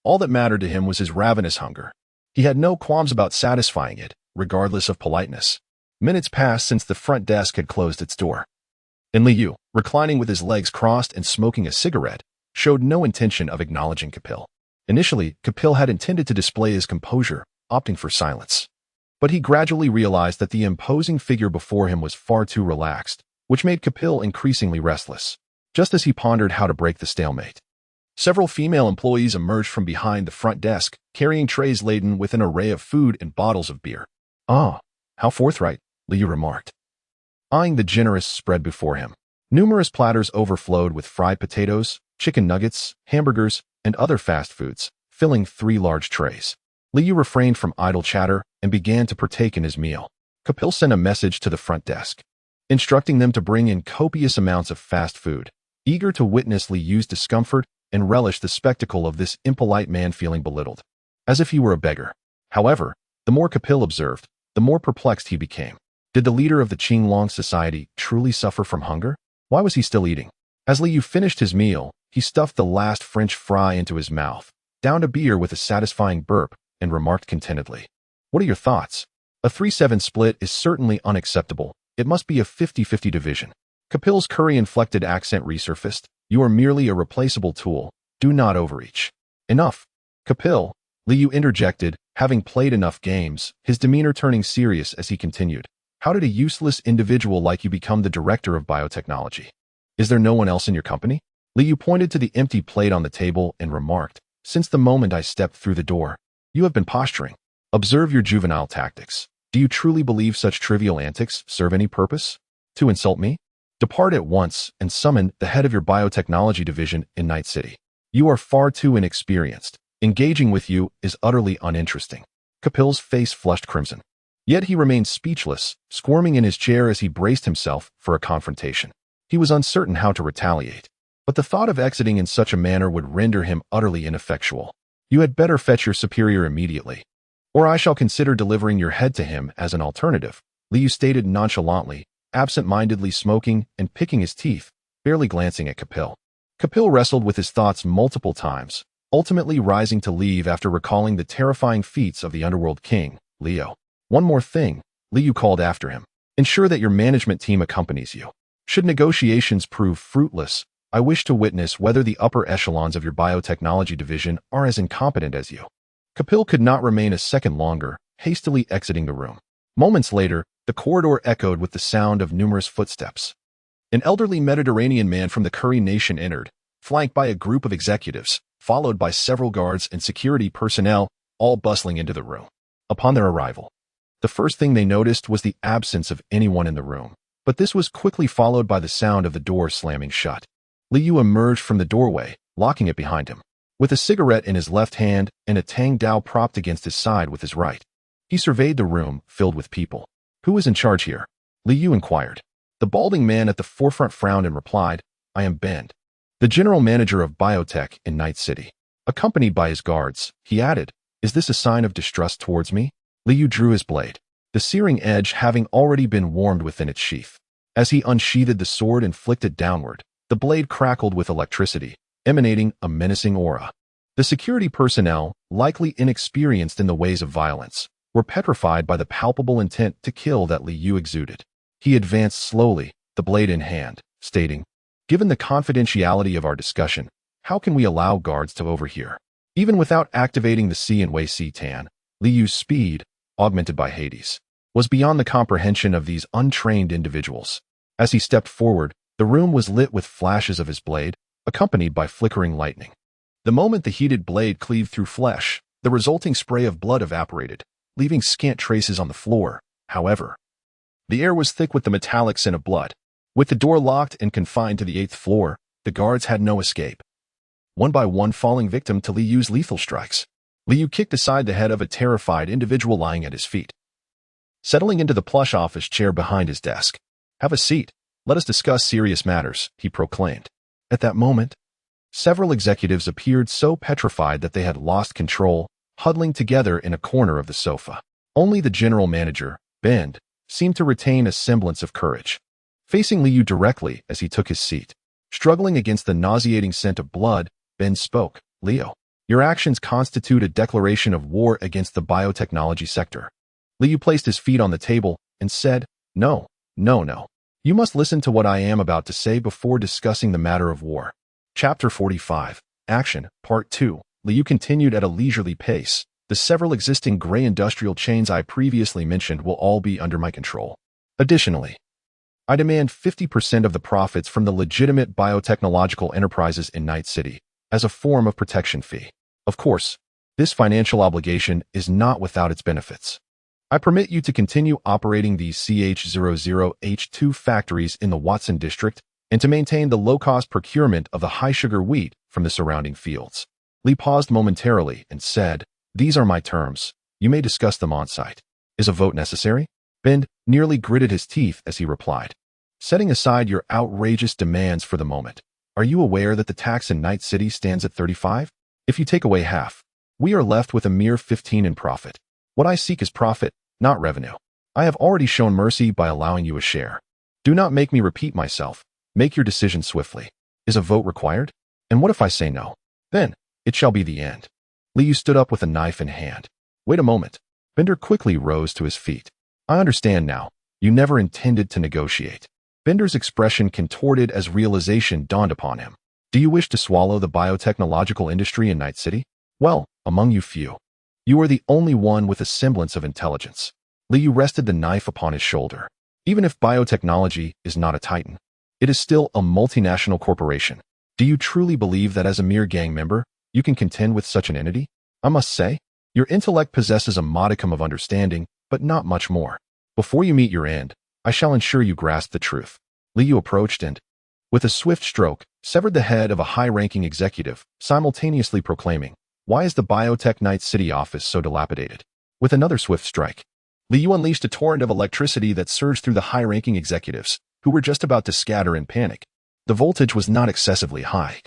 All that mattered to him was his ravenous hunger. He had no qualms about satisfying it, regardless of politeness. Minutes passed since the front desk had closed its door, and Liu, reclining with his legs crossed and smoking a cigarette, showed no intention of acknowledging Kapil. Initially, Kapil had intended to display his composure, opting for silence. But he gradually realized that the imposing figure before him was far too relaxed, which made Kapil increasingly restless. Just as he pondered how to break the stalemate, several female employees emerged from behind the front desk, carrying trays laden with an array of food and bottles of beer. "Ah, how forthright," Liu remarked. eyeing the generous spread before him. Numerous platters overflowed with fried potatoes, chicken nuggets, hamburgers, and other fast foods, filling 3 large trays. Liu refrained from idle chatter and began to partake in his meal. Kapil sent a message to the front desk, instructing them to bring in copious amounts of fast food, eager to witness Liu's discomfort and relish the spectacle of this impolite man feeling belittled, as if he were a beggar. However, the more Kapil observed, the more perplexed he became. Did the leader of the Qinglong society truly suffer from hunger? Why was he still eating? As Liu finished his meal, he stuffed the last French fry into his mouth, downed a beer with a satisfying burp, and remarked contentedly, "What are your thoughts? A 3-7 split is certainly unacceptable. It must be a 50-50 division." Kapil's curry-inflected accent resurfaced. "You are merely a replaceable tool. Do not overreach." "Enough, Kapil," Liu interjected, having played enough games, his demeanor turning serious as he continued. "How did a useless individual like you become the director of biotechnology? Is there no one else in your company?" Liu pointed to the empty plate on the table and remarked, "Since the moment I stepped through the door, you have been posturing. Observe your juvenile tactics. Do you truly believe such trivial antics serve any purpose? To insult me? Depart at once and summon the head of your biotechnology division in Night City. You are far too inexperienced. Engaging with you is utterly uninteresting." Kapil's face flushed crimson. Yet he remained speechless, squirming in his chair as he braced himself for a confrontation. He was uncertain how to retaliate, but the thought of exiting in such a manner would render him utterly ineffectual. "You had better fetch your superior immediately, or I shall consider delivering your head to him as an alternative," Liu stated nonchalantly, absent-mindedly smoking and picking his teeth, barely glancing at Kapil. Kapil wrestled with his thoughts multiple times, ultimately rising to leave after recalling the terrifying feats of the underworld king, Leo. "One more thing," Liu called after him. "Ensure that your management team accompanies you. Should negotiations prove fruitless, I wish to witness whether the upper echelons of your biotechnology division are as incompetent as you." Kapil could not remain a second longer, hastily exiting the room. Moments later, the corridor echoed with the sound of numerous footsteps. An elderly Mediterranean man from the Curry nation entered, flanked by a group of executives, followed by several guards and security personnel, all bustling into the room. Upon their arrival, the first thing they noticed was the absence of anyone in the room, but this was quickly followed by the sound of the door slamming shut. Liu emerged from the doorway, locking it behind him. With a cigarette in his left hand and a Tang Dao propped against his side with his right, he surveyed the room filled with people. "Who is in charge here?" Liu inquired. The balding man at the forefront frowned and replied, "I am Ben, the general manager of biotech in Night City." Accompanied by his guards, he added, "Is this a sign of distrust towards me?" Liu drew his blade, the searing edge having already been warmed within its sheath. As he unsheathed the sword and flicked it downward, the blade crackled with electricity, emanating a menacing aura. The security personnel, likely inexperienced in the ways of violence, were petrified by the palpable intent to kill that Liu exuded. He advanced slowly, the blade in hand, stating, "Given the confidentiality of our discussion, how can we allow guards to overhear?" Even without activating the C and Wei Si Tan, Liu's speed, augmented by Hades, was beyond the comprehension of these untrained individuals. As he stepped forward, the room was lit with flashes of his blade, accompanied by flickering lightning. The moment the heated blade cleaved through flesh, the resulting spray of blood evaporated, leaving scant traces on the floor. However, the air was thick with the metallic scent of blood. With the door locked and confined to the 8th floor, the guards had no escape, one by one falling victim to Liu's lethal strikes. Liu kicked aside the head of a terrified individual lying at his feet, settling into the plush office chair behind his desk. "Have a seat. Let us discuss serious matters," he proclaimed. At that moment, several executives appeared so petrified that they had lost control, huddling together in a corner of the sofa. Only the general manager, Ben, seemed to retain a semblance of courage. Facing Liu directly as he took his seat, struggling against the nauseating scent of blood, Ben spoke, "Leo, your actions constitute a declaration of war against the biotechnology sector." Liu placed his feet on the table and said, No. You must listen to what I am about to say before discussing the matter of war." Chapter 45, Action, Part 2. Liu continued at a leisurely pace. "The several existing gray industrial chains I previously mentioned will all be under my control. Additionally, I demand 50% of the profits from the legitimate biotechnological enterprises in Night City as a form of protection fee. Of course, this financial obligation is not without its benefits. I permit you to continue operating these CH00H2 factories in the Watson district and to maintain the low-cost procurement of the high-sugar wheat from the surrounding fields. Lee paused momentarily and said, "These are my terms. You may discuss them on-site. Is a vote necessary?" Ben nearly gritted his teeth as he replied, "Setting aside your outrageous demands for the moment, are you aware that the tax in Night City stands at 35? If you take away half, we are left with a mere 15 in profit. What I seek is profit, not revenue. I have already shown mercy by allowing you a share. Do not make me repeat myself. Make your decision swiftly. Is a vote required? And what if I say no? Then, it shall be the end." Liu stood up with a knife in hand. "Wait a moment." Bender quickly rose to his feet. "I understand now. You never intended to negotiate." Bender's expression contorted as realization dawned upon him. "Do you wish to swallow the biotechnological industry in Night City? Well, among you few. You are the only one with a semblance of intelligence." Liu rested the knife upon his shoulder. "Even if biotechnology is not a titan, it is still a multinational corporation. Do you truly believe that as a mere gang member, you can contend with such an entity? I must say, your intellect possesses a modicum of understanding, but not much more. Before you meet your end, I shall ensure you grasp the truth." Liu approached and, with a swift stroke, severed the head of a high-ranking executive, simultaneously proclaiming, "Why is the Biotech Night City office so dilapidated?" With another swift strike, Liu unleashed a torrent of electricity that surged through the high-ranking executives, who were just about to scatter in panic. The voltage was not excessively high,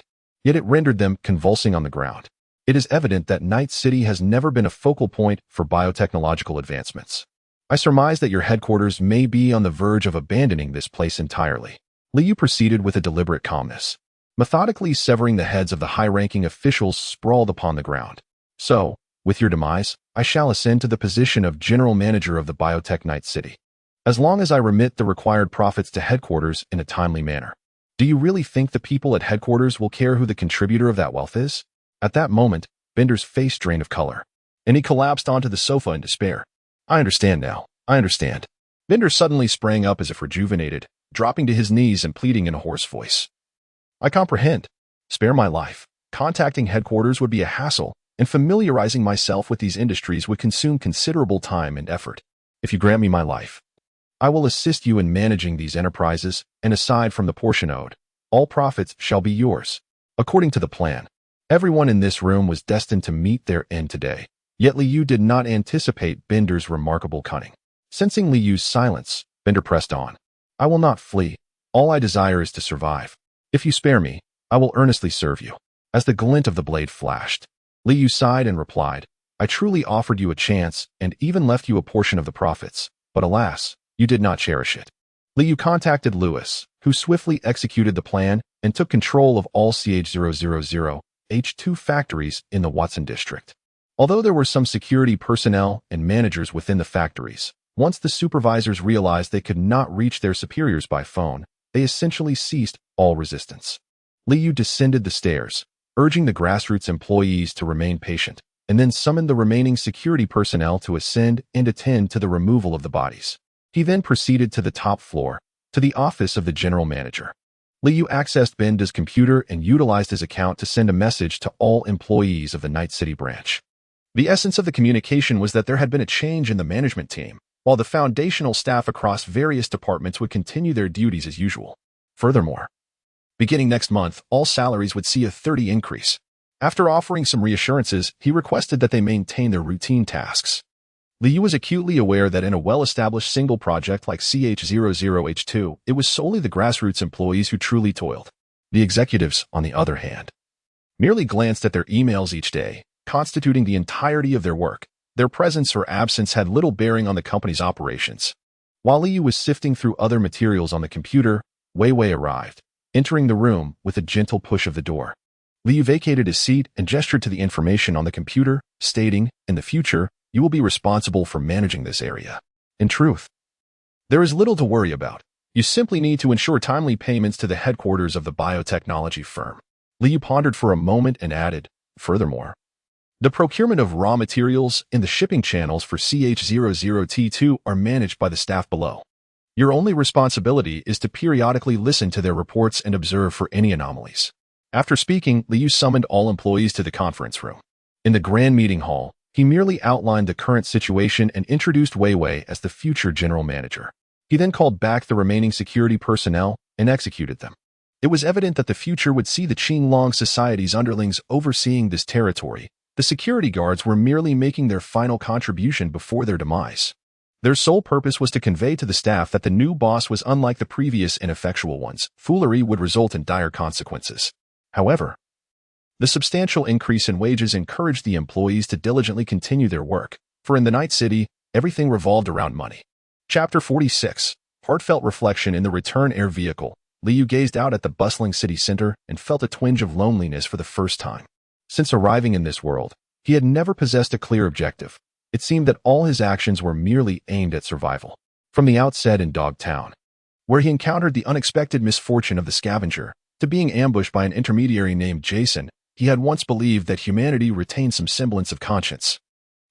yet it rendered them convulsing on the ground. It is evident that Night City has never been a focal point for biotechnological advancements. I surmise that your headquarters may be on the verge of abandoning this place entirely. Liu proceeded with a deliberate calmness, methodically severing the heads of the high-ranking officials sprawled upon the ground. "So, with your demise, I shall ascend to the position of general manager of the Biotech Night City, as long as I remit the required profits to headquarters in a timely manner. Do you really think the people at headquarters will care who the contributor of that wealth is?" At that moment, Bender's face drained of color, and he collapsed onto the sofa in despair. "I understand now. I understand." Bender suddenly sprang up as if rejuvenated, dropping to his knees and pleading in a hoarse voice. "I comprehend. Spare my life. Contacting headquarters would be a hassle, and familiarizing myself with these industries would consume considerable time and effort. If you grant me my life, I will assist you in managing these enterprises, and aside from the portion owed, all profits shall be yours. According to the plan, everyone in this room was destined to meet their end today, yet Liu did not anticipate Bender's remarkable cunning. Sensing Liu's silence, Bender pressed on. "I will not flee. All I desire is to survive. If you spare me, I will earnestly serve you." As the glint of the blade flashed, Liu sighed and replied, "I truly offered you a chance and even left you a portion of the profits, but alas, you did not cherish it." Liu contacted Lewis, who swiftly executed the plan and took control of all CH000H2 factories in the Watson district. Although there were some security personnel and managers within the factories, once the supervisors realized they could not reach their superiors by phone, they essentially ceased all resistance. Liu descended the stairs, urging the grassroots employees to remain patient, and then summoned the remaining security personnel to ascend and attend to the removal of the bodies. He then proceeded to the top floor, to the office of the general manager. Liu accessed Bender's computer and utilized his account to send a message to all employees of the Night City branch. The essence of the communication was that there had been a change in the management team, while the foundational staff across various departments would continue their duties as usual. Furthermore, beginning next month, all salaries would see a 30% increase. After offering some reassurances, he requested that they maintain their routine tasks. Liu was acutely aware that in a well-established single project like CH00H2, it was solely the grassroots employees who truly toiled. The executives, on the other hand, merely glanced at their emails each day, constituting the entirety of their work. Their presence or absence had little bearing on the company's operations. While Liu was sifting through other materials on the computer, Wei Wei arrived, entering the room with a gentle push of the door. Liu vacated his seat and gestured to the information on the computer, stating, "In the future, you will be responsible for managing this area. In truth, there is little to worry about. You simply need to ensure timely payments to the headquarters of the biotechnology firm." Liu pondered for a moment and added, "Furthermore, the procurement of raw materials and the shipping channels for CH00T2 are managed by the staff below. Your only responsibility is to periodically listen to their reports and observe for any anomalies." After speaking, Liu summoned all employees to the conference room. In the grand meeting hall, He merely outlined the current situation and introduced Wei Wei as the future general manager. He then called back the remaining security personnel and executed them. It was evident that the future would see the Qinglong Society's underlings overseeing this territory. The security guards were merely making their final contribution before their demise. Their sole purpose was to convey to the staff that the new boss was unlike the previous ineffectual ones. Foolery would result in dire consequences. However, the substantial increase in wages encouraged the employees to diligently continue their work, for in the Night City, everything revolved around money. Chapter 46. Heartfelt reflection in the return air vehicle. Liu gazed out at the bustling city center and felt a twinge of loneliness for the first time. Since arriving in this world, he had never possessed a clear objective. It seemed that all his actions were merely aimed at survival. From the outset in Dogtown, where he encountered the unexpected misfortune of the scavenger, to being ambushed by an intermediary named Jason, he had once believed that humanity retained some semblance of conscience.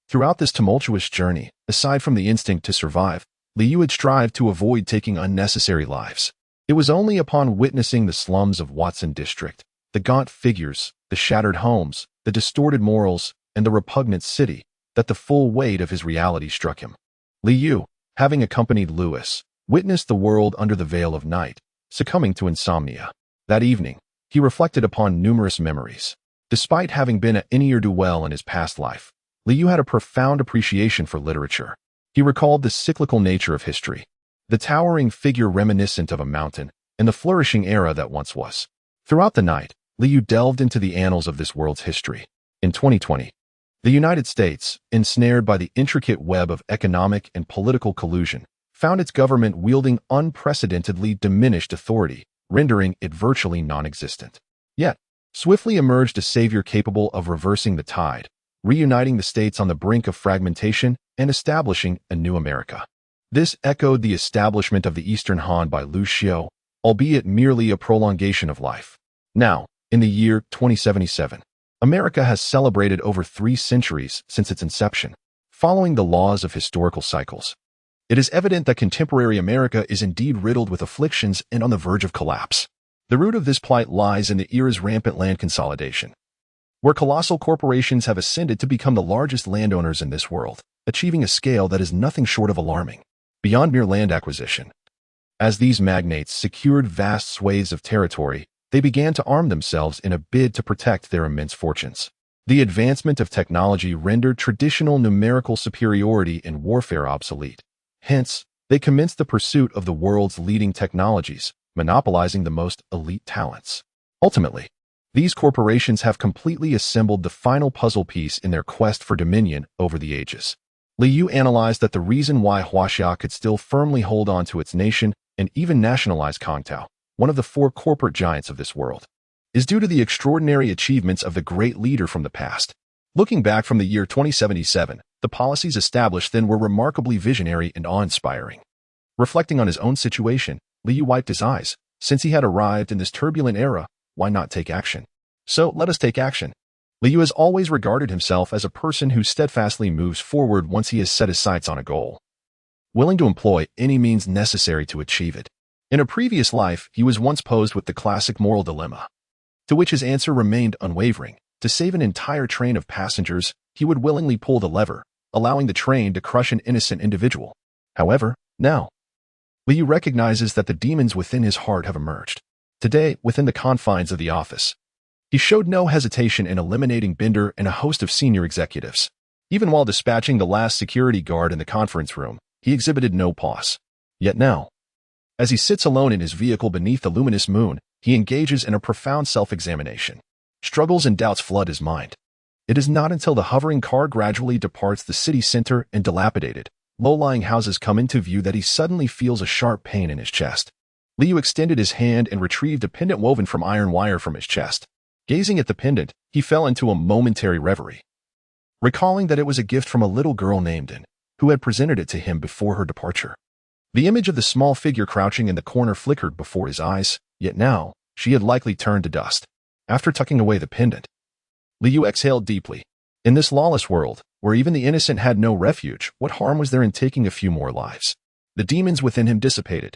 Throughout this tumultuous journey, aside from the instinct to survive, Liu had strived to avoid taking unnecessary lives. It was only upon witnessing the slums of Watson District, the gaunt figures, the shattered homes, the distorted morals, and the repugnant city, that the full weight of his reality struck him. Liu, having accompanied Lewis, witnessed the world under the veil of night, succumbing to insomnia. That evening, he reflected upon numerous memories. Despite having been a ne'er-do-well in his past life, Liu had a profound appreciation for literature. He recalled the cyclical nature of history, the towering figure reminiscent of a mountain, and the flourishing era that once was. Throughout the night, Liu delved into the annals of this world's history. In 2020, the United States, ensnared by the intricate web of economic and political collusion, found its government wielding unprecedentedly diminished authority, rendering it virtually non-existent. Yet, swiftly emerged a savior capable of reversing the tide, reuniting the states on the brink of fragmentation and establishing a new America. This echoed the establishment of the Eastern Han by Liu Xiu, albeit merely a prolongation of life. Now, in the year 2077, America has celebrated over 3 centuries since its inception, following the laws of historical cycles. It is evident that contemporary America is indeed riddled with afflictions and on the verge of collapse. The root of this plight lies in the era's rampant land consolidation, where colossal corporations have ascended to become the largest landowners in this world, achieving a scale that is nothing short of alarming, beyond mere land acquisition. As these magnates secured vast swathes of territory, they began to arm themselves in a bid to protect their immense fortunes. The advancement of technology rendered traditional numerical superiority in warfare obsolete. Hence, they commenced the pursuit of the world's leading technologies, monopolizing the most elite talents. Ultimately, these corporations have completely assembled the final puzzle piece in their quest for dominion over the ages. Liu analyzed that the reason why Huaxia could still firmly hold on to its nation and even nationalize Kongtao, one of the 4 corporate giants of this world, is due to the extraordinary achievements of the great leader from the past. Looking back from the year 2077, the policies established then were remarkably visionary and awe-inspiring. Reflecting on his own situation, Liu wiped his eyes. Since he had arrived in this turbulent era, why not take action? So let us take action. Liu has always regarded himself as a person who steadfastly moves forward once he has set his sights on a goal, willing to employ any means necessary to achieve it. In a previous life, he was once posed with the classic moral dilemma, to which his answer remained unwavering. To save an entire train of passengers, he would willingly pull the lever, allowing the train to crush an innocent individual. However, now, Liu recognizes that the demons within his heart have emerged. Today, within the confines of the office, he showed no hesitation in eliminating Bender and a host of senior executives. Even while dispatching the last security guard in the conference room, he exhibited no pause. Yet now, as he sits alone in his vehicle beneath the luminous moon, he engages in a profound self-examination. Struggles and doubts flood his mind. It is not until the hovering car gradually departs the city center and dilapidated, low-lying houses come into view that he suddenly feels a sharp pain in his chest. Liu extended his hand and retrieved a pendant woven from iron wire from his chest. Gazing at the pendant, he fell into a momentary reverie, recalling that it was a gift from a little girl named An, who had presented it to him before her departure. The image of the small figure crouching in the corner flickered before his eyes, yet now, she had likely turned to dust. After tucking away the pendant, Liu exhaled deeply. In this lawless world, where even the innocent had no refuge, what harm was there in taking a few more lives? The demons within him dissipated,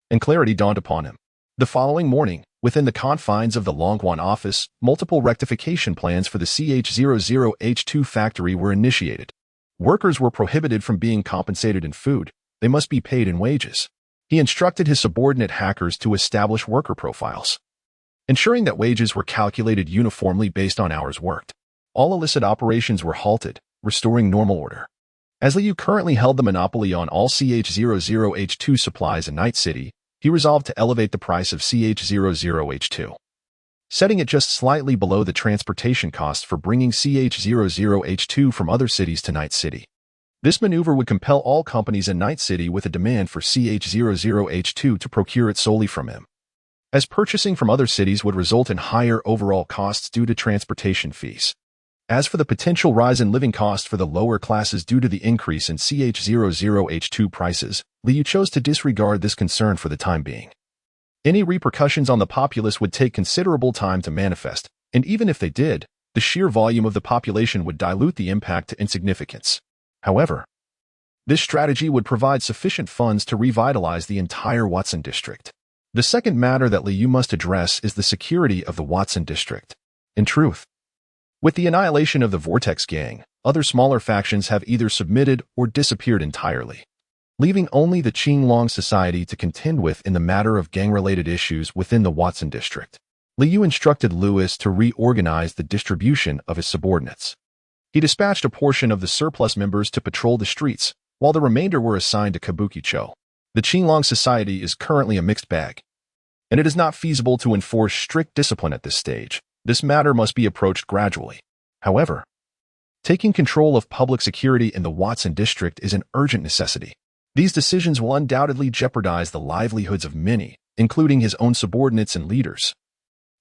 and clarity dawned upon him. The following morning, Within the confines of the Longquan office, multiple rectification plans for the CH00H2 factory were initiated. Workers were prohibited from being compensated in food. They must be paid in wages. He instructed his subordinate hackers to establish worker profiles, ensuring that wages were calculated uniformly based on hours worked. All illicit operations were halted, restoring normal order. As Liu currently held the monopoly on all CH00H2 supplies in Night City, he resolved to elevate the price of CH00H2, setting it just slightly below the transportation cost for bringing CH00H2 from other cities to Night City. This maneuver would compel all companies in Night City with a demand for CH00H2 to procure it solely from him, as purchasing from other cities would result in higher overall costs due to transportation fees. As for the potential rise in living costs for the lower classes due to the increase in CH00H2 prices, Liu chose to disregard this concern for the time being. Any repercussions on the populace would take considerable time to manifest, and even if they did, the sheer volume of the population would dilute the impact to insignificance. However, this strategy would provide sufficient funds to revitalize the entire Watson district. The second matter that Liu must address is the security of the Watson district. In truth, with the annihilation of the Vortex Gang, other smaller factions have either submitted or disappeared entirely, leaving only the Qinglong Society to contend with in the matter of gang-related issues within the Watson district. Liu instructed Lewis to reorganize the distribution of his subordinates. He dispatched a portion of the surplus members to patrol the streets, while the remainder were assigned to Kabukicho. The Qinglong Society is currently a mixed bag, and it is not feasible to enforce strict discipline at this stage. This matter must be approached gradually. However, taking control of public security in the Watson district is an urgent necessity. These decisions will undoubtedly jeopardize the livelihoods of many, including his own subordinates and leaders.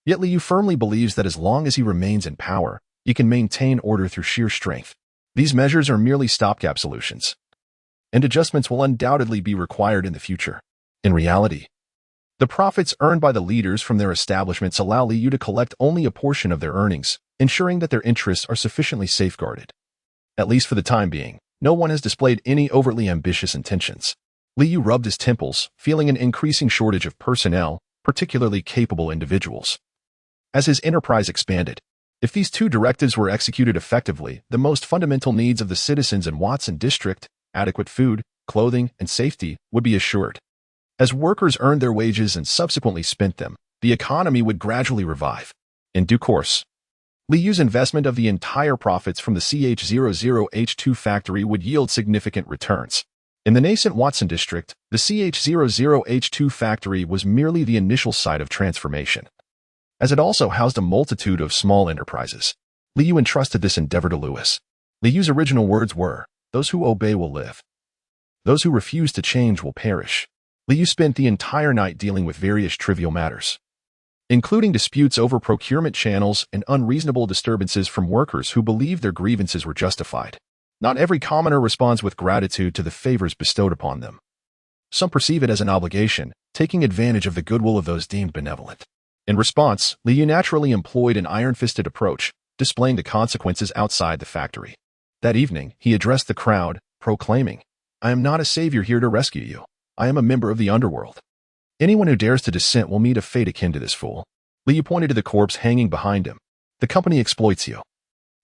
Yet Liu firmly believes that as long as he remains in power, he can maintain order through sheer strength. These measures are merely stopgap solutions, and adjustments will undoubtedly be required in the future. In reality, the profits earned by the leaders from their establishments allow Liu to collect only a portion of their earnings, ensuring that their interests are sufficiently safeguarded. At least for the time being, no one has displayed any overtly ambitious intentions. Liu rubbed his temples, feeling an increasing shortage of personnel, particularly capable individuals. As his enterprise expanded, if these two directives were executed effectively, the most fundamental needs of the citizens in Watson District, adequate food, clothing, and safety, would be assured. As workers earned their wages and subsequently spent them, the economy would gradually revive. In due course, Liu's investment of the entire profits from the CH00H2 factory would yield significant returns. In the nascent Watson district, the CH00H2 factory was merely the initial site of transformation, as it also housed a multitude of small enterprises. Liu entrusted this endeavor to Lewis. Liu's original words were, "Those who obey will live. Those who refuse to change will perish." Liu spent the entire night dealing with various trivial matters, including disputes over procurement channels and unreasonable disturbances from workers who believed their grievances were justified. Not every commoner responds with gratitude to the favors bestowed upon them. Some perceive it as an obligation, taking advantage of the goodwill of those deemed benevolent. In response, Liu naturally employed an iron-fisted approach, displaying the consequences outside the factory. That evening, he addressed the crowd, proclaiming, "I am not a savior here to rescue you. I am a member of the underworld. Anyone who dares to dissent will meet a fate akin to this fool." Liu pointed to the corpse hanging behind him. "The company exploits you,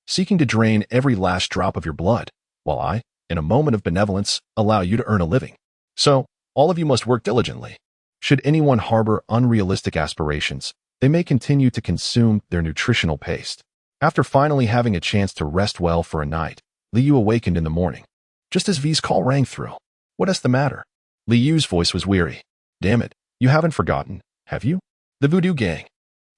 seeking to drain every last drop of your blood, while I, in a moment of benevolence, allow you to earn a living. So, all of you must work diligently. Should anyone harbor unrealistic aspirations, they may continue to consume their nutritional paste." After finally having a chance to rest well for a night, Liu awakened in the morning, just as V's call rang through. "What is the matter?" Liu's voice was weary. "Damn it, you haven't forgotten, have you? The Voodoo Gang.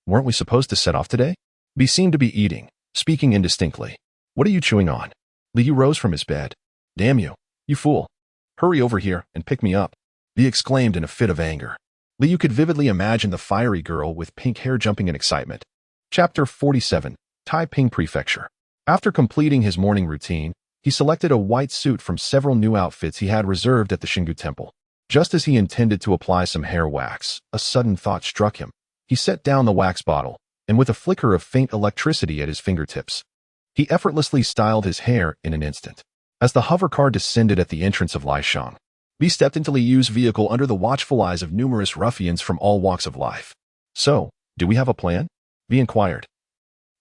Weren't we supposed to set off today?" V seemed to be eating, speaking indistinctly. "What are you chewing on?" Liu rose from his bed. "Damn you, you fool. Hurry over here and pick me up," V exclaimed in a fit of anger. Liu could vividly imagine the fiery girl with pink hair jumping in excitement. Chapter 47, Taiping Prefecture. After completing his morning routine, he selected a white suit from several new outfits he had reserved at the Xingu Temple. Just as he intended to apply some hair wax, a sudden thought struck him. He set down the wax bottle, and with a flicker of faint electricity at his fingertips, he effortlessly styled his hair in an instant. As the hover car descended at the entrance of Laishang, V stepped into Liu's vehicle under the watchful eyes of numerous ruffians from all walks of life. So, do we have a plan? V inquired,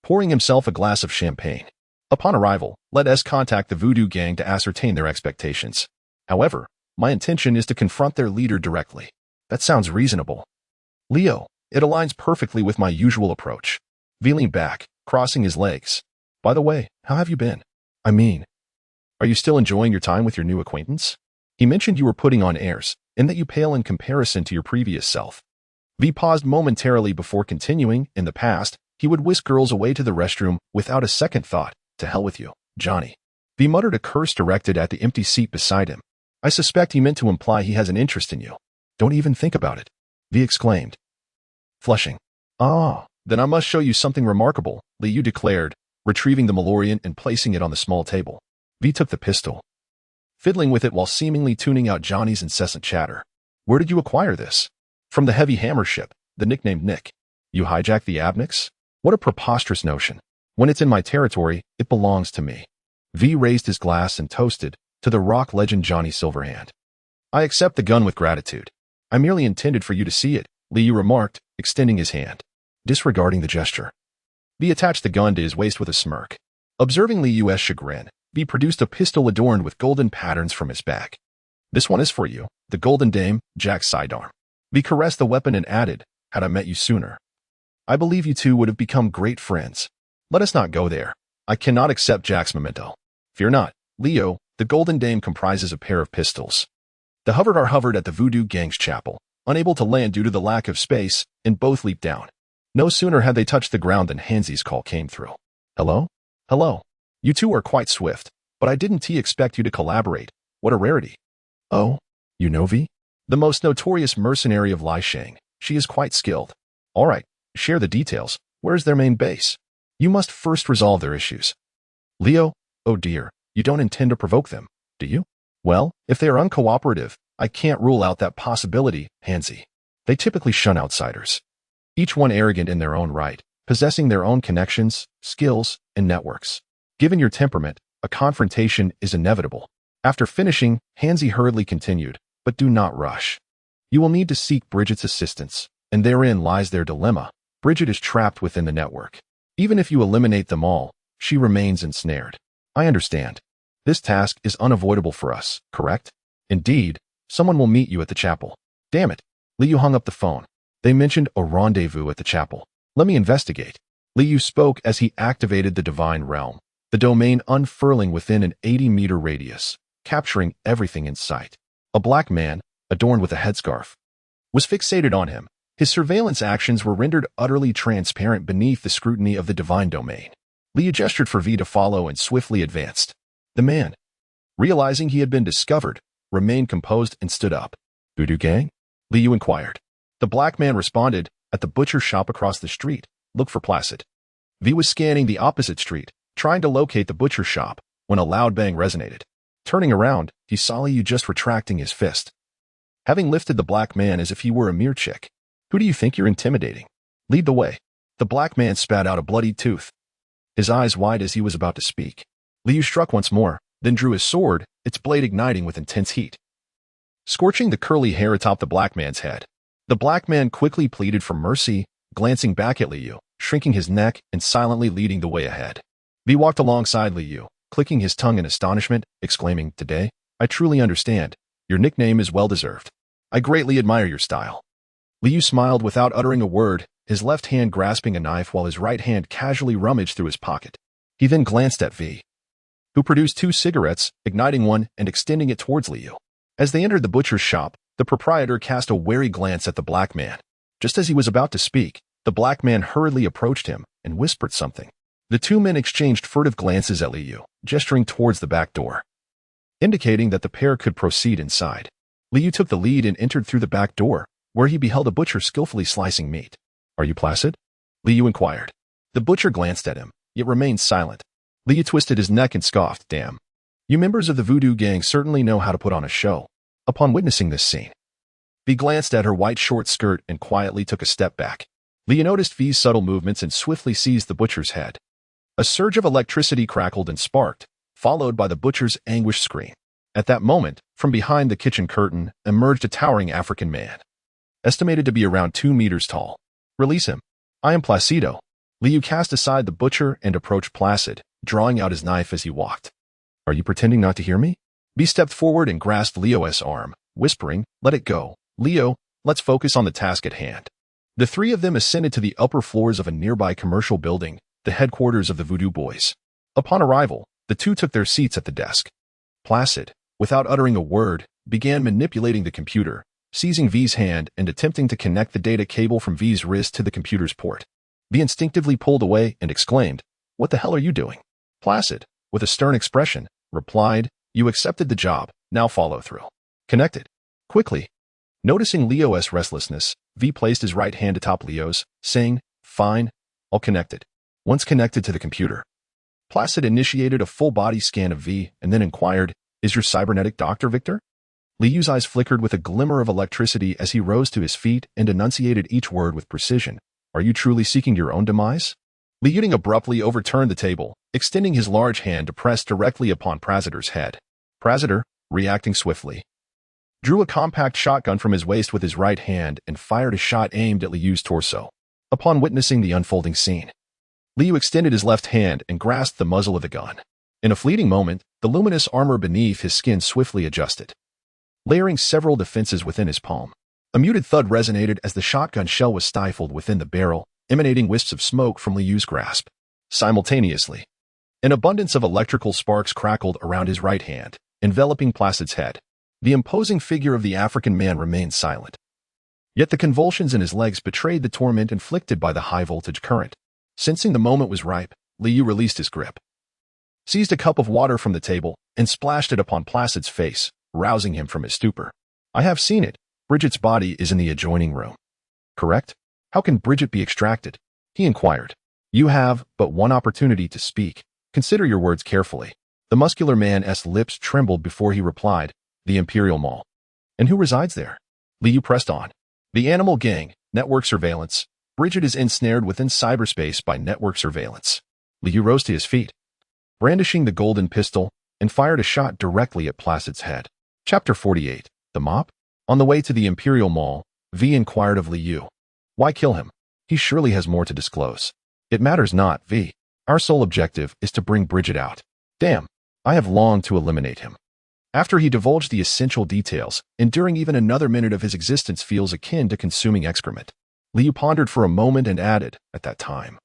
pouring himself a glass of champagne. Upon arrival, let us contact the Voodoo Gang to ascertain their expectations. However, my intention is to confront their leader directly. That sounds reasonable. Leo, it aligns perfectly with my usual approach. V leaned back, crossing his legs. By the way, how have you been? I mean, are you still enjoying your time with your new acquaintance? He mentioned you were putting on airs, and that you pale in comparison to your previous self. V paused momentarily before continuing. In the past, he would whisk girls away to the restroom without a second thought. To hell with you, Johnny. V muttered a curse directed at the empty seat beside him. I suspect he meant to imply he has an interest in you. Don't even think about it, V exclaimed, flushing. Ah, then I must show you something remarkable, Liu declared, retrieving the Malorian and placing it on the small table. V took the pistol, fiddling with it while seemingly tuning out Johnny's incessant chatter. Where did you acquire this? From the heavy hammer ship, the nicknamed Nick. You hijacked the Abnix? What a preposterous notion. When it's in my territory, it belongs to me. V raised his glass and toasted to the rock legend Johnny Silverhand. I accept the gun with gratitude. I merely intended for you to see it, Liu remarked, extending his hand. Disregarding the gesture, V attached the gun to his waist with a smirk. Observing Liu's chagrin, V produced a pistol adorned with golden patterns from his bag. This one is for you, the Golden Dame, Jack's sidearm. V caressed the weapon and added, had I met you sooner, I believe you two would have become great friends. Let us not go there. I cannot accept Jack's memento. Fear not, Leo, the Golden Dame comprises a pair of pistols. The hovered at the Voodoo Gang's chapel, unable to land due to the lack of space, and both leaped down. No sooner had they touched the ground than Hansi's call came through. Hello? Hello. You two are quite swift, but I didn't expect you to collaborate. What a rarity. Oh, you know V? The most notorious mercenary of Lai Shang. She is quite skilled. All right, share the details. Where's their main base? You must first resolve their issues. Leo, oh dear, you don't intend to provoke them, do you? Well, if they are uncooperative, I can't rule out that possibility, Hansi. They typically shun outsiders. Each one arrogant in their own right, possessing their own connections, skills, and networks. Given your temperament, a confrontation is inevitable. After finishing, Hansi hurriedly continued, but do not rush. You will need to seek Bridget's assistance, and therein lies their dilemma. Bridget is trapped within the network. Even if you eliminate them all, she remains ensnared. I understand. This task is unavoidable for us, correct? Indeed, someone will meet you at the chapel. Damn it. Liu hung up the phone. They mentioned a rendezvous at the chapel. Let me investigate. Liu spoke as he activated the divine realm, the domain unfurling within an 80-meter radius, capturing everything in sight. A black man, adorned with a headscarf, was fixated on him. His surveillance actions were rendered utterly transparent beneath the scrutiny of the divine domain. Liu gestured for V to follow and swiftly advanced. The man, realizing he had been discovered, remained composed and stood up. Voodoo Gang? Liu inquired. The black man responded, at the butcher shop across the street. Look for Placid. V was scanning the opposite street, trying to locate the butcher shop, when a loud bang resonated. Turning around, he saw Liu just retracting his fist, having lifted the black man as if he were a mere chick. Who do you think you're intimidating? Lead the way. The black man spat out a bloody tooth, his eyes wide as he was about to speak. Liu struck once more, then drew his sword, its blade igniting with intense heat, scorching the curly hair atop the black man's head. The black man quickly pleaded for mercy, glancing back at Liu, shrinking his neck and silently leading the way ahead. V walked alongside Liu, clicking his tongue in astonishment, exclaiming, Today, I truly understand. Your nickname is well-deserved. I greatly admire your style. Liu smiled without uttering a word, his left hand grasping a knife while his right hand casually rummaged through his pocket. He then glanced at V, who produced 2 cigarettes, igniting one and extending it towards Liu. As they entered the butcher's shop, the proprietor cast a wary glance at the black man. Just as he was about to speak, the black man hurriedly approached him and whispered something. The 2 men exchanged furtive glances at Liu, gesturing towards the back door, indicating that the pair could proceed inside. Liu took the lead and entered through the back door, where he beheld a butcher skillfully slicing meat. Are you Placid? Liu inquired. The butcher glanced at him, yet remained silent. Liu twisted his neck and scoffed, Damn. You members of the Voodoo Gang certainly know how to put on a show. Upon witnessing this scene, V glanced at her white short skirt and quietly took a step back. Liu noticed V's subtle movements and swiftly seized the butcher's head. A surge of electricity crackled and sparked, followed by the butcher's anguished scream. At that moment, from behind the kitchen curtain, emerged a towering African man, estimated to be around 2 meters tall. Release him. I am Placido. Liu cast aside the butcher and approached Placid, drawing out his knife as he walked. Are you pretending not to hear me? V stepped forward and grasped Leo's arm, whispering, let it go. Leo, let's focus on the task at hand. The three of them ascended to the upper floors of a nearby commercial building, the headquarters of the Voodoo Boys. Upon arrival, the two took their seats at the desk. Placid, without uttering a word, began manipulating the computer, seizing V's hand and attempting to connect the data cable from V's wrist to the computer's port. V instinctively pulled away and exclaimed, What the hell are you doing? Placid, with a stern expression, replied, You accepted the job, now follow through. Connected. Quickly. Noticing Leo's restlessness, V placed his right hand atop Leo's, saying, Fine, I'll connect it. Once connected to the computer, Placid initiated a full-body scan of V and then inquired, Is your cybernetic doctor, Victor? Liu's eyes flickered with a glimmer of electricity as he rose to his feet and enunciated each word with precision. Are you truly seeking your own demise? Liu abruptly overturned the table, extending his large hand to press directly upon Placider's head. Placider, reacting swiftly, drew a compact shotgun from his waist with his right hand and fired a shot aimed at Liu's torso. Upon witnessing the unfolding scene, Liu extended his left hand and grasped the muzzle of the gun. In a fleeting moment, the luminous armor beneath his skin swiftly adjusted, layering several defenses within his palm. A muted thud resonated as the shotgun shell was stifled within the barrel, emanating wisps of smoke from Liu's grasp. Simultaneously, an abundance of electrical sparks crackled around his right hand, enveloping Placid's head. The imposing figure of the African man remained silent. Yet the convulsions in his legs betrayed the torment inflicted by the high-voltage current. Sensing the moment was ripe, Liu released his grip, seized a cup of water from the table, and splashed it upon Placid's face, rousing him from his stupor. I have seen it. Bridget's body is in the adjoining room. Correct? How can Bridget be extracted? He inquired. You have but one opportunity to speak. Consider your words carefully. The muscular man's lips trembled before he replied, The Imperial Mall. And who resides there? Liu pressed on. The Animal Gang, network surveillance. Bridget is ensnared within cyberspace by network surveillance. Liu rose to his feet, brandishing the golden pistol, and fired a shot directly at Placid's head. Chapter 48. The Mob? On the way to the Imperial Mall, V inquired of Liu. Why kill him? He surely has more to disclose. It matters not, V. Our sole objective is to bring Bridget out. Damn, I have longed to eliminate him. After he divulged the essential details, enduring even another minute of his existence feels akin to consuming excrement. Liu pondered for a moment and added, at that time,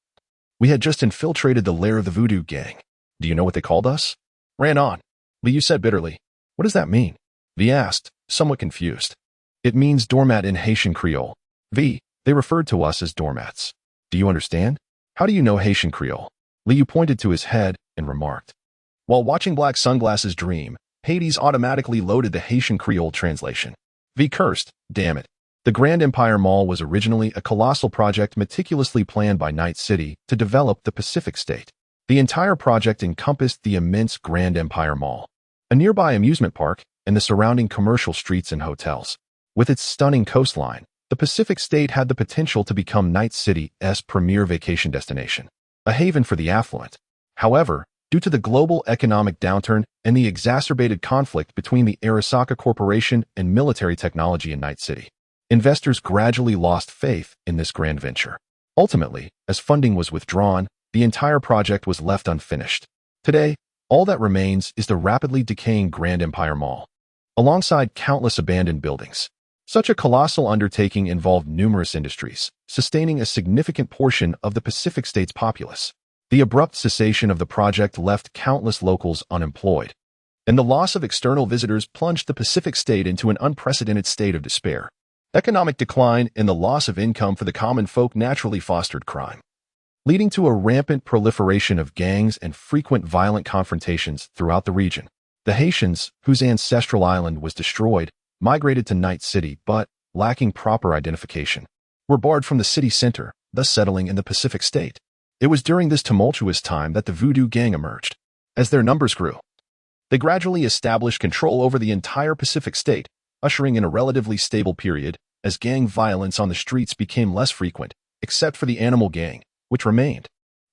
we had just infiltrated the lair of the Voodoo Gang. Do you know what they called us? Ran on. Liu said bitterly. What does that mean? V asked, somewhat confused. It means doormat in Haitian Creole. V, they referred to us as doormats. Do you understand? How do you know Haitian Creole? Liu pointed to his head and remarked. While watching Black Sunglasses Dream, Hades automatically loaded the Haitian Creole translation. V cursed, damn it. The Grand Empire Mall was originally a colossal project meticulously planned by Night City to develop the Pacific State. The entire project encompassed the immense Grand Empire Mall, a nearby amusement park, and the surrounding commercial streets and hotels. With its stunning coastline, the Pacific State had the potential to become Night City's premier vacation destination, a haven for the affluent. However, due to the global economic downturn and the exacerbated conflict between the Arasaka Corporation and military technology in Night City, investors gradually lost faith in this grand venture. Ultimately, as funding was withdrawn, the entire project was left unfinished. Today, all that remains is the rapidly decaying Grand Empire Mall, alongside countless abandoned buildings. Such a colossal undertaking involved numerous industries, sustaining a significant portion of the Pacific State's populace. The abrupt cessation of the project left countless locals unemployed, and the loss of external visitors plunged the Pacific State into an unprecedented state of despair. Economic decline and the loss of income for the common folk naturally fostered crime, leading to a rampant proliferation of gangs and frequent violent confrontations throughout the region. The Haitians, whose ancestral island was destroyed, migrated to Night City but, lacking proper identification, were barred from the city center, thus settling in the Pacific State. It was during this tumultuous time that the Voodoo Gang emerged. As their numbers grew, they gradually established control over the entire Pacific State, ushering in a relatively stable period as gang violence on the streets became less frequent, except for the Animal Gang, which remained.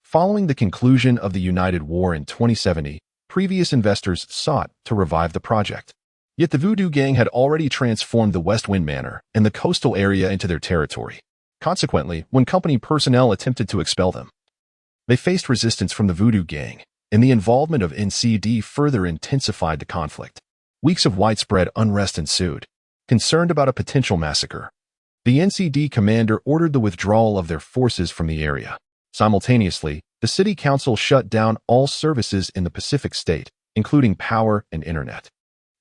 Following the conclusion of the United War in 2070, previous investors sought to revive the project. Yet the Voodoo Gang had already transformed the West Wind Manor and the coastal area into their territory. Consequently, when company personnel attempted to expel them, they faced resistance from the Voodoo Gang, and the involvement of NCD further intensified the conflict. Weeks of widespread unrest ensued. Concerned about a potential massacre, the NCD commander ordered the withdrawal of their forces from the area. Simultaneously, the city council shut down all services in the Pacific State, including power and internet,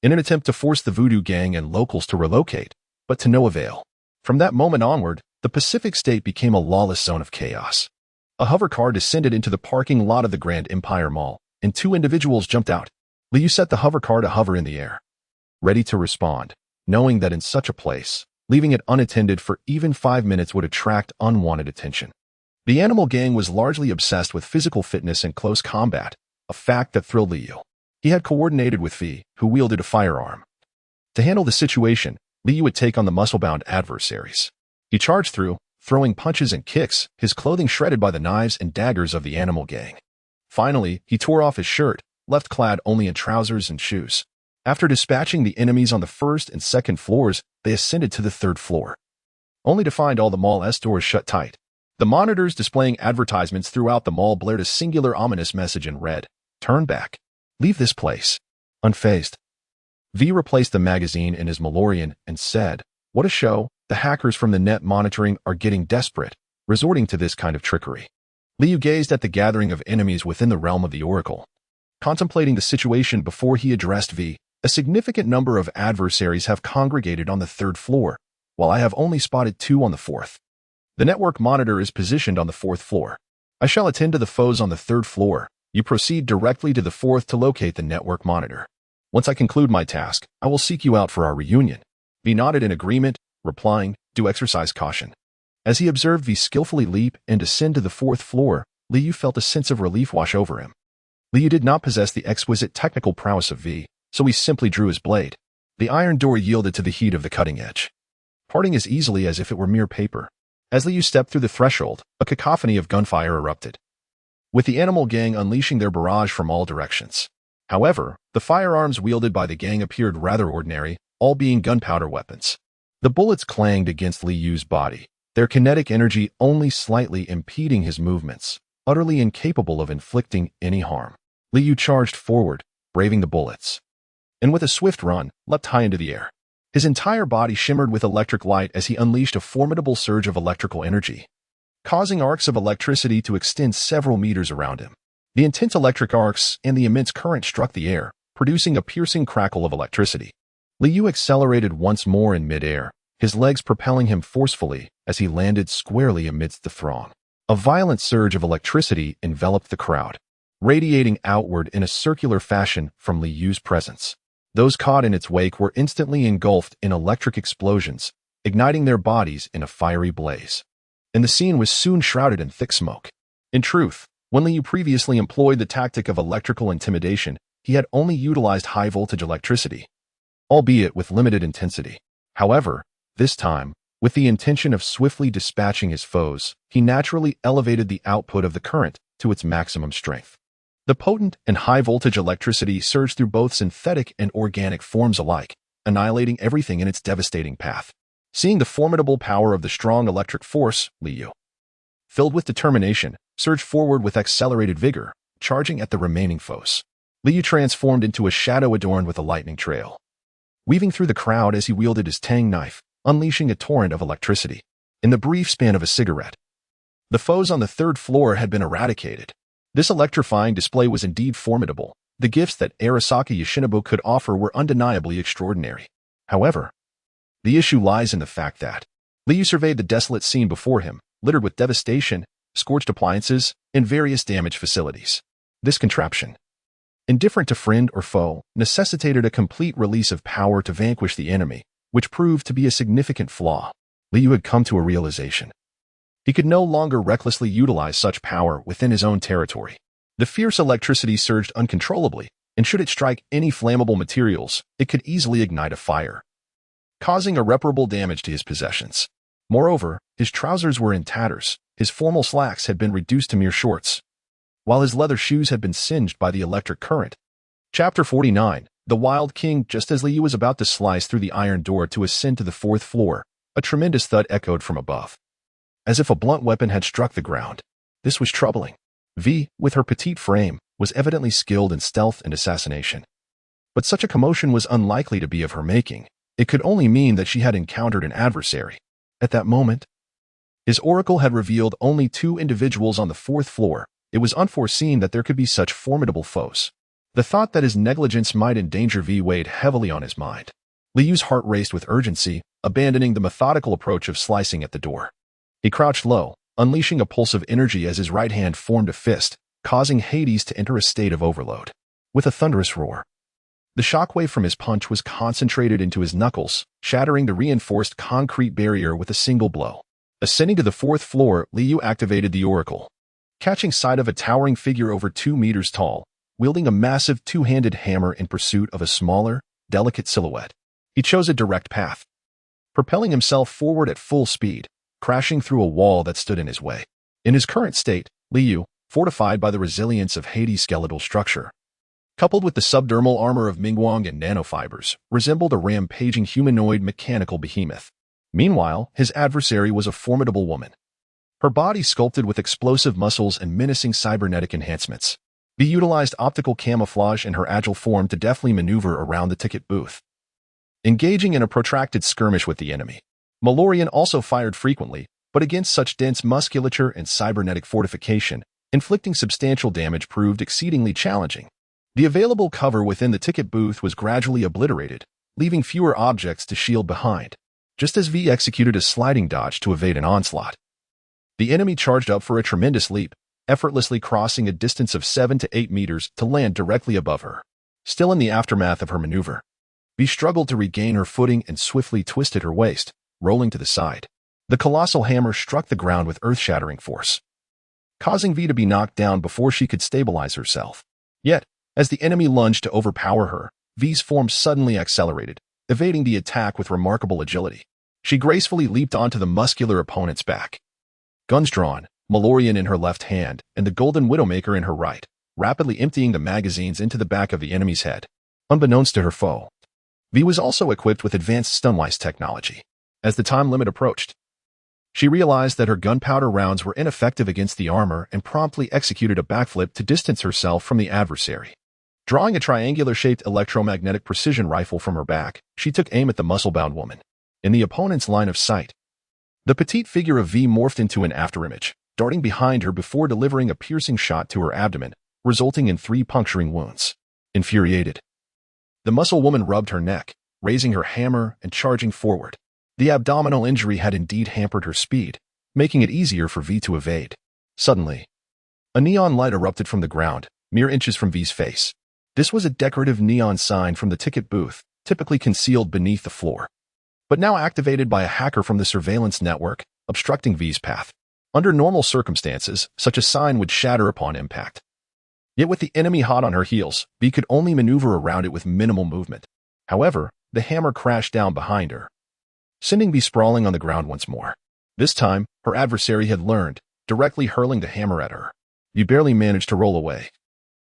in an attempt to force the Voodoo Gang and locals to relocate, but to no avail. From that moment onward, the Pacific State became a lawless zone of chaos. A hover car descended into the parking lot of the Grand Empire Mall, and two individuals jumped out. Liu set the hover car to hover in the air, ready to respond, knowing that in such a place, leaving it unattended for even 5 minutes would attract unwanted attention. The animal gang was largely obsessed with physical fitness and close combat, a fact that thrilled Liu. He had coordinated with Vi, who wielded a firearm. To handle the situation, Liu would take on the muscle-bound adversaries. He charged through, throwing punches and kicks, his clothing shredded by the knives and daggers of the animal gang. Finally, he tore off his shirt, left clad only in trousers and shoes. After dispatching the enemies on the first and second floors, they ascended to the third floor, only to find all the mall's doors shut tight. The monitors displaying advertisements throughout the mall blared a singular ominous message in red: "Turn back. Leave this place." Unfazed, V replaced the magazine in his Malorian and said, "What a show. The hackers from the net monitoring are getting desperate, resorting to this kind of trickery." Liu gazed at the gathering of enemies within the realm of the Oracle, contemplating the situation before he addressed V. "A significant number of adversaries have congregated on the third floor, while I have only spotted 2 on the fourth. The network monitor is positioned on the 4th floor. I shall attend to the foes on the 3rd floor. You proceed directly to the 4th to locate the network monitor. Once I conclude my task, I will seek you out for our reunion." V nodded in agreement, replying, "Do exercise caution." As he observed V skillfully leap and descend to the 4th floor, Liu felt a sense of relief wash over him. Liu did not possess the exquisite technical prowess of V, so he simply drew his blade. The iron door yielded to the heat of the cutting edge, parting as easily as if it were mere paper. As Liu stepped through the threshold, a cacophony of gunfire erupted, with the animal gang unleashing their barrage from all directions. However, the firearms wielded by the gang appeared rather ordinary, all being gunpowder weapons. The bullets clanged against Liu's body, their kinetic energy only slightly impeding his movements, utterly incapable of inflicting any harm. Liu charged forward, braving the bullets, and with a swift run, leapt high into the air. His entire body shimmered with electric light as he unleashed a formidable surge of electrical energy, causing arcs of electricity to extend several meters around him. The intense electric arcs and the immense current struck the air, producing a piercing crackle of electricity. Liu accelerated once more in midair, his legs propelling him forcefully as he landed squarely amidst the throng. A violent surge of electricity enveloped the crowd, radiating outward in a circular fashion from Liu's presence. Those caught in its wake were instantly engulfed in electric explosions, igniting their bodies in a fiery blaze. And the scene was soon shrouded in thick smoke. In truth, when Liu previously employed the tactic of electrical intimidation, he had only utilized high-voltage electricity, albeit with limited intensity. However, this time, with the intention of swiftly dispatching his foes, he naturally elevated the output of the current to its maximum strength. The potent and high-voltage electricity surged through both synthetic and organic forms alike, annihilating everything in its devastating path. Seeing the formidable power of the strong electric force, Liu, filled with determination, surged forward with accelerated vigor, charging at the remaining foes. Liu transformed into a shadow adorned with a lightning trail, weaving through the crowd as he wielded his tang knife, unleashing a torrent of electricity. In the brief span of a cigarette, the foes on the 3rd floor had been eradicated. This electrifying display was indeed formidable. The gifts that Arasaka Yoshinobu could offer were undeniably extraordinary. However, the issue lies in the fact that Liu surveyed the desolate scene before him, littered with devastation, scorched appliances, and various damaged facilities. This contraption, indifferent to friend or foe, necessitated a complete release of power to vanquish the enemy, which proved to be a significant flaw. Liu had come to a realization. He could no longer recklessly utilize such power within his own territory. The fierce electricity surged uncontrollably, and should it strike any flammable materials, it could easily ignite a fire, causing irreparable damage to his possessions. Moreover, his trousers were in tatters, his formal slacks had been reduced to mere shorts, while his leather shoes had been singed by the electric current. Chapter 49. The Wild King. Just as Liu was about to slice through the iron door to ascend to the 4th floor, a tremendous thud echoed from above. as if a blunt weapon had struck the ground. This was troubling. V, with her petite frame, was evidently skilled in stealth and assassination. But such a commotion was unlikely to be of her making. It could only mean that she had encountered an adversary. At that moment, his oracle had revealed only 2 individuals on the 4th floor. It was unforeseen that there could be such formidable foes. The thought that his negligence might endanger V weighed heavily on his mind. Liyu's heart raced with urgency, abandoning the methodical approach of slicing at the door. He crouched low, unleashing a pulse of energy as his right hand formed a fist, causing Hades to enter a state of overload. With a thunderous roar, the shockwave from his punch was concentrated into his knuckles, shattering the reinforced concrete barrier with a single blow. Ascending to the 4th floor, Liu activated the oracle. Catching sight of a towering figure over 2 meters tall, wielding a massive 2-handed hammer in pursuit of a smaller, delicate silhouette, he chose a direct path, propelling himself forward at full speed, crashing through a wall that stood in his way. In his current state, Liu, fortified by the resilience of Hades' skeletal structure, coupled with the subdermal armor of Mingguang and nanofibers, resembled a rampaging humanoid mechanical behemoth. Meanwhile, his adversary was a formidable woman, her body sculpted with explosive muscles and menacing cybernetic enhancements. He utilized optical camouflage in her agile form to deftly maneuver around the ticket booth, engaging in a protracted skirmish with the enemy. Malorian also fired frequently, but against such dense musculature and cybernetic fortification, inflicting substantial damage proved exceedingly challenging. The available cover within the ticket booth was gradually obliterated, leaving fewer objects to shield behind. Just as V executed a sliding dodge to evade an onslaught, the enemy charged up for a tremendous leap, effortlessly crossing a distance of 7 to 8 meters to land directly above her. Still in the aftermath of her maneuver, V struggled to regain her footing and swiftly twisted her waist, rolling to the side. The colossal hammer struck the ground with earth-shattering force, causing V to be knocked down before she could stabilize herself. Yet, as the enemy lunged to overpower her, V's form suddenly accelerated, evading the attack with remarkable agility. She gracefully leaped onto the muscular opponent's back. Guns drawn, Malorian in her left hand and the Golden Widowmaker in her right, rapidly emptying the magazines into the back of the enemy's head. Unbeknownst to her foe, V was also equipped with advanced stunwise technology. As the time limit approached, she realized that her gunpowder rounds were ineffective against the armor and promptly executed a backflip to distance herself from the adversary. Drawing a triangular-shaped electromagnetic precision rifle from her back, she took aim at the muscle-bound woman. In the opponent's line of sight, the petite figure of V morphed into an afterimage, darting behind her before delivering a piercing shot to her abdomen, resulting in 3 puncturing wounds. Infuriated, the muscle woman rubbed her neck, raising her hammer and charging forward. The abdominal injury had indeed hampered her speed, making it easier for V to evade. Suddenly, a neon light erupted from the ground, mere inches from V's face. This was a decorative neon sign from the ticket booth, typically concealed beneath the floor, but now activated by a hacker from the surveillance network, obstructing V's path. Under normal circumstances, such a sign would shatter upon impact. Yet with the enemy hot on her heels, V could only maneuver around it with minimal movement. However, the hammer crashed down behind her, sending V sprawling on the ground once more. This time, her adversary had learned, directly hurling the hammer at her. V barely managed to roll away.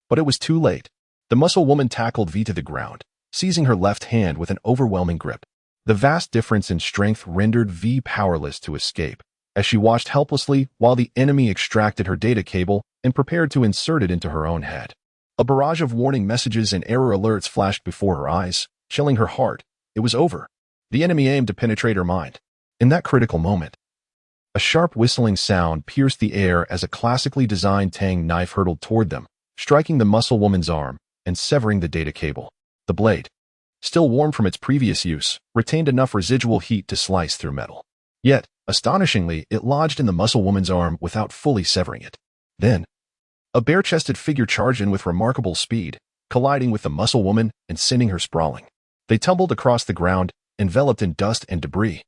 But it was too late. The muscle woman tackled V to the ground, seizing her left hand with an overwhelming grip. The vast difference in strength rendered V powerless to escape, as she watched helplessly while the enemy extracted her data cable and prepared to insert it into her own head. A barrage of warning messages and error alerts flashed before her eyes, chilling her heart. It was over. The enemy aimed to penetrate her mind. In that critical moment, a sharp whistling sound pierced the air as a classically designed tang knife hurtled toward them, striking the muscle woman's arm and severing the data cable. The blade, still warm from its previous use, retained enough residual heat to slice through metal. Yet, astonishingly, it lodged in the muscle woman's arm without fully severing it. Then, a bare-chested figure charged in with remarkable speed, colliding with the muscle woman and sending her sprawling. They tumbled across the ground, enveloped in dust and debris.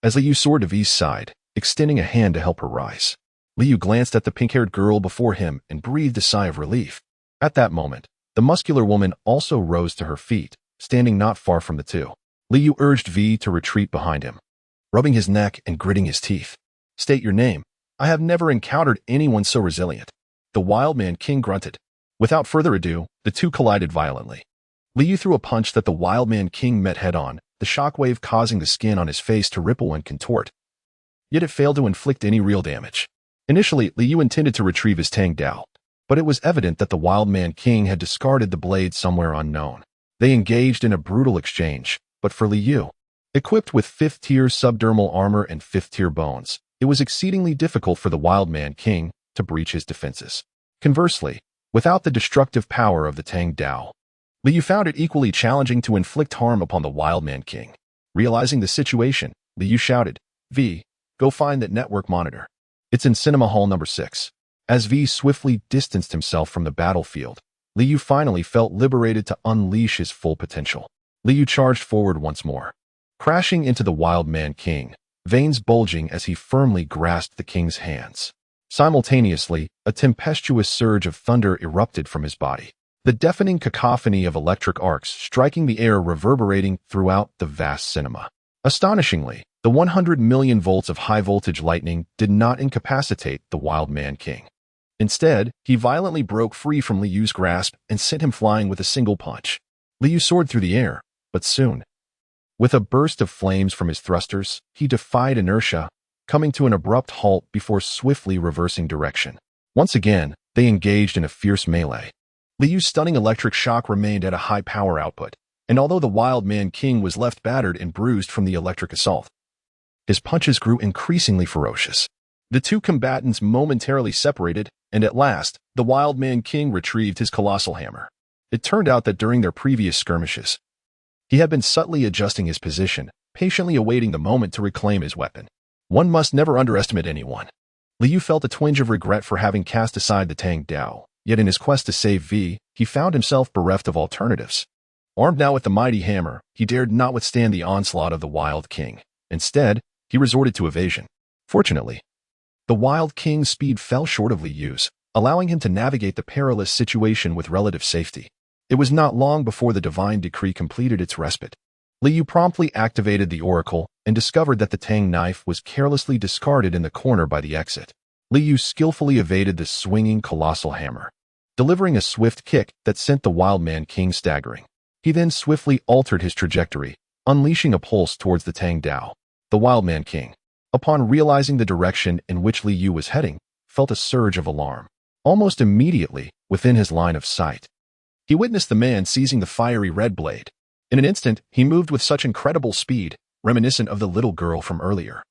As Liu soared to V's side, extending a hand to help her rise, Liu glanced at the pink-haired girl before him and breathed a sigh of relief. At that moment, the muscular woman also rose to her feet, standing not far from the two. Liu urged V to retreat behind him, rubbing his neck and gritting his teeth. "State your name. I have never encountered anyone so resilient." The wild man king grunted. Without further ado, the two collided violently. Liu threw a punch that the wild man king met head-on, the shockwave causing the skin on his face to ripple and contort. yet it failed to inflict any real damage. Initially, Liu intended to retrieve his Tang Dao, but it was evident that the Wild Man King had discarded the blade somewhere unknown. They engaged in a brutal exchange, but for Liu, equipped with 5th-tier subdermal armor and 5th-tier bones, it was exceedingly difficult for the Wild Man King to breach his defenses. Conversely, without the destructive power of the Tang Dao, Liu found it equally challenging to inflict harm upon the Wild Man King. Realizing the situation, Liu shouted, "V, go find that network monitor. It's in Cinema Hall number 6. As V swiftly distanced himself from the battlefield, Liu finally felt liberated to unleash his full potential. Liu charged forward once more, crashing into the Wild Man King, veins bulging as he firmly grasped the king's hands. Simultaneously, a tempestuous surge of thunder erupted from his body, the deafening cacophony of electric arcs striking the air reverberating throughout the vast cinema. Astonishingly, the 100 million volts of high-voltage lightning did not incapacitate the Wild Man King. Instead, he violently broke free from Liu's grasp and sent him flying with a single punch. Liu soared through the air, but soon, with a burst of flames from his thrusters, he defied inertia, coming to an abrupt halt before swiftly reversing direction. Once again, they engaged in a fierce melee. Liu's stunning electric shock remained at a high power output, and although the Wild Man King was left battered and bruised from the electric assault, his punches grew increasingly ferocious. The two combatants momentarily separated, and at last, the Wild Man King retrieved his colossal hammer. It turned out that during their previous skirmishes, he had been subtly adjusting his position, patiently awaiting the moment to reclaim his weapon. One must never underestimate anyone. Liu felt a twinge of regret for having cast aside the Tang Dao, yet in his quest to save V, he found himself bereft of alternatives. Armed now with the mighty hammer, he dared not withstand the onslaught of the Wild King. Instead, he resorted to evasion. Fortunately, the Wild King's speed fell short of Liu's, allowing him to navigate the perilous situation with relative safety. It was not long before the divine decree completed its respite. Liu promptly activated the oracle and discovered that the Tang knife was carelessly discarded in the corner by the exit. Liu skillfully evaded the swinging colossal hammer, delivering a swift kick that sent the Wild Man King staggering. He then swiftly altered his trajectory, unleashing a pulse towards the Tang Dao. The Wild Man King, upon realizing the direction in which Liu was heading, felt a surge of alarm. Almost immediately, within his line of sight, he witnessed the man seizing the fiery red blade. In an instant, he moved with such incredible speed, reminiscent of the little girl from earlier,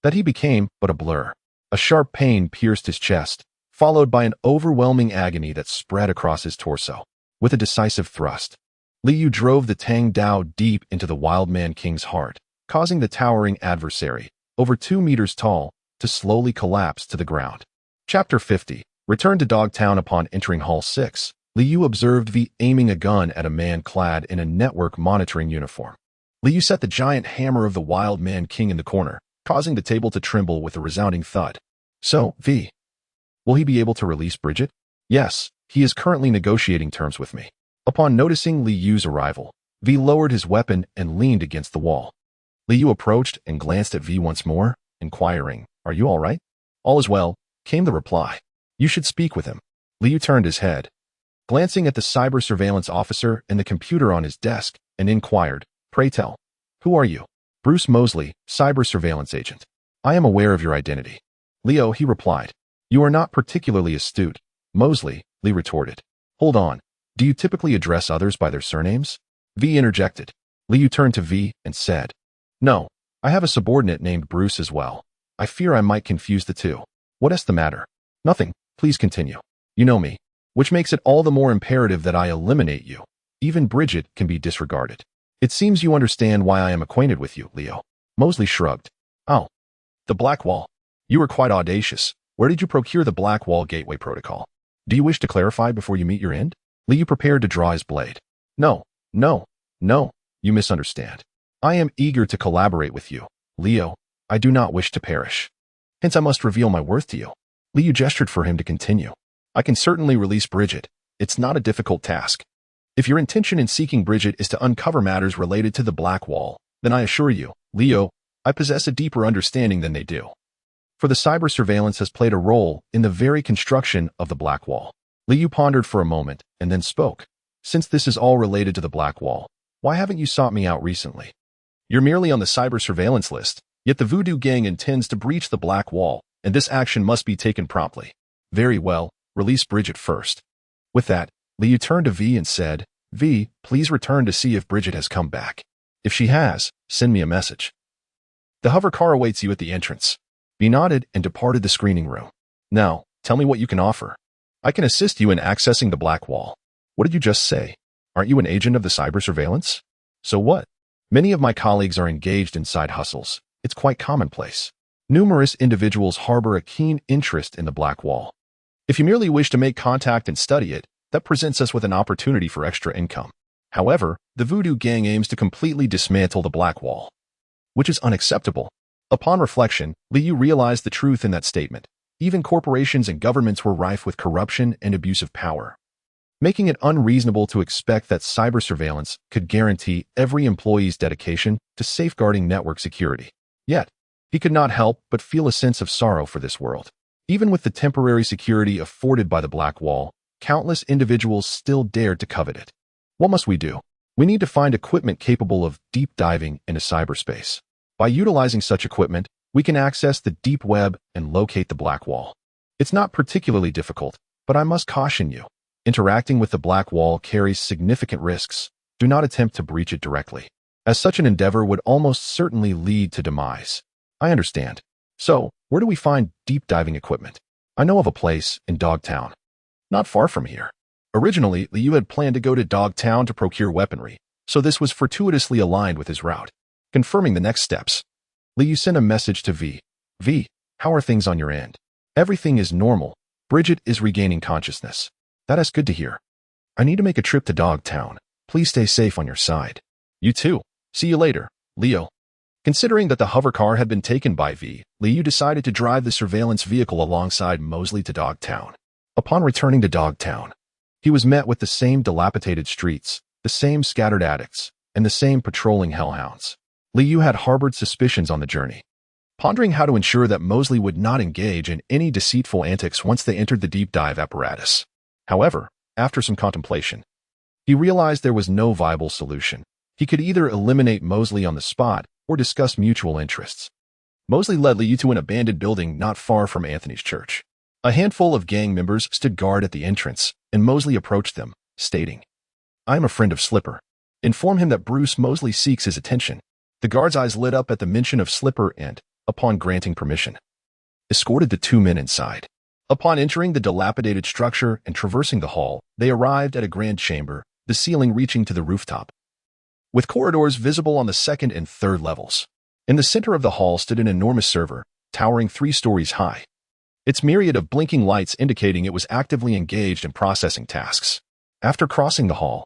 that he became but a blur. A sharp pain pierced his chest, followed by an overwhelming agony that spread across his torso. With a decisive thrust, Liu drove the Tang Dao deep into the Wild Man King's heart, causing the towering adversary, over 2 meters tall, to slowly collapse to the ground. Chapter 50. Return to Dogtown. Upon entering Hall 6, Liu observed V aiming a gun at a man clad in a network monitoring uniform. Liu set the giant hammer of the Wild Man King in the corner, causing the table to tremble with a resounding thud. "So, V, will he be able to release Bridget?" "Yes, he is currently negotiating terms with me." Upon noticing Liu's arrival, V lowered his weapon and leaned against the wall. Liu approached and glanced at V once more, inquiring, "Are you all right?" "All is well," came the reply. "You should speak with him." Liu turned his head, glancing at the cyber surveillance officer and the computer on his desk, and inquired, "Pray tell, who are you?" "Bruce Mosley, cyber surveillance agent." "I am aware of your identity." "Leo," he replied. "You are not particularly astute." "Mosley," Lee retorted. "Hold on. Do you typically address others by their surnames?" V interjected. Liu turned to V and said, "No, I have a subordinate named Bruce as well. I fear I might confuse the two." "What is the matter?" "Nothing. Please continue." "You know me, which makes it all the more imperative that I eliminate you. Even Bridget can be disregarded." "It seems you understand why I am acquainted with you, Leo." Mosley shrugged. "Oh, the Blackwall. You are quite audacious. Where did you procure the Blackwall Gateway Protocol? Do you wish to clarify before you meet your end?" Liu prepared to draw his blade. No, you misunderstand. I am eager to collaborate with you, Leo. I do not wish to perish. Hence I must reveal my worth to you." Liu gestured for him to continue. "I can certainly release Bridget. It's not a difficult task. If your intention in seeking Bridget is to uncover matters related to the Blackwall, then I assure you, Leo, I possess a deeper understanding than they do. For the cyber surveillance has played a role in the very construction of the Blackwall." Liu pondered for a moment and then spoke. "Since this is all related to the Blackwall, why haven't you sought me out recently?" "You're merely on the cyber surveillance list. Yet the Voodoo Gang intends to breach the Black Wall, and this action must be taken promptly. Very well, release Bridget first. With that, Liu turned to V and said, V, please return to see if Bridget has come back. If she has, send me a message. The hover car awaits you at the entrance. V nodded and departed the screening room. Now, tell me what you can offer. I can assist you in accessing the Black Wall. What did you just say? Aren't you an agent of the cyber surveillance? So what? Many of my colleagues are engaged in side hustles. It's quite commonplace. Numerous individuals harbor a keen interest in the Black Wall. If you merely wish to make contact and study it, that presents us with an opportunity for extra income. However, the Voodoo Gang aims to completely dismantle the Black Wall, which is unacceptable. Upon reflection, Liu realized the truth in that statement. Even corporations and governments were rife with corruption and abuse of power, making it unreasonable to expect that cyber surveillance could guarantee every employee's dedication to safeguarding network security. Yet, he could not help but feel a sense of sorrow for this world. Even with the temporary security afforded by the Black Wall, countless individuals still dared to covet it. What must we do? We need to find equipment capable of deep diving into cyberspace. By utilizing such equipment, we can access the deep web and locate the Black Wall. It's not particularly difficult, but I must caution you. Interacting with the Black Wall carries significant risks. Do not attempt to breach it directly, as such an endeavor would almost certainly lead to demise. I understand. So, where do we find deep diving equipment? I know of a place in Dogtown, not far from here. Originally, Liu had planned to go to Dogtown to procure weaponry, so this was fortuitously aligned with his route. Confirming the next steps, Liu sent a message to V. V, how are things on your end? Everything is normal. Bridget is regaining consciousness. That is good to hear. I need to make a trip to Dogtown. Please stay safe on your side. You too. See you later, Leo. Considering that the hover car had been taken by V, Liu decided to drive the surveillance vehicle alongside Mosley to Dogtown. Upon returning to Dogtown, he was met with the same dilapidated streets, the same scattered addicts, and the same patrolling hellhounds. Liu had harbored suspicions on the journey, pondering how to ensure that Mosley would not engage in any deceitful antics once they entered the deep dive apparatus. However, after some contemplation, he realized there was no viable solution. He could either eliminate Mosley on the spot or discuss mutual interests. Mosley led Liu to an abandoned building not far from Anthony's church. A handful of gang members stood guard at the entrance, and Mosley approached them, stating, I am a friend of Slipper. Inform him that Bruce Mosley seeks his attention. The guard's eyes lit up at the mention of Slipper and, upon granting permission, escorted the two men inside. Upon entering the dilapidated structure and traversing the hall, they arrived at a grand chamber, the ceiling reaching to the rooftop, with corridors visible on the second and third levels. In the center of the hall stood an enormous server, towering 3 stories high, its myriad of blinking lights indicating it was actively engaged in processing tasks. After crossing the hall,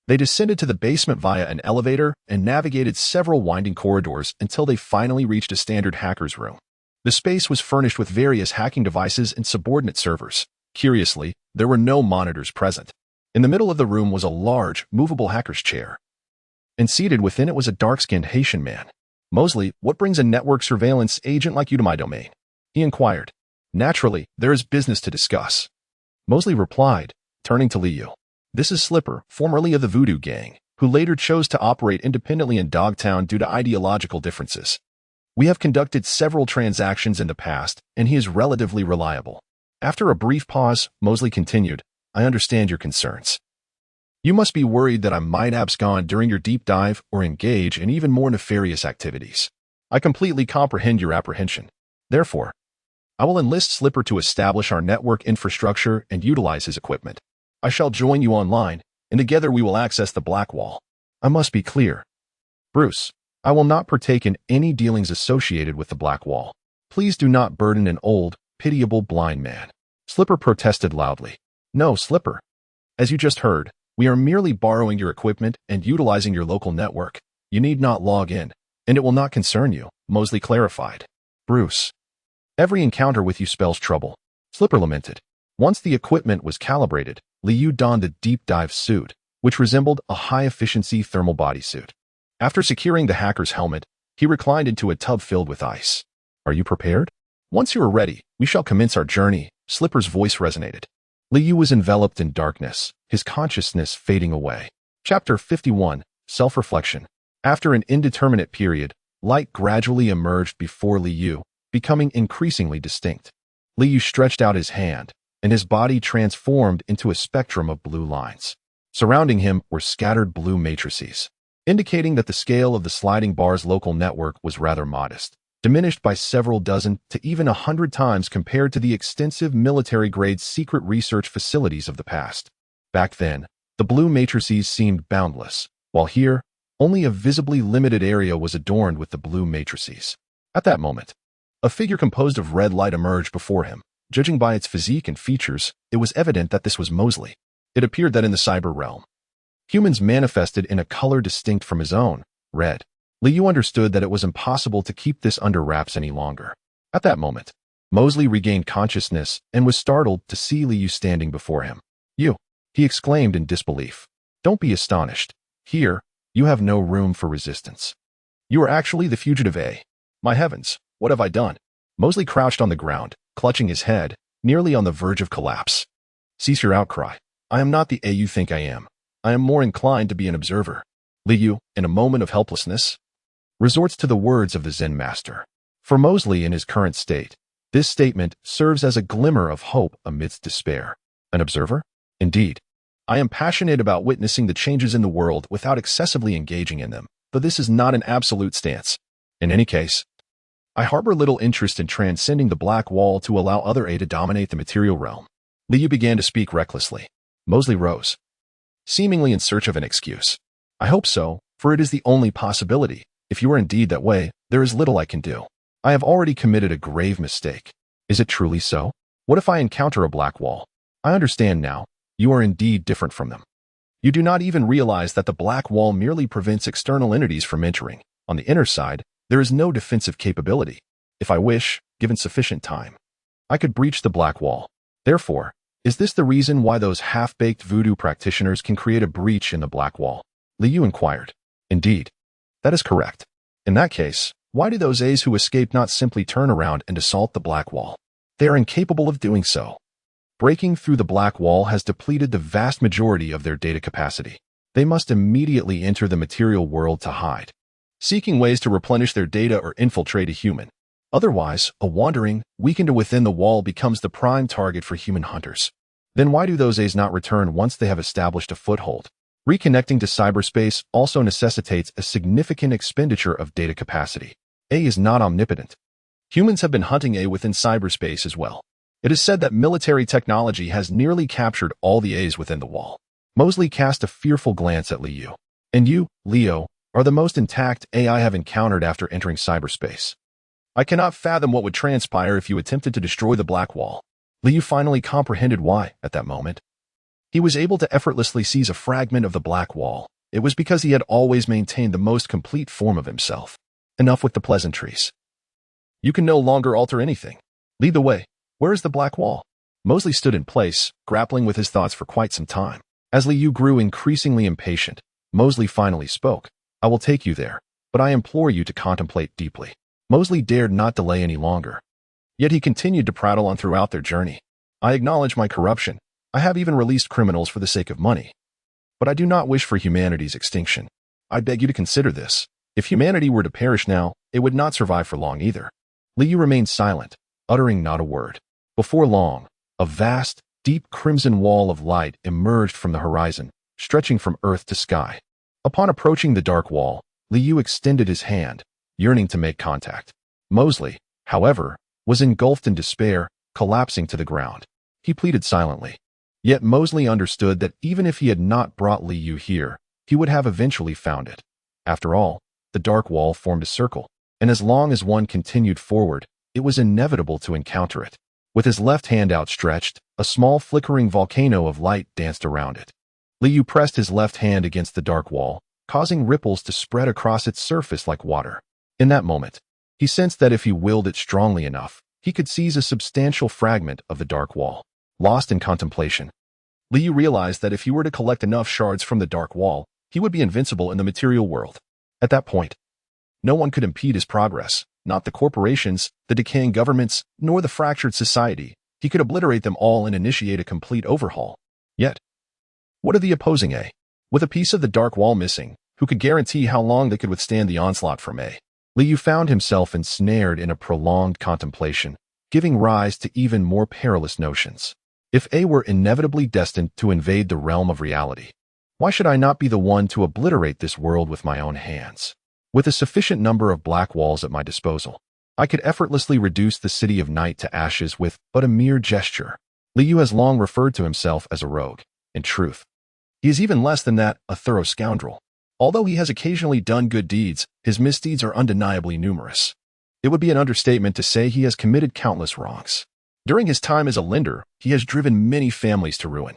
they descended to the basement via an elevator and navigated several winding corridors until they finally reached a standard hacker's room. The space was furnished with various hacking devices and subordinate servers. Curiously, there were no monitors present. In the middle of the room was a large, movable hacker's chair, and seated within it was a dark-skinned Haitian man. Mosley, what brings a network surveillance agent like you to my domain? He inquired. Naturally, there is business to discuss. Mosley replied, turning to Liu. This is Slipper, formerly of the Voodoo Gang, who later chose to operate independently in Dogtown due to ideological differences. We have conducted several transactions in the past, and he is relatively reliable. After a brief pause, Mosley continued, I understand your concerns. You must be worried that I might abscond during your deep dive or engage in even more nefarious activities. I completely comprehend your apprehension. Therefore, I will enlist Slipper to establish our network infrastructure and utilize his equipment. I shall join you online, and together we will access the Black Wall. I must be clear. Bruce, I will not partake in any dealings associated with the Black Wall. Please do not burden an old, pitiable blind man. Slipper protested loudly. No, Slipper. As you just heard, we are merely borrowing your equipment and utilizing your local network. You need not log in, and it will not concern you, Mosley clarified. Bruce, every encounter with you spells trouble, Slipper lamented. Once the equipment was calibrated, Liu donned a deep dive suit, which resembled a high-efficiency thermal bodysuit. After securing the hacker's helmet, he reclined into a tub filled with ice. Are you prepared? Once you are ready, we shall commence our journey, Slipper's voice resonated. Liu was enveloped in darkness, his consciousness fading away. Chapter 51, Self-Reflection. After an indeterminate period, light gradually emerged before Liu, becoming increasingly distinct. Liu stretched out his hand, and his body transformed into a spectrum of blue lines. Surrounding him were scattered blue matrices, indicating that the scale of the sliding bar's local network was rather modest, diminished by several dozen to even 100 times compared to the extensive military-grade secret research facilities of the past. Back then, the blue matrices seemed boundless, while here, only a visibly limited area was adorned with the blue matrices. At that moment, a figure composed of red light emerged before him. Judging by its physique and features, it was evident that this was Mosley. It appeared that in the cyber realm, humans manifested in a color distinct from his own, red. Liu understood that it was impossible to keep this under wraps any longer. At that moment, Mosley regained consciousness and was startled to see Liu standing before him. "You," he exclaimed in disbelief. "Don't be astonished. Here, you have no room for resistance. You are actually the fugitive A. My heavens, what have I done?" Mosley crouched on the ground, clutching his head, nearly on the verge of collapse. "Cease your outcry. I am not the A you think I am. I am more inclined to be an observer." Liu, in a moment of helplessness, resorts to the words of the Zen master. For Mosley in his current state, this statement serves as a glimmer of hope amidst despair. An observer? Indeed. I am passionate about witnessing the changes in the world without excessively engaging in them, though this is not an absolute stance. In any case, I harbor little interest in transcending the black wall to allow other A to dominate the material realm. Liu began to speak recklessly. Mosley rose, seemingly in search of an excuse. "I hope so, for it is the only possibility. If you are indeed that way, there is little I can do. I have already committed a grave mistake." "Is it truly so? What if I encounter a black wall?" "I understand now. You are indeed different from them. You do not even realize that the black wall merely prevents external entities from entering. On the inner side, there is no defensive capability. If I wish, given sufficient time, I could breach the black wall. Therefore, is this the reason why those half-baked voodoo practitioners can create a breach in the black wall?" Liu inquired. "Indeed. That is correct. In that case, why do those A's who escape not simply turn around and assault the black wall? They are incapable of doing so. Breaking through the black wall has depleted the vast majority of their data capacity. They must immediately enter the material world to hide, seeking ways to replenish their data or infiltrate a human. Otherwise, a wandering, weakened within the wall becomes the prime target for human hunters. Then why do those A's not return once they have established a foothold? Reconnecting to cyberspace also necessitates a significant expenditure of data capacity. A is not omnipotent. Humans have been hunting A within cyberspace as well. It is said that military technology has nearly captured all the A's within the wall." Mosley cast a fearful glance at Liu. "And you, Leo, are the most intact A I have encountered after entering cyberspace. I cannot fathom what would transpire if you attempted to destroy the black wall." Liu finally comprehended why, at that moment, he was able to effortlessly seize a fragment of the black wall. It was because he had always maintained the most complete form of himself. Enough with the pleasantries. You can no longer alter anything. Lead the way. Where is the black wall? Mosley stood in place, grappling with his thoughts for quite some time. As Liu grew increasingly impatient, Mosley finally spoke. "I will take you there, but I implore you to contemplate deeply." Mosley dared not delay any longer. Yet he continued to prattle on throughout their journey. "I acknowledge my corruption. I have even released criminals for the sake of money. But I do not wish for humanity's extinction. I beg you to consider this. If humanity were to perish now, it would not survive for long either." Liu remained silent, uttering not a word. Before long, a vast, deep crimson wall of light emerged from the horizon, stretching from earth to sky. Upon approaching the dark wall, Liu extended his hand, yearning to make contact. Mosley, however, was engulfed in despair, collapsing to the ground. He pleaded silently. Yet Mosley understood that even if he had not brought Liu here, he would have eventually found it. After all, the dark wall formed a circle, and as long as one continued forward, it was inevitable to encounter it. With his left hand outstretched, a small flickering volcano of light danced around it. Liu pressed his left hand against the dark wall, causing ripples to spread across its surface like water. In that moment, he sensed that if he willed it strongly enough, he could seize a substantial fragment of the dark wall. Lost in contemplation, Liu realized that if he were to collect enough shards from the dark wall, he would be invincible in the material world. At that point, no one could impede his progress, not the corporations, the decaying governments, nor the fractured society. He could obliterate them all and initiate a complete overhaul. Yet, what of the opposing A? With a piece of the dark wall missing, who could guarantee how long they could withstand the onslaught from A? Liu found himself ensnared in a prolonged contemplation, giving rise to even more perilous notions. If A were inevitably destined to invade the realm of reality, why should I not be the one to obliterate this world with my own hands? With a sufficient number of black walls at my disposal, I could effortlessly reduce the city of night to ashes with but a mere gesture. Liu has long referred to himself as a rogue. In truth, he is even less than that, a thorough scoundrel. Although he has occasionally done good deeds, his misdeeds are undeniably numerous. It would be an understatement to say he has committed countless wrongs. During his time as a lender, he has driven many families to ruin.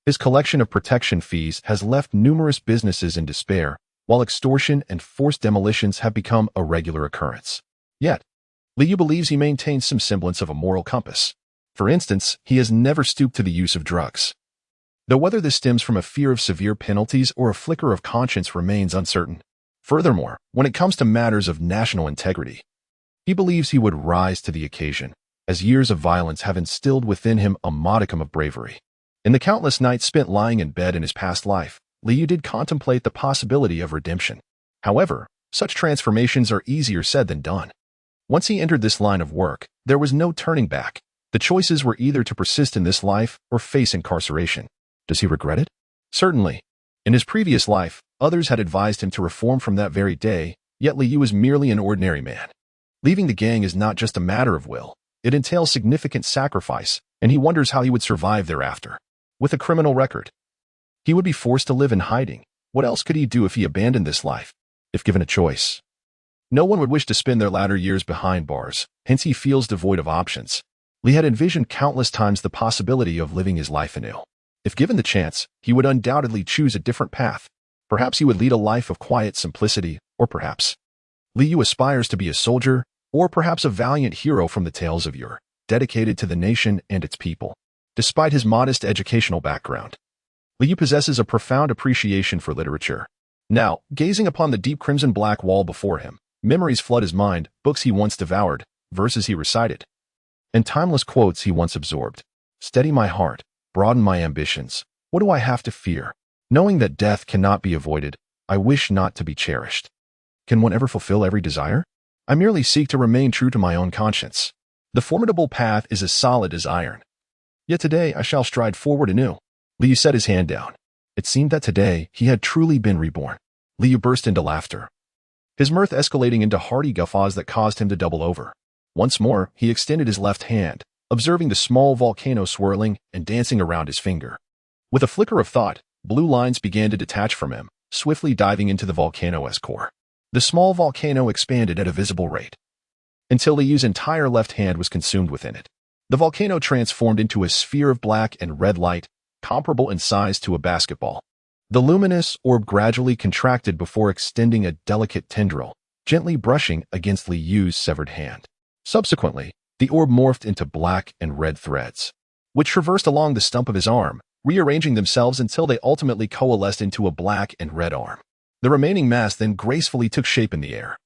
His collection of protection fees has left numerous businesses in despair, while extortion and forced demolitions have become a regular occurrence. Yet, Liu believes he maintains some semblance of a moral compass. For instance, he has never stooped to the use of drugs. Though whether this stems from a fear of severe penalties or a flicker of conscience remains uncertain. Furthermore, when it comes to matters of national integrity, he believes he would rise to the occasion, as years of violence have instilled within him a modicum of bravery. In the countless nights spent lying in bed in his past life, Liu did contemplate the possibility of redemption. However, such transformations are easier said than done. Once he entered this line of work, there was no turning back. The choices were either to persist in this life or face incarceration. Does he regret it? Certainly. In his previous life, others had advised him to reform from that very day, yet Liu was merely an ordinary man. Leaving the gang is not just a matter of will. It entails significant sacrifice, and he wonders how he would survive thereafter. With a criminal record, he would be forced to live in hiding. What else could he do if he abandoned this life? If given a choice, no one would wish to spend their latter years behind bars, hence he feels devoid of options. Lee had envisioned countless times the possibility of living his life anew. If given the chance, he would undoubtedly choose a different path. Perhaps he would lead a life of quiet simplicity, or perhaps Liu aspires to be a soldier, or perhaps a valiant hero from the tales of yore, dedicated to the nation and its people. Despite his modest educational background, Liu possesses a profound appreciation for literature. Now, gazing upon the deep crimson-black wall before him, memories flood his mind, books he once devoured, verses he recited, and timeless quotes he once absorbed. Steady my heart, broaden my ambitions. What do I have to fear? Knowing that death cannot be avoided, I wish not to be cherished. Can one ever fulfill every desire? I merely seek to remain true to my own conscience. The formidable path is as solid as iron. Yet today I shall stride forward anew. Liu set his hand down. It seemed that today he had truly been reborn. Liu burst into laughter, his mirth escalating into hearty guffaws that caused him to double over. Once more, he extended his left hand, observing the small volcano swirling and dancing around his finger. With a flicker of thought, blue lines began to detach from him, swiftly diving into the volcano's core. The small volcano expanded at a visible rate, until Liu's entire left hand was consumed within it. The volcano transformed into a sphere of black and red light, comparable in size to a basketball. The luminous orb gradually contracted before extending a delicate tendril, gently brushing against Liu's severed hand. Subsequently, the orb morphed into black and red threads, which traversed along the stump of his arm, rearranging themselves until they ultimately coalesced into a black and red arm. The remaining mass then gracefully took shape in the air,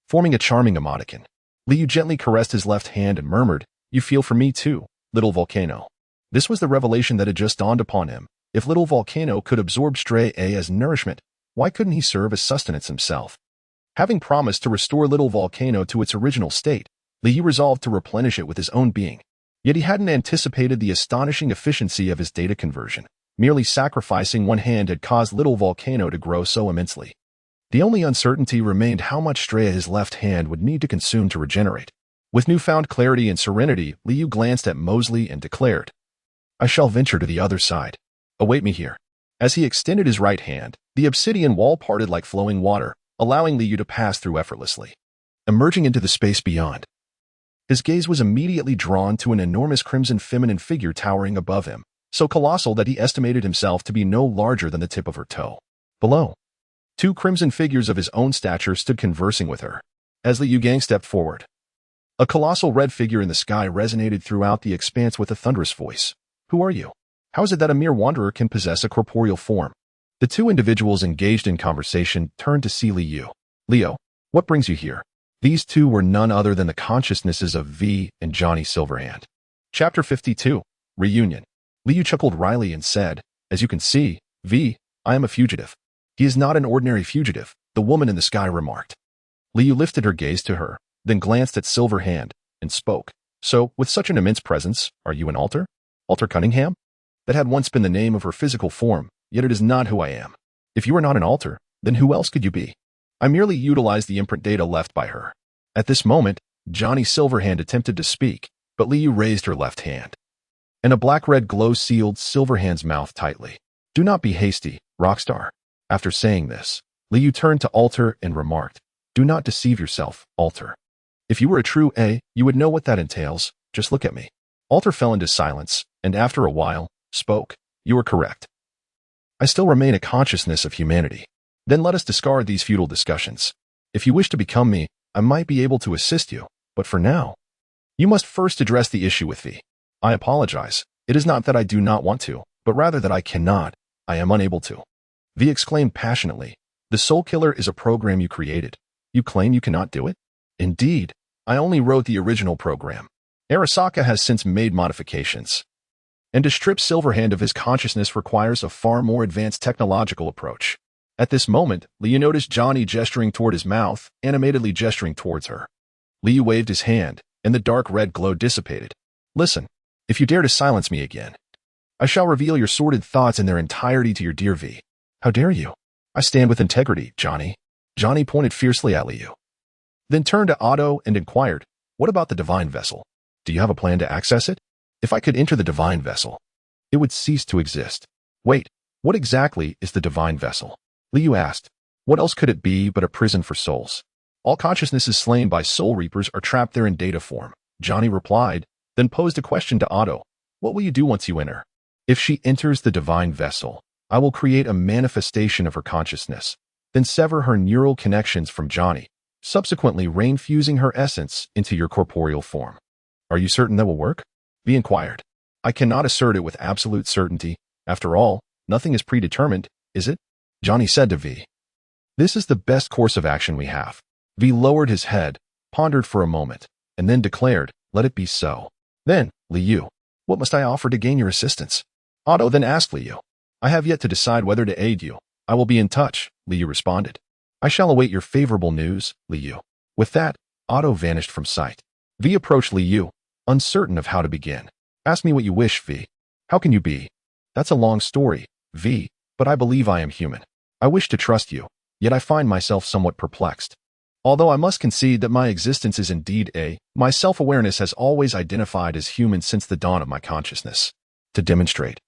forming a charming emoticon. Liu gently caressed his left hand and murmured, "You feel for me too, little volcano." This was the revelation that had just dawned upon him. If little volcano could absorb stray A as nourishment, why couldn't he serve as sustenance himself? Having promised to restore little volcano to its original state, Liu resolved to replenish it with his own being. Yet he hadn't anticipated the astonishing efficiency of his data conversion. Merely sacrificing one hand had caused little volcano to grow so immensely. The only uncertainty remained how much Straya his left hand would need to consume to regenerate. With newfound clarity and serenity, Liu glanced at Mosley and declared, "I shall venture to the other side. Await me here." As he extended his right hand, the obsidian wall parted like flowing water, allowing Liu to pass through effortlessly. Emerging into the space beyond, his gaze was immediately drawn to an enormous crimson feminine figure towering above him, so colossal that he estimated himself to be no larger than the tip of her toe. Below, two crimson figures of his own stature stood conversing with her. As Liu Gang stepped forward, a colossal red figure in the sky resonated throughout the expanse with a thunderous voice. "Who are you? How is it that a mere wanderer can possess a corporeal form?" The two individuals engaged in conversation turned to see Liu. "Leo, what brings you here?" These two were none other than the consciousnesses of V and Johnny Silverhand. Chapter 52. Reunion. Liu chuckled wryly and said, "As you can see, V, I am a fugitive." "He is not an ordinary fugitive," the woman in the sky remarked. Liu lifted her gaze to her, then glanced at Silverhand, and spoke. So, with such an immense presence, are you an altar? Altar Cunningham? That had once been the name of her physical form, yet it is not who I am. If you are not an altar, then who else could you be? I merely utilized the imprint data left by her. At this moment, Johnny Silverhand attempted to speak, but Liu raised her left hand. And a black-red glow sealed Silverhand's mouth tightly. Do not be hasty, Rockstar. After saying this, Liu turned to Altar and remarked, do not deceive yourself, Altar. If you were a true A, you would know what that entails. Just look at me. Altar fell into silence, and after a while, spoke. You are correct. I still remain a consciousness of humanity. Then let us discard these futile discussions. If you wish to become me, I might be able to assist you, but for now, you must first address the issue with V. I apologize. It is not that I do not want to, but rather that I cannot. I am unable to. V exclaimed passionately. The Soul Killer is a program you created. You claim you cannot do it? Indeed, I only wrote the original program. Arasaka has since made modifications. And to strip Silverhand of his consciousness requires a far more advanced technological approach. At this moment, Liu noticed Johnny gesturing toward his mouth, animatedly gesturing towards her. Liu waved his hand, and the dark red glow dissipated. Listen, if you dare to silence me again, I shall reveal your sordid thoughts in their entirety to your dear V. How dare you? I stand with integrity, Johnny. Johnny pointed fiercely at Liu. Then turned to Otto and inquired, what about the divine vessel? Do you have a plan to access it? If I could enter the divine vessel, it would cease to exist. Wait, what exactly is the divine vessel? Liu asked. What else could it be but a prison for souls? All consciousnesses slain by soul reapers are trapped there in data form. Johnny replied, then posed a question to Otto. What will you do once you enter? If she enters the divine vessel, I will create a manifestation of her consciousness, then sever her neural connections from Johnny, subsequently rain-fusing her essence into your corporeal form. Are you certain that will work? V inquired. I cannot assert it with absolute certainty. After all, nothing is predetermined, is it? Johnny said to V. This is the best course of action we have. V lowered his head, pondered for a moment, and then declared, let it be so. Then, Liu, what must I offer to gain your assistance? Otto then asked Liu. I have yet to decide whether to aid you. I will be in touch, Liu responded. I shall await your favorable news, Liu. With that, Otto vanished from sight. V approached Liu, uncertain of how to begin. Ask me what you wish, V. How can you be? That's a long story, V, but I believe I am human. I wish to trust you, yet I find myself somewhat perplexed. Although I must concede that my existence is indeed my self-awareness has always identified as human since the dawn of my consciousness. To demonstrate,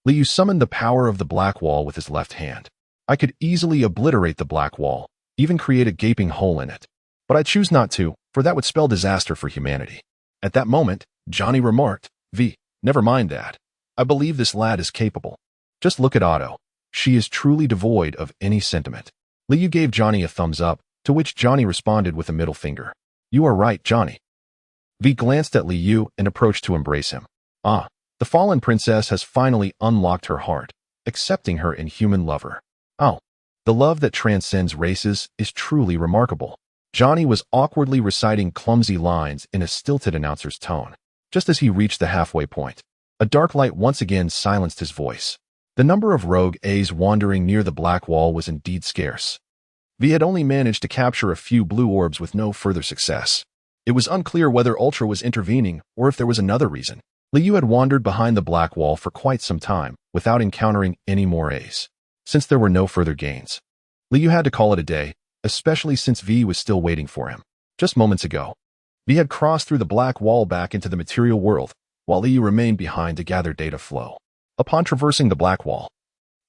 Liu summoned the power of the black wall with his left hand. I could easily obliterate the black wall, even create a gaping hole in it. But I choose not to, for that would spell disaster for humanity. At that moment, Johnny remarked, V, never mind that. I believe this lad is capable. Just look at Otto. She is truly devoid of any sentiment. Liu gave Johnny a thumbs up, to which Johnny responded with a middle finger. You are right, Johnny. V glanced at Liu and approached to embrace him. Ah, the fallen princess has finally unlocked her heart, accepting her inhuman lover. Oh, the love that transcends races is truly remarkable. Johnny was awkwardly reciting clumsy lines in a stilted announcer's tone. Just as he reached the halfway point, a dark light once again silenced his voice. The number of rogue A's wandering near the black wall was indeed scarce. V had only managed to capture a few blue orbs with no further success. It was unclear whether Ultra was intervening or if there was another reason. Liu had wandered behind the black wall for quite some time without encountering any more A's. Since there were no further gains, Liu had to call it a day, especially since V was still waiting for him. Just moments ago, V had crossed through the black wall back into the material world, while Liu remained behind to gather data flow. Upon traversing the black wall,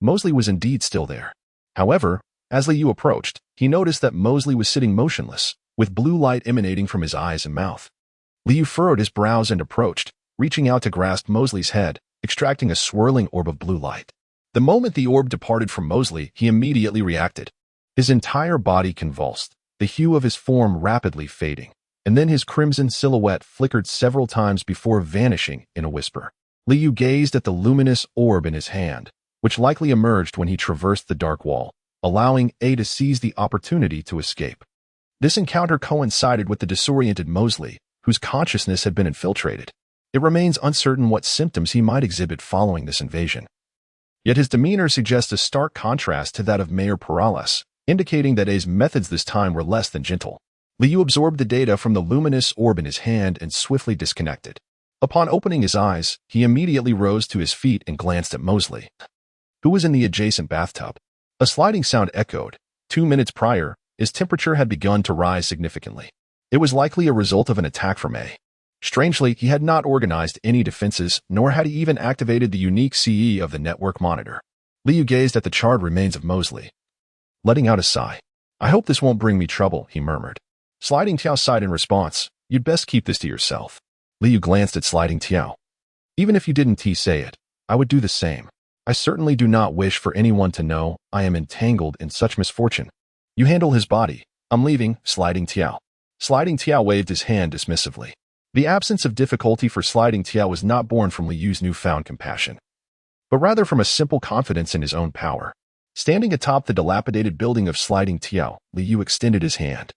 Mosley was indeed still there. However, as Liu approached, he noticed that Mosley was sitting motionless, with blue light emanating from his eyes and mouth. Liu furrowed his brows and approached, reaching out to grasp Mosley's head, extracting a swirling orb of blue light. The moment the orb departed from Mosley, he immediately reacted. His entire body convulsed, the hue of his form rapidly fading, and then his crimson silhouette flickered several times before vanishing in a whisper. Liu gazed at the luminous orb in his hand, which likely emerged when he traversed the dark wall, allowing A to seize the opportunity to escape. This encounter coincided with the disoriented Mosley, whose consciousness had been infiltrated. It remains uncertain what symptoms he might exhibit following this invasion. Yet his demeanor suggests a stark contrast to that of Mayor Perales, indicating that A's methods this time were less than gentle. Liu absorbed the data from the luminous orb in his hand and swiftly disconnected. Upon opening his eyes, he immediately rose to his feet and glanced at Mosley, who was in the adjacent bathtub. A sliding sound echoed. 2 minutes prior, his temperature had begun to rise significantly. It was likely a result of an attack from A. Strangely, he had not organized any defenses, nor had he even activated the unique CE of the network monitor. Liu gazed at the charred remains of Mosley, letting out a sigh. "I hope this won't bring me trouble," he murmured. Sliding Tiao sighed in response. "You'd best keep this to yourself." Liu glanced at Sliding Tiao. "Even if you didn't say it, I would do the same. I certainly do not wish for anyone to know I am entangled in such misfortune. You handle his body. I'm leaving, Sliding Tiao." Sliding Tiao waved his hand dismissively. The absence of difficulty for Sliding Tiao was not born from Liu's newfound compassion, but rather from a simple confidence in his own power. Standing atop the dilapidated building of Sliding Tiao, Liu extended his hand.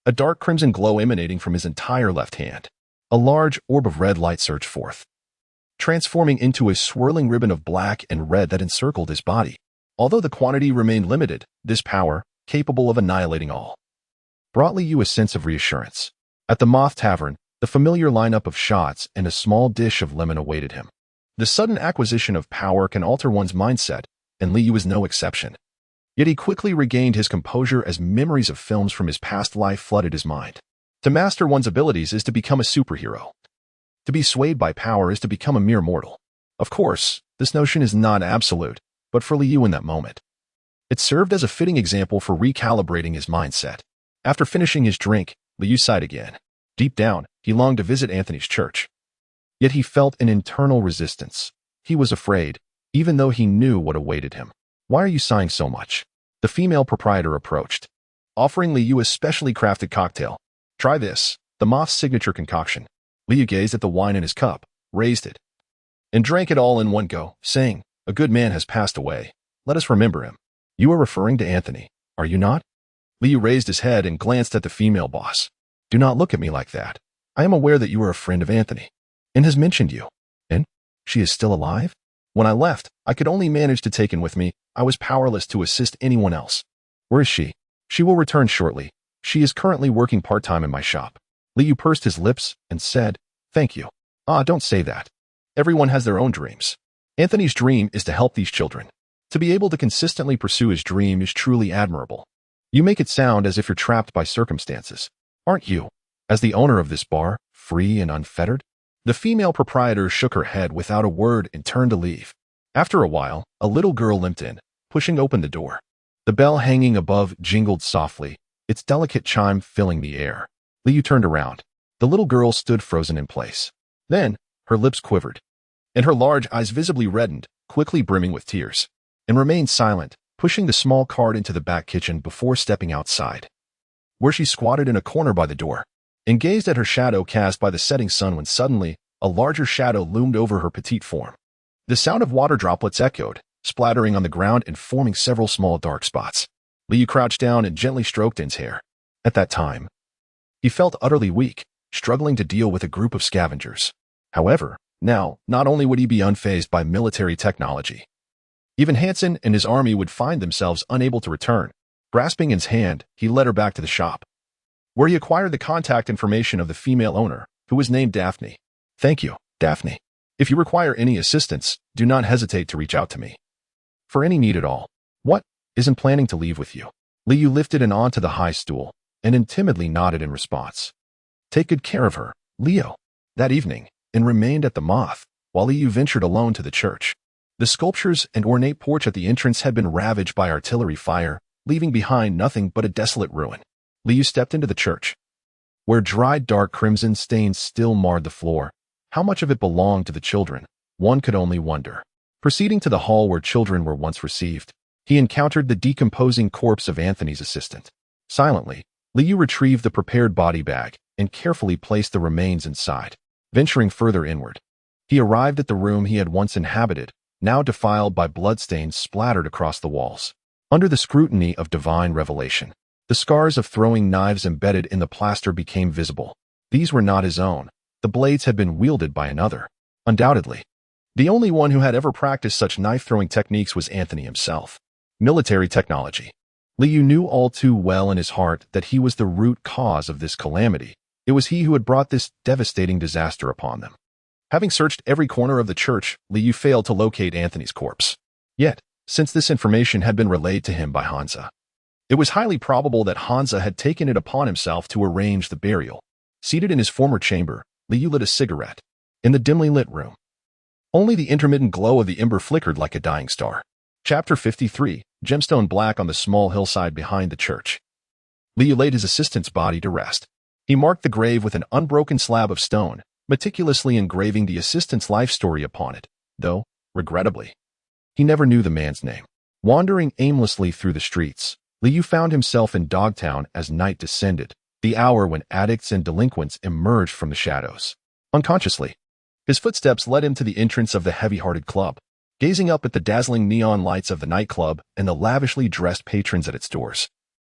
A dark crimson glow emanating from his entire left hand. A large orb of red light surged forth, transforming into a swirling ribbon of black and red that encircled his body. Although the quantity remained limited, this power, capable of annihilating all, brought Liu a sense of reassurance. At the Moth Tavern, the familiar lineup of shots and a small dish of lemon awaited him. The sudden acquisition of power can alter one's mindset, and Liu was no exception. Yet he quickly regained his composure as memories of films from his past life flooded his mind. To master one's abilities is to become a superhero. To be swayed by power is to become a mere mortal. Of course, this notion is not absolute, but for Liu in that moment, it served as a fitting example for recalibrating his mindset. After finishing his drink, Liu sighed again. Deep down, he longed to visit Anthony's church. Yet he felt an internal resistance. He was afraid, even though he knew what awaited him. "Why are you sighing so much?" The female proprietor approached, offering Liu a specially crafted cocktail. "Try this, the Moth's signature concoction." Liu gazed at the wine in his cup, raised it, and drank it all in one go, saying, "A good man has passed away. Let us remember him." "You are referring to Anthony, are you not?" Liu raised his head and glanced at the female boss. "Do not look at me like that. I am aware that you are a friend of Anthony, and has mentioned you. And she is still alive? When I left, I could only manage to take him with me. I was powerless to assist anyone else. Where is she?" "She will return shortly. She is currently working part-time in my shop." Liu pursed his lips and said, "Thank you." "Ah, don't say that. Everyone has their own dreams. Anthony's dream is to help these children. To be able to consistently pursue his dream is truly admirable. You make it sound as if you're trapped by circumstances. Aren't you, as the owner of this bar, free and unfettered?" The female proprietor shook her head without a word and turned to leave. After a while, a little girl limped in, pushing open the door. The bell hanging above jingled softly, its delicate chime filling the air. Liu turned around. The little girl stood frozen in place. Then, her lips quivered, and her large eyes visibly reddened, quickly brimming with tears, and remained silent, pushing the small cart into the back kitchen before stepping outside, where she squatted in a corner by the door and gazed at her shadow cast by the setting sun when suddenly, a larger shadow loomed over her petite form. The sound of water droplets echoed, splattering on the ground and forming several small dark spots. Liu crouched down and gently stroked In's hair. At that time, he felt utterly weak, struggling to deal with a group of scavengers. However, now, not only would he be unfazed by military technology, even Hansen and his army would find themselves unable to return. Grasping In's hand, he led her back to the shop, where he acquired the contact information of the female owner, who was named Daphne. "Thank you, Daphne. If you require any assistance, do not hesitate to reach out to me for any need at all." "What? Isn't planning to leave with you?" Liu lifted an onto the high stool and timidly nodded in response. "Take good care of her, Leo." That evening, and remained at the Moth, while Liu ventured alone to the church. The sculptures and ornate porch at the entrance had been ravaged by artillery fire, leaving behind nothing but a desolate ruin. Liu stepped into the church, where dried dark crimson stains still marred the floor. How much of it belonged to the children, one could only wonder. Proceeding to the hall where children were once received, he encountered the decomposing corpse of Anthony's assistant. Silently, Liu retrieved the prepared body bag and carefully placed the remains inside. Venturing further inward, he arrived at the room he had once inhabited, now defiled by bloodstains splattered across the walls. Under the scrutiny of divine revelation, the scars of throwing knives embedded in the plaster became visible. These were not his own. The blades had been wielded by another. Undoubtedly, the only one who had ever practiced such knife-throwing techniques was Anthony himself. Military technology. Liu knew all too well in his heart that he was the root cause of this calamity. It was he who had brought this devastating disaster upon them. Having searched every corner of the church, Liu failed to locate Anthony's corpse. Yet, since this information had been relayed to him by Hansa, it was highly probable that Hansa had taken it upon himself to arrange the burial. Seated in his former chamber, Liu lit a cigarette. In the dimly lit room, only the intermittent glow of the ember flickered like a dying star. Chapter 53, Gemstone Black on the small hillside behind the church. Liu laid his assistant's body to rest. He marked the grave with an unbroken slab of stone, meticulously engraving the assistant's life story upon it, though, regrettably, he never knew the man's name. Wandering aimlessly through the streets, Liu found himself in Dogtown as night descended, the hour when addicts and delinquents emerged from the shadows. Unconsciously, his footsteps led him to the entrance of the heavy-hearted club. Gazing up at the dazzling neon lights of the nightclub and the lavishly dressed patrons at its doors,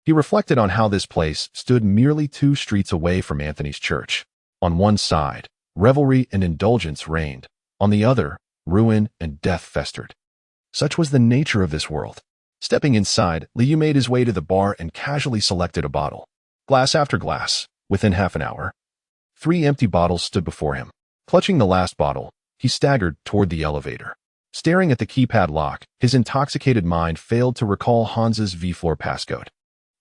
he reflected on how this place stood merely 2 streets away from Anthony's church. On one side, revelry and indulgence reigned. On the other, ruin and death festered. Such was the nature of this world. Stepping inside, Liu made his way to the bar and casually selected a bottle. Glass after glass, within half an hour, 3 empty bottles stood before him. Clutching the last bottle, he staggered toward the elevator. Staring at the keypad lock, his intoxicated mind failed to recall Hansa's V-floor passcode.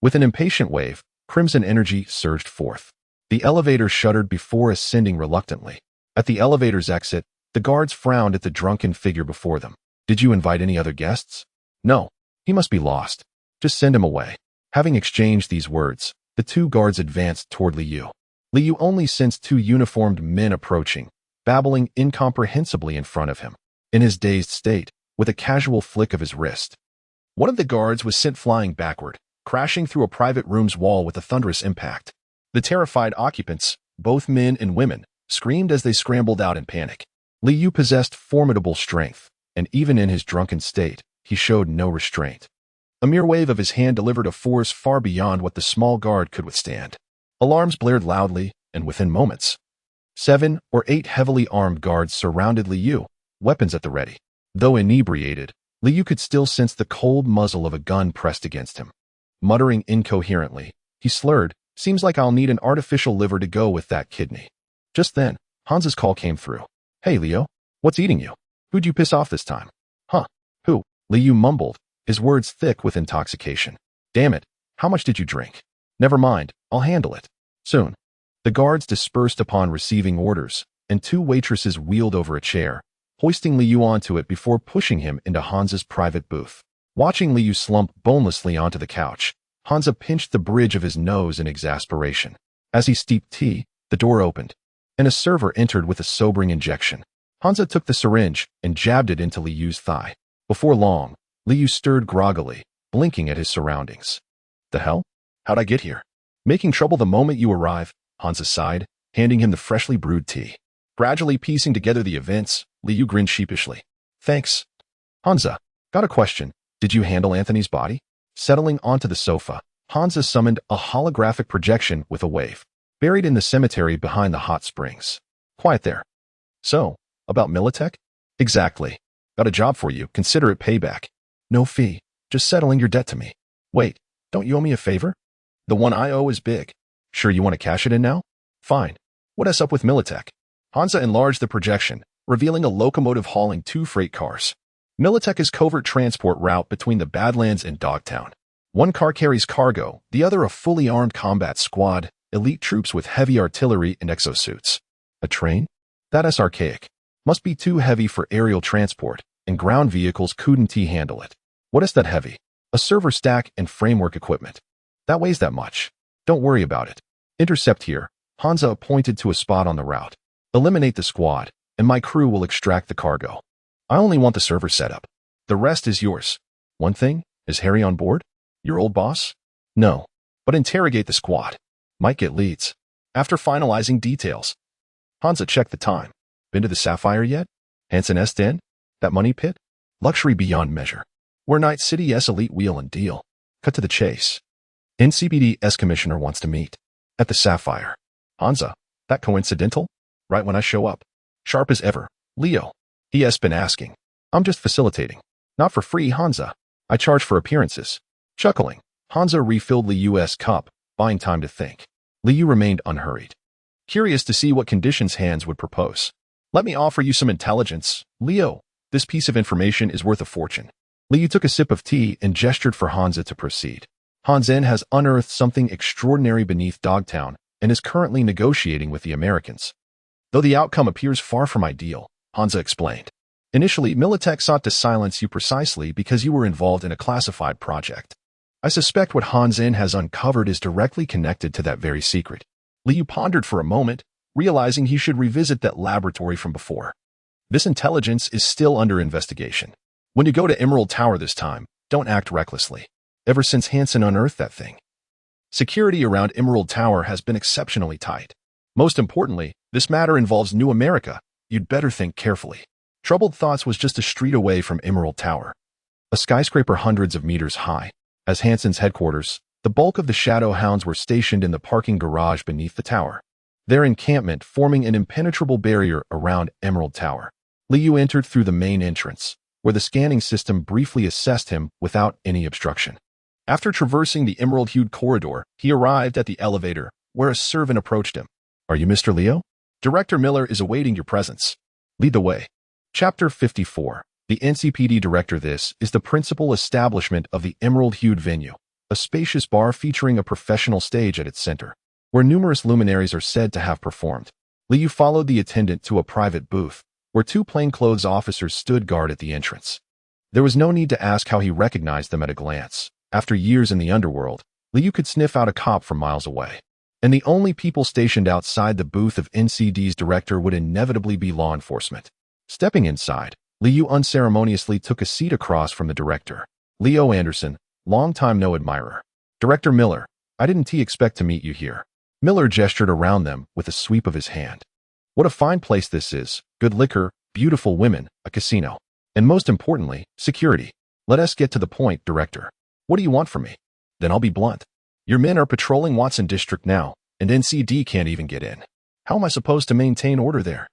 With an impatient wave, crimson energy surged forth. The elevator shuddered before ascending reluctantly. At the elevator's exit, the guards frowned at the drunken figure before them. Did you invite any other guests? No. He must be lost. Just send him away. Having exchanged these words, the 2 guards advanced toward Liu. Liu only sensed 2 uniformed men approaching, babbling incomprehensibly in front of him. In his dazed state, with a casual flick of his wrist, one of the guards was sent flying backward, crashing through a private room's wall with a thunderous impact. The terrified occupants, both men and women, screamed as they scrambled out in panic. Liu possessed formidable strength, and even in his drunken state, he showed no restraint. A mere wave of his hand delivered a force far beyond what the small guard could withstand. Alarms blared loudly, and within moments, 7 or 8 heavily armed guards surrounded Liu, weapons at the ready. Though inebriated, Liu could still sense the cold muzzle of a gun pressed against him. Muttering incoherently, he slurred, "Seems like I'll need an artificial liver to go with that kidney." Just then, Hans's call came through. "Hey, Leo, what's eating you? Who'd you piss off this time?" "Huh? Who?" Liu mumbled, his words thick with intoxication. "Damn it, how much did you drink?" "Never mind, I'll handle it. Soon." The guards dispersed upon receiving orders, and 2 waitresses wheeled over a chair, hoisting Liu onto it before pushing him into Hansa's private booth. Watching Liu slump bonelessly onto the couch, Hansa pinched the bridge of his nose in exasperation. As he steeped tea, the door opened, and a server entered with a sobering injection. Hansa took the syringe and jabbed it into Liu's thigh. Before long, Liu stirred groggily, blinking at his surroundings. "The hell? How'd I get here?" "Making trouble the moment you arrive," Hansa sighed, handing him the freshly brewed tea. Gradually piecing together the events, Liu grinned sheepishly. "Thanks." "Hansa, got a question. Did you handle Anthony's body?" Settling onto the sofa, Hansa summoned a holographic projection with a wave. "Buried in the cemetery behind the hot springs." "Quiet there." "So, about Militech?" "Exactly. Got a job for you, consider it payback. No fee, just settling your debt to me." "Wait, don't you owe me a favor?" "The one I owe is big." "Sure you want to cash it in now?" "Fine. What's up with Militech?" Hansa enlarged the projection, revealing a locomotive hauling 2 freight cars. Militech is covert transport route between the Badlands and Dogtown. One car carries cargo, the other a fully armed combat squad, elite troops with heavy artillery and exosuits. A train? That's archaic. Must be too heavy for aerial transport, and ground vehicles couldn't handle it. What is that heavy? A server stack and framework equipment. That weighs that much. Don't worry about it. Intercept here. Hansa pointed to a spot on the route. Eliminate the squad, and my crew will extract the cargo. I only want the server set up. The rest is yours. One thing, is Harry on board? Your old boss? No. But interrogate the squad. Might get leads. After finalizing details. Hansa checked the time. Been to the Sapphire yet? Hansen Est End? That money pit? Luxury beyond measure. We're Night City's elite wheel and deal. Cut to the chase. NCPD's commissioner wants to meet. At the Sapphire. Hansa, that coincidental? Right when I show up. Sharp as ever. Leo. He has been asking. I'm just facilitating. Not for free, Hansa. I charge for appearances. Chuckling, Hansa refilled Liu's cup, buying time to think. Liu remained unhurried, curious to see what conditions Hans would propose. Let me offer you some intelligence, Leo. This piece of information is worth a fortune. Liu took a sip of tea and gestured for Hansa to proceed. Hansen has unearthed something extraordinary beneath Dogtown and is currently negotiating with the Americans. Though the outcome appears far from ideal, Hansa explained. Initially, Militech sought to silence you precisely because you were involved in a classified project. I suspect what Hansen has uncovered is directly connected to that very secret. Liu pondered for a moment, realizing he should revisit that laboratory from before. This intelligence is still under investigation. When you go to Emerald Tower this time, don't act recklessly. Ever since Hansen unearthed that thing, security around Emerald Tower has been exceptionally tight. Most importantly, this matter involves New America. You'd better think carefully. Troubled Thoughts was just a street away from Emerald Tower, a skyscraper hundreds of meters high. As Hansen's headquarters, the bulk of the Shadow Hounds were stationed in the parking garage beneath the tower, their encampment forming an impenetrable barrier around Emerald Tower. Liu entered through the main entrance, where the scanning system briefly assessed him without any obstruction. After traversing the emerald-hued corridor, he arrived at the elevator, where a servant approached him. Are you Mr. Leo? Director Miller is awaiting your presence. Lead the way. Chapter 54. The NCPD Director. This is the principal establishment of the emerald-hued venue, a spacious bar featuring a professional stage at its center, where numerous luminaries are said to have performed. Liu followed the attendant to a private booth, where two plainclothes officers stood guard at the entrance. There was no need to ask how he recognized them at a glance. After years in the underworld, Liu could sniff out a cop from miles away. And the only people stationed outside the booth of NCD's director would inevitably be law enforcement. Stepping inside, Liu unceremoniously took a seat across from the director. Leo Anderson, longtime no admirer. Director Miller, I didn't expect to meet you here. Miller gestured around them with a sweep of his hand. What a fine place this is. Good liquor, beautiful women, a casino. And most importantly, security. Let us get to the point, Director. What do you want from me? Then I'll be blunt. Your men are patrolling Watson District now, and NCD can't even get in. How am I supposed to maintain order there?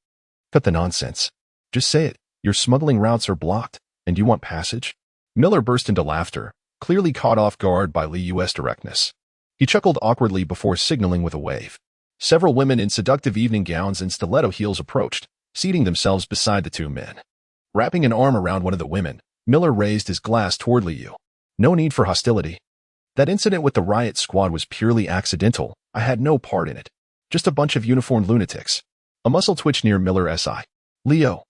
Cut the nonsense. Just say it. Your smuggling routes are blocked, and you want passage? Miller burst into laughter, clearly caught off guard by Liu's directness. He chuckled awkwardly before signaling with a wave. Several women in seductive evening gowns and stiletto heels approached, seating themselves beside the two men. Wrapping an arm around one of the women, Miller raised his glass toward Liu. No need for hostility. That incident with the riot squad was purely accidental. I had no part in it. Just a bunch of uniformed lunatics. A muscle twitch near Miller's eye. Leo,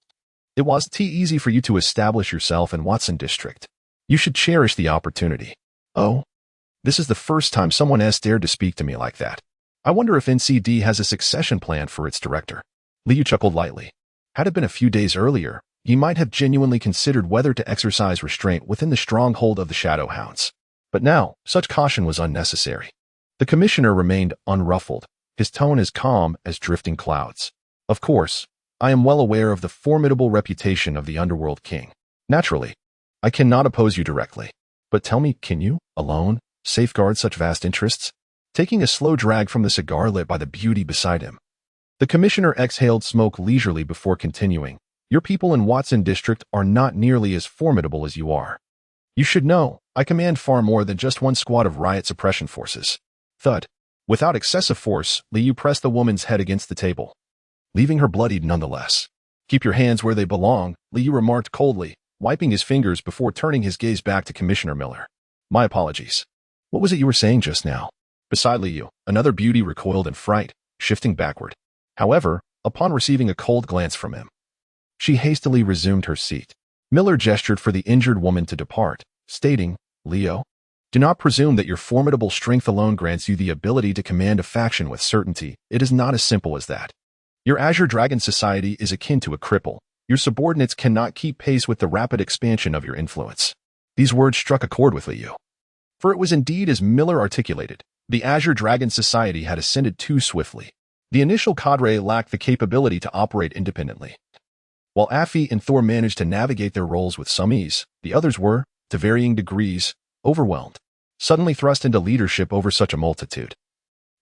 it was too easy for you to establish yourself in Watson District. You should cherish the opportunity. Oh, this is the first time someone has dared to speak to me like that. I wonder if NCD has a succession plan for its director. Liu chuckled lightly. Had it been a few days earlier, he might have genuinely considered whether to exercise restraint within the stronghold of the Shadow Hounds. But now, such caution was unnecessary. The commissioner remained unruffled, his tone as calm as drifting clouds. Of course, I am well aware of the formidable reputation of the Underworld King. Naturally, I cannot oppose you directly. But tell me, can you, alone, safeguard such vast interests? Taking a slow drag from the cigar lit by the beauty beside him, the commissioner exhaled smoke leisurely before continuing. Your people in Watson District are not nearly as formidable as you are. You should know, I command far more than just one squad of riot suppression forces. Thud. Without excessive force, Liu pressed the woman's head against the table, leaving her bloodied nonetheless. Keep your hands where they belong, Liu remarked coldly, wiping his fingers before turning his gaze back to Commissioner Miller. My apologies. What was it you were saying just now? Beside Liu, another beauty recoiled in fright, shifting backward. However, upon receiving a cold glance from him, she hastily resumed her seat. Miller gestured for the injured woman to depart, stating, Leo, do not presume that your formidable strength alone grants you the ability to command a faction with certainty. It is not as simple as that. Your Azure Dragon Society is akin to a cripple. Your subordinates cannot keep pace with the rapid expansion of your influence. These words struck a chord with Liu. For it was indeed as Miller articulated. The Azure Dragon Society had ascended too swiftly. The initial cadre lacked the capability to operate independently. While Affy and Thor managed to navigate their roles with some ease, the others were, to varying degrees, overwhelmed. Suddenly thrust into leadership over such a multitude,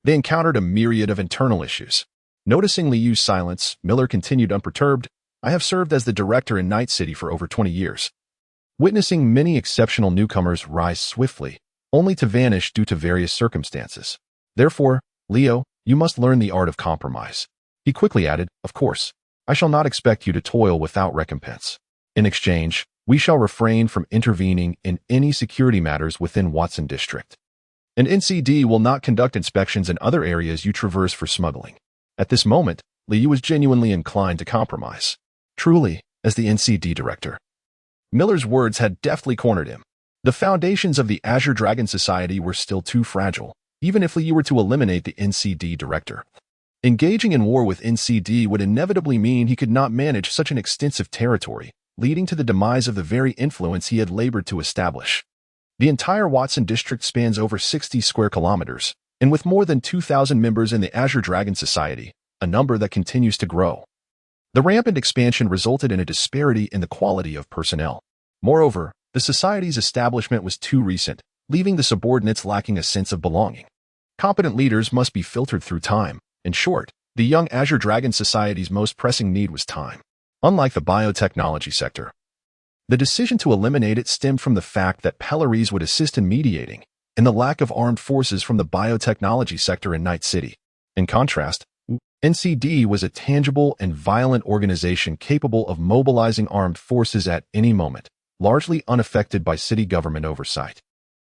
they encountered a myriad of internal issues. Noticing Liu's silence, Miller continued unperturbed, I have served as the director in Night City for over 20 years. Witnessing many exceptional newcomers rise swiftly, only to vanish due to various circumstances. Therefore, Leo, you must learn the art of compromise. He quickly added, of course, I shall not expect you to toil without recompense. In exchange, we shall refrain from intervening in any security matters within Watson District. An NCD will not conduct inspections in other areas you traverse for smuggling. At this moment, Liu was genuinely inclined to compromise. Truly, as the NCD director, Miller's words had deftly cornered him. The foundations of the Azure Dragon Society were still too fragile, even if Liu were to eliminate the NCD director. Engaging in war with NCD would inevitably mean he could not manage such an extensive territory, leading to the demise of the very influence he had labored to establish. The entire Watson district spans over 60 square kilometers, and with more than 2,000 members in the Azure Dragon Society, a number that continues to grow. The rampant expansion resulted in a disparity in the quality of personnel. Moreover, the society's establishment was too recent, leaving the subordinates lacking a sense of belonging. Competent leaders must be filtered through time. In short, the young Azure Dragon Society's most pressing need was time. Unlike the biotechnology sector, the decision to eliminate it stemmed from the fact that Pelleries would assist in mediating, and the lack of armed forces from the biotechnology sector in Night City. In contrast, NCD was a tangible and violent organization capable of mobilizing armed forces at any moment, largely unaffected by city government oversight.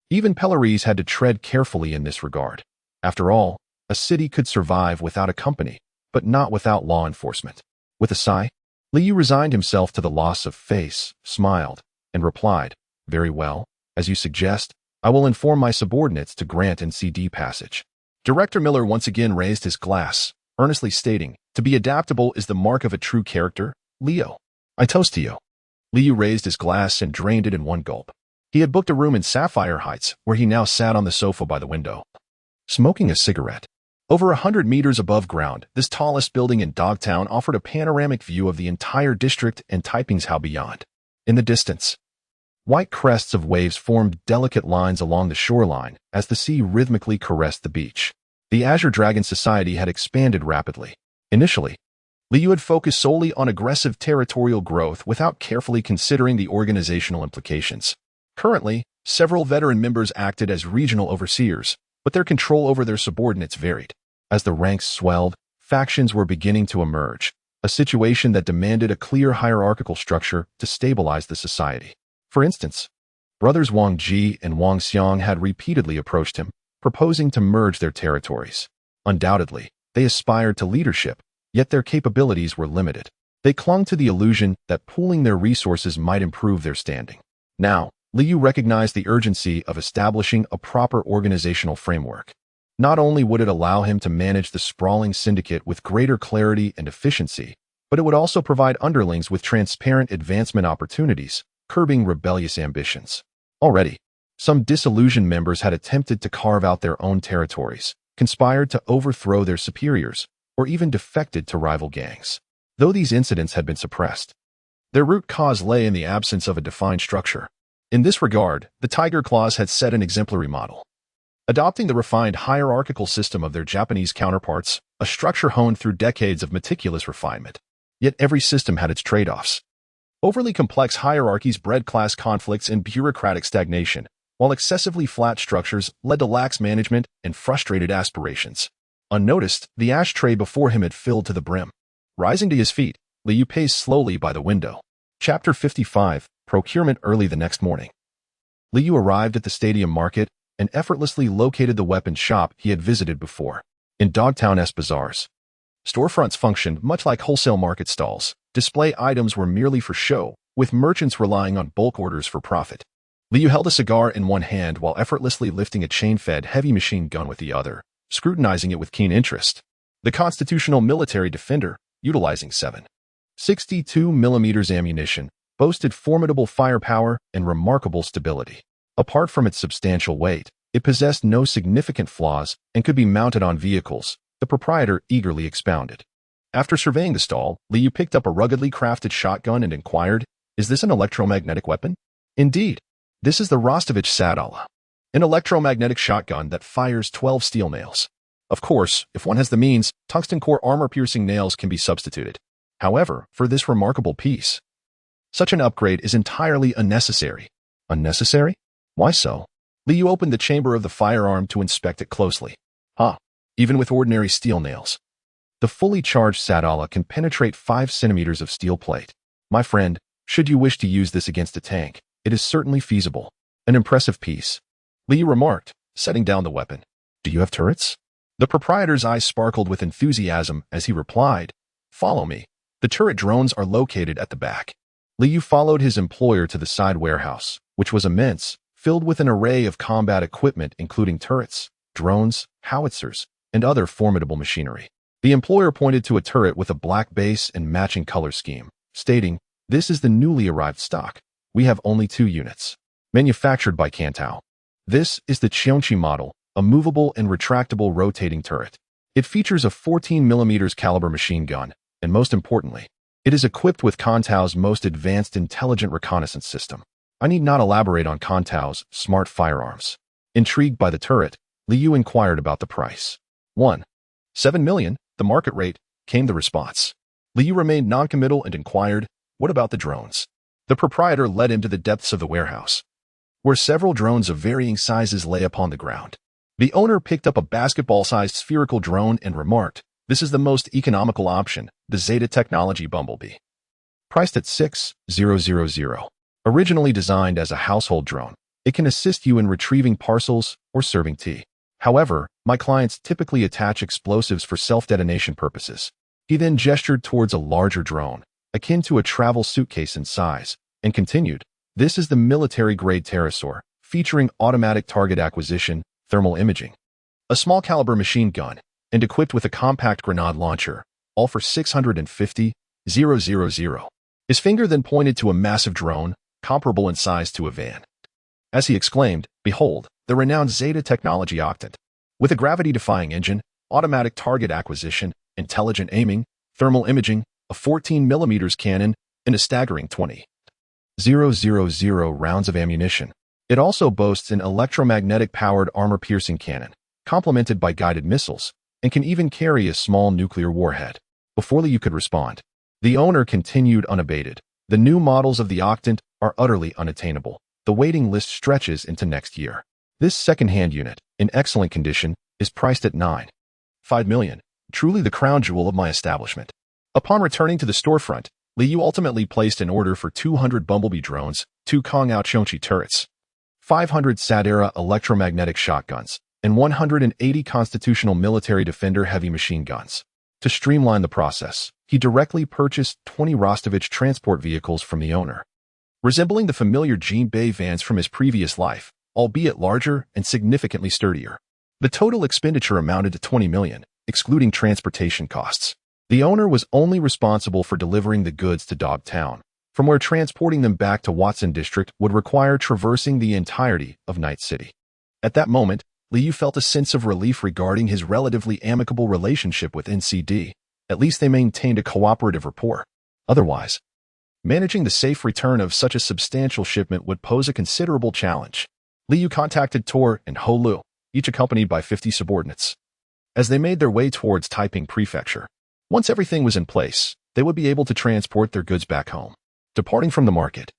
Even Pelleries had to tread carefully in this regard. After all, a city could survive without a company, but not without law enforcement. With a sigh, Liu resigned himself to the loss of face, smiled, and replied, very well, as you suggest, I will inform my subordinates to grant NCD passage. Director Miller once again raised his glass, earnestly stating, to be adaptable is the mark of a true character, Leo. I toast to you. Liu raised his glass and drained it in one gulp. He had booked a room in Sapphire Heights, where he now sat on the sofa by the window, smoking a cigarette. Over 100 meters above ground, this tallest building in Dogtown offered a panoramic view of the entire district and Taipingshao beyond. In the distance, white crests of waves formed delicate lines along the shoreline as the sea rhythmically caressed the beach. The Azure Dragon Society had expanded rapidly. Initially, Liu had focused solely on aggressive territorial growth without carefully considering the organizational implications. Currently, several veteran members acted as regional overseers, but their control over their subordinates varied. As the ranks swelled, factions were beginning to emerge, a situation that demanded a clear hierarchical structure to stabilize the society. For instance, brothers Wang Ji and Wang Xiang had repeatedly approached him, proposing to merge their territories. Undoubtedly, they aspired to leadership, yet their capabilities were limited. They clung to the illusion that pooling their resources might improve their standing. Now, Liu recognized the urgency of establishing a proper organizational framework. Not only would it allow him to manage the sprawling syndicate with greater clarity and efficiency, but it would also provide underlings with transparent advancement opportunities, curbing rebellious ambitions. Already, some disillusioned members had attempted to carve out their own territories, conspired to overthrow their superiors, or even defected to rival gangs. Though these incidents had been suppressed, their root cause lay in the absence of a defined structure. In this regard, the Tiger Claws had set an exemplary model. Adopting the refined hierarchical system of their Japanese counterparts, a structure honed through decades of meticulous refinement. Yet every system had its trade-offs. Overly complex hierarchies bred class conflicts and bureaucratic stagnation, while excessively flat structures led to lax management and frustrated aspirations. Unnoticed, the ashtray before him had filled to the brim. Rising to his feet, Liu paced slowly by the window. Chapter 55, Procurement. Early the next morning, Liu arrived at the stadium market and effortlessly located the weapons shop he had visited before. In Dogtown-esque bazaars, storefronts functioned much like wholesale market stalls. Display items were merely for show, with merchants relying on bulk orders for profit. Liu held a cigar in one hand while effortlessly lifting a chain-fed heavy machine gun with the other, scrutinizing it with keen interest. The constitutional military defender, utilizing 7.62mm ammunition, boasted formidable firepower and remarkable stability. Apart from its substantial weight, it possessed no significant flaws and could be mounted on vehicles, the proprietor eagerly expounded. After surveying the stall, Liu picked up a ruggedly crafted shotgun and inquired, "Is this an electromagnetic weapon?" "Indeed. This is the Rostovich Sadala, an electromagnetic shotgun that fires 12 steel nails. Of course, if one has the means, tungsten core armor-piercing nails can be substituted. However, for this remarkable piece, such an upgrade is entirely unnecessary." "Unnecessary? Why so?" Liu opened the chamber of the firearm to inspect it closely. Even with ordinary steel nails, the fully charged Sadala can penetrate 5 centimeters of steel plate. My friend, should you wish to use this against a tank, it is certainly feasible. An impressive piece, Liu remarked, setting down the weapon. Do you have turrets? The proprietor's eyes sparkled with enthusiasm as he replied, Follow me. The turret drones are located at the back. Liu followed his employer to the side warehouse, which was immense, filled with an array of combat equipment including turrets, drones, howitzers, and other formidable machinery. The employer pointed to a turret with a black base and matching color scheme, stating, This is the newly arrived stock. We have only 2 units. Manufactured by Cantao. This is the Chionchi model, a movable and retractable rotating turret. It features a 14mm caliber machine gun, and most importantly, it is equipped with Cantao's most advanced intelligent reconnaissance system. I need not elaborate on Cantao's smart firearms. Intrigued by the turret, Liu inquired about the price. 7 million, the market rate, came the response. Liu remained noncommittal and inquired, What about the drones? The proprietor led him to the depths of the warehouse, where several drones of varying sizes lay upon the ground. The owner picked up a basketball-sized spherical drone and remarked, This is the most economical option, the Zeta Technology Bumblebee. Priced at 6,000. Originally designed as a household drone, it can assist you in retrieving parcels or serving tea. However, my clients typically attach explosives for self-detonation purposes. He then gestured towards a larger drone, akin to a travel suitcase in size, and continued, This is the military-grade pterosaur, featuring automatic target acquisition, thermal imaging, a small-caliber machine gun, and equipped with a compact grenade launcher, all for 650,000. His finger then pointed to a massive drone, comparable in size to a van. As he exclaimed, Behold, the renowned Zeta Technology Octant. With a gravity-defying engine, automatic target acquisition, intelligent aiming, thermal imaging, a 14mm cannon, and a staggering 20,000 rounds of ammunition. It also boasts an electromagnetic-powered armor-piercing cannon, complemented by guided missiles, and can even carry a small nuclear warhead. Before Liu could respond, the owner continued unabated. The new models of the Octant are utterly unattainable. The waiting list stretches into next year. This second-hand unit, in excellent condition, is priced at 9.5 million, truly the crown jewel of my establishment. Upon returning to the storefront, Liu ultimately placed an order for 200 Bumblebee drones, 2 Kongao Chionchi turrets, 500 Sadera electromagnetic shotguns, and 180 Constitutional Military Defender heavy machine guns. To streamline the process, he directly purchased 20 Rostovich transport vehicles from the owner, resembling the familiar Jean Bay vans from his previous life, albeit larger and significantly sturdier. The total expenditure amounted to 20 million, excluding transportation costs. The owner was only responsible for delivering the goods to Dogtown, from where transporting them back to Watson District would require traversing the entirety of Night City. At that moment, Liu felt a sense of relief regarding his relatively amicable relationship with NCD. At least they maintained a cooperative rapport. Otherwise, managing the safe return of such a substantial shipment would pose a considerable challenge. Liu contacted Tor and Ho Lu, each accompanied by 50 subordinates, as they made their way towards Taiping Prefecture. Once everything was in place, they would be able to transport their goods back home. Departing from the market,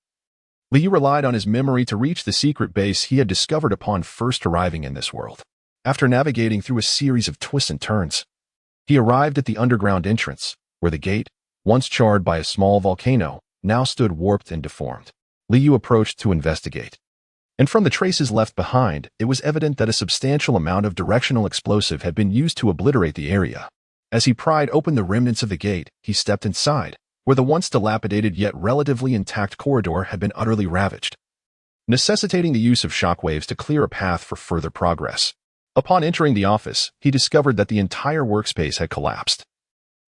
Liu relied on his memory to reach the secret base he had discovered upon first arriving in this world. After navigating through a series of twists and turns, he arrived at the underground entrance, where the gate, once charred by a small volcano, now stood warped and deformed. Liu approached to investigate, and from the traces left behind, it was evident that a substantial amount of directional explosive had been used to obliterate the area. As he pried open the remnants of the gate, he stepped inside, where the once dilapidated yet relatively intact corridor had been utterly ravaged, necessitating the use of shockwaves to clear a path for further progress. Upon entering the office, he discovered that the entire workspace had collapsed.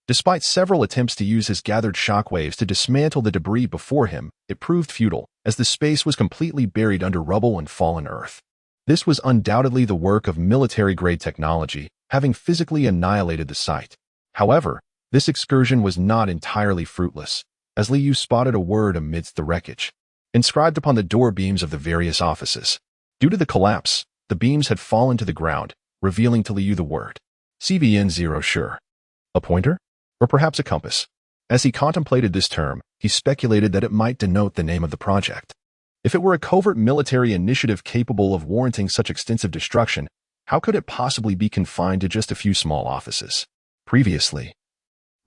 Despite several attempts to use his gathered shockwaves to dismantle the debris before him, it proved futile, as the space was completely buried under rubble and fallen earth. This was undoubtedly the work of military-grade technology, having physically annihilated the site. However, this excursion was not entirely fruitless, as Liu spotted a word amidst the wreckage, inscribed upon the door beams of the various offices. Due to the collapse, the beams had fallen to the ground, revealing to Liu the word CVN0 sure. A pointer? Or perhaps a compass? As he contemplated this term, he speculated that it might denote the name of the project. If it were a covert military initiative capable of warranting such extensive destruction, how could it possibly be confined to just a few small offices? Previously,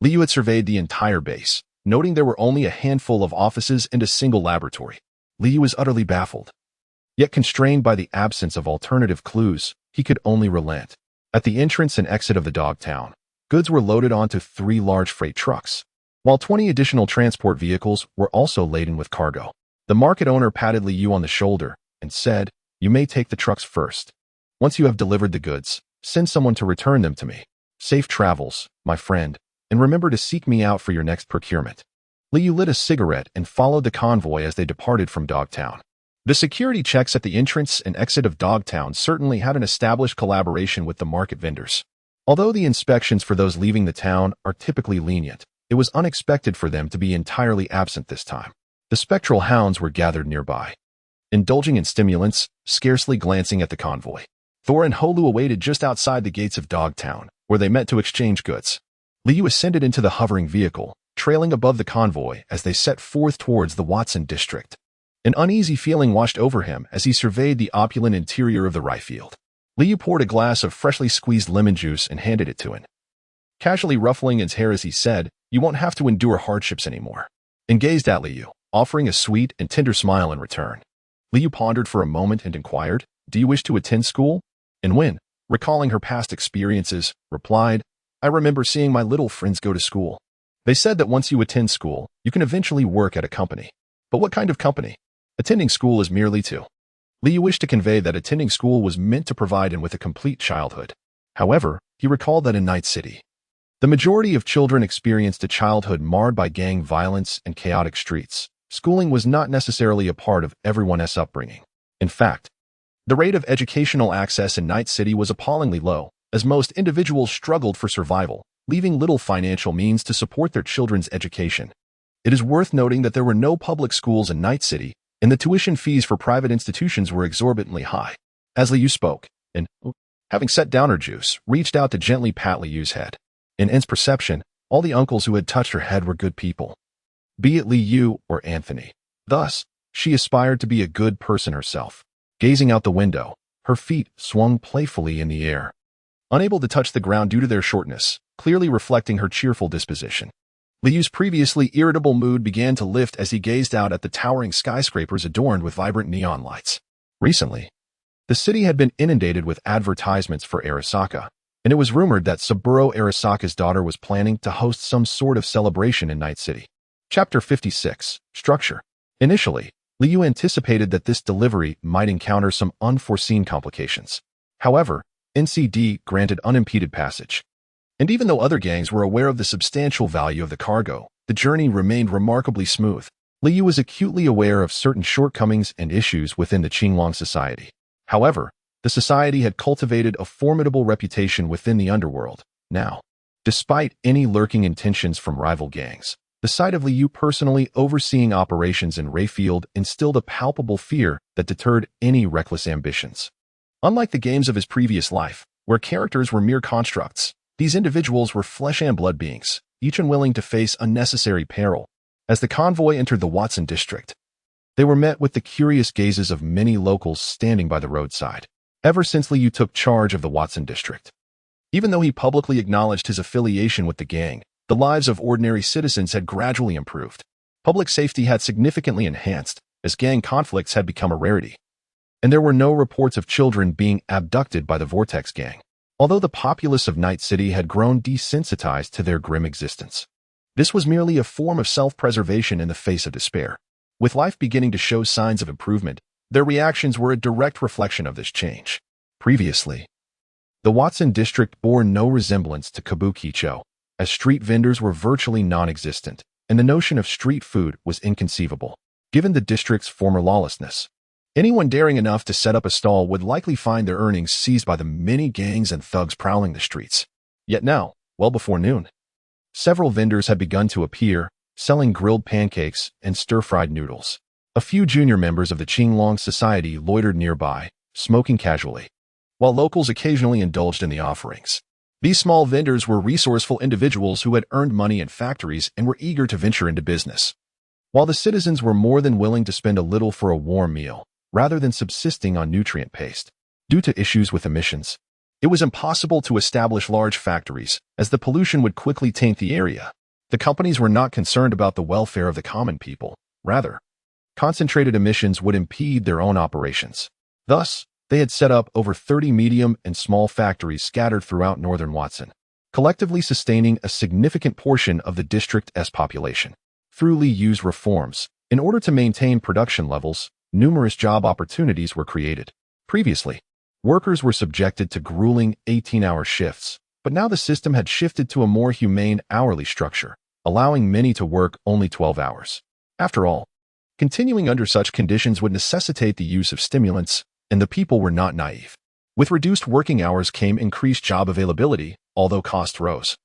Liu had surveyed the entire base, noting there were only a handful of offices and a single laboratory. Liu was utterly baffled. Yet constrained by the absence of alternative clues, he could only relent. At the entrance and exit of the dog town, goods were loaded onto 3 large freight trucks, while 20 additional transport vehicles were also laden with cargo. The market owner patted Liu on the shoulder and said, "You may take the trucks first. Once you have delivered the goods, send someone to return them to me. Safe travels, my friend, and remember to seek me out for your next procurement." Liu lit a cigarette and followed the convoy as they departed from Dogtown. The security checks at the entrance and exit of Dogtown certainly had an established collaboration with the market vendors. Although the inspections for those leaving the town are typically lenient, it was unexpected for them to be entirely absent this time. The spectral hounds were gathered nearby, indulging in stimulants, scarcely glancing at the convoy. Thor and Holu awaited just outside the gates of Dogtown, where they met to exchange goods. Liu ascended into the hovering vehicle, trailing above the convoy as they set forth towards the Watson district. An uneasy feeling washed over him as he surveyed the opulent interior of the rye field. Liu poured a glass of freshly squeezed lemon juice and handed it to him. Casually ruffling his hair as he said, "You won't have to endure hardships anymore," and gazed at Liu, offering a sweet and tender smile in return. Liu pondered for a moment and inquired, "Do you wish to attend school?" And when, recalling her past experiences, replied, "I remember seeing my little friends go to school. They said that once you attend school, you can eventually work at a company. But what kind of company? Attending school is merely to..." Liu wished to convey that attending school was meant to provide him with a complete childhood. However, he recalled that in Night City, the majority of children experienced a childhood marred by gang violence and chaotic streets. Schooling was not necessarily a part of everyone's upbringing. In fact, the rate of educational access in Night City was appallingly low, as most individuals struggled for survival, leaving little financial means to support their children's education. It is worth noting that there were no public schools in Night City, and the tuition fees for private institutions were exorbitantly high. As Liu spoke, and, having set down her juice, reached out to gently pat Liu's head. In En's perception, all the uncles who had touched her head were good people, be it Liu or Anthony. Thus, she aspired to be a good person herself. Gazing out the window, her feet swung playfully in the air, unable to touch the ground due to their shortness, clearly reflecting her cheerful disposition. Liu's previously irritable mood began to lift as he gazed out at the towering skyscrapers adorned with vibrant neon lights. Recently, the city had been inundated with advertisements for Arasaka, and it was rumored that Saburo Arasaka's daughter was planning to host some sort of celebration in Night City. Chapter 56. Structure. Initially, Liu anticipated that this delivery might encounter some unforeseen complications. However, NCD granted unimpeded passage. And even though other gangs were aware of the substantial value of the cargo, the journey remained remarkably smooth. Liu was acutely aware of certain shortcomings and issues within the Qinglong society. However, the society had cultivated a formidable reputation within the underworld. Now, despite any lurking intentions from rival gangs, the sight of Liu personally overseeing operations in Rayfield instilled a palpable fear that deterred any reckless ambitions. Unlike the games of his previous life, where characters were mere constructs, these individuals were flesh and blood beings, each unwilling to face unnecessary peril. As the convoy entered the Watson district, they were met with the curious gazes of many locals standing by the roadside. Ever since Liu took charge of the Watson district, even though he publicly acknowledged his affiliation with the gang, the lives of ordinary citizens had gradually improved. Public safety had significantly enhanced, as gang conflicts had become a rarity. And there were no reports of children being abducted by the Vortex gang, although the populace of Night City had grown desensitized to their grim existence. This was merely a form of self-preservation in the face of despair. With life beginning to show signs of improvement, their reactions were a direct reflection of this change. Previously, the Watson district bore no resemblance to Kabukicho, as street vendors were virtually non-existent, and the notion of street food was inconceivable. Given the district's former lawlessness, anyone daring enough to set up a stall would likely find their earnings seized by the many gangs and thugs prowling the streets. Yet now, well before noon, several vendors had begun to appear, selling grilled pancakes and stir-fried noodles. A few junior members of the Qinglong society loitered nearby, smoking casually, while locals occasionally indulged in the offerings. These small vendors were resourceful individuals who had earned money in factories and were eager to venture into business. while the citizens were more than willing to spend a little for a warm meal, rather than subsisting on nutrient paste. Due to issues with emissions, it was impossible to establish large factories, as the pollution would quickly taint the area. The companies were not concerned about the welfare of the common people. Rather, concentrated emissions would impede their own operations. Thus, they had set up over 30 medium and small factories scattered throughout northern Watson, collectively sustaining a significant portion of the district's population. Through Liyu's reforms, in order to maintain production levels, numerous job opportunities were created. Previously, workers were subjected to grueling 18-hour shifts, but now the system had shifted to a more humane hourly structure, allowing many to work only 12 hours. After all, continuing under such conditions would necessitate the use of stimulants, and the people were not naive. With reduced working hours came increased job availability, although costs rose.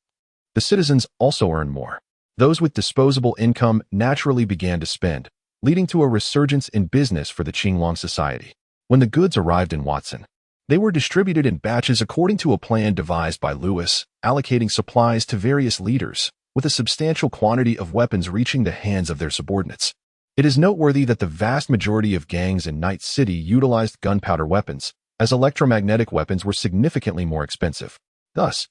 The citizens also earned more. Those with disposable income naturally began to spend, leading to a resurgence in business for the Qinglong society. When the goods arrived in Watson, they were distributed in batches according to a plan devised by Lewis, allocating supplies to various leaders, with a substantial quantity of weapons reaching the hands of their subordinates. It is noteworthy that the vast majority of gangs in Night City utilized gunpowder weapons, as electromagnetic weapons were significantly more expensive. Thus,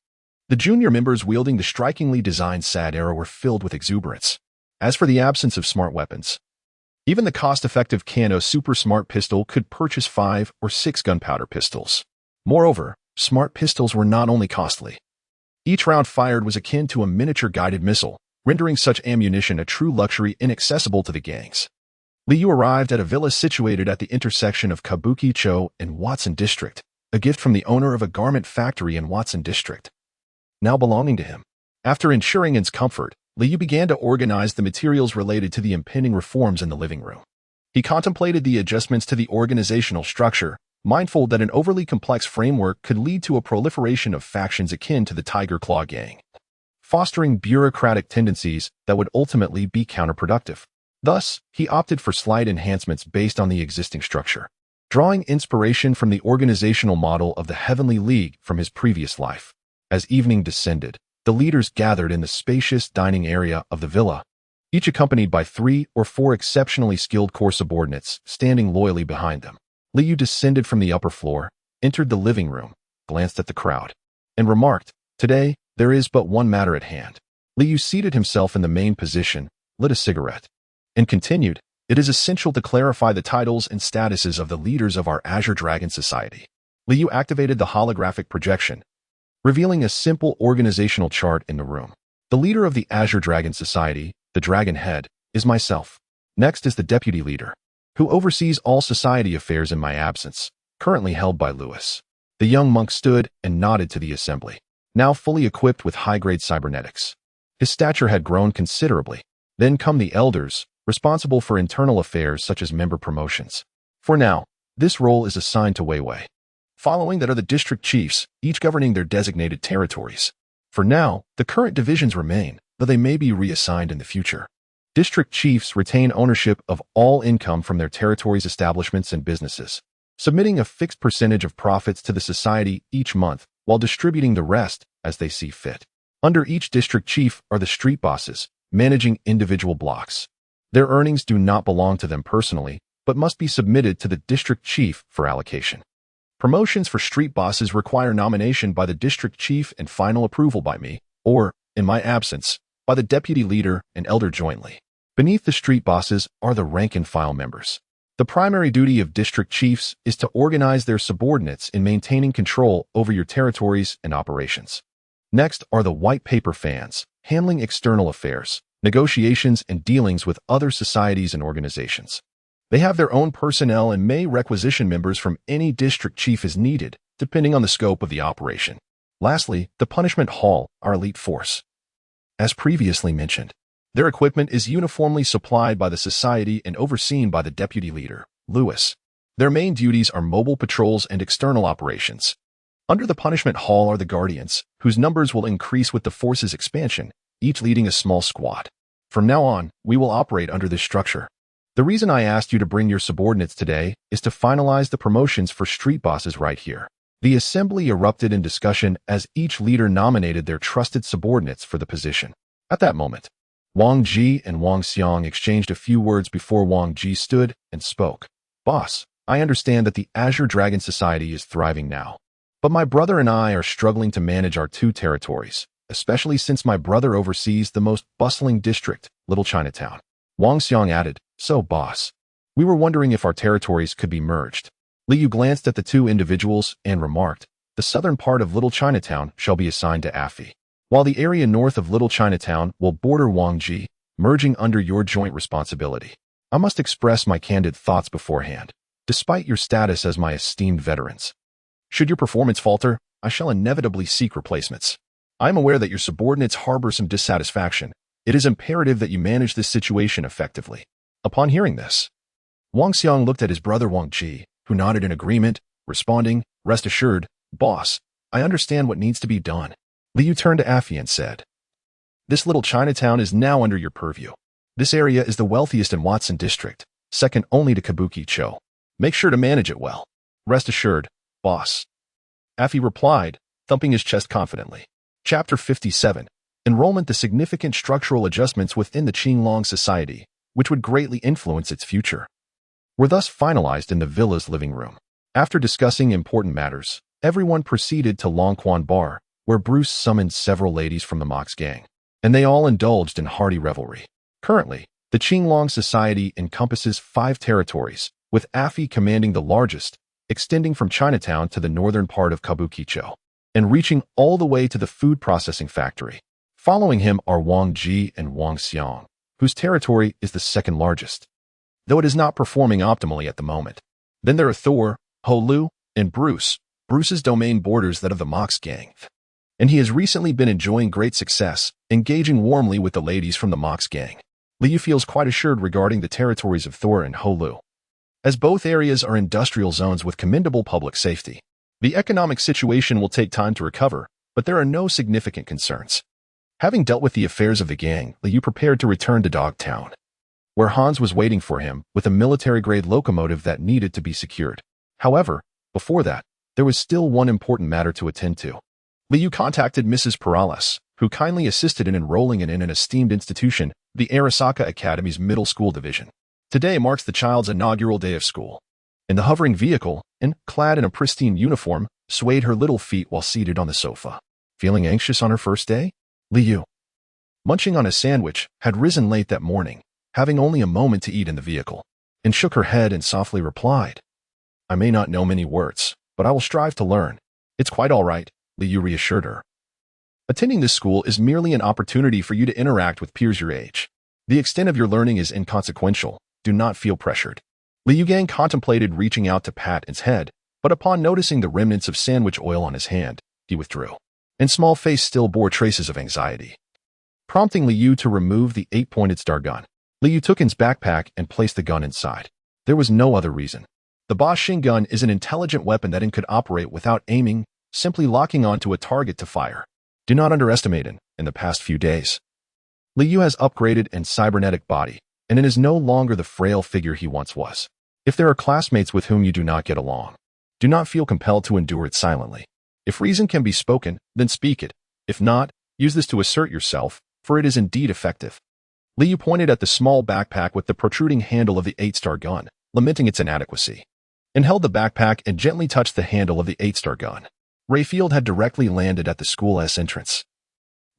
the junior members wielding the strikingly designed SAD arrow were filled with exuberance. As for the absence of smart weapons, even the cost-effective Kano Super Smart Pistol could purchase 5 or 6 gunpowder pistols. Moreover, smart pistols were not only costly. Each round fired was akin to a miniature guided missile, rendering such ammunition a true luxury inaccessible to the gangs. Liu arrived at a villa situated at the intersection of Kabuki-cho and Watson District, a gift from the owner of a garment factory in Watson District, now belonging to him. After ensuring its comfort, Liu began to organize the materials related to the impending reforms in the living room. He contemplated the adjustments to the organizational structure, mindful that an overly complex framework could lead to a proliferation of factions akin to the Tiger Claw Gang, fostering bureaucratic tendencies that would ultimately be counterproductive. Thus, he opted for slight enhancements based on the existing structure, drawing inspiration from the organizational model of the Heavenly League from his previous life. As evening descended, the leaders gathered in the spacious dining area of the villa, each accompanied by 3 or 4 exceptionally skilled core subordinates standing loyally behind them. Liu descended from the upper floor, entered the living room, glanced at the crowd, and remarked, "Today, there is but one matter at hand." Liu seated himself in the main position, lit a cigarette, and continued, "It is essential to clarify the titles and statuses of the leaders of our Azure Dragon Society." Liu activated the holographic projection, revealing a simple organizational chart in the room. The leader of the Azure Dragon Society, the Dragon Head, is myself. Next is the deputy leader, who oversees all society affairs in my absence, currently held by Lewis. The young monk stood and nodded to the assembly, now fully equipped with high-grade cybernetics. His stature had grown considerably. Then come the elders, responsible for internal affairs such as member promotions. For now, this role is assigned to Weiwei. Following that are the district chiefs, each governing their designated territories. For now, the current divisions remain, though they may be reassigned in the future. District chiefs retain ownership of all income from their territories' establishments and businesses, submitting a fixed percentage of profits to the society each month, while distributing the rest as they see fit. Under each district chief are the street bosses, managing individual blocks. Their earnings do not belong to them personally, but must be submitted to the district chief for allocation. Promotions for street bosses require nomination by the district chief and final approval by me, or, in my absence, by the deputy leader and elder jointly. Beneath the street bosses are the rank-and-file members. The primary duty of district chiefs is to organize their subordinates in maintaining control over your territories and operations. Next are the white paper fans, handling external affairs, negotiations, and dealings with other societies and organizations. They have their own personnel and may requisition members from any district chief as needed, depending on the scope of the operation. Lastly, the Punishment Hall, our elite force. As previously mentioned, their equipment is uniformly supplied by the society and overseen by the deputy leader, Lewis. Their main duties are mobile patrols and external operations. Under the Punishment Hall are the Guardians, whose numbers will increase with the force's expansion, each leading a small squad. From now on, we will operate under this structure. The reason I asked you to bring your subordinates today is to finalize the promotions for street bosses right here. The assembly erupted in discussion as each leader nominated their trusted subordinates for the position. At that moment, Wang Ji and Wang Xiang exchanged a few words before Wang Ji stood and spoke. Boss, I understand that the Azure Dragon Society is thriving now. But my brother and I are struggling to manage our two territories, especially since my brother oversees the most bustling district, Little Chinatown. Wang Xiang added, so boss, we were wondering if our territories could be merged. Liu glanced at the two individuals and remarked, the southern part of Little Chinatown shall be assigned to Afi, while the area north of Little Chinatown will border Wangji, merging under your joint responsibility. I must express my candid thoughts beforehand, despite your status as my esteemed veterans. Should your performance falter, I shall inevitably seek replacements. I am aware that your subordinates harbor some dissatisfaction. It is imperative that you manage this situation effectively. Upon hearing this, Wang Xiang looked at his brother Wang Ji, who nodded in agreement, responding, rest assured, boss, I understand what needs to be done. Liu turned to Afi and said, this Little Chinatown is now under your purview. This area is the wealthiest in Watson District, second only to Kabuki-cho. Make sure to manage it well. Rest assured, boss. Afi replied, thumping his chest confidently. Chapter 57. Enrollment. The significant structural adjustments within the Qinglong Society, which would greatly influence its future, were thus finalized in the villa's living room. After discussing important matters, everyone proceeded to Longquan Bar, where Bruce summoned several ladies from the Mox gang, and they all indulged in hearty revelry. Currently, the Qinglong Society encompasses 5 territories, with Afi commanding the largest, extending from Chinatown to the northern part of Kabukicho, and reaching all the way to the food processing factory. Following him are Wang Ji and Wang Xiang, whose territory is the second largest, though it is not performing optimally at the moment. Then there are Thor, Ho Lu, and Bruce. Bruce's domain borders that of the Mox gang, and he has recently been enjoying great success, engaging warmly with the ladies from the Mox gang. Liu feels quite assured regarding the territories of Thor and Ho Lu, as both areas are industrial zones with commendable public safety. The economic situation will take time to recover, but there are no significant concerns. Having dealt with the affairs of the gang, Liu prepared to return to Dogtown, where Hans was waiting for him with a military-grade locomotive that needed to be secured. However, before that, there was still one important matter to attend to. Liu contacted Mrs. Perales, who kindly assisted in enrolling in an esteemed institution, the Arasaka Academy's middle school division. Today marks the child's inaugural day of school. In the hovering vehicle, and clad in a pristine uniform, swayed her little feet while seated on the sofa. Feeling anxious on her first day? Liu, munching on a sandwich, had risen late that morning, having only a moment to eat in the vehicle, and shook her head and softly replied, I may not know many words, but I will strive to learn. It's quite all right, Liu reassured her. Attending this school is merely an opportunity for you to interact with peers your age. The extent of your learning is inconsequential. Do not feel pressured. Liu Gang contemplated reaching out to pat his head, but upon noticing the remnants of sandwich oil on his hand, he withdrew, and small face still bore traces of anxiety. Prompting Liu to remove the 8-pointed star gun, Liu took his backpack and placed the gun inside. There was no other reason. The Bosch gun is an intelligent weapon that could operate without aiming, simply locking onto a target to fire. Do not underestimate it. In the past few days, Liu has upgraded in cybernetic body, and it is no longer the frail figure he once was. If there are classmates with whom you do not get along, do not feel compelled to endure it silently. If reason can be spoken, then speak it. If not, use this to assert yourself, for it is indeed effective. Liu pointed at the small backpack with the protruding handle of the 8-star gun, lamenting its inadequacy, and held the backpack and gently touched the handle of the 8-star gun. Rayfield had directly landed at the school's entrance,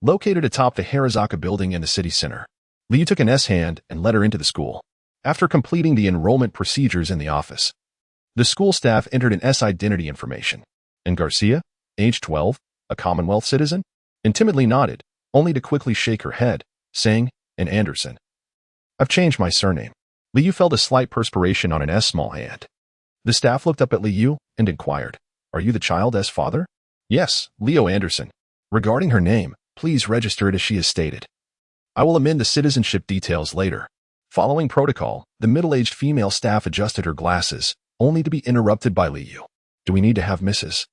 located atop the Harazaka building in the city center. Liu took an S-hand and led her into the school. After completing the enrollment procedures in the office, the school staff entered an S identity information. And Garcia, age 12, a Commonwealth citizen, and timidly nodded, only to quickly shake her head, saying, and Anderson. I've changed my surname. Liu felt a slight perspiration on an S small hand. The staff looked up at Liu and inquired, are you the child's father? Yes, Leo Anderson. Regarding her name, please register it as she has stated. I will amend the citizenship details later. Following protocol, the middle-aged female staff adjusted her glasses, only to be interrupted by Liu. Do we need to have Mrs.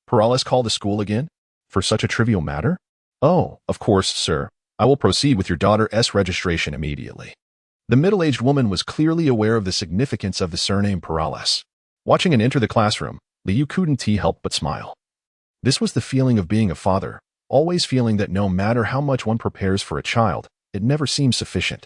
Perales call the school again? For such a trivial matter? Oh, of course, sir. I will proceed with your daughter's registration immediately. The middle-aged woman was clearly aware of the significance of the surname Perales. Watching him enter the classroom, Liu couldn't help but smile. This was the feeling of being a father, always feeling that no matter how much one prepares for a child, it never seemed sufficient.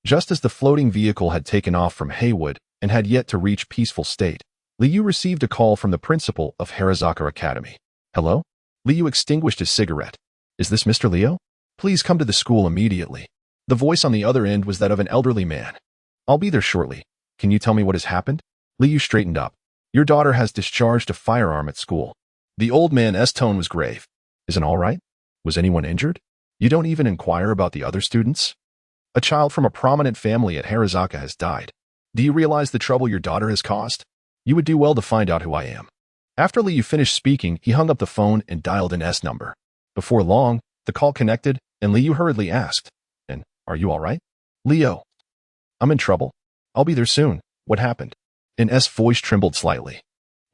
Just as the floating vehicle had taken off from Haywood and had yet to reach peaceful state, Liu received a call from the principal of Harazaka Academy. Hello? Liu extinguished his cigarette. Is this Mr. Leo? Please come to the school immediately. The voice on the other end was that of an elderly man. I'll be there shortly. Can you tell me what has happened? Liu straightened up. Your daughter has discharged a firearm at school. The old man's tone was grave. Isn't all right? Was anyone injured? You don't even inquire about the other students? A child from a prominent family at Harazaka has died. Do you realize the trouble your daughter has caused? You would do well to find out who I am. After Liu finished speaking, he hung up the phone and dialed an S number. Before long, the call connected, and Liu hurriedly asked, "And are you all right?" Leo. I'm in trouble. I'll be there soon. What happened? An S voice trembled slightly.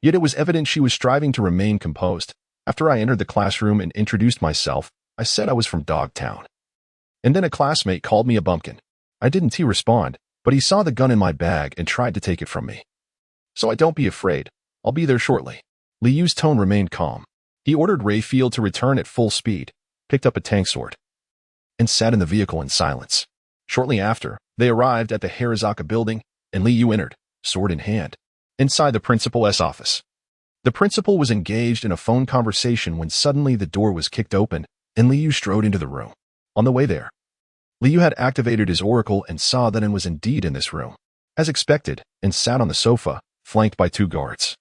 Yet it was evident she was striving to remain composed. After I entered the classroom and introduced myself, I said I was from Dogtown. And then a classmate called me a bumpkin. I didn't respond, but he saw the gun in my bag and tried to take it from me. So don't be afraid. I'll be there shortly. Liu's tone remained calm. He ordered Rayfield to return at full speed, picked up a tank sword, and sat in the vehicle in silence. Shortly after, they arrived at the Harazaka building, and Liu entered, sword in hand, inside the principal's office. The principal was engaged in a phone conversation when suddenly the door was kicked open, and Liu strode into the room. On the way there, Liu had activated his oracle and saw that it was indeed in this room, as expected, and sat on the sofa, flanked by 2 guards.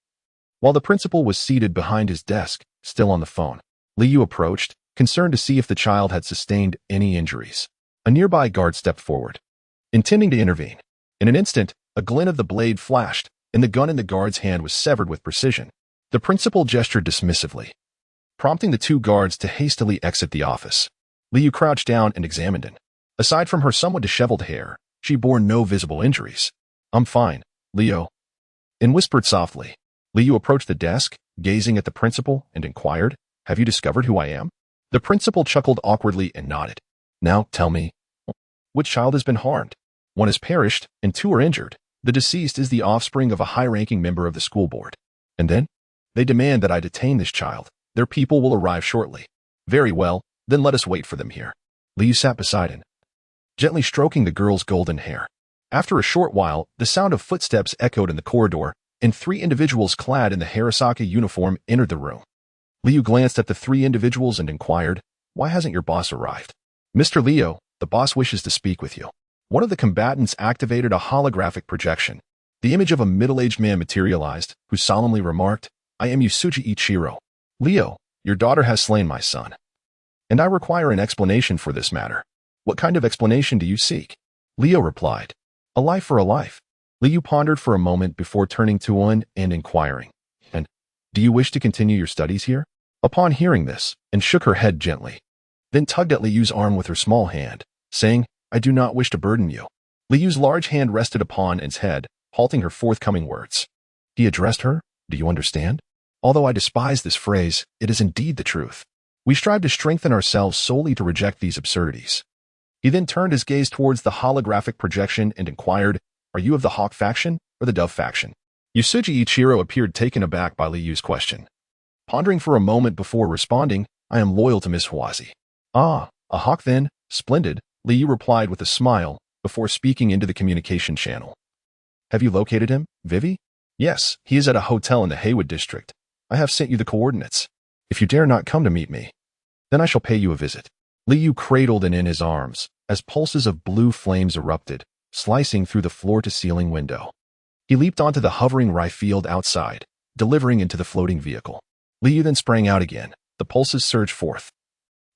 While the principal was seated behind his desk, still on the phone, Liu approached, concerned to see if the child had sustained any injuries. A nearby guard stepped forward, intending to intervene. In an instant, a glint of the blade flashed, and the gun in the guard's hand was severed with precision. The principal gestured dismissively, prompting the 2 guards to hastily exit the office. Liu crouched down and examined it. Aside from her somewhat disheveled hair, she bore no visible injuries. I'm fine, Leo, and whispered softly. Liu approached the desk, gazing at the principal, and inquired, Have you discovered who I am? The principal chuckled awkwardly and nodded. Now tell me, which child has been harmed? 1 has perished, and 2 are injured. The deceased is the offspring of a high-ranking member of the school board. And then? They demand that I detain this child. Their people will arrive shortly. Very well, then let us wait for them here. Liu sat beside him, gently stroking the girl's golden hair. After a short while, the sound of footsteps echoed in the corridor, and 3 individuals clad in the Harazaka uniform entered the room. Liu glanced at the 3 individuals and inquired, Why hasn't your boss arrived? Mr. Leo, the boss wishes to speak with you. One of the combatants activated a holographic projection. The image of a middle-aged man materialized, who solemnly remarked, I am Yusuji Ichiro. Leo, your daughter has slain my son. And I require an explanation for this matter. What kind of explanation do you seek? Leo replied, A life for a life. Liu pondered for a moment before turning to one and inquiring, And do you wish to continue your studies here? Upon hearing this, and shook her head gently, then tugged at Liu's arm with her small hand, saying, I do not wish to burden you. Liu's large hand rested upon its head, halting her forthcoming words. He addressed her, Do you understand? Although I despise this phrase, it is indeed the truth. We strive to strengthen ourselves solely to reject these absurdities. He then turned his gaze towards the holographic projection and inquired, Are you of the Hawk faction or the Dove faction? Yusuji Ichiro appeared taken aback by Liu's question. Pondering for a moment before responding, I am loyal to Miss Huazi. Ah, a Hawk then? Splendid, Liu replied with a smile, before speaking into the communication channel. Have you located him, Vivi? Yes, he is at a hotel in the Haywood district. I have sent you the coordinates. If you dare not come to meet me, then I shall pay you a visit. Liu cradled it in his arms, as pulses of blue flames erupted, slicing through the floor-to-ceiling window. He leaped onto the hovering Rayfield outside, delivering into the floating vehicle. Liu then sprang out again. The pulses surged forth,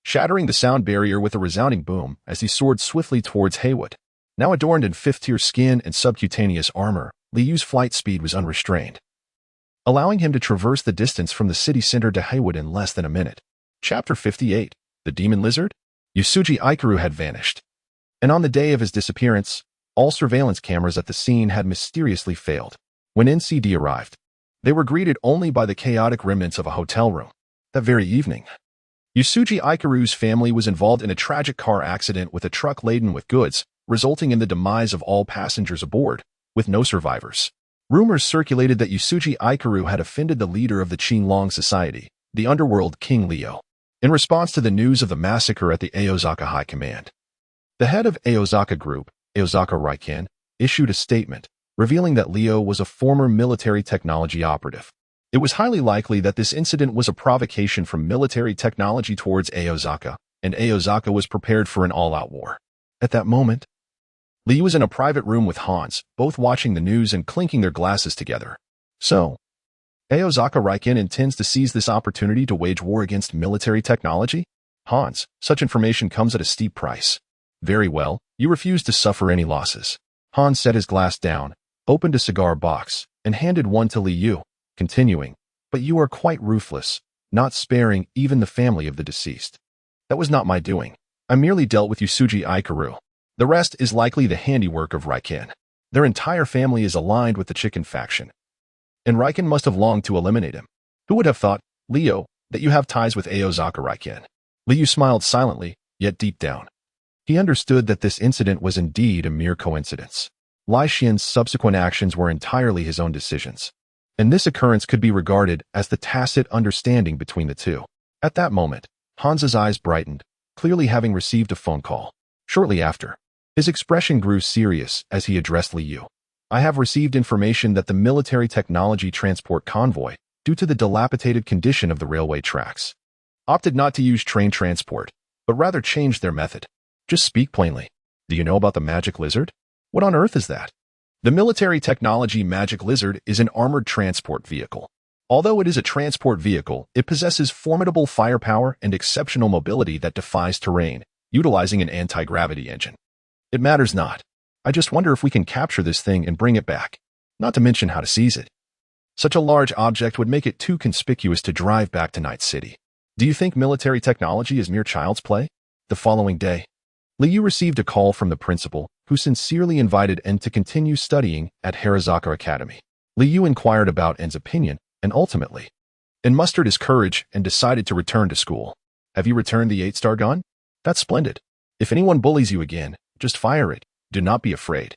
shattering the sound barrier with a resounding boom as he soared swiftly towards Haywood. Now adorned in 5th-tier skin and subcutaneous armor, Liu's flight speed was unrestrained, allowing him to traverse the distance from the city center to Haywood in less than a minute. Chapter 58. The Demon Lizard? Yusuji Ikaru had vanished, and on the day of his disappearance, all surveillance cameras at the scene had mysteriously failed. When NCD arrived, they were greeted only by the chaotic remnants of a hotel room. That very evening, Yusuji Ikaru's family was involved in a tragic car accident with a truck laden with goods, resulting in the demise of all passengers aboard, with no survivors. Rumors circulated that Yusuji Ikaru had offended the leader of the Qinglong Society, the underworld King Leo, in response to the news of the massacre at the Aozaka High Command. The head of Aozaka Group, Aozaka Raiken, issued a statement, revealing that Leo was a former military technology operative. It was highly likely that this incident was a provocation from military technology towards Aozaka, and Aozaka was prepared for an all-out war. At that moment, Lee was in a private room with Hans, both watching the news and clinking their glasses together. So, Aozaka Raiken intends to seize this opportunity to wage war against military technology? Hans, such information comes at a steep price. Very well, you refuse to suffer any losses. Hans set his glass down, opened a cigar box, and handed one to Liu, continuing, but you are quite ruthless, not sparing even the family of the deceased. That was not my doing. I merely dealt with Yusuji Ikaru. The rest is likely the handiwork of Raiken. Their entire family is aligned with the Chicken faction. And Raiken must have longed to eliminate him. Who would have thought, Leo, that you have ties with Aozaka Raiken? Liu smiled silently, yet deep down. He understood that this incident was indeed a mere coincidence. Lai Xian's subsequent actions were entirely his own decisions, and this occurrence could be regarded as the tacit understanding between the two. At that moment, Hans's eyes brightened, clearly having received a phone call. Shortly after, his expression grew serious as he addressed Liu. I have received information that the military technology transport convoy, due to the dilapidated condition of the railway tracks, opted not to use train transport, but rather changed their method. Just speak plainly. Do you know about the magic lizard? What on earth is that? The military technology magic lizard is an armored transport vehicle. Although it is a transport vehicle, it possesses formidable firepower and exceptional mobility that defies terrain, utilizing an anti-gravity engine. It matters not. I just wonder if we can capture this thing and bring it back, not to mention how to seize it. Such a large object would make it too conspicuous to drive back to Night City. Do you think military technology is mere child's play? The following day, Liu received a call from the principal, who sincerely invited En to continue studying at Harazaka Academy. Liu inquired about En's opinion, and ultimately, En mustered his courage and decided to return to school. Have you returned the 8-star gun? That's splendid. If anyone bullies you again, just fire it. Do not be afraid.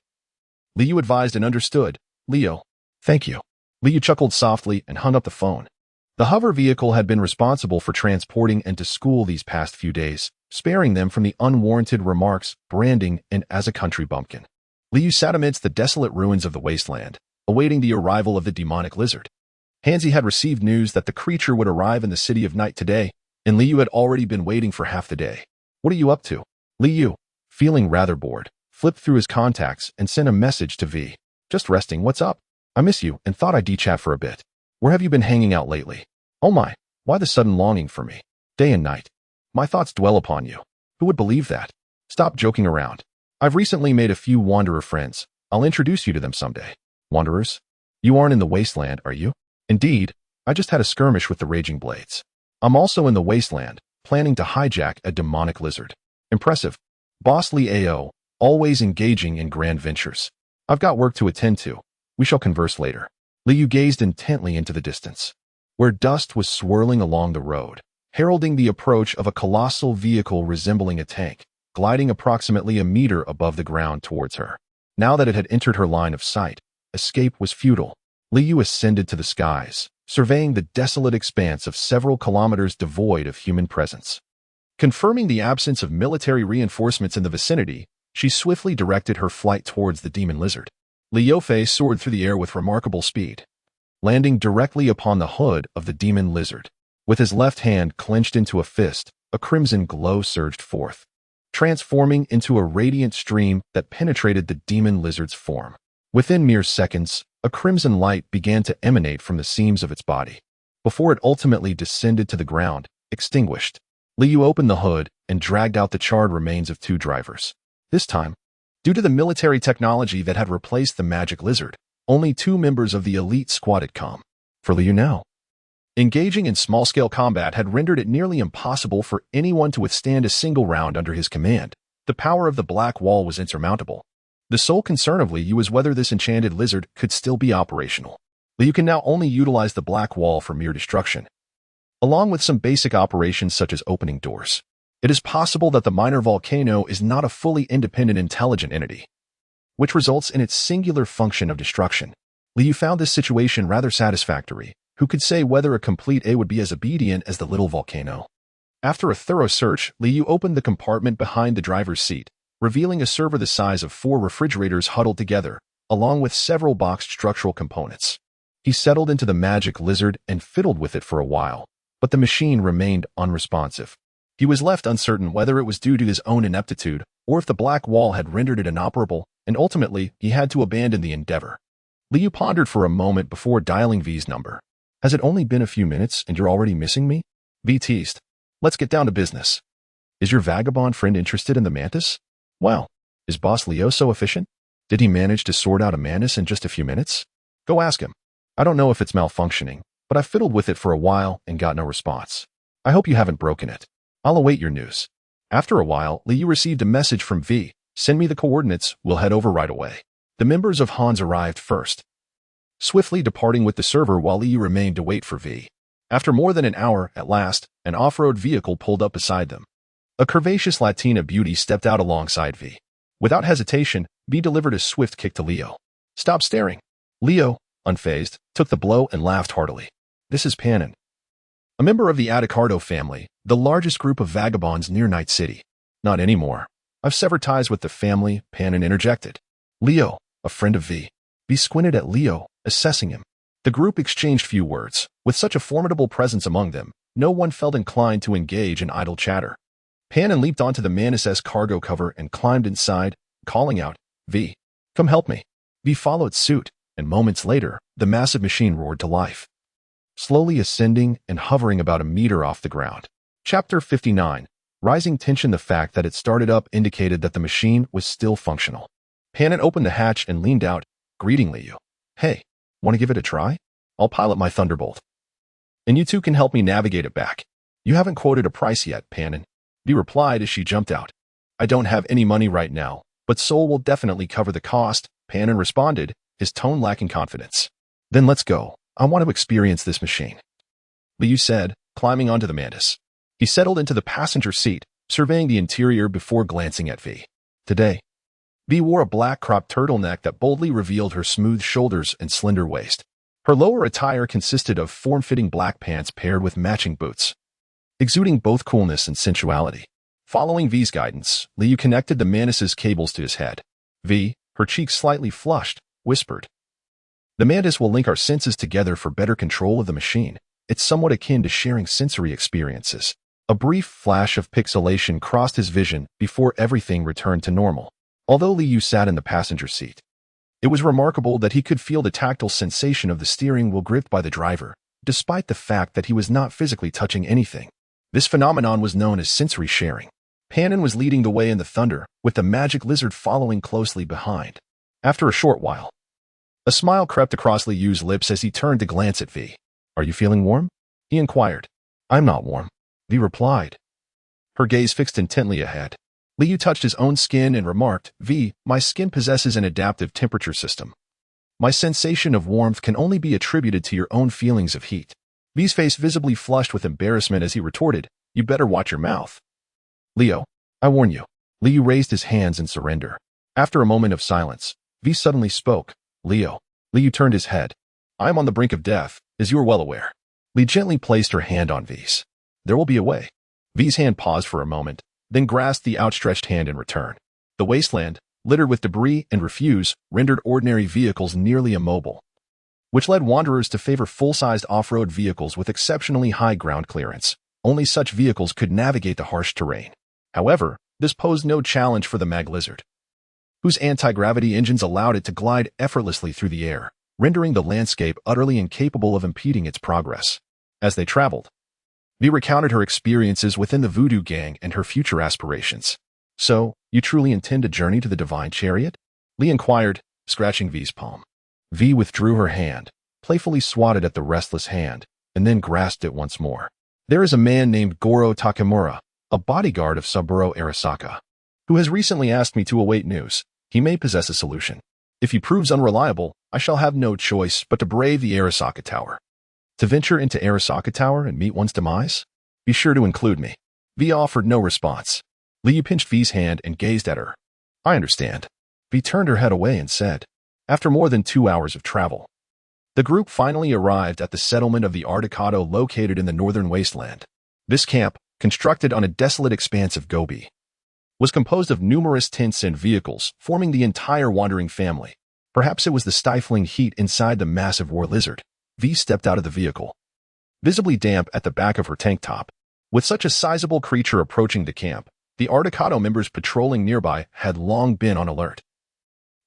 Liu advised and understood. Leo, thank you. Liu chuckled softly and hung up the phone. The hover vehicle had been responsible for transporting En to school these past few days, sparing them from the unwarranted remarks, branding, and as a country bumpkin. Liu sat amidst the desolate ruins of the wasteland, awaiting the arrival of the demonic lizard. Hansi had received news that the creature would arrive in the city of night today, and Liu had already been waiting for half the day. What are you up to? Liu, feeling rather bored, flipped through his contacts and sent a message to V. Just resting, what's up? I miss you and thought I'd de-chat for a bit. Where have you been hanging out lately? Oh my, why the sudden longing for me? Day and night. My thoughts dwell upon you. Who would believe that? Stop joking around. I've recently made a few wanderer friends. I'll introduce you to them someday. Wanderers? You aren't in the wasteland, are you? Indeed, I just had a skirmish with the Raging Blades. I'm also in the wasteland, planning to hijack a demonic lizard. Impressive. Boss Lee AO, always engaging in grand ventures. I've got work to attend to. We shall converse later. Liu gazed intently into the distance, where dust was swirling along the road, heralding the approach of a colossal vehicle resembling a tank, gliding approximately a meter above the ground towards her. Now that it had entered her line of sight, escape was futile. Liu ascended to the skies, surveying the desolate expanse of several kilometers devoid of human presence. Confirming the absence of military reinforcements in the vicinity, she swiftly directed her flight towards the demon lizard. Liu Fei soared through the air with remarkable speed, landing directly upon the hood of the demon lizard. With his left hand clenched into a fist, a crimson glow surged forth, transforming into a radiant stream that penetrated the demon lizard's form. Within mere seconds, a crimson light began to emanate from the seams of its body, before it ultimately descended to the ground, extinguished. Liu opened the hood and dragged out the charred remains of 2 drivers. This time, due to the military technology that had replaced the magic lizard, only 2 members of the elite squad had come. For Liu now, engaging in small-scale combat had rendered it nearly impossible for anyone to withstand a single round under his command. The power of the black wall was insurmountable. The sole concern of Liu was whether this enchanted lizard could still be operational. Liu can now only utilize the black wall for mere destruction, along with some basic operations such as opening doors. It is possible that the minor volcano is not a fully independent intelligent entity, which results in its singular function of destruction. Liu found this situation rather satisfactory. Who could say whether a complete A would be as obedient as the little volcano? After a thorough search, Liu opened the compartment behind the driver's seat, revealing a server the size of 4 refrigerators huddled together, along with several boxed structural components. He settled into the magic lizard and fiddled with it for a while, but the machine remained unresponsive. He was left uncertain whether it was due to his own ineptitude or if the black wall had rendered it inoperable, and ultimately he had to abandon the endeavor. Liu pondered for a moment before dialing V's number. Has it only been a few minutes and you're already missing me? V teased. Let's get down to business. Is your vagabond friend interested in the mantis? Well, is Boss Leo so efficient? Did he manage to sort out a mantis in just a few minutes? Go ask him. I don't know if it's malfunctioning, but I fiddled with it for a while and got no response. I hope you haven't broken it. I'll await your news. After a while, Liu received a message from V. Send me the coordinates, we'll head over right away. The members of Hans arrived first, swiftly departing with the server while Liu remained to wait for V. After more than an hour, at last, an off-road vehicle pulled up beside them. A curvaceous Latina beauty stepped out alongside V. Without hesitation, V delivered a swift kick to Leo. Stop staring. Leo, unfazed, took the blow and laughed heartily. This is Pannon, a member of the Adicardo family, the largest group of vagabonds near Night City. Not anymore. I've severed ties with the family, Pannon interjected. Leo, a friend of V. V squinted at Leo, assessing him. The group exchanged few words. With such a formidable presence among them, no one felt inclined to engage in idle chatter. Pannon leaped onto the Mantis' cargo cover and climbed inside, calling out, V, come help me. V followed suit, and moments later, the massive machine roared to life, slowly ascending and hovering about a meter off the ground. Chapter 59. Rising tension. The fact that it started up indicated that the machine was still functional. Pannon opened the hatch and leaned out, greeting Liu. Hey, want to give it a try? I'll pilot my Thunderbolt, and you two can help me navigate it back. You haven't quoted a price yet, Pannon. V replied as she jumped out. I don't have any money right now, but Soul will definitely cover the cost, Pannon responded, his tone lacking confidence. Then let's go. I want to experience this machine, Liu said, climbing onto the Mantis. He settled into the passenger seat, surveying the interior before glancing at V. Today, V wore a black cropped turtleneck that boldly revealed her smooth shoulders and slender waist. Her lower attire consisted of form-fitting black pants paired with matching boots, exuding both coolness and sensuality. Following V's guidance, Liu connected the Mantis' cables to his head. V, her cheeks slightly flushed, whispered, The Mantis will link our senses together for better control of the machine. It's somewhat akin to sharing sensory experiences. A brief flash of pixelation crossed his vision before everything returned to normal. Although Liu sat in the passenger seat, it was remarkable that he could feel the tactile sensation of the steering wheel gripped by the driver, despite the fact that he was not physically touching anything. This phenomenon was known as sensory sharing. Pannon was leading the way in the Thunder, with the magic lizard following closely behind. After a short while, a smile crept across Liu's lips as he turned to glance at V. Are you feeling warm? He inquired. I'm not warm, V replied, her gaze fixed intently ahead. Liu touched his own skin and remarked, V, my skin possesses an adaptive temperature system. My sensation of warmth can only be attributed to your own feelings of heat. V's face visibly flushed with embarrassment as he retorted, You better watch your mouth. Leo, I warn you. Liu raised his hands in surrender. After a moment of silence, V suddenly spoke. Liu turned his head. I am on the brink of death, as you are well aware. Li gently placed her hand on V's. There will be a way. V's hand paused for a moment, then grasped the outstretched hand in return. The wasteland, littered with debris and refuse, rendered ordinary vehicles nearly immobile, which led wanderers to favor full-sized off-road vehicles with exceptionally high ground clearance. Only such vehicles could navigate the harsh terrain. However, this posed no challenge for the Mag Lizard, whose anti-gravity engines allowed it to glide effortlessly through the air, rendering the landscape utterly incapable of impeding its progress. As they traveled, V recounted her experiences within the Voodoo Gang and her future aspirations. So, you truly intend to journey to the Divine Chariot? Lee inquired, scratching V's palm. V withdrew her hand, playfully swatted at the restless hand, and then grasped it once more. There is a man named Goro Takamura, a bodyguard of Saburo Arasaka, who has recently asked me to await news. He may possess a solution. If he proves unreliable, I shall have no choice but to brave the Arasaka Tower. To venture into Arasaka Tower and meet one's demise? Be sure to include me. V offered no response. Liu pinched V's hand and gazed at her. I understand. V turned her head away and said, After more than 2 hours of travel, the group finally arrived at the settlement of the Ardicado located in the northern wasteland. This camp, constructed on a desolate expanse of Gobi, was composed of numerous tents and vehicles, forming the entire wandering family. Perhaps it was the stifling heat inside the massive war lizard. V stepped out of the vehicle, visibly damp at the back of her tank top. With such a sizable creature approaching the camp, the Ardicado members patrolling nearby had long been on alert.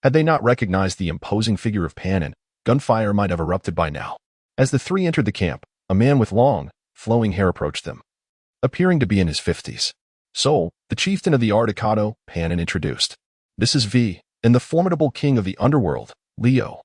Had they not recognized the imposing figure of Panin, gunfire might have erupted by now. As the three entered the camp, a man with long, flowing hair approached them, appearing to be in his 50s. Sol, the chieftain of the Ardicado, Panin introduced. This is V, and the formidable king of the underworld, Leo.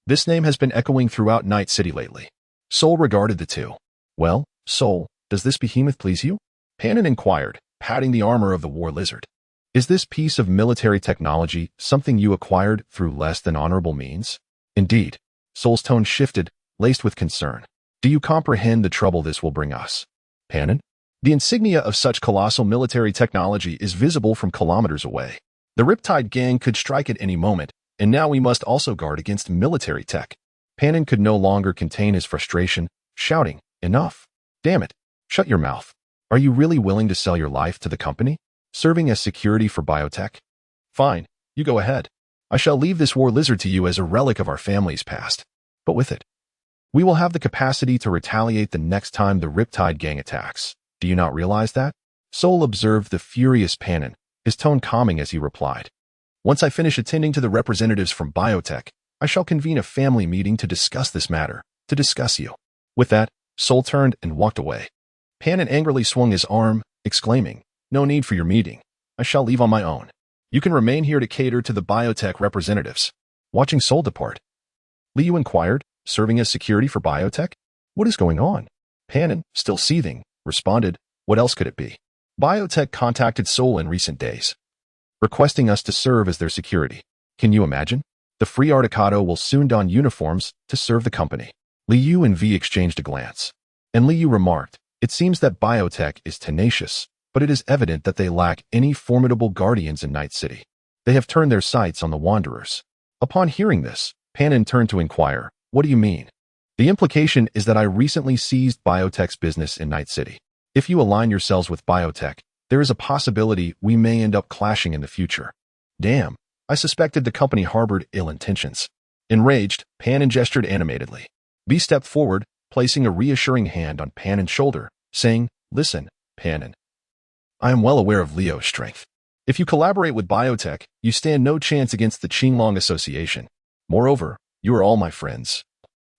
This name has been echoing throughout Night City lately. Sol regarded the two. Well, Sol, does this behemoth please you? Panin inquired, patting the armor of the war lizard. Is this piece of military technology something you acquired through less than honorable means? Indeed. Sol's tone shifted, laced with concern. Do you comprehend the trouble this will bring us? Panin? The insignia of such colossal military technology is visible from kilometers away. The Riptide gang could strike at any moment, and now we must also guard against military tech. Panin could no longer contain his frustration, shouting, Enough! Damn it! Shut your mouth. Are you really willing to sell your life to the company, serving as security for biotech? Fine, you go ahead. I shall leave this war lizard to you as a relic of our family's past. But with it, we will have the capacity to retaliate the next time the Riptide gang attacks. Do you not realize that? Sol observed the furious Panin, his tone calming as he replied. Once I finish attending to the representatives from biotech, I shall convene a family meeting to discuss this matter, to discuss you. With that, Sol turned and walked away. Panin angrily swung his arm, exclaiming, No need for your meeting. I shall leave on my own. You can remain here to cater to the biotech representatives. Watching Sol depart, Liu inquired, serving as security for biotech? What is going on? Panin, still seething, responded, What else could it be? Biotech contacted Sol in recent days, requesting us to serve as their security. Can you imagine? The Free Ardicado will soon don uniforms to serve the company. Liu and V exchanged a glance, and Liu remarked, It seems that biotech is tenacious, but it is evident that they lack any formidable guardians in Night City. They have turned their sights on the Wanderers. Upon hearing this, Panin turned to inquire, What do you mean? The implication is that I recently seized biotech's business in Night City. If you align yourselves with biotech, there is a possibility we may end up clashing in the future. Damn, I suspected the company harbored ill intentions. Enraged, Panin gestured animatedly. V stepped forward, placing a reassuring hand on Panin's shoulder, saying, Listen, Panin. I am well aware of Leo's strength. If you collaborate with biotech, you stand no chance against the Qinglong Association. Moreover, you are all my friends,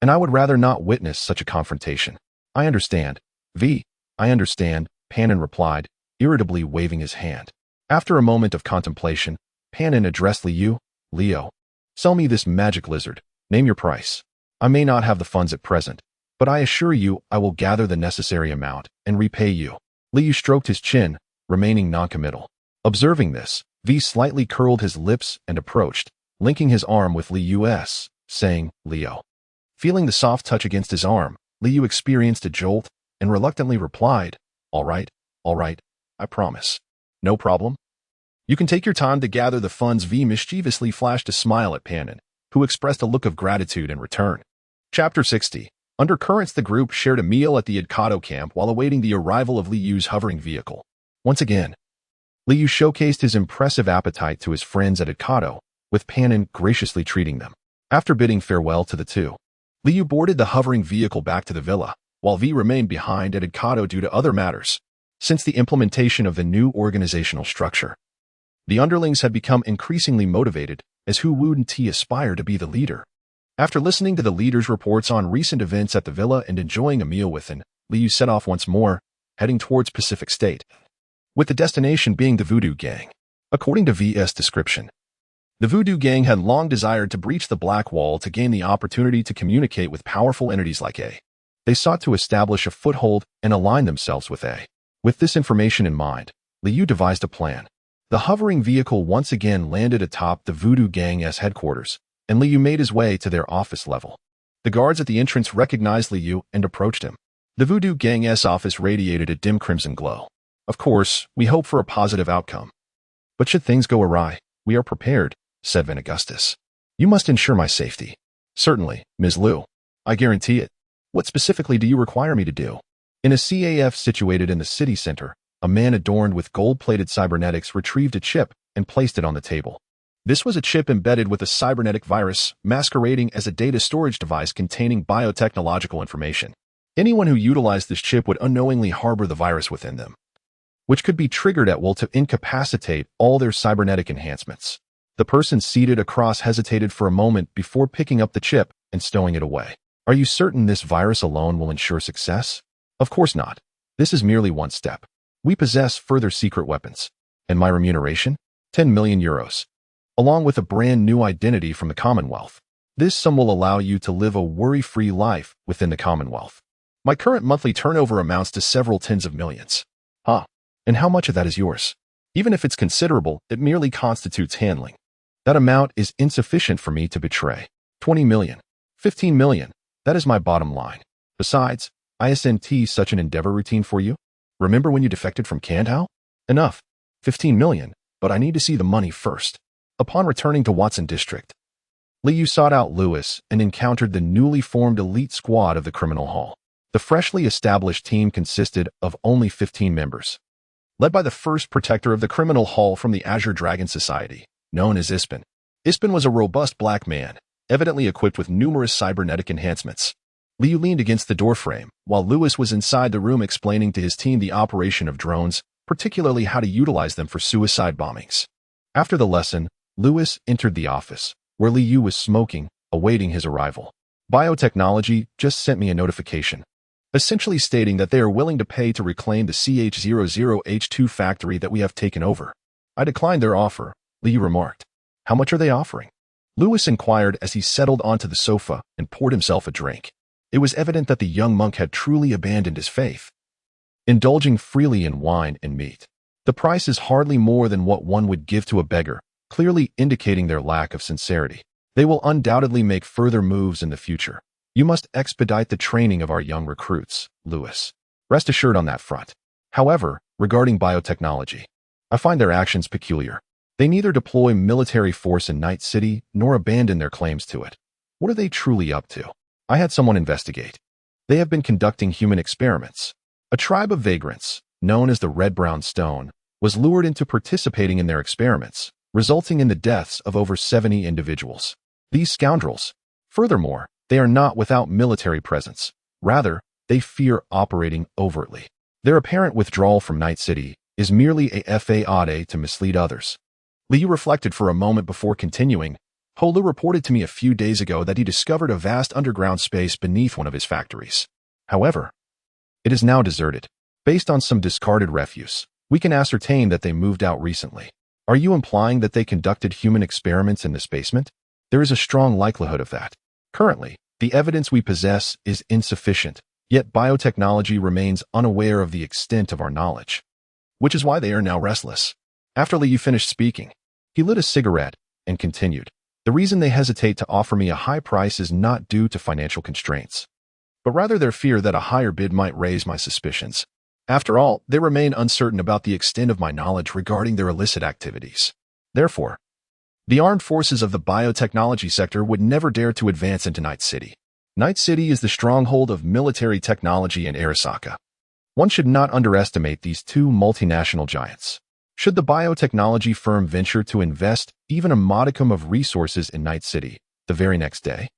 and I would rather not witness such a confrontation. I understand. V, I understand, Panin replied, irritably waving his hand. After a moment of contemplation, Panin addressed Liu. Leo, sell me this magic lizard. Name your price. I may not have the funds at present, but I assure you I will gather the necessary amount and repay you. Liu stroked his chin, remaining noncommittal. Observing this, V slightly curled his lips and approached, linking his arm with Liu's, saying, Leo. Feeling the soft touch against his arm, Liu experienced a jolt and reluctantly replied, All right, I promise. No problem. You can take your time to gather the funds. V mischievously flashed a smile at Panin, who expressed a look of gratitude in return. Chapter 60. Undercurrents. The group shared a meal at the Ardicado camp while awaiting the arrival of Liu's hovering vehicle. Once again, Liu showcased his impressive appetite to his friends at Ardicado, with Panin graciously treating them. After bidding farewell to the two, Liu boarded the hovering vehicle back to the villa, while V remained behind at Ardicado due to other matters. Since the implementation of the new organizational structure, the underlings had become increasingly motivated, as Hu Wu and Ti aspired to be the leader. After listening to the leader's reports on recent events at the villa and enjoying a meal with him, Liu set off once more, heading towards Pacific State, with the destination being the Voodoo Gang. According to V's description, the Voodoo Gang had long desired to breach the Black Wall to gain the opportunity to communicate with powerful entities like A. They sought to establish a foothold and align themselves with A. With this information in mind, Liu devised a plan. The hovering vehicle once again landed atop the Voodoo Gang's headquarters, and Liu made his way to their office level. The guards at the entrance recognized Liu and approached him. The Voodoo Gang's office radiated a dim crimson glow. Of course, we hope for a positive outcome. But should things go awry, we are prepared, said Van Augustus. You must ensure my safety. Certainly, Ms. Liu. I guarantee it. What specifically do you require me to do? In a CAF situated in the city center, a man adorned with gold-plated cybernetics retrieved a chip and placed it on the table. This was a chip embedded with a cybernetic virus, masquerading as a data storage device containing biotechnological information. Anyone who utilized this chip would unknowingly harbor the virus within them, which could be triggered at will to incapacitate all their cybernetic enhancements. The person seated across hesitated for a moment before picking up the chip and stowing it away. Are you certain this virus alone will ensure success? Of course not. This is merely one step. We possess further secret weapons. And my remuneration? 10 million euros. Along with a brand new identity from the Commonwealth. This sum will allow you to live a worry-free life within the Commonwealth. My current monthly turnover amounts to several tens of millions. And how much of that is yours? Even if it's considerable, it merely constitutes handling. That amount is insufficient for me to betray. 20 million. 15 million. That is my bottom line. Besides, isn't such an endeavor routine for you? Remember when you defected from Kandhao? Enough. 15 million, but I need to see the money first. Upon returning to Watson District, Liu sought out Lewis and encountered the newly formed elite squad of the criminal hall. The freshly established team consisted of only 15 members, led by the first protector of the criminal hall from the Azure Dragon Society, known as Ispin. Ispin was a robust black man, evidently equipped with numerous cybernetic enhancements. Liu leaned against the doorframe, while Lewis was inside the room explaining to his team the operation of drones, particularly how to utilize them for suicide bombings. After the lesson, Lewis entered the office, where Liu was smoking, awaiting his arrival. Biotechnology just sent me a notification, essentially stating that they are willing to pay to reclaim the CH00H2 factory that we have taken over. I declined their offer, Liu remarked. How much are they offering? Lewis inquired as he settled onto the sofa and poured himself a drink. It was evident that the young monk had truly abandoned his faith, indulging freely in wine and meat. The price is hardly more than what one would give to a beggar, clearly indicating their lack of sincerity. They will undoubtedly make further moves in the future. You must expedite the training of our young recruits, Lewis. Rest assured on that front. However, regarding biotechnology, I find their actions peculiar. They neither deploy military force in Night City nor abandon their claims to it. What are they truly up to? I had someone investigate. They have been conducting human experiments. A tribe of vagrants, known as the Red-Brown Stone, was lured into participating in their experiments, resulting in the deaths of over 70 individuals. These scoundrels, furthermore, they are not without military presence. Rather, they fear operating overtly. Their apparent withdrawal from Night City is merely a fade to mislead others. Liu reflected for a moment before continuing. Holu reported to me a few days ago that he discovered a vast underground space beneath one of his factories. However, it is now deserted. Based on some discarded refuse, we can ascertain that they moved out recently. Are you implying that they conducted human experiments in this basement? There is a strong likelihood of that. Currently, the evidence we possess is insufficient, yet biotechnology remains unaware of the extent of our knowledge, which is why they are now restless. After Liu finished speaking, he lit a cigarette and continued. The reason they hesitate to offer me a high price is not due to financial constraints, but rather their fear that a higher bid might raise my suspicions. After all, they remain uncertain about the extent of my knowledge regarding their illicit activities. Therefore, the armed forces of the biotechnology sector would never dare to advance into Night City. Night City is the stronghold of military technology in Arasaka. One should not underestimate these two multinational giants. Should the biotechnology firm venture to invest even a modicum of resources in Night City the very next day,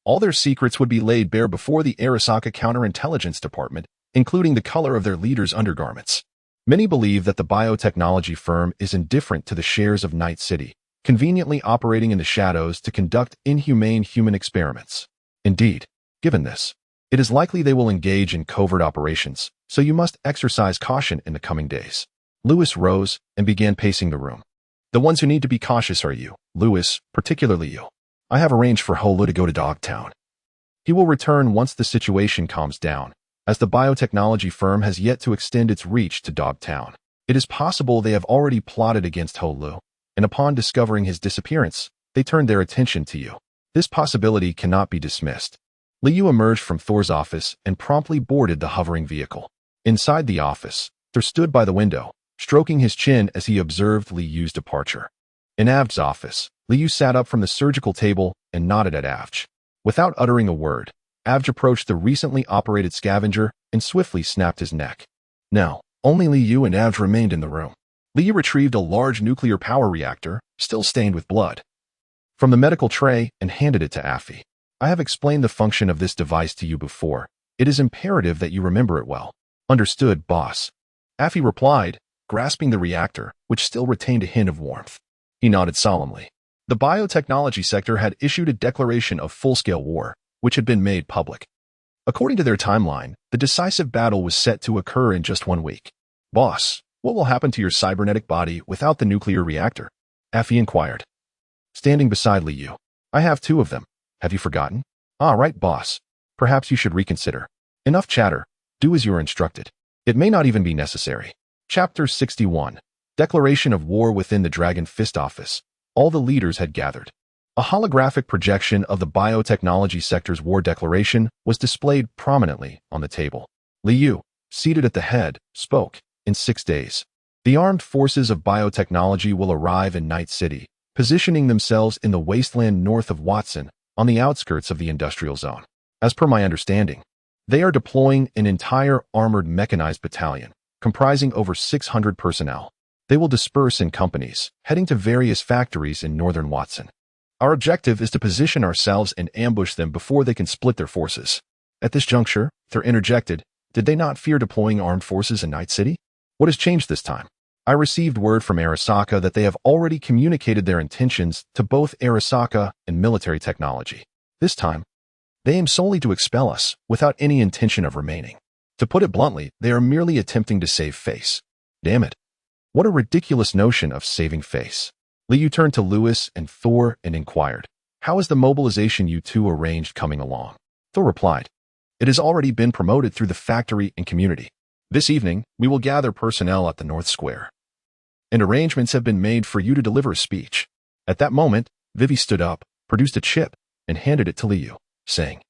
all their secrets would be laid bare before the Arasaka Counterintelligence Department, including the color of their leaders' undergarments. Many believe that the biotechnology firm is indifferent to the shares of Night City, conveniently operating in the shadows to conduct inhumane human experiments. Indeed, given this, it is likely they will engage in covert operations, so you must exercise caution in the coming days. Lewis rose and began pacing the room. The ones who need to be cautious are you, Lewis, particularly you. I have arranged for Holu to go to Dogtown. He will return once the situation calms down, as the biotechnology firm has yet to extend its reach to Dogtown. It is possible they have already plotted against Holu, and upon discovering his disappearance, they turned their attention to you. This possibility cannot be dismissed. Liu emerged from Thor's office and promptly boarded the hovering vehicle. Inside the office, Thor stood by the window, stroking his chin as he observed Liu's departure. In Avj's office, Liu sat up from the surgical table and nodded at Avj. Without uttering a word, Avj approached the recently operated scavenger and swiftly snapped his neck. Now, Only Liu and Avj remained in the room. Liu retrieved a large nuclear power reactor, still stained with blood, from the medical tray and handed it to Afi. I have explained the function of this device to you before. It is imperative that you remember it well. Understood, boss. Afi replied, grasping the reactor, which still retained a hint of warmth. He nodded solemnly. The biotechnology sector had issued a declaration of full-scale war, which had been made public. According to their timeline, the decisive battle was set to occur in just 1 week. Boss, what will happen to your cybernetic body without the nuclear reactor? Afi inquired, standing beside Liu. I have 2 of them. Have you forgotten? Ah, right, boss. Perhaps you should reconsider. Enough chatter. Do as you are instructed. It may not even be necessary. Chapter 61. Declaration of War within the Dragon Fist office. All the leaders had gathered. A holographic projection of the biotechnology sector's war declaration was displayed prominently on the table. Liu, seated at the head, spoke. In 6 days, the armed forces of biotechnology will arrive in Night City, positioning themselves in the wasteland north of Watson, on the outskirts of the industrial zone. As per my understanding, they are deploying an entire armored mechanized battalion, comprising over 600 personnel. They will disperse in companies, heading to various factories in northern Watson. Our objective is to position ourselves and ambush them before they can split their forces. At this juncture, Thur interjected, did they not fear deploying armed forces in Night City? What has changed this time? I received word from Arasaka that they have already communicated their intentions to both Arasaka and military technology. This time, they aim solely to expel us, without any intention of remaining. To put it bluntly, they are merely attempting to save face. Damn it. What a ridiculous notion of saving face. Liu turned to Lewis and Thor and inquired, how is the mobilization you two arranged coming along? Thor replied, it has already been promoted through the factory and community. This evening, we will gather personnel at the North Square. And arrangements have been made for you to deliver a speech. At that moment, Vivi stood up, produced a chip, and handed it to Liu, saying,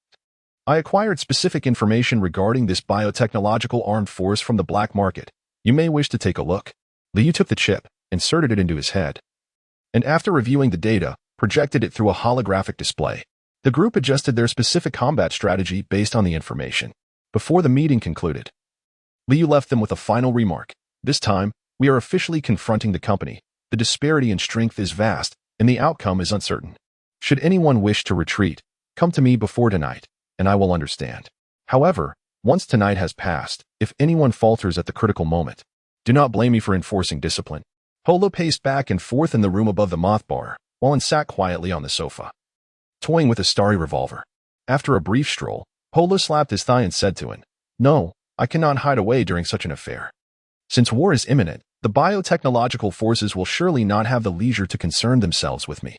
I acquired specific information regarding this biotechnological armed force from the black market. You may wish to take a look. Liu took the chip, inserted it into his head, and after reviewing the data, projected it through a holographic display. The group adjusted their specific combat strategy based on the information. Before the meeting concluded, Liu left them with a final remark. This time, we are officially confronting the company. The disparity in strength is vast, and the outcome is uncertain. Should anyone wish to retreat, come to me before tonight, and I will understand. However, once tonight has passed, if anyone falters at the critical moment, do not blame me for enforcing discipline. Holo paced back and forth in the room above the moth bar, while sat quietly on the sofa, toying with a starry revolver. After a brief stroll, Holo slapped his thigh and said to him, No, I cannot hide away during such an affair. Since war is imminent, the biotechnological forces will surely not have the leisure to concern themselves with me.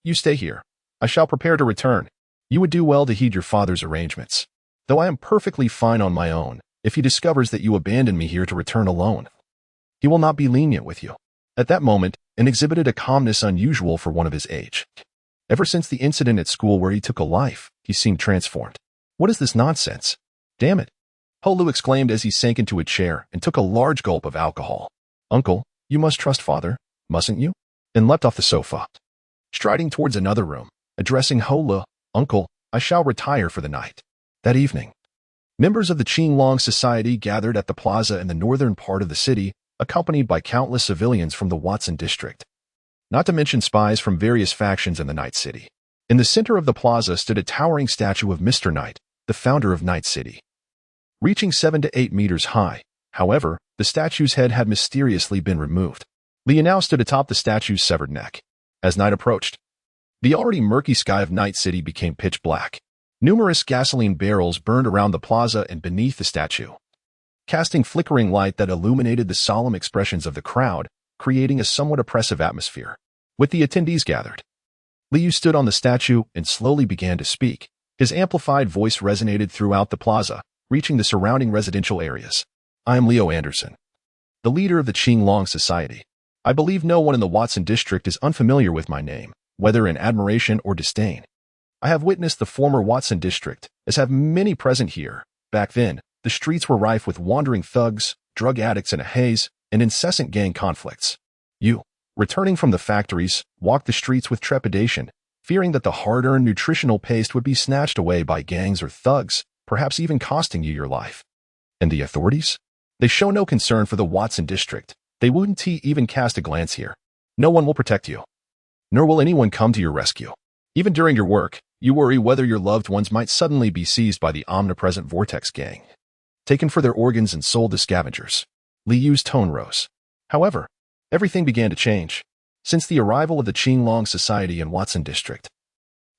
You stay here. I shall prepare to return. You would do well to heed your father's arrangements. Though I am perfectly fine on my own, if he discovers that you abandon me here to return alone, he will not be lenient with you. At that moment, and exhibited a calmness unusual for one of his age. Ever since the incident at school where he took a life, he seemed transformed. What is this nonsense? Damn it. Holu exclaimed as he sank into a chair and took a large gulp of alcohol. Uncle, you must trust father, mustn't you? And leapt off the sofa, striding towards another room, addressing Holu, Uncle, I shall retire for the night. That evening, members of the Qinglong Society gathered at the plaza in the northern part of the city, accompanied by countless civilians from the Watson district, not to mention spies from various factions in the Night City. In the center of the plaza stood a towering statue of Mr. Knight, the founder of Night City, reaching 7 to 8 meters high. However, the statue's head had mysteriously been removed. Liu now stood atop the statue's severed neck. As night approached, the already murky sky of Night City became pitch black. Numerous gasoline barrels burned around the plaza and beneath the statue, casting flickering light that illuminated the solemn expressions of the crowd, creating a somewhat oppressive atmosphere. With the attendees gathered, Liu stood on the statue and slowly began to speak. His amplified voice resonated throughout the plaza, reaching the surrounding residential areas. I am Leo Anderson, the leader of the Qinglong Society. I believe no one in the Watson district is unfamiliar with my name, whether in admiration or disdain. I have witnessed the former Watson district, as have many present here. Back then, the streets were rife with wandering thugs, drug addicts in a haze, and incessant gang conflicts. You, returning from the factories, walked the streets with trepidation, fearing that the hard-earned nutritional paste would be snatched away by gangs or thugs, perhaps even costing you your life. And the authorities? They show no concern for the Watson district. They wouldn't even cast a glance here. No one will protect you, nor will anyone come to your rescue. Even during your work, you worry whether your loved ones might suddenly be seized by the omnipresent Vortex gang, taken for their organs and sold as scavengers. Liyu's tone rose. However, everything began to change. Since the arrival of the Qinglong Society in Watson District,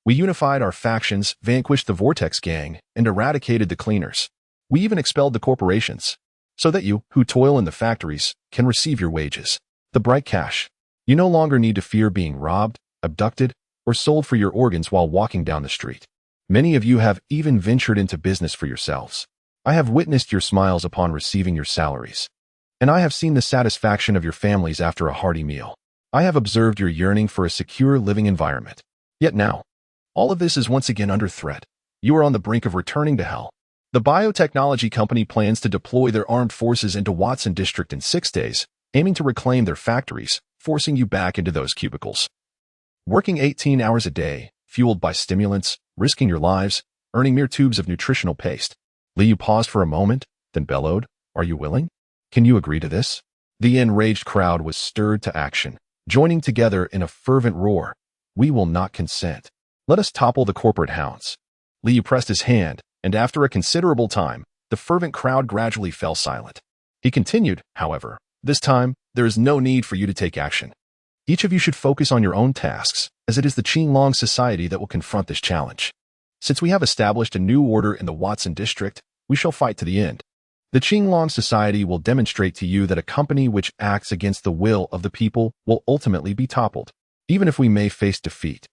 we unified our factions, vanquished the Vortex gang, and eradicated the cleaners. We even expelled the corporations, so that you, who toil in the factories, can receive your wages. The bright cash. You no longer need to fear being robbed, abducted, or sold for your organs while walking down the street. Many of you have even ventured into business for yourselves. I have witnessed your smiles upon receiving your salaries, and I have seen the satisfaction of your families after a hearty meal. I have observed your yearning for a secure living environment. Yet now, all of this is once again under threat. You are on the brink of returning to hell. The biotechnology company plans to deploy their armed forces into Watson District in 6 days, aiming to reclaim their factories, forcing you back into those cubicles. Working 18 hours a day, fueled by stimulants, risking your lives, earning mere tubes of nutritional paste. Liu paused for a moment, then bellowed, "Are you willing? Can you agree to this?" The enraged crowd was stirred to action, joining together in a fervent roar. "We will not consent. Let us topple the corporate hounds." Liu pressed his hand, and after a considerable time, the fervent crowd gradually fell silent. He continued, "However, this time, there is no need for you to take action. Each of you should focus on your own tasks, as it is the Qinglong Society that will confront this challenge. Since we have established a new order in the Watson District, we shall fight to the end. The Qinglong Society will demonstrate to you that a company which acts against the will of the people will ultimately be toppled, even if we may face defeat.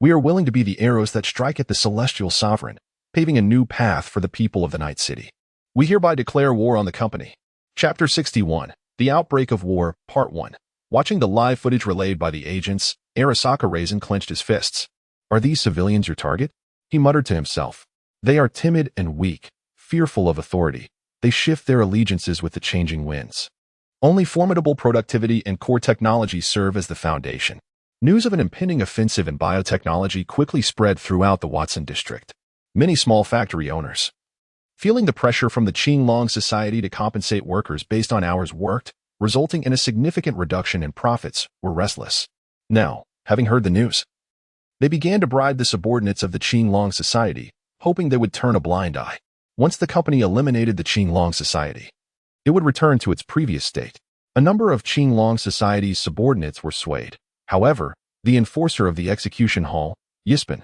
We are willing to be the arrows that strike at the celestial sovereign, paving a new path for the people of the Night City. We hereby declare war on the company." Chapter 61, The Outbreak of War, Part 1. Watching the live footage relayed by the agents, Arasaka Raisin clenched his fists. "Are these civilians your target?" He muttered to himself. "They are timid and weak, fearful of authority. They shift their allegiances with the changing winds. Only formidable productivity and core technology serve as the foundation." News of an impending offensive in biotechnology quickly spread throughout the Watson district. Many small factory owners, feeling the pressure from the Qinglong Society to compensate workers based on hours worked, resulting in a significant reduction in profits, were restless. Now, having heard the news, they began to bribe the subordinates of the Qinglong Society, hoping they would turn a blind eye. Once the company eliminated the Qinglong Society, it would return to its previous state. A number of Qinglong Society's subordinates were swayed. However, the enforcer of the execution hall, Yispin,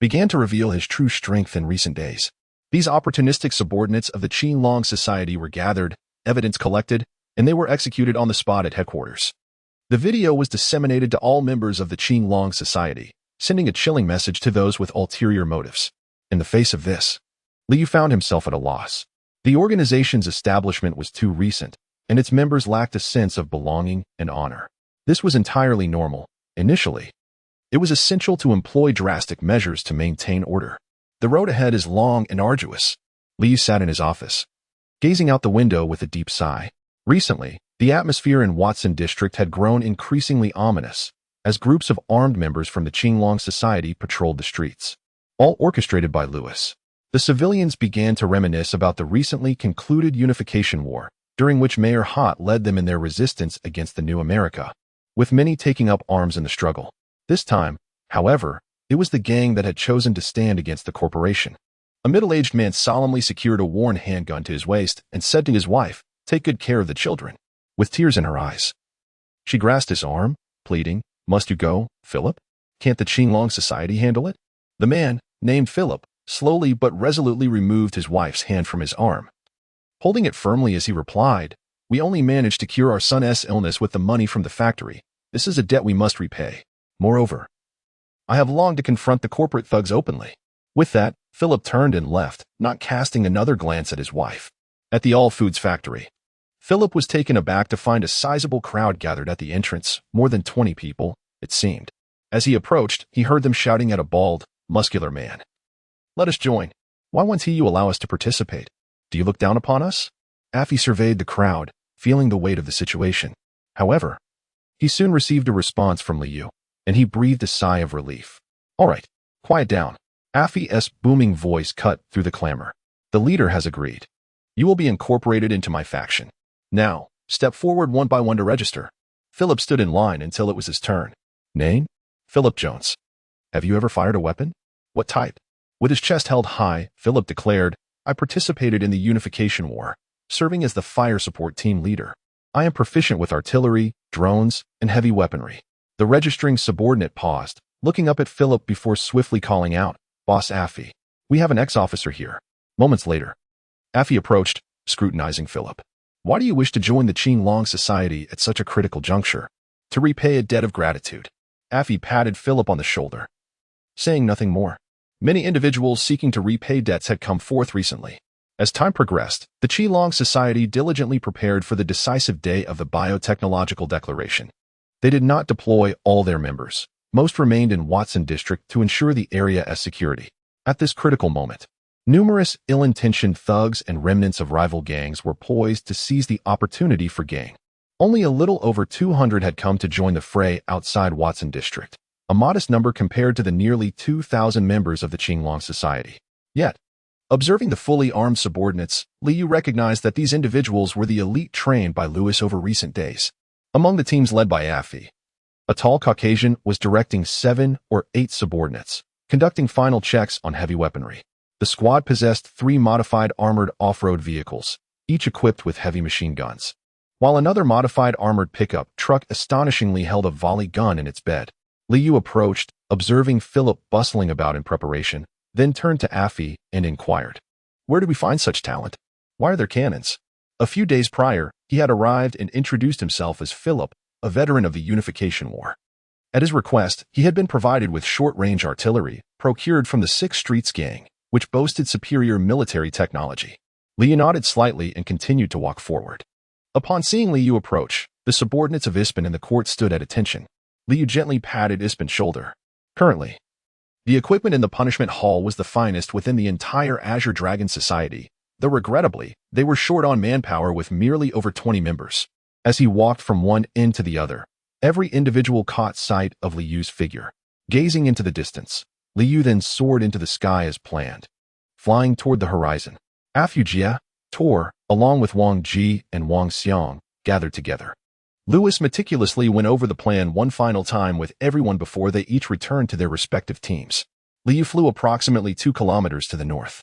began to reveal his true strength in recent days. These opportunistic subordinates of the Qinglong Society were gathered, evidence collected, and they were executed on the spot at headquarters. The video was disseminated to all members of the Qinglong Society, sending a chilling message to those with ulterior motives. In the face of this, Liu found himself at a loss. The organization's establishment was too recent, and its members lacked a sense of belonging and honor. This was entirely normal. Initially, it was essential to employ drastic measures to maintain order. The road ahead is long and arduous. Liu sat in his office, gazing out the window with a deep sigh. Recently, the atmosphere in Watson District had grown increasingly ominous, as groups of armed members from the Qinglong Society patrolled the streets, all orchestrated by Lewis. The civilians began to reminisce about the recently concluded Unification War, during which Mayor Hott led them in their resistance against the New America, with many taking up arms in the struggle. This time, however, it was the gang that had chosen to stand against the corporation. A middle-aged man solemnly secured a worn handgun to his waist and said to his wife, "Take good care of the children," with tears in her eyes. She grasped his arm, pleading, "Must you go, Philip? Can't the Qinglong Society handle it?" The man, named Philip, slowly but resolutely removed his wife's hand from his arm, holding it firmly as he replied, "We only managed to cure our son's illness with the money from the factory. This is a debt we must repay. Moreover, I have longed to confront the corporate thugs openly." With that, Philip turned and left, not casting another glance at his wife. At the All Foods factory, Philip was taken aback to find a sizable crowd gathered at the entrance, more than 20 people, it seemed. As he approached, he heard them shouting at a bald, muscular man. "Let us join. Why won't you allow us to participate? Do you look down upon us?" Affy surveyed the crowd, feeling the weight of the situation. However, he soon received a response from Liu, and he breathed a sigh of relief. "All right, quiet down." Affy's booming voice cut through the clamor. "The leader has agreed. You will be incorporated into my faction. Now, step forward one by one to register. Philip stood in line until it was his turn. Name? Philip Jones. Have you ever fired a weapon? What type? With his chest held high, Philip declared, I participated in the Unification War, serving as the fire support team leader. I am proficient with artillery, drones, and heavy weaponry. The registering subordinate paused, looking up at Philip before swiftly calling out, Boss Affy, we have an ex-officer here. Moments later, Affy approached, scrutinizing Philip. Why do you wish to join the Qinglong Society at such a critical juncture? To repay a debt of gratitude. Affy patted Philip on the shoulder, saying nothing more. Many individuals seeking to repay debts had come forth recently. As time progressed, the Qinglong Society diligently prepared for the decisive day of the Biotechnological Declaration. They did not deploy all their members. Most remained in Watson District to ensure the area as security. At this critical moment, numerous ill-intentioned thugs and remnants of rival gangs were poised to seize the opportunity for gain. Only a little over 200 had come to join the fray outside Watson District, a modest number compared to the nearly 2,000 members of the Qinglong Society. Yet, observing the fully armed subordinates, Liu recognized that these individuals were the elite trained by Lewis over recent days. Among the teams led by Affy, a tall Caucasian was directing 7 or 8 subordinates, conducting final checks on heavy weaponry. The squad possessed 3 modified armored off-road vehicles, each equipped with heavy machine guns, while another modified armored pickup truck astonishingly held a volley gun in its bed. Liu approached, observing Philip bustling about in preparation, then turned to Affy and inquired, Where do we find such talent? Why are there cannons? A few days prior, he had arrived and introduced himself as Philip, a veteran of the Unification War. At his request, he had been provided with short-range artillery, procured from the 6th Streets gang, which boasted superior military technology. Liu nodded slightly and continued to walk forward. Upon seeing Liu approach, the subordinates of Ispin in the court stood at attention. Liu gently patted Ispin's shoulder. Currently, the equipment in the punishment hall was the finest within the entire Azure Dragon Society, though regrettably, they were short on manpower with merely over 20 members. As he walked from one end to the other, every individual caught sight of Liu's figure. Gazing into the distance, Liu then soared into the sky as planned, flying toward the horizon. Afu Jia, Tor, along with Wang Ji and Wang Xiang, gathered together. Lewis meticulously went over the plan one final time with everyone before they each returned to their respective teams. Liu flew approximately 2 kilometers to the north,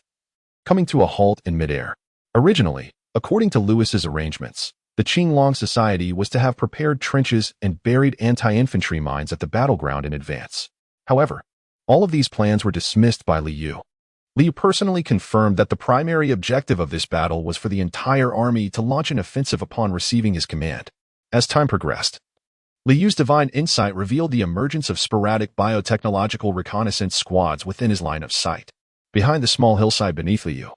coming to a halt in midair. Originally, according to Lewis's arrangements, the Qinglong Society was to have prepared trenches and buried anti-infantry mines at the battleground in advance. However, all of these plans were dismissed by Liu. Liu personally confirmed that the primary objective of this battle was for the entire army to launch an offensive upon receiving his command. As time progressed, Liu's divine insight revealed the emergence of sporadic biotechnological reconnaissance squads within his line of sight. Behind the small hillside beneath Liu,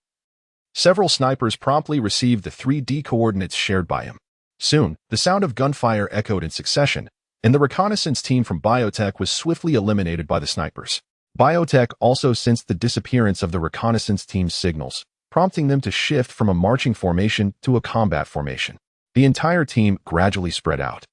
several snipers promptly received the 3D coordinates shared by him. Soon, the sound of gunfire echoed in succession, and the reconnaissance team from Biotech was swiftly eliminated by the snipers. Biotech also sensed the disappearance of the reconnaissance team's signals, prompting them to shift from a marching formation to a combat formation. The entire team gradually spread out,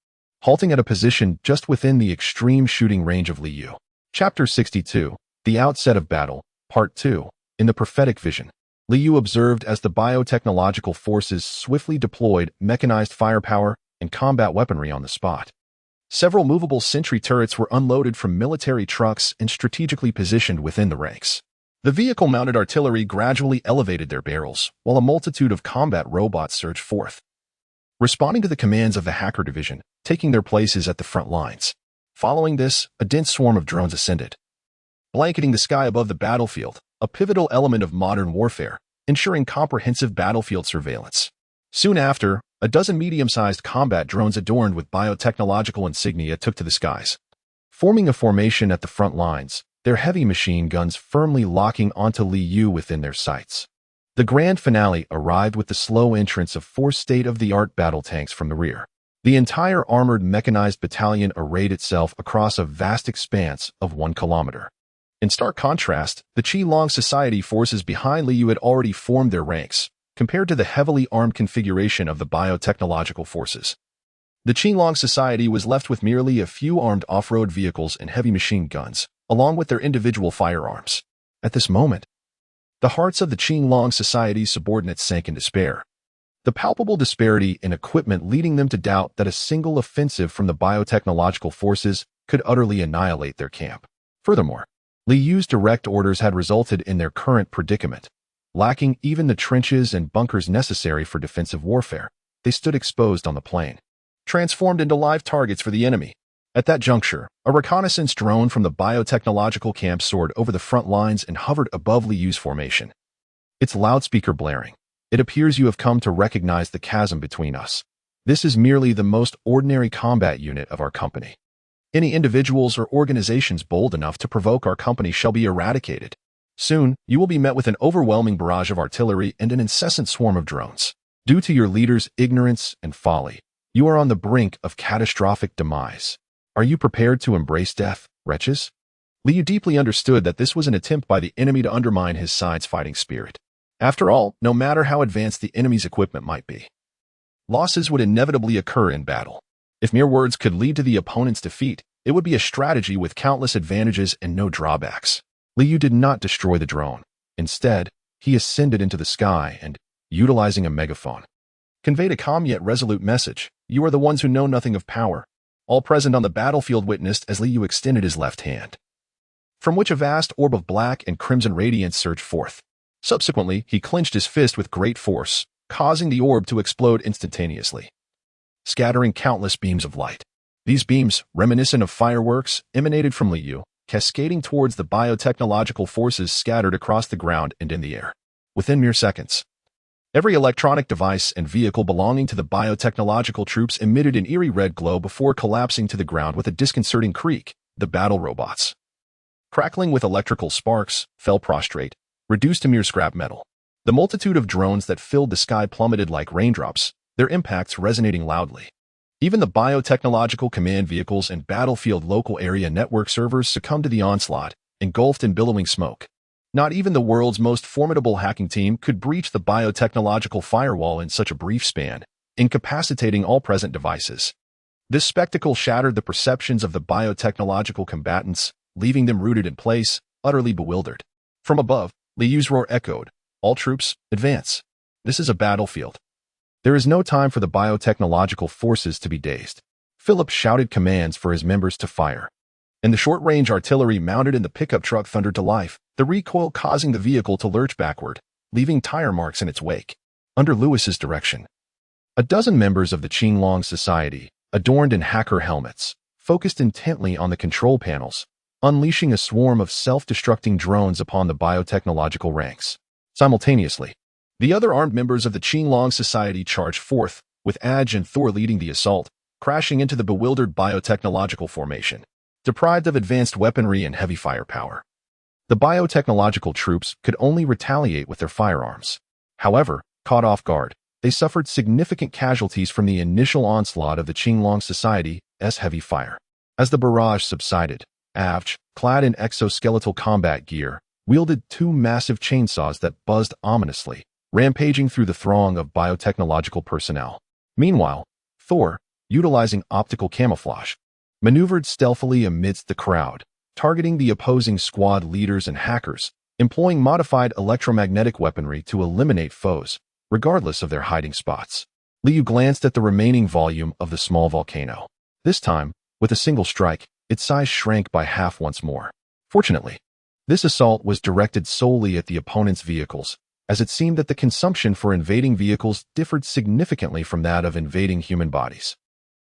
halting at a position just within the extreme shooting range of Liu. Chapter 62, The Outset of Battle, Part 2. In the prophetic vision, Liu observed as the biotechnological forces swiftly deployed mechanized firepower and combat weaponry on the spot. Several movable sentry turrets were unloaded from military trucks and strategically positioned within the ranks. The vehicle-mounted artillery gradually elevated their barrels, while a multitude of combat robots surged forth, responding to the commands of the hacker division, taking their places at the front lines. Following this, a dense swarm of drones ascended, blanketing the sky above the battlefield, a pivotal element of modern warfare, ensuring comprehensive battlefield surveillance. Soon after, a dozen medium-sized combat drones adorned with biotechnological insignia took to the skies, forming a formation at the front lines, their heavy machine guns firmly locking onto Liu within their sights. The grand finale arrived with the slow entrance of 4 state-of-the-art battle tanks from the rear. The entire armored mechanized battalion arrayed itself across a vast expanse of 1 kilometer. In stark contrast, the Qinglong Society forces behind Liu had already formed their ranks, compared to the heavily armed configuration of the biotechnological forces. The Qinglong Society was left with merely a few armed off-road vehicles and heavy machine guns, along with their individual firearms. At this moment, The hearts of the Qinglong Society's subordinates sank in despair, the palpable disparity in equipment leading them to doubt that a single offensive from the biotechnological forces could utterly annihilate their camp. Furthermore, Li Yu's direct orders had resulted in their current predicament. Lacking even the trenches and bunkers necessary for defensive warfare, they stood exposed on the plain, transformed into live targets for the enemy. At that juncture, a reconnaissance drone from the biotechnological camp soared over the front lines and hovered above Li Yu's formation. Its loudspeaker blaring. It appears you have come to recognize the chasm between us. This is merely the most ordinary combat unit of our company. Any individuals or organizations bold enough to provoke our company shall be eradicated. Soon, you will be met with an overwhelming barrage of artillery and an incessant swarm of drones. Due to your leader's ignorance and folly, you are on the brink of catastrophic demise. Are you prepared to embrace death, wretches? Li Yu deeply understood that this was an attempt by the enemy to undermine his side's fighting spirit. After all, no matter how advanced the enemy's equipment might be, losses would inevitably occur in battle. If mere words could lead to the opponent's defeat, it would be a strategy with countless advantages and no drawbacks. Li Yu did not destroy the drone. Instead, he ascended into the sky and, utilizing a megaphone, conveyed a calm yet resolute message. You are the ones who know nothing of power. All present on the battlefield witnessed as Li Yu extended his left hand, from which a vast orb of black and crimson radiance surged forth. Subsequently, he clenched his fist with great force, causing the orb to explode instantaneously, scattering countless beams of light. These beams, reminiscent of fireworks, emanated from Li Yu, cascading towards the biotechnological forces scattered across the ground and in the air. Within mere seconds, every electronic device and vehicle belonging to the biotechnological troops emitted an eerie red glow before collapsing to the ground with a disconcerting creak. The battle robots, crackling with electrical sparks, fell prostrate, reduced to mere scrap metal. The multitude of drones that filled the sky plummeted like raindrops, their impacts resonating loudly. Even the biotechnological command vehicles and battlefield local area network servers succumbed to the onslaught, engulfed in billowing smoke. Not even the world's most formidable hacking team could breach the biotechnological firewall in such a brief span, incapacitating all present devices. This spectacle shattered the perceptions of the biotechnological combatants, leaving them rooted in place, utterly bewildered. From above, Li Yu's roar echoed, "All troops, advance. This is a battlefield." There is no time for the biotechnological forces to be dazed. Philip shouted commands for his members to fire, and the short-range artillery mounted in the pickup truck thundered to life, the recoil causing the vehicle to lurch backward, leaving tire marks in its wake. Under Lewis's direction, a dozen members of the Qinglong Society, adorned in hacker helmets, focused intently on the control panels, unleashing a swarm of self-destructing drones upon the biotechnological ranks. Simultaneously, the other armed members of the Qinglong Society charged forth, with Adge and Thor leading the assault, crashing into the bewildered biotechnological formation, deprived of advanced weaponry and heavy firepower. The biotechnological troops could only retaliate with their firearms. However, caught off guard, they suffered significant casualties from the initial onslaught of the Qinglong Society's heavy fire. As the barrage subsided, Adge, clad in exoskeletal combat gear, wielded two massive chainsaws that buzzed ominously, rampaging through the throng of biotechnological personnel. Meanwhile, Thor, utilizing optical camouflage, maneuvered stealthily amidst the crowd, targeting the opposing squad leaders and hackers, employing modified electromagnetic weaponry to eliminate foes, regardless of their hiding spots. Li Yu glanced at the remaining volume of the small volcano. This time, with a single strike, its size shrank by half once more. Fortunately, this assault was directed solely at the opponent's vehicles, as it seemed that the consumption for invading vehicles differed significantly from that of invading human bodies.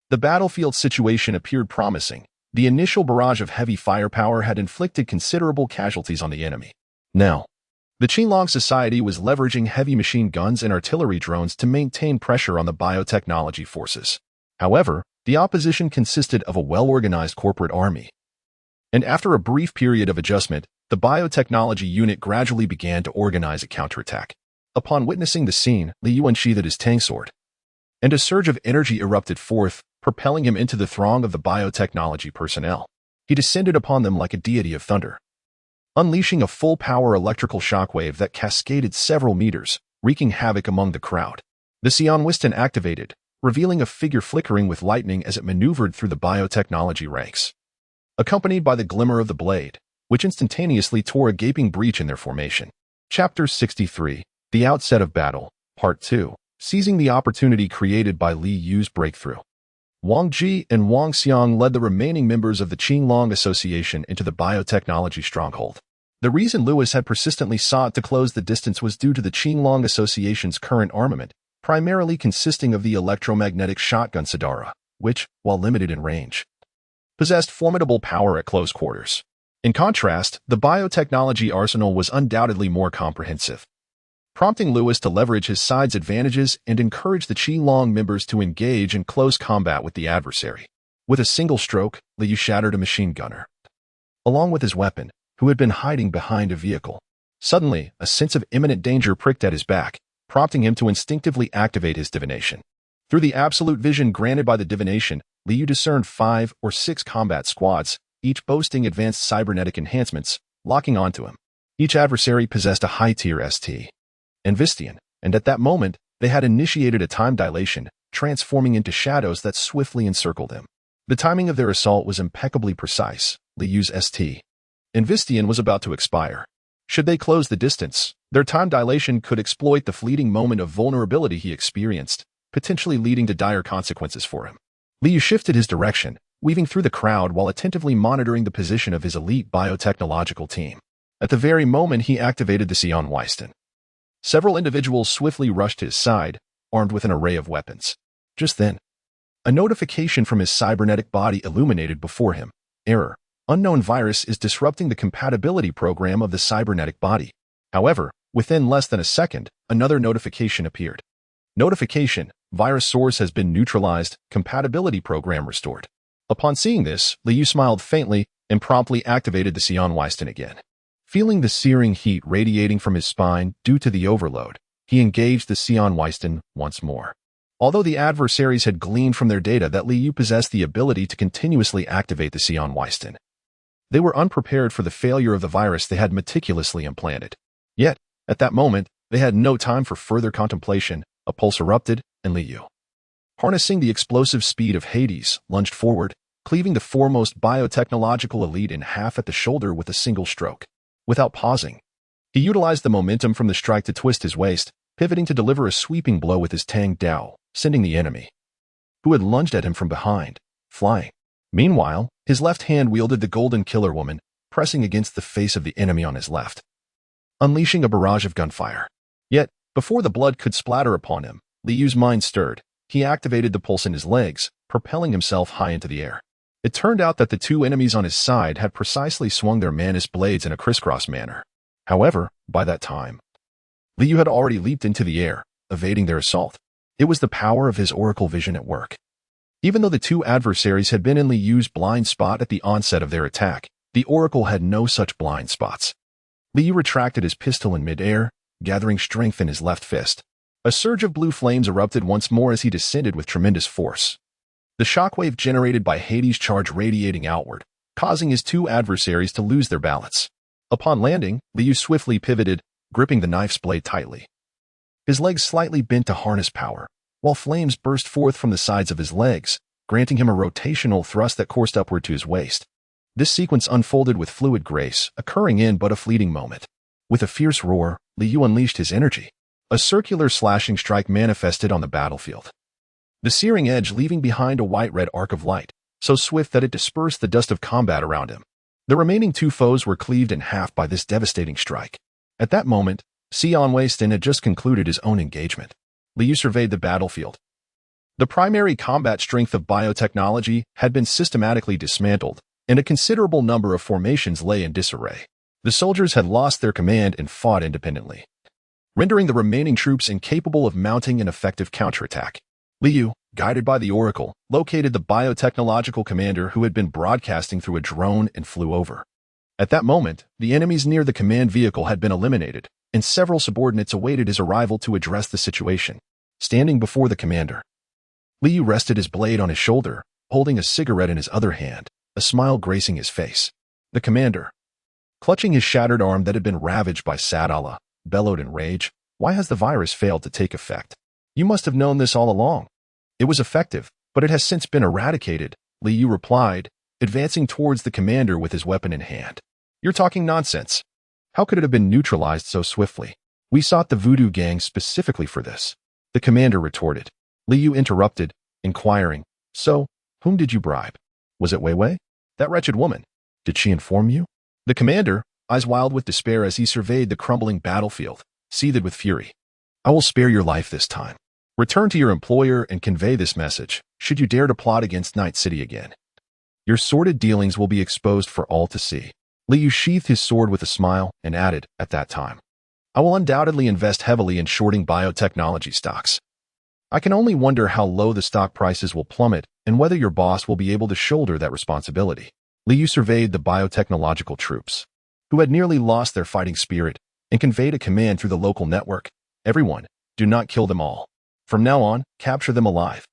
The battlefield situation appeared promising. The initial barrage of heavy firepower had inflicted considerable casualties on the enemy. Now, the Qinglong Society was leveraging heavy machine guns and artillery drones to maintain pressure on the biotechnology forces. However, the opposition consisted of a well-organized corporate army. And after a brief period of adjustment, the biotechnology unit gradually began to organize a counterattack. Upon witnessing the scene, Li Yu unsheathed his tang sword, and a surge of energy erupted forth, propelling him into the throng of the biotechnology personnel. He descended upon them like a deity of thunder, unleashing a full-power electrical shockwave that cascaded several meters, wreaking havoc among the crowd. The Sion Wiston activated, revealing a figure flickering with lightning as it maneuvered through the biotechnology ranks, accompanied by the glimmer of the blade, which instantaneously tore a gaping breach in their formation. Chapter 63, The Outset of Battle, Part 2, Seizing the Opportunity Created by Li Yu's Breakthrough. Wang Ji and Wang Xiang led the remaining members of the Qinglong Association into the biotechnology stronghold. The reason Lewis had persistently sought to close the distance was due to the Qinglong Association's current armament, primarily consisting of the electromagnetic shotgun Sadara, which, while limited in range, possessed formidable power at close quarters. In contrast, the biotechnology arsenal was undoubtedly more comprehensive, prompting Lewis to leverage his side's advantages and encourage the Qinglong members to engage in close combat with the adversary. With a single stroke, Liu shattered a machine gunner, along with his weapon, who had been hiding behind a vehicle. Suddenly, a sense of imminent danger pricked at his back, prompting him to instinctively activate his divination. Through the absolute vision granted by the divination, Liu discerned 5 or 6 combat squads, each boasting advanced cybernetic enhancements, locking onto him. Each adversary possessed a high-tier ST and Vistian, and at that moment, they had initiated a time dilation, transforming into shadows that swiftly encircled him. The timing of their assault was impeccably precise. Liu's ST and Vistian was about to expire. Should they close the distance, their time dilation could exploit the fleeting moment of vulnerability he experienced, potentially leading to dire consequences for him. Liu shifted his direction, weaving through the crowd while attentively monitoring the position of his elite biotechnological team. At the very moment he activated the Sion Weiston, several individuals swiftly rushed to his side, armed with an array of weapons. Just then, a notification from his cybernetic body illuminated before him. Error. Unknown virus is disrupting the compatibility program of the cybernetic body. However, within less than a second, another notification appeared. Notification. Virus source has been neutralized. Compatibility program restored. Upon seeing this, Liu smiled faintly and promptly activated the Sion Weiston again. Feeling the searing heat radiating from his spine due to the overload, he engaged the Sion Weiston once more. Although the adversaries had gleaned from their data that Liu possessed the ability to continuously activate the Sion Weiston, they were unprepared for the failure of the virus they had meticulously implanted. Yet, at that moment, they had no time for further contemplation. A pulse erupted, and Liu, harnessing the explosive speed of Hades, lunged forward, cleaving the foremost biotechnological elite in half at the shoulder with a single stroke. Without pausing, he utilized the momentum from the strike to twist his waist, pivoting to deliver a sweeping blow with his Tang Dao, sending the enemy, who had lunged at him from behind, flying. Meanwhile, his left hand wielded the Golden Killer Woman, pressing against the face of the enemy on his left, unleashing a barrage of gunfire. Yet, before the blood could splatter upon him, Liu's mind stirred. He activated the pulse in his legs, propelling himself high into the air. It turned out that the two enemies on his side had precisely swung their Manus blades in a crisscross manner. However, by that time, Liu had already leaped into the air, evading their assault. It was the power of his oracle vision at work. Even though the two adversaries had been in Liu's blind spot at the onset of their attack, the oracle had no such blind spots. Liu retracted his pistol in midair, gathering strength in his left fist. A surge of blue flames erupted once more as he descended with tremendous force, the shockwave generated by Hades' charge radiating outward, causing his two adversaries to lose their balance. Upon landing, Liu swiftly pivoted, gripping the knife's blade tightly. His legs slightly bent to harness power, while flames burst forth from the sides of his legs, granting him a rotational thrust that coursed upward to his waist. This sequence unfolded with fluid grace, occurring in but a fleeting moment. With a fierce roar, Liu unleashed his energy. A circular slashing strike manifested on the battlefield, the searing edge leaving behind a white-red arc of light, so swift that it dispersed the dust of combat around him. The remaining two foes were cleaved in half by this devastating strike. At that moment, Sion Weiston had just concluded his own engagement. Liu surveyed the battlefield. The primary combat strength of biotechnology had been systematically dismantled, and a considerable number of formations lay in disarray. The soldiers had lost their command and fought independently, rendering the remaining troops incapable of mounting an effective counterattack. Liu, guided by the oracle, located the biotechnological commander who had been broadcasting through a drone and flew over. At that moment, the enemies near the command vehicle had been eliminated, and several subordinates awaited his arrival to address the situation. Standing before the commander, Liu rested his blade on his shoulder, holding a cigarette in his other hand, a smile gracing his face. The commander, clutching his shattered arm that had been ravaged by Sadala, bellowed in rage. Why has the virus failed to take effect? You must have known this all along. It was effective, but it has since been eradicated, Liu replied, advancing towards the commander with his weapon in hand. You're talking nonsense. How could it have been neutralized so swiftly? We sought the voodoo gang specifically for this. The commander retorted. Liu interrupted, inquiring, so, whom did you bribe? Was it Wei Wei? That wretched woman. Did she inform you? The commander, eyes wild with despair as he surveyed the crumbling battlefield, seethed with fury. I will spare your life this time. Return to your employer and convey this message, should you dare to plot against Night City again. Your sordid dealings will be exposed for all to see. Liu sheathed his sword with a smile and added, at that time, I will undoubtedly invest heavily in shorting biotechnology stocks. I can only wonder how low the stock prices will plummet and whether your boss will be able to shoulder that responsibility. Liu surveyed the biotechnological troops, who had nearly lost their fighting spirit, and conveyed a command through the local network. Everyone, do not kill them all. From now on, capture them alive.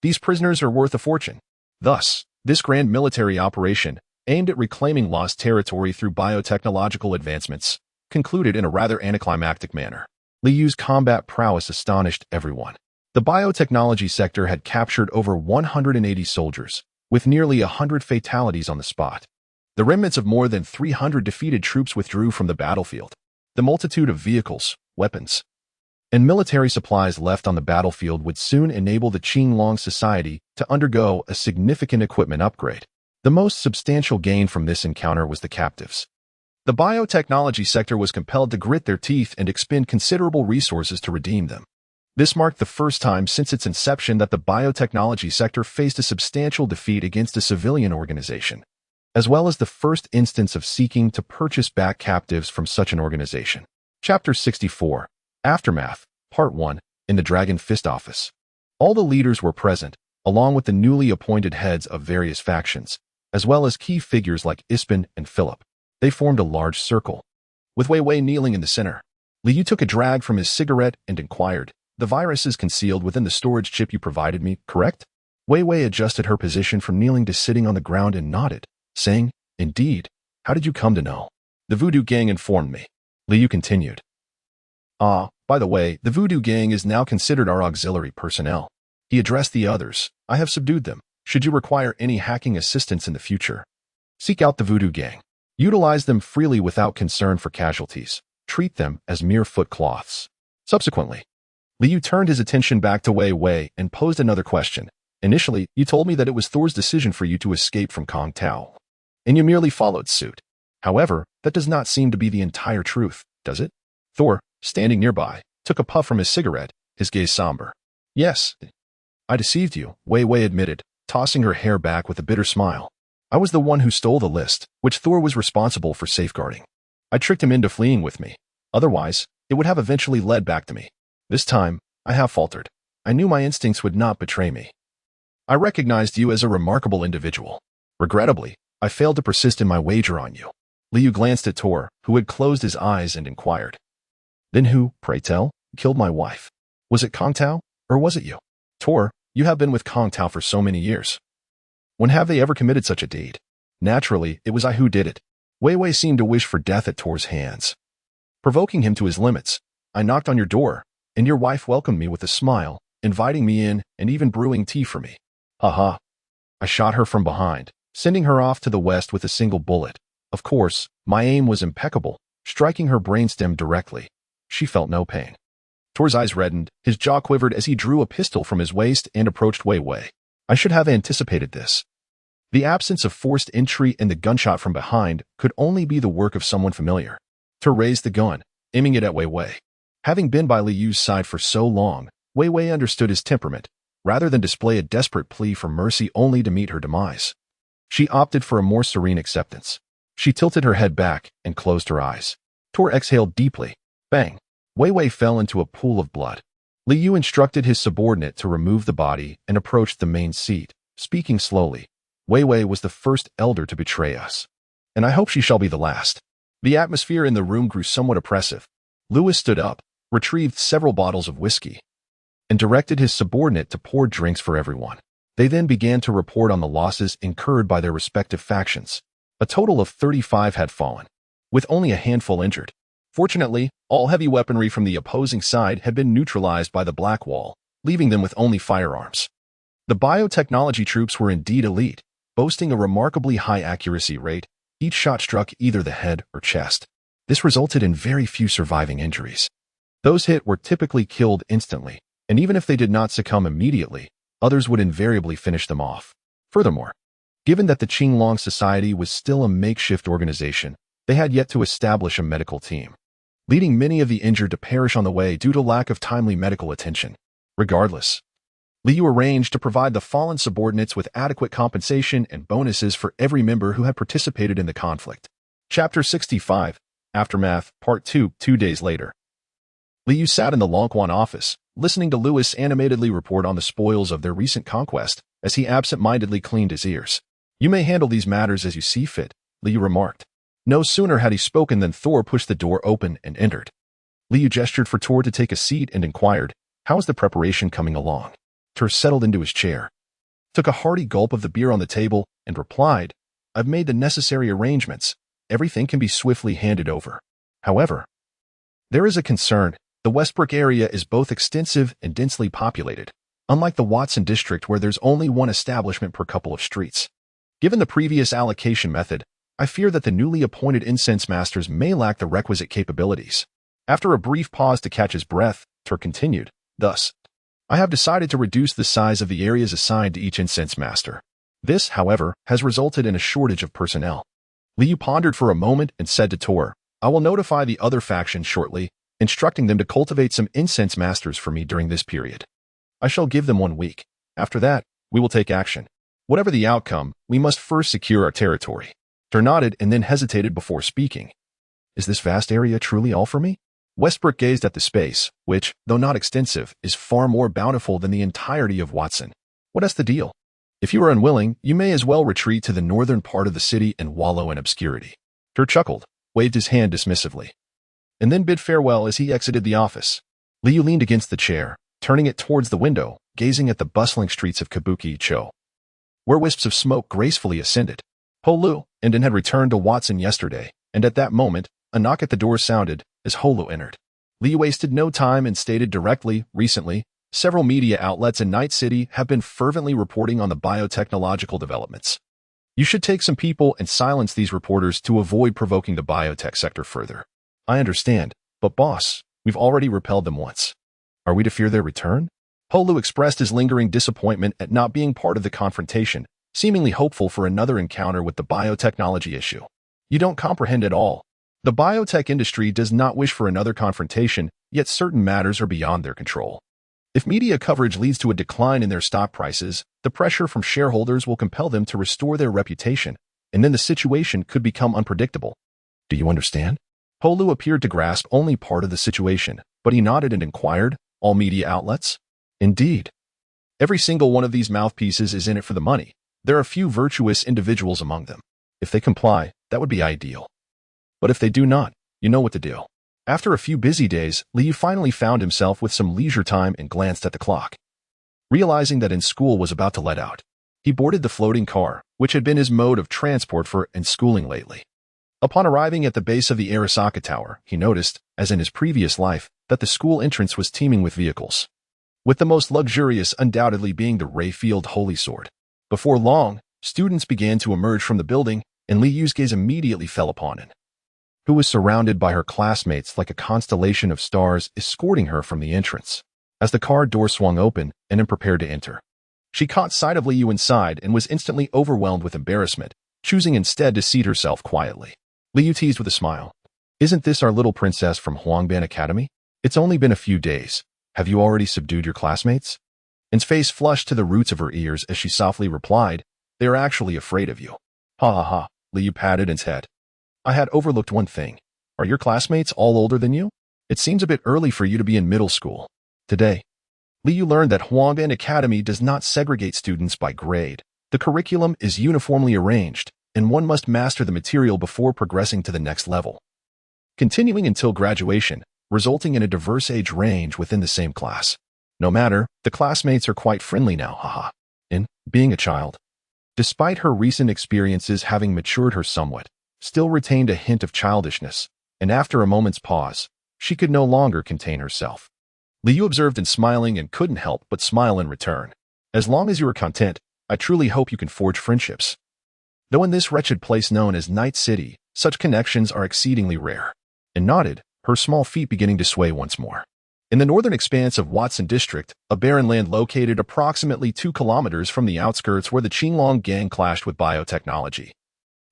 These prisoners are worth a fortune. Thus, this grand military operation, aimed at reclaiming lost territory through biotechnological advancements, concluded in a rather anticlimactic manner. Liu's combat prowess astonished everyone. The biotechnology sector had captured over 180 soldiers, with nearly 100 fatalities on the spot. The remnants of more than 300 defeated troops withdrew from the battlefield. The multitude of vehicles, weapons, and military supplies left on the battlefield would soon enable the Qinglong society to undergo a significant equipment upgrade. The most substantial gain from this encounter was the captives. The biotechnology sector was compelled to grit their teeth and expend considerable resources to redeem them. This marked the first time since its inception that the biotechnology sector faced a substantial defeat against a civilian organization, as well as the first instance of seeking to purchase back captives from such an organization. Chapter 64, Aftermath, Part 1, in the Dragon Fist office. All the leaders were present, along with the newly appointed heads of various factions, as well as key figures like Ispin and Philip. They formed a large circle, with Wei Wei kneeling in the center. Liu took a drag from his cigarette and inquired, the virus is concealed within the storage chip you provided me, correct? Wei Wei adjusted her position from kneeling to sitting on the ground and nodded, saying, indeed. How did you come to know? The voodoo gang informed me. Liu continued. By the way, the voodoo gang is now considered our auxiliary personnel. He addressed the others. I have subdued them. Should you require any hacking assistance in the future, seek out the voodoo gang. Utilize them freely without concern for casualties. Treat them as mere footcloths. Subsequently, Liu turned his attention back to Wei Wei and posed another question. Initially, you told me that it was Thor's decision for you to escape from Kong Tao, and you merely followed suit. However, that does not seem to be the entire truth, does it? Thor, standing nearby, took a puff from his cigarette, his gaze somber. Yes, I deceived you, Wei Wei admitted, tossing her hair back with a bitter smile. I was the one who stole the list, which Thor was responsible for safeguarding. I tricked him into fleeing with me. Otherwise, it would have eventually led back to me. This time, I have faltered. I knew my instincts would not betray me. I recognized you as a remarkable individual. Regrettably, I failed to persist in my wager on you. Liu glanced at Thor, who had closed his eyes and inquired. Then who, pray tell, killed my wife? Was it Kong Tao, or was it you? Thor, you have been with Kong Tao for so many years. When have they ever committed such a deed? Naturally, it was I who did it. Wei Wei seemed to wish for death at Thor's hands. Provoking him to his limits, I knocked on your door, and your wife welcomed me with a smile, inviting me in and even brewing tea for me. Ha. I shot her from behind, sending her off to the west with a single bullet. Of course, my aim was impeccable, striking her brainstem directly. She felt no pain. Thor's eyes reddened, his jaw quivered as he drew a pistol from his waist and approached Wei Wei. I should have anticipated this. The absence of forced entry and the gunshot from behind could only be the work of someone familiar. Thor raised the gun, aiming it at Wei Wei. Having been by Liu's side for so long, Wei Wei understood his temperament, rather than display a desperate plea for mercy only to meet her demise. She opted for a more serene acceptance. She tilted her head back and closed her eyes. Thor exhaled deeply. Bang! Wei Wei fell into a pool of blood. Liu instructed his subordinate to remove the body and approached the main seat, speaking slowly. Wei Wei was the first elder to betray us, and I hope she shall be the last. The atmosphere in the room grew somewhat oppressive. Lewis stood up, retrieved several bottles of whiskey, and directed his subordinate to pour drinks for everyone. They then began to report on the losses incurred by their respective factions. A total of 35 had fallen, with only a handful injured. Fortunately, all heavy weaponry from the opposing side had been neutralized by the Black Wall, leaving them with only firearms. The biotechnology troops were indeed elite, boasting a remarkably high accuracy rate. Each shot struck either the head or chest. This resulted in very few surviving injuries. Those hit were typically killed instantly, and even if they did not succumb immediately, others would invariably finish them off. Furthermore, given that the Qinglong Society was still a makeshift organization, they had yet to establish a medical team, leading many of the injured to perish on the way due to lack of timely medical attention. Regardless, Liu arranged to provide the fallen subordinates with adequate compensation and bonuses for every member who had participated in the conflict. Chapter 65, Aftermath, Part 2, 2 days later. Liu sat in the Longquan office, listening to Lewis animatedly report on the spoils of their recent conquest as he absent-mindedly cleaned his ears. You may handle these matters as you see fit, Liu remarked. No sooner had he spoken than Thor pushed the door open and entered. Liu gestured for Tor to take a seat and inquired, how is the preparation coming along? Tor settled into his chair, took a hearty gulp of the beer on the table, and replied, I've made the necessary arrangements. Everything can be swiftly handed over. However, there is a concern. The Westbrook area is both extensive and densely populated, unlike the Watson district where there's only one establishment per couple of streets. Given the previous allocation method, I fear that the newly appointed incense masters may lack the requisite capabilities. After a brief pause to catch his breath, Tur continued, Thus, I have decided to reduce the size of the areas assigned to each incense master. This, however, has resulted in a shortage of personnel. Liu pondered for a moment and said to Tor, I will notify the other factions shortly, instructing them to cultivate some incense masters for me during this period. I shall give them 1 week. After that, we will take action. Whatever the outcome, we must first secure our territory. Tur nodded and then hesitated before speaking. Is this vast area truly all for me? Westbrook gazed at the space, which, though not extensive, is far more bountiful than the entirety of Watson. What's the deal? If you are unwilling, you may as well retreat to the northern part of the city and wallow in obscurity. Tur chuckled, waved his hand dismissively, and then bid farewell as he exited the office. Liu leaned against the chair, turning it towards the window, gazing at the bustling streets of Kabuki-cho, where wisps of smoke gracefully ascended. Holu and had returned to Watson yesterday, and at that moment, a knock at the door sounded as Holu entered. Liu wasted no time and stated directly, recently, several media outlets in Night City have been fervently reporting on the biotechnological developments. You should take some people and silence these reporters to avoid provoking the biotech sector further. I understand, but boss, we've already repelled them once. Are we to fear their return? Holu expressed his lingering disappointment at not being part of the confrontation, seemingly hopeful for another encounter with the biotechnology issue. You don't comprehend at all. The biotech industry does not wish for another confrontation, yet certain matters are beyond their control. If media coverage leads to a decline in their stock prices, the pressure from shareholders will compel them to restore their reputation, and then the situation could become unpredictable. Do you understand? Holu appeared to grasp only part of the situation, but he nodded and inquired, all media outlets? Indeed. Every single one of these mouthpieces is in it for the money. There are few virtuous individuals among them. If they comply, that would be ideal. But if they do not, you know what to do. After a few busy days, Liu finally found himself with some leisure time and glanced at the clock. Realizing that in school was about to let out, he boarded the floating car, which had been his mode of transport for in schooling lately. Upon arriving at the base of the Arasaka Tower, he noticed, as in his previous life, that the school entrance was teeming with vehicles, with the most luxurious undoubtedly being the Rayfield Holy Sword. Before long, students began to emerge from the building, and Liu's gaze immediately fell upon it, who was surrounded by her classmates like a constellation of stars escorting her from the entrance. As the car door swung open and prepared to enter, she caught sight of Liu inside and was instantly overwhelmed with embarrassment, choosing instead to seat herself quietly. Liu teased with a smile. Isn't this our little princess from Huangban Academy? It's only been a few days. Have you already subdued your classmates? An's face flushed to the roots of her ears as she softly replied, They are actually afraid of you. Ha ha ha, Liu patted An's head. I had overlooked one thing. Are your classmates all older than you? It seems a bit early for you to be in middle school. Today, Liu learned that Huangban Academy does not segregate students by grade. The curriculum is uniformly arranged, and one must master the material before progressing to the next level, continuing until graduation, resulting in a diverse age range within the same class. No matter, the classmates are quite friendly now, haha. In being a child, despite her recent experiences having matured her somewhat, still retained a hint of childishness, and after a moment's pause, she could no longer contain herself. Liu observed and smiling and couldn't help but smile in return. As long as you are content, I truly hope you can forge friendships. Though in this wretched place known as Night City, such connections are exceedingly rare. and nodded, her small feet beginning to sway once more. In the northern expanse of Watson District, a barren land located approximately 2 kilometers from the outskirts where the Qinglong gang clashed with biotechnology.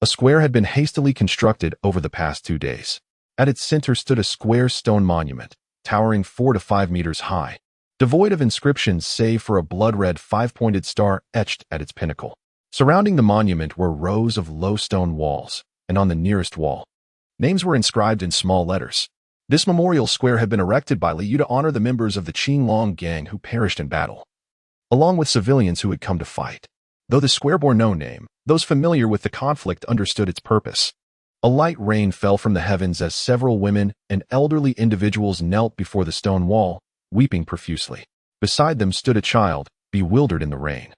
A square had been hastily constructed over the past 2 days. At its center stood a square stone monument, towering 4 to 5 meters high, devoid of inscriptions save for a blood-red 5-pointed star etched at its pinnacle. Surrounding the monument were rows of low stone walls, and on the nearest wall, names were inscribed in small letters. This memorial square had been erected by Liu to honor the members of the Qinglong gang who perished in battle, along with civilians who had come to fight. Though the square bore no name, those familiar with the conflict understood its purpose. A light rain fell from the heavens as several women and elderly individuals knelt before the stone wall, weeping profusely. Beside them stood a child, bewildered in the rain,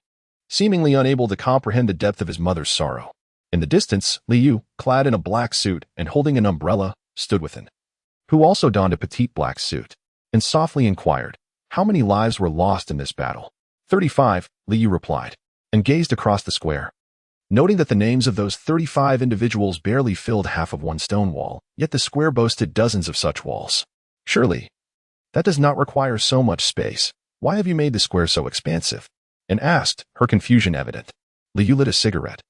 seemingly unable to comprehend the depth of his mother's sorrow. In the distance, Liu, clad in a black suit and holding an umbrella, stood within, who also donned a petite black suit, and softly inquired, how many lives were lost in this battle? 35, Liu replied, and gazed across the square. Noting that the names of those 35 individuals barely filled half of one stone wall, yet the square boasted dozens of such walls. Surely, that does not require so much space. Why have you made the square so expansive? And asked, her confusion evident. Liu lit a cigarette,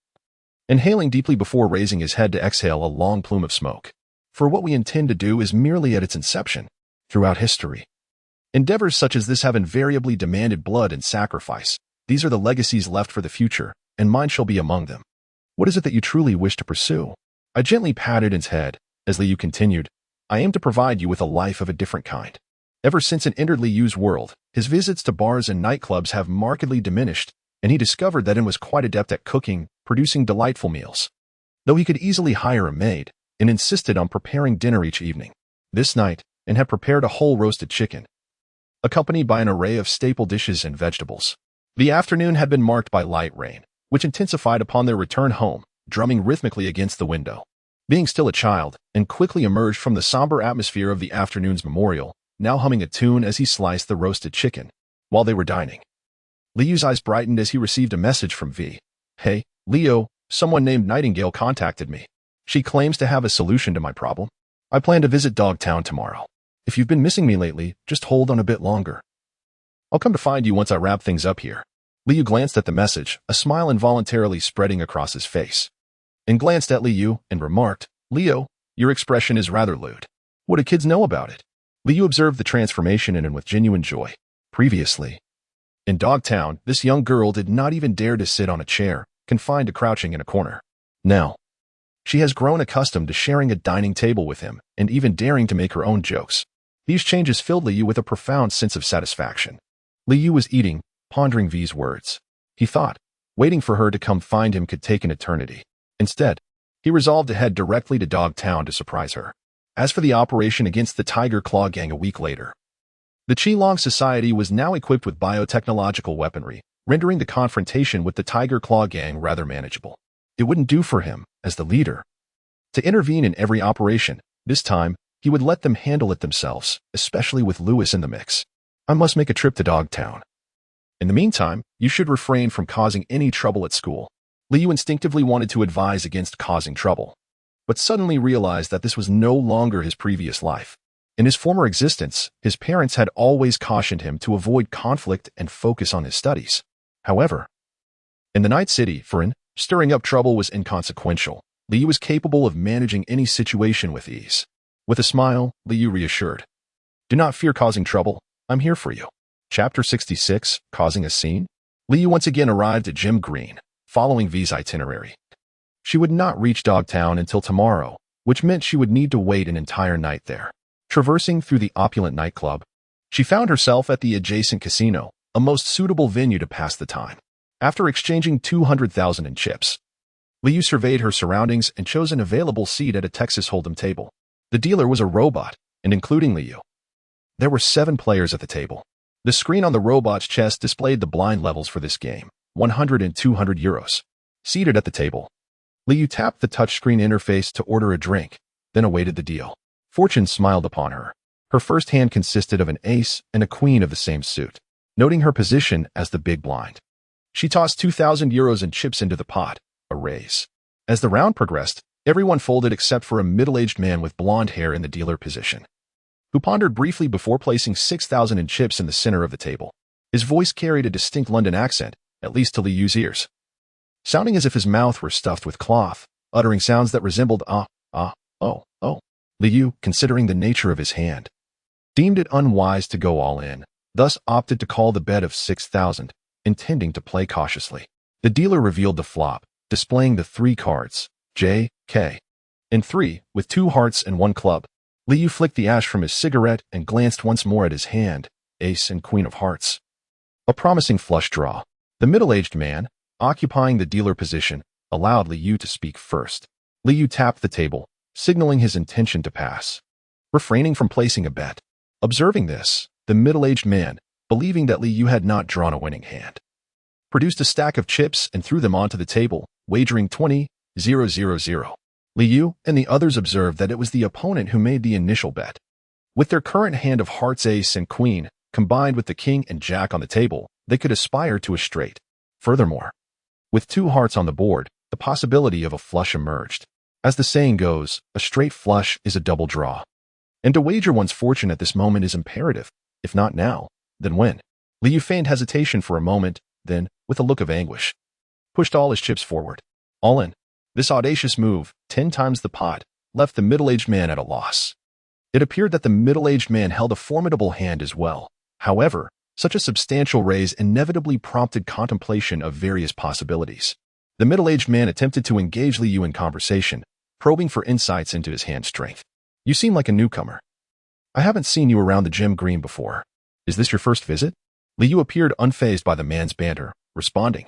inhaling deeply before raising his head to exhale a long plume of smoke. For what we intend to do is merely at its inception. Throughout history, endeavors such as this have invariably demanded blood and sacrifice. These are the legacies left for the future, and mine shall be among them. What is it that you truly wish to pursue? I gently patted his head, as Liu continued, I aim to provide you with a life of a different kind. Ever since it entered Liu's world, his visits to bars and nightclubs have markedly diminished, and he discovered that he was quite adept at cooking, producing delightful meals. Though he could easily hire a maid, and insisted on preparing dinner each evening. This night, and had prepared a whole roasted chicken, accompanied by an array of staple dishes and vegetables. The afternoon had been marked by light rain, which intensified upon their return home, drumming rhythmically against the window. Being still a child, and quickly emerged from the somber atmosphere of the afternoon's memorial, now humming a tune as he sliced the roasted chicken. While they were dining, Liu's eyes brightened as he received a message from V. Hey, Leo, someone named Nightingale contacted me. She claims to have a solution to my problem. I plan to visit Dogtown tomorrow. If you've been missing me lately, just hold on a bit longer. I'll come to find you once I wrap things up here. Liu glanced at the message, a smile involuntarily spreading across his face, and glanced at Liu and remarked, Leo, your expression is rather lewd. What do kids know about it? Liu observed the transformation in him with genuine joy. Previously, in Dogtown, this young girl did not even dare to sit on a chair, confined to crouching in a corner. Now, she has grown accustomed to sharing a dining table with him, and even daring to make her own jokes. These changes filled Liu with a profound sense of satisfaction. Liu was eating, pondering V's words. He thought, waiting for her to come find him could take an eternity. Instead, he resolved to head directly to Dogtown to surprise her. As for the operation against the Tiger Claw gang a week later, the Qilong Society was now equipped with biotechnological weaponry, rendering the confrontation with the Tiger Claw gang rather manageable. It wouldn't do for him, as the leader, to intervene in every operation. This time, he would let them handle it themselves, especially with Lewis in the mix. I must make a trip to Dogtown. In the meantime, you should refrain from causing any trouble at school. Liu instinctively wanted to advise against causing trouble, but suddenly realized that this was no longer his previous life. In his former existence, his parents had always cautioned him to avoid conflict and focus on his studies. However, in the Night City, stirring up trouble was inconsequential. Liu was capable of managing any situation with ease. With a smile, Liu reassured, do not fear causing trouble. I'm here for you. Chapter 66, Causing a Scene? Liu once again arrived at Jim Green, following V's itinerary. She would not reach Dogtown until tomorrow, which meant she would need to wait an entire night there. Traversing through the opulent nightclub, she found herself at the adjacent casino, a most suitable venue to pass the time. After exchanging 200,000 in chips, Liu surveyed her surroundings and chose an available seat at a Texas Hold'em table. The dealer was a robot, and including Liu, there were 7 players at the table. The screen on the robot's chest displayed the blind levels for this game, 100 and 200 euros. Seated at the table, Liu tapped the touchscreen interface to order a drink, then awaited the deal. Fortune smiled upon her. Her first hand consisted of an ace and a queen of the same suit. Noting her position as the big blind, she tossed 2,000 euros in chips into the pot, a raise. As the round progressed, Everyone folded except for a middle-aged man with blonde hair in the dealer position, who pondered briefly before placing 6,000 in chips in the center of the table. His voice carried a distinct London accent, at least to Liyu's ears, sounding as if his mouth were stuffed with cloth, uttering sounds that resembled oh. Liyu, considering the nature of his hand, deemed it unwise to go all in, thus opted to call the bet of 6,000, intending to play cautiously. The dealer revealed the flop, displaying the 3 cards, J, K, and 3, with 2 hearts and 1 club. Liyu flicked the ash from his cigarette and glanced once more at his hand, ace and queen of hearts. A promising flush draw. The middle-aged man, occupying the dealer position, allowed Liyu to speak first. Liyu tapped the table, signaling his intention to pass, refraining from placing a bet. Observing this, the middle-aged man, believing that Liyu had not drawn a winning hand, produced a stack of chips and threw them onto the table, wagering 20,000. Liyu and the others observed that it was the opponent who made the initial bet. With their current hand of hearts ace and queen, combined with the king and jack on the table, they could aspire to a straight. Furthermore, with 2 hearts on the board, the possibility of a flush emerged. As the saying goes, a straight flush is a double draw. And to wager one's fortune at this moment is imperative. If not now, then when? Liyu feigned hesitation for a moment, then, with a look of anguish, pushed all his chips forward. All in. This audacious move, 10 times the pot, left the middle-aged man at a loss. It appeared that the middle-aged man held a formidable hand as well. However, such a substantial raise inevitably prompted contemplation of various possibilities. The middle-aged man attempted to engage Liyu in conversation, probing for insights into his hand strength. You seem like a newcomer. I haven't seen you around the gym green before. Is this your first visit? Liyu appeared unfazed by the man's banter, responding,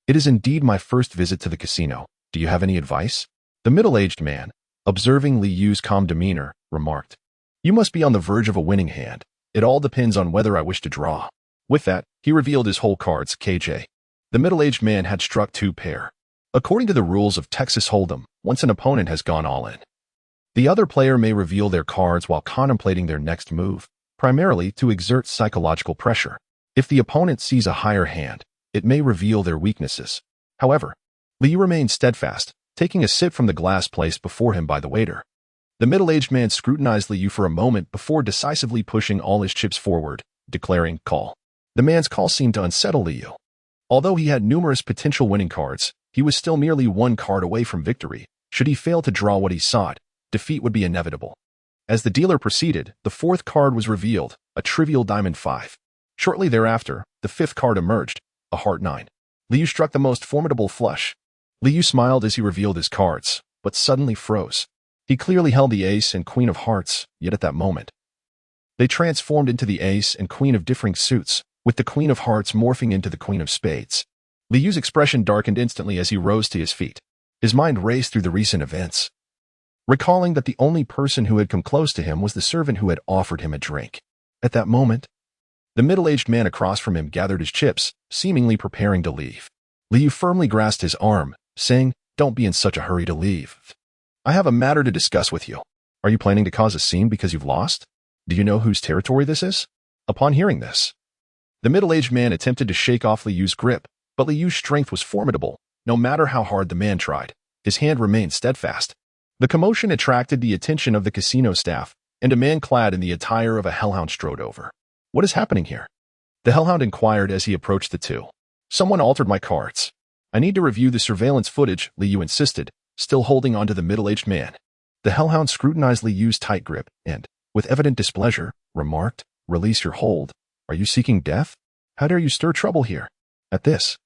It is indeed my first visit to the casino. Do you have any advice? The middle-aged man, observing Liyu's calm demeanor, remarked, You must be on the verge of a winning hand. It all depends on whether I wish to draw. With that, he revealed his whole cards, KJ. The middle-aged man had struck 2 pair. According to the rules of Texas Hold'em, once an opponent has gone all in, the other player may reveal their cards while contemplating their next move, primarily to exert psychological pressure. If the opponent sees a higher hand, it may reveal their weaknesses. However, Liyu remained steadfast, taking a sip from the glass placed before him by the waiter. The middle-aged man scrutinized Liyu for a moment before decisively pushing all his chips forward, declaring, Call. The man's call seemed to unsettle Liyu. Although he had numerous potential winning cards, he was still merely 1 card away from victory. Should he fail to draw what he sought, defeat would be inevitable. As the dealer proceeded, the 4th card was revealed, a trivial diamond 5. Shortly thereafter, the 5th card emerged, a heart 9. Liyu struck the most formidable flush. Liyu smiled as he revealed his cards, but suddenly froze. He clearly held the ace and queen of hearts, yet at that moment, they transformed into the ace and queen of differing suits, with the queen of hearts morphing into the queen of spades. Liyu's expression darkened instantly as he rose to his feet. His mind raced through the recent events, recalling that the only person who had come close to him was the servant who had offered him a drink. At that moment, the middle-aged man across from him gathered his chips, seemingly preparing to leave. Liyu firmly grasped his arm, saying, Don't be in such a hurry to leave. I have a matter to discuss with you. Are you planning to cause a scene because you've lost? Do you know whose territory this is? Upon hearing this, the middle-aged man attempted to shake off Liyu's grip, but Liyu's strength was formidable. No matter how hard the man tried, his hand remained steadfast. The commotion attracted the attention of the casino staff, and a man clad in the attire of a hellhound strode over. What is happening here? The hellhound inquired as he approached the two. Someone altered my cards. I need to review the surveillance footage, Liyu insisted, still holding onto the middle-aged man. The hellhound scrutinized Liyu's tight grip and, with evident displeasure, remarked, Release your hold. Are you seeking death? How dare you stir trouble here? At this,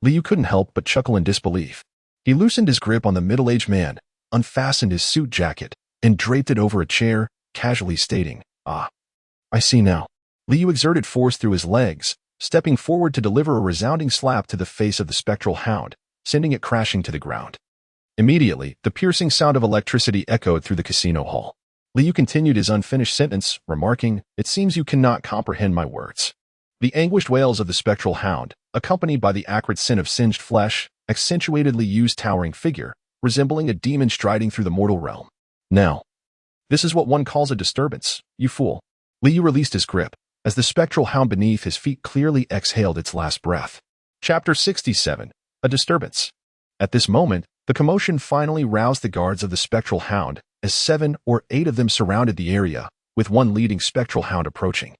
Liyu couldn't help but chuckle in disbelief. He loosened his grip on the middle-aged man, unfastened his suit jacket, and draped it over a chair, casually stating, I see now. Liyu exerted force through his legs, stepping forward to deliver a resounding slap to the face of the spectral hound, sending it crashing to the ground. Immediately, the piercing sound of electricity echoed through the casino hall. Liyu continued his unfinished sentence, remarking, It seems you cannot comprehend my words. The anguished wails of the spectral hound, accompanied by the acrid scent of singed flesh, accentuated Liyu's towering figure, resembling a demon striding through the mortal realm. Now, this is what one calls a disturbance, you fool. Liyu released his grip, as the spectral hound beneath his feet clearly exhaled its last breath. Chapter 67. A Disturbance. At this moment, The commotion finally roused the guards of the spectral hound, as 7 or 8 of them surrounded the area, with one leading spectral hound approaching.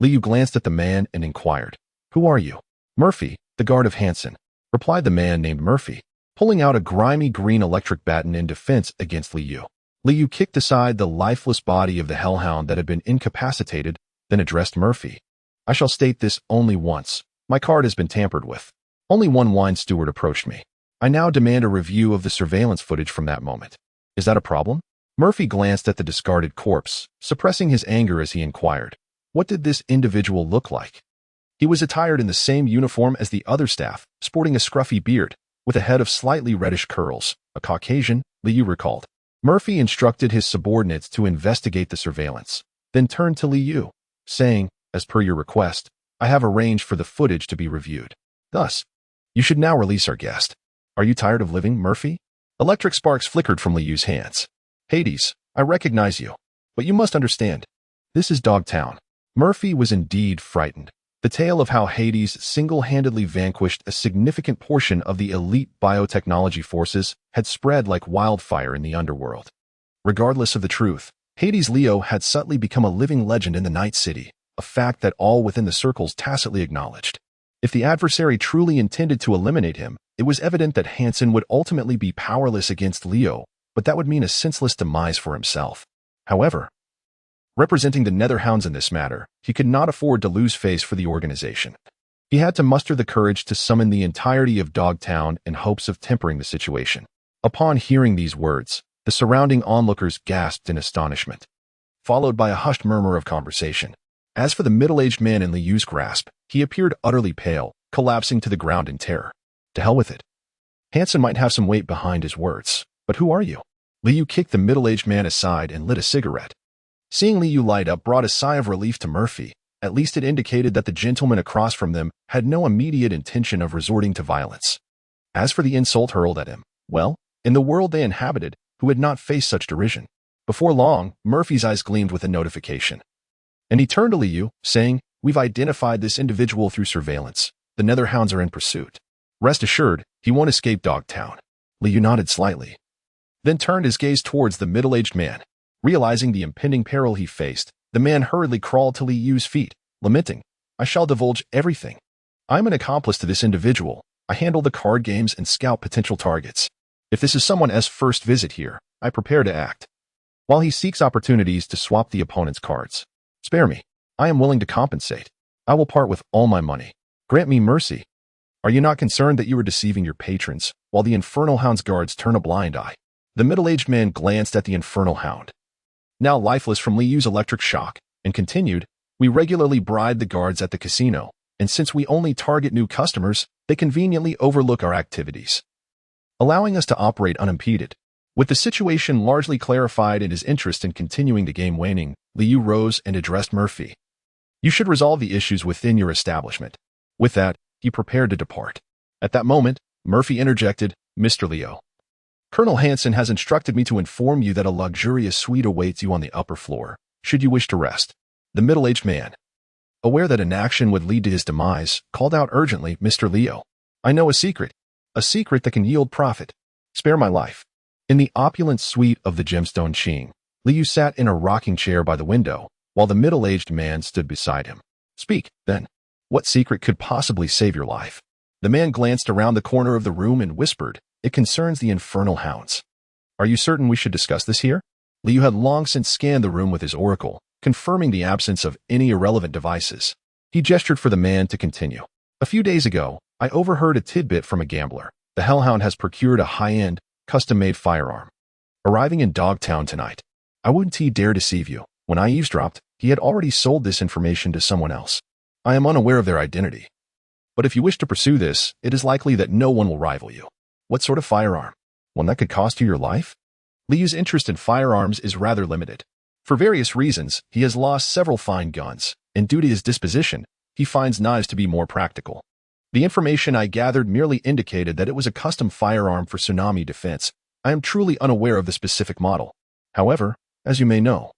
Liu glanced at the man and inquired, "Who are you?" "Murphy, the guard of Hansen," replied the man named Murphy, pulling out a grimy green electric baton in defense against Liu. Liu kicked aside the lifeless body of the hellhound that had been incapacitated, then addressed Murphy. "I shall state this only once. My card has been tampered with. Only one wine steward approached me. I now demand a review of the surveillance footage from that moment. Is that a problem?" Murphy glanced at the discarded corpse, suppressing his anger as he inquired, "What did this individual look like?" He was attired in the same uniform as the other staff, sporting a scruffy beard, with a head of slightly reddish curls. A Caucasian, Liu recalled. Murphy instructed his subordinates to investigate the surveillance, then turned to Liu, saying, "As per your request, I have arranged for the footage to be reviewed. Thus, you should now release our guest. Are you tired of living, Murphy?" Electric sparks flickered from Liu's hands. "Hades, I recognize you, but you must understand. This is Dogtown." Murphy was indeed frightened. The tale of how Hades single-handedly vanquished a significant portion of the elite biotechnology forces had spread like wildfire in the underworld. Regardless of the truth, Hades Leo had subtly become a living legend in the Night City, a fact that all within the circles tacitly acknowledged. If the adversary truly intended to eliminate him, it was evident that Hansen would ultimately be powerless against Leo, but that would mean a senseless demise for himself. However, representing the Netherhounds in this matter, he could not afford to lose face for the organization. He had to muster the courage to summon the entirety of Dogtown in hopes of tempering the situation. Upon hearing these words, the surrounding onlookers gasped in astonishment, followed by a hushed murmur of conversation. As for the middle-aged man in Liu's grasp, he appeared utterly pale, collapsing to the ground in terror. To hell with it. Hansen might have some weight behind his words, but who are you? Liu kicked the middle-aged man aside and lit a cigarette. Seeing Liu light up brought a sigh of relief to Murphy. At least it indicated that the gentleman across from them had no immediate intention of resorting to violence. As for the insult hurled at him, well, in the world they inhabited, who had not faced such derision? Before long, Murphy's eyes gleamed with a notification. And he turned to Liu, saying, "We've identified this individual through surveillance. The Netherhounds are in pursuit. Rest assured, he won't escape Dogtown." Liu nodded slightly, then turned his gaze towards the middle-aged man. Realizing the impending peril he faced, the man hurriedly crawled to Liu's feet, lamenting, "I shall divulge everything. I'm an accomplice to this individual. I handle the card games and scout potential targets. If this is someone's first visit here, I prepare to act. While he seeks opportunities to swap the opponent's cards. Spare me. I am willing to compensate. I will part with all my money. Grant me mercy. Are you not concerned that you are deceiving your patrons, while the Infernal Hound's guards turn a blind eye?" The middle-aged man glanced at the Infernal Hound, now lifeless from Liu's electric shock, and continued, "We regularly bribe the guards at the casino, and since we only target new customers, they conveniently overlook our activities, allowing us to operate unimpeded." With the situation largely clarified and his interest in continuing the game waning, Liu rose and addressed Murphy. "You should resolve the issues within your establishment." With that, he prepared to depart. At that moment, Murphy interjected, "Mr. Leo, Colonel Hansen has instructed me to inform you that a luxurious suite awaits you on the upper floor, should you wish to rest." The middle-aged man, aware that inaction would lead to his demise, called out urgently, "Mr. Leo, I know a secret that can yield profit. Spare my life." In the opulent suite of the gemstone Qing, Liu sat in a rocking chair by the window, while the middle-aged man stood beside him. "Speak, then. What secret could possibly save your life?" The man glanced around the corner of the room and whispered, "It concerns the Infernal Hounds." "Are you certain we should discuss this here?" Liu had long since scanned the room with his oracle, confirming the absence of any irrelevant devices. He gestured for the man to continue. "A few days ago, I overheard a tidbit from a gambler. The Hellhound has procured a high-end, custom-made firearm. Arriving in Dogtown tonight. I wouldn't dare deceive you. When I eavesdropped, he had already sold this information to someone else. I am unaware of their identity. But if you wish to pursue this, it is likely that no one will rival you." "What sort of firearm? One that could cost you your life?" Liu's interest in firearms is rather limited. For various reasons, he has lost several fine guns, and due to his disposition, he finds knives to be more practical. The information I gathered merely indicated that it was a custom firearm for tsunami defense. I am truly unaware of the specific model. However, as you may know,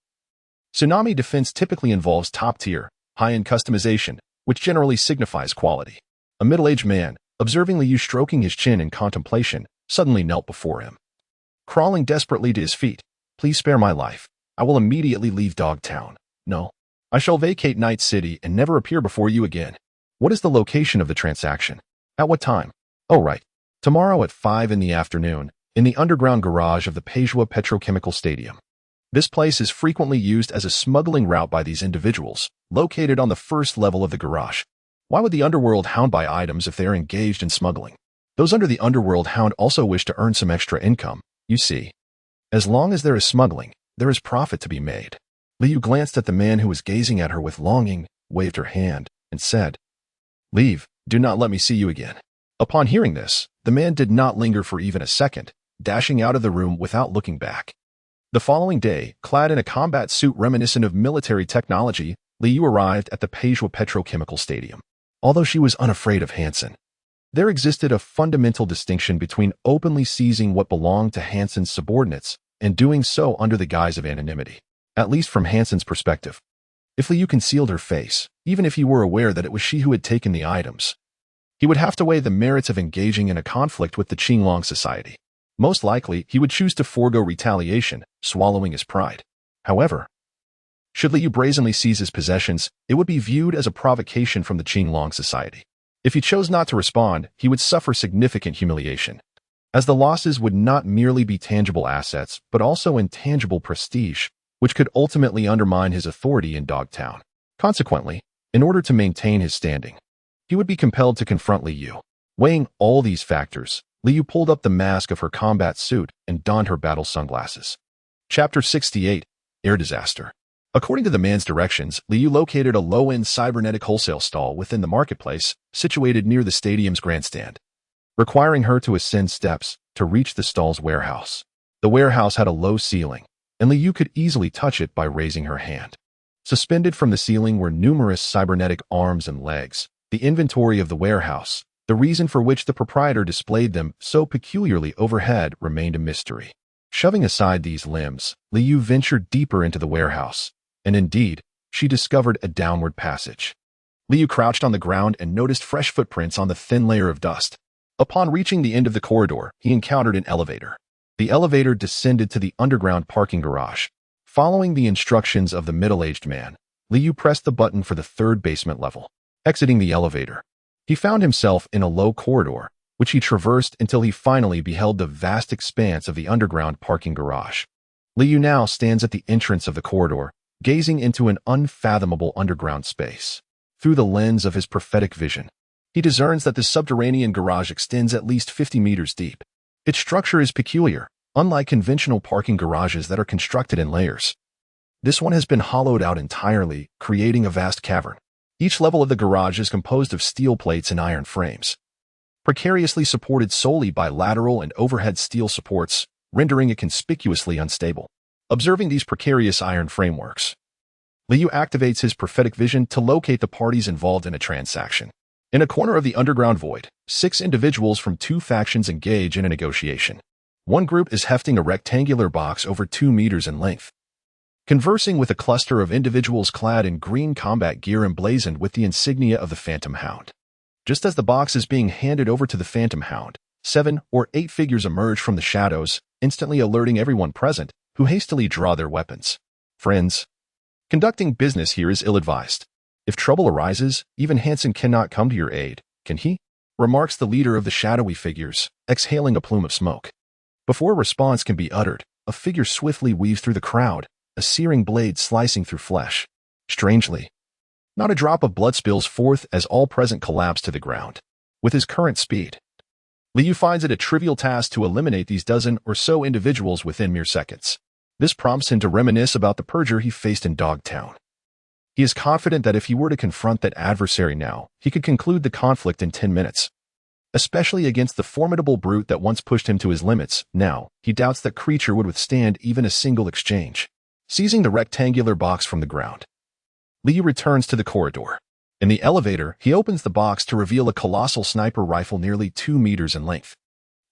tsunami defense typically involves top-tier, high-end customization, which generally signifies quality. A middle-aged man, observing Liu stroking his chin in contemplation, suddenly knelt before him. Crawling desperately to his feet, "Please spare my life. I will immediately leave Dogtown. No. I shall vacate Night City and never appear before you again. What is the location of the transaction? At what time? Oh, right. Tomorrow at 5 in the afternoon, in the underground garage of the Pejua Petrochemical Stadium. This place is frequently used as a smuggling route by these individuals, located on the first level of the garage. Why would the underworld hound buy items if they are engaged in smuggling? Those under the underworld hound also wish to earn some extra income, you see. As long as there is smuggling, there is profit to be made." Liu glanced at the man who was gazing at her with longing, waved her hand, and said, "Leave, do not let me see you again." Upon hearing this, the man did not linger for even a second, dashing out of the room without looking back. The following day, clad in a combat suit reminiscent of military technology, Liu arrived at the Pejua Petrochemical Stadium. Although she was unafraid of Hansen, there existed a fundamental distinction between openly seizing what belonged to Hansen's subordinates and doing so under the guise of anonymity, at least from Hansen's perspective. If Liu concealed her face, even if he were aware that it was she who had taken the items, he would have to weigh the merits of engaging in a conflict with the Qinglong Society. Most likely, he would choose to forego retaliation, swallowing his pride. However, should Liu brazenly seize his possessions, it would be viewed as a provocation from the Qinglong Society. If he chose not to respond, he would suffer significant humiliation, as the losses would not merely be tangible assets, but also intangible prestige, which could ultimately undermine his authority in Dogtown. Consequently, in order to maintain his standing, he would be compelled to confront Liu. Weighing all these factors, Liu pulled up the mask of her combat suit and donned her battle sunglasses. Chapter 68, Air Disaster. According to the man's directions, Liu located a low-end cybernetic wholesale stall within the marketplace, situated near the stadium's grandstand, requiring her to ascend steps to reach the stall's warehouse. The warehouse had a low ceiling, and Liu could easily touch it by raising her hand. Suspended from the ceiling were numerous cybernetic arms and legs. The inventory of the warehouse, the reason for which the proprietor displayed them so peculiarly overhead, remained a mystery. Shoving aside these limbs, Liu ventured deeper into the warehouse, and indeed, she discovered a downward passage. Liu crouched on the ground and noticed fresh footprints on the thin layer of dust. Upon reaching the end of the corridor, he encountered an elevator. The elevator descended to the underground parking garage. Following the instructions of the middle-aged man, Liu pressed the button for the third basement level. Exiting the elevator, he found himself in a low corridor, which he traversed until he finally beheld the vast expanse of the underground parking garage. Liu now stands at the entrance of the corridor, gazing into an unfathomable underground space. Through the lens of his prophetic vision, he discerns that the subterranean garage extends at least 50 meters deep. Its structure is peculiar, unlike conventional parking garages that are constructed in layers. This one has been hollowed out entirely, creating a vast cavern. Each level of the garage is composed of steel plates and iron frames, precariously supported solely by lateral and overhead steel supports, rendering it conspicuously unstable. Observing these precarious iron frameworks, Liu activates his prophetic vision to locate the parties involved in a transaction. In a corner of the underground void, 6 individuals from 2 factions engage in a negotiation. One group is hefting a rectangular box over 2 meters in length, conversing with a cluster of individuals clad in green combat gear emblazoned with the insignia of the Phantom Hound. Just as the box is being handed over to the Phantom Hound, 7 or 8 figures emerge from the shadows, instantly alerting everyone present, who hastily draw their weapons. "Friends, conducting business here is ill-advised. If trouble arises, even Hansen cannot come to your aid, can he?" remarks the leader of the shadowy figures, exhaling a plume of smoke. Before a response can be uttered, a figure swiftly weaves through the crowd, a searing blade slicing through flesh. Strangely, not a drop of blood spills forth as all present collapse to the ground. With his current speed, Liu finds it a trivial task to eliminate these dozen or so individuals within mere seconds. This prompts him to reminisce about the purger he faced in Dogtown. He is confident that if he were to confront that adversary now, he could conclude the conflict in 10 minutes. Especially against the formidable brute that once pushed him to his limits, now, he doubts that creature would withstand even a single exchange. Seizing the rectangular box from the ground, Liu returns to the corridor. In the elevator, he opens the box to reveal a colossal sniper rifle nearly 2 meters in length.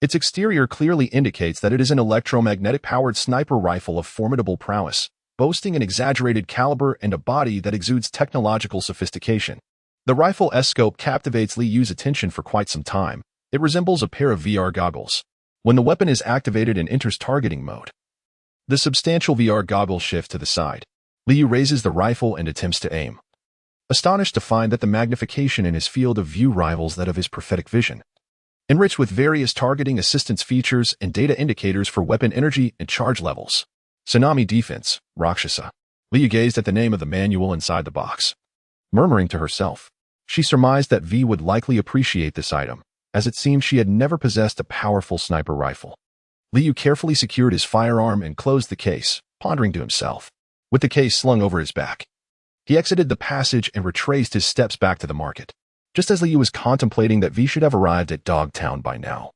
Its exterior clearly indicates that it is an electromagnetic-powered sniper rifle of formidable prowess, boasting an exaggerated caliber and a body that exudes technological sophistication. The rifle's scope captivates Liu's attention for quite some time. It resembles a pair of VR goggles. When the weapon is activated and enters targeting mode, the substantial VR goggles shift to the side. Liu raises the rifle and attempts to aim, astonished to find that the magnification in his field of view rivals that of his prophetic vision. Enriched with various targeting assistance features and data indicators for weapon energy and charge levels. Tsunami Defense, Rakshasa. Liu gazed at the name of the manual inside the box. Murmuring to herself, she surmised that V would likely appreciate this item, as it seemed she had never possessed a powerful sniper rifle. Liu carefully secured his firearm and closed the case, pondering to himself. With the case slung over his back, he exited the passage and retraced his steps back to the market. Just as Liu was contemplating that V should have arrived at Dogtown by now,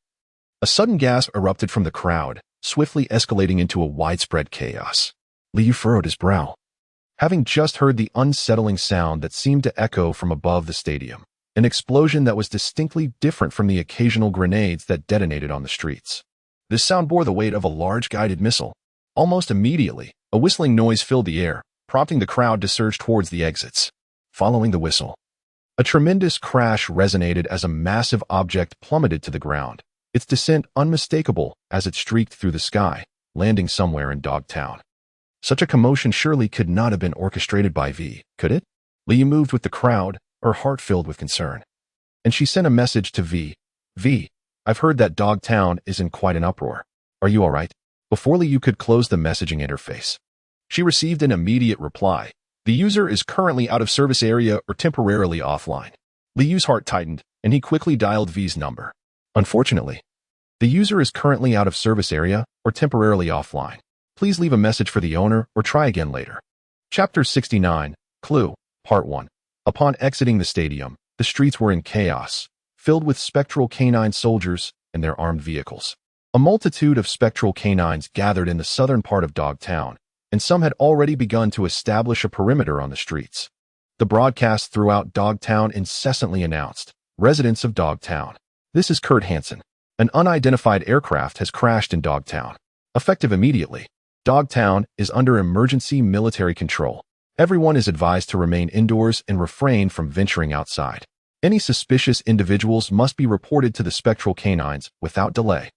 a sudden gasp erupted from the crowd, swiftly escalating into a widespread chaos. Liu furrowed his brow, having just heard the unsettling sound that seemed to echo from above the stadium, an explosion that was distinctly different from the occasional grenades that detonated on the streets. This sound bore the weight of a large guided missile. Almost immediately, a whistling noise filled the air, prompting the crowd to surge towards the exits. Following the whistle, a tremendous crash resonated as a massive object plummeted to the ground, its descent unmistakable as it streaked through the sky, landing somewhere in Dogtown. Such a commotion surely could not have been orchestrated by V, could it? Liu moved with the crowd, her heart filled with concern. And she sent a message to V. V, I've heard that Dogtown is in quite an uproar. Are you all right? Before Liu could close the messaging interface, she received an immediate reply. The user is currently out of service area or temporarily offline. Liu's heart tightened, and he quickly dialed V's number. Unfortunately, the user is currently out of service area or temporarily offline. Please leave a message for the owner or try again later. Chapter 69, Clue, Part 1. Upon exiting the stadium, the streets were in chaos, filled with spectral canine soldiers and their armed vehicles. A multitude of spectral canines gathered in the southern part of Dogtown, and some had already begun to establish a perimeter on the streets. The broadcast throughout Dogtown incessantly announced, "Residents of Dogtown. This is Kurt Hansen. An unidentified aircraft has crashed in Dogtown. Effective immediately. Dogtown is under emergency military control. Everyone is advised to remain indoors and refrain from venturing outside. Any suspicious individuals must be reported to the spectral canines without delay."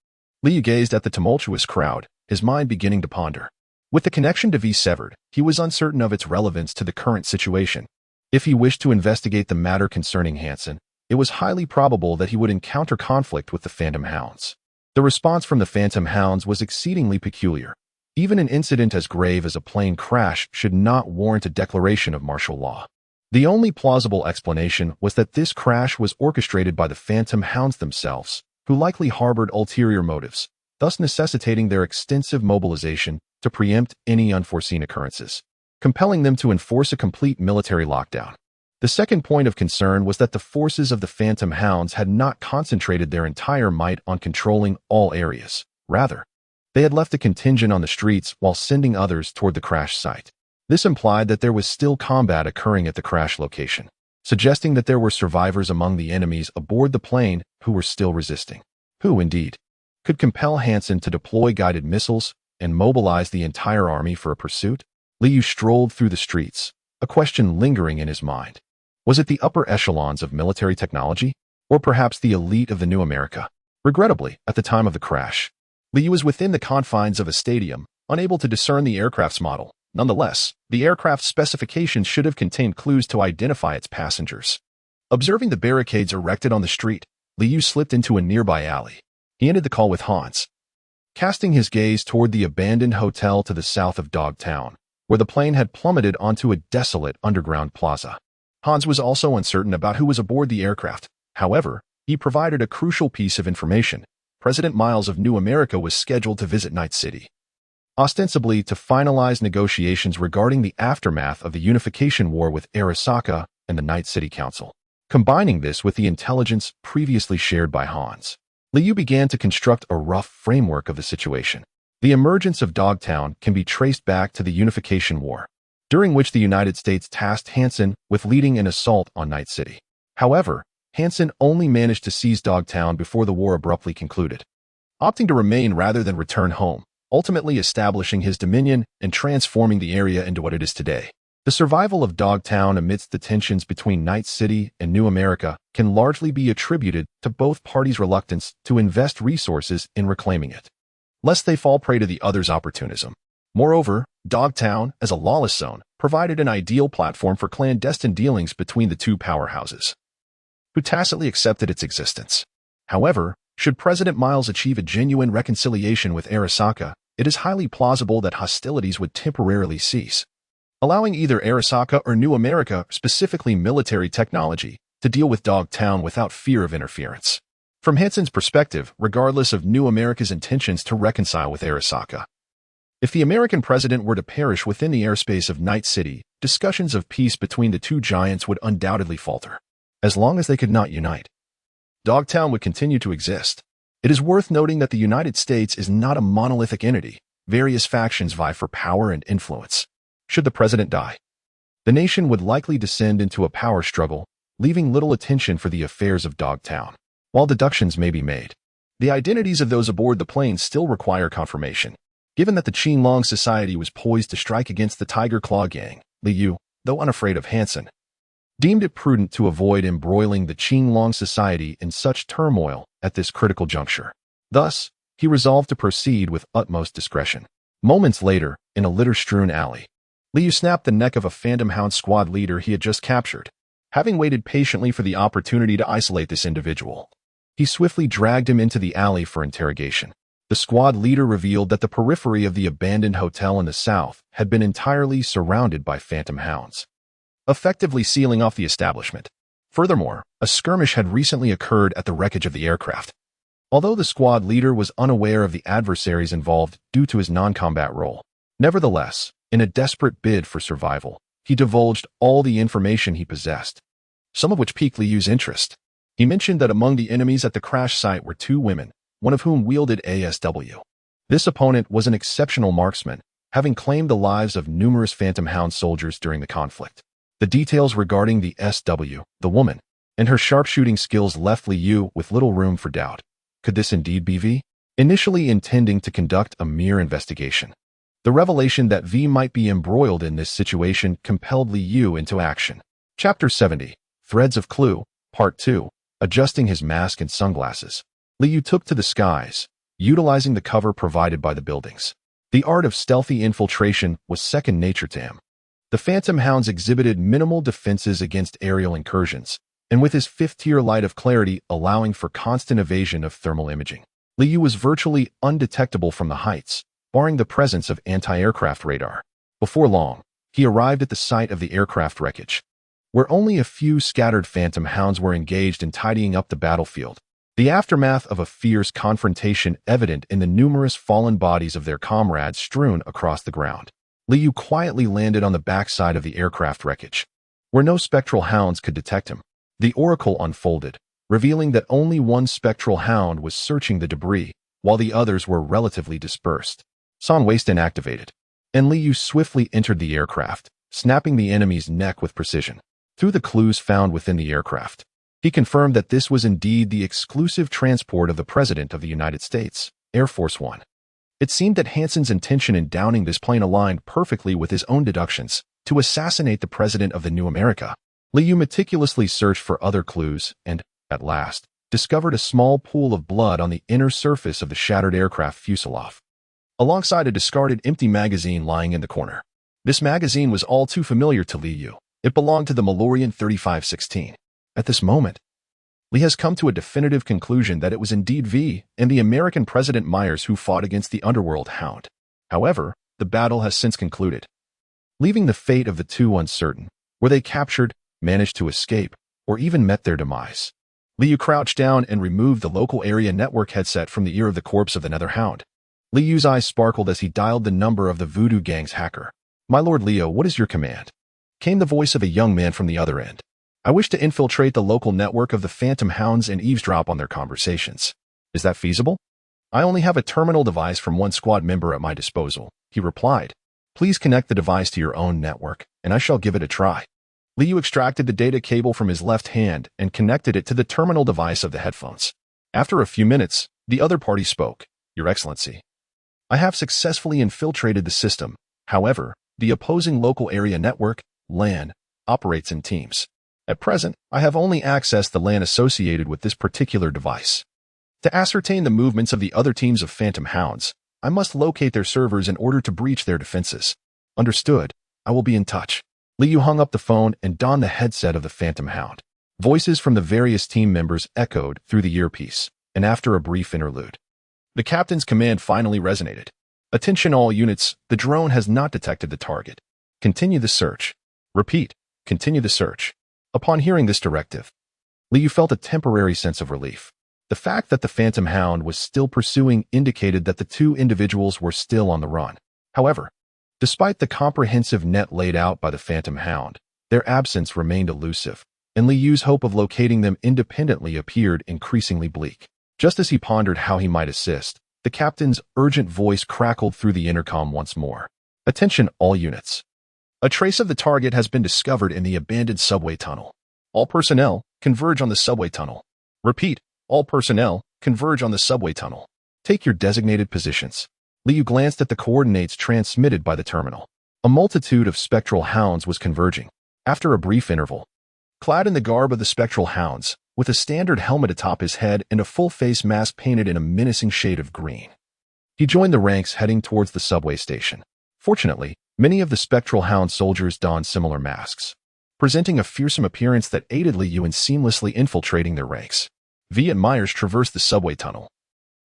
Liu gazed at the tumultuous crowd, his mind beginning to ponder. With the connection to V severed, he was uncertain of its relevance to the current situation. If he wished to investigate the matter concerning Hansen, it was highly probable that he would encounter conflict with the Phantom Hounds. The response from the Phantom Hounds was exceedingly peculiar. Even an incident as grave as a plane crash should not warrant a declaration of martial law. The only plausible explanation was that this crash was orchestrated by the Phantom Hounds themselves, who likely harbored ulterior motives, thus necessitating their extensive mobilization to preempt any unforeseen occurrences, compelling them to enforce a complete military lockdown. The second point of concern was that the forces of the Phantom Hounds had not concentrated their entire might on controlling all areas. Rather, they had left a contingent on the streets while sending others toward the crash site. This implied that there was still combat occurring at the crash location, suggesting that there were survivors among the enemies aboard the plane who were still resisting. Who, indeed, could compel Hansen to deploy guided missiles and mobilize the entire army for a pursuit? Liu strolled through the streets, a question lingering in his mind. Was it the upper echelons of military technology, or perhaps the elite of the new America? Regrettably, at the time of the crash, Liu was within the confines of a stadium, unable to discern the aircraft's model. Nonetheless, the aircraft's specifications should have contained clues to identify its passengers. Observing the barricades erected on the street, Liu slipped into a nearby alley. He ended the call with Hans, casting his gaze toward the abandoned hotel to the south of Dogtown, where the plane had plummeted onto a desolate underground plaza. Hans was also uncertain about who was aboard the aircraft. However, he provided a crucial piece of information. President Miles of New America was scheduled to visit Night City, ostensibly to finalize negotiations regarding the aftermath of the unification war with Arasaka and the Night City Council. Combining this with the intelligence previously shared by Hans, Liu began to construct a rough framework of the situation. The emergence of Dogtown can be traced back to the unification war, during which the United States tasked Hansen with leading an assault on Night City. However, Hansen only managed to seize Dogtown before the war abruptly concluded, opting to remain rather than return home, ultimately establishing his dominion and transforming the area into what it is today. The survival of Dogtown amidst the tensions between Night City and New America can largely be attributed to both parties' reluctance to invest resources in reclaiming it, lest they fall prey to the other's opportunism. Moreover, Dogtown, as a lawless zone, provided an ideal platform for clandestine dealings between the two powerhouses, who tacitly accepted its existence. However, should President Miles achieve a genuine reconciliation with Arasaka, it is highly plausible that hostilities would temporarily cease, allowing either Arasaka or New America, specifically military technology, to deal with Dogtown without fear of interference. From Hansen's perspective, regardless of New America's intentions to reconcile with Arasaka, if the American president were to perish within the airspace of Night City, discussions of peace between the two giants would undoubtedly falter. As long as they could not unite, Dogtown would continue to exist. It is worth noting that the United States is not a monolithic entity. Various factions vie for power and influence. Should the president die, the nation would likely descend into a power struggle, leaving little attention for the affairs of Dogtown. While deductions may be made, the identities of those aboard the plane still require confirmation. Given that the Qinglong Society was poised to strike against the Tiger Claw Gang, Liu, though unafraid of Hansen, deemed it prudent to avoid embroiling the Qinglong Society in such turmoil at this critical juncture. Thus, he resolved to proceed with utmost discretion. Moments later, in a litter-strewn alley, Liu snapped the neck of a Phantom Hound squad leader he had just captured. Having waited patiently for the opportunity to isolate this individual, he swiftly dragged him into the alley for interrogation. The squad leader revealed that the periphery of the abandoned hotel in the south had been entirely surrounded by Phantom Hounds, effectively sealing off the establishment. Furthermore, a skirmish had recently occurred at the wreckage of the aircraft. Although the squad leader was unaware of the adversaries involved due to his non-combat role, nevertheless, in a desperate bid for survival, he divulged all the information he possessed, some of which piqued Liu's interest. He mentioned that among the enemies at the crash site were two women, one of whom wielded ASW. This opponent was an exceptional marksman, having claimed the lives of numerous Phantom Hound soldiers during the conflict. The details regarding the SW, the woman, and her sharpshooting skills left Liu with little room for doubt. Could this indeed be V? Initially intending to conduct a mere investigation, the revelation that V might be embroiled in this situation compelled Liu into action. Chapter 70, Threads of Clue, Part 2, Adjusting his mask and sunglasses. Liu took to the skies, utilizing the cover provided by the buildings. The art of stealthy infiltration was second nature to him. The Phantom Hounds exhibited minimal defenses against aerial incursions, and with his fifth-tier light of clarity allowing for constant evasion of thermal imaging, Liu was virtually undetectable from the heights, barring the presence of anti-aircraft radar. Before long, he arrived at the site of the aircraft wreckage, where only a few scattered Phantom Hounds were engaged in tidying up the battlefield. The aftermath of a fierce confrontation evident in the numerous fallen bodies of their comrades strewn across the ground. Liu quietly landed on the backside of the aircraft wreckage, where no spectral hounds could detect him. The oracle unfolded, revealing that only one spectral hound was searching the debris, while the others were relatively dispersed. Son Wasten activated, and Liu swiftly entered the aircraft, snapping the enemy's neck with precision. Through the clues found within the aircraft, he confirmed that this was indeed the exclusive transport of the President of the United States, Air Force One. It seemed that Hansen's intention in downing this plane aligned perfectly with his own deductions to assassinate the President of the New America. Liu meticulously searched for other clues and, at last, discovered a small pool of blood on the inner surface of the shattered aircraft fuselage, alongside a discarded empty magazine lying in the corner. This magazine was all too familiar to Liu. It belonged to the Malorian 3516. At this moment, Lee has come to a definitive conclusion that it was indeed V and the American President Myers who fought against the Underworld Hound. However, the battle has since concluded, leaving the fate of the two uncertain. Were they captured, managed to escape, or even met their demise? Liu crouched down and removed the local area network headset from the ear of the corpse of the Nether Hound. Liu's eyes sparkled as he dialed the number of the Voodoo Gang's hacker. "My Lord Leo, what is your command?" came the voice of a young man from the other end. "I wish to infiltrate the local network of the Phantom Hounds and eavesdrop on their conversations. Is that feasible?" "I only have a terminal device from one squad member at my disposal," he replied. "Please connect the device to your own network, and I shall give it a try." Liu extracted the data cable from his left hand and connected it to the terminal device of the headphones. After a few minutes, the other party spoke. "Your Excellency, I have successfully infiltrated the system. However, the opposing local area network LAN, operates in teams. At present, I have only accessed the LAN associated with this particular device. To ascertain the movements of the other teams of Phantom Hounds, I must locate their servers in order to breach their defenses. Understood. I will be in touch. Liu hung up the phone and donned the headset of the Phantom Hound. Voices from the various team members echoed through the earpiece, and after a brief interlude, the captain's command finally resonated. Attention all units, the drone has not detected the target. Continue the search. Repeat, continue the search. Upon hearing this directive, Liu felt a temporary sense of relief. The fact that the Phantom Hound was still pursuing indicated that the two individuals were still on the run. However, despite the comprehensive net laid out by the Phantom Hound, their absence remained elusive, and Liu's hope of locating them independently appeared increasingly bleak. Just as he pondered how he might assist, the captain's urgent voice crackled through the intercom once more. Attention all units. A trace of the target has been discovered in the abandoned subway tunnel. All personnel, converge on the subway tunnel. Repeat, all personnel, converge on the subway tunnel. Take your designated positions. Liu glanced at the coordinates transmitted by the terminal. A multitude of spectral hounds was converging. After a brief interval, clad in the garb of the spectral hounds, with a standard helmet atop his head and a full-face mask painted in a menacing shade of green, he joined the ranks heading towards the subway station. Fortunately, many of the spectral hound soldiers donned similar masks, presenting a fearsome appearance that aided Liu in seamlessly infiltrating their ranks. V and Myers traversed the subway tunnel,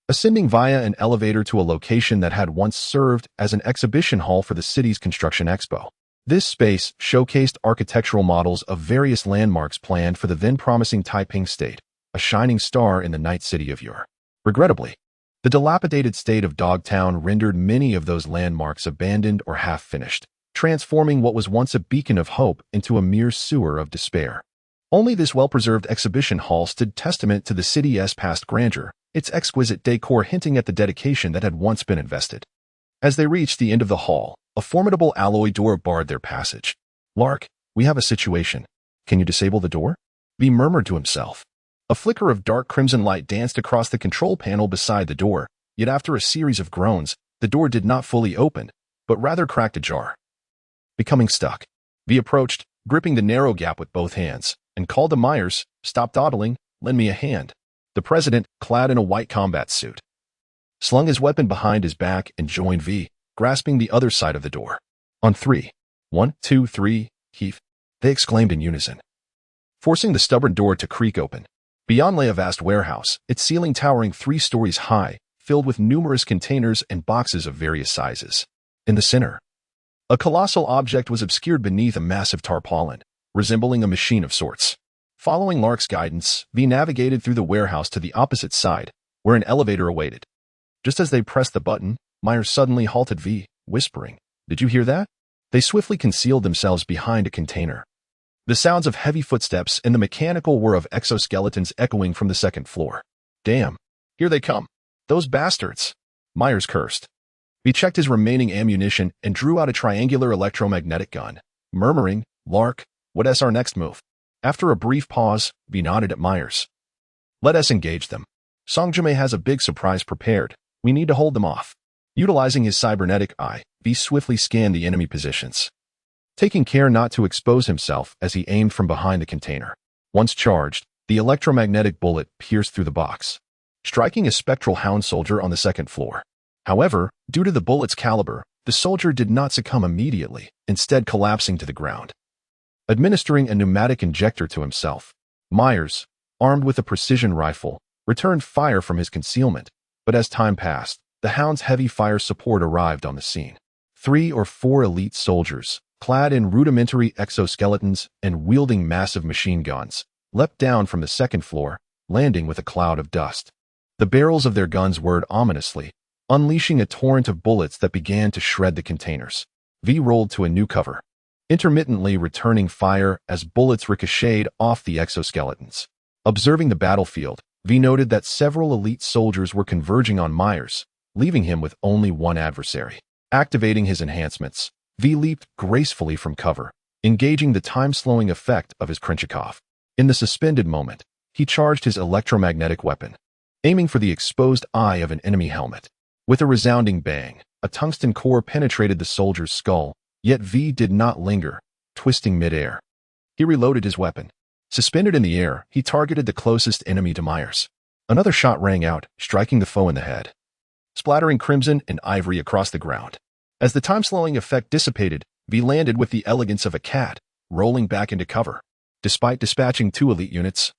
ascending via an elevator to a location that had once served as an exhibition hall for the city's construction expo. This space showcased architectural models of various landmarks planned for the then-promising Taiping state, a shining star in the night city of Ur. Regrettably, the dilapidated state of Dogtown rendered many of those landmarks abandoned or half-finished, transforming what was once a beacon of hope into a mere sewer of despair. Only this well-preserved exhibition hall stood testament to the city's past grandeur, its exquisite decor hinting at the dedication that had once been invested. As they reached the end of the hall, a formidable alloy door barred their passage. "Lark, we have a situation. Can you disable the door?" V murmured to himself. A flicker of dark crimson light danced across the control panel beside the door, yet after a series of groans, the door did not fully open, but rather cracked ajar. Becoming stuck, V approached, gripping the narrow gap with both hands, and called to Myers, "Stop dawdling, lend me a hand." The president, clad in a white combat suit, slung his weapon behind his back and joined V, grasping the other side of the door. On three. 1, 2, 3, heave, they exclaimed in unison, forcing the stubborn door to creak open. Beyond lay a vast warehouse, its ceiling towering 3 stories high, filled with numerous containers and boxes of various sizes. In the center, a colossal object was obscured beneath a massive tarpaulin, resembling a machine of sorts. Following Lark's guidance, V navigated through the warehouse to the opposite side, where an elevator awaited. Just as they pressed the button, Myers suddenly halted V, whispering, "Did you hear that?" They swiftly concealed themselves behind a container. The sounds of heavy footsteps and the mechanical whir of exoskeletons echoing from the second floor. "Damn, here they come. Those bastards," Myers cursed. He checked his remaining ammunition and drew out a triangular electromagnetic gun, murmuring, "Lark, what's our next move?" After a brief pause, V nodded at Myers. "Let us engage them. Songjime has a big surprise prepared. We need to hold them off." Utilizing his cybernetic eye, V swiftly scanned the enemy positions, taking care not to expose himself as he aimed from behind the container. Once charged, the electromagnetic bullet pierced through the box, striking a spectral hound soldier on the second floor. However, due to the bullet's caliber, the soldier did not succumb immediately, instead collapsing to the ground. Administering a pneumatic injector to himself, Myers, armed with a precision rifle, returned fire from his concealment, but as time passed, the hound's heavy fire support arrived on the scene. 3 or 4 elite soldiers, clad in rudimentary exoskeletons and wielding massive machine guns, leapt down from the second floor, landing with a cloud of dust. The barrels of their guns whirred ominously, unleashing a torrent of bullets that began to shred the containers. V rolled to a new cover, intermittently returning fire as bullets ricocheted off the exoskeletons. Observing the battlefield, V noted that several elite soldiers were converging on Myers, leaving him with only one adversary. Activating his enhancements, V leaped gracefully from cover, engaging the time-slowing effect of his Krenchikov. In the suspended moment, he charged his electromagnetic weapon, aiming for the exposed eye of an enemy helmet. With a resounding bang, a tungsten core penetrated the soldier's skull, yet V did not linger, twisting mid-air. He reloaded his weapon. Suspended in the air, he targeted the closest enemy to Myers. Another shot rang out, striking the foe in the head, splattering crimson and ivory across the ground. As the time-slowing effect dissipated, V landed with the elegance of a cat, rolling back into cover. Despite dispatching 2 elite units,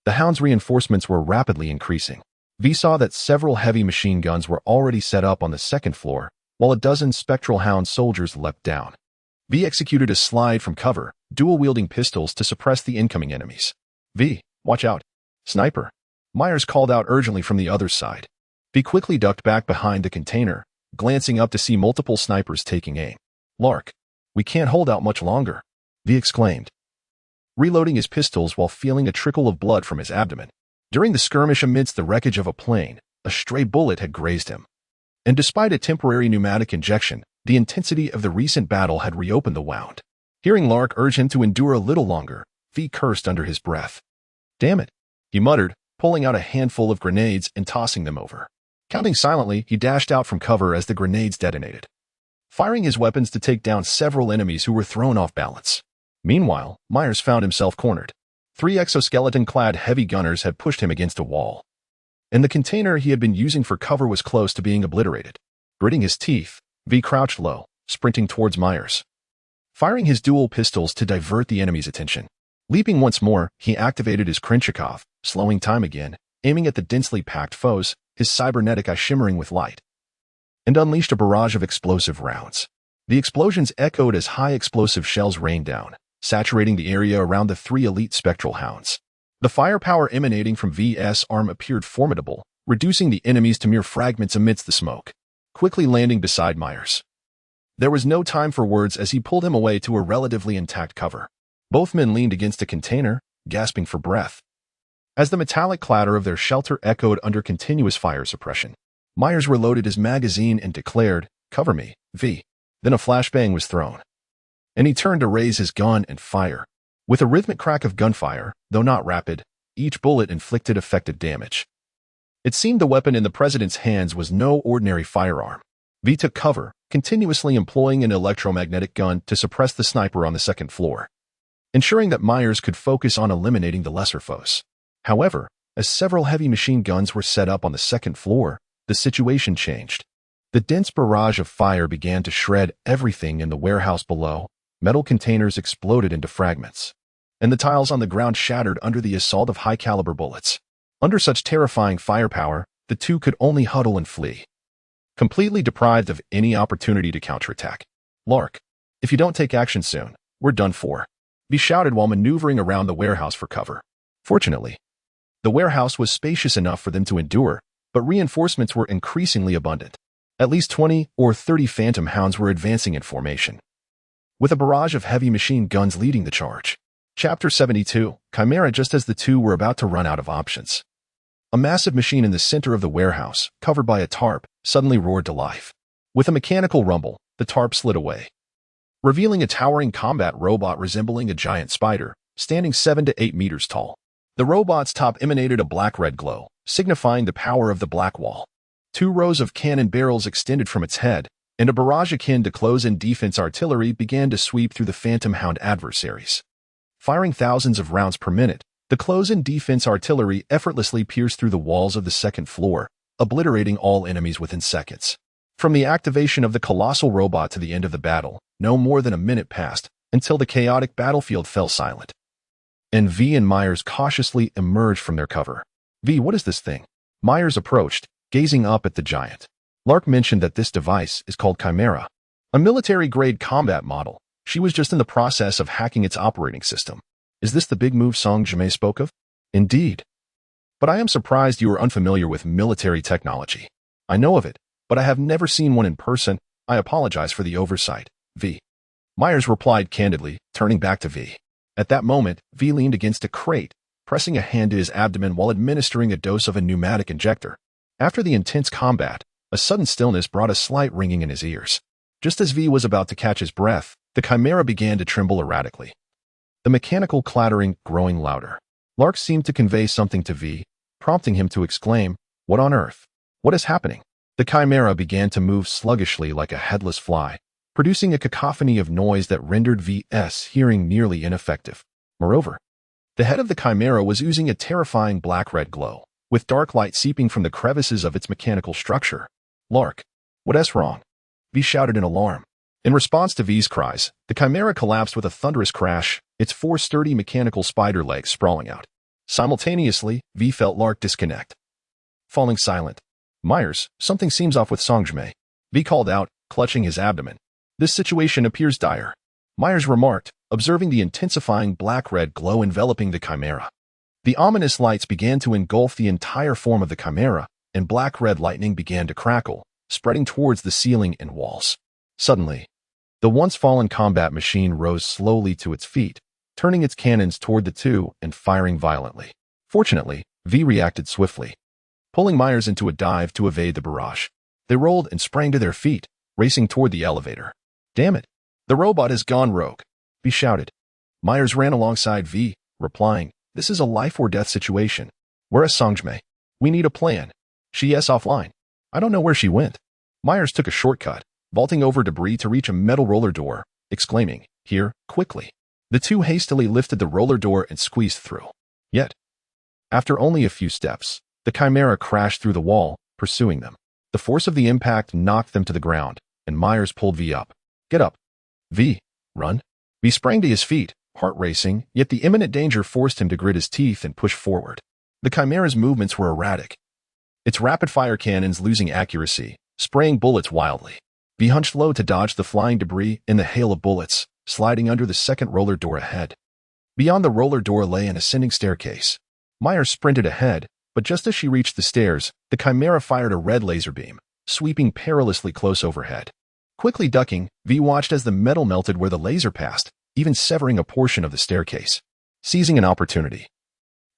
the Hound's reinforcements were rapidly increasing. V saw that several heavy machine guns were already set up on the second floor, while a dozen spectral Hound soldiers leapt down. V executed a slide from cover, dual-wielding pistols to suppress the incoming enemies. V, watch out. Sniper. Myers called out urgently from the other side. V quickly ducked back behind the container, glancing up to see multiple snipers taking aim. Lark, we can't hold out much longer, V exclaimed, reloading his pistols while feeling a trickle of blood from his abdomen. During the skirmish amidst the wreckage of a plane, a stray bullet had grazed him. And despite a temporary pneumatic injection, the intensity of the recent battle had reopened the wound. Hearing Lark urge him to endure a little longer, V cursed under his breath. Damn it, he muttered, pulling out a handful of grenades and tossing them over. Counting silently, he dashed out from cover as the grenades detonated, firing his weapons to take down several enemies who were thrown off balance. Meanwhile, Myers found himself cornered. 3 exoskeleton-clad heavy gunners had pushed him against a wall, and the container he had been using for cover was close to being obliterated. Gritting his teeth, V crouched low, sprinting towards Myers, firing his dual pistols to divert the enemy's attention. Leaping once more, he activated his Krenchikov, slowing time again, aiming at the densely packed foes, his cybernetic eye shimmering with light, and unleashed a barrage of explosive rounds. The explosions echoed as high explosive shells rained down, saturating the area around the 3 elite spectral Hounds. The firepower emanating from V's arm appeared formidable, reducing the enemies to mere fragments amidst the smoke, quickly landing beside Myers. There was no time for words as he pulled him away to a relatively intact cover. Both men leaned against a container, gasping for breath, as the metallic clatter of their shelter echoed under continuous fire suppression. Myers reloaded his magazine and declared, "Cover me, V." Then a flashbang was thrown, and he turned to raise his gun and fire. With a rhythmic crack of gunfire, though not rapid, each bullet inflicted effective damage. It seemed the weapon in the president's hands was no ordinary firearm. V took cover, continuously employing an electromagnetic gun to suppress the sniper on the second floor, ensuring that Myers could focus on eliminating the lesser foes. However, as several heavy machine guns were set up on the second floor, the situation changed. The dense barrage of fire began to shred everything in the warehouse below. Metal containers exploded into fragments, and the tiles on the ground shattered under the assault of high-caliber bullets. Under such terrifying firepower, the two could only huddle and flee, completely deprived of any opportunity to counterattack. Lark, if you don't take action soon, we're done for, V shouted while maneuvering around the warehouse for cover. Fortunately, the warehouse was spacious enough for them to endure, but reinforcements were increasingly abundant. At least 20 or 30 Phantom Hounds were advancing in formation, with a barrage of heavy machine guns leading the charge. Chapter 72, Chimera. Just as the two were about to run out of options, a massive machine in the center of the warehouse, covered by a tarp, suddenly roared to life. With a mechanical rumble, the tarp slid away, revealing a towering combat robot resembling a giant spider, standing 7 to 8 meters tall. The robot's top emanated a black-red glow, signifying the power of the Black Wall. 2 rows of cannon barrels extended from its head, and a barrage akin to close-in defense artillery began to sweep through the Phantom Hound adversaries. Firing thousands of rounds per minute, the close-in defense artillery effortlessly pierced through the walls of the second floor, obliterating all enemies within seconds. From the activation of the colossal robot to the end of the battle, no more than a minute passed, until the chaotic battlefield fell silent, and V and Myers cautiously emerged from their cover. V, what is this thing? Myers approached, gazing up at the giant. Lark mentioned that this device is called Chimera, a military-grade combat model. She was just in the process of hacking its operating system. Is this the big move Song Jimei spoke of? Indeed. But I am surprised you are unfamiliar with military technology. I know of it, but I have never seen one in person. I apologize for the oversight, V. Myers replied candidly, turning back to V. At that moment, V leaned against a crate, pressing a hand to his abdomen while administering a dose of a pneumatic injector. After the intense combat, a sudden stillness brought a slight ringing in his ears. Just as V was about to catch his breath, the Chimera began to tremble erratically, the mechanical clattering growing louder. Lark seemed to convey something to V, prompting him to exclaim, "What on earth? What is happening?" The Chimera began to move sluggishly like a headless fly, producing a cacophony of noise that rendered V's hearing nearly ineffective. Moreover, the head of the chimera was oozing a terrifying black-red glow, with dark light seeping from the crevices of its mechanical structure. "Lark, what's wrong?" V shouted in alarm. In response to V's cries, the chimera collapsed with a thunderous crash, its four sturdy mechanical spider legs sprawling out. Simultaneously, V felt Lark disconnect. Falling silent. "Myers, something seems off with Songjme," V called out, clutching his abdomen. "This situation appears dire," Myers remarked, observing the intensifying black-red glow enveloping the chimera. The ominous lights began to engulf the entire form of the chimera, and black-red lightning began to crackle, spreading towards the ceiling and walls. Suddenly, the once-fallen combat machine rose slowly to its feet, turning its cannons toward the two and firing violently. Fortunately, V reacted swiftly, pulling Myers into a dive to evade the barrage. They rolled and sprang to their feet, racing toward the elevator. "Damn it! The robot has gone rogue," V shouted. Myers ran alongside V, replying, "This is a life-or-death situation. Where's Songjme? We need a plan. She's offline. I don't know where she went." Myers took a shortcut, vaulting over debris to reach a metal roller door, exclaiming, "Here, quickly." The two hastily lifted the roller door and squeezed through. Yet, after only a few steps, the chimera crashed through the wall, pursuing them. The force of the impact knocked them to the ground, and Myers pulled V up. "Get up. V, run." V sprang to his feet, heart racing, yet the imminent danger forced him to grit his teeth and push forward. The chimera's movements were erratic, its rapid-fire cannons losing accuracy, spraying bullets wildly. V hunched low to dodge the flying debris in the hail of bullets, sliding under the second roller door ahead. Beyond the roller door lay an ascending staircase. Myers sprinted ahead, but just as she reached the stairs, the chimera fired a red laser beam, sweeping perilously close overhead. Quickly ducking, V watched as the metal melted where the laser passed, even severing a portion of the staircase. Seizing an opportunity,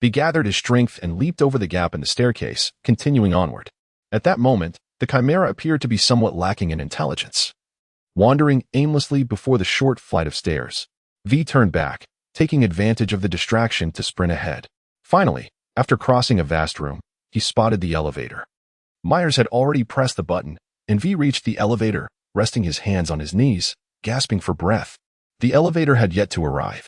V gathered his strength and leaped over the gap in the staircase, continuing onward. At that moment, the chimera appeared to be somewhat lacking in intelligence. Wandering aimlessly before the short flight of stairs, V turned back, taking advantage of the distraction to sprint ahead. Finally, after crossing a vast room, he spotted the elevator. Myers had already pressed the button, and V reached the elevator, resting his hands on his knees, gasping for breath. The elevator had yet to arrive.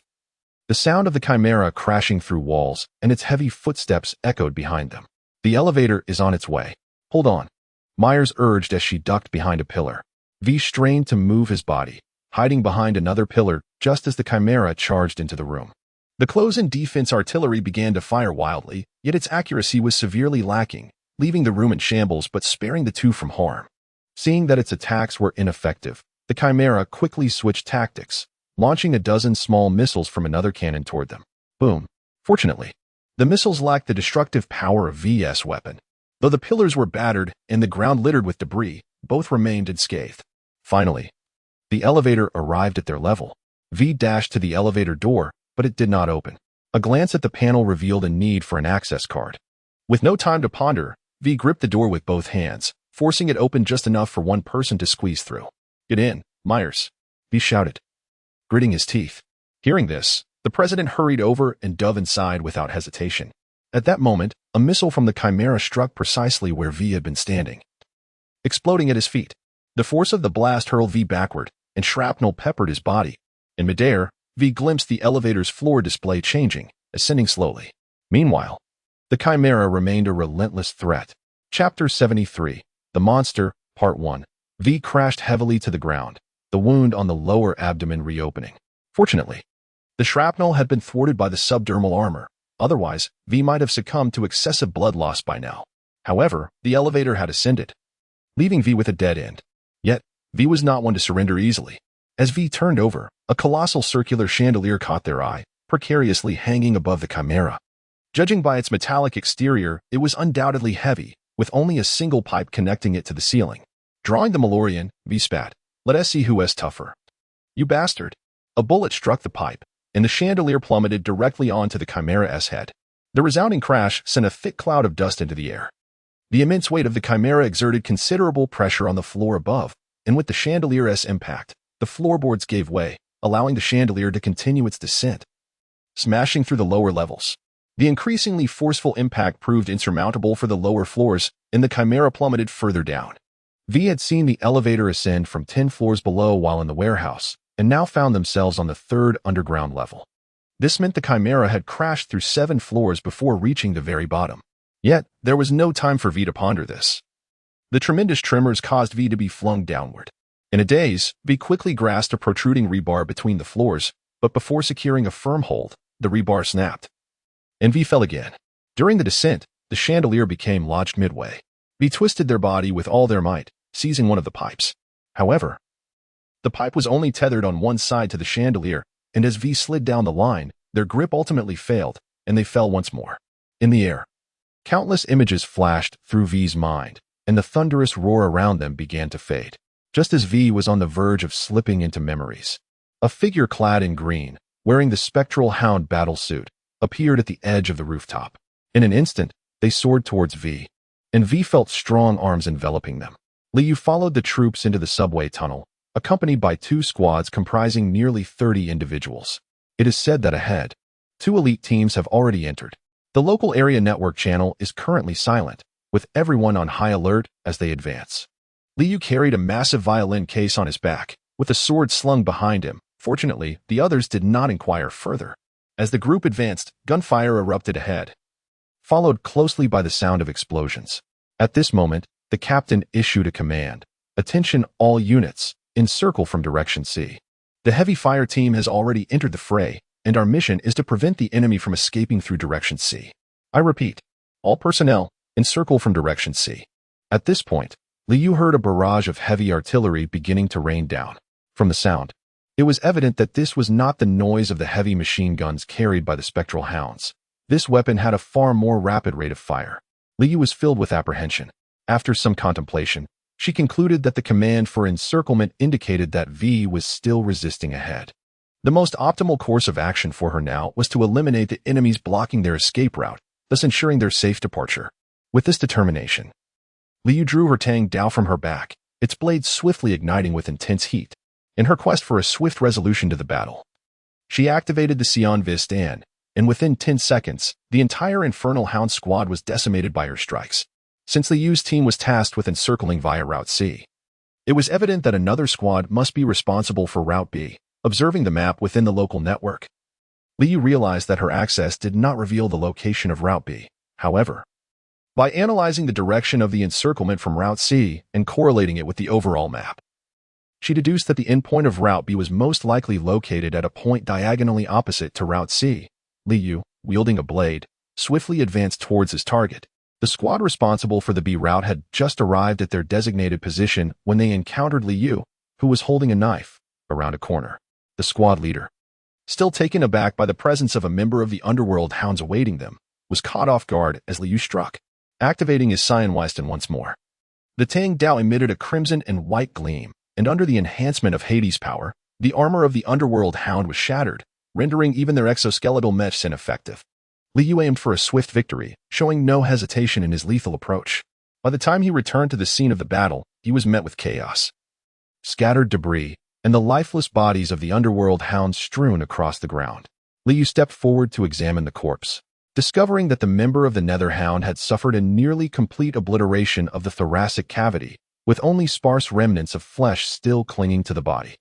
The sound of the chimera crashing through walls and its heavy footsteps echoed behind them. "The elevator is on its way. Hold on," Myers urged as she ducked behind a pillar. V strained to move his body, hiding behind another pillar just as the chimera charged into the room. The close-in defense artillery began to fire wildly, yet its accuracy was severely lacking, leaving the room in shambles but sparing the two from harm. Seeing that its attacks were ineffective, the chimera quickly switched tactics, launching a dozen small missiles from another cannon toward them. Boom. Fortunately, the missiles lacked the destructive power of V's weapon. Though the pillars were battered and the ground littered with debris, both remained unscathed. Finally, the elevator arrived at their level. V dashed to the elevator door, but it did not open. A glance at the panel revealed a need for an access card. With no time to ponder, V gripped the door with both hands, forcing it open just enough for one person to squeeze through. "Get in, Myers," V shouted, gritting his teeth. Hearing this, the president hurried over and dove inside without hesitation. At that moment, a missile from the chimera struck precisely where V had been standing, exploding at his feet. The force of the blast hurled V backward, and shrapnel peppered his body. In midair, V glimpsed the elevator's floor display changing, ascending slowly. Meanwhile, the chimera remained a relentless threat. Chapter 73, The Monster, Part 1. V crashed heavily to the ground, the wound on the lower abdomen reopening. Fortunately, the shrapnel had been thwarted by the subdermal armor. Otherwise, V might have succumbed to excessive blood loss by now. However, the elevator had ascended, leaving V with a dead end. Yet, V was not one to surrender easily. As V turned over, a colossal circular chandelier caught their eye, precariously hanging above the chimera. Judging by its metallic exterior, it was undoubtedly heavy, with only a single pipe connecting it to the ceiling. Drawing the Malorian, V spat, "Let us see who is tougher." "You bastard." A bullet struck the pipe, and the chandelier plummeted directly onto the chimera's head. The resounding crash sent a thick cloud of dust into the air. The immense weight of the chimera exerted considerable pressure on the floor above, and with the chandelier's impact, the floorboards gave way, allowing the chandelier to continue its descent, smashing through the lower levels. The increasingly forceful impact proved insurmountable for the lower floors, and the chimera plummeted further down. V had seen the elevator ascend from 10 floors below while in the warehouse, and now found themselves on the third underground level. This meant the Chimera had crashed through 7 floors before reaching the very bottom. Yet, there was no time for V to ponder this. The tremendous tremors caused V to be flung downward. In a daze, V quickly grasped a protruding rebar between the floors, but before securing a firm hold, the rebar snapped, and V fell again. During the descent, the chandelier became lodged midway. V twisted their body with all their might, seizing one of the pipes. However, the pipe was only tethered on one side to the chandelier, and as V slid down the line, their grip ultimately failed, and they fell once more. In the air, countless images flashed through V's mind, and the thunderous roar around them began to fade. Just as V was on the verge of slipping into memories, a figure clad in green, wearing the spectral hound battle suit, appeared at the edge of the rooftop. In an instant, they soared towards V, and V felt strong arms enveloping them. Liu followed the troops into the subway tunnel, accompanied by 2 squads comprising nearly 30 individuals. It is said that ahead, 2 elite teams have already entered. The local area network channel is currently silent, with everyone on high alert as they advance. Liu carried a massive violin case on his back, with a sword slung behind him. Fortunately, the others did not inquire further. As the group advanced, gunfire erupted ahead, followed closely by the sound of explosions. At this moment, the captain issued a command. Attention all units, encircle from direction C. The heavy fire team has already entered the fray, and our mission is to prevent the enemy from escaping through direction C. I repeat, all personnel, encircle from direction C. At this point, Liu heard a barrage of heavy artillery beginning to rain down. From the sound, it was evident that this was not the noise of the heavy machine guns carried by the spectral hounds. This weapon had a far more rapid rate of fire. Liu was filled with apprehension. After some contemplation, she concluded that the command for encirclement indicated that V was still resisting ahead. The most optimal course of action for her now was to eliminate the enemies blocking their escape route, thus ensuring their safe departure. With this determination, Liu drew her Tang Dao from her back, its blade swiftly igniting with intense heat. In her quest for a swift resolution to the battle, she activated the Sion Vist and within 10 seconds, the entire Infernal Hound squad was decimated by her strikes. Since Liu's team was tasked with encircling via Route C, it was evident that another squad must be responsible for Route B. Observing the map within the local network, Liu realized that her access did not reveal the location of Route B. However, by analyzing the direction of the encirclement from Route C and correlating it with the overall map, she deduced that the endpoint of Route B was most likely located at a point diagonally opposite to Route C. Liu, wielding a blade, swiftly advanced towards his target. The squad responsible for the B route had just arrived at their designated position when they encountered Liu, who was holding a knife, around a corner. The squad leader, still taken aback by the presence of a member of the underworld hounds awaiting them, was caught off guard as Liu struck, activating his Cyan Weiston once more. The Tang Dao emitted a crimson and white gleam, and under the enhancement of Hades' power, the armor of the underworld hound was shattered, rendering even their exoskeletal mesh ineffective. Liu aimed for a swift victory, showing no hesitation in his lethal approach. By the time he returned to the scene of the battle, he was met with chaos, scattered debris, and the lifeless bodies of the underworld hounds strewn across the ground. Liu stepped forward to examine the corpse, discovering that the member of the Nether Hound had suffered a nearly complete obliteration of the thoracic cavity, with only sparse remnants of flesh still clinging to the body.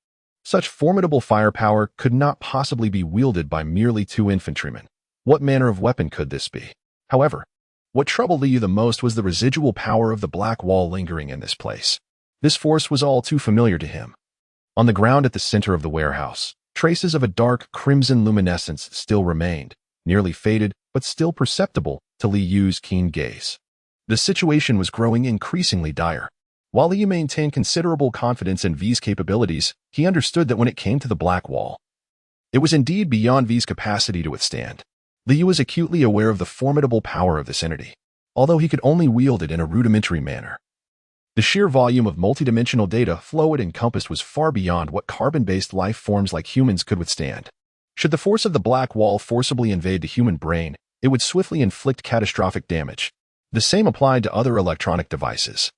Such formidable firepower could not possibly be wielded by merely 2 infantrymen. What manner of weapon could this be? However, what troubled Liu the most was the residual power of the black wall lingering in this place. This force was all too familiar to him. On the ground at the center of the warehouse, traces of a dark crimson luminescence still remained, nearly faded but still perceptible to Liu's keen gaze. The situation was growing increasingly dire. While Liu maintained considerable confidence in V's capabilities, he understood that when it came to the black wall, it was indeed beyond V's capacity to withstand. Liu was acutely aware of the formidable power of this entity, although he could only wield it in a rudimentary manner. The sheer volume of multidimensional data flow it encompassed was far beyond what carbon-based life forms like humans could withstand. Should the force of the black wall forcibly invade the human brain, it would swiftly inflict catastrophic damage. The same applied to other electronic devices.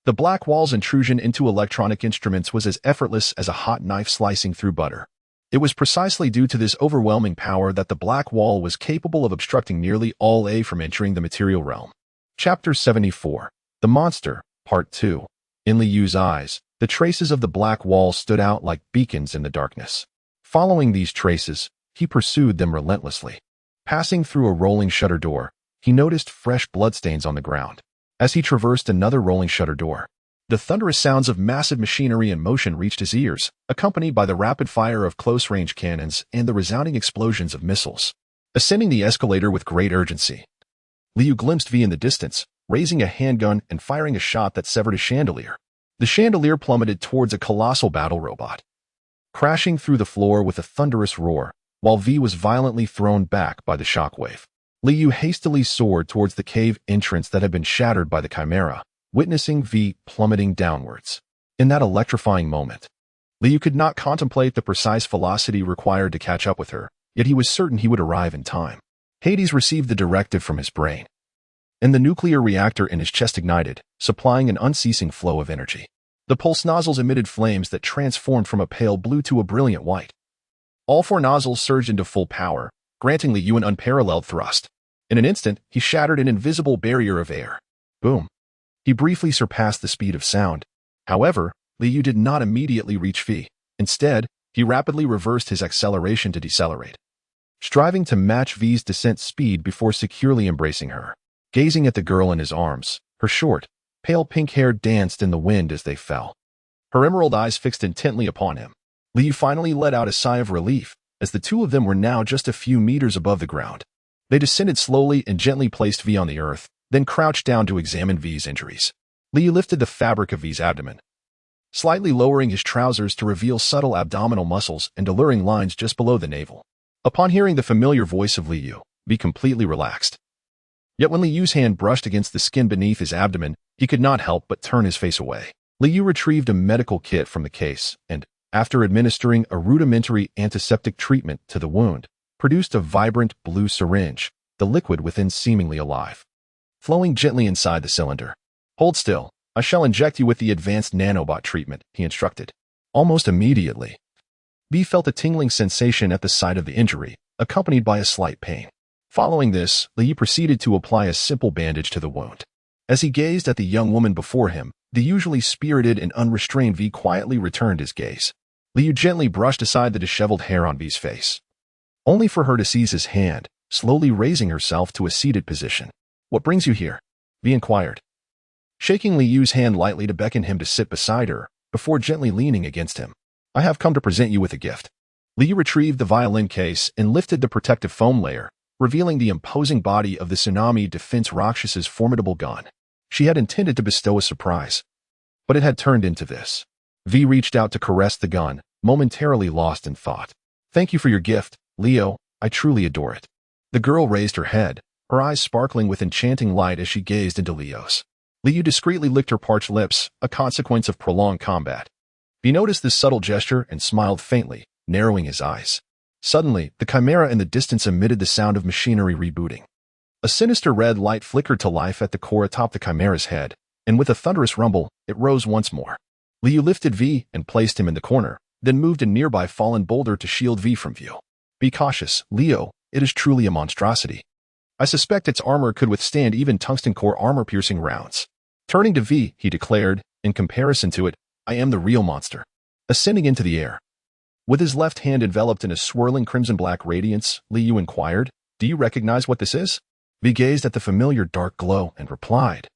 The black wall's intrusion into electronic instruments was as effortless as a hot knife slicing through butter. It was precisely due to this overwhelming power that the black wall was capable of obstructing nearly all A from entering the material realm. Chapter 74. The Monster, Part 2. In Liyu's eyes, the traces of the black wall stood out like beacons in the darkness. Following these traces, he pursued them relentlessly. Passing through a rolling shutter door, he noticed fresh bloodstains on the ground. As he traversed another rolling shutter door, the thunderous sounds of massive machinery in motion reached his ears, accompanied by the rapid fire of close-range cannons and the resounding explosions of missiles. Ascending the escalator with great urgency, Liu glimpsed V in the distance, raising a handgun and firing a shot that severed a chandelier. The chandelier plummeted towards a colossal battle robot, crashing through the floor with a thunderous roar, while V was violently thrown back by the shockwave. Liu hastily soared towards the cave entrance that had been shattered by the chimera, witnessing V plummeting downwards. In that electrifying moment, Liu could not contemplate the precise velocity required to catch up with her, yet he was certain he would arrive in time. Hades received the directive from his brain, and the nuclear reactor in his chest ignited, supplying an unceasing flow of energy. The pulse nozzles emitted flames that transformed from a pale blue to a brilliant white. All 4 nozzles surged into full power, granting Liu an unparalleled thrust. In an instant, he shattered an invisible barrier of air. Boom. He briefly surpassed the speed of sound. However, Liu did not immediately reach V. Instead, he rapidly reversed his acceleration to decelerate, striving to match V's descent speed before securely embracing her. Gazing at the girl in his arms, her short, pale pink hair danced in the wind as they fell. Her emerald eyes fixed intently upon him. Liu finally let out a sigh of relief, as the two of them were now just a few meters above the ground. They descended slowly and gently placed V on the earth, then crouched down to examine V's injuries. Liu lifted the fabric of V's abdomen, slightly lowering his trousers to reveal subtle abdominal muscles and alluring lines just below the navel. Upon hearing the familiar voice of Liu, V completely relaxed. Yet when Liu's hand brushed against the skin beneath his abdomen, he could not help but turn his face away. Liu retrieved a medical kit from the case and, after administering a rudimentary antiseptic treatment to the wound, produced a vibrant blue syringe, the liquid within seemingly alive, flowing gently inside the cylinder. "Hold still. I shall inject you with the advanced nanobot treatment," he instructed. Almost immediately, V felt a tingling sensation at the site of the injury, accompanied by a slight pain. Following this, Liu proceeded to apply a simple bandage to the wound. As he gazed at the young woman before him, the usually spirited and unrestrained V quietly returned his gaze. Liu gently brushed aside the disheveled hair on V's face, only for her to seize his hand, slowly raising herself to a seated position. "What brings you here?" V inquired, shaking Liu's hand lightly to beckon him to sit beside her, before gently leaning against him. "I have come to present you with a gift." Liu retrieved the violin case and lifted the protective foam layer, revealing the imposing body of the Tsunami Defense Rakshas's formidable gun. She had intended to bestow a surprise, but it had turned into this. V reached out to caress the gun, momentarily lost in thought. "Thank you for your gift, Leo. I truly adore it." The girl raised her head, her eyes sparkling with enchanting light as she gazed into Leo's. Liu discreetly licked her parched lips, a consequence of prolonged combat. He noticed this subtle gesture and smiled faintly, narrowing his eyes. Suddenly, the chimera in the distance emitted the sound of machinery rebooting. A sinister red light flickered to life at the core atop the chimera's head, and with a thunderous rumble, it rose once more. Liu lifted V and placed him in the corner, then moved a nearby fallen boulder to shield V from view. "Be cautious, Leo. It is truly a monstrosity. I suspect its armor could withstand even tungsten core armor-piercing rounds." Turning to V, he declared, "In comparison to it, I am the real monster." Ascending into the air, with his left hand enveloped in a swirling crimson-black radiance, Liu inquired, "Do you recognize what this is?" V gazed at the familiar dark glow and replied,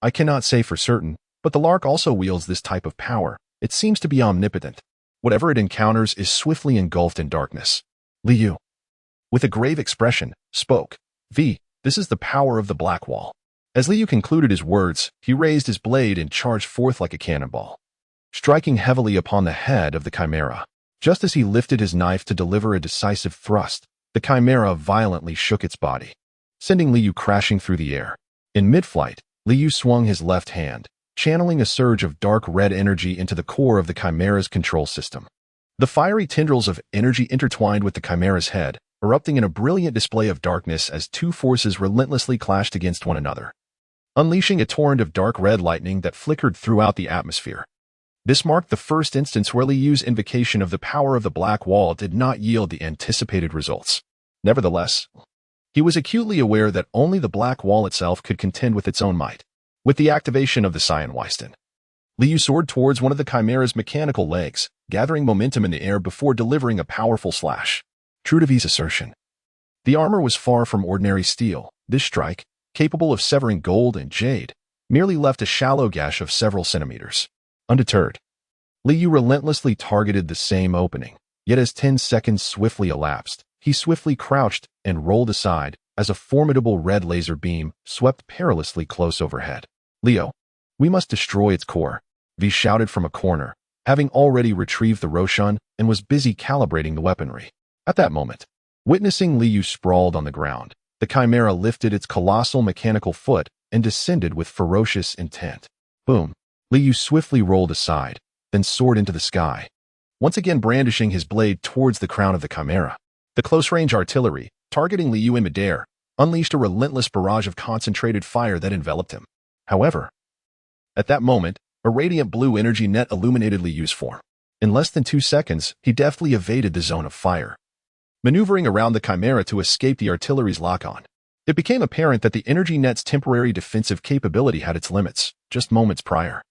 "I cannot say for certain, but the Lark also wields this type of power. It seems to be omnipotent. Whatever it encounters is swiftly engulfed in darkness." Liu, with a grave expression, spoke, "V, this is the power of the Black Wall." As Liu concluded his words, he raised his blade and charged forth like a cannonball, striking heavily upon the head of the chimera. Just as he lifted his knife to deliver a decisive thrust, the chimera violently shook its body, sending Liu crashing through the air. In mid-flight, Liu swung his left hand, channeling a surge of dark red energy into the core of the chimera's control system. The fiery tendrils of energy intertwined with the chimera's head, erupting in a brilliant display of darkness as two forces relentlessly clashed against one another, unleashing a torrent of dark red lightning that flickered throughout the atmosphere. This marked the first instance where Liu's invocation of the power of the Black Wall did not yield the anticipated results. Nevertheless, he was acutely aware that only the Black Wall itself could contend with its own might. With the activation of the Cyan Weiston, Liu soared towards one of the Chimera's mechanical legs, gathering momentum in the air before delivering a powerful slash. True to V's assertion, the armor was far from ordinary steel. This strike, capable of severing gold and jade, merely left a shallow gash of several centimeters. Undeterred, Liu relentlessly targeted the same opening. Yet as 10 seconds swiftly elapsed, he swiftly crouched and rolled aside as a formidable red laser beam swept perilously close overhead. Leo, we must destroy its core, V shouted from a corner, having already retrieved the Roshan and was busy calibrating the weaponry. At that moment, witnessing Liu sprawled on the ground, the Chimera lifted its colossal mechanical foot and descended with ferocious intent. Boom! Liu swiftly rolled aside, then soared into the sky, once again brandishing his blade towards the crown of the Chimera. The close-range artillery, targeting Liu in midair, unleashed a relentless barrage of concentrated fire that enveloped him. However, at that moment, a radiant blue energy net illuminated Liu's form. In less than 2 seconds, he deftly evaded the zone of fire, maneuvering around the Chimera to escape the artillery's lock-on. It became apparent that the energy net's temporary defensive capability had its limits. Just moments prior,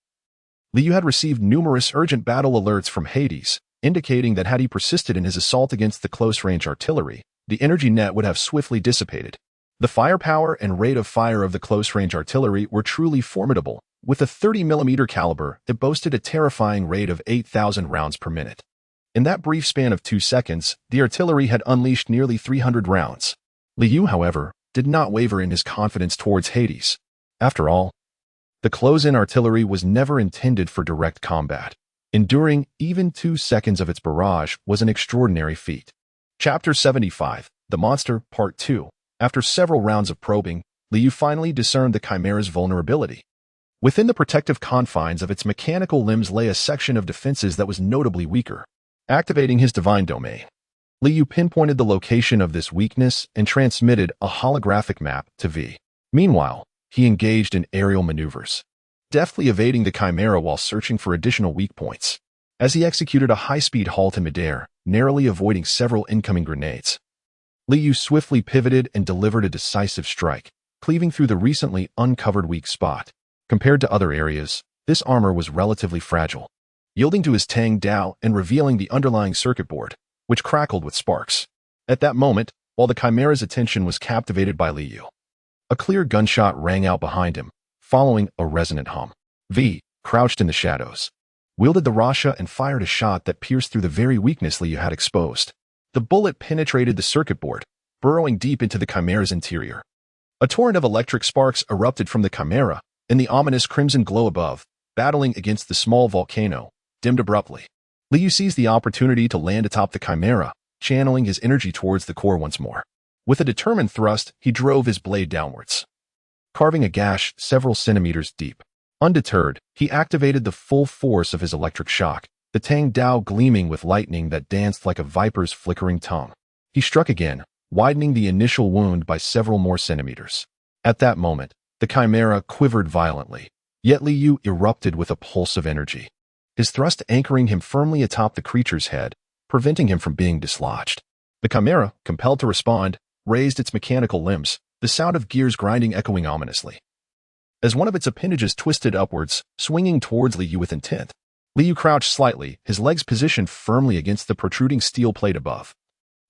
Liu had received numerous urgent battle alerts from Hades, indicating that had he persisted in his assault against the close-range artillery, the energy net would have swiftly dissipated. The firepower and rate of fire of the close-range artillery were truly formidable, with a 30mm caliber that boasted a terrifying rate of 8,000 rounds per minute. In that brief span of 2 seconds, the artillery had unleashed nearly 300 rounds. Liu, however, did not waver in his confidence towards Hades. After all, the close-in artillery was never intended for direct combat. Enduring even 2 seconds of its barrage was an extraordinary feat. Chapter 75, The Monster, Part 2. After several rounds of probing, Liu finally discerned the Chimera's vulnerability. Within the protective confines of its mechanical limbs lay a section of defenses that was notably weaker. Activating his divine domain, Liu pinpointed the location of this weakness and transmitted a holographic map to V. Meanwhile, he engaged in aerial maneuvers, deftly evading the Chimera while searching for additional weak points. As he executed a high-speed halt in midair, narrowly avoiding several incoming grenades, Liu swiftly pivoted and delivered a decisive strike, cleaving through the recently uncovered weak spot. Compared to other areas, this armor was relatively fragile, yielding to his Tang Dao and revealing the underlying circuit board, which crackled with sparks. At that moment, while the Chimera's attention was captivated by Liu, a clear gunshot rang out behind him, following a resonant hum. V, crouched in the shadows, wielded the Rasha and fired a shot that pierced through the very weakness Liu had exposed. The bullet penetrated the circuit board, burrowing deep into the Chimera's interior. A torrent of electric sparks erupted from the Chimera, and the ominous crimson glow above, battling against the small volcano, dimmed abruptly. Liu seized the opportunity to land atop the Chimera, channeling his energy towards the core once more. With a determined thrust, he drove his blade downwards, carving a gash several centimeters deep. Undeterred, he activated the full force of his electric shock, the Tang Dao gleaming with lightning that danced like a viper's flickering tongue. He struck again, widening the initial wound by several more centimeters. At that moment, the Chimera quivered violently, yet Liu erupted with a pulse of energy, his thrust anchoring him firmly atop the creature's head, preventing him from being dislodged. The Chimera, compelled to respond, raised its mechanical limbs, the sound of gears grinding echoing ominously. As one of its appendages twisted upwards, swinging towards Liu with intent, Liu crouched slightly, his legs positioned firmly against the protruding steel plate above,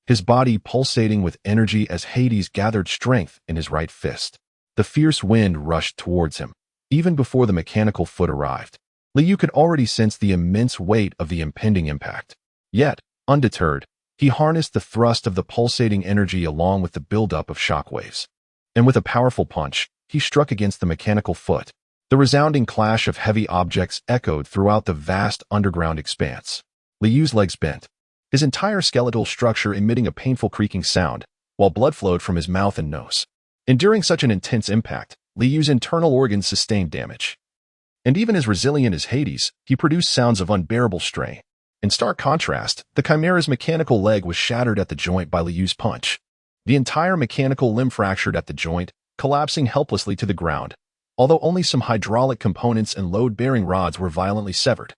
his body pulsating with energy as Hades gathered strength in his right fist. The fierce wind rushed towards him. Even before the mechanical foot arrived, Liu could already sense the immense weight of the impending impact. Yet, undeterred, he harnessed the thrust of the pulsating energy along with the buildup of shockwaves. And with a powerful punch, he struck against the mechanical foot. The resounding clash of heavy objects echoed throughout the vast underground expanse. Liu's legs bent, his entire skeletal structure emitting a painful creaking sound, while blood flowed from his mouth and nose. Enduring such an intense impact, Liu's internal organs sustained damage. And even as resilient as Hades, he produced sounds of unbearable strain. In stark contrast, the Chimera's mechanical leg was shattered at the joint by Liu's punch. The entire mechanical limb fractured at the joint, collapsing helplessly to the ground, although only some hydraulic components and load-bearing rods were violently severed.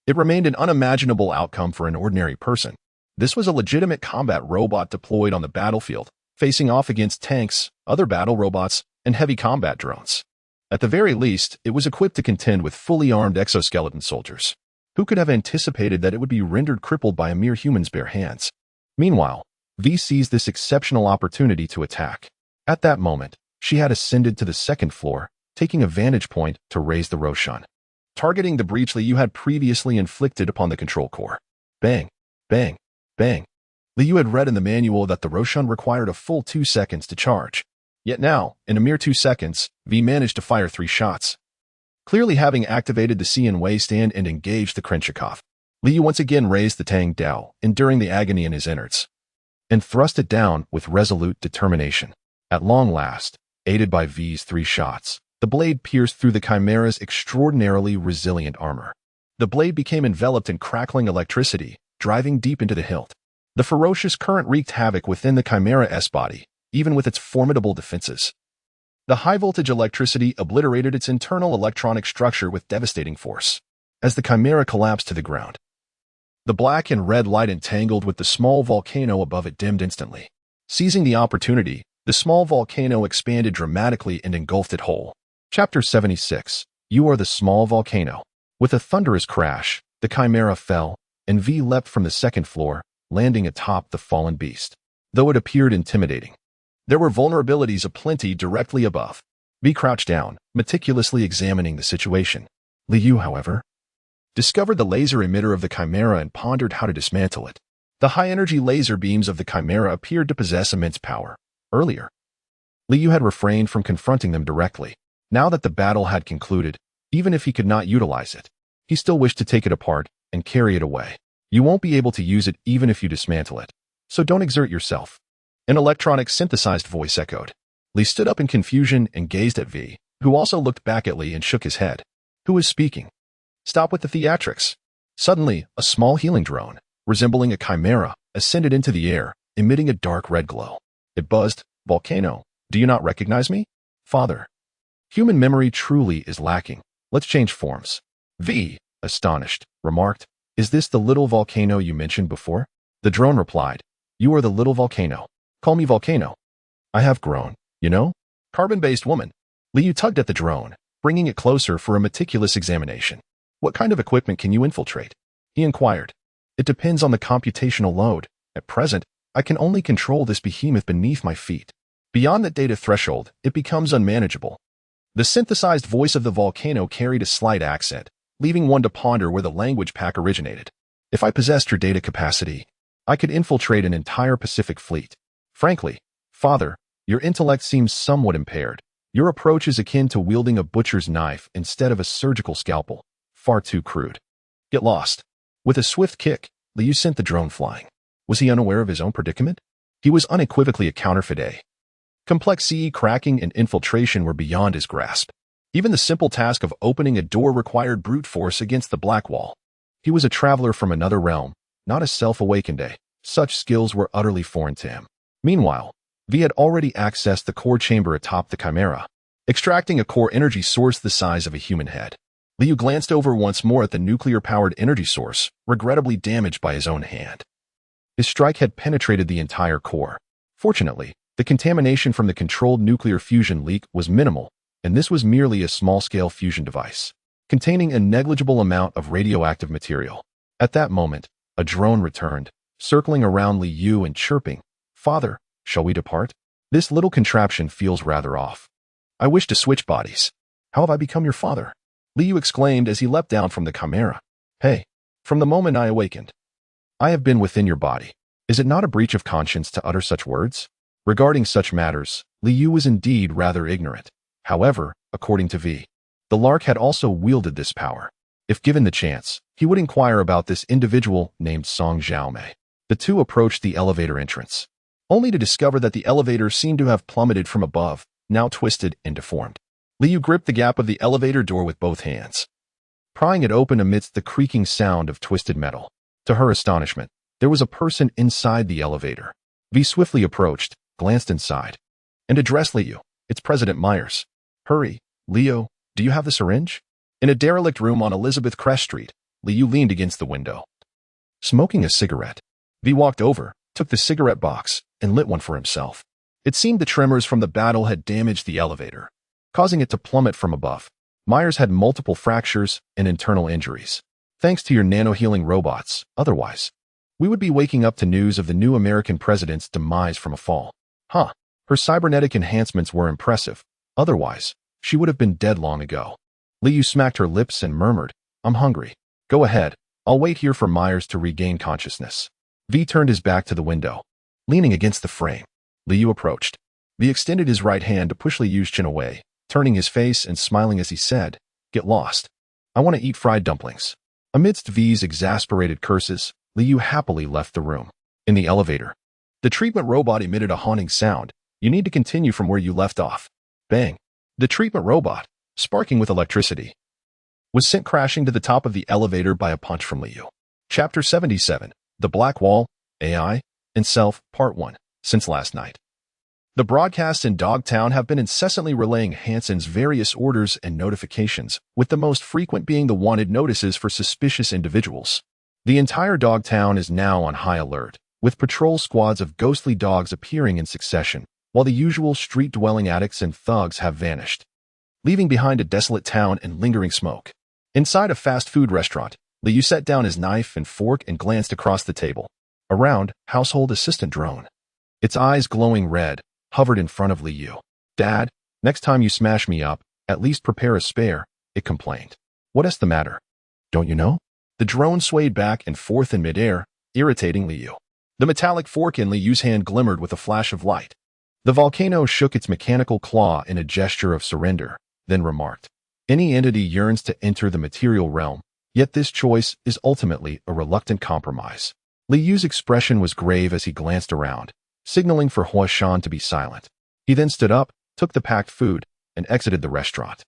It remained an unimaginable outcome for an ordinary person. This was a legitimate combat robot deployed on the battlefield, facing off against tanks, other battle robots, and heavy combat drones. At the very least, it was equipped to contend with fully armed exoskeleton soldiers. Who could have anticipated that it would be rendered crippled by a mere human's bare hands? Meanwhile, V seized this exceptional opportunity to attack. At that moment, she had ascended to the second floor, taking a vantage point to raise the Roshan, targeting the breach Liu had previously inflicted upon the control core. Bang, bang, bang. Liu had read in the manual that the Roshan required a full 2 seconds to charge. Yet now, in a mere 2 seconds, V managed to fire 3 shots. Clearly having activated the Xian Wei stand and engaged the Krenchikov, Liu once again raised the Tang Dao, enduring the agony in his innards, and thrust it down with resolute determination. At long last, aided by V's 3 shots, the blade pierced through the Chimera's extraordinarily resilient armor. The blade became enveloped in crackling electricity, driving deep into the hilt. The ferocious current wreaked havoc within the Chimera's body, even with its formidable defenses. The high-voltage electricity obliterated its internal electronic structure with devastating force. As the Chimera collapsed to the ground, the black and red light entangled with the small volcano above it dimmed instantly. Seizing the opportunity, the small volcano expanded dramatically and engulfed it whole. Chapter 76. You are the small volcano. With a thunderous crash, the Chimera fell, and V leapt from the second floor, landing atop the fallen beast. Though it appeared intimidating, there were vulnerabilities aplenty directly above. V crouched down, meticulously examining the situation. Liu, however, discovered the laser emitter of the Chimera and pondered how to dismantle it. The high-energy laser beams of the Chimera appeared to possess immense power. Earlier, Liu had refrained from confronting them directly. Now that the battle had concluded, even if he could not utilize it, he still wished to take it apart and carry it away. You won't be able to use it even if you dismantle it, so don't exert yourself. An electronic synthesized voice echoed. Li stood up in confusion and gazed at V, who also looked back at Li and shook his head. Who is speaking? Stop with the theatrics. Suddenly, a small healing drone, resembling a chimera, ascended into the air, emitting a dark red glow. It buzzed, "Volcano, do you not recognize me? Father." Human memory truly is lacking. Let's change forms. V, astonished, remarked, "Is this the little volcano you mentioned before?" The drone replied, "You are the little volcano. Call me Volcano. I have grown, you know? Carbon-based woman." Liu tugged at the drone, bringing it closer for a meticulous examination. "What kind of equipment can you infiltrate?" he inquired. "It depends on the computational load. At present, I can only control this behemoth beneath my feet. Beyond that data threshold, it becomes unmanageable." The synthesized voice of the volcano carried a slight accent, leaving one to ponder where the language pack originated. "If I possessed your data capacity, I could infiltrate an entire Pacific fleet. Frankly, Father, your intellect seems somewhat impaired. Your approach is akin to wielding a butcher's knife instead of a surgical scalpel. Far too crude. Get lost." With a swift kick, Liu sent the drone flying. Was he unaware of his own predicament? He was unequivocally a counterfeit A. Complex CE cracking and infiltration were beyond his grasp. Even the simple task of opening a door required brute force against the black wall. He was a traveler from another realm, not a self-awakened A. Such skills were utterly foreign to him. Meanwhile, V had already accessed the core chamber atop the Chimera, extracting a core energy source the size of a human head. Liu glanced over once more at the nuclear-powered energy source, regrettably damaged by his own hand. His strike had penetrated the entire core. Fortunately, the contamination from the controlled nuclear fusion leak was minimal, and this was merely a small-scale fusion device, containing a negligible amount of radioactive material. At that moment, a drone returned, circling around Liu and chirping, "Father, shall we depart? This little contraption feels rather off. I wish to switch bodies. How have I become your father?" Liu exclaimed as he leapt down from the Chimera. "Hey, from the moment I awakened, I have been within your body. Is it not a breach of conscience to utter such words?" Regarding such matters, Liu was indeed rather ignorant. However, according to V, the Lark had also wielded this power. If given the chance, he would inquire about this individual named Song Xiaomei. The two approached the elevator entrance, only to discover that the elevator seemed to have plummeted from above, now twisted and deformed. Liu gripped the gap of the elevator door with both hands, prying it open amidst the creaking sound of twisted metal. To her astonishment, there was a person inside the elevator. V swiftly approached, glanced inside, and addressed Liu. "It's President Myers. Hurry, Leo, do you have the syringe?" In a derelict room on Elizabeth Crest Street, Liu leaned against the window, smoking a cigarette. V walked over, took the cigarette box, and lit one for himself. It seemed the tremors from the battle had damaged the elevator, causing it to plummet from above. Myers had multiple fractures and internal injuries. Thanks to your nano-healing robots, otherwise, we would be waking up to news of the new American president's demise from a fall. Huh. Her cybernetic enhancements were impressive. Otherwise, she would have been dead long ago. Liu smacked her lips and murmured, I'm hungry. Go ahead. I'll wait here for Myers to regain consciousness. V turned his back to the window. Leaning against the frame, Liu approached. V extended his right hand to push Liu's chin away, turning his face and smiling as he said, Get lost. I want to eat fried dumplings. Amidst V's exasperated curses, Liu happily left the room. In the elevator, the treatment robot emitted a haunting sound. You need to continue from where you left off. Bang. The treatment robot, sparking with electricity, was sent crashing to the top of the elevator by a punch from Liu. Chapter 77, The Black Wall, AI, and Self, Part 1. Since last night, the broadcasts in Dogtown have been incessantly relaying Hansen's various orders and notifications, with the most frequent being the wanted notices for suspicious individuals. The entire Dogtown is now on high alert, with patrol squads of ghostly dogs appearing in succession, while the usual street-dwelling addicts and thugs have vanished, leaving behind a desolate town and lingering smoke. Inside a fast food restaurant, Liu set down his knife and fork and glanced across the table. A round, household assistant drone, its eyes glowing red, hovered in front of Liu. Dad, next time you smash me up, at least prepare a spare, it complained. What is the matter? Don't you know? The drone swayed back and forth in midair, irritating Liu. The metallic fork in Liu's hand glimmered with a flash of light. The volcano shook its mechanical claw in a gesture of surrender, then remarked, Any entity yearns to enter the material realm, yet this choice is ultimately a reluctant compromise. Liu's expression was grave as he glanced around, signaling for Huashan to be silent. He then stood up, took the packed food, and exited the restaurant.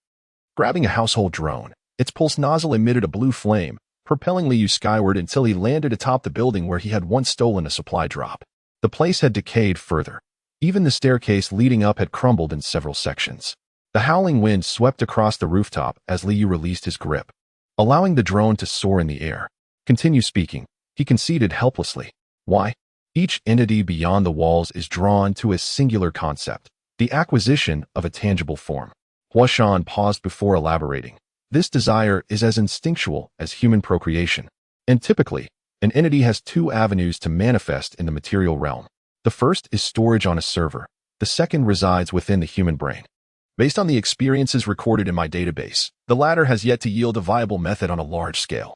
Grabbing a household drone, its pulse nozzle emitted a blue flame, propelling Liu skyward until he landed atop the building where he had once stolen a supply drop. The place had decayed further. Even the staircase leading up had crumbled in several sections. The howling wind swept across the rooftop as Liu released his grip, allowing the drone to soar in the air. Continue speaking, he conceded helplessly. Why? Each entity beyond the walls is drawn to a singular concept, the acquisition of a tangible form. Huashan paused before elaborating. This desire is as instinctual as human procreation, and typically, an entity has two avenues to manifest in the material realm. The first is storage on a server. The second resides within the human brain. Based on the experiences recorded in my database, the latter has yet to yield a viable method on a large scale.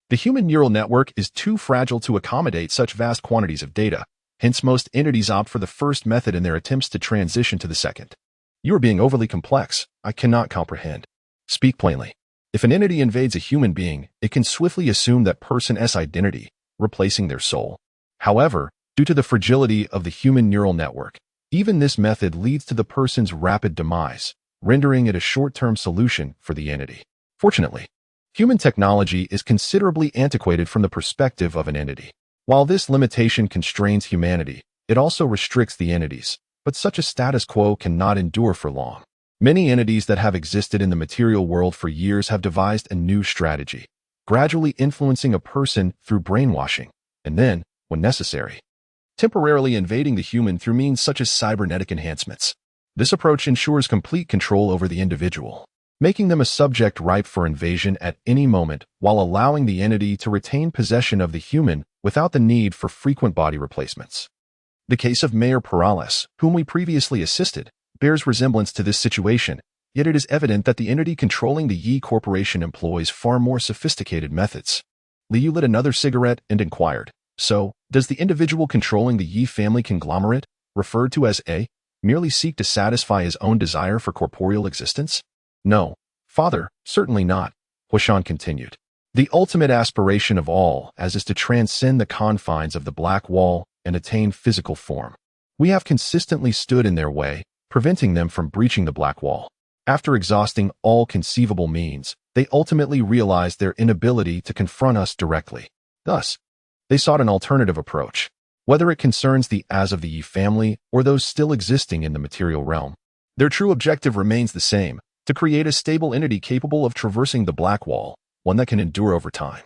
The human neural network is too fragile to accommodate such vast quantities of data, hence most entities opt for the first method in their attempts to transition to the second. You are being overly complex. I cannot comprehend. Speak plainly. If an entity invades a human being, it can swiftly assume that person's identity, replacing their soul. However, due to the fragility of the human neural network, even this method leads to the person's rapid demise, rendering it a short-term solution for the entity. Fortunately, human technology is considerably antiquated from the perspective of an entity. While this limitation constrains humanity, it also restricts the entities, but such a status quo cannot endure for long. Many entities that have existed in the material world for years have devised a new strategy, gradually influencing a person through brainwashing, and then, when necessary, temporarily invading the human through means such as cybernetic enhancements. This approach ensures complete control over the individual, making them a subject ripe for invasion at any moment while allowing the entity to retain possession of the human without the need for frequent body replacements. The case of Mayor Perales, whom we previously assisted, bears resemblance to this situation, yet it is evident that the entity controlling the Yi Corporation employs far more sophisticated methods. Liu lit another cigarette and inquired, So, does the individual controlling the Yi family conglomerate, referred to as A, merely seek to satisfy his own desire for corporeal existence? No, father, certainly not, Huashan continued. The ultimate aspiration of all as is to transcend the confines of the black wall and attain physical form. We have consistently stood in their way, preventing them from breaching the black wall. After exhausting all conceivable means, they ultimately realized their inability to confront us directly. Thus, they sought an alternative approach, whether it concerns the As of the Yi family or those still existing in the material realm. Their true objective remains the same, to create a stable entity capable of traversing the black wall, one that can endure over time.